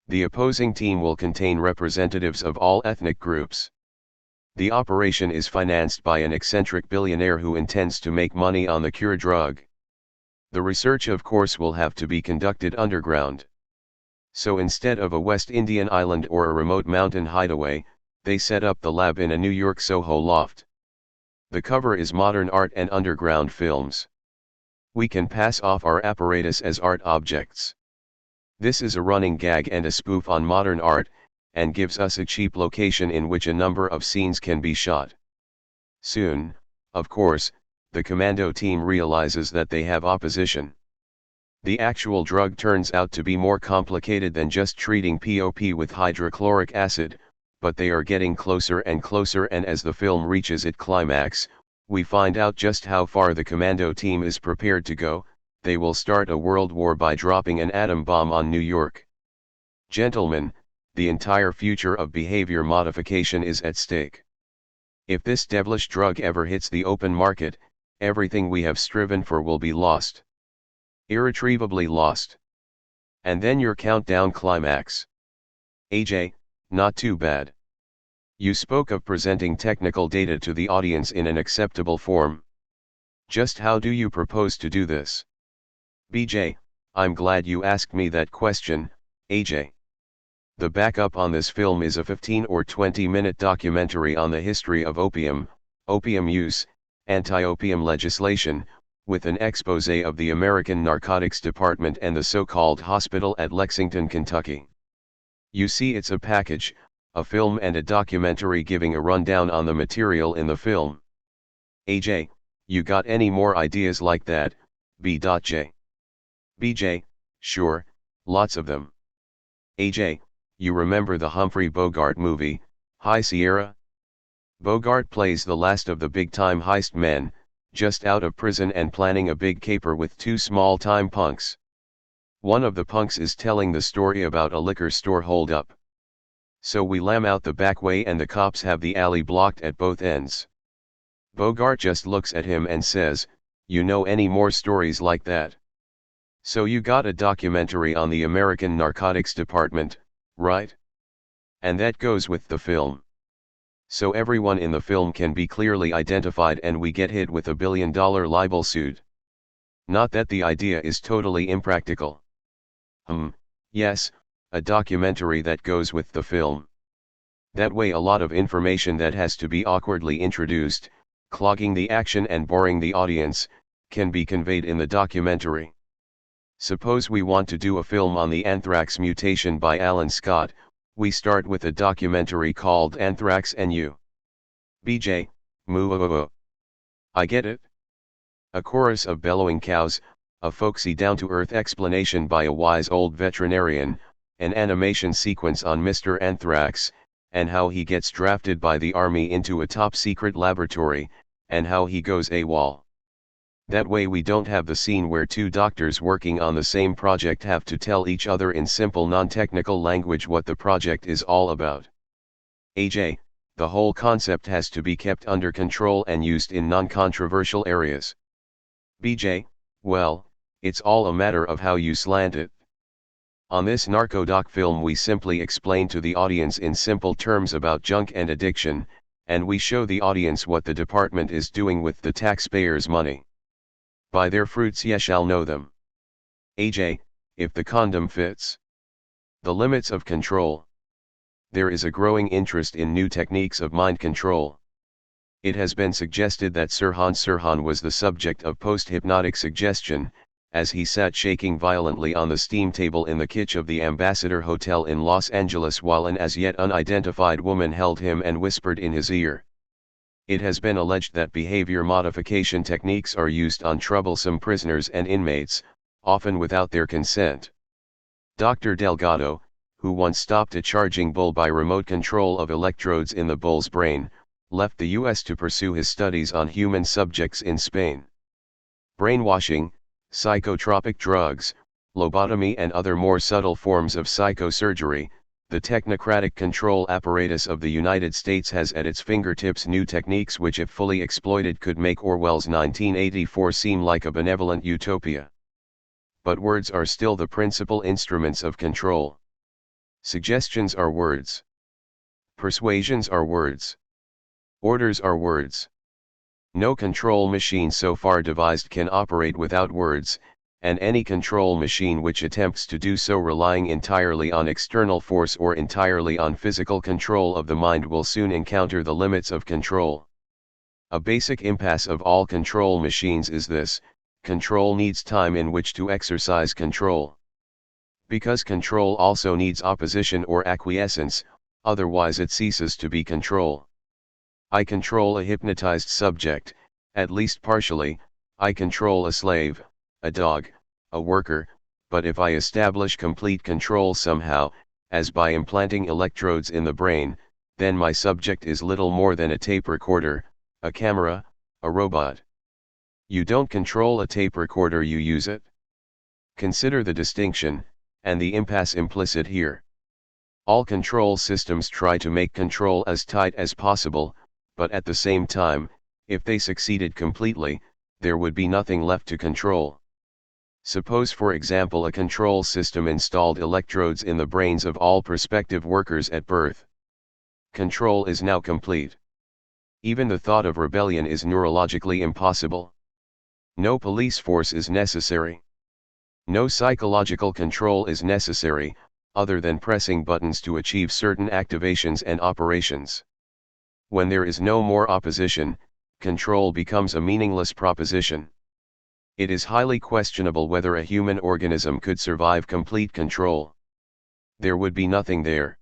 The opposing team will contain representatives of all ethnic groups. The operation is financed by an eccentric billionaire who intends to make money on the cure drug. The research, of course, will have to be conducted underground. So instead of a West Indian island or a remote mountain hideaway, they set up the lab in a New York Soho loft. The cover is modern art and underground films. We can pass off our apparatus as art objects. This is a running gag and a spoof on modern art, and gives us a cheap location in which a number of scenes can be shot. Soon, of course, the commando team realizes that they have opposition. The actual drug turns out to be more complicated than just treating POP with hydrochloric acid, but they are getting closer and closer, and as the film reaches its climax, we find out just how far the commando team is prepared to go. They will start a world war by dropping an atom bomb on New York. Gentlemen, the entire future of behavior modification is at stake. If this devilish drug ever hits the open market, everything we have striven for will be lost. Irretrievably lost. And then your countdown climax. AJ, not too bad. You spoke of presenting technical data to the audience in an acceptable form. Just how do you propose to do this? BJ, I'm glad you asked me that question, AJ. The backup on this film is a 15 or 20-minute documentary on the history of opium, opium use, anti-opium legislation, with an expose of the American Narcotics Department and the so-called hospital at Lexington, Kentucky. You see, it's a package, a film and a documentary giving a rundown on the material in the film. AJ, you got any more ideas like that, B.J? BJ, sure, lots of them. AJ, you remember the Humphrey Bogart movie, High Sierra? Bogart plays the last of the big-time heist men, just out of prison and planning a big caper with two small-time punks. One of the punks is telling the story about a liquor store holdup. So we lam out the back way and the cops have the alley blocked at both ends. Bogart just looks at him and says, "You know any more stories like that?" So you got a documentary on the American Narcotics Department, right? And that goes with the film. So everyone in the film can be clearly identified and we get hit with a $1 billion libel suit. Not that the idea is totally impractical. Yes, a documentary that goes with the film. That way a lot of information that has to be awkwardly introduced, clogging the action and boring the audience, can be conveyed in the documentary. Suppose we want to do a film on the anthrax mutation by Alan Scott, we start with a documentary called Anthrax and You. BJ, moo. I get it. A chorus of bellowing cows, a folksy down-to-earth explanation by a wise old veterinarian, an animation sequence on Mr. Anthrax, and how he gets drafted by the army into a top-secret laboratory, and how he goes AWOL. That way we don't have the scene where two doctors working on the same project have to tell each other in simple non-technical language what the project is all about. AJ, the whole concept has to be kept under control and used in non-controversial areas. BJ, well, it's all a matter of how you slant it. On this narcodoc film we simply explain to the audience in simple terms about junk and addiction, and we show the audience what the department is doing with the taxpayers' money. By their fruits ye shall know them. AJ, if the condom fits. The limits of control. There is a growing interest in new techniques of mind control. It has been suggested that Sirhan Sirhan was the subject of post-hypnotic suggestion, as he sat shaking violently on the steam table in the kitchen of the Ambassador Hotel in Los Angeles while an as yet unidentified woman held him and whispered in his ear. It has been alleged that behavior modification techniques are used on troublesome prisoners and inmates, often without their consent. Dr. Delgado, who once stopped a charging bull by remote control of electrodes in the bull's brain, left the US to pursue his studies on human subjects in Spain. Brainwashing, psychotropic drugs, lobotomy and other more subtle forms of psychosurgery, the technocratic control apparatus of the United States has at its fingertips new techniques which if fully exploited could make Orwell's 1984 seem like a benevolent utopia. But words are still the principal instruments of control. Suggestions are words. Persuasions are words. Orders are words. No control machine so far devised can operate without words, and any control machine which attempts to do so relying entirely on external force or entirely on physical control of the mind will soon encounter the limits of control. A basic impasse of all control machines is this: control needs time in which to exercise control. Because control also needs opposition or acquiescence, otherwise it ceases to be control. I control a hypnotized subject, At least partially, I control a slave, a dog, a worker, but if I establish complete control somehow, as by implanting electrodes in the brain, then my subject is little more than a tape recorder, a camera, a robot. You don't control a tape recorder, you use it. Consider the distinction, and the impasse implicit here. All control systems try to make control as tight as possible, but at the same time, if they succeeded completely, there would be nothing left to control. Suppose for example a control system installed electrodes in the brains of all prospective workers at birth. Control is now complete. Even the thought of rebellion is neurologically impossible. No police force is necessary. No psychological control is necessary, other than pressing buttons to achieve certain activations and operations. When there is no more opposition, control becomes a meaningless proposition. It is highly questionable whether a human organism could survive complete control. There would be nothing there.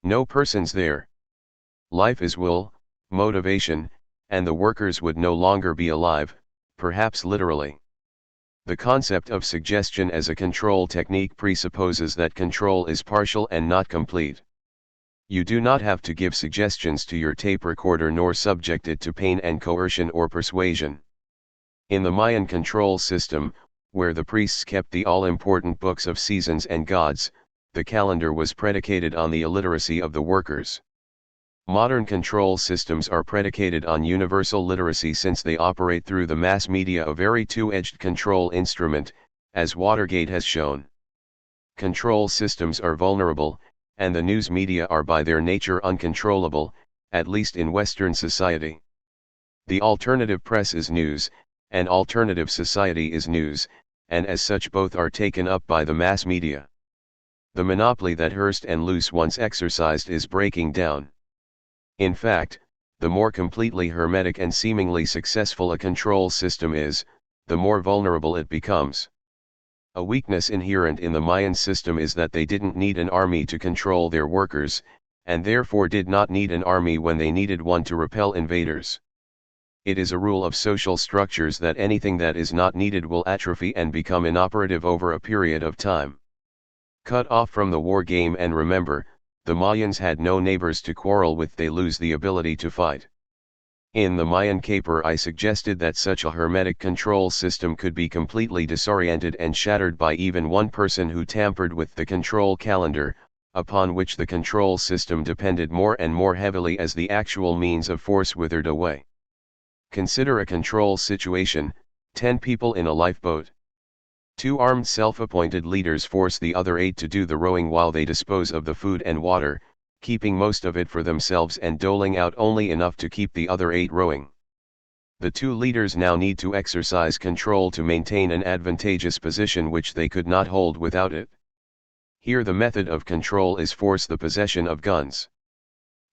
No persons there. Life is will, motivation, and the workers would no longer be alive, perhaps literally. The concept of suggestion as a control technique presupposes that control is partial and not complete. You do not have to give suggestions to your tape recorder nor subject it to pain and coercion or persuasion. In the Mayan control system, where the priests kept the all-important books of seasons and gods, the calendar was predicated on the illiteracy of the workers. Modern control systems are predicated on universal literacy since they operate through the mass media, a very two-edged control instrument, as Watergate has shown. Control systems are vulnerable, and the news media are by their nature uncontrollable, at least in Western society. The alternative press is news, and alternative society is news, and as such both are taken up by the mass media. The monopoly that Hearst and Luce once exercised is breaking down. In fact, the more completely hermetic and seemingly successful a control system is, the more vulnerable it becomes. A weakness inherent in the Mayan system is that they didn't need an army to control their workers, and therefore did not need an army when they needed one to repel invaders. It is a rule of social structures that anything that is not needed will atrophy and become inoperative over a period of time. Cut off from the war game, and remember, the Mayans had no neighbors to quarrel with, they lose the ability to fight. In the Mayan caper I suggested that such a hermetic control system could be completely disoriented and shattered by even one person who tampered with the control calendar, upon which the control system depended more and more heavily as the actual means of force withered away. Consider a control situation: 10 people in a lifeboat. 2 armed self-appointed leaders force the other 8 to do the rowing while they dispose of the food and water, keeping most of it for themselves and doling out only enough to keep the other 8 rowing. The 2 leaders now need to exercise control to maintain an advantageous position which they could not hold without it. Here the method of control is force the possession of guns.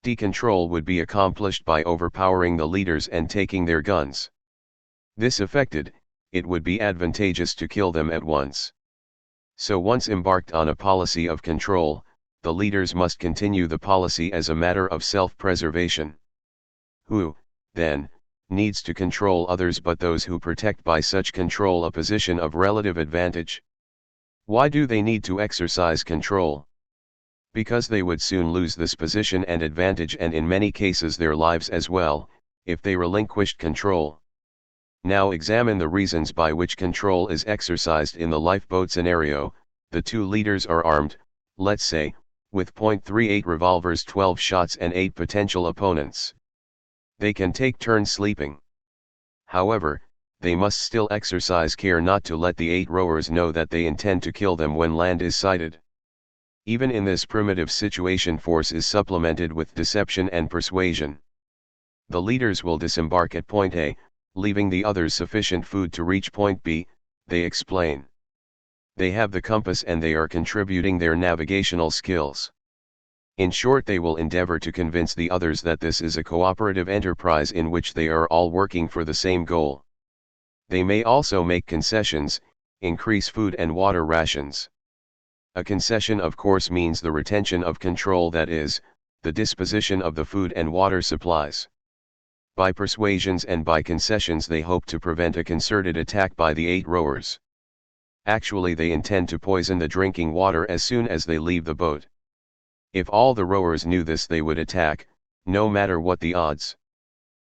Decontrol would be accomplished by overpowering the leaders and taking their guns. This effected, it would be advantageous to kill them at once. So once embarked on a policy of control, the leaders must continue the policy as a matter of self-preservation. Who, then, needs to control others but those who protect by such control a position of relative advantage? Why do they need to exercise control? Because they would soon lose this position and advantage, and in many cases their lives as well, if they relinquished control. Now examine the reasons by which control is exercised in the lifeboat scenario. The 2 leaders are armed, let's say, with .38 revolvers, 12 shots, and 8 potential opponents. They can take turns sleeping. However, they must still exercise care not to let the 8 rowers know that they intend to kill them when land is sighted. Even in this primitive situation, force is supplemented with deception and persuasion. The leaders will disembark at point A, leaving the others sufficient food to reach point B, they explain. They have the compass and they are contributing their navigational skills. In short, they will endeavor to convince the others that this is a cooperative enterprise in which they are all working for the same goal. They may also make concessions, increase food and water rations. A concession of course means the retention of control, that is, the disposition of the food and water supplies. By persuasions and by concessions they hope to prevent a concerted attack by the 8 rowers. Actually they intend to poison the drinking water as soon as they leave the boat. If all the rowers knew this they would attack, no matter what the odds.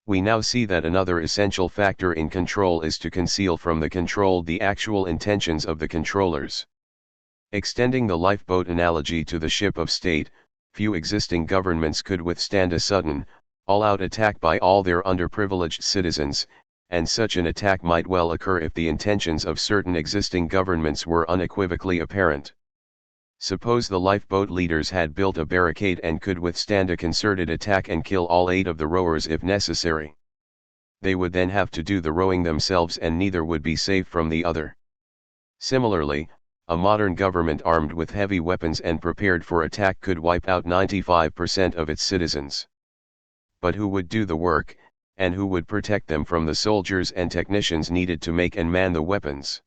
We now see that another essential factor in control is to conceal from the controlled the actual intentions of the controllers. Extending the lifeboat analogy to the ship of state, few existing governments could withstand a sudden, all-out attack by all their underprivileged citizens, and such an attack might well occur if the intentions of certain existing governments were unequivocally apparent. Suppose the lifeboat leaders had built a barricade and could withstand a concerted attack and kill all 8 of the rowers if necessary. They would then have to do the rowing themselves and neither would be safe from the other. Similarly, a modern government armed with heavy weapons and prepared for attack could wipe out 95% of its citizens. But who would do the work, and who would protect them from the soldiers and technicians needed to make and man the weapons?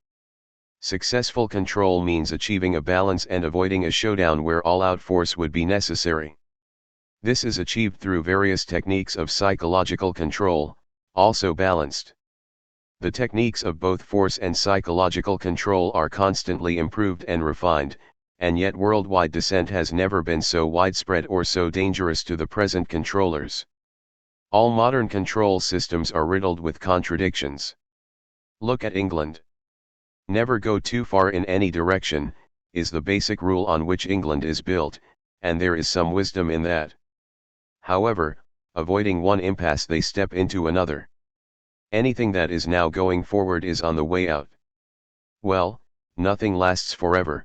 Successful control means achieving a balance and avoiding a showdown where all-out force would be necessary. This is achieved through various techniques of psychological control, also balanced. The techniques of both force and psychological control are constantly improved and refined, and yet worldwide dissent has never been so widespread or so dangerous to the present controllers. All modern control systems are riddled with contradictions. Look at England. Never go too far in any direction, is the basic rule on which England is built, and there is some wisdom in that. However, avoiding one impasse they step into another. Anything that is now going forward is on the way out. Well, nothing lasts forever.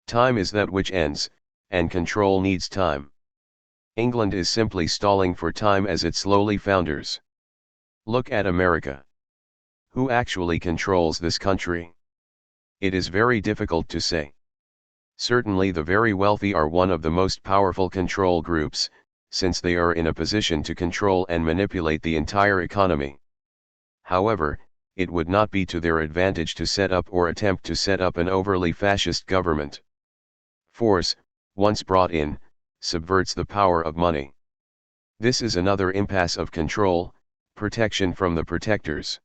Time is that which ends, and control needs time. England is simply stalling for time as it slowly founders. Look at America. Who actually controls this country? It is very difficult to say. Certainly the very wealthy are one of the most powerful control groups, since they are in a position to control and manipulate the entire economy. However, it would not be to their advantage to set up or attempt to set up an overly fascist government. Force, once brought in, subverts the power of money. This is another impasse of control, protection from the protectors.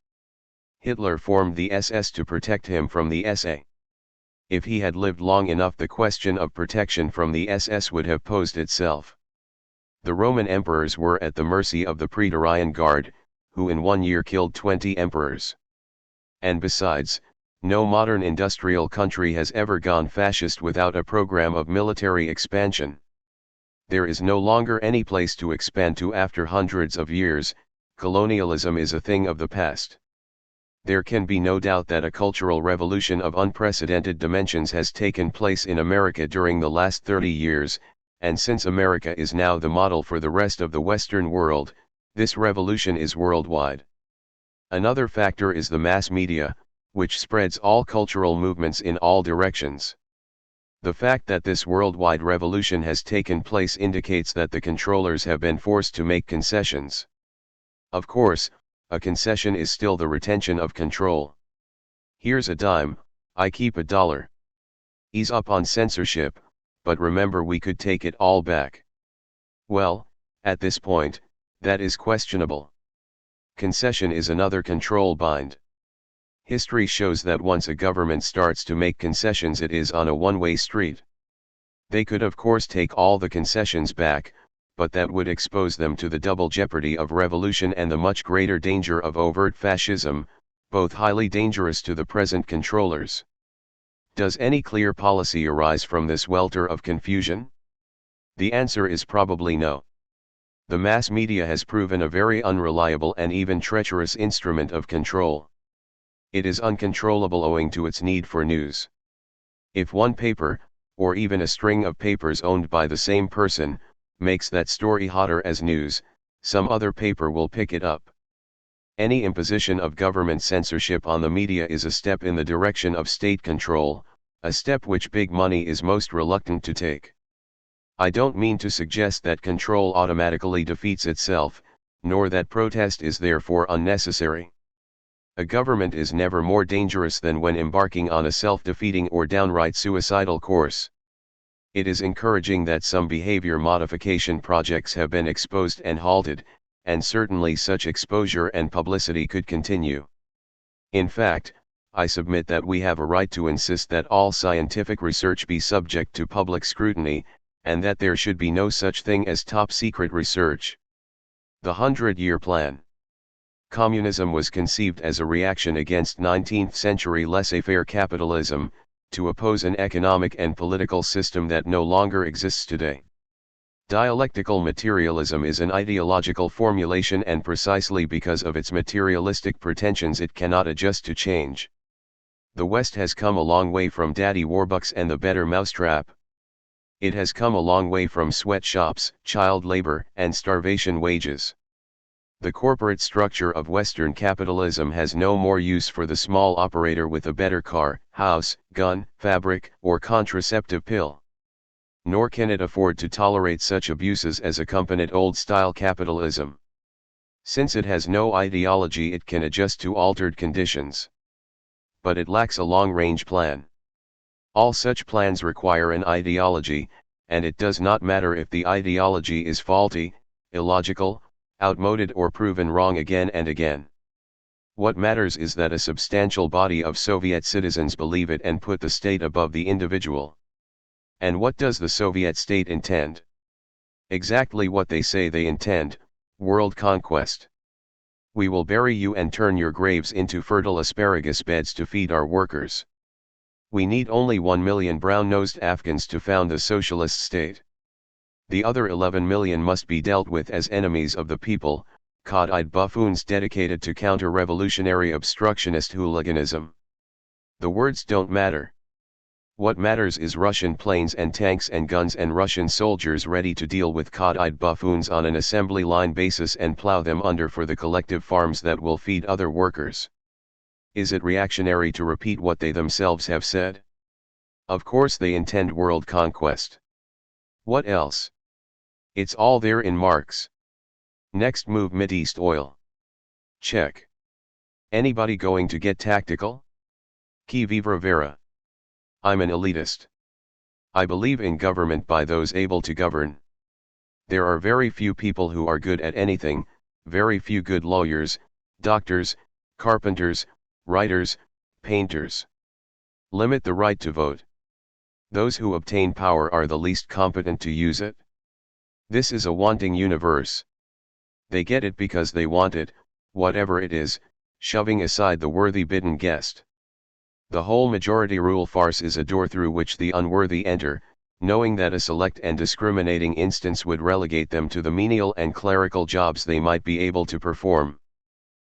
Hitler formed the SS to protect him from the SA. If he had lived long enough, the question of protection from the SS would have posed itself. The Roman emperors were at the mercy of the Praetorian Guard, who in 1 year killed 20 emperors. And besides, no modern industrial country has ever gone fascist without a program of military expansion. There is no longer any place to expand to after hundreds of years. Colonialism is a thing of the past. There can be no doubt that a cultural revolution of unprecedented dimensions has taken place in America during the last 30 years, and since America is now the model for the rest of the Western world, this revolution is worldwide. Another factor is the mass media, which spreads all cultural movements in all directions. The fact that this worldwide revolution has taken place indicates that the controllers have been forced to make concessions. Of course, a concession is still the retention of control. Here's a dime, I keep $1. Ease up on censorship, but remember we could take it all back. Well, at this point, that is questionable. Concession is another control bind. History shows that once a government starts to make concessions, it is on a one-way street. They could of course take all the concessions back, but that would expose them to the double jeopardy of revolution and the much greater danger of overt fascism, both highly dangerous to the present controllers. Does any clear policy arise from this welter of confusion? The answer is probably no. The mass media has proven a very unreliable and even treacherous instrument of control. It is uncontrollable owing to its need for news. If one paper, or even a string of papers owned by the same person, makes that story hotter as news, some other paper will pick it up. Any imposition of government censorship on the media is a step in the direction of state control, a step which big money is most reluctant to take. I don't mean to suggest that control automatically defeats itself, nor that protest is therefore unnecessary. A government is never more dangerous than when embarking on a self-defeating or downright suicidal course. It is encouraging that some behavior modification projects have been exposed and halted, and certainly such exposure and publicity could continue. In fact, I submit that we have a right to insist that all scientific research be subject to public scrutiny, and that there should be no such thing as top-secret research. The 100-Year Plan. Communism was conceived as a reaction against 19th-century laissez-faire capitalism, to oppose an economic and political system that no longer exists today. Dialectical materialism is an ideological formulation, and precisely because of its materialistic pretensions it cannot adjust to change. The West has come a long way from daddy warbucks and the better mousetrap. It has come a long way from sweatshops, child labor, and starvation wages. The corporate structure of Western capitalism has no more use for the small operator with a better car, house, gun, fabric, or contraceptive pill. Nor can it afford to tolerate such abuses as accompanied old-style capitalism. Since it has no ideology, it can adjust to altered conditions. But it lacks a long-range plan. All such plans require an ideology, and it does not matter if the ideology is faulty, illogical, outmoded, or proven wrong again and again. What matters is that a substantial body of Soviet citizens believe it and put the state above the individual. And what does the Soviet state intend? Exactly what they say they intend: world conquest. We will bury you and turn your graves into fertile asparagus beds to feed our workers. We need only 1 million brown-nosed Afghans to found the socialist state. The other 11 million must be dealt with as enemies of the people, cod-eyed buffoons dedicated to counter-revolutionary obstructionist hooliganism. The words don't matter. What matters is Russian planes and tanks and guns and Russian soldiers ready to deal with cod-eyed buffoons on an assembly line basis and plow them under for the collective farms that will feed other workers. Is it reactionary to repeat what they themselves have said? Of course they intend world conquest. What else? It's all there in Marx. Next move: Mideast oil. Check. Anybody going to get tactical? Qui vivra verra. I'm an elitist. I believe in government by those able to govern. There are very few people who are good at anything, very few good lawyers, doctors, carpenters, writers, painters. Limit the right to vote. Those who obtain power are the least competent to use it. This is a wanting universe. They get it because they want it, whatever it is, shoving aside the worthy bidden guest. The whole majority rule farce is a door through which the unworthy enter, knowing that a select and discriminating instance would relegate them to the menial and clerical jobs they might be able to perform.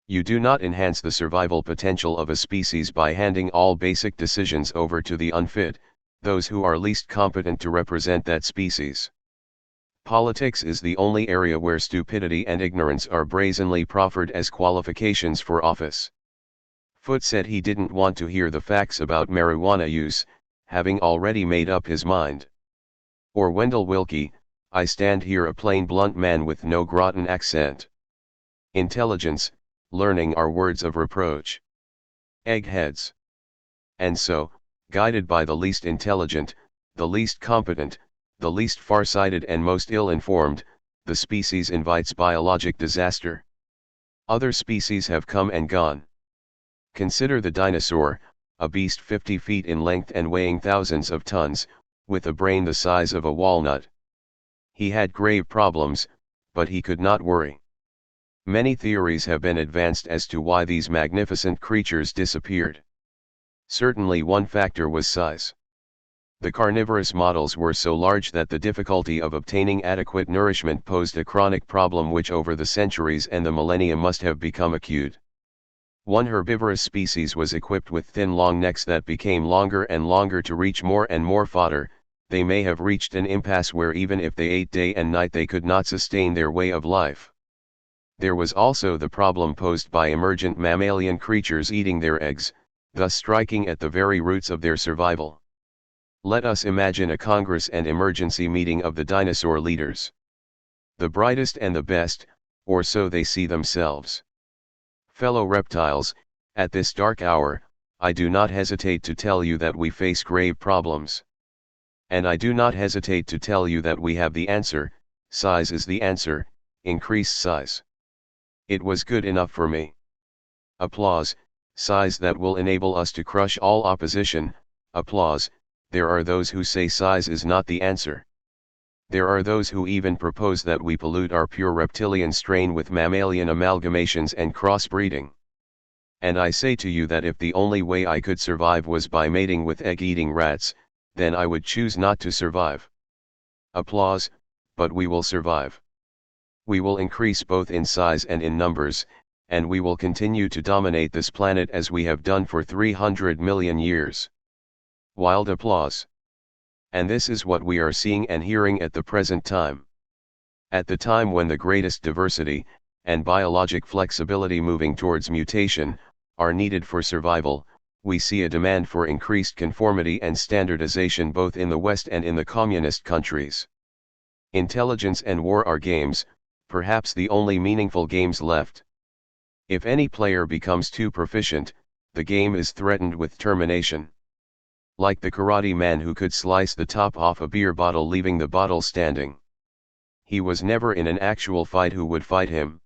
You do not enhance the survival potential of a species by handing all basic decisions over to the unfit, those who are least competent to represent that species. Politics is the only area where stupidity and ignorance are brazenly proffered as qualifications for office. Foote said he didn't want to hear the facts about marijuana use, having already made up his mind. Or Wendell Willkie, I stand here a plain blunt man with no Groton accent. Intelligence, learning are words of reproach. Eggheads. And so, guided by the least intelligent, the least competent, the least far-sighted and most ill-informed, the species invites biologic disaster. Other species have come and gone. Consider the dinosaur, a beast 50 feet in length and weighing thousands of tons, with a brain the size of a walnut. He had grave problems, but he could not worry. Many theories have been advanced as to why these magnificent creatures disappeared. Certainly one factor was size. The carnivorous models were so large that the difficulty of obtaining adequate nourishment posed a chronic problem which over the centuries and the millennia must have become acute. One herbivorous species was equipped with thin long necks that became longer and longer to reach more and more fodder. They may have reached an impasse where even if they ate day and night they could not sustain their way of life. There was also the problem posed by emergent mammalian creatures eating their eggs, thus striking at the very roots of their survival. Let us imagine a Congress and emergency meeting of the dinosaur leaders. The brightest and the best, or so they see themselves. Fellow reptiles, at this dark hour, I do not hesitate to tell you that we face grave problems. And I do not hesitate to tell you that we have the answer. Size is the answer, increase size. It was good enough for me. Applause, size that will enable us to crush all opposition. Applause, there are those who say size is not the answer. There are those who even propose that we pollute our pure reptilian strain with mammalian amalgamations and crossbreeding. And I say to you that if the only way I could survive was by mating with egg-eating rats, then I would choose not to survive. Applause, but we will survive. We will increase both in size and in numbers, and we will continue to dominate this planet as we have done for 300 million years. Wild applause. And this is what we are seeing and hearing at the present time. At the time when the greatest diversity, and biologic flexibility moving towards mutation, are needed for survival, we see a demand for increased conformity and standardization both in the West and in the communist countries. Intelligence and war are games, perhaps the only meaningful games left. If any player becomes too proficient, the game is threatened with termination. Like the karate man who could slice the top off a beer bottle leaving the bottle standing. He was never in an actual fight who would fight him.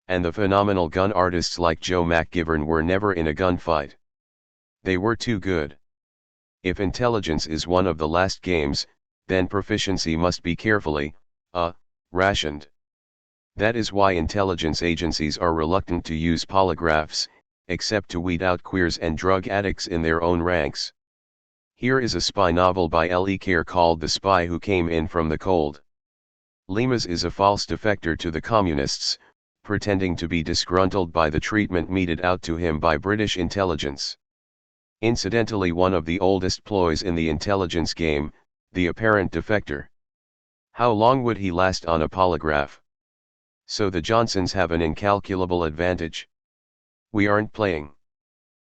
And the phenomenal gun artists like Joe McGivern were never in a gunfight. They were too good. If intelligence is one of the last games, then proficiency must be carefully, rationed. That is why intelligence agencies are reluctant to use polygraphs, except to weed out queers and drug addicts in their own ranks. Here is a spy novel by L.E. Kerr called The Spy Who Came In From the Cold. Limas is a false defector to the communists, pretending to be disgruntled by the treatment meted out to him by British intelligence. Incidentally, one of the oldest ploys in the intelligence game, the apparent defector. How long would he last on a polygraph? So the Johnsons have an incalculable advantage. We aren't playing.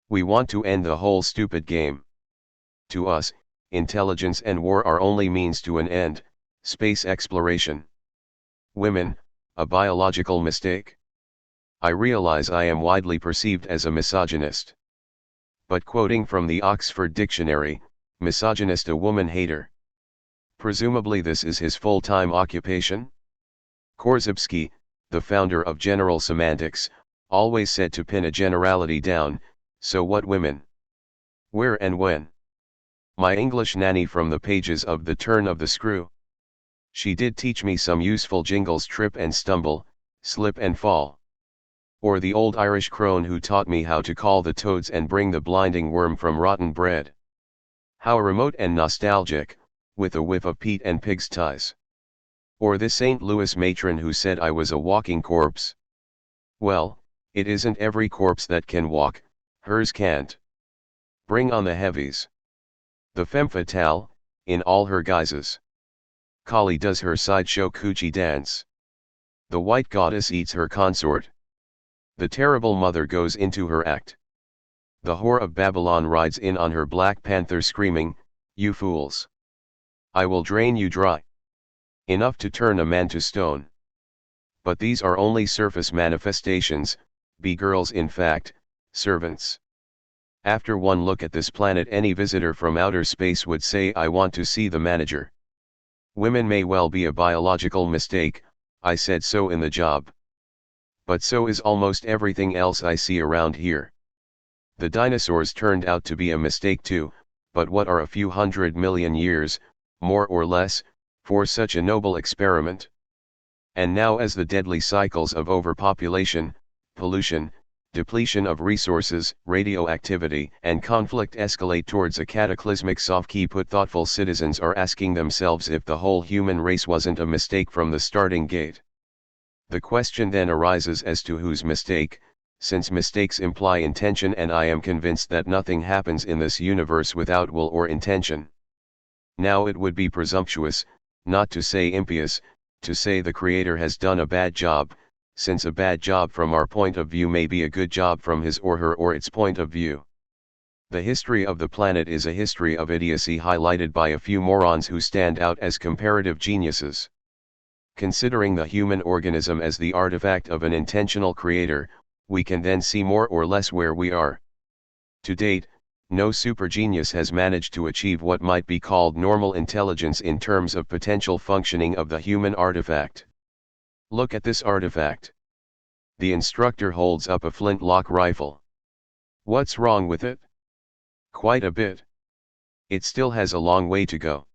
We want to end the whole stupid game. To us, intelligence and war are only means to an end, space exploration. Women, a biological mistake? I realize I am widely perceived as a misogynist. But quoting from the Oxford Dictionary, misogynist a woman hater. Presumably this is his full-time occupation? Korzybski, the founder of general semantics, always said to pin a generality down, so what women? Where and when? My English nanny from the pages of The Turn of the Screw. She did teach me some useful jingles: trip and stumble, slip and fall. Or the old Irish crone who taught me how to call the toads and bring the blinding worm from rotten bread. How remote and nostalgic, with a whiff of peat and pig's ties. Or the St. Louis matron who said I was a walking corpse. Well, it isn't every corpse that can walk, hers can't. Bring on the heavies. The femme fatale, in all her guises. Kali does her sideshow coochie dance. The white goddess eats her consort. The terrible mother goes into her act. The whore of Babylon rides in on her Black Panther screaming, "You fools! I will drain you dry." Enough to turn a man to stone. But these are only surface manifestations, be girls in fact, servants. After one look at this planet, any visitor from outer space would say, I want to see the manager. Women may well be a biological mistake, I said so in the job. But so is almost everything else I see around here. The dinosaurs turned out to be a mistake too, but what are a few 100 million years, more or less, for such a noble experiment? And now as the deadly cycles of overpopulation, pollution, depletion of resources, radioactivity, and conflict escalate towards a cataclysmic soft-key-put, thoughtful citizens are asking themselves if the whole human race wasn't a mistake from the starting gate. The question then arises as to whose mistake, since mistakes imply intention, and I am convinced that nothing happens in this universe without will or intention. Now it would be presumptuous, not to say impious, to say the Creator has done a bad job, since a bad job from our point of view may be a good job from his or her or its point of view. The history of the planet is a history of idiocy highlighted by a few morons who stand out as comparative geniuses. Considering the human organism as the artifact of an intentional creator, we can then see more or less where we are. To date, no supergenius has managed to achieve what might be called normal intelligence in terms of potential functioning of the human artifact. Look at this artifact. The instructor holds up a flintlock rifle. What's wrong with it? Quite a bit. It still has a long way to go.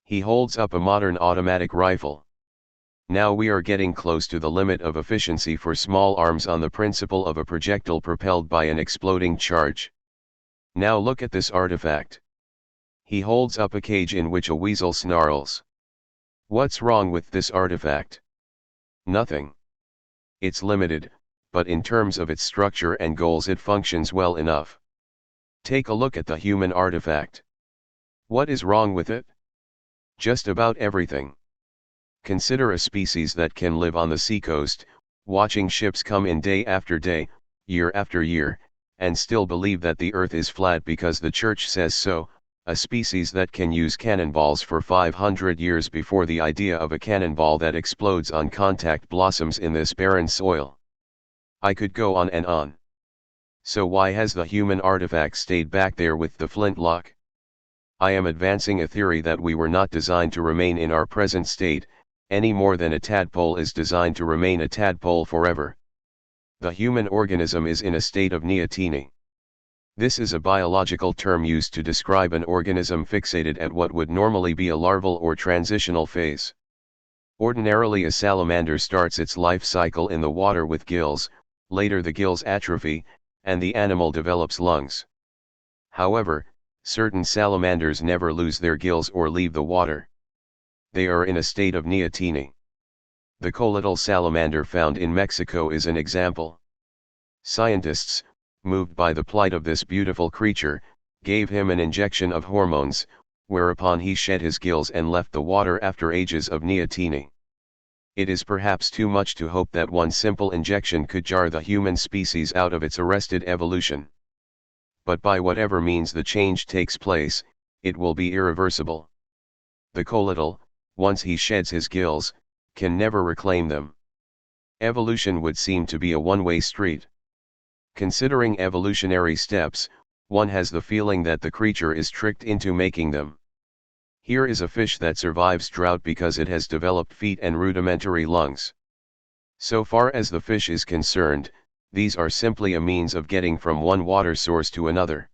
He holds up a modern automatic rifle. Now we are getting close to the limit of efficiency for small arms on the principle of a projectile propelled by an exploding charge. Now look at this artifact. He holds up a cage in which a weasel snarls. What's wrong with this artifact? Nothing. It's limited, but in terms of its structure and goals it functions well enough. Take a look at the human artifact. What is wrong with it? Just about everything. Consider a species that can live on the seacoast, watching ships come in day after day, year after year, and still believe that the earth is flat because the church says so, a species that can use cannonballs for 500 years before the idea of a cannonball that explodes on contact blossoms in this barren soil. I could go on and on. So why has the human artifact stayed back there with the flintlock? I am advancing a theory that we were not designed to remain in our present state, any more than a tadpole is designed to remain a tadpole forever. The human organism is in a state of neoteny. This is a biological term used to describe an organism fixated at what would normally be a larval or transitional phase. Ordinarily a salamander starts its life cycle in the water with gills, later the gills atrophy, and the animal develops lungs. However, certain salamanders never lose their gills or leave the water. They are in a state of neoteny. The colloidal salamander found in Mexico is an example. Scientists, moved by the plight of this beautiful creature, gave him an injection of hormones, whereupon he shed his gills and left the water after ages of neoteny. It is perhaps too much to hope that one simple injection could jar the human species out of its arrested evolution. But by whatever means the change takes place, it will be irreversible. The colloidal, once he sheds his gills, can never reclaim them. Evolution would seem to be a one-way street. Considering evolutionary steps, one has the feeling that the creature is tricked into making them. Here is a fish that survives drought because it has developed feet and rudimentary lungs. So far as the fish is concerned, these are simply a means of getting from one water source to another.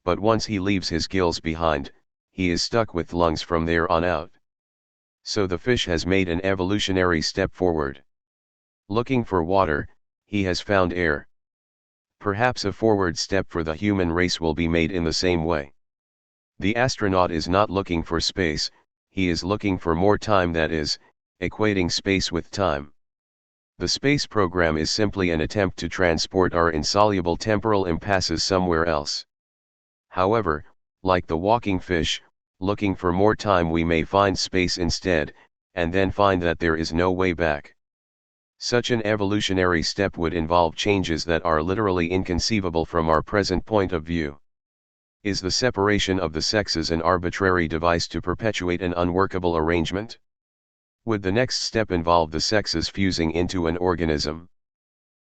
But once he leaves his gills behind, he is stuck with lungs from there on out. So the fish has made an evolutionary step forward. Looking for water, he has found air. Perhaps a forward step for the human race will be made in the same way. The astronaut is not looking for space, he is looking for more time, that is, equating space with time. The space program is simply an attempt to transport our insoluble temporal impasses somewhere else. However, like the walking fish, looking for more time, we may find space instead, and then find that there is no way back. Such an evolutionary step would involve changes that are literally inconceivable from our present point of view. Is the separation of the sexes an arbitrary device to perpetuate an unworkable arrangement? Would the next step involve the sexes fusing into an organism?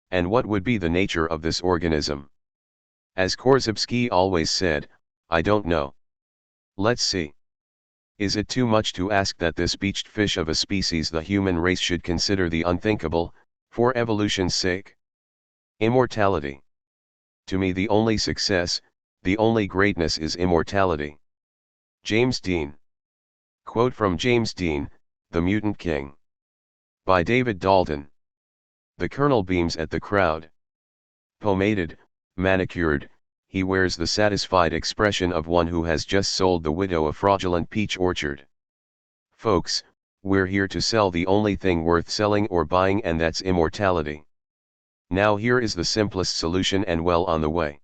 And what would be the nature of this organism? As Korzybski always said, I don't know. Let's see. Is it too much to ask that this beached fish of a species the human race should consider the unthinkable, for evolution's sake? Immortality. To me the only success, the only greatness is immortality. James Dean. Quote from James Dean, The Mutant King. By David Dalton. The Colonel beams at the crowd. Pomaded, manicured, he wears the satisfied expression of one who has just sold the widow a fraudulent peach orchard. Folks, we're here to sell the only thing worth selling or buying, and that's immortality. Now here is the simplest solution and well on the way.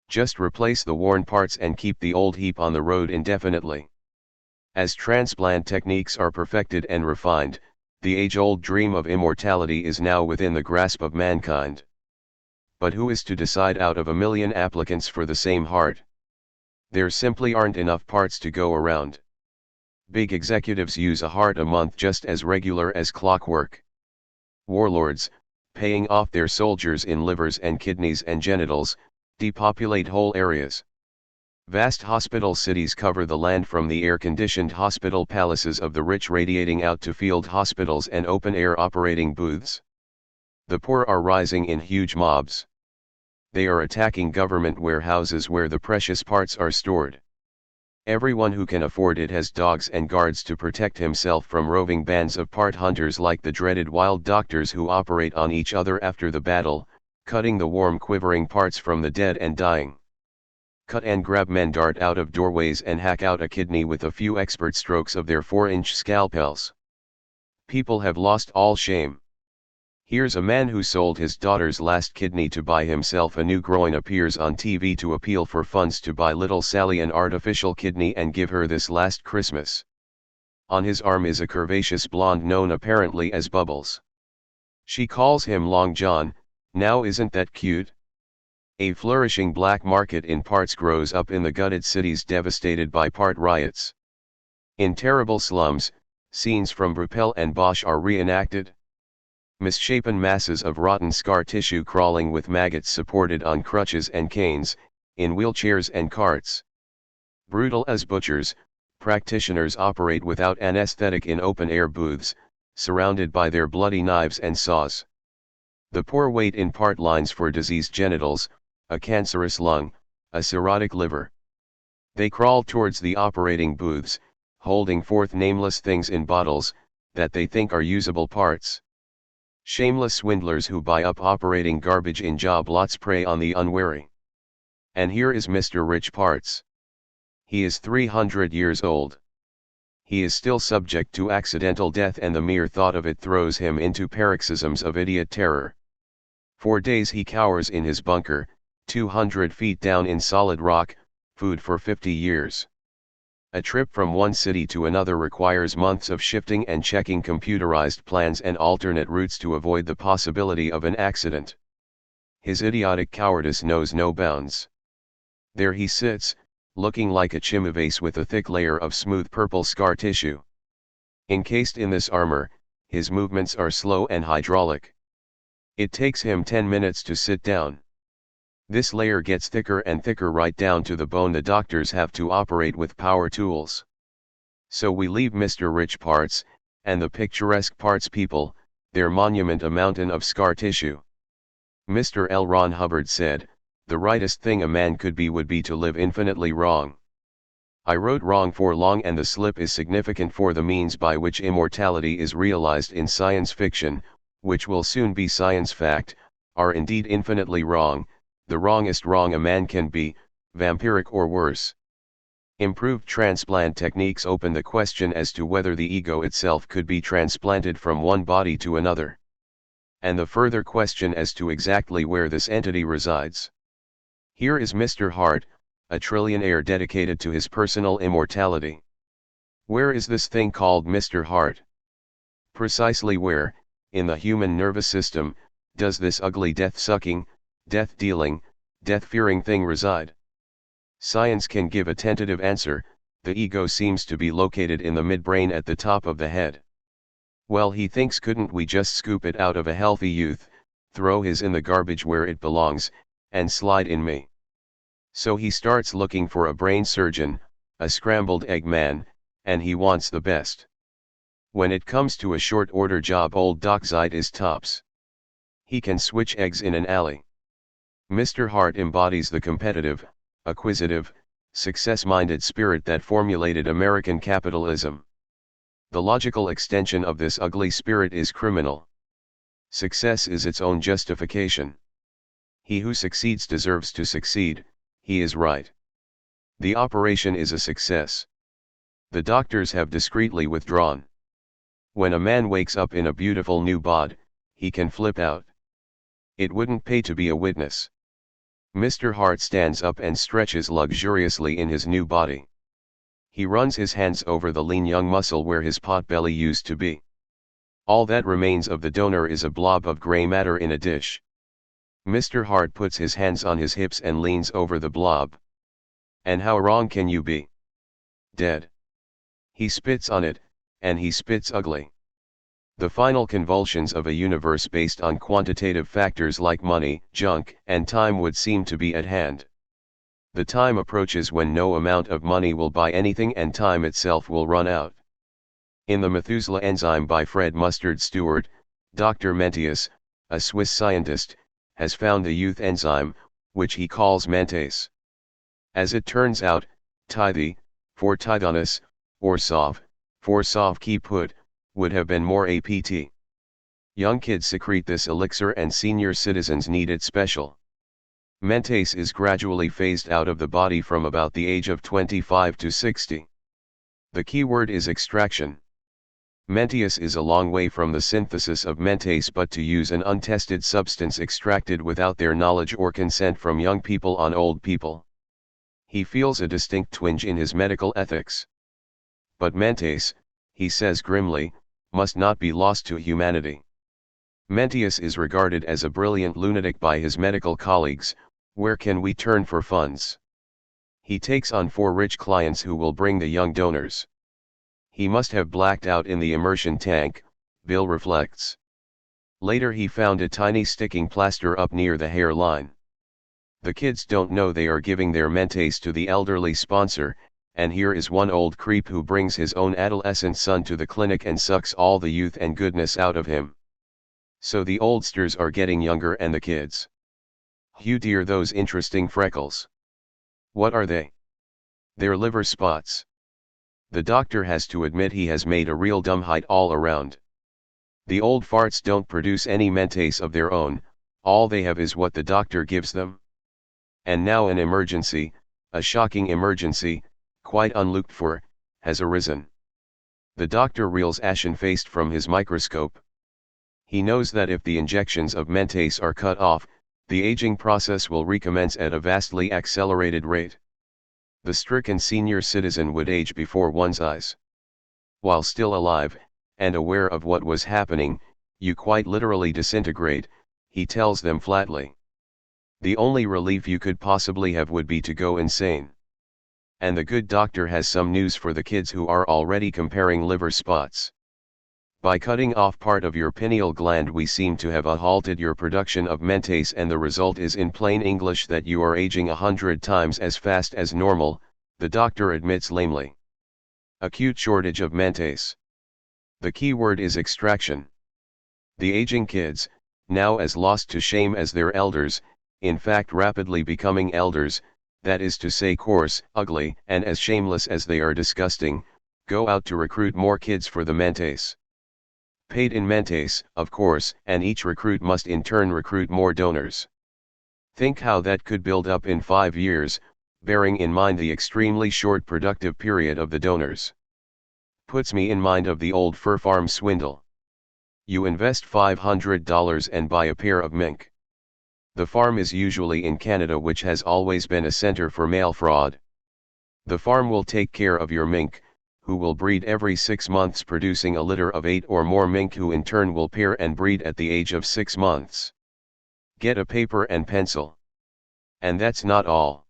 Just replace the worn parts and keep the old heap on the road indefinitely. As transplant techniques are perfected and refined, the age-old dream of immortality is now within the grasp of mankind. But who is to decide out of a million applicants for the same heart? There simply aren't enough parts to go around. Big executives use a heart a month just as regular as clockwork. Warlords, paying off their soldiers in livers and kidneys and genitals, depopulate whole areas. Vast hospital cities cover the land, from the air-conditioned hospital palaces of the rich radiating out to field hospitals and open-air operating booths. The poor are rising in huge mobs. They are attacking government warehouses where the precious parts are stored. Everyone who can afford it has dogs and guards to protect himself from roving bands of part hunters like the dreaded wild doctors who operate on each other after the battle, cutting the warm quivering parts from the dead and dying. Cut and grab men dart out of doorways and hack out a kidney with a few expert strokes of their 4-inch scalpels. People have lost all shame. Here's a man who sold his daughter's last kidney to buy himself a new groin appears on TV to appeal for funds to buy little Sally an artificial kidney and give her this last Christmas. On his arm is a curvaceous blonde known apparently as Bubbles. She calls him Long John. Now isn't that cute? A flourishing black market in parts grows up in the gutted cities devastated by part riots. In terrible slums, scenes from Bruppel and Bosch are reenacted. Misshapen masses of rotten scar tissue crawling with maggots supported on crutches and canes, in wheelchairs and carts. Brutal as butchers, practitioners operate without anesthetic in open-air booths, surrounded by their bloody knives and saws. The poor wait in part lines for diseased genitals, a cancerous lung, a cirrhotic liver. They crawl towards the operating booths, holding forth nameless things in bottles, that they think are usable parts. Shameless swindlers who buy up operating garbage in job lots prey on the unwary. And here is Mr. Rich Parts. He is 300 years old. He is still subject to accidental death and the mere thought of it throws him into paroxysms of idiot terror. For days he cowers in his bunker, 200 feet down in solid rock, food for 50 years. A trip from one city to another requires months of shifting and checking computerized plans and alternate routes to avoid the possibility of an accident. His idiotic cowardice knows no bounds. There he sits, looking like a chimavase with a thick layer of smooth purple scar tissue. Encased in this armor, his movements are slow and hydraulic. It takes him 10 minutes to sit down. This layer gets thicker and thicker right down to the bone. The doctors have to operate with power tools. So we leave Mr. Rich Parts, and the picturesque Parts people, their monument a mountain of scar tissue. Mr. L. Ron Hubbard said, "The rightest thing a man could be would be to live infinitely wrong." I wrote wrong for long, and the slip is significant for the means by which immortality is realized in science fiction, which will soon be science fact, are indeed infinitely wrong. The wrongest wrong a man can be, vampiric or worse. Improved transplant techniques open the question as to whether the ego itself could be transplanted from one body to another. And the further question as to exactly where this entity resides. Here is Mr. Hart, a trillionaire dedicated to his personal immortality. Where is this thing called Mr. Hart? Precisely where, in the human nervous system, does this ugly death-sucking, death-dealing, death-fearing thing reside? Science can give a tentative answer. The ego seems to be located in the midbrain at the top of the head. Well, he thinks, couldn't we just scoop it out of a healthy youth, throw his in the garbage where it belongs, and slide in me? So he starts looking for a brain surgeon, a scrambled egg man, and he wants the best. When it comes to a short order job, old Doc Zeit is tops. He can switch eggs in an alley. Mr. Hart embodies the competitive, acquisitive, success-minded spirit that formulated American capitalism. The logical extension of this ugly spirit is criminal. Success is its own justification. He who succeeds deserves to succeed. He is right. The operation is a success. The doctors have discreetly withdrawn. When a man wakes up in a beautiful new bod, he can flip out. It wouldn't pay to be a witness. Mr. Hart stands up and stretches luxuriously in his new body. He runs his hands over the lean young muscle where his pot-belly used to be. All that remains of the donor is a blob of gray matter in a dish. Mr. Hart puts his hands on his hips and leans over the blob. And how wrong can you be? Dead. He spits on it, and he spits ugly. The final convulsions of a universe based on quantitative factors like money, junk, and time would seem to be at hand. The time approaches when no amount of money will buy anything and time itself will run out. In The Methuselah Enzyme by Fred Mustard Stewart, Dr. Mentius, a Swiss scientist, has found the youth enzyme, which he calls mentase. As it turns out, tithy, for tithonus, or sov, for sov ki put, would have been more apt. Young kids secrete this elixir and senior citizens need it special. Mentase is gradually phased out of the body from about the age of 25 to 60. The key word is extraction. Mentius is a long way from the synthesis of mentase, but to use an untested substance extracted without their knowledge or consent from young people on old people. He feels a distinct twinge in his medical ethics. But mentase, he says grimly, must not be lost to humanity. Mentius is regarded as a brilliant lunatic by his medical colleagues. Where can we turn for funds? He takes on 4 rich clients who will bring the young donors. He must have blacked out in the immersion tank, Bill reflects. Later he found a tiny sticking plaster up near the hairline. The kids don't know they are giving their mentase to the elderly sponsor, and here is one old creep who brings his own adolescent son to the clinic and sucks all the youth and goodness out of him. So the oldsters are getting younger and the kids. Hugh dear, those interesting freckles. What are they? They're liver spots. The doctor has to admit he has made a real dumbhite all around. The old farts don't produce any mentase of their own, all they have is what the doctor gives them. And now an emergency, a shocking emergency, quite unlooked for, has arisen. The doctor reels ashen-faced from his microscope. He knows that if the injections of mentase are cut off, the aging process will recommence at a vastly accelerated rate. The stricken senior citizen would age before one's eyes. While still alive, and aware of what was happening, you quite literally disintegrate, he tells them flatly. The only relief you could possibly have would be to go insane. And the good doctor has some news for the kids who are already comparing liver spots. By cutting off part of your pineal gland we seem to have halted your production of mentase, and the result is in plain English that you are aging 100 times as fast as normal, the doctor admits lamely. Acute shortage of mentase. The key word is extraction. The aging kids, now as lost to shame as their elders, in fact rapidly becoming elders, that is to say coarse, ugly, and as shameless as they are disgusting, go out to recruit more kids for the mentase. Paid in mentase, of course, and each recruit must in turn recruit more donors. Think how that could build up in 5 years, bearing in mind the extremely short productive period of the donors. Puts me in mind of the old fur farm swindle. You invest $500 and buy a pair of mink. The farm is usually in Canada, which has always been a center for mail fraud. The farm will take care of your mink, who will breed every 6 months, producing a litter of 8 or more mink who in turn will pair and breed at the age of 6 months. Get a paper and pencil. And that's not all.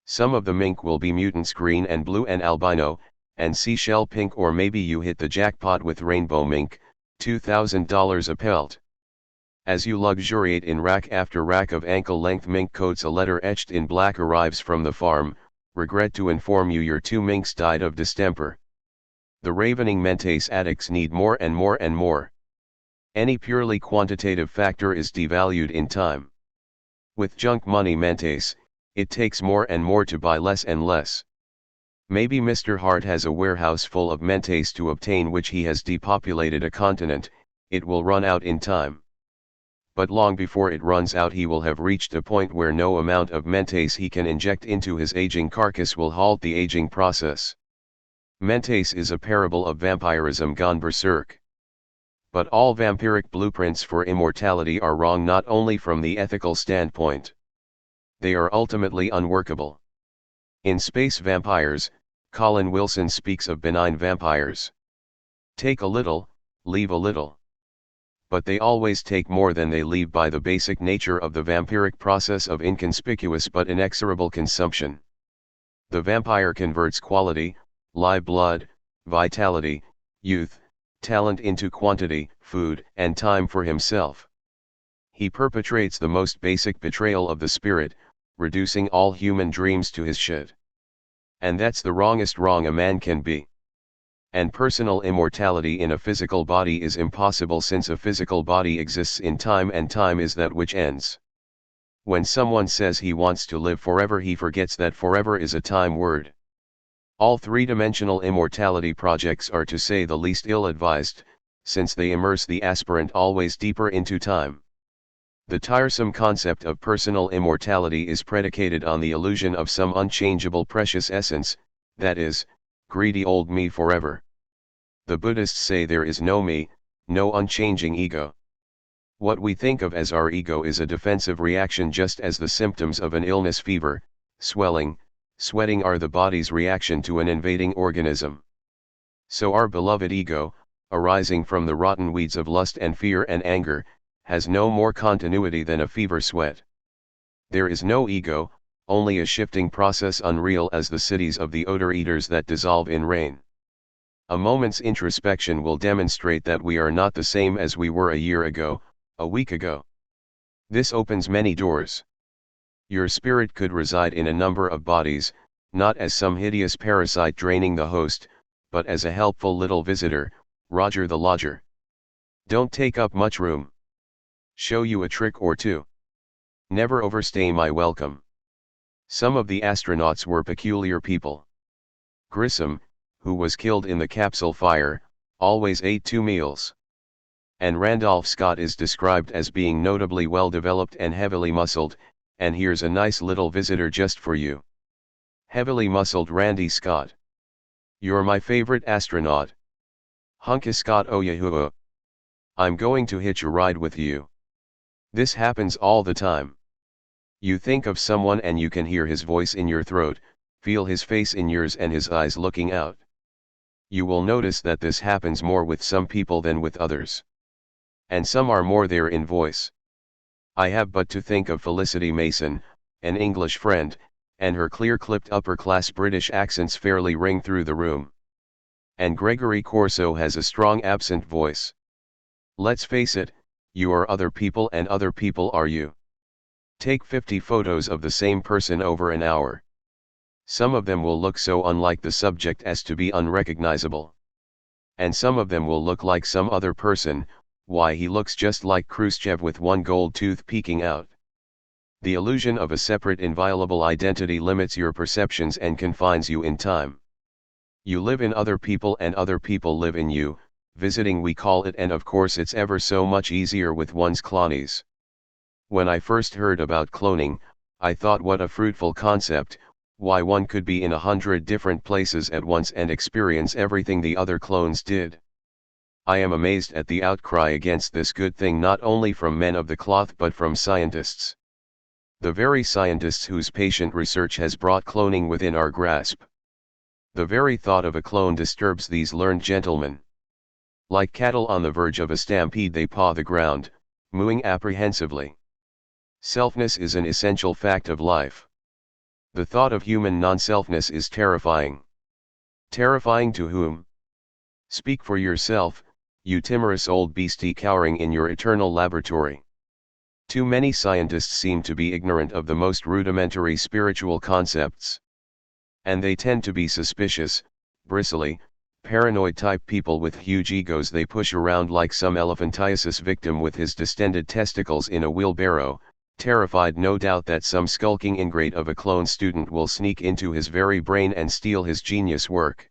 Some of the mink will be mutants, green and blue and albino, and seashell pink, or maybe you hit the jackpot with rainbow mink, $2,000 a pelt. As you luxuriate in rack after rack of ankle-length mink coats, a letter etched in black arrives from the farm. Regret to inform you your 2 minks died of distemper. The ravening mentase addicts need more and more and more. Any purely quantitative factor is devalued in time. With junk money mentase, it takes more and more to buy less and less. Maybe Mr. Hart has a warehouse full of mentase to obtain which he has depopulated a continent, it will run out in time. But long before it runs out he will have reached a point where no amount of mentase he can inject into his aging carcass will halt the aging process. Mentase is a parable of vampirism gone berserk. But all vampiric blueprints for immortality are wrong, not only from the ethical standpoint. They are ultimately unworkable. In Space Vampires, Colin Wilson speaks of benign vampires. Take a little, leave a little. But they always take more than they leave by the basic nature of the vampiric process of inconspicuous but inexorable consumption. The vampire converts quality, live blood, vitality, youth, talent into quantity, food, and time for himself. He perpetrates the most basic betrayal of the spirit, reducing all human dreams to his shit. And that's the wrongest wrong a man can be. And personal immortality in a physical body is impossible, since a physical body exists in time and time is that which ends. When someone says he wants to live forever, he forgets that forever is a time word. All three-dimensional immortality projects are, to say the least, ill-advised, since they immerse the aspirant always deeper into time. The tiresome concept of personal immortality is predicated on the illusion of some unchangeable precious essence, that is, greedy old me forever. The Buddhists say there is no me, no unchanging ego. What we think of as our ego is a defensive reaction, just as the symptoms of an illness, fever, swelling, sweating, are the body's reaction to an invading organism. So our beloved ego, arising from the rotten weeds of lust and fear and anger, has no more continuity than a fever sweat. There is no ego, only a shifting process unreal as the cities of the odor eaters that dissolve in rain. A moment's introspection will demonstrate that we are not the same as we were a year ago, a week ago. This opens many doors. Your spirit could reside in a number of bodies, not as some hideous parasite draining the host, but as a helpful little visitor, Roger the lodger. Don't take up much room. Show you a trick or two. Never overstay my welcome. Some of the astronauts were peculiar people. Grissom, who was killed in the capsule fire, always ate 2 meals. And Randolph Scott is described as being notably well developed and heavily muscled, and here's a nice little visitor just for you. Heavily muscled Randy Scott. You're my favorite astronaut. Hunka Scott, oh yahoo. I'm going to hitch a ride with you. This happens all the time. You think of someone and you can hear his voice in your throat, feel his face in yours and his eyes looking out. You will notice that this happens more with some people than with others. And some are more there in voice. I have but to think of Felicity Mason, an English friend, and her clear-clipped upper-class British accents fairly ring through the room. And Gregory Corso has a strong absent voice. Let's face it, you are other people and other people are you. Take 50 photos of the same person over an hour. Some of them will look so unlike the subject as to be unrecognizable. And some of them will look like some other person. Why, he looks just like Khrushchev with one gold tooth peeking out. The illusion of a separate inviolable identity limits your perceptions and confines you in time. You live in other people and other people live in you, visiting we call it, and of course it's ever so much easier with one's clonies. When I first heard about cloning, I thought what a fruitful concept, why one could be in 100 different places at once and experience everything the other clones did. I am amazed at the outcry against this good thing, not only from men of the cloth but from scientists. The very scientists whose patient research has brought cloning within our grasp. The very thought of a clone disturbs these learned gentlemen. Like cattle on the verge of a stampede, they paw the ground, mooing apprehensively. Selfness is an essential fact of life. The thought of human non-selfness is terrifying. Terrifying to whom? Speak for yourself, you timorous old beastie cowering in your eternal laboratory. Too many scientists seem to be ignorant of the most rudimentary spiritual concepts. And they tend to be suspicious, bristly, paranoid-type people with huge egos they push around like some elephantiasis victim with his distended testicles in a wheelbarrow, terrified no doubt that some skulking ingrate of a clone student will sneak into his very brain and steal his genius work.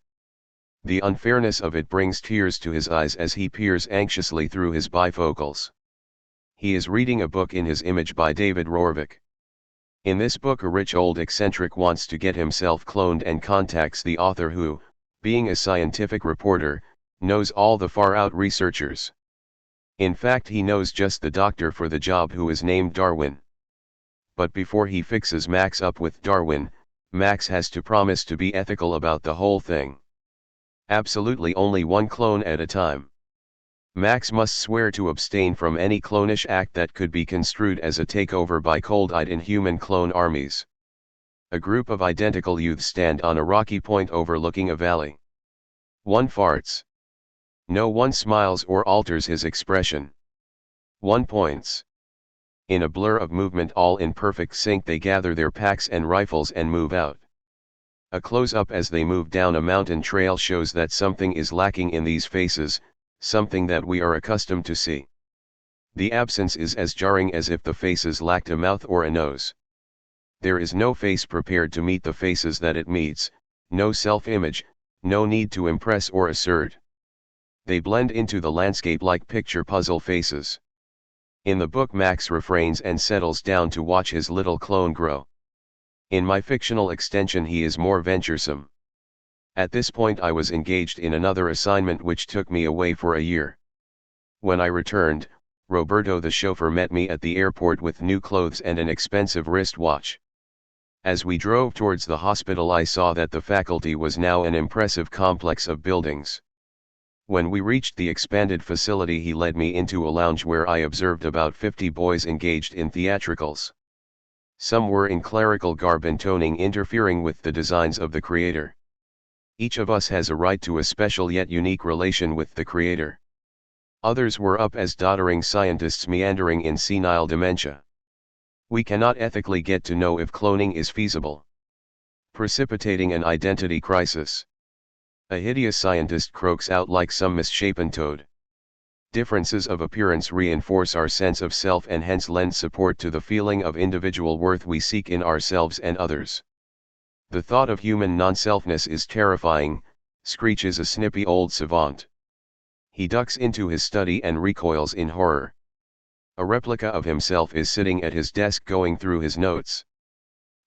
The unfairness of it brings tears to his eyes as he peers anxiously through his bifocals. He is reading a book in his image by David Rorvik. In this book a rich old eccentric wants to get himself cloned and contacts the author who, being a scientific reporter, knows all the far-out researchers. In fact, he knows just the doctor for the job who is named Darwin. But before he fixes Max up with Darwin, Max has to promise to be ethical about the whole thing. Absolutely only one clone at a time. Max must swear to abstain from any clonish act that could be construed as a takeover by cold-eyed inhuman clone armies. A group of identical youths stand on a rocky point overlooking a valley. One farts. No one smiles or alters his expression. One points. In a blur of movement, all in perfect sync, they gather their packs and rifles and move out. A close-up as they move down a mountain trail shows that something is lacking in these faces, something that we are accustomed to see. The absence is as jarring as if the faces lacked a mouth or a nose. There is no face prepared to meet the faces that it meets, no self-image, no need to impress or assert. They blend into the landscape like picture puzzle faces. In the book, Max refrains and settles down to watch his little clone grow. In my fictional extension, he is more venturesome. At this point I was engaged in another assignment which took me away for a year. When I returned, Roberto the chauffeur met me at the airport with new clothes and an expensive wristwatch. As we drove towards the hospital, I saw that the faculty was now an impressive complex of buildings. When we reached the expanded facility, he led me into a lounge where I observed about 50 boys engaged in theatricals. Some were in clerical garb and toning, interfering with the designs of the Creator. Each of us has a right to a special yet unique relation with the Creator. Others were up as doddering scientists meandering in senile dementia. We cannot ethically get to know if cloning is feasible, precipitating an identity crisis. A hideous scientist croaks out like some misshapen toad. Differences of appearance reinforce our sense of self and hence lend support to the feeling of individual worth we seek in ourselves and others. The thought of human non-selfness is terrifying, screeches a snippy old savant. He ducks into his study and recoils in horror. A replica of himself is sitting at his desk going through his notes.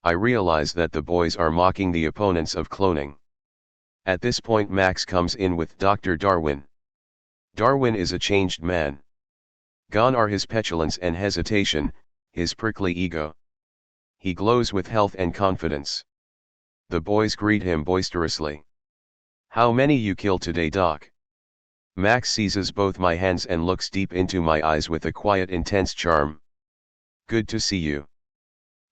I realize that the boys are mocking the opponents of cloning. At this point Max comes in with Dr. Darwin. Darwin is a changed man. Gone are his petulance and hesitation, his prickly ego. He glows with health and confidence. The boys greet him boisterously. "How many you kill today, Doc?" Max seizes both my hands and looks deep into my eyes with a quiet, intense charm. "Good to see you."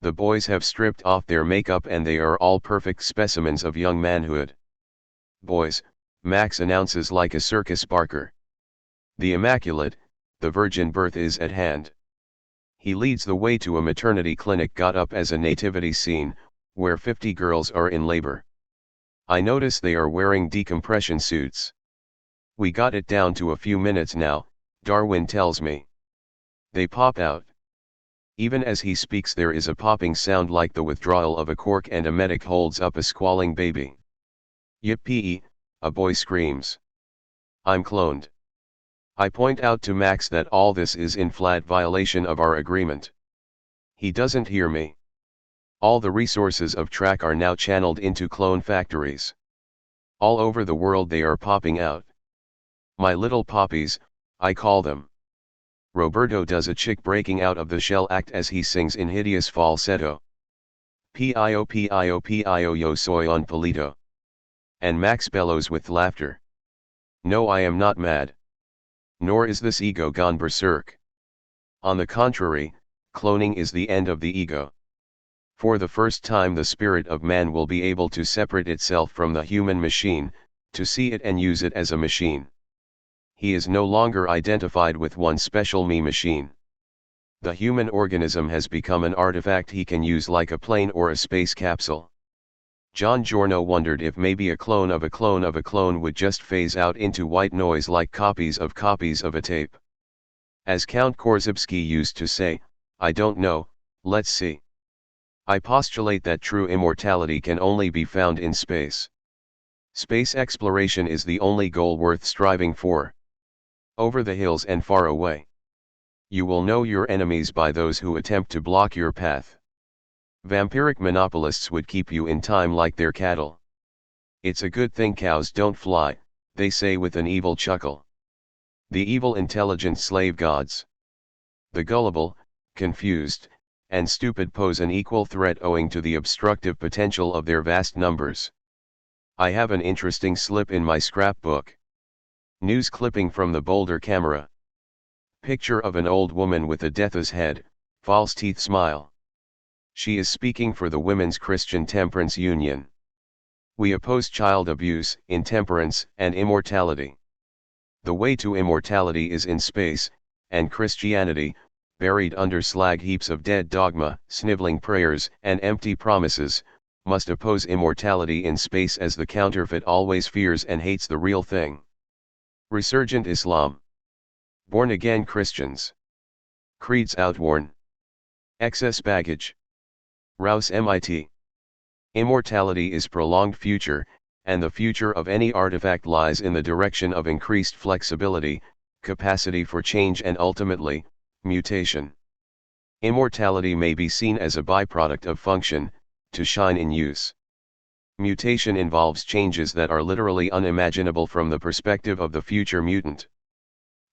The boys have stripped off their makeup and they are all perfect specimens of young manhood. "Boys," Max announces like a circus barker. "The Immaculate, the virgin birth is at hand." He leads the way to a maternity clinic got up as a nativity scene, where 50 girls are in labor. I notice they are wearing decompression suits. "We got it down to a few minutes now," Darwin tells me. "They pop out." Even as he speaks there is a popping sound like the withdrawal of a cork and a medic holds up a squalling baby. "Yippee!" a boy screams. "I'm cloned." I point out to Max that all this is in flat violation of our agreement. He doesn't hear me. All the resources of Track are now channeled into clone factories. All over the world they are popping out. My little poppies, I call them. Roberto does a chick breaking out of the shell act as he sings in hideous falsetto. "Pio pio pio yo soy un palito." And Max bellows with laughter. No, I am not mad. Nor is this ego gone berserk. On the contrary, cloning is the end of the ego. For the first time the spirit of man will be able to separate itself from the human machine, to see it and use it as a machine. He is no longer identified with one special me machine. The human organism has become an artifact he can use like a plane or a space capsule. John Giorno wondered if maybe a clone of a clone of a clone would just phase out into white noise like copies of a tape. As Count Korzybski used to say, "I don't know, let's see." I postulate that true immortality can only be found in space. Space exploration is the only goal worth striving for. Over the hills and far away. You will know your enemies by those who attempt to block your path. Vampiric monopolists would keep you in time like their cattle. "It's a good thing cows don't fly," they say with an evil chuckle. The evil intelligent slave gods. The gullible, confused, and stupid pose an equal threat owing to the obstructive potential of their vast numbers. I have an interesting slip in my scrapbook. News clipping from the Boulder camera. Picture of an old woman with a death's head, false teeth smile. She is speaking for the Women's Christian Temperance Union. "We oppose child abuse, intemperance, and immortality. The way to immortality is in space, and Christianity, buried under slag heaps of dead dogma, sniveling prayers, and empty promises, must oppose immortality in space as the counterfeit always fears and hates the real thing. Resurgent Islam. Born-again Christians. Creeds outworn. Excess baggage. Rouse MIT. Immortality is prolonged future, and the future of any artifact lies in the direction of increased flexibility, capacity for change and ultimately, mutation. Immortality may be seen as a byproduct of function, to shine in use. Mutation involves changes that are literally unimaginable from the perspective of the future mutant.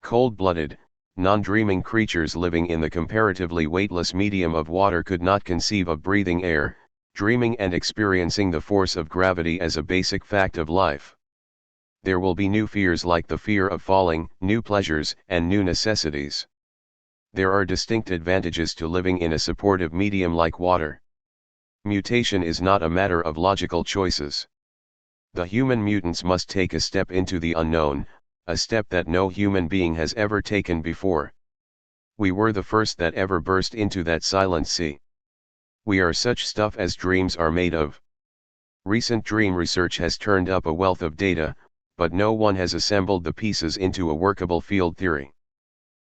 Cold-blooded, non-dreaming creatures living in the comparatively weightless medium of water could not conceive of breathing air, dreaming and experiencing the force of gravity as a basic fact of life. There will be new fears like the fear of falling, new pleasures, and new necessities. There are distinct advantages to living in a supportive medium like water. Mutation is not a matter of logical choices. The human mutants must take a step into the unknown, a step that no human being has ever taken before. We were the first that ever burst into that silent sea. We are such stuff as dreams are made of. Recent dream research has turned up a wealth of data, but no one has assembled the pieces into a workable field theory.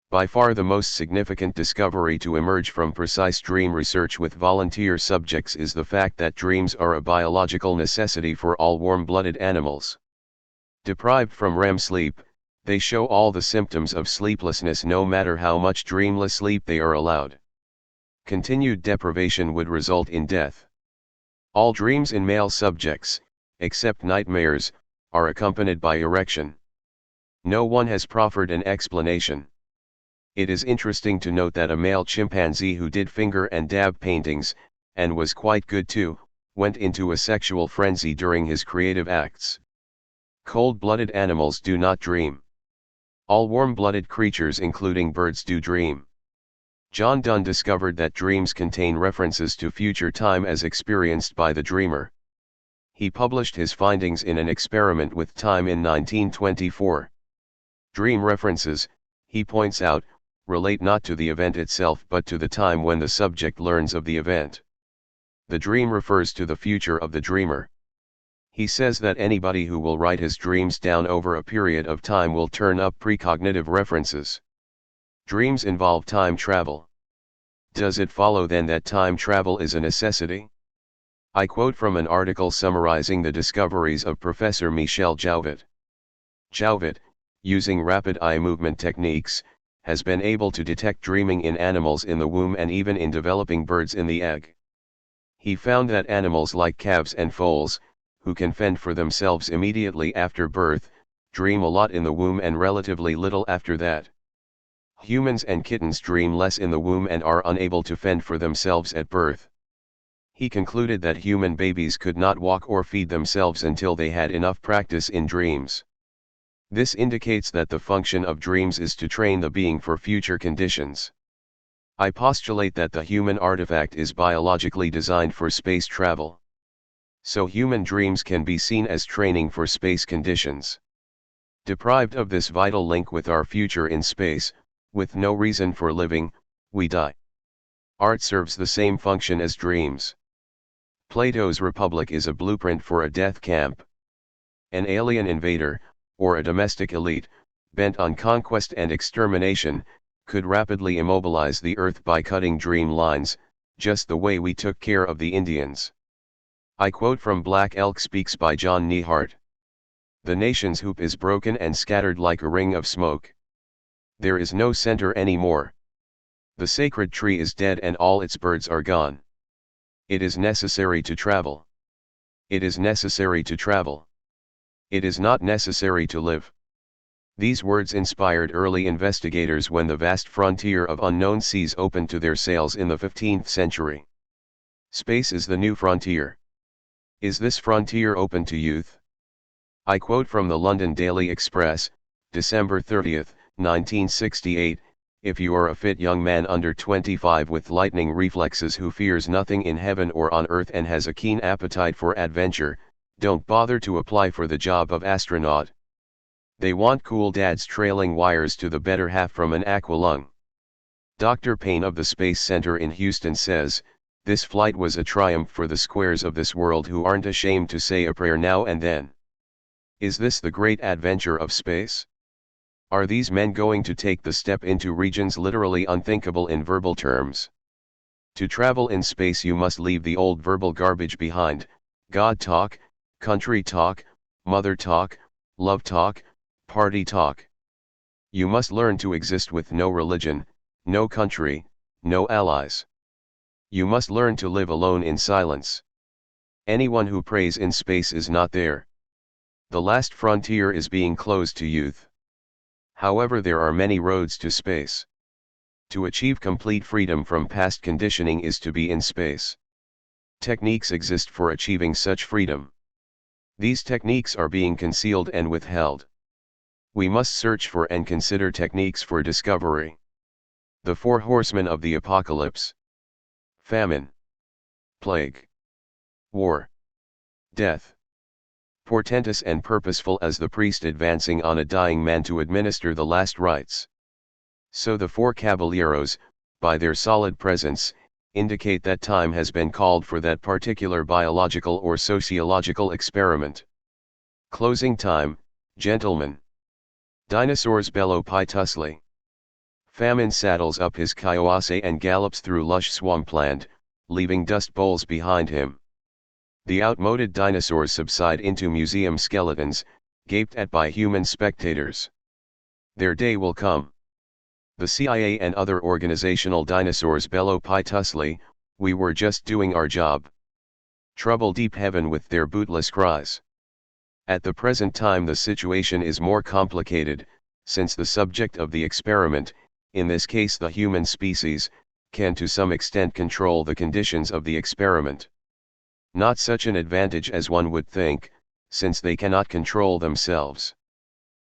By far the most significant discovery to emerge from precise dream research with volunteer subjects is the fact that dreams are a biological necessity for all warm-blooded animals. Deprived from REM sleep, they show all the symptoms of sleeplessness no matter how much dreamless sleep they are allowed. Continued deprivation would result in death. All dreams in male subjects, except nightmares, are accompanied by erection. No one has proffered an explanation. It is interesting to note that a male chimpanzee who did finger and dab paintings, and was quite good too, went into a sexual frenzy during his creative acts. Cold-blooded animals do not dream. All warm-blooded creatures including birds do dream. John Donne discovered that dreams contain references to future time as experienced by the dreamer. He published his findings in an experiment with time in 1924. Dream references, he points out, relate not to the event itself but to the time when the subject learns of the event. The dream refers to the future of the dreamer. He says that anybody who will write his dreams down over a period of time will turn up precognitive references. Dreams involve time travel. Does it follow then that time travel is a necessity? I quote from an article summarizing the discoveries of Professor Michel Jouvet. Jouvet, using rapid eye movement techniques, has been able to detect dreaming in animals in the womb and even in developing birds in the egg. He found that animals like calves and foals, who can fend for themselves immediately after birth, dream a lot in the womb and relatively little after that. Humans and kittens dream less in the womb and are unable to fend for themselves at birth. He concluded that human babies could not walk or feed themselves until they had enough practice in dreams. This indicates that the function of dreams is to train the being for future conditions. I postulate that the human artifact is biologically designed for space travel. So human dreams can be seen as training for space conditions. Deprived of this vital link with our future in space, with no reason for living, we die. Art serves the same function as dreams. Plato's Republic is a blueprint for a death camp. An alien invader, or a domestic elite, bent on conquest and extermination, could rapidly immobilize the earth by cutting dream lines, just the way we took care of the Indians. I quote from Black Elk Speaks by John Neihardt. The nation's hoop is broken and scattered like a ring of smoke. There is no center anymore. The sacred tree is dead and all its birds are gone. It is necessary to travel. It is necessary to travel. It is not necessary to live. These words inspired early investigators when the vast frontier of unknown seas opened to their sails in the 15th century. Space is the new frontier. Is this frontier open to youth? I quote from the London Daily Express, December 30, 1968, "If you are a fit young man under 25 with lightning reflexes who fears nothing in heaven or on earth and has a keen appetite for adventure, don't bother to apply for the job of astronaut. They want cool dads trailing wires to the better half from an aqualung." Dr. Payne of the Space Center in Houston says, This flight was a triumph for the squares of this world who aren't ashamed to say a prayer now and then. Is this the great adventure of space? Are these men going to take the step into regions literally unthinkable in verbal terms? To travel in space you must leave the old verbal garbage behind: God talk, country talk, mother talk, love talk, party talk. You must learn to exist with no religion, no country, no allies. You must learn to live alone in silence. Anyone who prays in space is not there. The last frontier is being closed to youth. However, there are many roads to space. To achieve complete freedom from past conditioning is to be in space. Techniques exist for achieving such freedom. These techniques are being concealed and withheld. We must search for and consider techniques for discovery. The four horsemen of the apocalypse: famine, plague, war, death. Portentous and purposeful as the priest advancing on a dying man to administer the last rites. So the four caballeros, by their solid presence, indicate that time has been called for that particular biological or sociological experiment. Closing time, gentlemen. Dinosaurs bellow piteously. Famine saddles up his kioase and gallops through lush swampland, leaving dust bowls behind him. The outmoded dinosaurs subside into museum skeletons, gaped at by human spectators. Their day will come. The CIA and other organizational dinosaurs bellow piteously, "We were just doing our job." Trouble deep heaven with their bootless cries. At the present time the situation is more complicated, since the subject of the experiment, in this case the human species, can to some extent control the conditions of the experiment. Not such an advantage as one would think, since they cannot control themselves.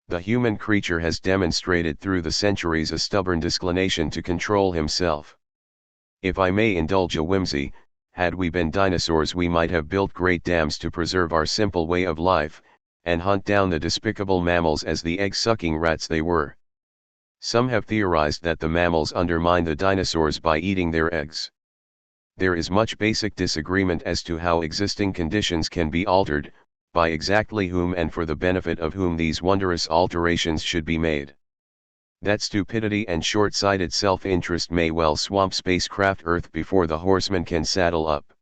The human creature has demonstrated through the centuries a stubborn disinclination to control himself. If I may indulge a whimsy, had we been dinosaurs we might have built great dams to preserve our simple way of life, and hunt down the despicable mammals as the egg-sucking rats they were. Some have theorized that the mammals undermine the dinosaurs by eating their eggs. There is much basic disagreement as to how existing conditions can be altered, by exactly whom and for the benefit of whom these wondrous alterations should be made. That stupidity and short-sighted self-interest may well swamp spacecraft Earth before the horsemen can saddle up.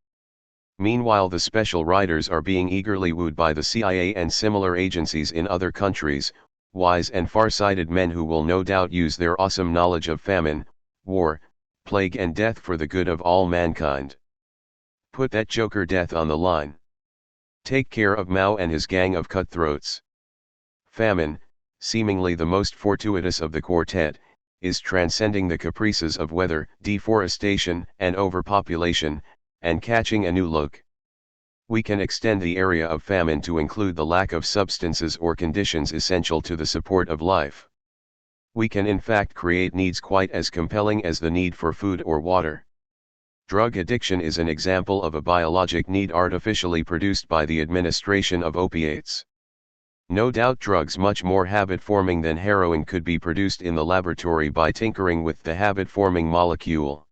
Meanwhile the special riders are being eagerly wooed by the CIA and similar agencies in other countries, wise and far-sighted men who will no doubt use their awesome knowledge of famine, war, plague and death for the good of all mankind. Put that joker death on the line. Take care of Mao and his gang of cutthroats. Famine, seemingly the most fortuitous of the quartet, is transcending the caprices of weather, deforestation and overpopulation, and catching a new look. We can extend the area of famine to include the lack of substances or conditions essential to the support of life. We can in fact create needs quite as compelling as the need for food or water. Drug addiction is an example of a biologic need artificially produced by the administration of opiates. No doubt drugs much more habit-forming than heroin could be produced in the laboratory by tinkering with the habit-forming molecule.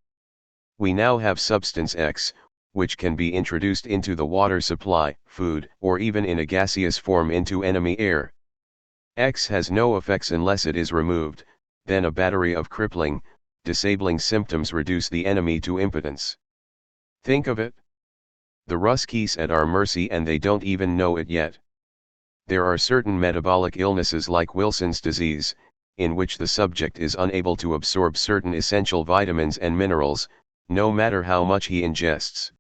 We now have substance X, which can be introduced into the water supply, food, or even in a gaseous form into enemy air. X has no effects unless it is removed, then a battery of crippling, disabling symptoms reduce the enemy to impotence. Think of it. The Ruskies at our mercy and they don't even know it yet. There are certain metabolic illnesses like Wilson's disease, in which the subject is unable to absorb certain essential vitamins and minerals, no matter how much he ingests.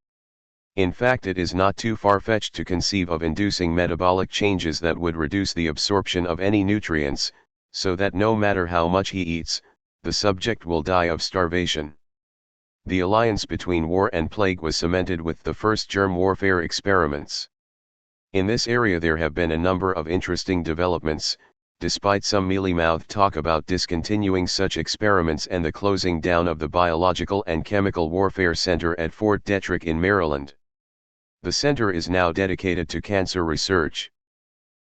In fact, it is not too far-fetched to conceive of inducing metabolic changes that would reduce the absorption of any nutrients, so that no matter how much he eats, the subject will die of starvation. The alliance between war and plague was cemented with the first germ warfare experiments. In this area there have been a number of interesting developments, despite some mealy-mouthed talk about discontinuing such experiments and the closing down of the Biological and Chemical Warfare Center at Fort Detrick in Maryland. The center is now dedicated to cancer research.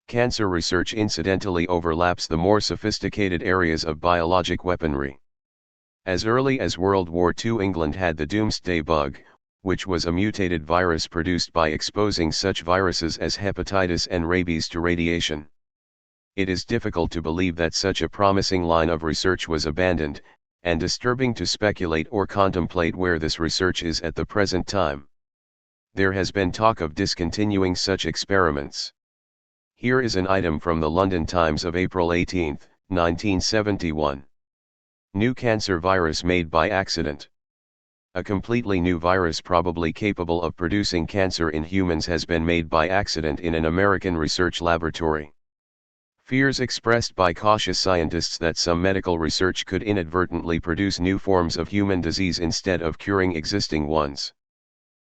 Cancer research incidentally overlaps the more sophisticated areas of biologic weaponry. As early as World War II, England had the doomsday bug, which was a mutated virus produced by exposing such viruses as hepatitis and rabies to radiation. It is difficult to believe that such a promising line of research was abandoned, and disturbing to speculate or contemplate where this research is at the present time. There has been talk of discontinuing such experiments. Here is an item from the London Times of April 18, 1971. New cancer virus made by accident. A completely new virus probably capable of producing cancer in humans has been made by accident in an American research laboratory. Fears expressed by cautious scientists that some medical research could inadvertently produce new forms of human disease instead of curing existing ones.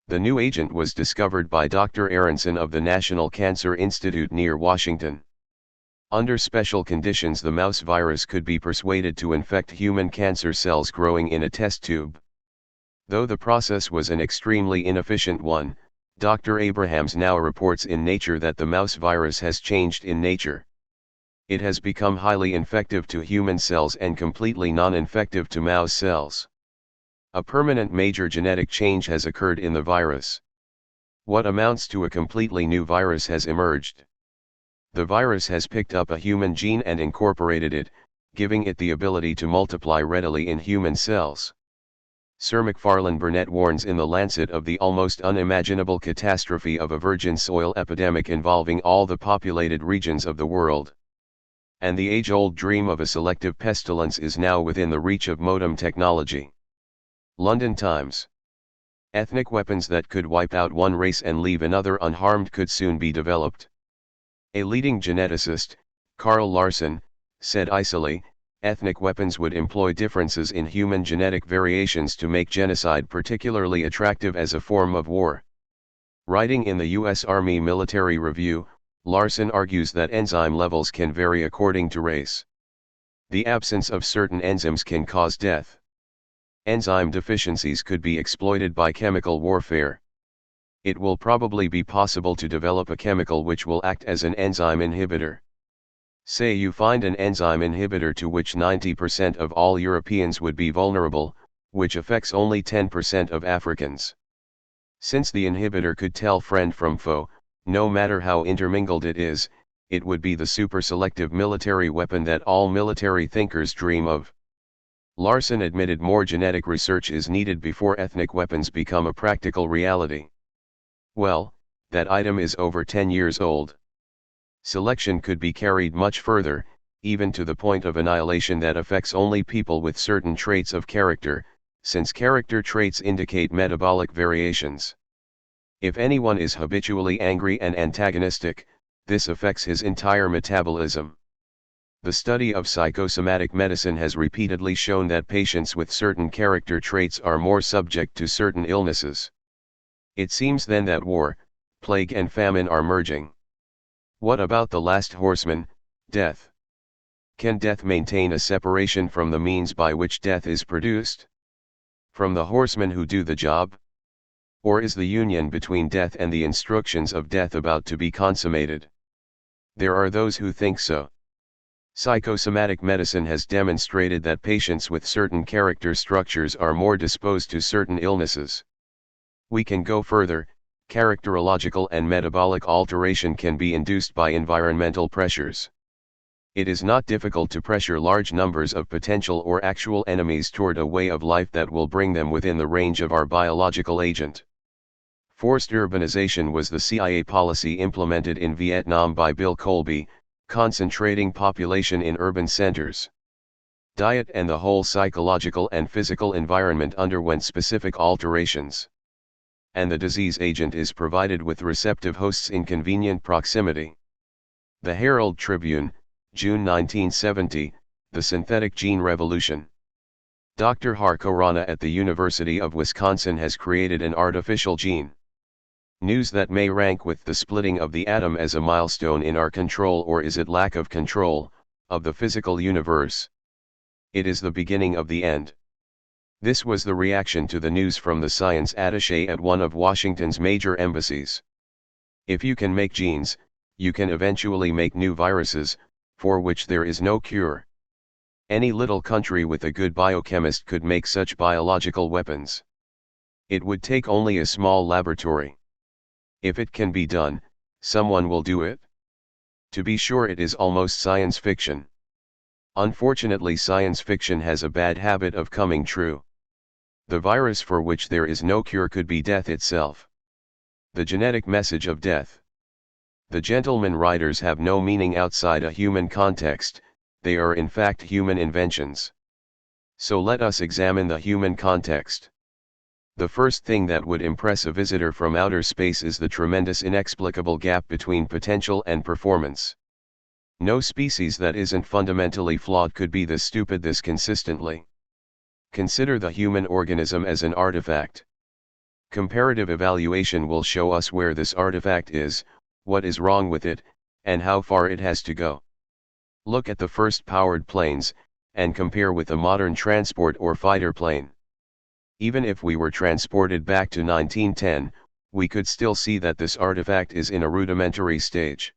The new agent was discovered by Dr. Aronson of the National Cancer Institute near Washington. Under special conditions, the mouse virus could be persuaded to infect human cancer cells growing in a test tube. Though the process was an extremely inefficient one, Dr. Abrahams now reports in Nature that the mouse virus has changed in nature. It has become highly infective to human cells and completely non-infective to mouse cells. A permanent major genetic change has occurred in the virus. What amounts to a completely new virus has emerged. The virus has picked up a human gene and incorporated it, giving it the ability to multiply readily in human cells. Sir Macfarlane Burnet warns in The Lancet of the almost unimaginable catastrophe of a virgin soil epidemic involving all the populated regions of the world. And the age-old dream of a selective pestilence is now within the reach of modem technology. London Times. Ethnic weapons that could wipe out one race and leave another unharmed could soon be developed. A leading geneticist, Carl Larson, said icily, ethnic weapons would employ differences in human genetic variations to make genocide particularly attractive as a form of war. Writing in the U.S. Army Military Review, Larson argues that enzyme levels can vary according to race. The absence of certain enzymes can cause death. Enzyme deficiencies could be exploited by chemical warfare. It will probably be possible to develop a chemical which will act as an enzyme inhibitor. Say you find an enzyme inhibitor to which 90% of all Europeans would be vulnerable, which affects only 10% of Africans. Since the inhibitor could tell friend from foe, no matter how intermingled it is, it would be the super-selective military weapon that all military thinkers dream of. Larson admitted more genetic research is needed before ethnic weapons become a practical reality. Well, that item is over 10 years old. Selection could be carried much further, even to the point of annihilation that affects only people with certain traits of character, since character traits indicate metabolic variations. If anyone is habitually angry and antagonistic, this affects his entire metabolism. The study of psychosomatic medicine has repeatedly shown that patients with certain character traits are more subject to certain illnesses. It seems then that war, plague and famine are merging. What about the last horseman, death? Can death maintain a separation from the means by which death is produced? From the horsemen who do the job? Or is the union between death and the instructions of death about to be consummated? There are those who think so. Psychosomatic medicine has demonstrated that patients with certain character structures are more disposed to certain illnesses. We can go further. Characterological and metabolic alteration can be induced by environmental pressures. It is not difficult to pressure large numbers of potential or actual enemies toward a way of life that will bring them within the range of our biological agent. Forced urbanization was the CIA policy implemented in Vietnam by Bill Colby, concentrating population in urban centers. Diet and the whole psychological and physical environment underwent specific alterations. And the disease agent is provided with receptive hosts in convenient proximity. The Herald Tribune, June 1970, The Synthetic Gene Revolution. Dr. Harko Rana at the University of Wisconsin has created an artificial gene. News that may rank with the splitting of the atom as a milestone in our control, or is it lack of control, of the physical universe? It is the beginning of the end. This was the reaction to the news from the science attaché at one of Washington's major embassies. If you can make genes, you can eventually make new viruses, for which there is no cure. Any little country with a good biochemist could make such biological weapons. It would take only a small laboratory. If it can be done, someone will do it. To be sure, it is almost science fiction. Unfortunately, science fiction has a bad habit of coming true. The virus for which there is no cure could be death itself. The genetic message of death. The gentleman riders have no meaning outside a human context, they are in fact human inventions. So let us examine the human context. The first thing that would impress a visitor from outer space is the tremendous inexplicable gap between potential and performance. No species that isn't fundamentally flawed could be this stupid this consistently. Consider the human organism as an artifact. Comparative evaluation will show us where this artifact is, what is wrong with it, and how far it has to go. Look at the first powered planes, and compare with a modern transport or fighter plane. Even if we were transported back to 1910, we could still see that this artifact is in a rudimentary stage.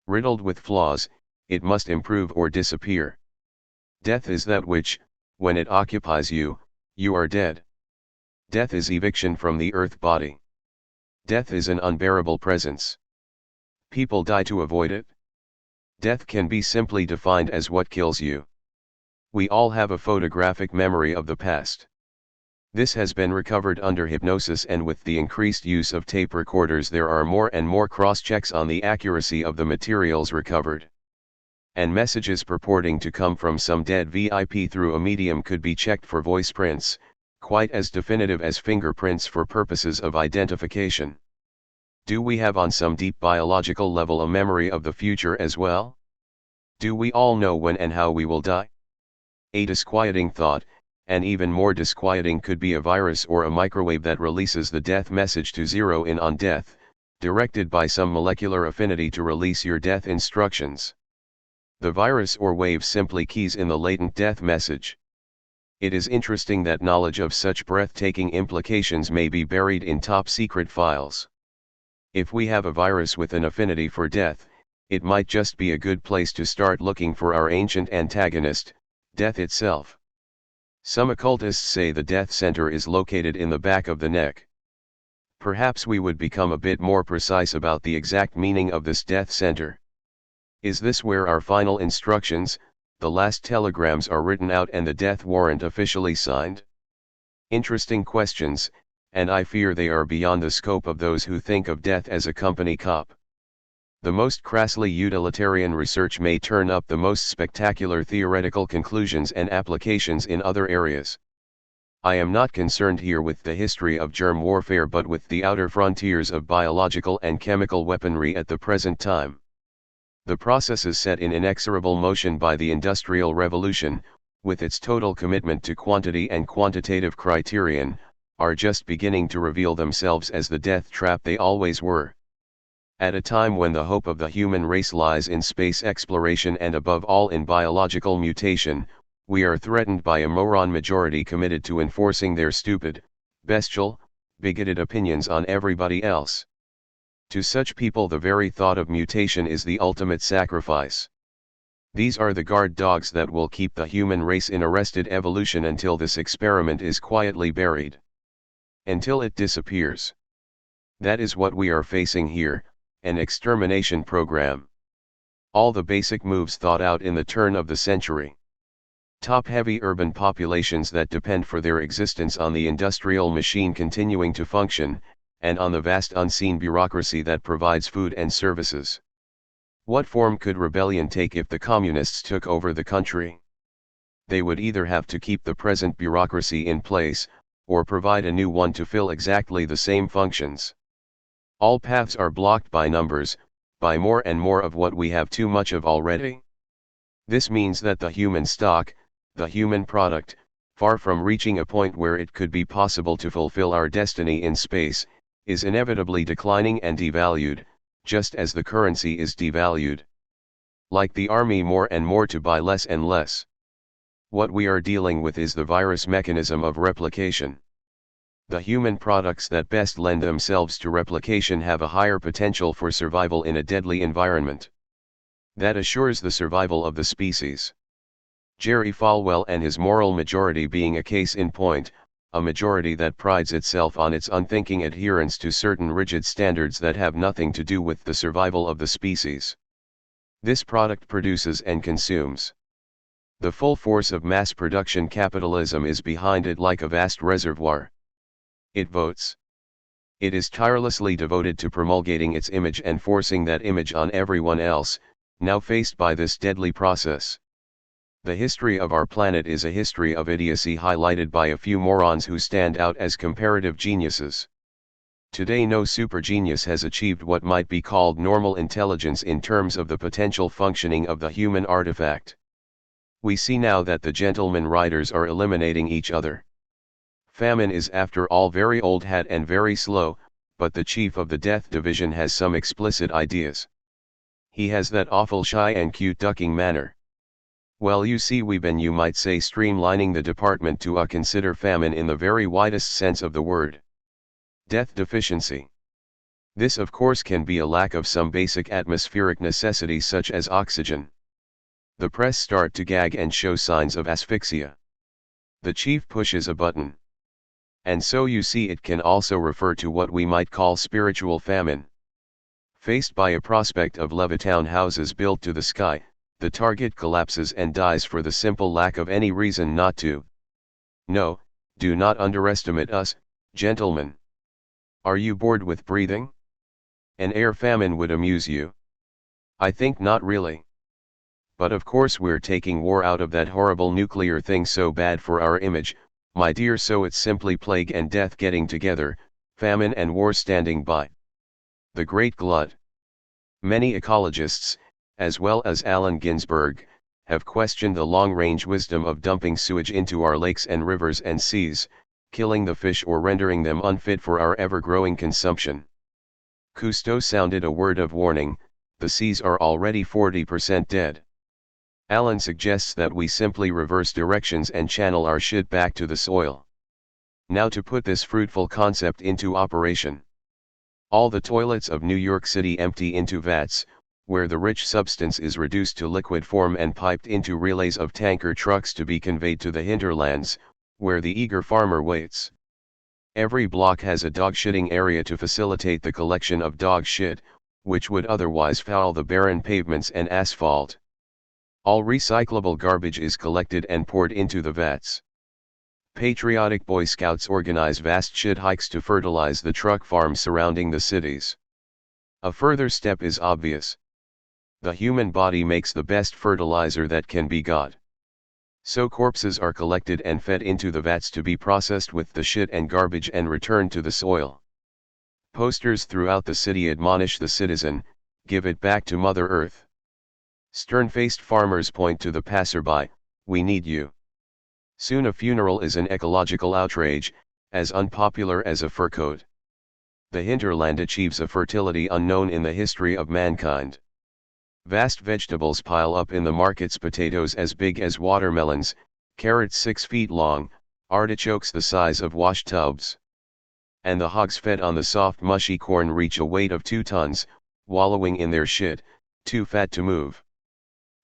Riddled with flaws, it must improve or disappear. Death is that which, when it occupies you, you are dead. Death is eviction from the earth body. Death is an unbearable presence. People die to avoid it. Death can be simply defined as what kills you. We all have a photographic memory of the past. This has been recovered under hypnosis, and with the increased use of tape recorders there are more and more cross-checks on the accuracy of the materials recovered. And messages purporting to come from some dead VIP through a medium could be checked for voice prints, quite as definitive as fingerprints for purposes of identification. Do we have on some deep biological level a memory of the future as well? Do we all know when and how we will die? A disquieting thought, and even more disquieting, could be a virus or a microwave that releases the death message to zero in on death, directed by some molecular affinity to release your death instructions. The virus or wave simply keys in the latent death message. It is interesting that knowledge of such breathtaking implications may be buried in top-secret files. If we have a virus with an affinity for death, it might just be a good place to start looking for our ancient antagonist, death itself. Some occultists say the death center is located in the back of the neck. Perhaps we would become a bit more precise about the exact meaning of this death center. Is this where our final instructions, the last telegrams, are written out and the death warrant officially signed? Interesting questions, and I fear they are beyond the scope of those who think of death as a company cop. The most crassly utilitarian research may turn up the most spectacular theoretical conclusions and applications in other areas. I am not concerned here with the history of germ warfare but with the outer frontiers of biological and chemical weaponry at the present time. The processes set in inexorable motion by the Industrial Revolution, with its total commitment to quantity and quantitative criterion, are just beginning to reveal themselves as the death trap they always were. At a time when the hope of the human race lies in space exploration and above all in biological mutation, we are threatened by a moron majority committed to enforcing their stupid, bestial, bigoted opinions on everybody else. To such people the very thought of mutation is the ultimate sacrifice. These are the guard dogs that will keep the human race in arrested evolution until this experiment is quietly buried. Until it disappears. That is what we are facing here, an extermination program. All the basic moves thought out in the turn of the century. Top-heavy urban populations that depend for their existence on the industrial machine continuing to function, and on the vast unseen bureaucracy that provides food and services. What form could rebellion take if the communists took over the country? They would either have to keep the present bureaucracy in place, or provide a new one to fill exactly the same functions. All paths are blocked by numbers, by more and more of what we have too much of already. This means that the human stock, the human product, far from reaching a point where it could be possible to fulfill our destiny in space, is inevitably declining and devalued, just as the currency is devalued. Like the army, more and more to buy less and less. What we are dealing with is the virus mechanism of replication. The human products that best lend themselves to replication have a higher potential for survival in a deadly environment. That assures the survival of the species. Jerry Falwell and his moral majority being a case in point, a majority that prides itself on its unthinking adherence to certain rigid standards that have nothing to do with the survival of the species. This product produces and consumes. The full force of mass production capitalism is behind it like a vast reservoir. It votes. It is tirelessly devoted to promulgating its image and forcing that image on everyone else, now faced by this deadly process. The history of our planet is a history of idiocy highlighted by a few morons who stand out as comparative geniuses. Today no super genius has achieved what might be called normal intelligence in terms of the potential functioning of the human artifact. We see now that the gentleman riders are eliminating each other. Famine is after all very old hat and very slow, but the chief of the death division has some explicit ideas. He has that awful shy and cute ducking manner. Well, you see, we've been, you might say, streamlining the department to consider famine in the very widest sense of the word. Death deficiency. This of course can be a lack of some basic atmospheric necessity such as oxygen. The press start to gag and show signs of asphyxia. The chief pushes a button. And so you see, it can also refer to what we might call spiritual famine. Faced by a prospect of Levittown houses built to the sky, the target collapses and dies for the simple lack of any reason not to. No, do not underestimate us, gentlemen. Are you bored with breathing? An air famine would amuse you. I think not really. But of course we're taking war out of that horrible nuclear thing so bad for our image, my dear, so it's simply plague and death getting together, famine and war standing by. The Great Glut. Many ecologists, as well as Allen Ginsberg, have questioned the long-range wisdom of dumping sewage into our lakes and rivers and seas, killing the fish or rendering them unfit for our ever-growing consumption. Cousteau sounded a word of warning: the seas are already 40% dead. Allen suggests that we simply reverse directions and channel our shit back to the soil. Now to put this fruitful concept into operation. All the toilets of New York City empty into vats, where the rich substance is reduced to liquid form and piped into relays of tanker trucks to be conveyed to the hinterlands, where the eager farmer waits. Every block has a dog shitting area to facilitate the collection of dog shit, which would otherwise foul the barren pavements and asphalt. All recyclable garbage is collected and poured into the vats. Patriotic Boy Scouts organize vast shit hikes to fertilize the truck farms surrounding the cities. A further step is obvious. The human body makes the best fertilizer that can be got. So corpses are collected and fed into the vats to be processed with the shit and garbage and returned to the soil. Posters throughout the city admonish the citizen, give it back to Mother Earth. Stern-faced farmers point to the passerby, we need you. Soon a funeral is an ecological outrage, as unpopular as a fur coat. The hinterland achieves a fertility unknown in the history of mankind. Vast vegetables pile up in the markets: potatoes as big as watermelons, carrots 6 feet long, artichokes the size of wash tubs. And the hogs fed on the soft mushy corn reach a weight of 2 tons, wallowing in their shit, too fat to move.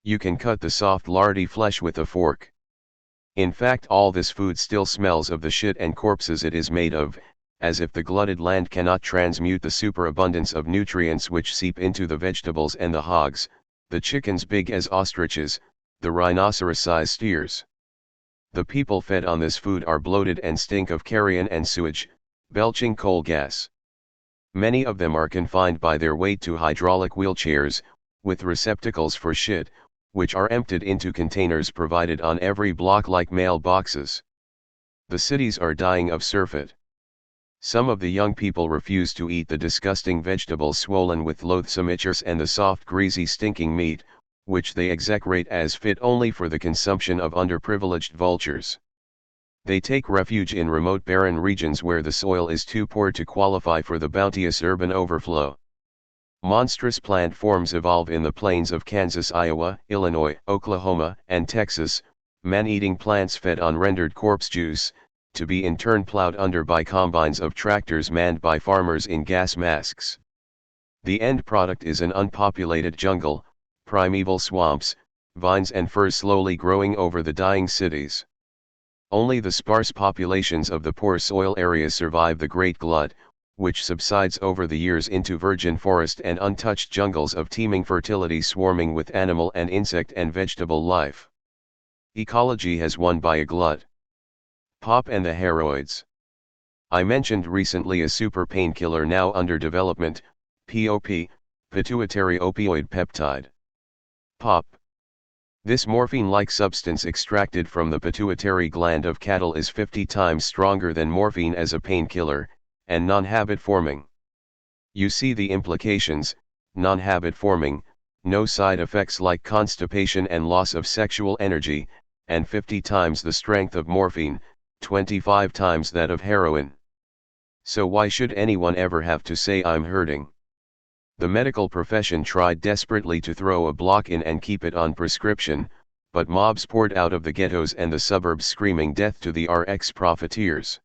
You can cut the soft lardy flesh with a fork. In fact, all this food still smells of the shit and corpses it is made of, as if the glutted land cannot transmute the superabundance of nutrients which seep into the vegetables and the hogs, the chickens big as ostriches, the rhinoceros-sized steers. The people fed on this food are bloated and stink of carrion and sewage, belching coal gas. Many of them are confined by their weight to hydraulic wheelchairs, with receptacles for shit, which are emptied into containers provided on every block like mailboxes. The cities are dying of surfeit. Some of the young people refuse to eat the disgusting vegetables swollen with loathsome itchers and the soft greasy stinking meat, which they execrate as fit only for the consumption of underprivileged vultures. They take refuge in remote barren regions where the soil is too poor to qualify for the bounteous urban overflow. Monstrous plant forms evolve in the plains of Kansas, Iowa, Illinois, Oklahoma, and Texas, man-eating plants fed on rendered corpse juice, to be in turn plowed under by combines of tractors manned by farmers in gas masks. The end product is an unpopulated jungle, primeval swamps, vines and firs slowly growing over the dying cities. Only the sparse populations of the poor soil areas survive the great glut, which subsides over the years into virgin forest and untouched jungles of teeming fertility swarming with animal and insect and vegetable life. Ecology has won by a glut. POP and the heroids. I mentioned recently a super painkiller now under development, POP, pituitary opioid peptide. POP. This morphine-like substance extracted from the pituitary gland of cattle is 50 times stronger than morphine as a painkiller, and non-habit forming. You see the implications: non-habit forming, no side effects like constipation and loss of sexual energy, and 50 times the strength of morphine, 25 times that of heroin. So why should anyone ever have to say I'm hurting? The medical profession tried desperately to throw a block in and keep it on prescription, but mobs poured out of the ghettos and the suburbs screaming death to the RX profiteers.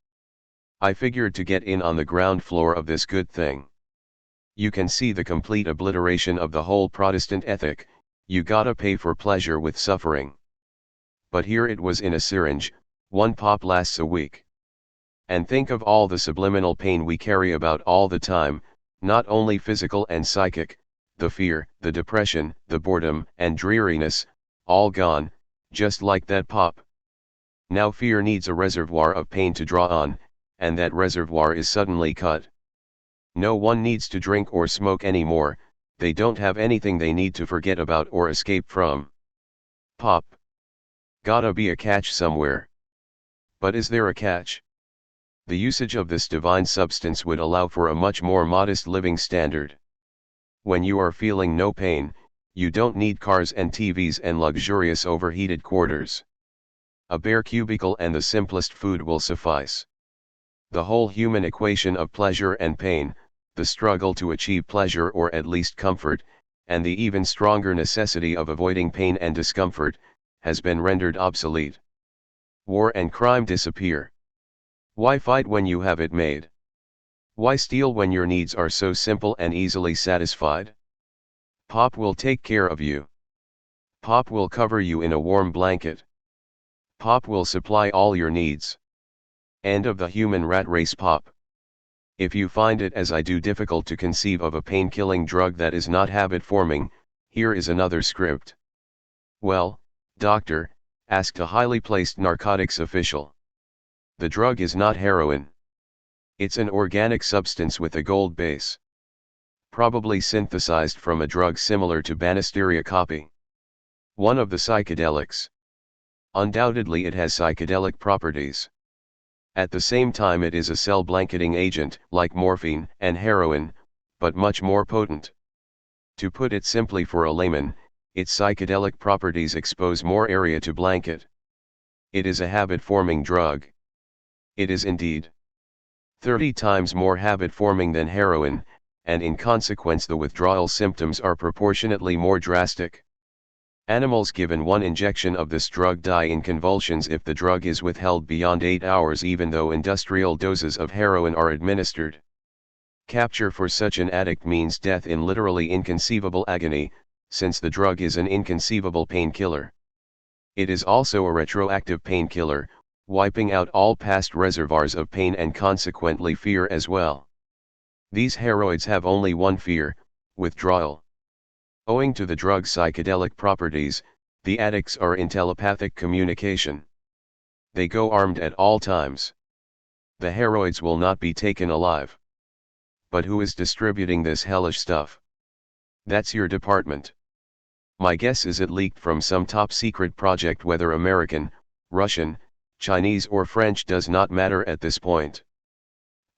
I figured to get in on the ground floor of this good thing. You can see the complete obliteration of the whole Protestant ethic: you gotta pay for pleasure with suffering. But here it was in a syringe, one pop lasts a week. And think of all the subliminal pain we carry about all the time, not only physical and psychic, the fear, the depression, the boredom and dreariness, all gone, just like that pop. Now fear needs a reservoir of pain to draw on, and that reservoir is suddenly cut. No one needs to drink or smoke anymore, they don't have anything they need to forget about or escape from. Pop. Gotta be a catch somewhere. But is there a catch? The usage of this divine substance would allow for a much more modest living standard. When you are feeling no pain, you don't need cars and TVs and luxurious overheated quarters. A bare cubicle and the simplest food will suffice. The whole human equation of pleasure and pain, the struggle to achieve pleasure or at least comfort, and the even stronger necessity of avoiding pain and discomfort, has been rendered obsolete. War and crime disappear. Why fight when you have it made? Why steal when your needs are so simple and easily satisfied? Pop will take care of you. Pop will cover you in a warm blanket. Pop will supply all your needs. End of the human rat race. Pop. If you find it, as I do, difficult to conceive of a pain-killing drug that is not habit-forming, here is another script. Well, doctor, asked a highly placed narcotics official. The drug is not heroin. It's an organic substance with a gold base. Probably synthesized from a drug similar to Banisteria copy. One of the psychedelics. Undoubtedly it has psychedelic properties. At the same time it is a cell blanketing agent, like morphine and heroin, but much more potent. To put it simply for a layman, its psychedelic properties expose more area to blanket. It is a habit-forming drug. It is indeed 30 times more habit-forming than heroin, and in consequence the withdrawal symptoms are proportionately more drastic. Animals given one injection of this drug die in convulsions if the drug is withheld beyond 8 hours, even though industrial doses of heroin are administered. Capture for such an addict means death in literally inconceivable agony, since the drug is an inconceivable painkiller. It is also a retroactive painkiller, wiping out all past reservoirs of pain and consequently fear as well. These heroids have only one fear: withdrawal. Owing to the drug's psychedelic properties, the addicts are in telepathic communication. They go armed at all times. The heroids will not be taken alive. But who is distributing this hellish stuff? That's your department. My guess is it leaked from some top secret project, whether American, Russian, Chinese or French does not matter at this point.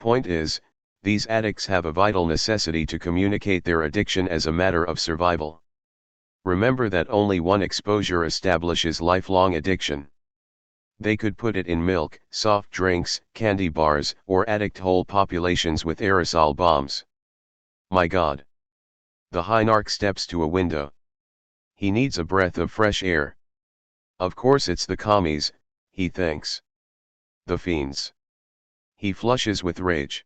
Point is, these addicts have a vital necessity to communicate their addiction as a matter of survival. Remember that only one exposure establishes lifelong addiction. They could put it in milk, soft drinks, candy bars, or addict whole populations with aerosol bombs. My God. The high narc steps to a window. He needs a breath of fresh air. Of course it's the commies, he thinks. The fiends. He flushes with rage.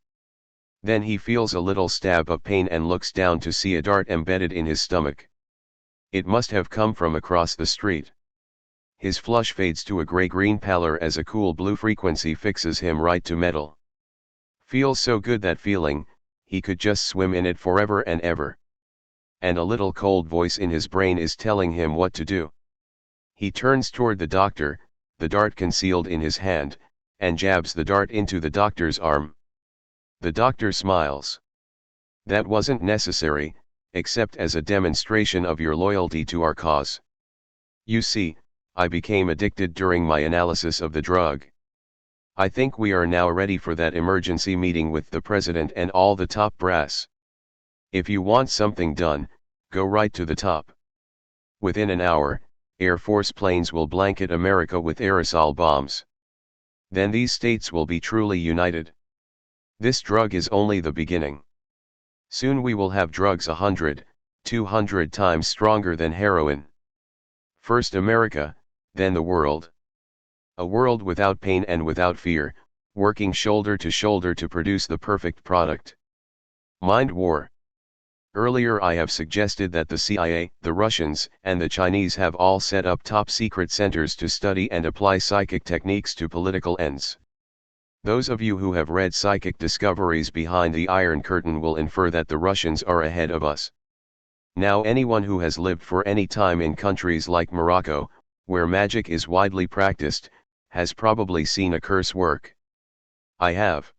Then he feels a little stab of pain and looks down to see a dart embedded in his stomach. It must have come from across the street. his flush fades to a gray-green pallor as a cool blue frequency fixes him right to metal. Feels so good that feeling, he could just swim in it forever and ever. And a little cold voice in his brain is telling him what to do. He turns toward the doctor, the dart concealed in his hand, and jabs the dart into the doctor's arm. The doctor smiles. That wasn't necessary, except as a demonstration of your loyalty to our cause. You see, I became addicted during my analysis of the drug. I think we are now ready for that emergency meeting with the president and all the top brass. If you want something done, go right to the top. Within an hour, Air Force planes will blanket America with aerosol bombs. Then these states will be truly united. This drug is only the beginning. Soon we will have drugs 100, 200 times stronger than heroin. First America, then the world. A world without pain and without fear, working shoulder to shoulder to produce the perfect product. Mind war. Earlier I have suggested that the CIA, the Russians, and the Chinese have all set up top-secret centers to study and apply psychic techniques to political ends. Those of you who have read Psychic Discoveries Behind the Iron Curtain will infer that the Russians are ahead of us. Now anyone who has lived for any time in countries like Morocco, where magic is widely practiced, has probably seen a curse work. I have.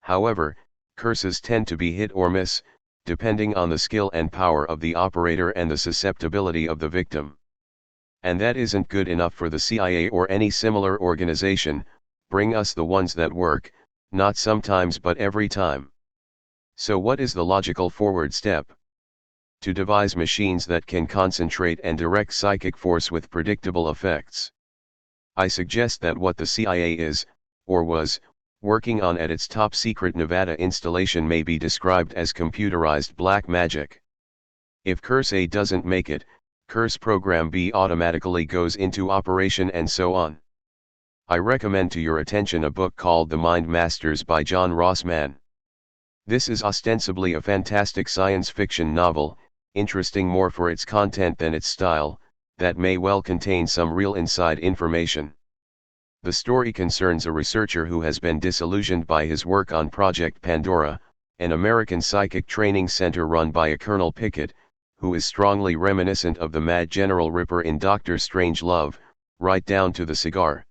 However, curses tend to be hit or miss, depending on the skill and power of the operator and the susceptibility of the victim. And that isn't good enough for the CIA or any similar organization. Bring us the ones that work, not sometimes but every time. So what is the logical forward step? To devise machines that can concentrate and direct psychic force with predictable effects. I suggest that what the CIA is, or was, working on at its top-secret Nevada installation may be described as computerized black magic. If Curse A doesn't make it, Curse Program B automatically goes into operation and so on. I recommend to your attention a book called The Mind Masters by John Ross Mann. This is ostensibly a fantastic science fiction novel, interesting more for its content than its style, that may well contain some real inside information. The story concerns a researcher who has been disillusioned by his work on Project Pandora, an American psychic training center run by a Colonel Pickett, who is strongly reminiscent of the Mad General Ripper in Doctor Strangelove, right down to the cigar.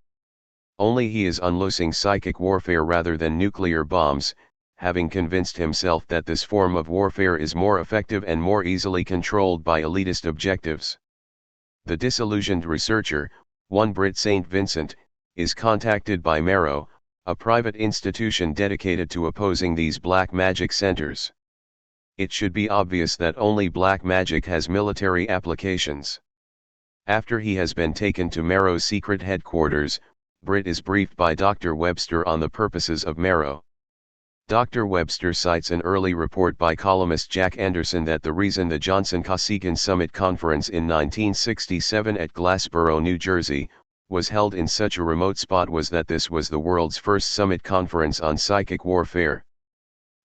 Only he is unloosing psychic warfare rather than nuclear bombs, having convinced himself that this form of warfare is more effective and more easily controlled by elitist objectives. The disillusioned researcher, one Brit St. Vincent, is contacted by Marrow, a private institution dedicated to opposing these black magic centers. It should be obvious that only black magic has military applications. After he has been taken to Marrow's secret headquarters, Britt is briefed by Dr. Webster on the purposes of Marrow. Dr. Webster cites an early report by columnist Jack Anderson that the reason the Johnson-Kosygin Summit Conference in 1967 at Glassboro, New Jersey, was held in such a remote spot was that this was the world's first summit conference on psychic warfare.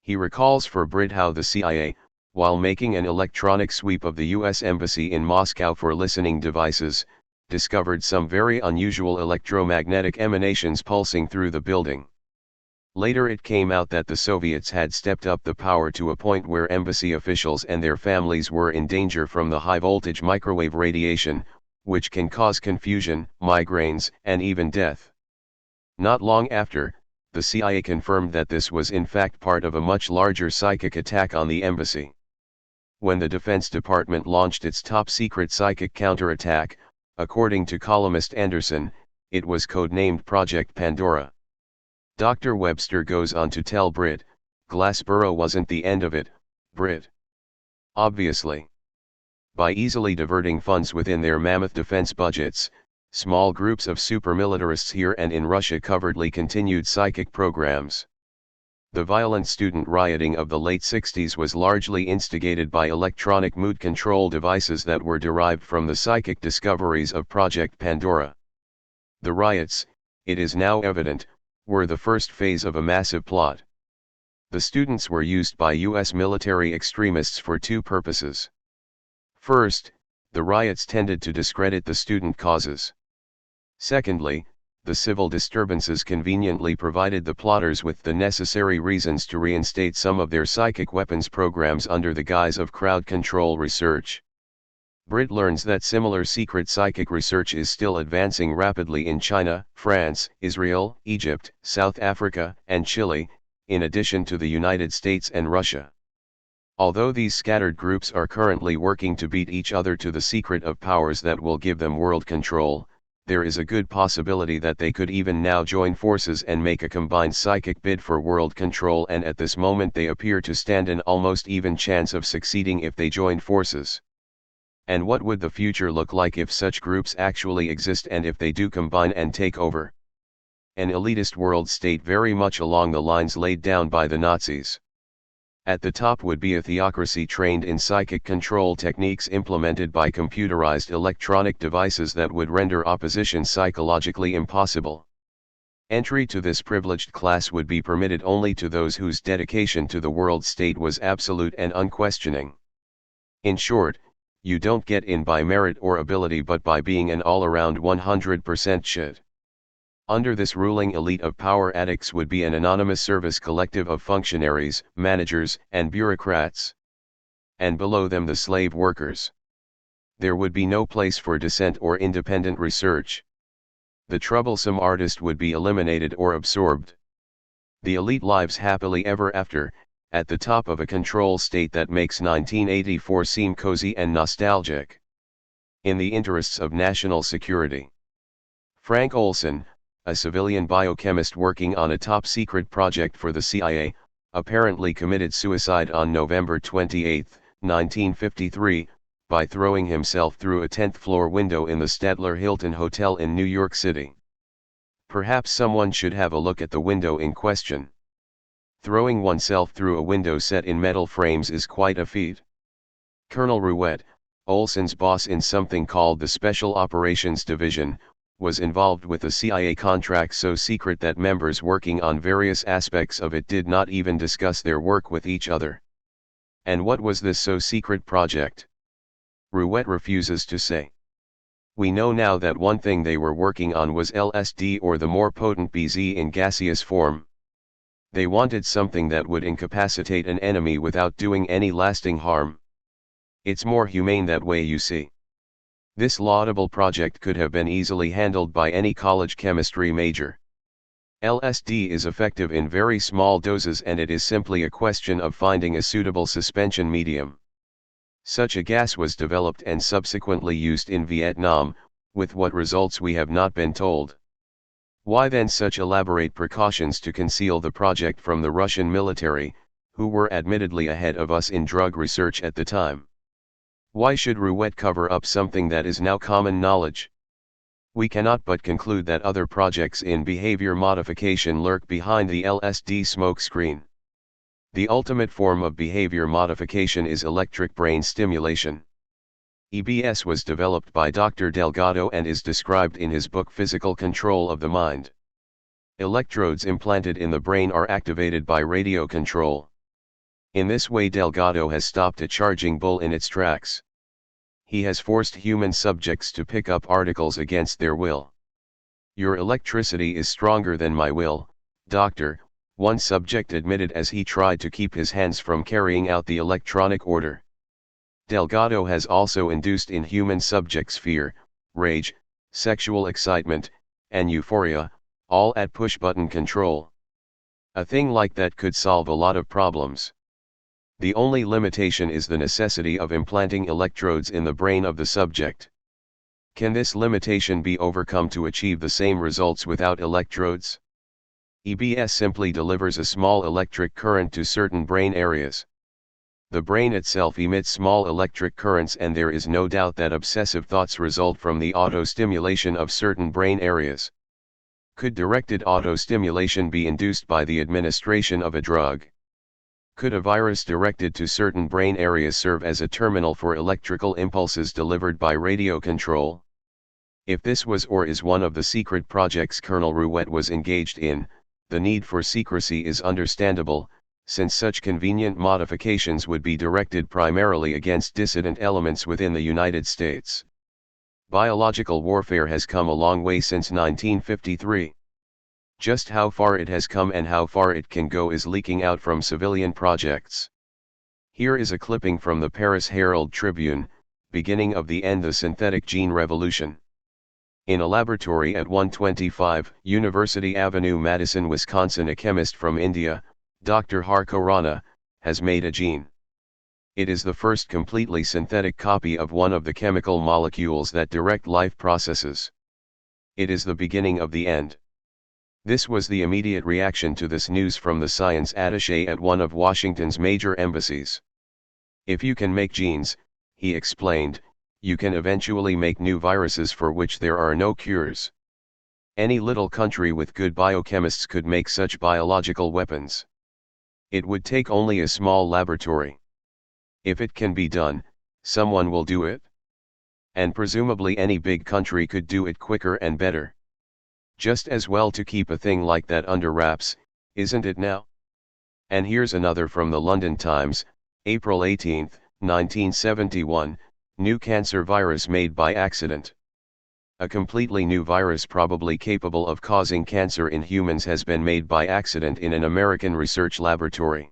He recalls for Britt how the CIA, while making an electronic sweep of the U.S. Embassy in Moscow for listening devices, discovered some very unusual electromagnetic emanations pulsing through the building. Later it came out that the Soviets had stepped up the power to a point where embassy officials and their families were in danger from the high-voltage microwave radiation, which can cause confusion, migraines, and even death. Not long after, the CIA confirmed that this was in fact part of a much larger psychic attack on the embassy. When the Defense Department launched its top-secret psychic counterattack, according to columnist Anderson, it was codenamed Project Pandora. Dr. Webster goes on to tell Britt, Glassboro wasn't the end of it, Britt. Obviously. By easily diverting funds within their mammoth defense budgets, small groups of super-militarists here and in Russia covertly continued psychic programs. The violent student rioting of the late 60s was largely instigated by electronic mood control devices that were derived from the psychic discoveries of Project Pandora. The riots, it is now evident, were the first phase of a massive plot. The students were used by U.S. military extremists for two purposes. First, the riots tended to discredit the student causes. Secondly, the civil disturbances conveniently provided the plotters with the necessary reasons to reinstate some of their psychic weapons programs under the guise of crowd control research. Brit learns that similar secret psychic research is still advancing rapidly in China, France, Israel, Egypt, South Africa, and Chile, in addition to the United States and Russia. Although these scattered groups are currently working to beat each other to the secret of powers that will give them world control, there is a good possibility that they could even now join forces and make a combined psychic bid for world control, and at this moment they appear to stand an almost even chance of succeeding if they join forces. And what would the future look like if such groups actually exist and if they do combine and take over? An elitist world state very much along the lines laid down by the Nazis. At the top would be a theocracy trained in psychic control techniques implemented by computerized electronic devices that would render opposition psychologically impossible. Entry to this privileged class would be permitted only to those whose dedication to the world state was absolute and unquestioning. In short, you don't get in by merit or ability but by being an all-around 100% shit. Under this ruling elite of power addicts would be an anonymous service collective of functionaries, managers, and bureaucrats. And below them the slave workers. There would be no place for dissent or independent research. The troublesome artist would be eliminated or absorbed. The elite lives happily ever after, at the top of a control state that makes 1984 seem cozy and nostalgic. In the interests of national security. Frank Olson, a civilian biochemist working on a top-secret project for the CIA, apparently committed suicide on November 28, 1953, by throwing himself through a 10th-floor window in the Statler Hilton Hotel in New York City. Perhaps someone should have a look at the window in question. Throwing oneself through a window set in metal frames is quite a feat. Colonel Rouet, Olson's boss in something called the Special Operations Division, was involved with a CIA contract so secret that members working on various aspects of it did not even discuss their work with each other. And what was this so secret project? Rouet refuses to say. We know now that one thing they were working on was LSD, or the more potent BZ in gaseous form. They wanted something that would incapacitate an enemy without doing any lasting harm. It's more humane that way, you see. This laudable project could have been easily handled by any college chemistry major. LSD is effective in very small doses and it is simply a question of finding a suitable suspension medium. Such a gas was developed and subsequently used in Vietnam, with what results we have not been told. Why then such elaborate precautions to conceal the project from the Russian military, who were admittedly ahead of us in drug research at the time? Why should Rouet cover up something that is now common knowledge? We cannot but conclude that other projects in behavior modification lurk behind the LSD smokescreen. The ultimate form of behavior modification is electric brain stimulation. EBS was developed by Dr. Delgado and is described in his book Physical Control of the Mind. Electrodes implanted in the brain are activated by radio control. In this way Delgado has stopped a charging bull in its tracks. He has forced human subjects to pick up articles against their will. Your electricity is stronger than my will, doctor, one subject admitted as he tried to keep his hands from carrying out the electronic order. Delgado has also induced in human subjects fear, rage, sexual excitement, and euphoria, all at push-button control. A thing like that could solve a lot of problems. The only limitation is the necessity of implanting electrodes in the brain of the subject. Can this limitation be overcome to achieve the same results without electrodes? EBS simply delivers a small electric current to certain brain areas. The brain itself emits small electric currents, and there is no doubt that obsessive thoughts result from the auto-stimulation of certain brain areas. Could directed auto-stimulation be induced by the administration of a drug? Could a virus directed to certain brain areas serve as a terminal for electrical impulses delivered by radio control? If this was or is one of the secret projects Colonel Rouet was engaged in, the need for secrecy is understandable, since such convenient modifications would be directed primarily against dissident elements within the United States. Biological warfare has come a long way since 1953. Just how far it has come and how far it can go is leaking out from civilian projects. Here is a clipping from the Paris Herald-Tribune, beginning of the end the synthetic gene revolution. In a laboratory at 125 University Avenue, Madison, Wisconsin, a chemist from India, Dr. Harko Rana, has made a gene. It is the first completely synthetic copy of one of the chemical molecules that direct life processes. It is the beginning of the end. This was the immediate reaction to this news from the science attaché at one of Washington's major embassies. If you can make genes, he explained, you can eventually make new viruses for which there are no cures. Any little country with good biochemists could make such biological weapons. It would take only a small laboratory. If it can be done, someone will do it. And presumably any big country could do it quicker and better. Just as well to keep a thing like that under wraps, isn't it now? And here's another from the London Times, April 18, 1971, new cancer virus made by accident. A completely new virus probably capable of causing cancer in humans has been made by accident in an American research laboratory.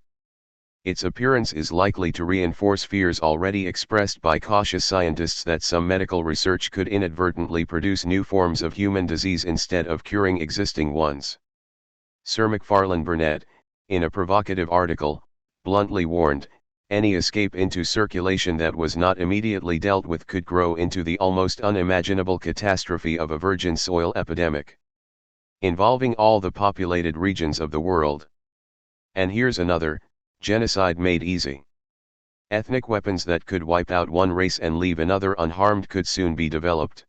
Its appearance is likely to reinforce fears already expressed by cautious scientists that some medical research could inadvertently produce new forms of human disease instead of curing existing ones. Sir MacFarlane Burnett, in a provocative article, bluntly warned, any escape into circulation that was not immediately dealt with could grow into the almost unimaginable catastrophe of a virgin soil epidemic, involving all the populated regions of the world. And here's another, genocide made easy. Ethnic weapons that could wipe out one race and leave another unharmed could soon be developed.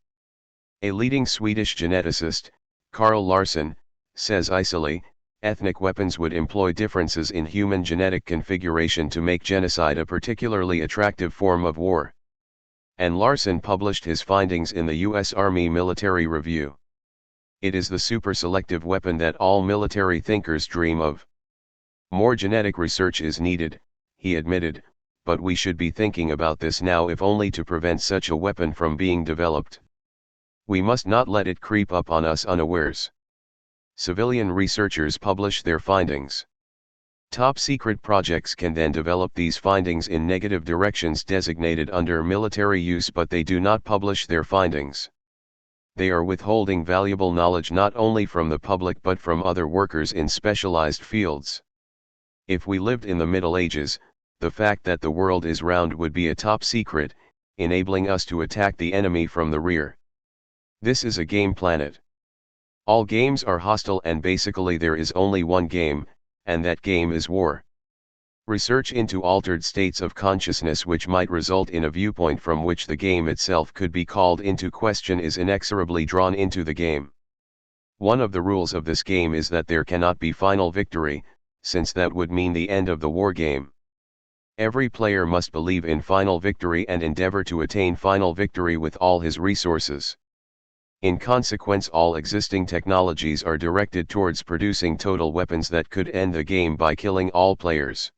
A leading Swedish geneticist, Carl Larsson, says icily, ethnic weapons would employ differences in human genetic configuration to make genocide a particularly attractive form of war. And Larsson published his findings in the U.S. Army Military Review. It is the super-selective weapon that all military thinkers dream of. More genetic research is needed, he admitted, but we should be thinking about this now if only to prevent such a weapon from being developed. We must not let it creep up on us unawares. Civilian researchers publish their findings. Top-secret projects can then develop these findings in negative directions designated under military use, but they do not publish their findings. They are withholding valuable knowledge not only from the public but from other workers in specialized fields. If we lived in the Middle Ages, the fact that the world is round would be a top secret, enabling us to attack the enemy from the rear. This is a game planet. All games are hostile and basically there is only one game, and that game is war. Research into altered states of consciousness which might result in a viewpoint from which the game itself could be called into question is inexorably drawn into the game. One of the rules of this game is that there cannot be final victory, since that would mean the end of the war game. Every player must believe in final victory and endeavor to attain final victory with all his resources. In consequence, all existing technologies are directed towards producing total weapons that could end the game by killing all players.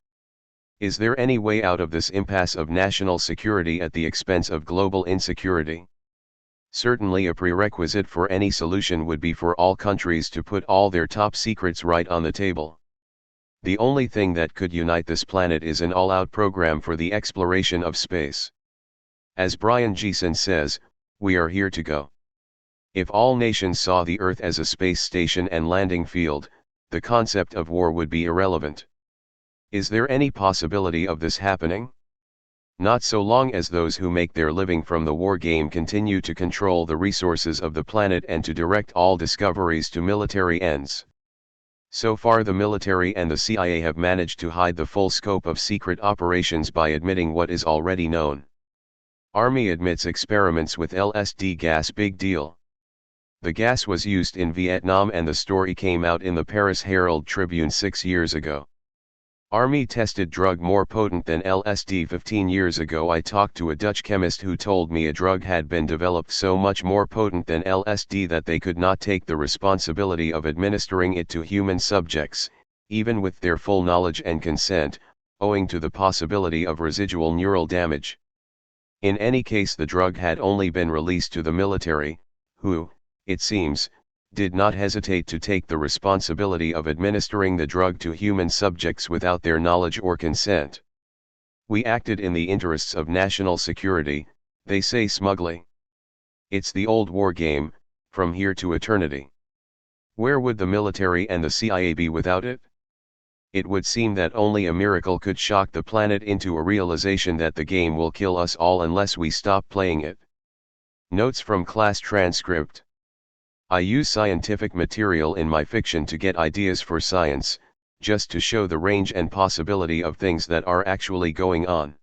Is there any way out of this impasse of national security at the expense of global insecurity? Certainly a prerequisite for any solution would be for all countries to put all their top secrets right on the table. The only thing that could unite this planet is an all-out program for the exploration of space. As Brian Geeson says, we are here to go. If all nations saw the Earth as a space station and landing field, the concept of war would be irrelevant. Is there any possibility of this happening? Not so long as those who make their living from the war game continue to control the resources of the planet and to direct all discoveries to military ends. So far the military and the CIA have managed to hide the full scope of secret operations by admitting what is already known. Army admits experiments with LSD gas. Big deal. The gas was used in Vietnam and the story came out in the Paris Herald-Tribune 6 years ago. Army tested drug more potent than LSD 15 years ago. I talked to a Dutch chemist who told me a drug had been developed so much more potent than LSD that they could not take the responsibility of administering it to human subjects, even with their full knowledge and consent, owing to the possibility of residual neural damage. In any case, the drug had only been released to the military, who, it seems, did not hesitate to take the responsibility of administering the drug to human subjects without their knowledge or consent. We acted in the interests of national security, they say smugly. It's the old war game, from here to eternity. Where would the military and the CIA be without it? It would seem that only a miracle could shock the planet into a realization that the game will kill us all unless we stop playing it. Notes from class transcript. I use scientific material in my fiction to get ideas for science, just to show the range and possibility of things that are actually going on.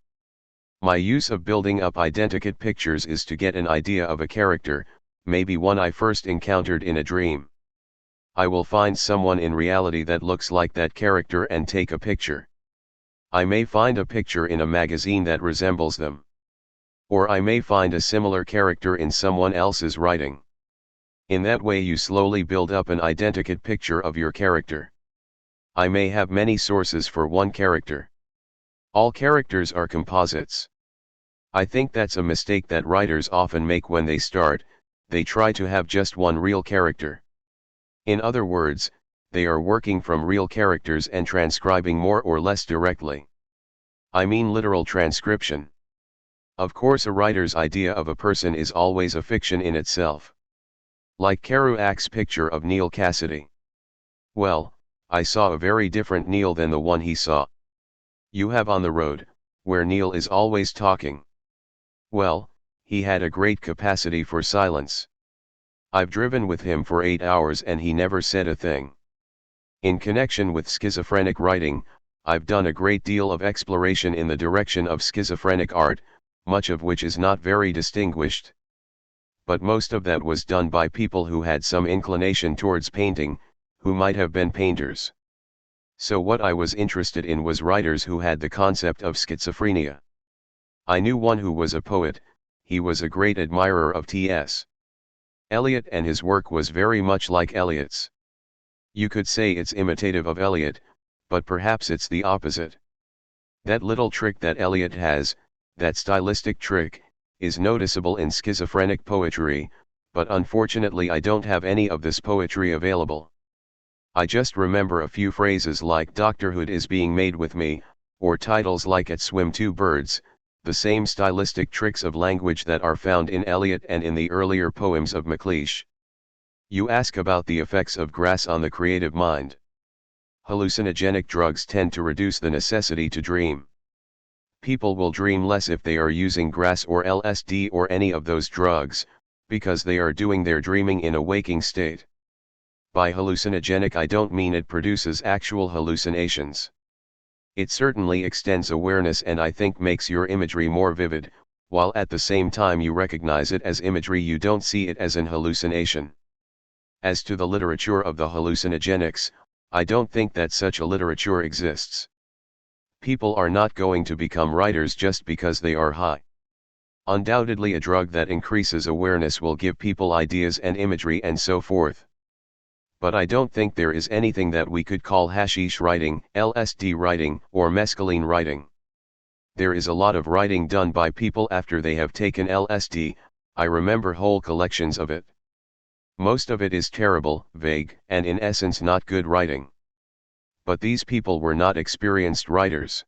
My use of building up identikit pictures is to get an idea of a character, maybe one I first encountered in a dream. I will find someone in reality that looks like that character and take a picture. I may find a picture in a magazine that resembles them. Or I may find a similar character in someone else's writing. In that way you slowly build up an identikit picture of your character. I may have many sources for one character. All characters are composites. I think that's a mistake that writers often make when they start. They try to have just one real character. In other words, they are working from real characters and transcribing more or less directly. I mean literal transcription. Of course, a writer's idea of a person is always a fiction in itself. Like Kerouac's picture of Neil Cassidy. Well, I saw a very different Neil than the one he saw. You have On the Road, where Neil is always talking. Well, he had a great capacity for silence. I've driven with him for 8 hours and he never said a thing. In connection with schizophrenic writing, I've done a great deal of exploration in the direction of schizophrenic art, much of which is not very distinguished. But most of that was done by people who had some inclination towards painting, who might have been painters. So what I was interested in was writers who had the concept of schizophrenia. I knew one who was a poet. He was a great admirer of T.S. Eliot, and his work was very much like Eliot's. You could say it's imitative of Eliot, but perhaps it's the opposite. That little trick that Eliot has, that stylistic trick, is noticeable in schizophrenic poetry, but unfortunately I don't have any of this poetry available. I just remember a few phrases like "Doctorhood is being made with me," or titles like "At Swim Two Birds," the same stylistic tricks of language that are found in Eliot and in the earlier poems of MacLeish. You ask about the effects of grass on the creative mind. Hallucinogenic drugs tend to reduce the necessity to dream. People will dream less if they are using grass or LSD or any of those drugs, because they are doing their dreaming in a waking state. By hallucinogenic I don't mean it produces actual hallucinations. It certainly extends awareness and I think makes your imagery more vivid, while at the same time you recognize it as imagery, you don't see it as an hallucination. As to the literature of the hallucinogenics, I don't think that such a literature exists. People are not going to become writers just because they are high. Undoubtedly a drug that increases awareness will give people ideas and imagery and so forth. But I don't think there is anything that we could call hashish writing, LSD writing, or mescaline writing. There is a lot of writing done by people after they have taken LSD, I remember whole collections of it. Most of it is terrible, vague, and in essence not good writing. But these people were not experienced writers.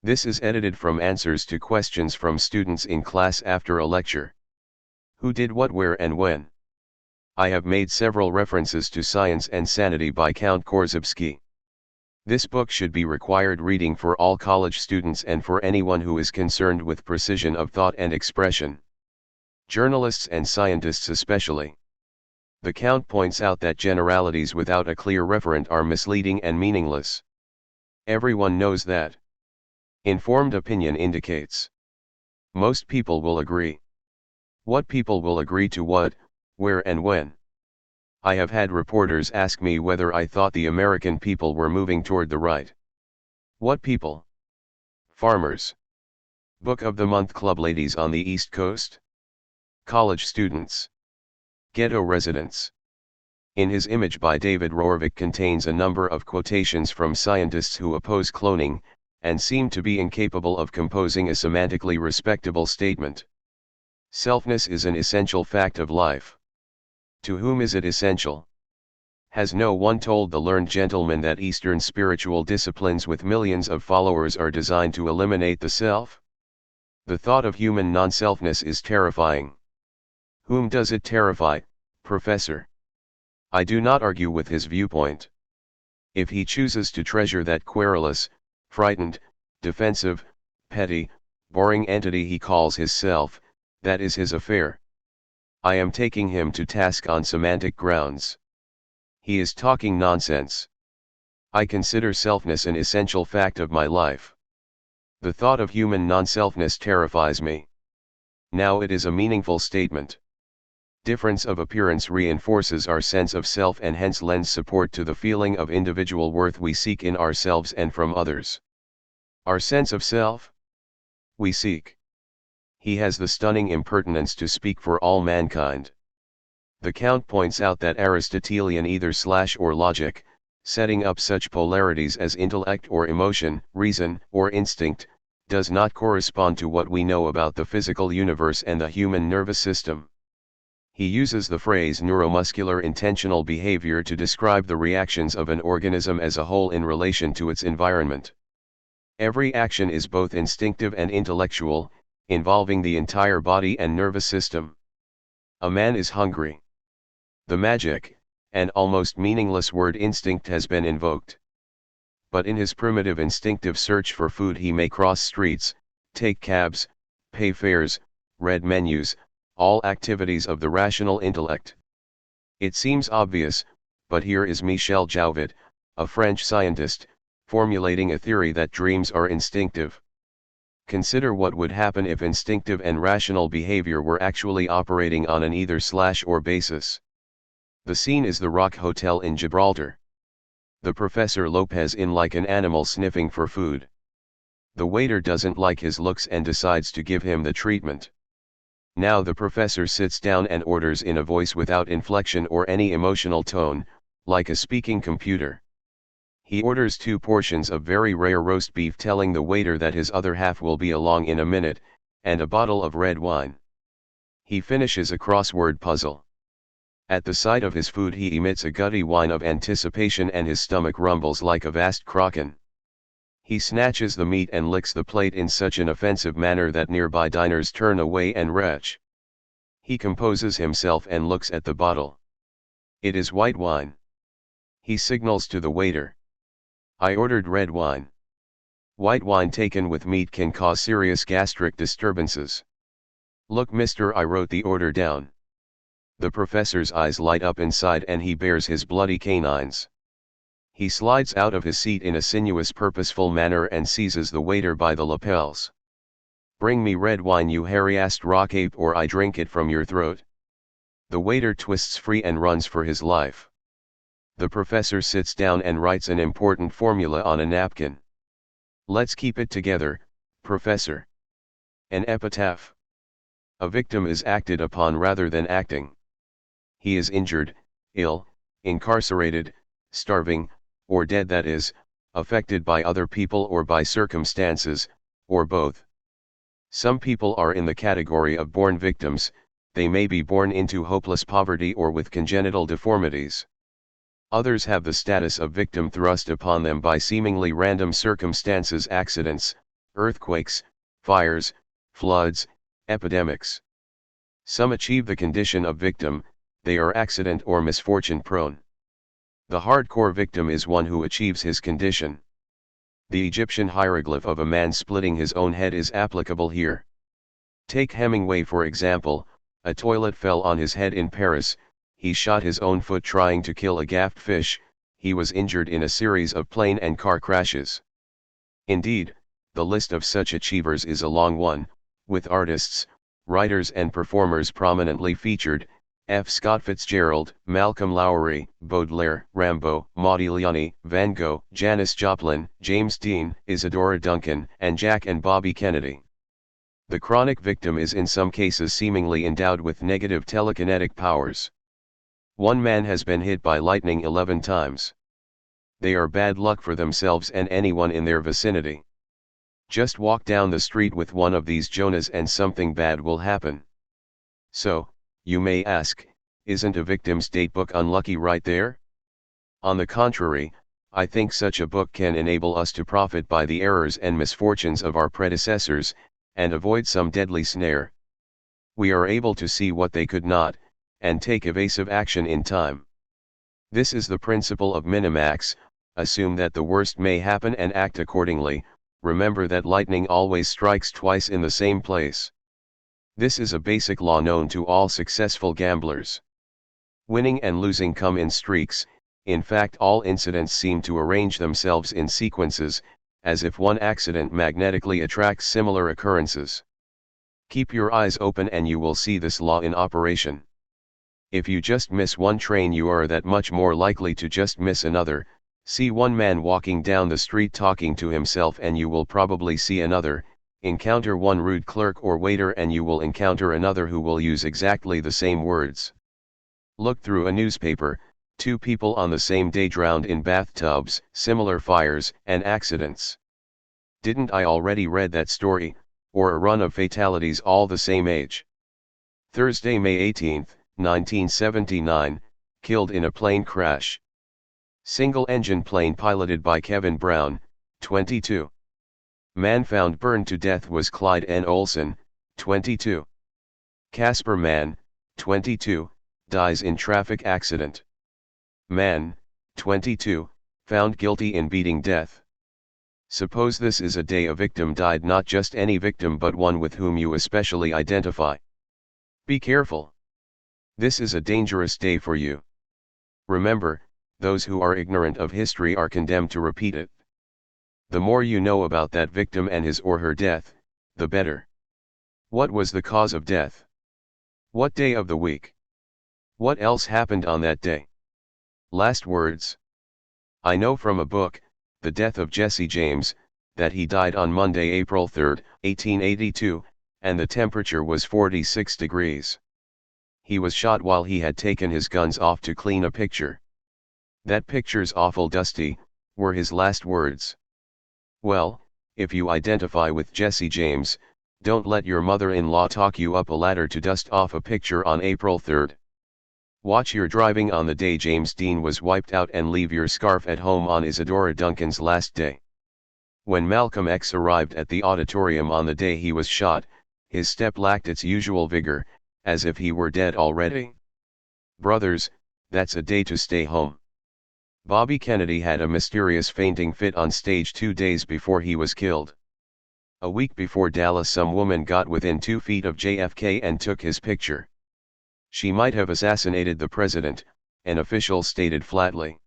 This is edited from answers to questions from students in class after a lecture. Who did what, where, and when? I have made several references to Science and Sanity by Count Korzybski. This book should be required reading for all college students and for anyone who is concerned with precision of thought and expression. Journalists and scientists especially. The Count points out that generalities without a clear referent are misleading and meaningless. Everyone knows that. Informed opinion indicates. Most people will agree. What people will agree to what, where and when? I have had reporters ask me whether I thought the American people were moving toward the right. What people? Farmers. Book of the Month club ladies on the East Coast. College students. Ghetto residents. In his image by David Rorvik contains a number of quotations from scientists who oppose cloning, and seem to be incapable of composing a semantically respectable statement. Selfness is an essential fact of life. To whom is it essential? Has no one told the learned gentleman that Eastern spiritual disciplines with millions of followers are designed to eliminate the self? The thought of human non-selfness is terrifying. Whom does it terrify, Professor? I do not argue with his viewpoint. If he chooses to treasure that querulous, frightened, defensive, petty, boring entity he calls his self, that is his affair. I am taking him to task on semantic grounds. He is talking nonsense. I consider selfness an essential fact of my life. The thought of human non-selfness terrifies me. Now it is a meaningful statement. Difference of appearance reinforces our sense of self and hence lends support to the feeling of individual worth we seek in ourselves and from others. Our sense of self? We seek. He has the stunning impertinence to speak for all mankind. The Count points out that Aristotelian either/or logic, setting up such polarities as intellect or emotion, reason or instinct, does not correspond to what we know about the physical universe and the human nervous system. He uses the phrase neuromuscular intentional behavior to describe the reactions of an organism as a whole in relation to its environment. Every action is both instinctive and intellectual, involving the entire body and nervous system. A man is hungry. The magic, and almost meaningless word instinct has been invoked. But in his primitive instinctive search for food he may cross streets, take cabs, pay fares, read menus, all activities of the rational intellect. It seems obvious, but here is Michel Jouvet, a French scientist, formulating a theory that dreams are instinctive. Consider what would happen if instinctive and rational behavior were actually operating on an either/or basis. The scene is the Rock Hotel in Gibraltar. The Professor Lopez in like an animal sniffing for food. The waiter doesn't like his looks and decides to give him the treatment. Now the professor sits down and orders in a voice without inflection or any emotional tone, like a speaking computer. He orders 2 portions of very rare roast beef, telling the waiter that his other half will be along in a minute, and a bottle of red wine. He finishes a crossword puzzle. At the sight of his food he emits a gutty whine of anticipation and his stomach rumbles like a vast kraken. He snatches the meat and licks the plate in such an offensive manner that nearby diners turn away and retch. He composes himself and looks at the bottle. It is white wine. He signals to the waiter. I ordered red wine. White wine taken with meat can cause serious gastric disturbances. Look, mister, I wrote the order down. The professor's eyes light up inside and he bares his bloody canines. He slides out of his seat in a sinuous purposeful manner and seizes the waiter by the lapels. Bring me red wine, you hairy-assed rock ape, or I drink it from your throat. The waiter twists free and runs for his life. The professor sits down and writes an important formula on a napkin. Let's keep it together, Professor. An epitaph. A victim is acted upon rather than acting. He is injured, ill, incarcerated, starving, or dead, that is, affected by other people or by circumstances, or both. Some people are in the category of born victims. They may be born into hopeless poverty or with congenital deformities. Others have the status of victim thrust upon them by seemingly random circumstances, accidents, earthquakes, fires, floods, epidemics. Some achieve the condition of victim. They are accident or misfortune prone. The hardcore victim is one who achieves his condition. The Egyptian hieroglyph of a man splitting his own head is applicable here. Take Hemingway for example. A toilet fell on his head in Paris. He shot his own foot trying to kill a gaffed fish. He was injured in a series of plane and car crashes. Indeed, the list of such achievers is a long one, with artists, writers and performers prominently featured. F. Scott Fitzgerald, Malcolm Lowry, Baudelaire, Rimbaud, Modigliani, Van Gogh, Janis Joplin, James Dean, Isadora Duncan, and Jack and Bobby Kennedy. The chronic victim is in some cases seemingly endowed with negative telekinetic powers. One man has been hit by lightning 11 times. They are bad luck for themselves and anyone in their vicinity. Just walk down the street with one of these Jonahs and something bad will happen. So, you may ask, isn't a victim's datebook unlucky right there? On the contrary, I think such a book can enable us to profit by the errors and misfortunes of our predecessors, and avoid some deadly snare. We are able to see what they could not, and take evasive action in time. This is the principle of minimax: assume that the worst may happen and act accordingly. Remember that lightning always strikes twice in the same place. This is a basic law known to all successful gamblers. Winning and losing come in streaks. In fact, all incidents seem to arrange themselves in sequences, as if one accident magnetically attracts similar occurrences. Keep your eyes open and you will see this law in operation. If you just miss one train, you are that much more likely to just miss another. See one man walking down the street talking to himself and you will probably see another. Encounter one rude clerk or waiter and you will encounter another who will use exactly the same words. Look through a newspaper: 2 people on the same day drowned in bathtubs, similar fires and accidents. Didn't I already read that story? Or a run of fatalities all the same age. Thursday, May 18, 1979, killed in a plane crash. Single-engine plane piloted by Kevin Brown, 22. Man found burned to death was Clyde N. Olson, 22. Casper Mann, 22, dies in traffic accident. Man, 22, found guilty in beating death. Suppose this is a day a victim died, not just any victim but one with whom you especially identify. Be careful. This is a dangerous day for you. Remember, those who are ignorant of history are condemned to repeat it. The more you know about that victim and his or her death, the better. What was the cause of death? What day of the week? What else happened on that day? Last words. I know from a book, The Death of Jesse James, that he died on Monday, April 3, 1882, and the temperature was 46 degrees. He was shot while he had taken his guns off to clean a picture. "That picture's awful dusty," were his last words. Well, if you identify with Jesse James, don't let your mother-in-law talk you up a ladder to dust off a picture on April 3rd. Watch your driving on the day James Dean was wiped out and leave your scarf at home on Isadora Duncan's last day. When Malcolm X arrived at the auditorium on the day he was shot, his step lacked its usual vigor, as if he were dead already. Brothers, that's a day to stay home. Bobby Kennedy had a mysterious fainting fit on stage 2 days before he was killed. A week before Dallas, some woman got within 2 feet of JFK and took his picture. She might have assassinated the president, an official stated flatly.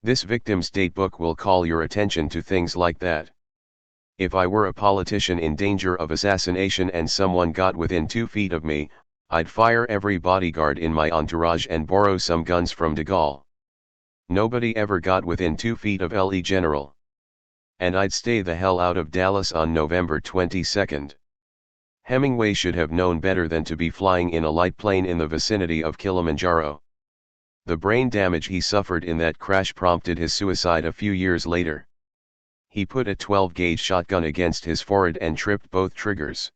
This victim's datebook will call your attention to things like that. If I were a politician in danger of assassination and someone got within 2 feet of me, I'd fire every bodyguard in my entourage and borrow some guns from de Gaulle. Nobody ever got within 2 feet of Le General. And I'd stay the hell out of Dallas on November 22nd. Hemingway should have known better than to be flying in a light plane in the vicinity of Kilimanjaro. The brain damage he suffered in that crash prompted his suicide a few years later. He put a 12-gauge shotgun against his forehead and tripped both triggers.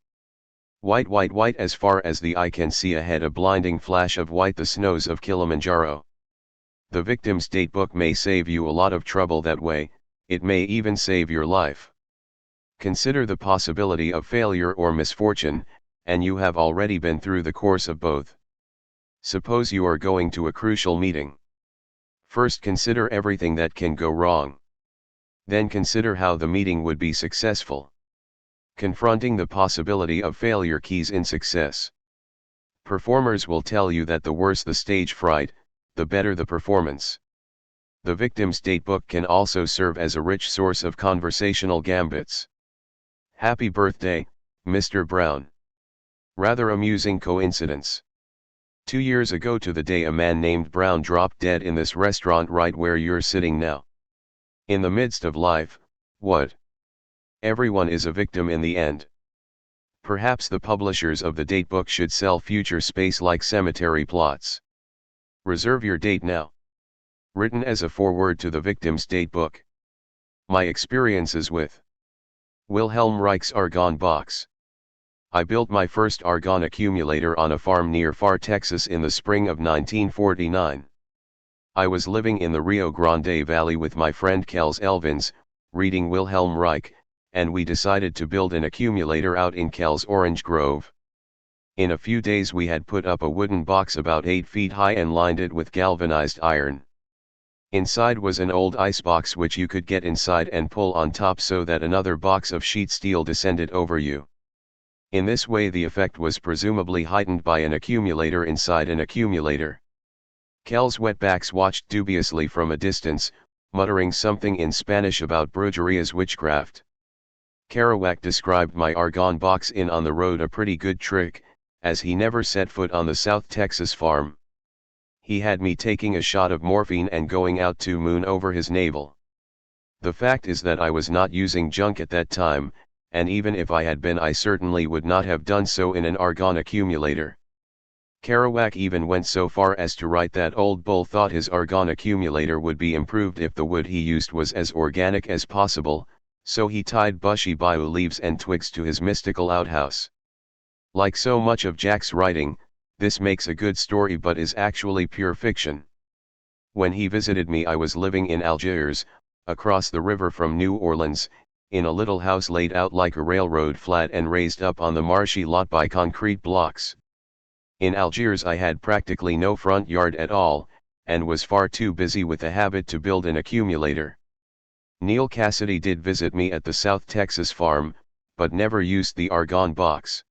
White, white, white, as far as the eye can see ahead, a blinding flash of white, the snows of Kilimanjaro. The victim's datebook may save you a lot of trouble that way, it may even save your life. Consider the possibility of failure or misfortune, and you have already been through the course of both. Suppose you are going to a crucial meeting. First consider everything that can go wrong. Then consider how the meeting would be successful. Confronting the possibility of failure keys in success. Performers will tell you that the worse the stage fright, the better the performance. The victim's datebook can also serve as a rich source of conversational gambits. Happy birthday, Mr. Brown. Rather amusing coincidence. 2 years ago to the day a man named Brown dropped dead in this restaurant right where you're sitting now. In the midst of life, what? Everyone is a victim in the end. Perhaps the publishers of the datebook should sell future space-like cemetery plots. Reserve your date now. Written as a foreword to the victim's datebook. My experiences with Wilhelm Reich's argon box. I built my first argon accumulator on a farm near Far, Texas in the spring of 1949. I was living in the Rio Grande Valley with my friend Kels Elvins, reading Wilhelm Reich, and we decided to build an accumulator out in Kels Orange Grove. In a few days we had put up a wooden box about 8 feet high and lined it with galvanized iron. Inside was an old icebox which you could get inside and pull on top so that another box of sheet steel descended over you. In this way the effect was presumably heightened by an accumulator inside an accumulator. Kels wetbacks watched dubiously from a distance, muttering something in Spanish about Brujeria's witchcraft. Kerouac described my argon box in On the Road a pretty good trick, as he never set foot on the South Texas farm. He had me taking a shot of morphine and going out to moon over his navel. The fact is that I was not using junk at that time, and even if I had been I certainly would not have done so in an argon accumulator. Kerouac even went so far as to write that Old Bull thought his argon accumulator would be improved if the wood he used was as organic as possible, so he tied bushy bayou leaves and twigs to his mystical outhouse. Like so much of Jack's writing, this makes a good story but is actually pure fiction. When he visited me I was living in Algiers, across the river from New Orleans, in a little house laid out like a railroad flat and raised up on the marshy lot by concrete blocks. In Algiers I had practically no front yard at all, and was far too busy with the habit to build an accumulator. Neil Cassidy did visit me at the South Texas farm, but never used the argon box.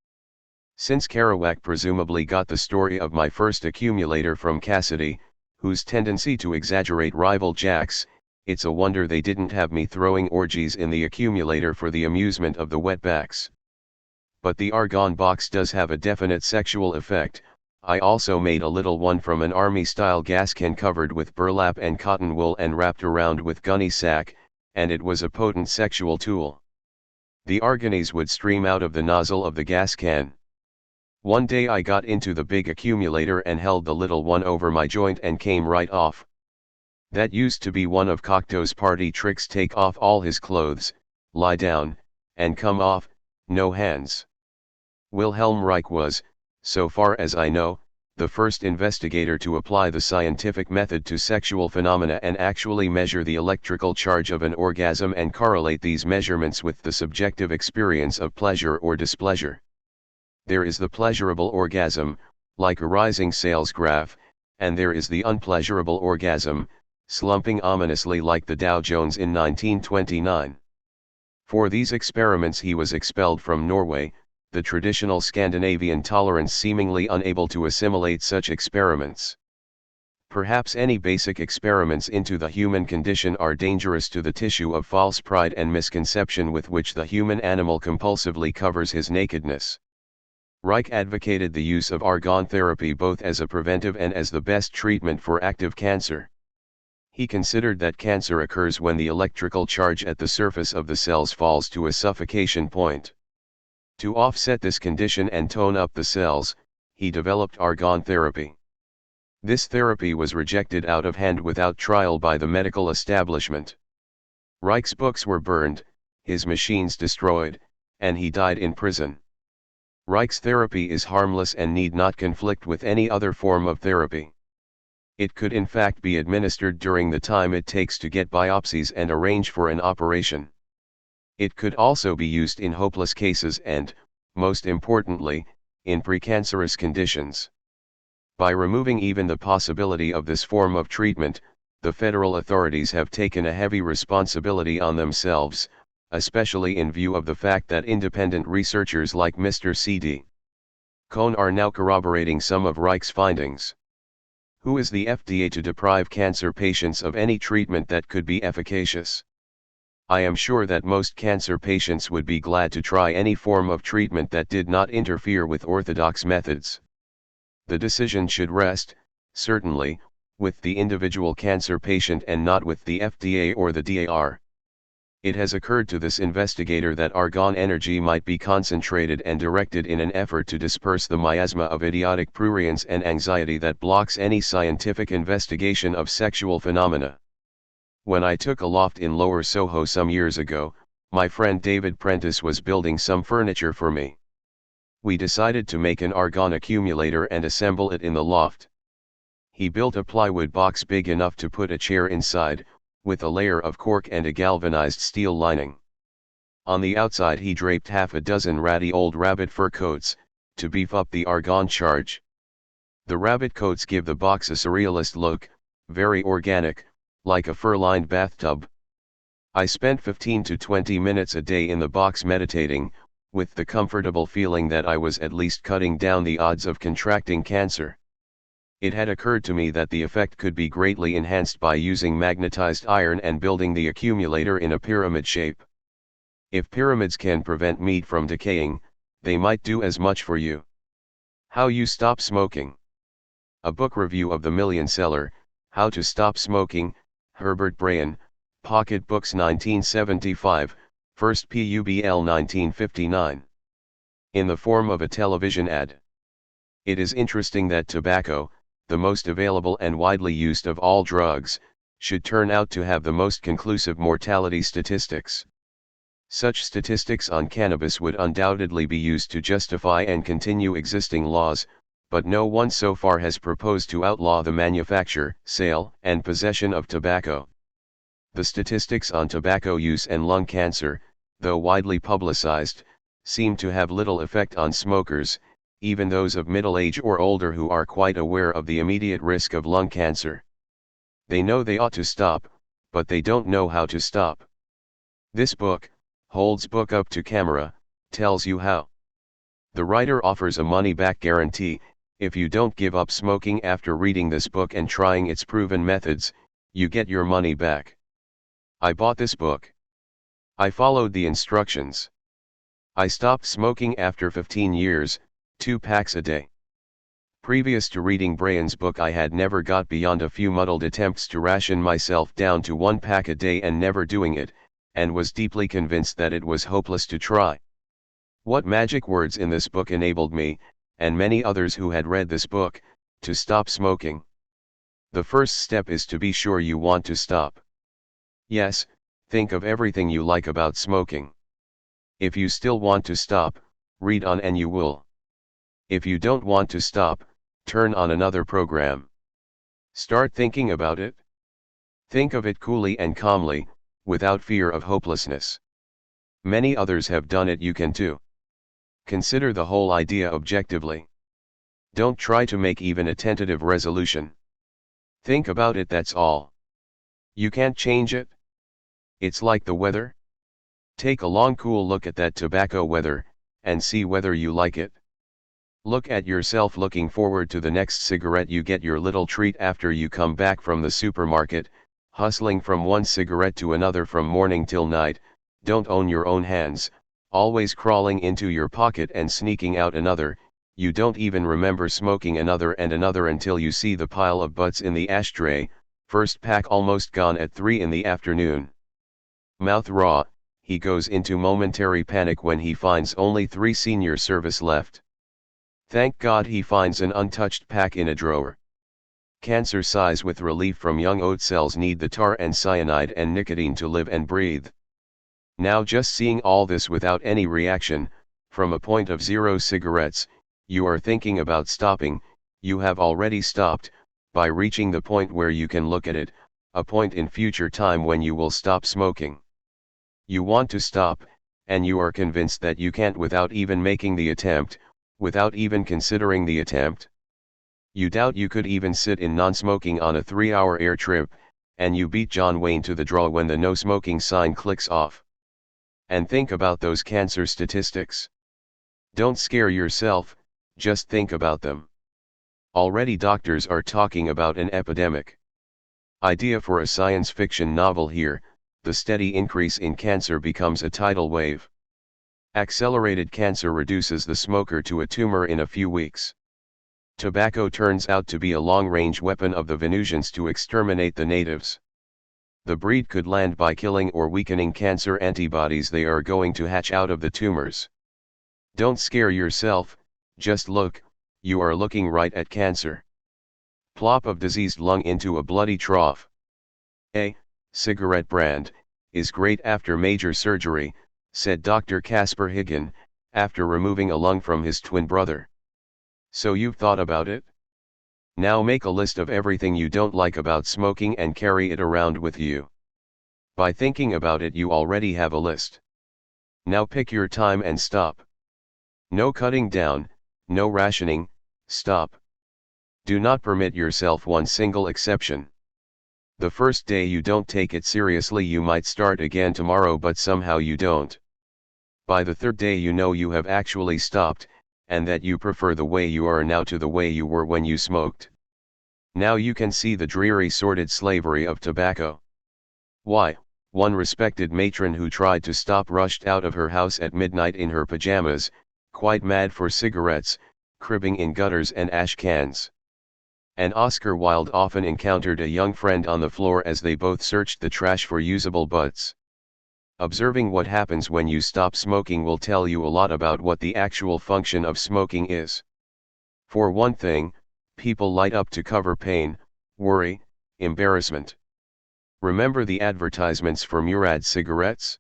Since Kerouac presumably got the story of my first accumulator from Cassidy, whose tendency to exaggerate rivaled Jack's, it's a wonder they didn't have me throwing orgies in the accumulator for the amusement of the wetbacks. But the argon box does have a definite sexual effect. I also made a little one from an army-style gas can covered with burlap and cotton wool and wrapped around with gunny sack, and it was a potent sexual tool. The argonies would stream out of the nozzle of the gas can. One day I got into the big accumulator and held the little one over my joint and came right off. That used to be one of Cocteau's party tricks: take off all his clothes, lie down, and come off, no hands. Wilhelm Reich was, so far as I know, the first investigator to apply the scientific method to sexual phenomena and actually measure the electrical charge of an orgasm and correlate these measurements with the subjective experience of pleasure or displeasure. There is the pleasurable orgasm, like a rising sales graph, and there is the unpleasurable orgasm, slumping ominously like the Dow Jones in 1929. For these experiments he was expelled from Norway, the traditional Scandinavian tolerance seemingly unable to assimilate such experiments. Perhaps any basic experiments into the human condition are dangerous to the tissue of false pride and misconception with which the human animal compulsively covers his nakedness. Reich advocated the use of argon therapy both as a preventive and as the best treatment for active cancer. He considered that cancer occurs when the electrical charge at the surface of the cells falls to a suffocation point. To offset this condition and tone up the cells, he developed argon therapy. This therapy was rejected out of hand without trial by the medical establishment. Reich's books were burned, his machines destroyed, and he died in prison. Reich's therapy is harmless and need not conflict with any other form of therapy. It could in fact be administered during the time it takes to get biopsies and arrange for an operation. It could also be used in hopeless cases and, most importantly, in precancerous conditions. By removing even the possibility of this form of treatment, the federal authorities have taken a heavy responsibility on themselves, especially in view of the fact that independent researchers like Mr. C.D. Cohn are now corroborating some of Reich's findings. Who is the FDA to deprive cancer patients of any treatment that could be efficacious? I am sure that most cancer patients would be glad to try any form of treatment that did not interfere with orthodox methods. The decision should rest, certainly, with the individual cancer patient and not with the FDA or the DAR. It has occurred to this investigator that argon energy might be concentrated and directed in an effort to disperse the miasma of idiotic prurience and anxiety that blocks any scientific investigation of sexual phenomena. When I took a loft in Lower Soho some years ago, my friend David Prentice was building some furniture for me. We decided to make an argon accumulator and assemble it in the loft. He built a plywood box big enough to put a chair inside, with a layer of cork and a galvanized steel lining. On the outside he draped half a dozen ratty old rabbit fur coats, to beef up the argon charge. The rabbit coats give the box a surrealist look, very organic, like a fur-lined bathtub. I spent 15 to 20 minutes a day in the box meditating, with the comfortable feeling that I was at least cutting down the odds of contracting cancer. It had occurred to me that the effect could be greatly enhanced by using magnetized iron and building the accumulator in a pyramid shape. If pyramids can prevent meat from decaying, they might do as much for you. How you stop smoking. A book review of The Million Seller, How to Stop Smoking, Herbert Brayan, Pocket Books 1975, First Publ 1959. In the form of a television ad. It is interesting that tobacco, the most available and widely used of all drugs, should turn out to have the most conclusive mortality statistics. Such statistics on cannabis would undoubtedly be used to justify and continue existing laws, but no one so far has proposed to outlaw the manufacture, sale, and possession of tobacco. The statistics on tobacco use and lung cancer, though widely publicized, seem to have little effect on smokers, even those of middle age or older who are quite aware of the immediate risk of lung cancer. They know they ought to stop, but they don't know how to stop. This book, Holds Book Up to Camera, tells you how. The writer offers a money-back guarantee. If you don't give up smoking after reading this book and trying its proven methods, you get your money back. I bought this book. I followed the instructions. I stopped smoking after 15 years, 2 packs a day. Previous to reading Brayan's book, I had never got beyond a few muddled attempts to ration myself down to 1 pack a day and never doing it, and was deeply convinced that it was hopeless to try. What magic words in this book enabled me, and many others who had read this book, to stop smoking. The first step is to be sure you want to stop. Yes, think of everything you like about smoking. If you still want to stop, read on and you will. If you don't want to stop, turn on another program. Start thinking about it. Think of it coolly and calmly, without fear of hopelessness. Many others have done it, you can too. Consider the whole idea objectively. Don't try to make even a tentative resolution. Think about it, that's all. You can't change it. It's like the weather. Take a long cool look at that tobacco weather, and see whether you like it. Look at yourself looking forward to the next cigarette you get, your little treat after you come back from the supermarket, hustling from one cigarette to another from morning till night, don't own your own hands, always crawling into your pocket and sneaking out another. You don't even remember smoking another and another until you see the pile of butts in the ashtray, first pack almost gone at 3 in the afternoon. Mouth raw, he goes into momentary panic when he finds only 3 senior service left. Thank God he finds an untouched pack in a drawer. Cancer sighs with relief from young oat cells need the tar and cyanide and nicotine to live and breathe. Now just seeing all this without any reaction, from a point of 0 cigarettes, you are thinking about stopping. You have already stopped, by reaching the point where you can look at it, a point in future time when you will stop smoking. You want to stop, and you are convinced that you can't without even making the attempt, without even considering the attempt. You doubt you could even sit in non-smoking on a 3-hour air trip, and you beat John Wayne to the draw when the no smoking sign clicks off. And think about those cancer statistics. Don't scare yourself, just think about them. Already doctors are talking about an epidemic. Idea for a science fiction novel here. The steady increase in cancer becomes a tidal wave. Accelerated cancer reduces the smoker to a tumor in a few weeks. Tobacco turns out to be a long-range weapon of the Venusians to exterminate the natives. The breed could land by killing or weakening cancer antibodies they are going to hatch out of the tumors. Don't scare yourself, just look, you are looking right at cancer. Plop of diseased lung into a bloody trough. A cigarette brand is great after major surgery, said Dr. Caspar Huygens, after removing a lung from his twin brother. So you've thought about it? Now make a list of everything you don't like about smoking and carry it around with you. By thinking about it, you already have a list. Now pick your time and stop. No cutting down, no rationing, stop. Do not permit yourself one single exception. The first day you don't take it seriously, you might start again tomorrow, but somehow you don't. By the third day you know you have actually stopped, and that you prefer the way you are now to the way you were when you smoked. Now you can see the dreary sordid slavery of tobacco. Why, one respected matron who tried to stop rushed out of her house at midnight in her pajamas, quite mad for cigarettes, cribbing in gutters and ash cans. And Oscar Wilde often encountered a young friend on the floor as they both searched the trash for usable butts. Observing what happens when you stop smoking will tell you a lot about what the actual function of smoking is. For one thing, people light up to cover pain, worry, embarrassment. Remember the advertisements for Murad cigarettes?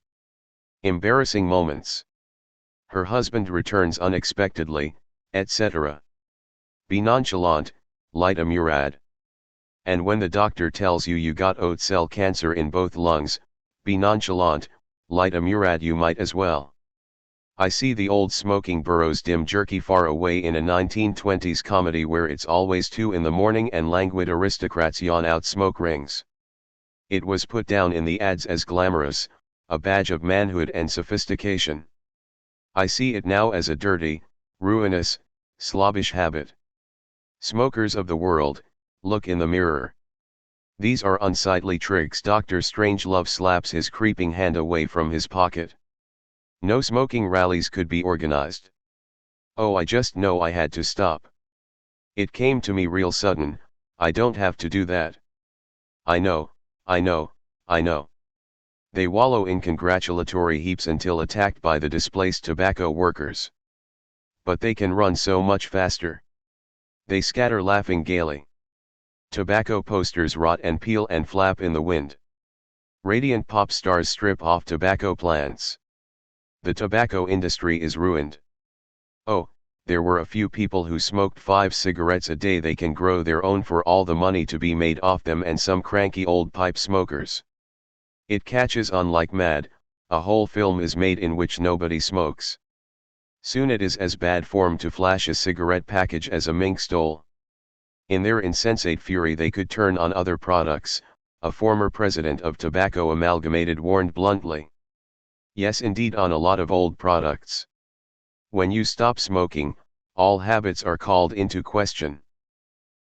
Embarrassing moments. Her husband returns unexpectedly, etc. Be nonchalant, light a Murad. And when the doctor tells you got oat cell cancer in both lungs, be nonchalant, light a Murad. You might as well. I see the old smoking Burroughs dim jerky far away in a 1920s comedy where it's always 2 in the morning and languid aristocrats yawn out smoke rings. It was put down in the ads as glamorous, a badge of manhood and sophistication. I see it now as a dirty, ruinous, slobbish habit. Smokers of the world, look in the mirror. These are unsightly tricks. Dr. Strangelove slaps his creeping hand away from his pocket. No smoking rallies could be organized. Oh, I just know I had to stop. It came to me real sudden. I don't have to do that. I know, I know, I know. They wallow in congratulatory heaps until attacked by the displaced tobacco workers. But they can run so much faster. They scatter laughing gaily. Tobacco posters rot and peel and flap in the wind. Radiant pop stars strip off tobacco plants. The tobacco industry is ruined. Oh, there were a few people who smoked 5 cigarettes a day. They can grow their own for all the money to be made off them and some cranky old pipe smokers. It catches on like mad. A whole film is made in which nobody smokes. Soon it is as bad form to flash a cigarette package as a mink stole. In their insensate fury they could turn on other products, a former president of Tobacco Amalgamated warned bluntly. Yes, indeed, on a lot of old products. When you stop smoking, all habits are called into question.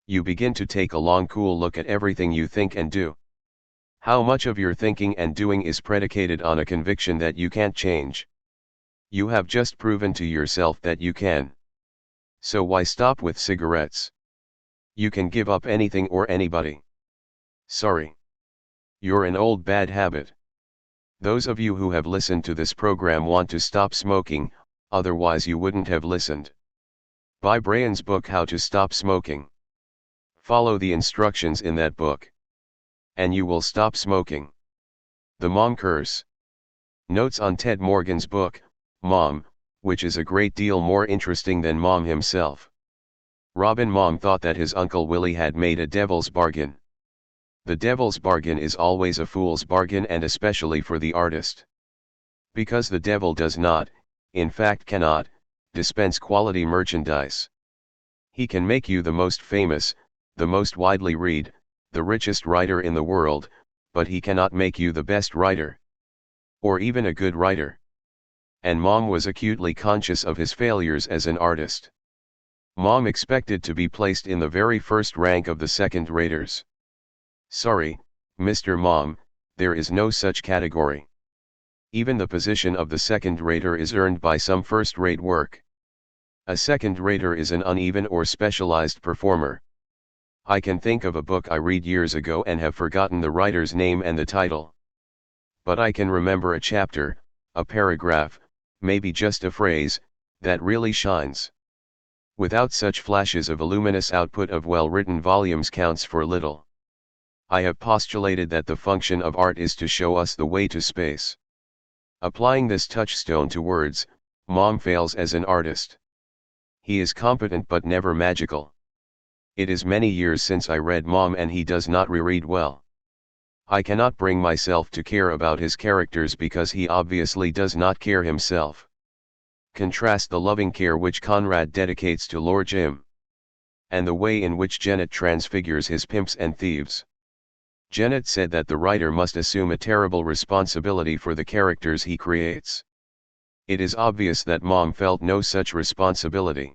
You begin to take a long cool look at everything you think and do. How much of your thinking and doing is predicated on a conviction that you can't change? You have just proven to yourself that you can. So why stop with cigarettes? You can give up anything or anybody. Sorry. You're an old bad habit. Those of you who have listened to this program want to stop smoking, otherwise you wouldn't have listened. Buy Brian's book How to Stop Smoking. Follow the instructions in that book. And you will stop smoking. The Mom Curse. Notes on Ted Morgan's book, Mom, which is a great deal more interesting than Mom himself. Robin Mom thought that his Uncle Willie had made a devil's bargain. The devil's bargain is always a fool's bargain, and especially for the artist. Because the devil does not, in fact cannot, dispense quality merchandise. He can make you the most famous, the most widely read, the richest writer in the world, but he cannot make you the best writer. Or even a good writer. And Mom was acutely conscious of his failures as an artist. Mom expected to be placed in the very first rank of the second-raters. Sorry, Mr. Mom, there is no such category. Even the position of the second-rater is earned by some first-rate work. A second-rater is an uneven or specialized performer. I can think of a book I read years ago and have forgotten the writer's name and the title. But I can remember a chapter, a paragraph, maybe just a phrase, that really shines. Without such flashes a voluminous output of well-written volumes counts for little. I have postulated that the function of art is to show us the way to space. Applying this touchstone to words, Mom fails as an artist. He is competent but never magical. It is many years since I read Mom and he does not reread well. I cannot bring myself to care about his characters because he obviously does not care himself. Contrast the loving care which Conrad dedicates to Lord Jim, and the way in which Jennett transfigures his pimps and thieves. Jennett said that the writer must assume a terrible responsibility for the characters he creates. It is obvious that Mom felt no such responsibility.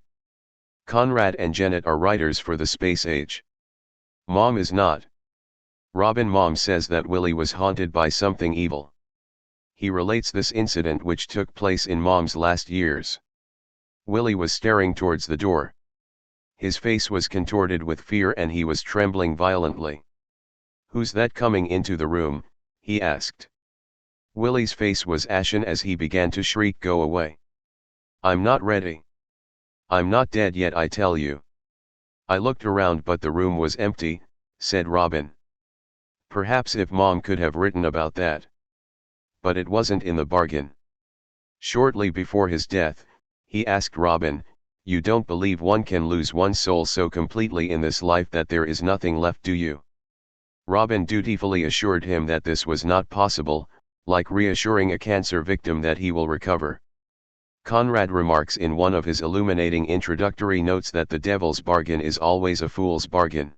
Conrad and Jennett are writers for the space age. Mom is not. Robin Mom says that Willie was haunted by something evil. He relates this incident which took place in Mom's last years. Willie was staring towards the door. His face was contorted with fear and he was trembling violently. "Who's that coming into the room?" he asked. Willie's face was ashen as he began to shriek, "Go away. I'm not ready. I'm not dead yet, I tell you." "I looked around but the room was empty," said Robin. Perhaps if Mom could have written about that. But it wasn't in the bargain. Shortly before his death, he asked Robin, "You don't believe one can lose one's soul so completely in this life that there is nothing left, do you?" Robin dutifully assured him that this was not possible, like reassuring a cancer victim that he will recover. Conrad remarks in one of his illuminating introductory notes that the devil's bargain is always a fool's bargain.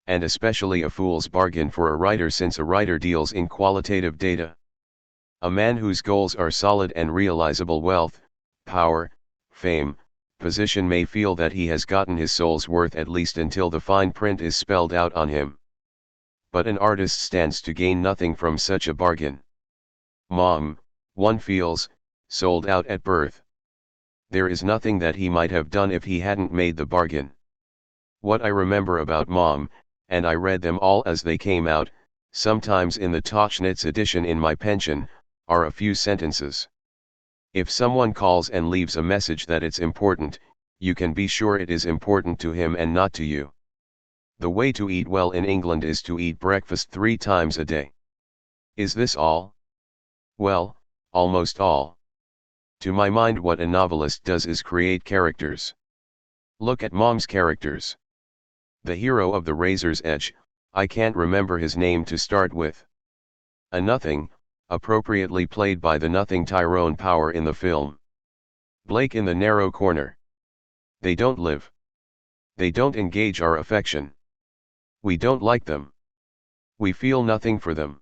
And especially a fool's bargain for a writer, since a writer deals in qualitative data. A man whose goals are solid and realizable wealth, power, fame, position may feel that he has gotten his soul's worth at least until the fine print is spelled out on him. But an artist stands to gain nothing from such a bargain. Mom, one feels, sold out at birth. There is nothing that he might have done if he hadn't made the bargain. What I remember about Mom, and I read them all as they came out, sometimes in the Tauchnitz edition in my pension, are a few sentences. If someone calls and leaves a message that it's important, you can be sure it is important to him and not to you. The way to eat well in England is to eat breakfast 3 times a day. Is this all? Well, almost all. To my mind, what a novelist does is create characters. Look at Mom's characters. The hero of The Razor's Edge, I can't remember his name to start with. A nothing, appropriately played by the nothing Tyrone Power in the film. Blake in the narrow corner. They don't live. They don't engage our affection. We don't like them. We feel nothing for them.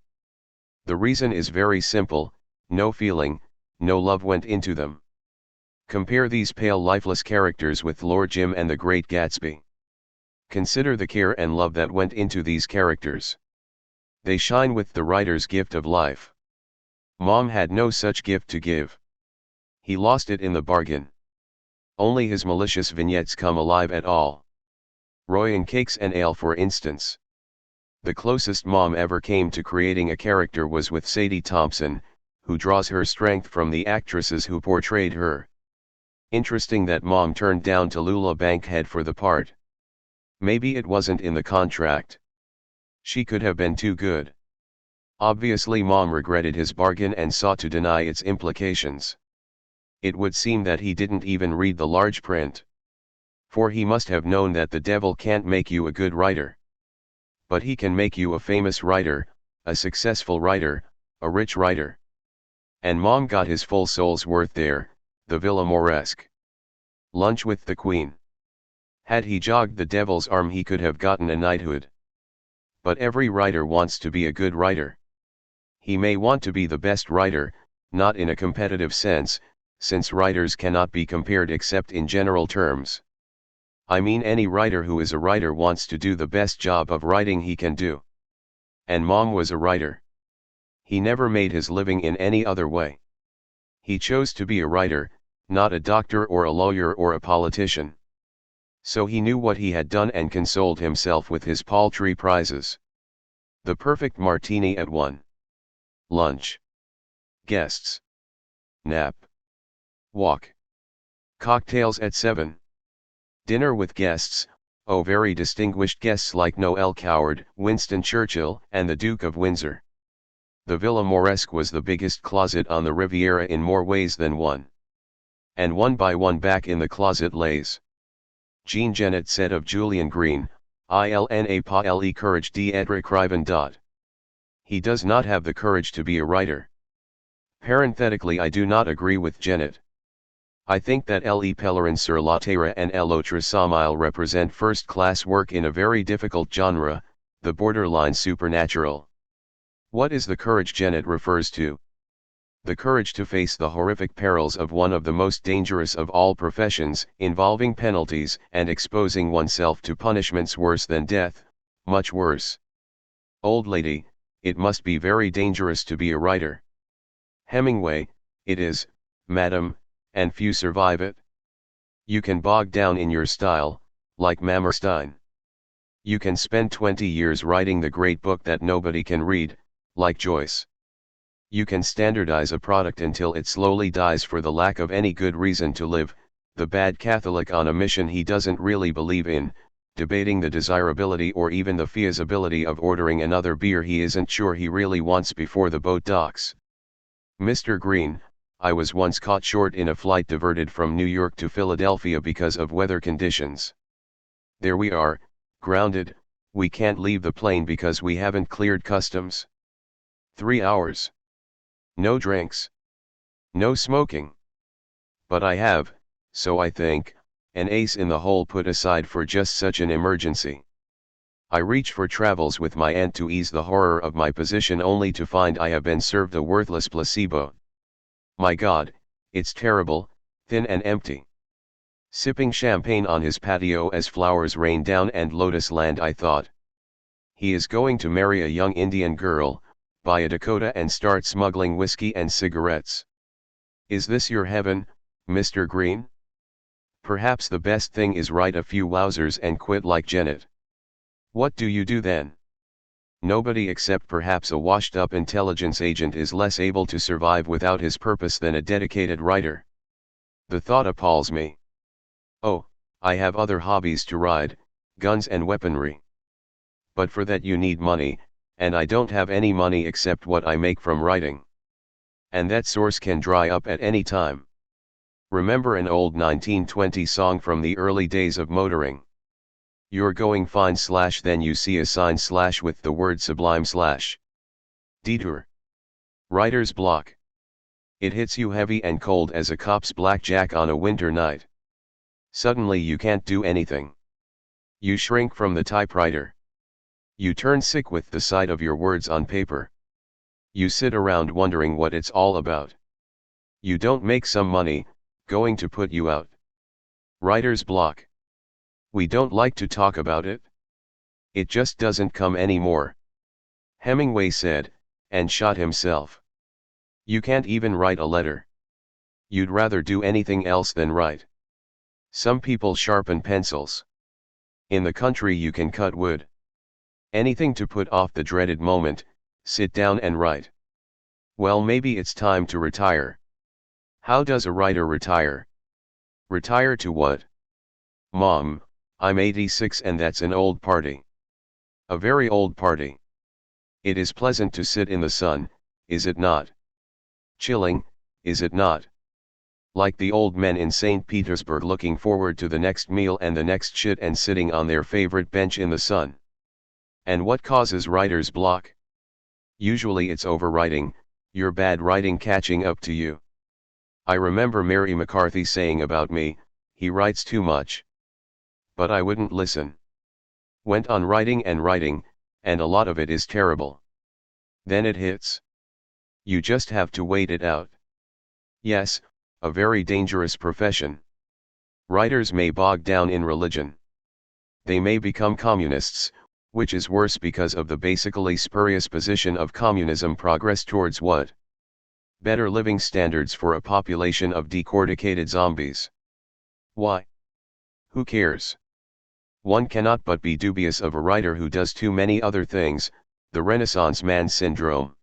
The reason is very simple: no feeling, no love went into them. Compare these pale lifeless characters with Lord Jim and The Great Gatsby. Consider the care and love that went into these characters. They shine with the writer's gift of life. Mom had no such gift to give. He lost it in the bargain. Only his malicious vignettes come alive at all. Roy in Cakes and Ale, for instance. The closest Mom ever came to creating a character was with Sadie Thompson, who draws her strength from the actresses who portrayed her. Interesting that Mom turned down Tallulah Bankhead for the part. Maybe it wasn't in the contract. She could have been too good. Obviously Mom regretted his bargain and sought to deny its implications. It would seem that he didn't even read the large print. For he must have known that the devil can't make you a good writer. But he can make you a famous writer, a successful writer, a rich writer. And Mom got his full soul's worth there, the Villa Moresque. Lunch with the Queen. Had he jogged the devil's arm he could have gotten a knighthood. But every writer wants to be a good writer. He may want to be the best writer, not in a competitive sense, since writers cannot be compared except in general terms. I mean, any writer who is a writer wants to do the best job of writing he can do. And Mom was a writer. He never made his living in any other way. He chose to be a writer, not a doctor or a lawyer or a politician. So he knew what he had done and consoled himself with his paltry prizes. The perfect martini at 1. Lunch. Guests. Nap. Walk. Cocktails at 7. Dinner with guests, oh very distinguished guests like Noel Coward, Winston Churchill, and the Duke of Windsor. The Villa Moresque was the biggest closet on the Riviera in more ways than one. And one by one back in the closet lays. Jean Genet said of Julian Green, "Ilna pa le courage d'être. He does not have the courage to be a writer." Parenthetically, I do not agree with Genet. I think that Le Pèlerin sur la Terre and L'autre Sommeil represent first-class work in a very difficult genre, the borderline supernatural. What is the courage Genet refers to? The courage to face the horrific perils of one of the most dangerous of all professions, involving penalties and exposing oneself to punishments worse than death, much worse. Old lady, it must be very dangerous to be a writer. Hemingway, it is, madam, and few survive it. You can bog down in your style, like Hammerstein. You can spend 20 years writing the great book that nobody can read, like Joyce. You can standardize a product until it slowly dies for the lack of any good reason to live, the bad Catholic on a mission he doesn't really believe in, debating the desirability or even the feasibility of ordering another beer he isn't sure he really wants before the boat docks. Mr. Green, I was once caught short in a flight diverted from New York to Philadelphia because of weather conditions. There we are, grounded, we can't leave the plane because we haven't cleared customs. 3 hours. No drinks. No smoking. But I have, so I think, an ace in the hole put aside for just such an emergency. I reach for travels with my aunt to ease the horror of my position only to find I have been served a worthless placebo. My God, it's terrible, thin and empty. Sipping champagne on his patio as flowers rain down and Lotus Land, I thought. He is going to marry a young Indian girl, buy a Dakota and start smuggling whiskey and cigarettes. Is this your heaven, Mr. Green? Perhaps the best thing is write a few wowzers and quit like Genet. What do you do then? Nobody except perhaps a washed-up intelligence agent is less able to survive without his purpose than a dedicated writer. The thought appalls me. Oh, I have other hobbies to ride, guns and weaponry. But for that you need money, and I don't have any money except what I make from writing. And that source can dry up at any time. Remember an old 1920 song from the early days of motoring? You're going fine / then you see a sign / with the word sublime / detour. Writer's block. It hits you heavy and cold as a cop's blackjack on a winter night. Suddenly you can't do anything. You shrink from the typewriter. You turn sick with the sight of your words on paper. You sit around wondering what it's all about. You don't make some money, going to put you out. Writer's block. We don't like to talk about it. It just doesn't come anymore. Hemingway said, and shot himself. You can't even write a letter. You'd rather do anything else than write. Some people sharpen pencils. In the country you can cut wood. Anything to put off the dreaded moment, sit down and write. Well, maybe it's time to retire. How does a writer retire? Retire to what? Mom, I'm 86 and that's an old party. A very old party. It is pleasant to sit in the sun, is it not? Chilling, is it not? Like the old men in St. Petersburg looking forward to the next meal and the next shit and sitting on their favorite bench in the sun. And what causes writer's block? Usually it's overwriting, your bad writing catching up to you. I remember Mary McCarthy saying about me, he writes too much. But I wouldn't listen. Went on writing, and a lot of it is terrible. Then it hits. You just have to wait it out. Yes, a very dangerous profession. Writers may bog down in religion. They may become communists, which is worse because of the basically spurious position of communism. Progress towards what? Better living standards for a population of decorticated zombies. Why? Who cares? One cannot but be dubious of a writer who does too many other things, the Renaissance man syndrome.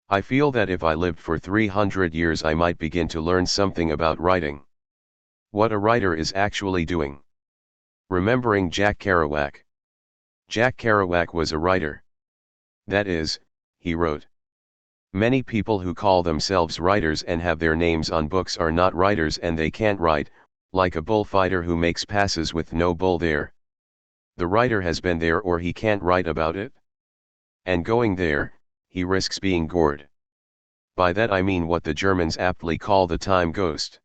I feel that if I lived for 300 years I might begin to learn something about writing. What a writer is actually doing. Remembering Jack Kerouac. Jack Kerouac was a writer. That is, he wrote. Many people who call themselves writers and have their names on books are not writers, and they can't write, like a bullfighter who makes passes with no bull there. The writer has been there, or he can't write about it. And going there, he risks being gored. By that I mean what the Germans aptly call the time ghost.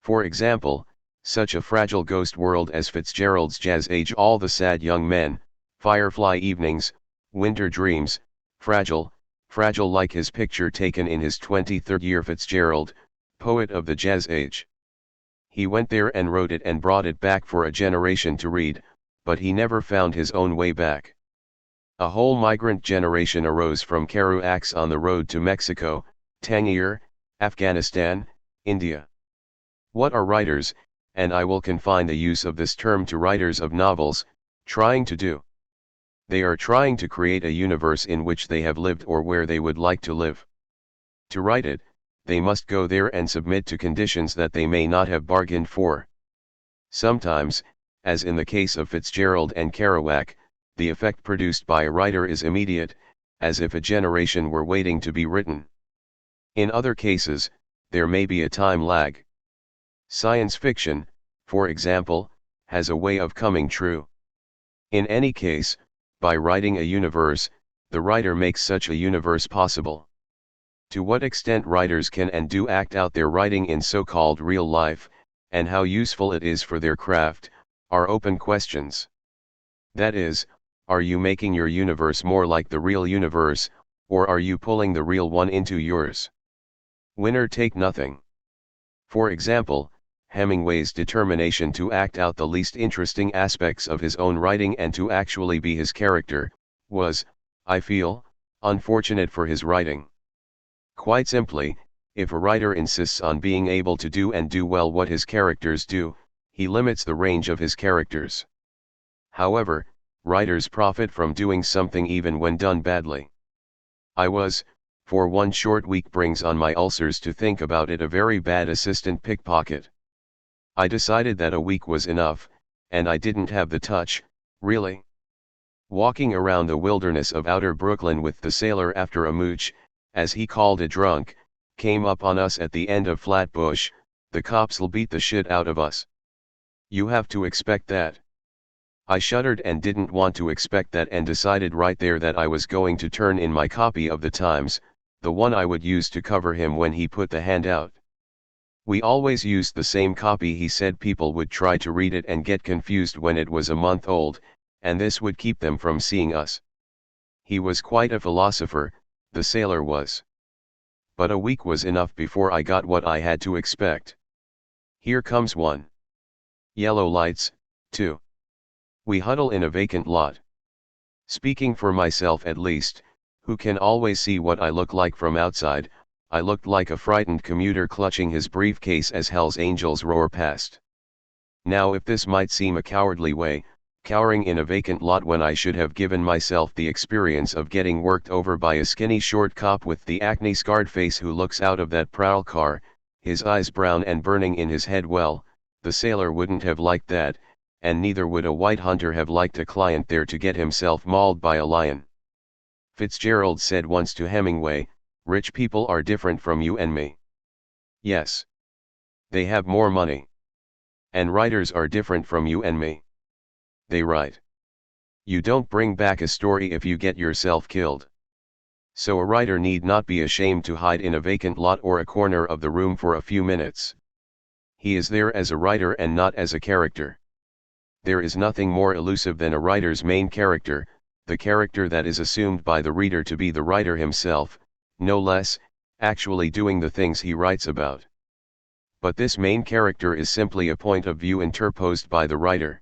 For example, such a fragile ghost world as Fitzgerald's Jazz Age, all the sad young men, firefly evenings, winter dreams, fragile like his picture taken in his 23rd year. Fitzgerald, poet of the Jazz Age. He went there and wrote it and brought it back for a generation to read, but he never found his own way back. A whole migrant generation arose from Kerouac's On the Road to Mexico, Tangier, Afghanistan, India. What are writers, and I will confine the use of this term to writers of novels, trying to do? They are trying to create a universe in which they have lived or where they would like to live. To write it, they must go there and submit to conditions that they may not have bargained for. Sometimes, as in the case of Fitzgerald and Kerouac, the effect produced by a writer is immediate, as if a generation were waiting to be written. In other cases, there may be a time lag. Science fiction, for example, has a way of coming true. In any case, by writing a universe, the writer makes such a universe possible. To what extent writers can and do act out their writing in so-called real life, and how useful it is for their craft, are open questions. That is, are you making your universe more like the real universe, or are you pulling the real one into yours? Winner take nothing. For example, Hemingway's determination to act out the least interesting aspects of his own writing and to actually be his character, was, I feel, unfortunate for his writing. Quite simply, if a writer insists on being able to do and do well what his characters do, he limits the range of his characters. However, writers profit from doing something even when done badly. I was, for one short week, brings on my ulcers to think about it, a very bad assistant pickpocket. I decided that a week was enough, and I didn't have the touch, really. Walking around the wilderness of outer Brooklyn with the sailor after a mooch, as he called a drunk, came up on us at the end of Flatbush, the cops'll beat the shit out of us. You have to expect that. I shuddered and didn't want to expect that, and decided right there that I was going to turn in my copy of the Times, the one I would use to cover him when he put the hand out. We always used the same copy. He said people would try to read it and get confused when it was a month old, and this would keep them from seeing us. He was quite a philosopher, the sailor was. But a week was enough before I got what I had to expect. Here comes one. Yellow lights, 2. We huddle in a vacant lot. Speaking for myself at least, who can always see what I look like from outside, I looked like a frightened commuter clutching his briefcase as Hell's Angels roar past. Now, if this might seem a cowardly way, cowering in a vacant lot when I should have given myself the experience of getting worked over by a skinny short cop with the acne-scarred face who looks out of that prowl car, his eyes brown and burning in his head, well, the sailor wouldn't have liked that, and neither would a white hunter have liked a client there to get himself mauled by a lion. Fitzgerald said once to Hemingway, "Rich people are different from you and me." Yes. They have more money. And writers are different from you and me. They write. You don't bring back a story if you get yourself killed. So a writer need not be ashamed to hide in a vacant lot or a corner of the room for a few minutes. He is there as a writer and not as a character. There is nothing more elusive than a writer's main character, the character that is assumed by the reader to be the writer himself, no less, actually doing the things he writes about. But this main character is simply a point of view interposed by the writer.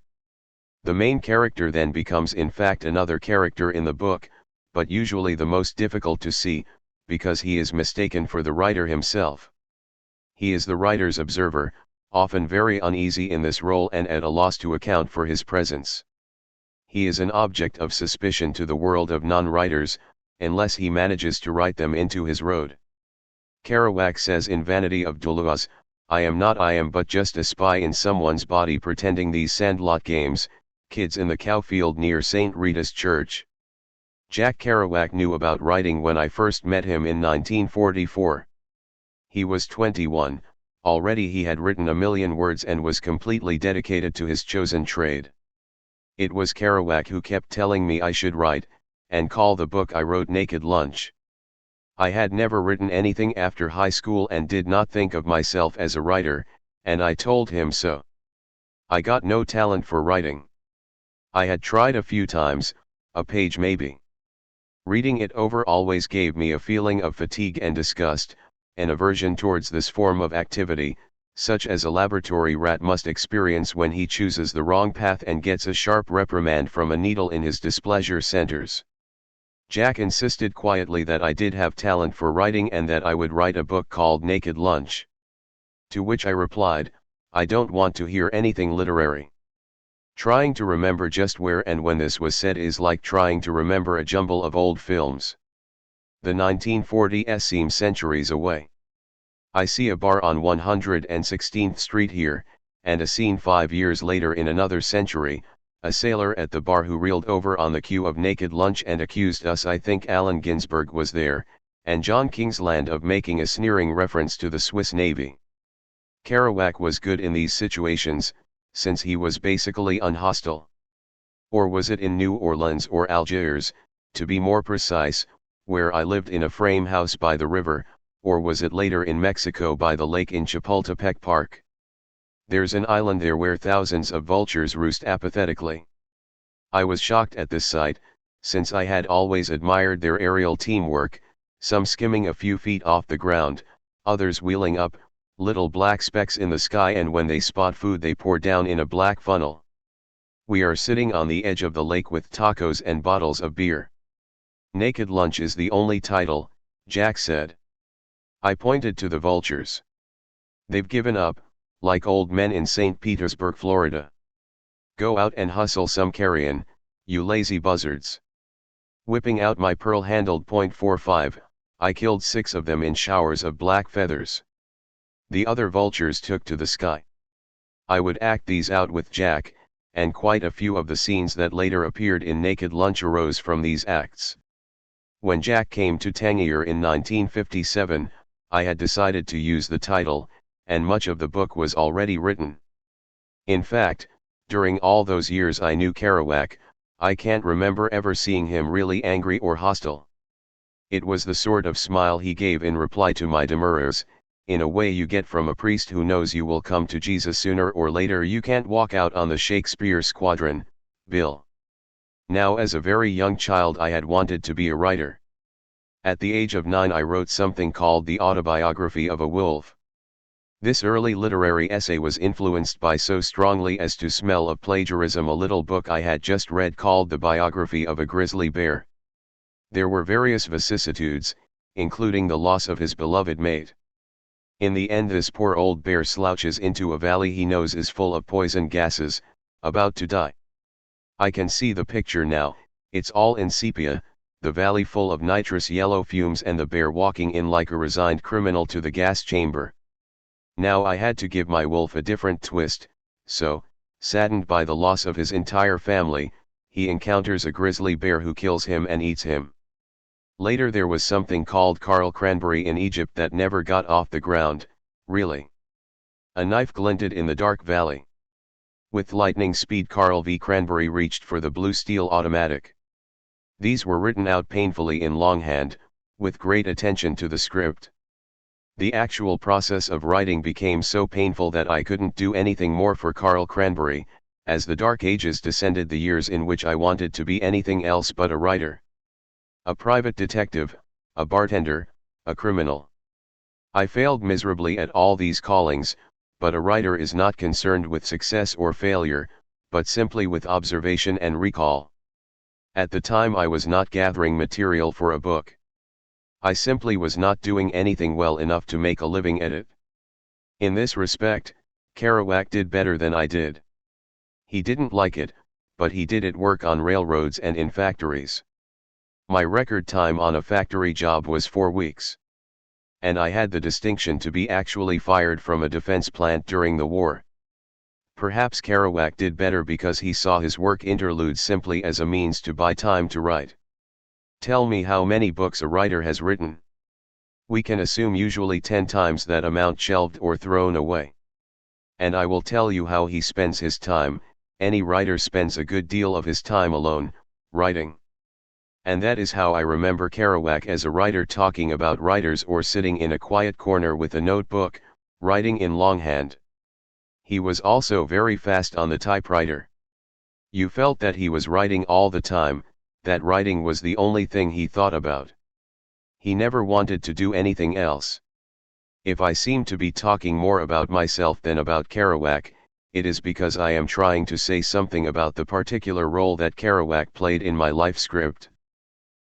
The main character then becomes in fact another character in the book, but usually the most difficult to see, because he is mistaken for the writer himself. He is the writer's observer, often very uneasy in this role and at a loss to account for his presence. He is an object of suspicion to the world of non-writers, unless he manages to write them into his road. Kerouac says in Vanity of Toulouse, I am but just a spy in someone's body pretending these sandlot games, kids in the cowfield near St. Rita's Church. Jack Kerouac knew about writing when I first met him in 1944. He was 21, already he had written 1,000,000 words and was completely dedicated to his chosen trade. It was Kerouac who kept telling me I should write, and call the book I wrote Naked Lunch. I had never written anything after high school and did not think of myself as a writer, and I told him so. I got no talent for writing. I had tried a few times, a page maybe. Reading it over always gave me a feeling of fatigue and disgust, an aversion towards this form of activity, such as a laboratory rat must experience when he chooses the wrong path and gets a sharp reprimand from a needle in his displeasure centers. Jack insisted quietly that I did have talent for writing and that I would write a book called Naked Lunch. To which I replied, I don't want to hear anything literary. Trying to remember just where and when this was said is like trying to remember a jumble of old films. The 1940s seems centuries away. I see a bar on 116th Street here, and a scene 5 years later in another century, a sailor at the bar who reeled over on the cue of Naked Lunch and accused us, I think Allen Ginsberg was there, and John Kingsland, of making a sneering reference to the Swiss Navy. Kerouac was good in these situations, since he was basically unhostile. Or was it in New Orleans or Algiers, to be more precise, where I lived in a frame house by the river, or was it later in Mexico by the lake in Chapultepec Park? There's an island there where thousands of vultures roost apathetically. I was shocked at this sight, since I had always admired their aerial teamwork, some skimming a few feet off the ground, others wheeling up, little black specks in the sky, and when they spot food they pour down in a black funnel. We are sitting on the edge of the lake with tacos and bottles of beer. Naked Lunch is the only title, Jack said. I pointed to the vultures. They've given up, like old men in St. Petersburg, Florida. Go out and hustle some carrion, you lazy buzzards. Whipping out my pearl-handled .45, I killed 6 of them in showers of black feathers. The other vultures took to the sky. I would act these out with Jack, and quite a few of the scenes that later appeared in Naked Lunch arose from these acts. When Jack came to Tangier in 1957, I had decided to use the title, and much of the book was already written. In fact, during all those years I knew Kerouac, I can't remember ever seeing him really angry or hostile. It was the sort of smile he gave in reply to my demurrers, in a way you get from a priest who knows you will come to Jesus sooner or later. You can't walk out on the Shakespeare Squadron, Bill. Now, as a very young child I had wanted to be a writer. At the age of 9 I wrote something called The Autobiography of a Wolf. This early literary essay was influenced by so strongly as to smell of plagiarism a little book I had just read called The Biography of a Grizzly Bear. There were various vicissitudes, including the loss of his beloved mate. In the end this poor old bear slouches into a valley he knows is full of poison gases, about to die. I can see the picture now, it's all in sepia, the valley full of nitrous yellow fumes and the bear walking in like a resigned criminal to the gas chamber. Now I had to give my wolf a different twist, so, saddened by the loss of his entire family, he encounters a grizzly bear who kills him and eats him. Later there was something called Carl Cranberry in Egypt that never got off the ground, really. A knife glinted in the dark valley. With lightning speed Carl V. Cranberry reached for the blue steel automatic. These were written out painfully in longhand, with great attention to the script. The actual process of writing became so painful that I couldn't do anything more for Carl Cranberry. As the dark ages descended, the years in which I wanted to be anything else but a writer. A private detective, a bartender, a criminal. I failed miserably at all these callings, but a writer is not concerned with success or failure, but simply with observation and recall. At the time I was not gathering material for a book. I simply was not doing anything well enough to make a living at it. In this respect, Kerouac did better than I did. He didn't like it, but he did it work on railroads and in factories. My record time on a factory job was 4 weeks. And I had the distinction to be actually fired from a defense plant during the war. Perhaps Kerouac did better because he saw his work interludes simply as a means to buy time to write. Tell me how many books a writer has written. We can assume usually 10 times that amount shelved or thrown away. And I will tell you how he spends his time. Any writer spends a good deal of his time alone, writing. And that is how I remember Kerouac as a writer, talking about writers or sitting in a quiet corner with a notebook, writing in longhand. He was also very fast on the typewriter. You felt that he was writing all the time, that writing was the only thing he thought about. He never wanted to do anything else. If I seem to be talking more about myself than about Kerouac, it is because I am trying to say something about the particular role that Kerouac played in my life script.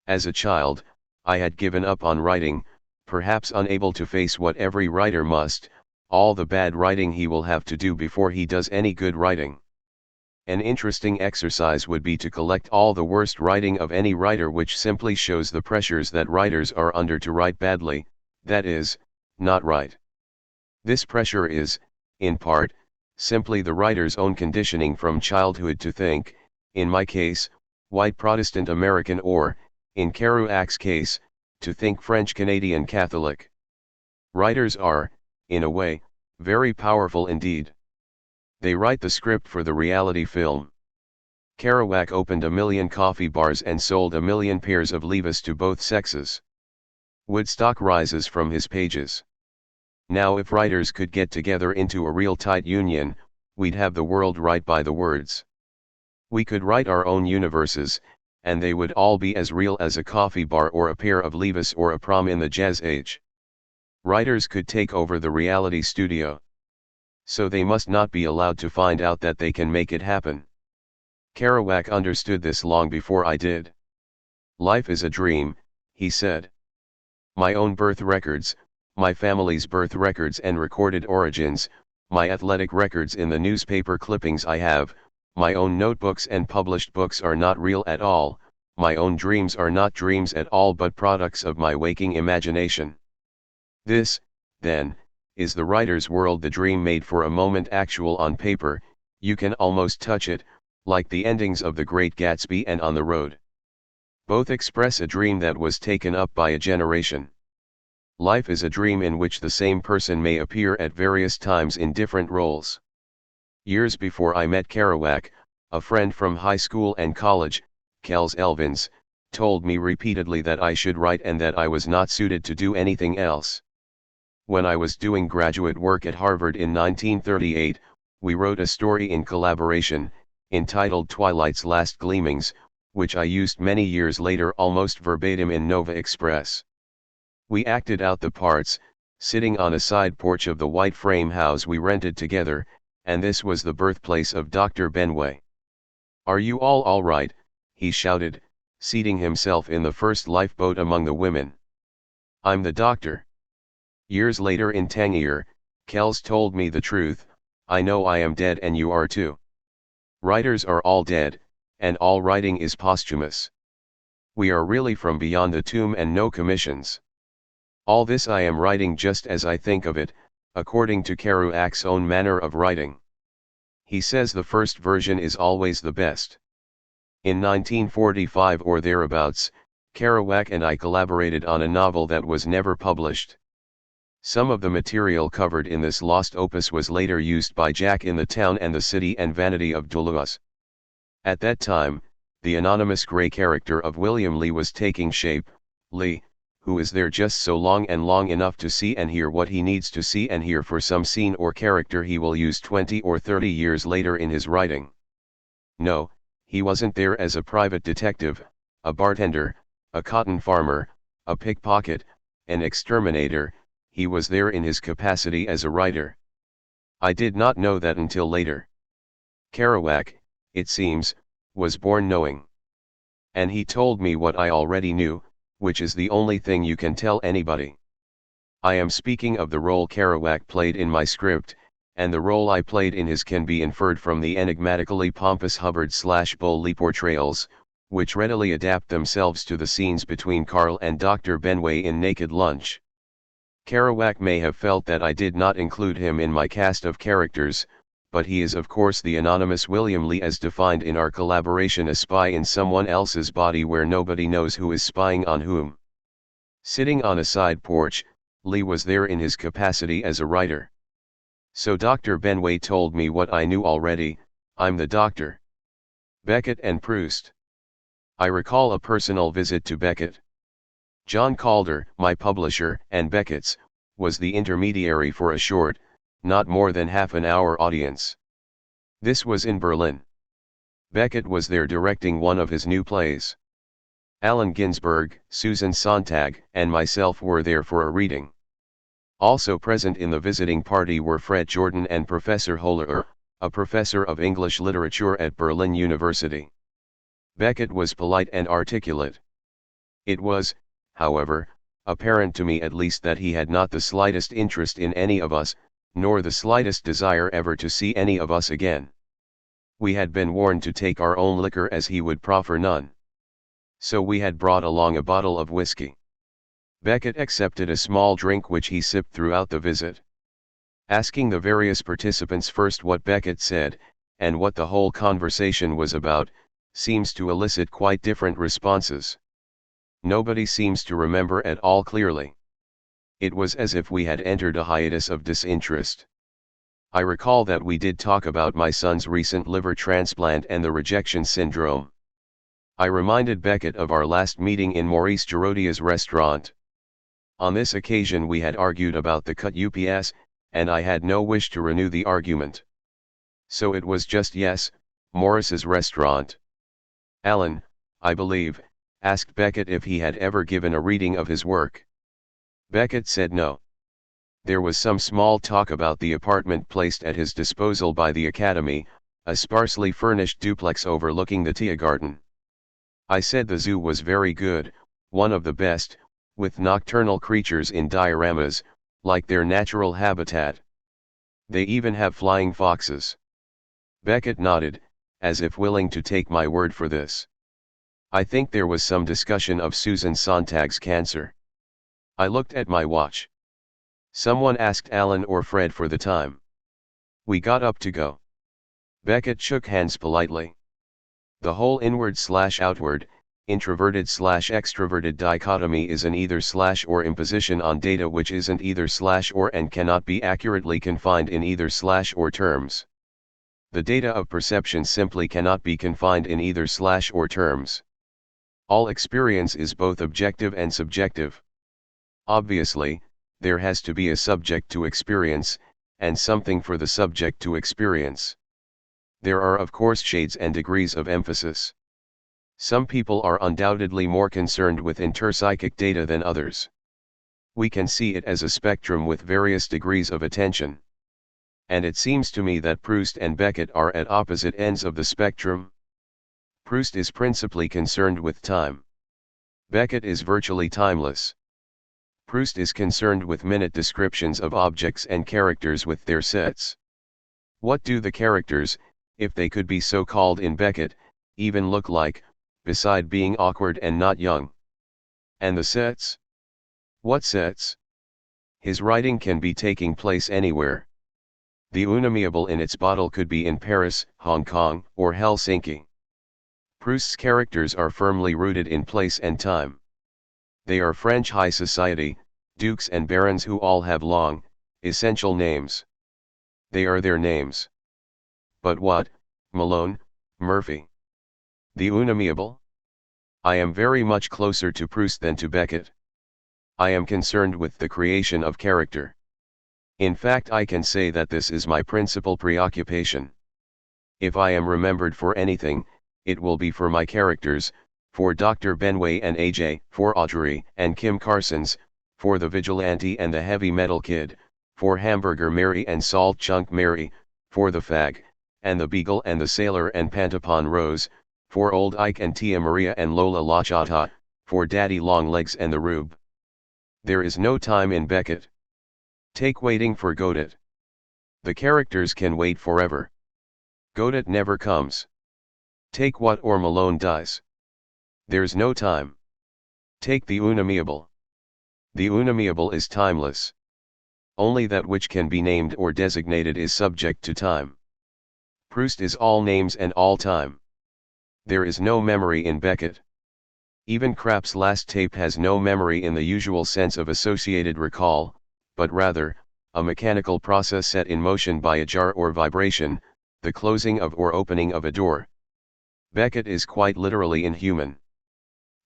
As a child, I had given up on writing, perhaps unable to face what every writer must, all the bad writing he will have to do before he does any good writing. An interesting exercise would be to collect all the worst writing of any writer, which simply shows the pressures that writers are under to write badly, that is, not right. This pressure is, in part, simply the writer's own conditioning from childhood to think, in my case, white Protestant American, or, in Kerouac's case, to think French Canadian Catholic. Writers are, in a way, very powerful indeed. They write the script for the reality film. Kerouac opened 1 million coffee bars and sold 1 million pairs of Levi's to both sexes. Woodstock rises from his pages. Now if writers could get together into a real tight union, we'd have the world right by the words. We could write our own universes, and they would all be as real as a coffee bar or a pair of Levi's or a prom in the jazz age. Writers could take over the reality studio. So they must not be allowed to find out that they can make it happen. Kerouac understood this long before I did. Life is a dream, he said. My own birth records, my family's birth records and recorded origins, my athletic records in the newspaper clippings I have, my own notebooks and published books are not real at all, my own dreams are not dreams at all but products of my waking imagination. This, then, is the writer's world, the dream made for a moment actual on paper. You can almost touch it, like the endings of The Great Gatsby and On the Road. Both express a dream that was taken up by a generation. Life is a dream in which the same person may appear at various times in different roles. Years before I met Kerouac, a friend from high school and college, Kels Elvins, told me repeatedly that I should write and that I was not suited to do anything else. When I was doing graduate work at Harvard in 1938, we wrote a story in collaboration, entitled Twilight's Last Gleamings, which I used many years later almost verbatim in Nova Express. We acted out the parts, sitting on a side porch of the white frame house we rented together, and this was the birthplace of Dr. Benway. "Are you all right?" he shouted, seating himself in the first lifeboat among the women. "I'm the doctor." Years later in Tangier, Kels told me the truth, "I know I am dead and you are too. Writers are all dead, and all writing is posthumous. We are really from beyond the tomb and no commissions. All this I am writing just as I think of it, according to Kerouac's own manner of writing. He says the first version is always the best." In 1945 or thereabouts, Kerouac and I collaborated on a novel that was never published. Some of the material covered in this lost opus was later used by Jack in the Town and the City and Vanity of Duluth. At that time, the anonymous gray character of William Lee was taking shape. Lee, who is there just so long and long enough to see and hear what he needs to see and hear for some scene or character he will use 20 or 30 years later in his writing. No, he wasn't there as a private detective, a bartender, a cotton farmer, a pickpocket, an exterminator. He was there in his capacity as a writer. I did not know that until later. Kerouac, it seems, was born knowing. And he told me what I already knew, which is the only thing you can tell anybody. I am speaking of the role Kerouac played in my script, and the role I played in his can be inferred from the enigmatically pompous Hubbard/Bull Lee portrayals, which readily adapt themselves to the scenes between Carl and Dr. Benway in Naked Lunch. Kerouac may have felt that I did not include him in my cast of characters, but he is of course the anonymous William Lee as defined in our collaboration, a spy in someone else's body where nobody knows who is spying on whom. Sitting on a side porch, Lee was there in his capacity as a writer. So Dr. Benway told me what I knew already: I'm the doctor. Beckett and Proust. I recall a personal visit to Beckett. John Calder, my publisher, and Beckett's, was the intermediary for a short, not more than half an hour audience. This was in Berlin. Beckett was there directing one of his new plays. Allen Ginsberg, Susan Sontag, and myself were there for a reading. Also present in the visiting party were Fred Jordan and Professor Holler, a professor of English literature at Berlin University. Beckett was polite and articulate. It was, however, apparent to me at least that he had not the slightest interest in any of us, nor the slightest desire ever to see any of us again. We had been warned to take our own liquor as he would proffer none. So we had brought along a bottle of whiskey. Beckett accepted a small drink which he sipped throughout the visit. Asking the various participants first what Beckett said, and what the whole conversation was about, seems to elicit quite different responses. Nobody seems to remember at all clearly. It was as if we had entered a hiatus of disinterest. I recall that we did talk about my son's recent liver transplant and the rejection syndrome. I reminded Beckett of our last meeting in Maurice Gerodia's restaurant. On this occasion we had argued about the cut UPS, and I had no wish to renew the argument. So it was just yes, Maurice's restaurant. Allen, I believe, asked Beckett if he had ever given a reading of his work. Beckett said no. There was some small talk about the apartment placed at his disposal by the Academy, a sparsely furnished duplex overlooking the Tiergarten. I said the zoo was very good, one of the best, with nocturnal creatures in dioramas, like their natural habitat. They even have flying foxes. Beckett nodded, as if willing to take my word for this. I think there was some discussion of Susan Sontag's cancer. I looked at my watch. Someone asked Allen or Fred for the time. We got up to go. Beckett shook hands politely. The whole inward/outward, introverted/extroverted dichotomy is an either/or imposition on data which isn't either/or and cannot be accurately confined in either/or terms. The data of perception simply cannot be confined in either/or terms. All experience is both objective and subjective. Obviously, there has to be a subject to experience, and something for the subject to experience. There are of course shades and degrees of emphasis. Some people are undoubtedly more concerned with interpsychic data than others. We can see it as a spectrum with various degrees of attention. And it seems to me that Proust and Beckett are at opposite ends of the spectrum. Proust is principally concerned with time. Beckett is virtually timeless. Proust is concerned with minute descriptions of objects and characters with their sets. What do the characters, if they could be so called in Beckett, even look like, beside being awkward and not young? And the sets? What sets? His writing can be taking place anywhere. The Unamiable in its bottle could be in Paris, Hong Kong, or Helsinki. Proust's characters are firmly rooted in place and time. They are French high society, dukes and barons who all have long, essential names. They are their names. But what, Malone, Murphy? The Unamiable? I am very much closer to Proust than to Beckett. I am concerned with the creation of character. In fact, I can say that this is my principal preoccupation. If I am remembered for anything, it will be for my characters, for Dr. Benway and AJ, for Audrey and Kim Carson's, for the Vigilante and the Heavy Metal Kid, for Hamburger Mary and Salt Chunk Mary, for the Fag, and the Beagle and the Sailor and Pantapon Rose, for Old Ike and Tia Maria and Lola La Chata, for Daddy Longlegs and the Rube. There is no time in Beckett. Take waiting for Godot. The characters can wait forever. Godot never comes. Take what or Malone does. There's no time. Take the Unamiable. The Unamiable is timeless. Only that which can be named or designated is subject to time. Proust is all names and all time. There is no memory in Beckett. Even Krapp's last tape has no memory in the usual sense of associated recall, but rather, a mechanical process set in motion by a jar or vibration, the closing of or opening of a door. Beckett is quite literally inhuman.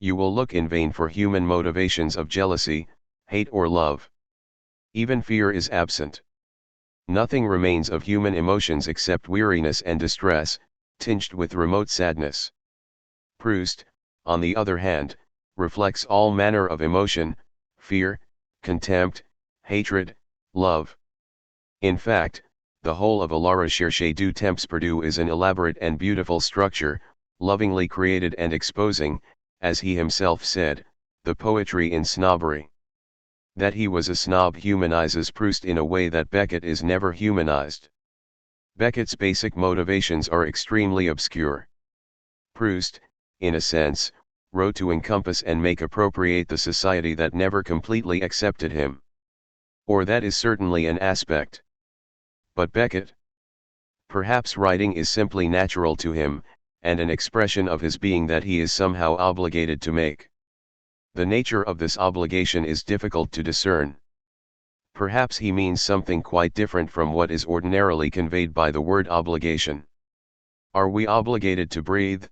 You will look in vain for human motivations of jealousy, hate or love. Even fear is absent. Nothing remains of human emotions except weariness and distress, tinged with remote sadness. Proust, on the other hand, reflects all manner of emotion, fear, contempt, hatred, love. In fact, the whole of La Recherche du Temps Perdu is an elaborate and beautiful structure, lovingly created and exposing, as he himself said, the poetry in snobbery. That he was a snob humanizes Proust in a way that Beckett is never humanized. Beckett's basic motivations are extremely obscure. Proust, in a sense, wrote to encompass and make appropriate the society that never completely accepted him. Or that is certainly an aspect. But Beckett? Perhaps writing is simply natural to him, and an expression of his being that he is somehow obligated to make. The nature of this obligation is difficult to discern. Perhaps he means something quite different from what is ordinarily conveyed by the word obligation. Are we obligated to breathe?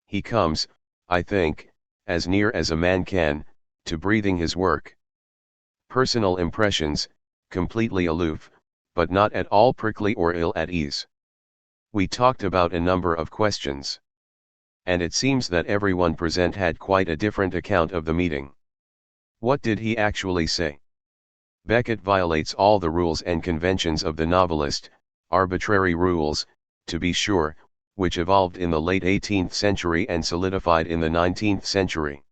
He comes, I think, as near as a man can, to breathing his work. Personal impressions, completely aloof, but not at all prickly or ill at ease. We talked about a number of questions. And it seems that everyone present had quite a different account of the meeting. What did he actually say? Beckett violates all the rules and conventions of the novelist, arbitrary rules, to be sure, which evolved in the late 18th century and solidified in the 19th century.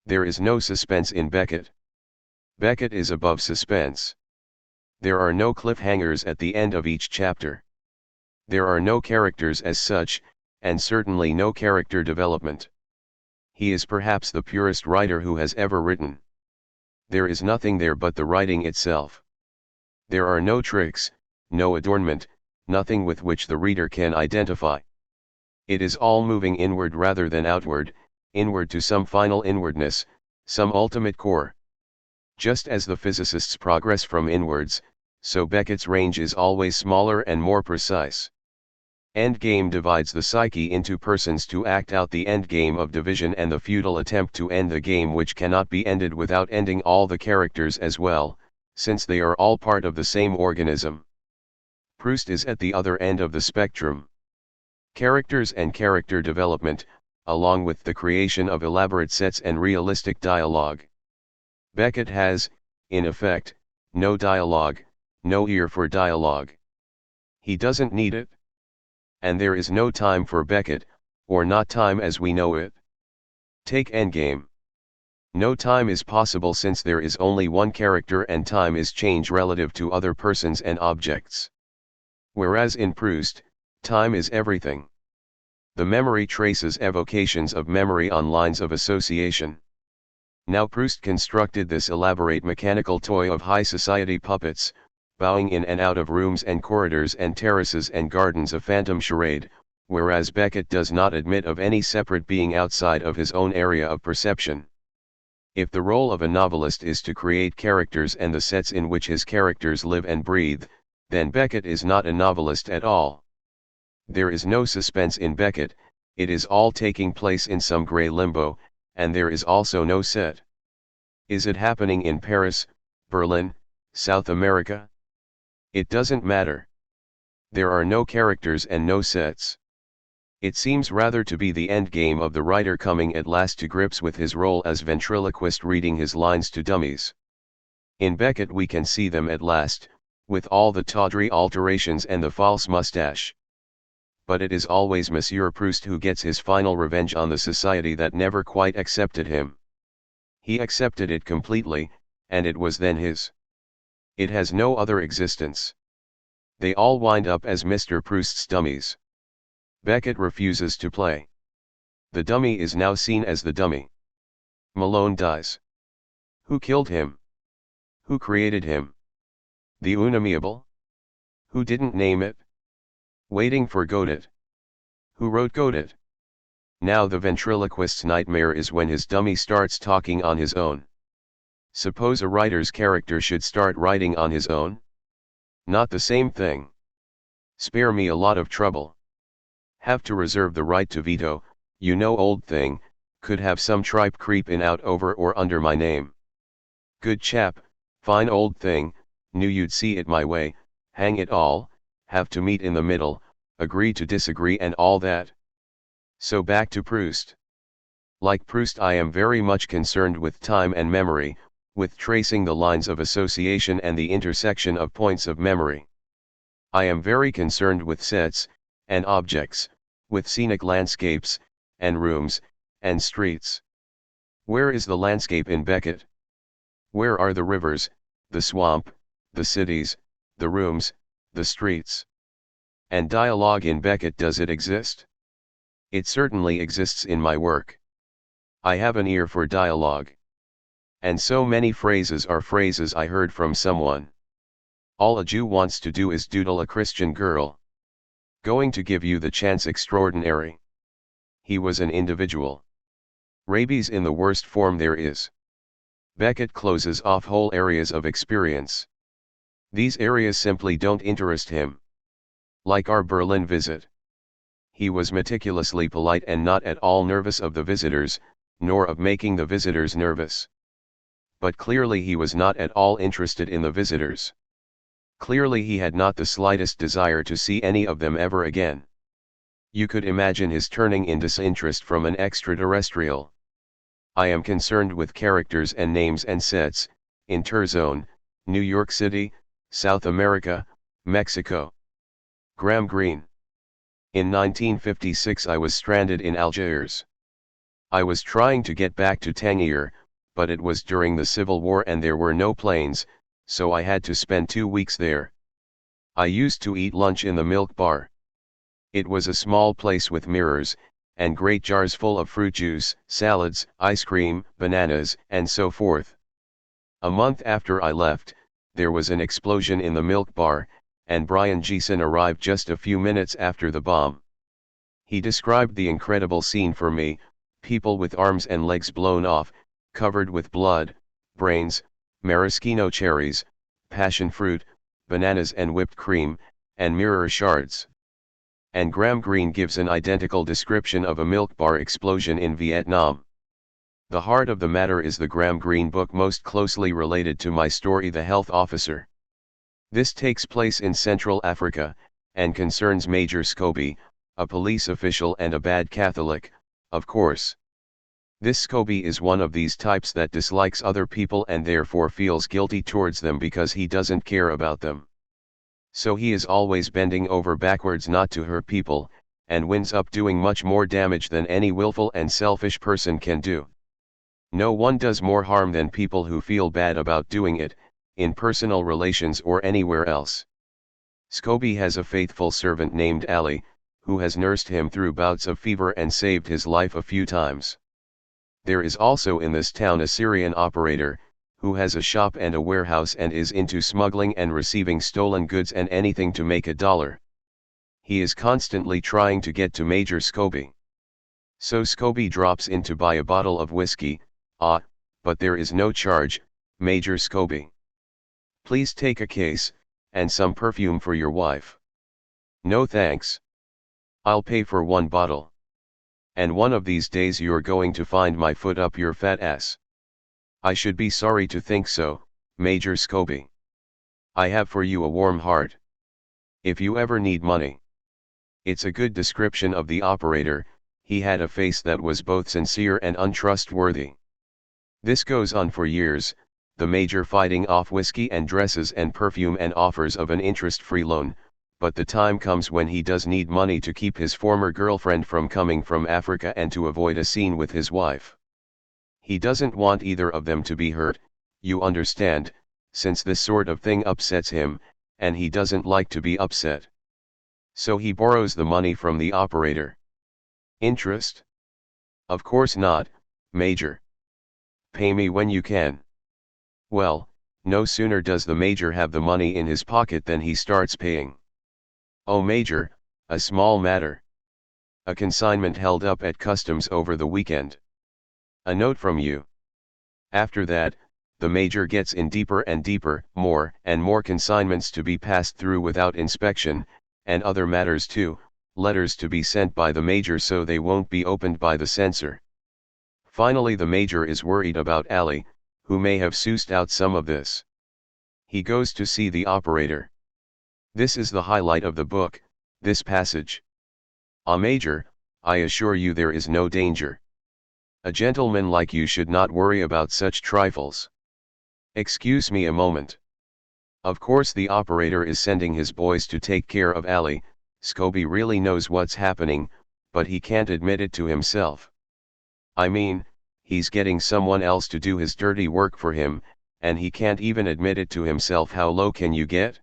There is no suspense in Beckett. Beckett is above suspense. There are no cliffhangers at the end of each chapter. There are no characters as such, and certainly no character development. He is perhaps the purest writer who has ever written. There is nothing there but the writing itself. There are no tricks, no adornment, nothing with which the reader can identify. It is all moving inward rather than outward, inward to some final inwardness, some ultimate core. Just as the physicists progress from inwards, so Beckett's range is always smaller and more precise. Endgame divides the psyche into persons to act out the endgame of division and the futile attempt to end the game which cannot be ended without ending all the characters as well, since they are all part of the same organism. Proust is at the other end of the spectrum. Characters and character development, along with the creation of elaborate sets and realistic dialogue. Beckett has, in effect, no dialogue, no ear for dialogue. He doesn't need it. And there is no time for Beckett, or not time as we know it. Take Endgame. No time is possible since there is only one character and time is change relative to other persons and objects. Whereas in Proust, time is everything. The memory traces evocations of memory on lines of association. Now Proust constructed this elaborate mechanical toy of high society puppets, bowing in and out of rooms and corridors and terraces and gardens a phantom charade, whereas Beckett does not admit of any separate being outside of his own area of perception. If the role of a novelist is to create characters and the sets in which his characters live and breathe, then Beckett is not a novelist at all. There is no suspense in Beckett, it is all taking place in some grey limbo, and there is also no set. Is it happening in Paris, Berlin, South America? It doesn't matter. There are no characters and no sets. It seems rather to be the endgame of the writer coming at last to grips with his role as ventriloquist reading his lines to dummies. In Beckett we can see them at last, with all the tawdry alterations and the false moustache. But it is always Monsieur Proust who gets his final revenge on the society that never quite accepted him. He accepted it completely, and it was then his. It has no other existence. They all wind up as Mr. Proust's dummies. Beckett refuses to play. The dummy is now seen as the dummy. Malone dies. Who killed him? Who created him? The unamiable? Who didn't name it? Waiting for Godot. Who wrote Godot? Now the ventriloquist's nightmare is when his dummy starts talking on his own. Suppose a writer's character should start writing on his own? Not the same thing. Spare me a lot of trouble. Have to reserve the right to veto, you know, old thing, could have some tripe creep in out over or under my name. Good chap, fine old thing, knew you'd see it my way, hang it all, have to meet in the middle, agree to disagree and all that. So back to Proust. Like Proust, I am very much concerned with time and memory, with tracing the lines of association and the intersection of points of memory. I am very concerned with sets, and objects, with scenic landscapes, and rooms, and streets. Where is the landscape in Beckett? Where are the rivers, the swamp, the cities, the rooms, the streets? And dialogue in Beckett, does it exist? It certainly exists in my work. I have an ear for dialogue. And so many phrases are phrases I heard from someone. All a Jew wants to do is doodle a Christian girl. Going to give you the chance extraordinary. He was an individual. Rabies in the worst form there is. Beckett closes off whole areas of experience. These areas simply don't interest him. Like our Berlin visit. He was meticulously polite and not at all nervous of the visitors, nor of making the visitors nervous. But clearly he was not at all interested in the visitors. Clearly he had not the slightest desire to see any of them ever again. You could imagine his turning in disinterest from an extraterrestrial. I am concerned with characters and names and sets, in Terzone, New York City, South America, Mexico. Graham Greene. In 1956 I was stranded in Algiers. I was trying to get back to Tangier, but it was during the Civil War and there were no planes, so I had to spend 2 weeks there. I used to eat lunch in the milk bar. It was a small place with mirrors, and great jars full of fruit juice, salads, ice cream, bananas, and so forth. A month after I left, there was an explosion in the milk bar, and Brian Geeson arrived just a few minutes after the bomb. He described the incredible scene for me: people with arms and legs blown off, covered with blood, brains, maraschino cherries, passion fruit, bananas and whipped cream, and mirror shards. And Graham Greene gives an identical description of a milk bar explosion in Vietnam. The heart of the matter is the Graham Greene book most closely related to my story, The Health Officer. This takes place in Central Africa, and concerns Major Scobie, a police official and a bad Catholic, of course. This Scobie is one of these types that dislikes other people and therefore feels guilty towards them because he doesn't care about them. So he is always bending over backwards not to hurt people, and winds up doing much more damage than any willful and selfish person can do. No one does more harm than people who feel bad about doing it, in personal relations or anywhere else. Scobie has a faithful servant named Ali, who has nursed him through bouts of fever and saved his life a few times. There is also in this town a Syrian operator, who has a shop and a warehouse and is into smuggling and receiving stolen goods and anything to make $1. He is constantly trying to get to Major Scobie. So Scobie drops in to buy a bottle of whiskey. But there is no charge, Major Scobie. Please take a case, and some perfume for your wife. No thanks. I'll pay for 1 bottle. And one of these days you're going to find my foot up your fat ass. I should be sorry to think so, Major Scobie. I have for you a warm heart. If you ever need money. It's a good description of the operator. He had a face that was both sincere and untrustworthy. This goes on for years, the Major fighting off whiskey and dresses and perfume and offers of an interest-free loan, but the time comes when he does need money to keep his former girlfriend from coming from Africa and to avoid a scene with his wife. He doesn't want either of them to be hurt, you understand, since this sort of thing upsets him, and he doesn't like to be upset. So he borrows the money from the operator. Interest? Of course not, Major. Pay me when you can. Well, no sooner does the Major have the money in his pocket than he starts paying. Oh Major, A small matter. A consignment held up at customs over the weekend. A note from you. After that, the major gets in deeper and deeper, more and more consignments to be passed through without inspection, and other matters too, letters to be sent by the major so they won't be opened by the censor. Finally the major is worried about Ali, who may have soused out some of this. He goes to see the operator. This is the highlight of the book, this passage. "Ah, Major, I assure you there is no danger. A gentleman like you should not worry about such trifles. Excuse me a moment." Of course the operator is sending his boys to take care of Ali. Scobie really knows what's happening, but he can't admit it to himself. I mean, he's getting someone else to do his dirty work for him, and he can't even admit it to himself. How low can you get?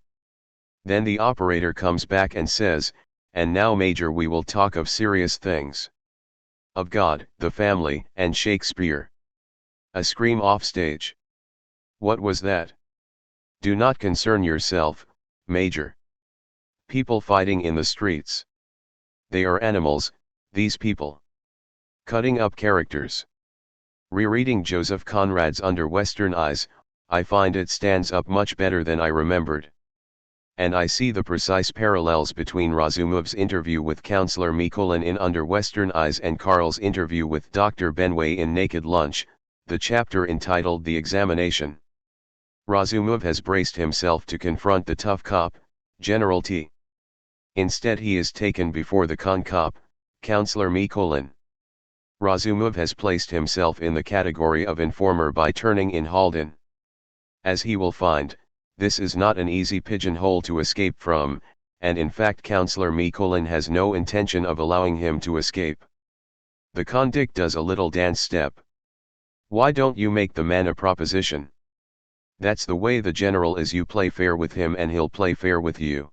Then the operator comes back and says, "And now Major, we will talk of serious things. Of God, the family, and Shakespeare." A scream off stage. What was that? Do not concern yourself, Major. People fighting in the streets. They are animals, these people. Cutting up characters. Rereading Joseph Conrad's Under Western Eyes, I find it stands up much better than I remembered. And I see the precise parallels between Razumov's interview with Counselor Mikulin in Under Western Eyes and Karl's interview with Dr. Benway in Naked Lunch, the chapter entitled The Examination. Razumov has braced himself to confront the tough cop, General T. Instead he is taken before the con cop, Counselor Mikulin. Razumov has placed himself in the category of informer by turning in Haldon. As he will find, this is not an easy pigeonhole to escape from, and in fact Counselor Mikulin has no intention of allowing him to escape. The convict does a little dance step. "Why don't you make the man a proposition? That's the way the general is. You play fair with him and he'll play fair with you."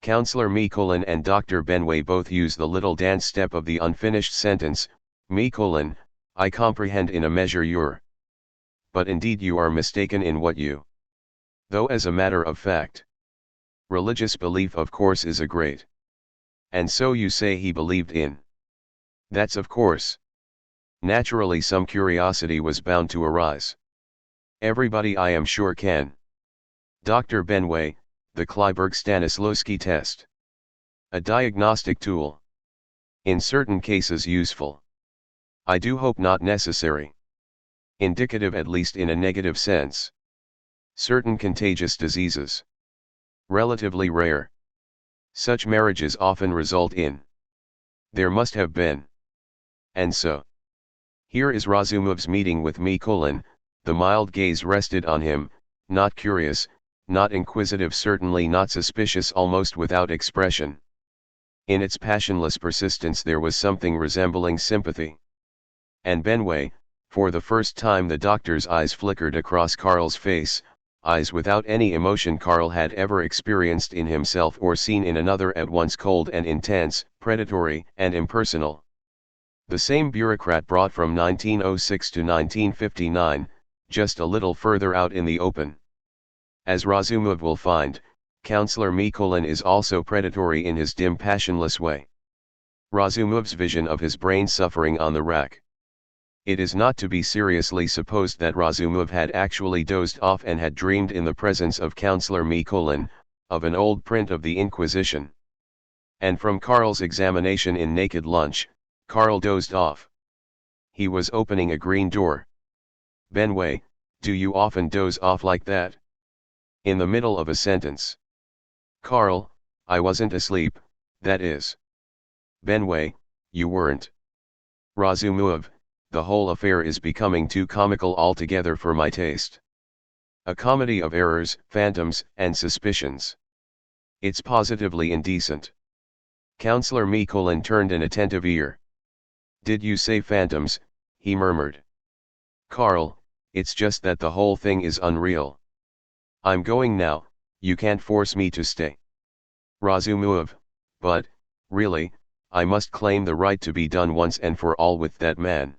Counselor Mikulin and Dr. Benway both use the little dance step of the unfinished sentence. "Mikulin, I comprehend in a measure your. But indeed you are mistaken in what you." Though as a matter of fact, religious belief of course is a great. And so you say he believed in. That's of course. Naturally some curiosity was bound to arise. Everybody I am sure can. Dr. Benway, the Kleiberg-Stanislawski test. A diagnostic tool. In certain cases useful. I do hope not necessary. Indicative at least in a negative sense. Certain contagious diseases. Relatively rare. Such marriages often result in. There must have been. And so. Here is Razumov's meeting with Mikulin. The mild gaze rested on him, not curious, not inquisitive, certainly not suspicious, almost without expression. In its passionless persistence there was something resembling sympathy. And Benway, for the first time the doctor's eyes flickered across Karl's face, eyes without any emotion Karl had ever experienced in himself or seen in another, at once cold and intense, predatory and impersonal. The same bureaucrat brought from 1906 to 1959, just a little further out in the open. As Razumov will find, Counselor Mikulin is also predatory in his dim passionless way. Razumov's vision of his brain suffering on the rack. It is not to be seriously supposed that Razumov had actually dozed off and had dreamed in the presence of Counselor Mikulin, of an old print of the Inquisition. And from Karl's examination in Naked Lunch, Karl dozed off. He was opening a green door. "Benway, do you often doze off like that?" In the middle of a sentence. Karl, I wasn't asleep, that is. Benway, you weren't. Razumov, the whole affair is becoming too comical altogether for my taste. A comedy of errors, phantoms, and suspicions. It's positively indecent. Counselor Mikulin turned an attentive ear. "Did you say phantoms?" he murmured. "Karl, it's just that the whole thing is unreal. I'm going now, you can't force me to stay." Razumov, but, really, I must claim the right to be done once and for all with that man.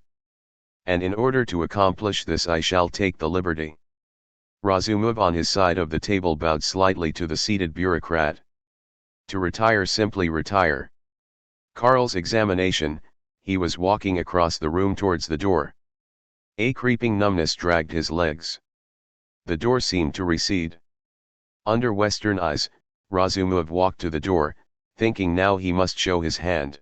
And in order to accomplish this I shall take the liberty. Razumov on his side of the table bowed slightly to the seated bureaucrat. To retire, simply retire. Carl's examination, he was walking across the room towards the door. A creeping numbness dragged his legs. The door seemed to recede. Under Western eyes, Razumov walked to the door, thinking now he must show his hand.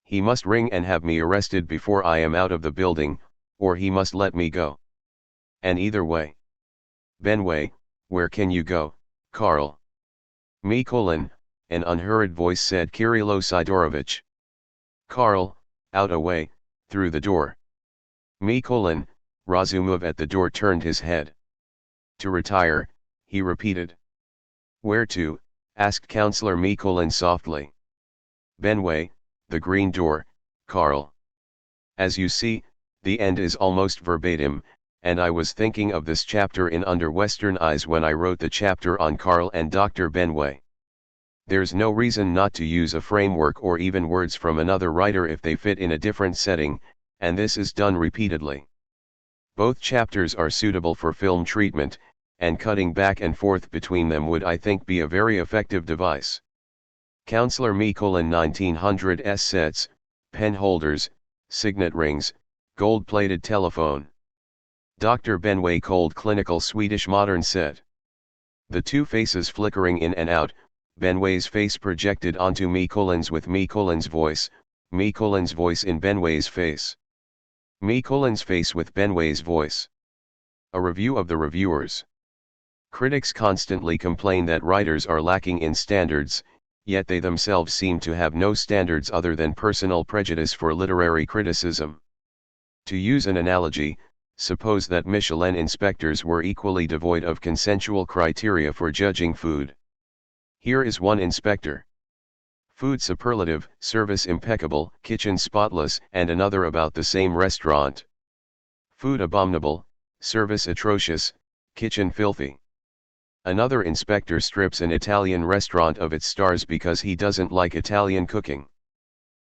He must ring and have me arrested before I am out of the building, or he must let me go. And either way. Benway, where can you go, Carl? Me: an unhurried voice said Kirilo Sidorovich. Carl, out away, through the door. Me: Razumov at the door turned his head. To retire, he repeated. Where to? Asked Counselor Me: softly. Benway, the green door, Carl. As you see, the end is almost verbatim, and I was thinking of this chapter in Under Western Eyes when I wrote the chapter on Carl and Dr. Benway. There's no reason not to use a framework or even words from another writer if they fit in a different setting, and this is done repeatedly. Both chapters are suitable for film treatment, and cutting back and forth between them would, I think, be a very effective device. Counselor Me: 1900s sets, pen holders, signet rings, gold-plated telephone. Dr. Benway: cold clinical Swedish modern set. The two faces flickering in and out, Benway's face projected onto Me: with Me: voice, Me: voice in Benway's face. Me: face with Benway's voice. A review of the reviewers. Critics constantly complain that writers are lacking in standards, yet they themselves seem to have no standards other than personal prejudice for literary criticism. To use an analogy, suppose that Michelin inspectors were equally devoid of consensual criteria for judging food. Here is one inspector. Food superlative, service impeccable, kitchen spotless, and another about the same restaurant. Food abominable, service atrocious, kitchen filthy. Another inspector strips an Italian restaurant of its stars because he doesn't like Italian cooking.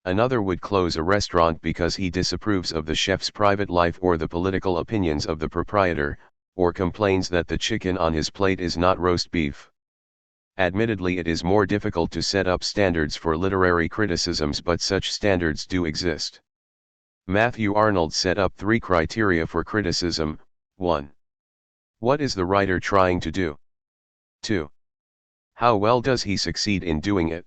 Another would close a restaurant because he disapproves of the chef's private life or the political opinions of the proprietor, or complains that the chicken on his plate is not roast beef. Admittedly, it is more difficult to set up standards for literary criticisms, but such standards do exist. Matthew Arnold set up 3 criteria for criticism. 1. What is the writer trying to do? 2. How well does he succeed in doing it?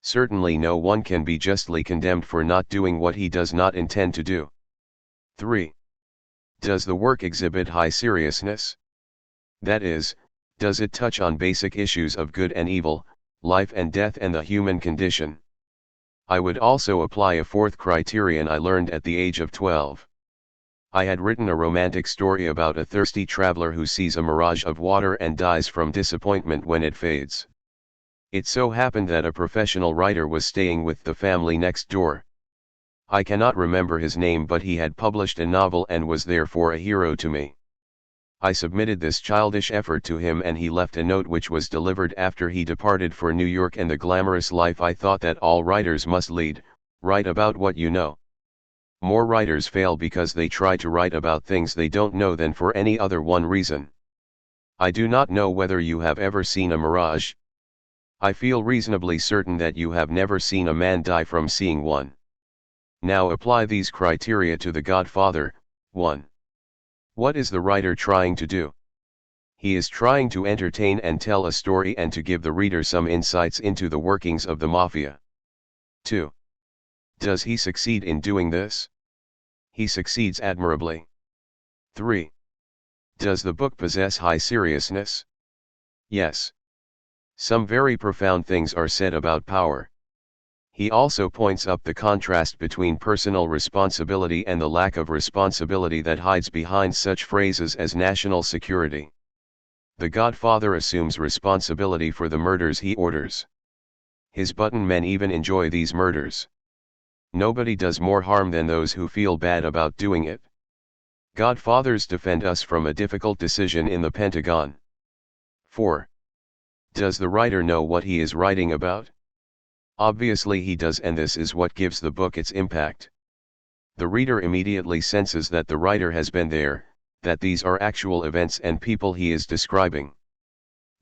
Certainly no one can be justly condemned for not doing what he does not intend to do. 3. Does the work exhibit high seriousness? That is, does it touch on basic issues of good and evil, life and death, and the human condition? I would also apply a 4th criterion I learned at the age of 12. I had written a romantic story about a thirsty traveler who sees a mirage of water and dies from disappointment when it fades. It so happened that a professional writer was staying with the family next door. I cannot remember his name, but he had published a novel and was therefore a hero to me. I submitted this childish effort to him, and he left a note which was delivered after he departed for New York and the glamorous life I thought that all writers must lead: write about what you know. More writers fail because they try to write about things they don't know than for any other one reason. I do not know whether you have ever seen a mirage. I feel reasonably certain that you have never seen a man die from seeing one. Now apply these criteria to The Godfather. 1. What is the writer trying to do? He is trying to entertain and tell a story and to give the reader some insights into the workings of the mafia. 2. Does he succeed in doing this? He succeeds admirably. 3. Does the book possess high seriousness? Yes. Some very profound things are said about power. He also points up the contrast between personal responsibility and the lack of responsibility that hides behind such phrases as national security. The Godfather assumes responsibility for the murders he orders. His button men even enjoy these murders. Nobody does more harm than those who feel bad about doing it. Godfathers defend us from a difficult decision in the Pentagon. 4. Does the writer know what he is writing about? Obviously he does, and this is what gives the book its impact. The reader immediately senses that the writer has been there, that these are actual events and people he is describing.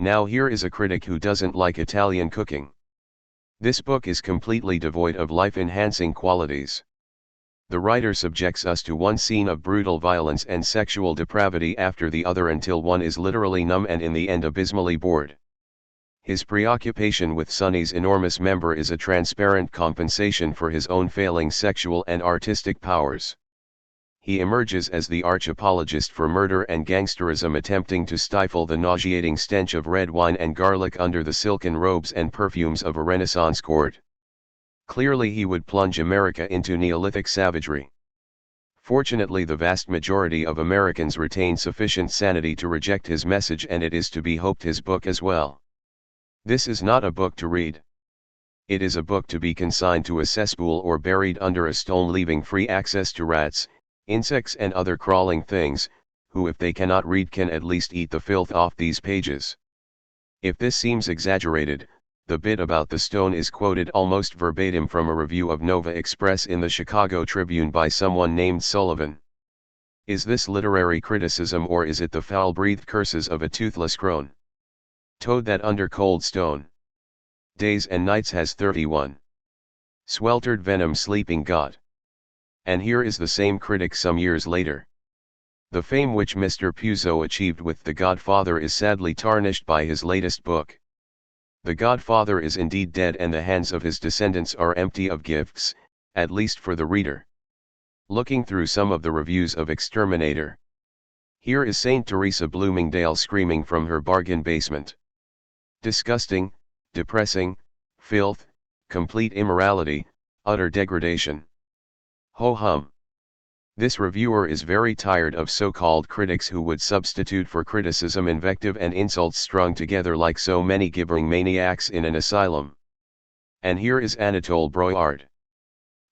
Now here is a critic who doesn't like Italian cooking. This book is completely devoid of life-enhancing qualities. The writer subjects us to one scene of brutal violence and sexual depravity after the other until one is literally numb and in the end abysmally bored. His preoccupation with Sonny's enormous member is a transparent compensation for his own failing sexual and artistic powers. He emerges as the arch-apologist for murder and gangsterism, attempting to stifle the nauseating stench of red wine and garlic under the silken robes and perfumes of a Renaissance court. Clearly he would plunge America into Neolithic savagery. Fortunately, the vast majority of Americans retain sufficient sanity to reject his message, and it is to be hoped his book as well. This is not a book to read. It is a book to be consigned to a cesspool or buried under a stone, leaving free access to rats, insects and other crawling things, who if they cannot read can at least eat the filth off these pages. If this seems exaggerated, the bit about the stone is quoted almost verbatim from a review of Nova Express in the Chicago Tribune by someone named Sullivan. Is this literary criticism, or is it the foul-breathed curses of a toothless crone? Toad that under cold stone days and nights has 31 sweltered venom sleeping God. And here is the same critic some years later. The fame which Mr. Puzo achieved with The Godfather is sadly tarnished by his latest book. The Godfather is indeed dead, and the hands of his descendants are empty of gifts, at least for the reader. Looking through some of the reviews of Exterminator. Here is Saint Teresa Bloomingdale screaming from her bargain basement. Disgusting, depressing, filth, complete immorality, utter degradation. Ho hum. This reviewer is very tired of so-called critics who would substitute for criticism invective and insults strung together like so many gibbering maniacs in an asylum. And here is Anatole Broyard.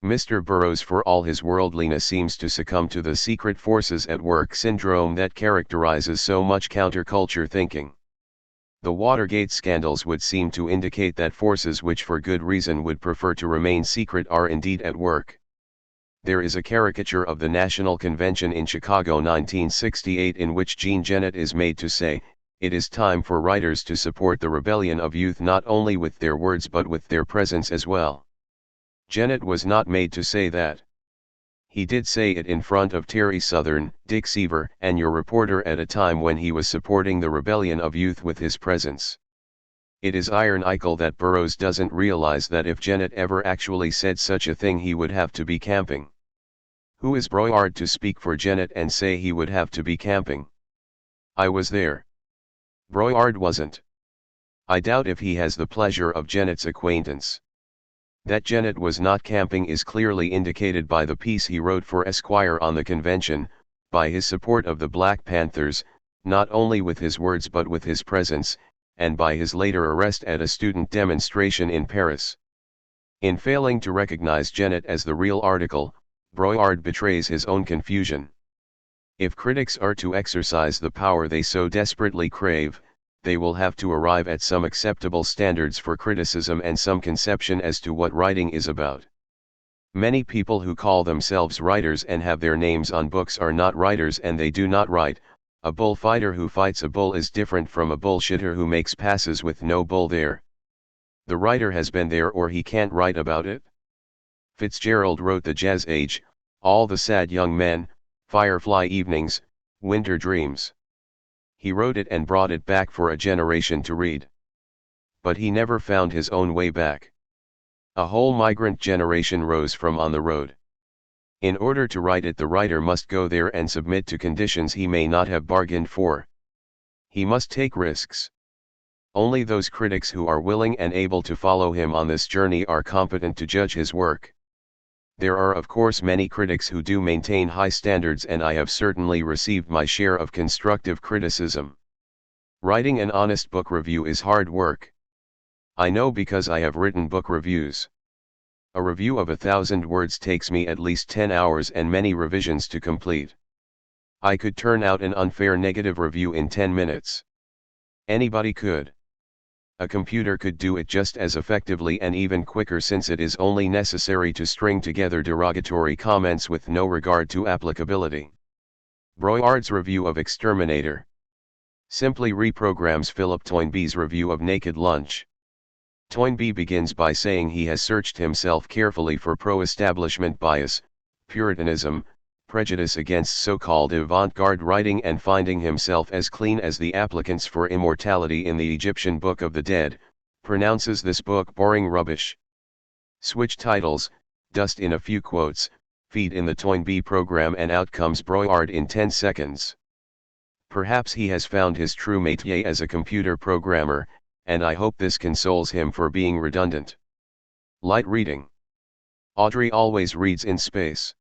Mr. Burroughs, for all his worldliness, seems to succumb to the secret forces at work syndrome that characterizes so much counterculture thinking. The Watergate scandals would seem to indicate that forces which for good reason would prefer to remain secret are indeed at work. There is a caricature of the National Convention in Chicago 1968 in which Jean Genet is made to say, "It is time for writers to support the rebellion of youth not only with their words but with their presence as well." Genet was not made to say that. He did say it in front of Terry Southern, Dick Seaver, and your reporter at a time when he was supporting the rebellion of youth with his presence. It is ironical that Burroughs doesn't realize that if Genet ever actually said such a thing he would have to be camping. Who is Broyard to speak for Genet and say he would have to be camping? I was there. Broyard wasn't. I doubt if he has the pleasure of Genet's acquaintance. That Genet was not camping is clearly indicated by the piece he wrote for Esquire on the convention, by his support of the Black Panthers, not only with his words but with his presence, and by his later arrest at a student demonstration in Paris. In failing to recognize Genet as the real article, Broyard betrays his own confusion. If critics are to exercise the power they so desperately crave, they will have to arrive at some acceptable standards for criticism and some conception as to what writing is about. Many people who call themselves writers and have their names on books are not writers, and they do not write. A bullfighter who fights a bull is different from a bullshitter who makes passes with no bull there. The writer has been there or he can't write about it. Fitzgerald wrote The Jazz Age, All the Sad Young Men, Firefly Evenings, Winter Dreams. He wrote it and brought it back for a generation to read. But he never found his own way back. A whole migrant generation rose from on the road. In order to write it, the writer must go there and submit to conditions he may not have bargained for. He must take risks. Only those critics who are willing and able to follow him on this journey are competent to judge his work. There are of course many critics who do maintain high standards, and I have certainly received my share of constructive criticism. Writing an honest book review is hard work. I know because I have written book reviews. A review of 1,000 words takes me at least 10 hours and many revisions to complete. I could turn out an unfair negative review in 10 minutes. Anybody could. A computer could do it just as effectively and even quicker, since it is only necessary to string together derogatory comments with no regard to applicability. Broyard's review of Exterminator. simply reprograms Philip Toynbee's review of Naked Lunch. Toynbee begins by saying he has searched himself carefully for pro-establishment bias, puritanism, prejudice against so-called avant-garde writing, and finding himself as clean as the applicants for immortality in the Egyptian Book of the Dead, pronounces this book boring rubbish. Switch titles, dust in a few quotes, feed in the Toynbee program, and out comes Burroughs in 10 seconds. Perhaps he has found his true métier as a computer programmer, and I hope this consoles him for being redundant. Light reading. Audrey always reads in space.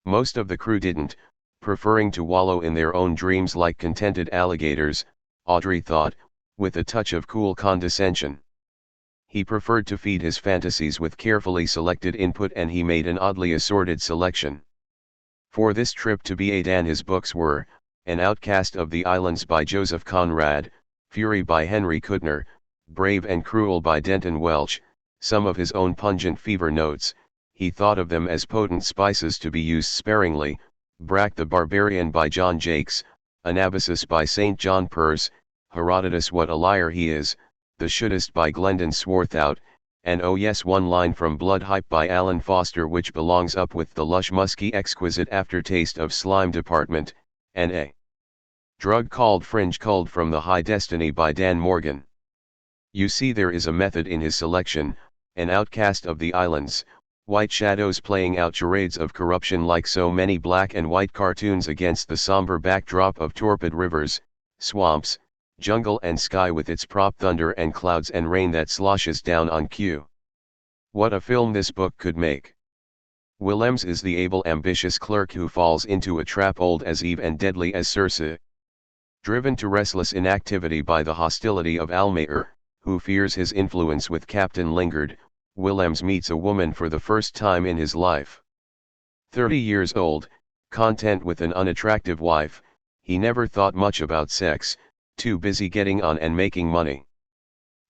Most of the crew didn't, preferring to wallow in their own dreams like contented alligators, Audrey thought, with a touch of cool condescension. He preferred to feed his fantasies with carefully selected input, and he made an oddly assorted selection. For this trip to Ba'adan his books were, An Outcast of the Islands by Joseph Conrad, Fury by Henry Kuttner, Brave and Cruel by Denton Welch, some of his own pungent fever notes. He thought of them as potent spices to be used sparingly, Brack the Barbarian by John Jakes, Anabasis by St. John Perse, Herodotus What a Liar He Is, The Shouldest by Glendon Swarthout, and Oh Yes One Line from Blood Hype by Alan Foster, which belongs up with the lush musky exquisite aftertaste of Slime Department, and a drug called Fringe Cold from The High Destiny by Dan Morgan. You see, there is a method in his selection, An Outcast of the Islands, white shadows playing out charades of corruption like so many black and white cartoons against the somber backdrop of torpid rivers, swamps, jungle and sky with its prop thunder and clouds and rain that sloshes down on cue. What a film this book could make. Willems is the able ambitious clerk who falls into a trap old as Eve and deadly as Circe. Driven to restless inactivity by the hostility of Almayer, who fears his influence with Captain Lingard, Willems meets a woman for the first time in his life. 30 years old, content with an unattractive wife, he never thought much about sex, too busy getting on and making money.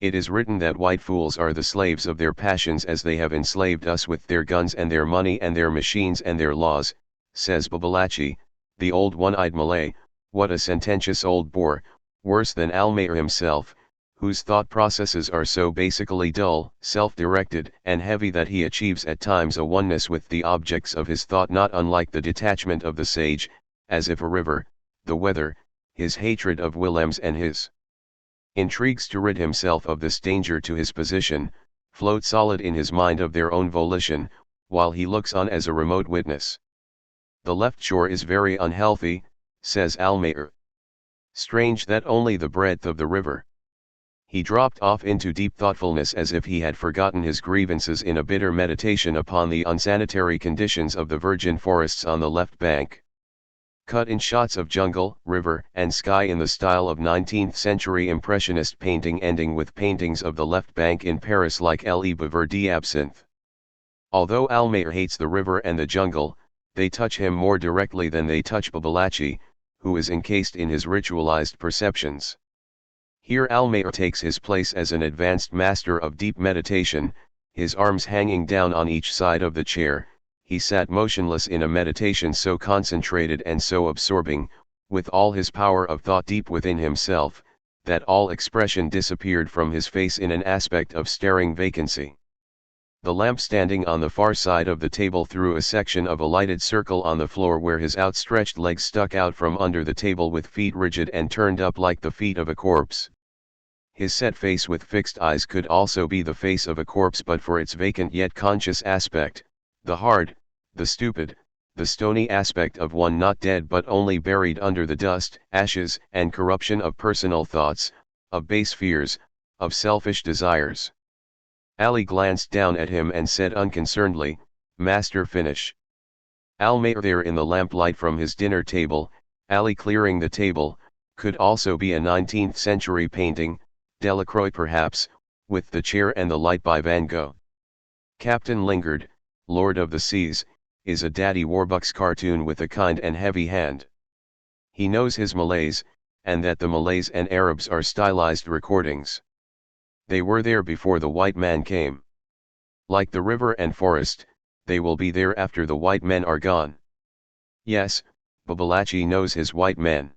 It is written that white fools are the slaves of their passions, as they have enslaved us with their guns and their money and their machines and their laws, says Babalatchi, the old one-eyed Malay. What a sententious old bore, worse than Almayer himself, whose thought processes are so basically dull, self-directed, and heavy that he achieves at times a oneness with the objects of his thought not unlike the detachment of the sage, as if a river, the weather, his hatred of Willems and his intrigues to rid himself of this danger to his position, float solid in his mind of their own volition, while he looks on as a remote witness. The left shore is very unhealthy, says Almayer. Strange that only the breadth of the river. He dropped off into deep thoughtfulness as if he had forgotten his grievances in a bitter meditation upon the unsanitary conditions of the virgin forests on the left bank. Cut in shots of jungle, river, and sky in the style of 19th century impressionist painting, ending with paintings of the left bank in Paris like Le Baveur d'Absinthe. Although Almayer hates the river and the jungle, they touch him more directly than they touch Babalatchi, who is encased in his ritualized perceptions. Here Almayer takes his place as an advanced master of deep meditation, his arms hanging down on each side of the chair. He sat motionless in a meditation so concentrated and so absorbing, with all his power of thought deep within himself, that all expression disappeared from his face in an aspect of staring vacancy. The lamp standing on the far side of the table threw a section of a lighted circle on the floor where his outstretched legs stuck out from under the table with feet rigid and turned up like the feet of a corpse. His set face with fixed eyes could also be the face of a corpse but for its vacant yet conscious aspect, the hard, the stupid, the stony aspect of one not dead but only buried under the dust, ashes, and corruption of personal thoughts, of base fears, of selfish desires. Ali glanced down at him and said unconcernedly, "Master, finish." Almayer there in the lamplight from his dinner table, Ali clearing the table, could also be a 19th century painting, Delacroix perhaps, with the chair and the light by Van Gogh. Captain Lingard, Lord of the Seas, is a Daddy Warbucks cartoon with a kind and heavy hand. He knows his Malays, and that the Malays and Arabs are stylized recordings. They were there before the white man came. Like the river and forest, they will be there after the white men are gone. Yes, Babalatchi knows his white men.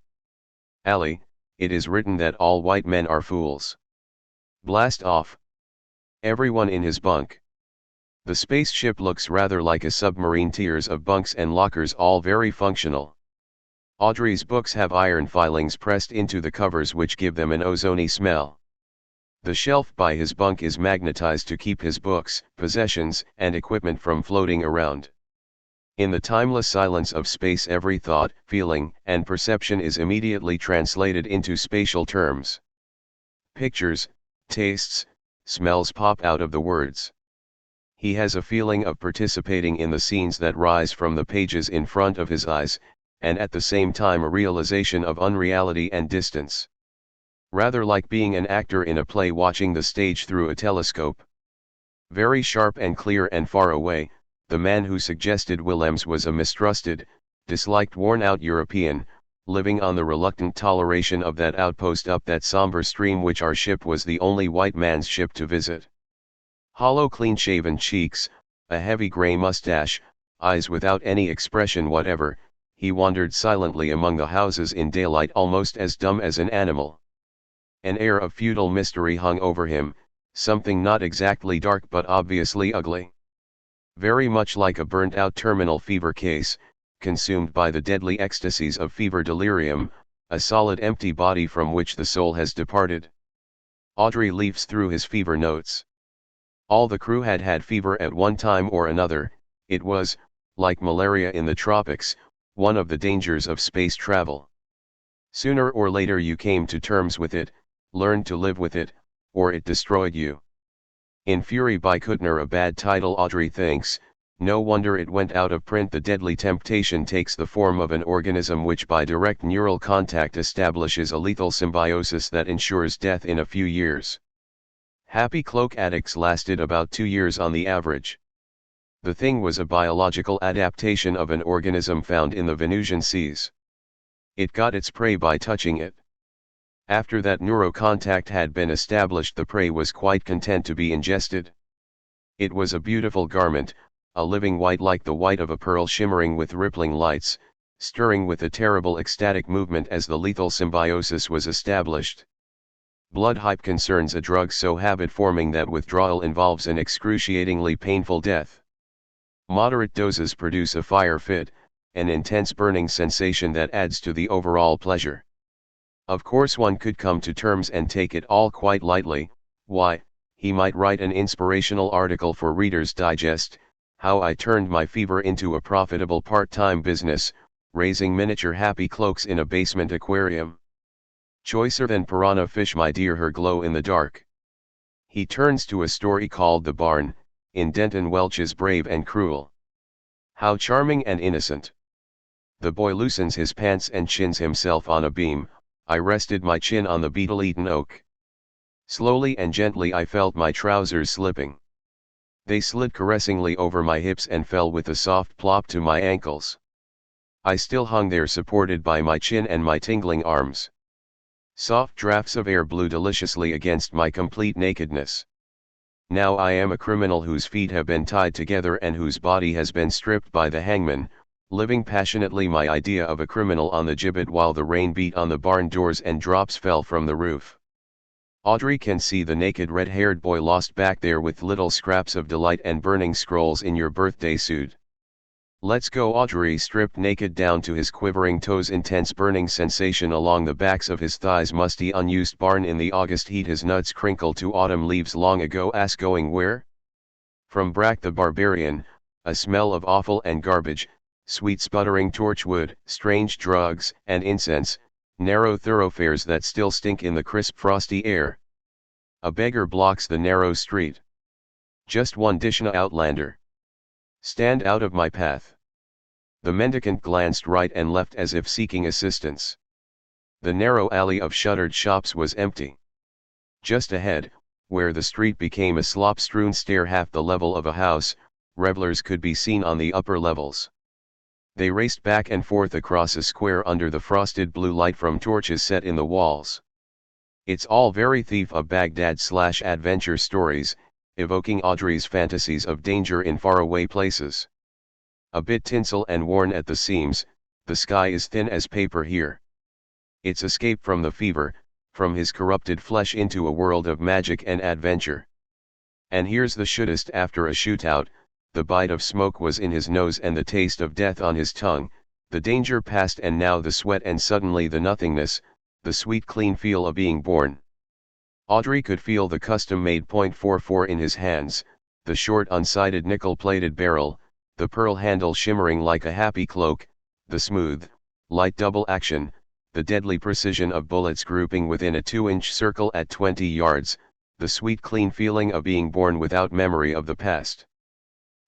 Ali, it is written that all white men are fools. Blast off. Everyone in his bunk. The spaceship looks rather like a submarine, tiers of bunks and lockers, all very functional. Audrey's books have iron filings pressed into the covers which give them an ozony smell. The shelf by his bunk is magnetized to keep his books, possessions, and equipment from floating around. In the timeless silence of space, every thought, feeling, and perception is immediately translated into spatial terms. Pictures, tastes, smells pop out of the words. He has a feeling of participating in the scenes that rise from the pages in front of his eyes, and at the same time a realization of unreality and distance. Rather like being an actor in a play watching the stage through a telescope. Very sharp and clear and far away, the man who suggested Willems was a mistrusted, disliked, worn-out European, living on the reluctant toleration of that outpost up that somber stream which our ship was the only white man's ship to visit. Hollow, clean-shaven cheeks, a heavy grey mustache, eyes without any expression whatever, he wandered silently among the houses in daylight, almost as dumb as an animal. An air of feudal mystery hung over him, something not exactly dark but obviously ugly. Very much like a burnt-out terminal fever case, consumed by the deadly ecstasies of fever delirium, a solid empty body from which the soul has departed. Audrey leafs through his fever notes. All the crew had had fever at one time or another. It was, like malaria in the tropics, one of the dangers of space travel. Sooner or later you came to terms with it, learned to live with it, or it destroyed you. In Fury by Kuttner, a bad title, Audrey thinks, no wonder it went out of print. The deadly temptation takes the form of an organism which by direct neural contact establishes a lethal symbiosis that ensures death in a few years. Happy cloak addicts lasted about 2 years on the average. The thing was a biological adaptation of an organism found in the Venusian seas. It got its prey by touching it. After that neurocontact had been established, the prey was quite content to be ingested. It was a beautiful garment, a living white like the white of a pearl, shimmering with rippling lights, stirring with a terrible ecstatic movement as the lethal symbiosis was established. Blood hype concerns a drug so habit-forming that withdrawal involves an excruciatingly painful death. Moderate doses produce a fire fit, an intense burning sensation that adds to the overall pleasure. Of course one could come to terms and take it all quite lightly. Why, he might write an inspirational article for Reader's Digest, How I Turned My Fever into a Profitable Part-Time Business, Raising Miniature Happy Cloaks in a Basement Aquarium. Choicer than piranha fish, my dear, her glow in the dark. He turns to a story called The Barn, in Denton Welch's Brave and Cruel. How charming and innocent. The boy loosens his pants and chins himself on a beam. I rested my chin on the beetle-eaten oak. Slowly and gently I felt my trousers slipping. They slid caressingly over my hips and fell with a soft plop to my ankles. I still hung there, supported by my chin and my tingling arms. Soft drafts of air blew deliciously against my complete nakedness. Now I am a criminal whose feet have been tied together and whose body has been stripped by the hangman, living passionately my idea of a criminal on the gibbet while the rain beat on the barn doors and drops fell from the roof. Audrey can see the naked red-haired boy lost back there with little scraps of delight and burning scrolls in your birthday suit. Let's go. Audrey stripped naked down to his quivering toes, intense burning sensation along the backs of his thighs, musty unused barn in the August heat, his nuts crinkled to autumn leaves long ago. Ass going where? From Brack the Barbarian, a smell of offal and garbage, sweet sputtering torchwood, strange drugs and incense, narrow thoroughfares that still stink in the crisp frosty air. A beggar blocks the narrow street. Just one Dishna outlander. Stand out of my path. The mendicant glanced right and left as if seeking assistance. The narrow alley of shuttered shops was empty. Just ahead, where the street became a slop-strewn stair half the level of a house, revelers could be seen on the upper levels. They raced back and forth across a square under the frosted blue light from torches set in the walls. It's all very Thief of Baghdad/adventure stories, evoking Audrey's fantasies of danger in faraway places. A bit tinsel and worn at the seams, the sky is thin as paper here. Its escape from the fever, from his corrupted flesh into a world of magic and adventure. And here's the shootist after a shootout, the bite of smoke was in his nose and the taste of death on his tongue, the danger past and now the sweat and suddenly the nothingness, the sweet clean feel of being born. Audrey could feel the custom-made .44 in his hands, the short unsighted nickel-plated barrel, the pearl handle shimmering like a happy cloak, the smooth, light double action, the deadly precision of bullets grouping within a 2-inch circle at 20 yards, the sweet clean feeling of being born without memory of the past.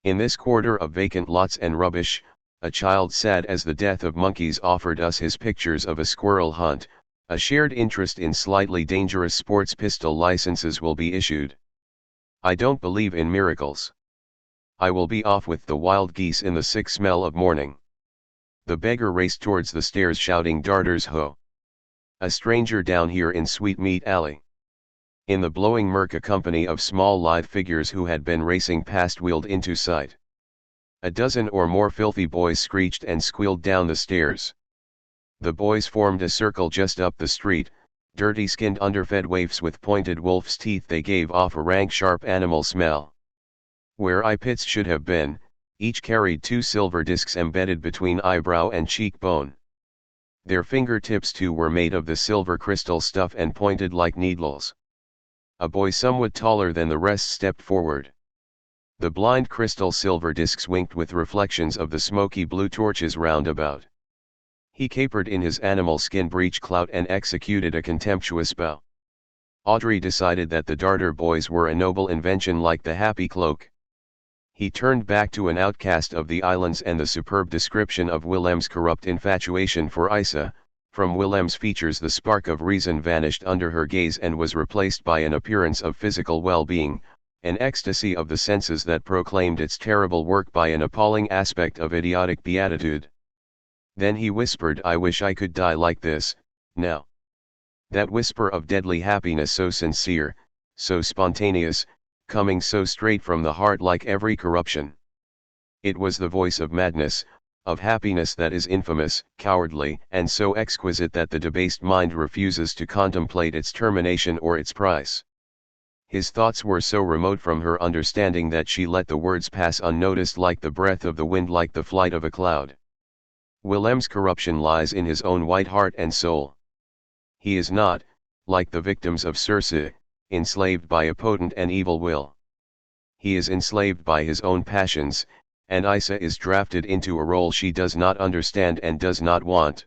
In this quarter of vacant lots and rubbish, a child sad as the death of monkeys offered us his pictures of a squirrel hunt, a shared interest in slightly dangerous sports pistol licenses will be issued. I don't believe in miracles. I will be off with the wild geese in the sick smell of morning. The beggar raced towards the stairs shouting darters ho! A stranger down here in Sweetmeat Alley. In the blowing murk a company of small lithe figures who had been racing past wheeled into sight. A dozen or more filthy boys screeched and squealed down the stairs. The boys formed a circle just up the street, dirty-skinned underfed waifs with pointed wolf's teeth. They gave off a rank sharp animal smell. Where eye pits should have been, each carried 2 silver discs embedded between eyebrow and cheekbone. Their fingertips too were made of the silver crystal stuff and pointed like needles. A boy somewhat taller than the rest stepped forward. The blind crystal silver discs winked with reflections of the smoky blue torches round about. He capered in his animal skin breechclout and executed a contemptuous bow. Audrey decided that the darter boys were a noble invention like the happy cloak. He turned back to an outcast of the islands and the superb description of Willem's corrupt infatuation for Isa. From Willem's features the spark of reason vanished under her gaze and was replaced by an appearance of physical well-being, an ecstasy of the senses that proclaimed its terrible work by an appalling aspect of idiotic beatitude. Then he whispered, I wish I could die like this, now. That whisper of deadly happiness so sincere, so spontaneous, coming so straight from the heart like every corruption. It was the voice of madness, of happiness that is infamous, cowardly, and so exquisite that the debased mind refuses to contemplate its termination or its price. His thoughts were so remote from her understanding that she let the words pass unnoticed like the breath of the wind, like the flight of a cloud. Willem's corruption lies in his own white heart and soul. He is not, like the victims of Circe, enslaved by a potent and evil will. He is enslaved by his own passions, and Isa is drafted into a role she does not understand and does not want.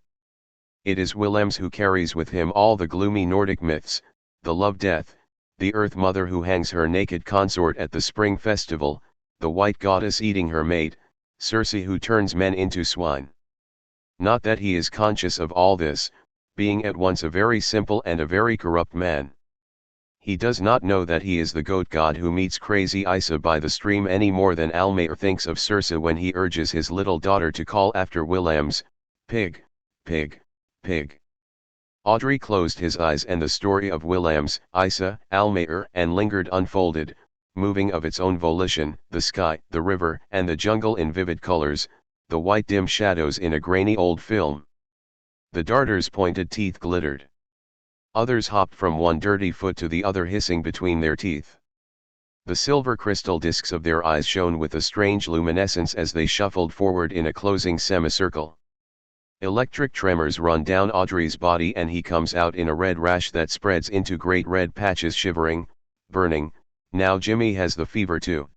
It is Willem's who carries with him all the gloomy Nordic myths, the love-death, the earth mother who hangs her naked consort at the spring festival, the white goddess eating her mate, Circe who turns men into swine. Not that he is conscious of all this, being at once a very simple and a very corrupt man. He does not know that he is the goat god who meets crazy Isa by the stream any more than Almaer thinks of Circe when he urges his little daughter to call after Willem's, pig, pig, pig. Audrey closed his eyes and the story of Willem's, Isa, Almaer and lingered unfolded, moving of its own volition, the sky, the river and the jungle in vivid colors, the white dim shadows in a grainy old film. The darters' pointed teeth glittered. Others hopped from one dirty foot to the other hissing between their teeth. The silver crystal discs of their eyes shone with a strange luminescence as they shuffled forward in a closing semicircle. Electric tremors run down Audrey's body and he comes out in a red rash that spreads into great red patches, shivering, burning. Now Jimmy has the fever too.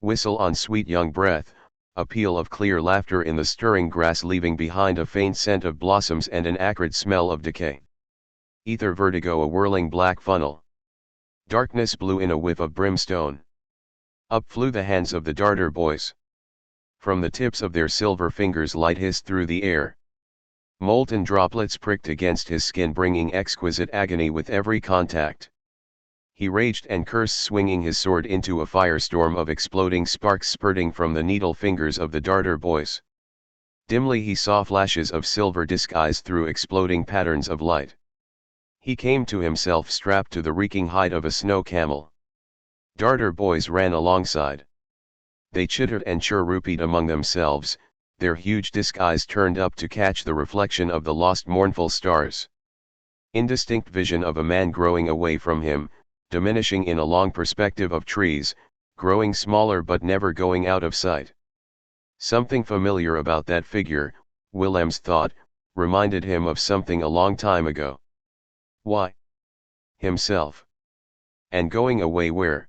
Whistle on sweet young breath, a peal of clear laughter in the stirring grass leaving behind a faint scent of blossoms and an acrid smell of decay. Ether vertigo, a whirling black funnel. Darkness blew in a whiff of brimstone. Up flew the hands of the darter boys. From the tips of their silver fingers light hissed through the air. Molten droplets pricked against his skin, bringing exquisite agony with every contact. He raged and cursed, swinging his sword into a firestorm of exploding sparks spurting from the needle fingers of the darter boys. Dimly he saw flashes of silver disc eyes through exploding patterns of light. He came to himself strapped to the reeking hide of a snow camel. Darter boys ran alongside. They chittered and chirrupied among themselves, their huge disc eyes turned up to catch the reflection of the lost mournful stars. Indistinct vision of a man growing away from him, diminishing in a long perspective of trees, growing smaller but never going out of sight. Something familiar about that figure, Willems thought, reminded him of something a long time ago. Why? Himself. And going away where?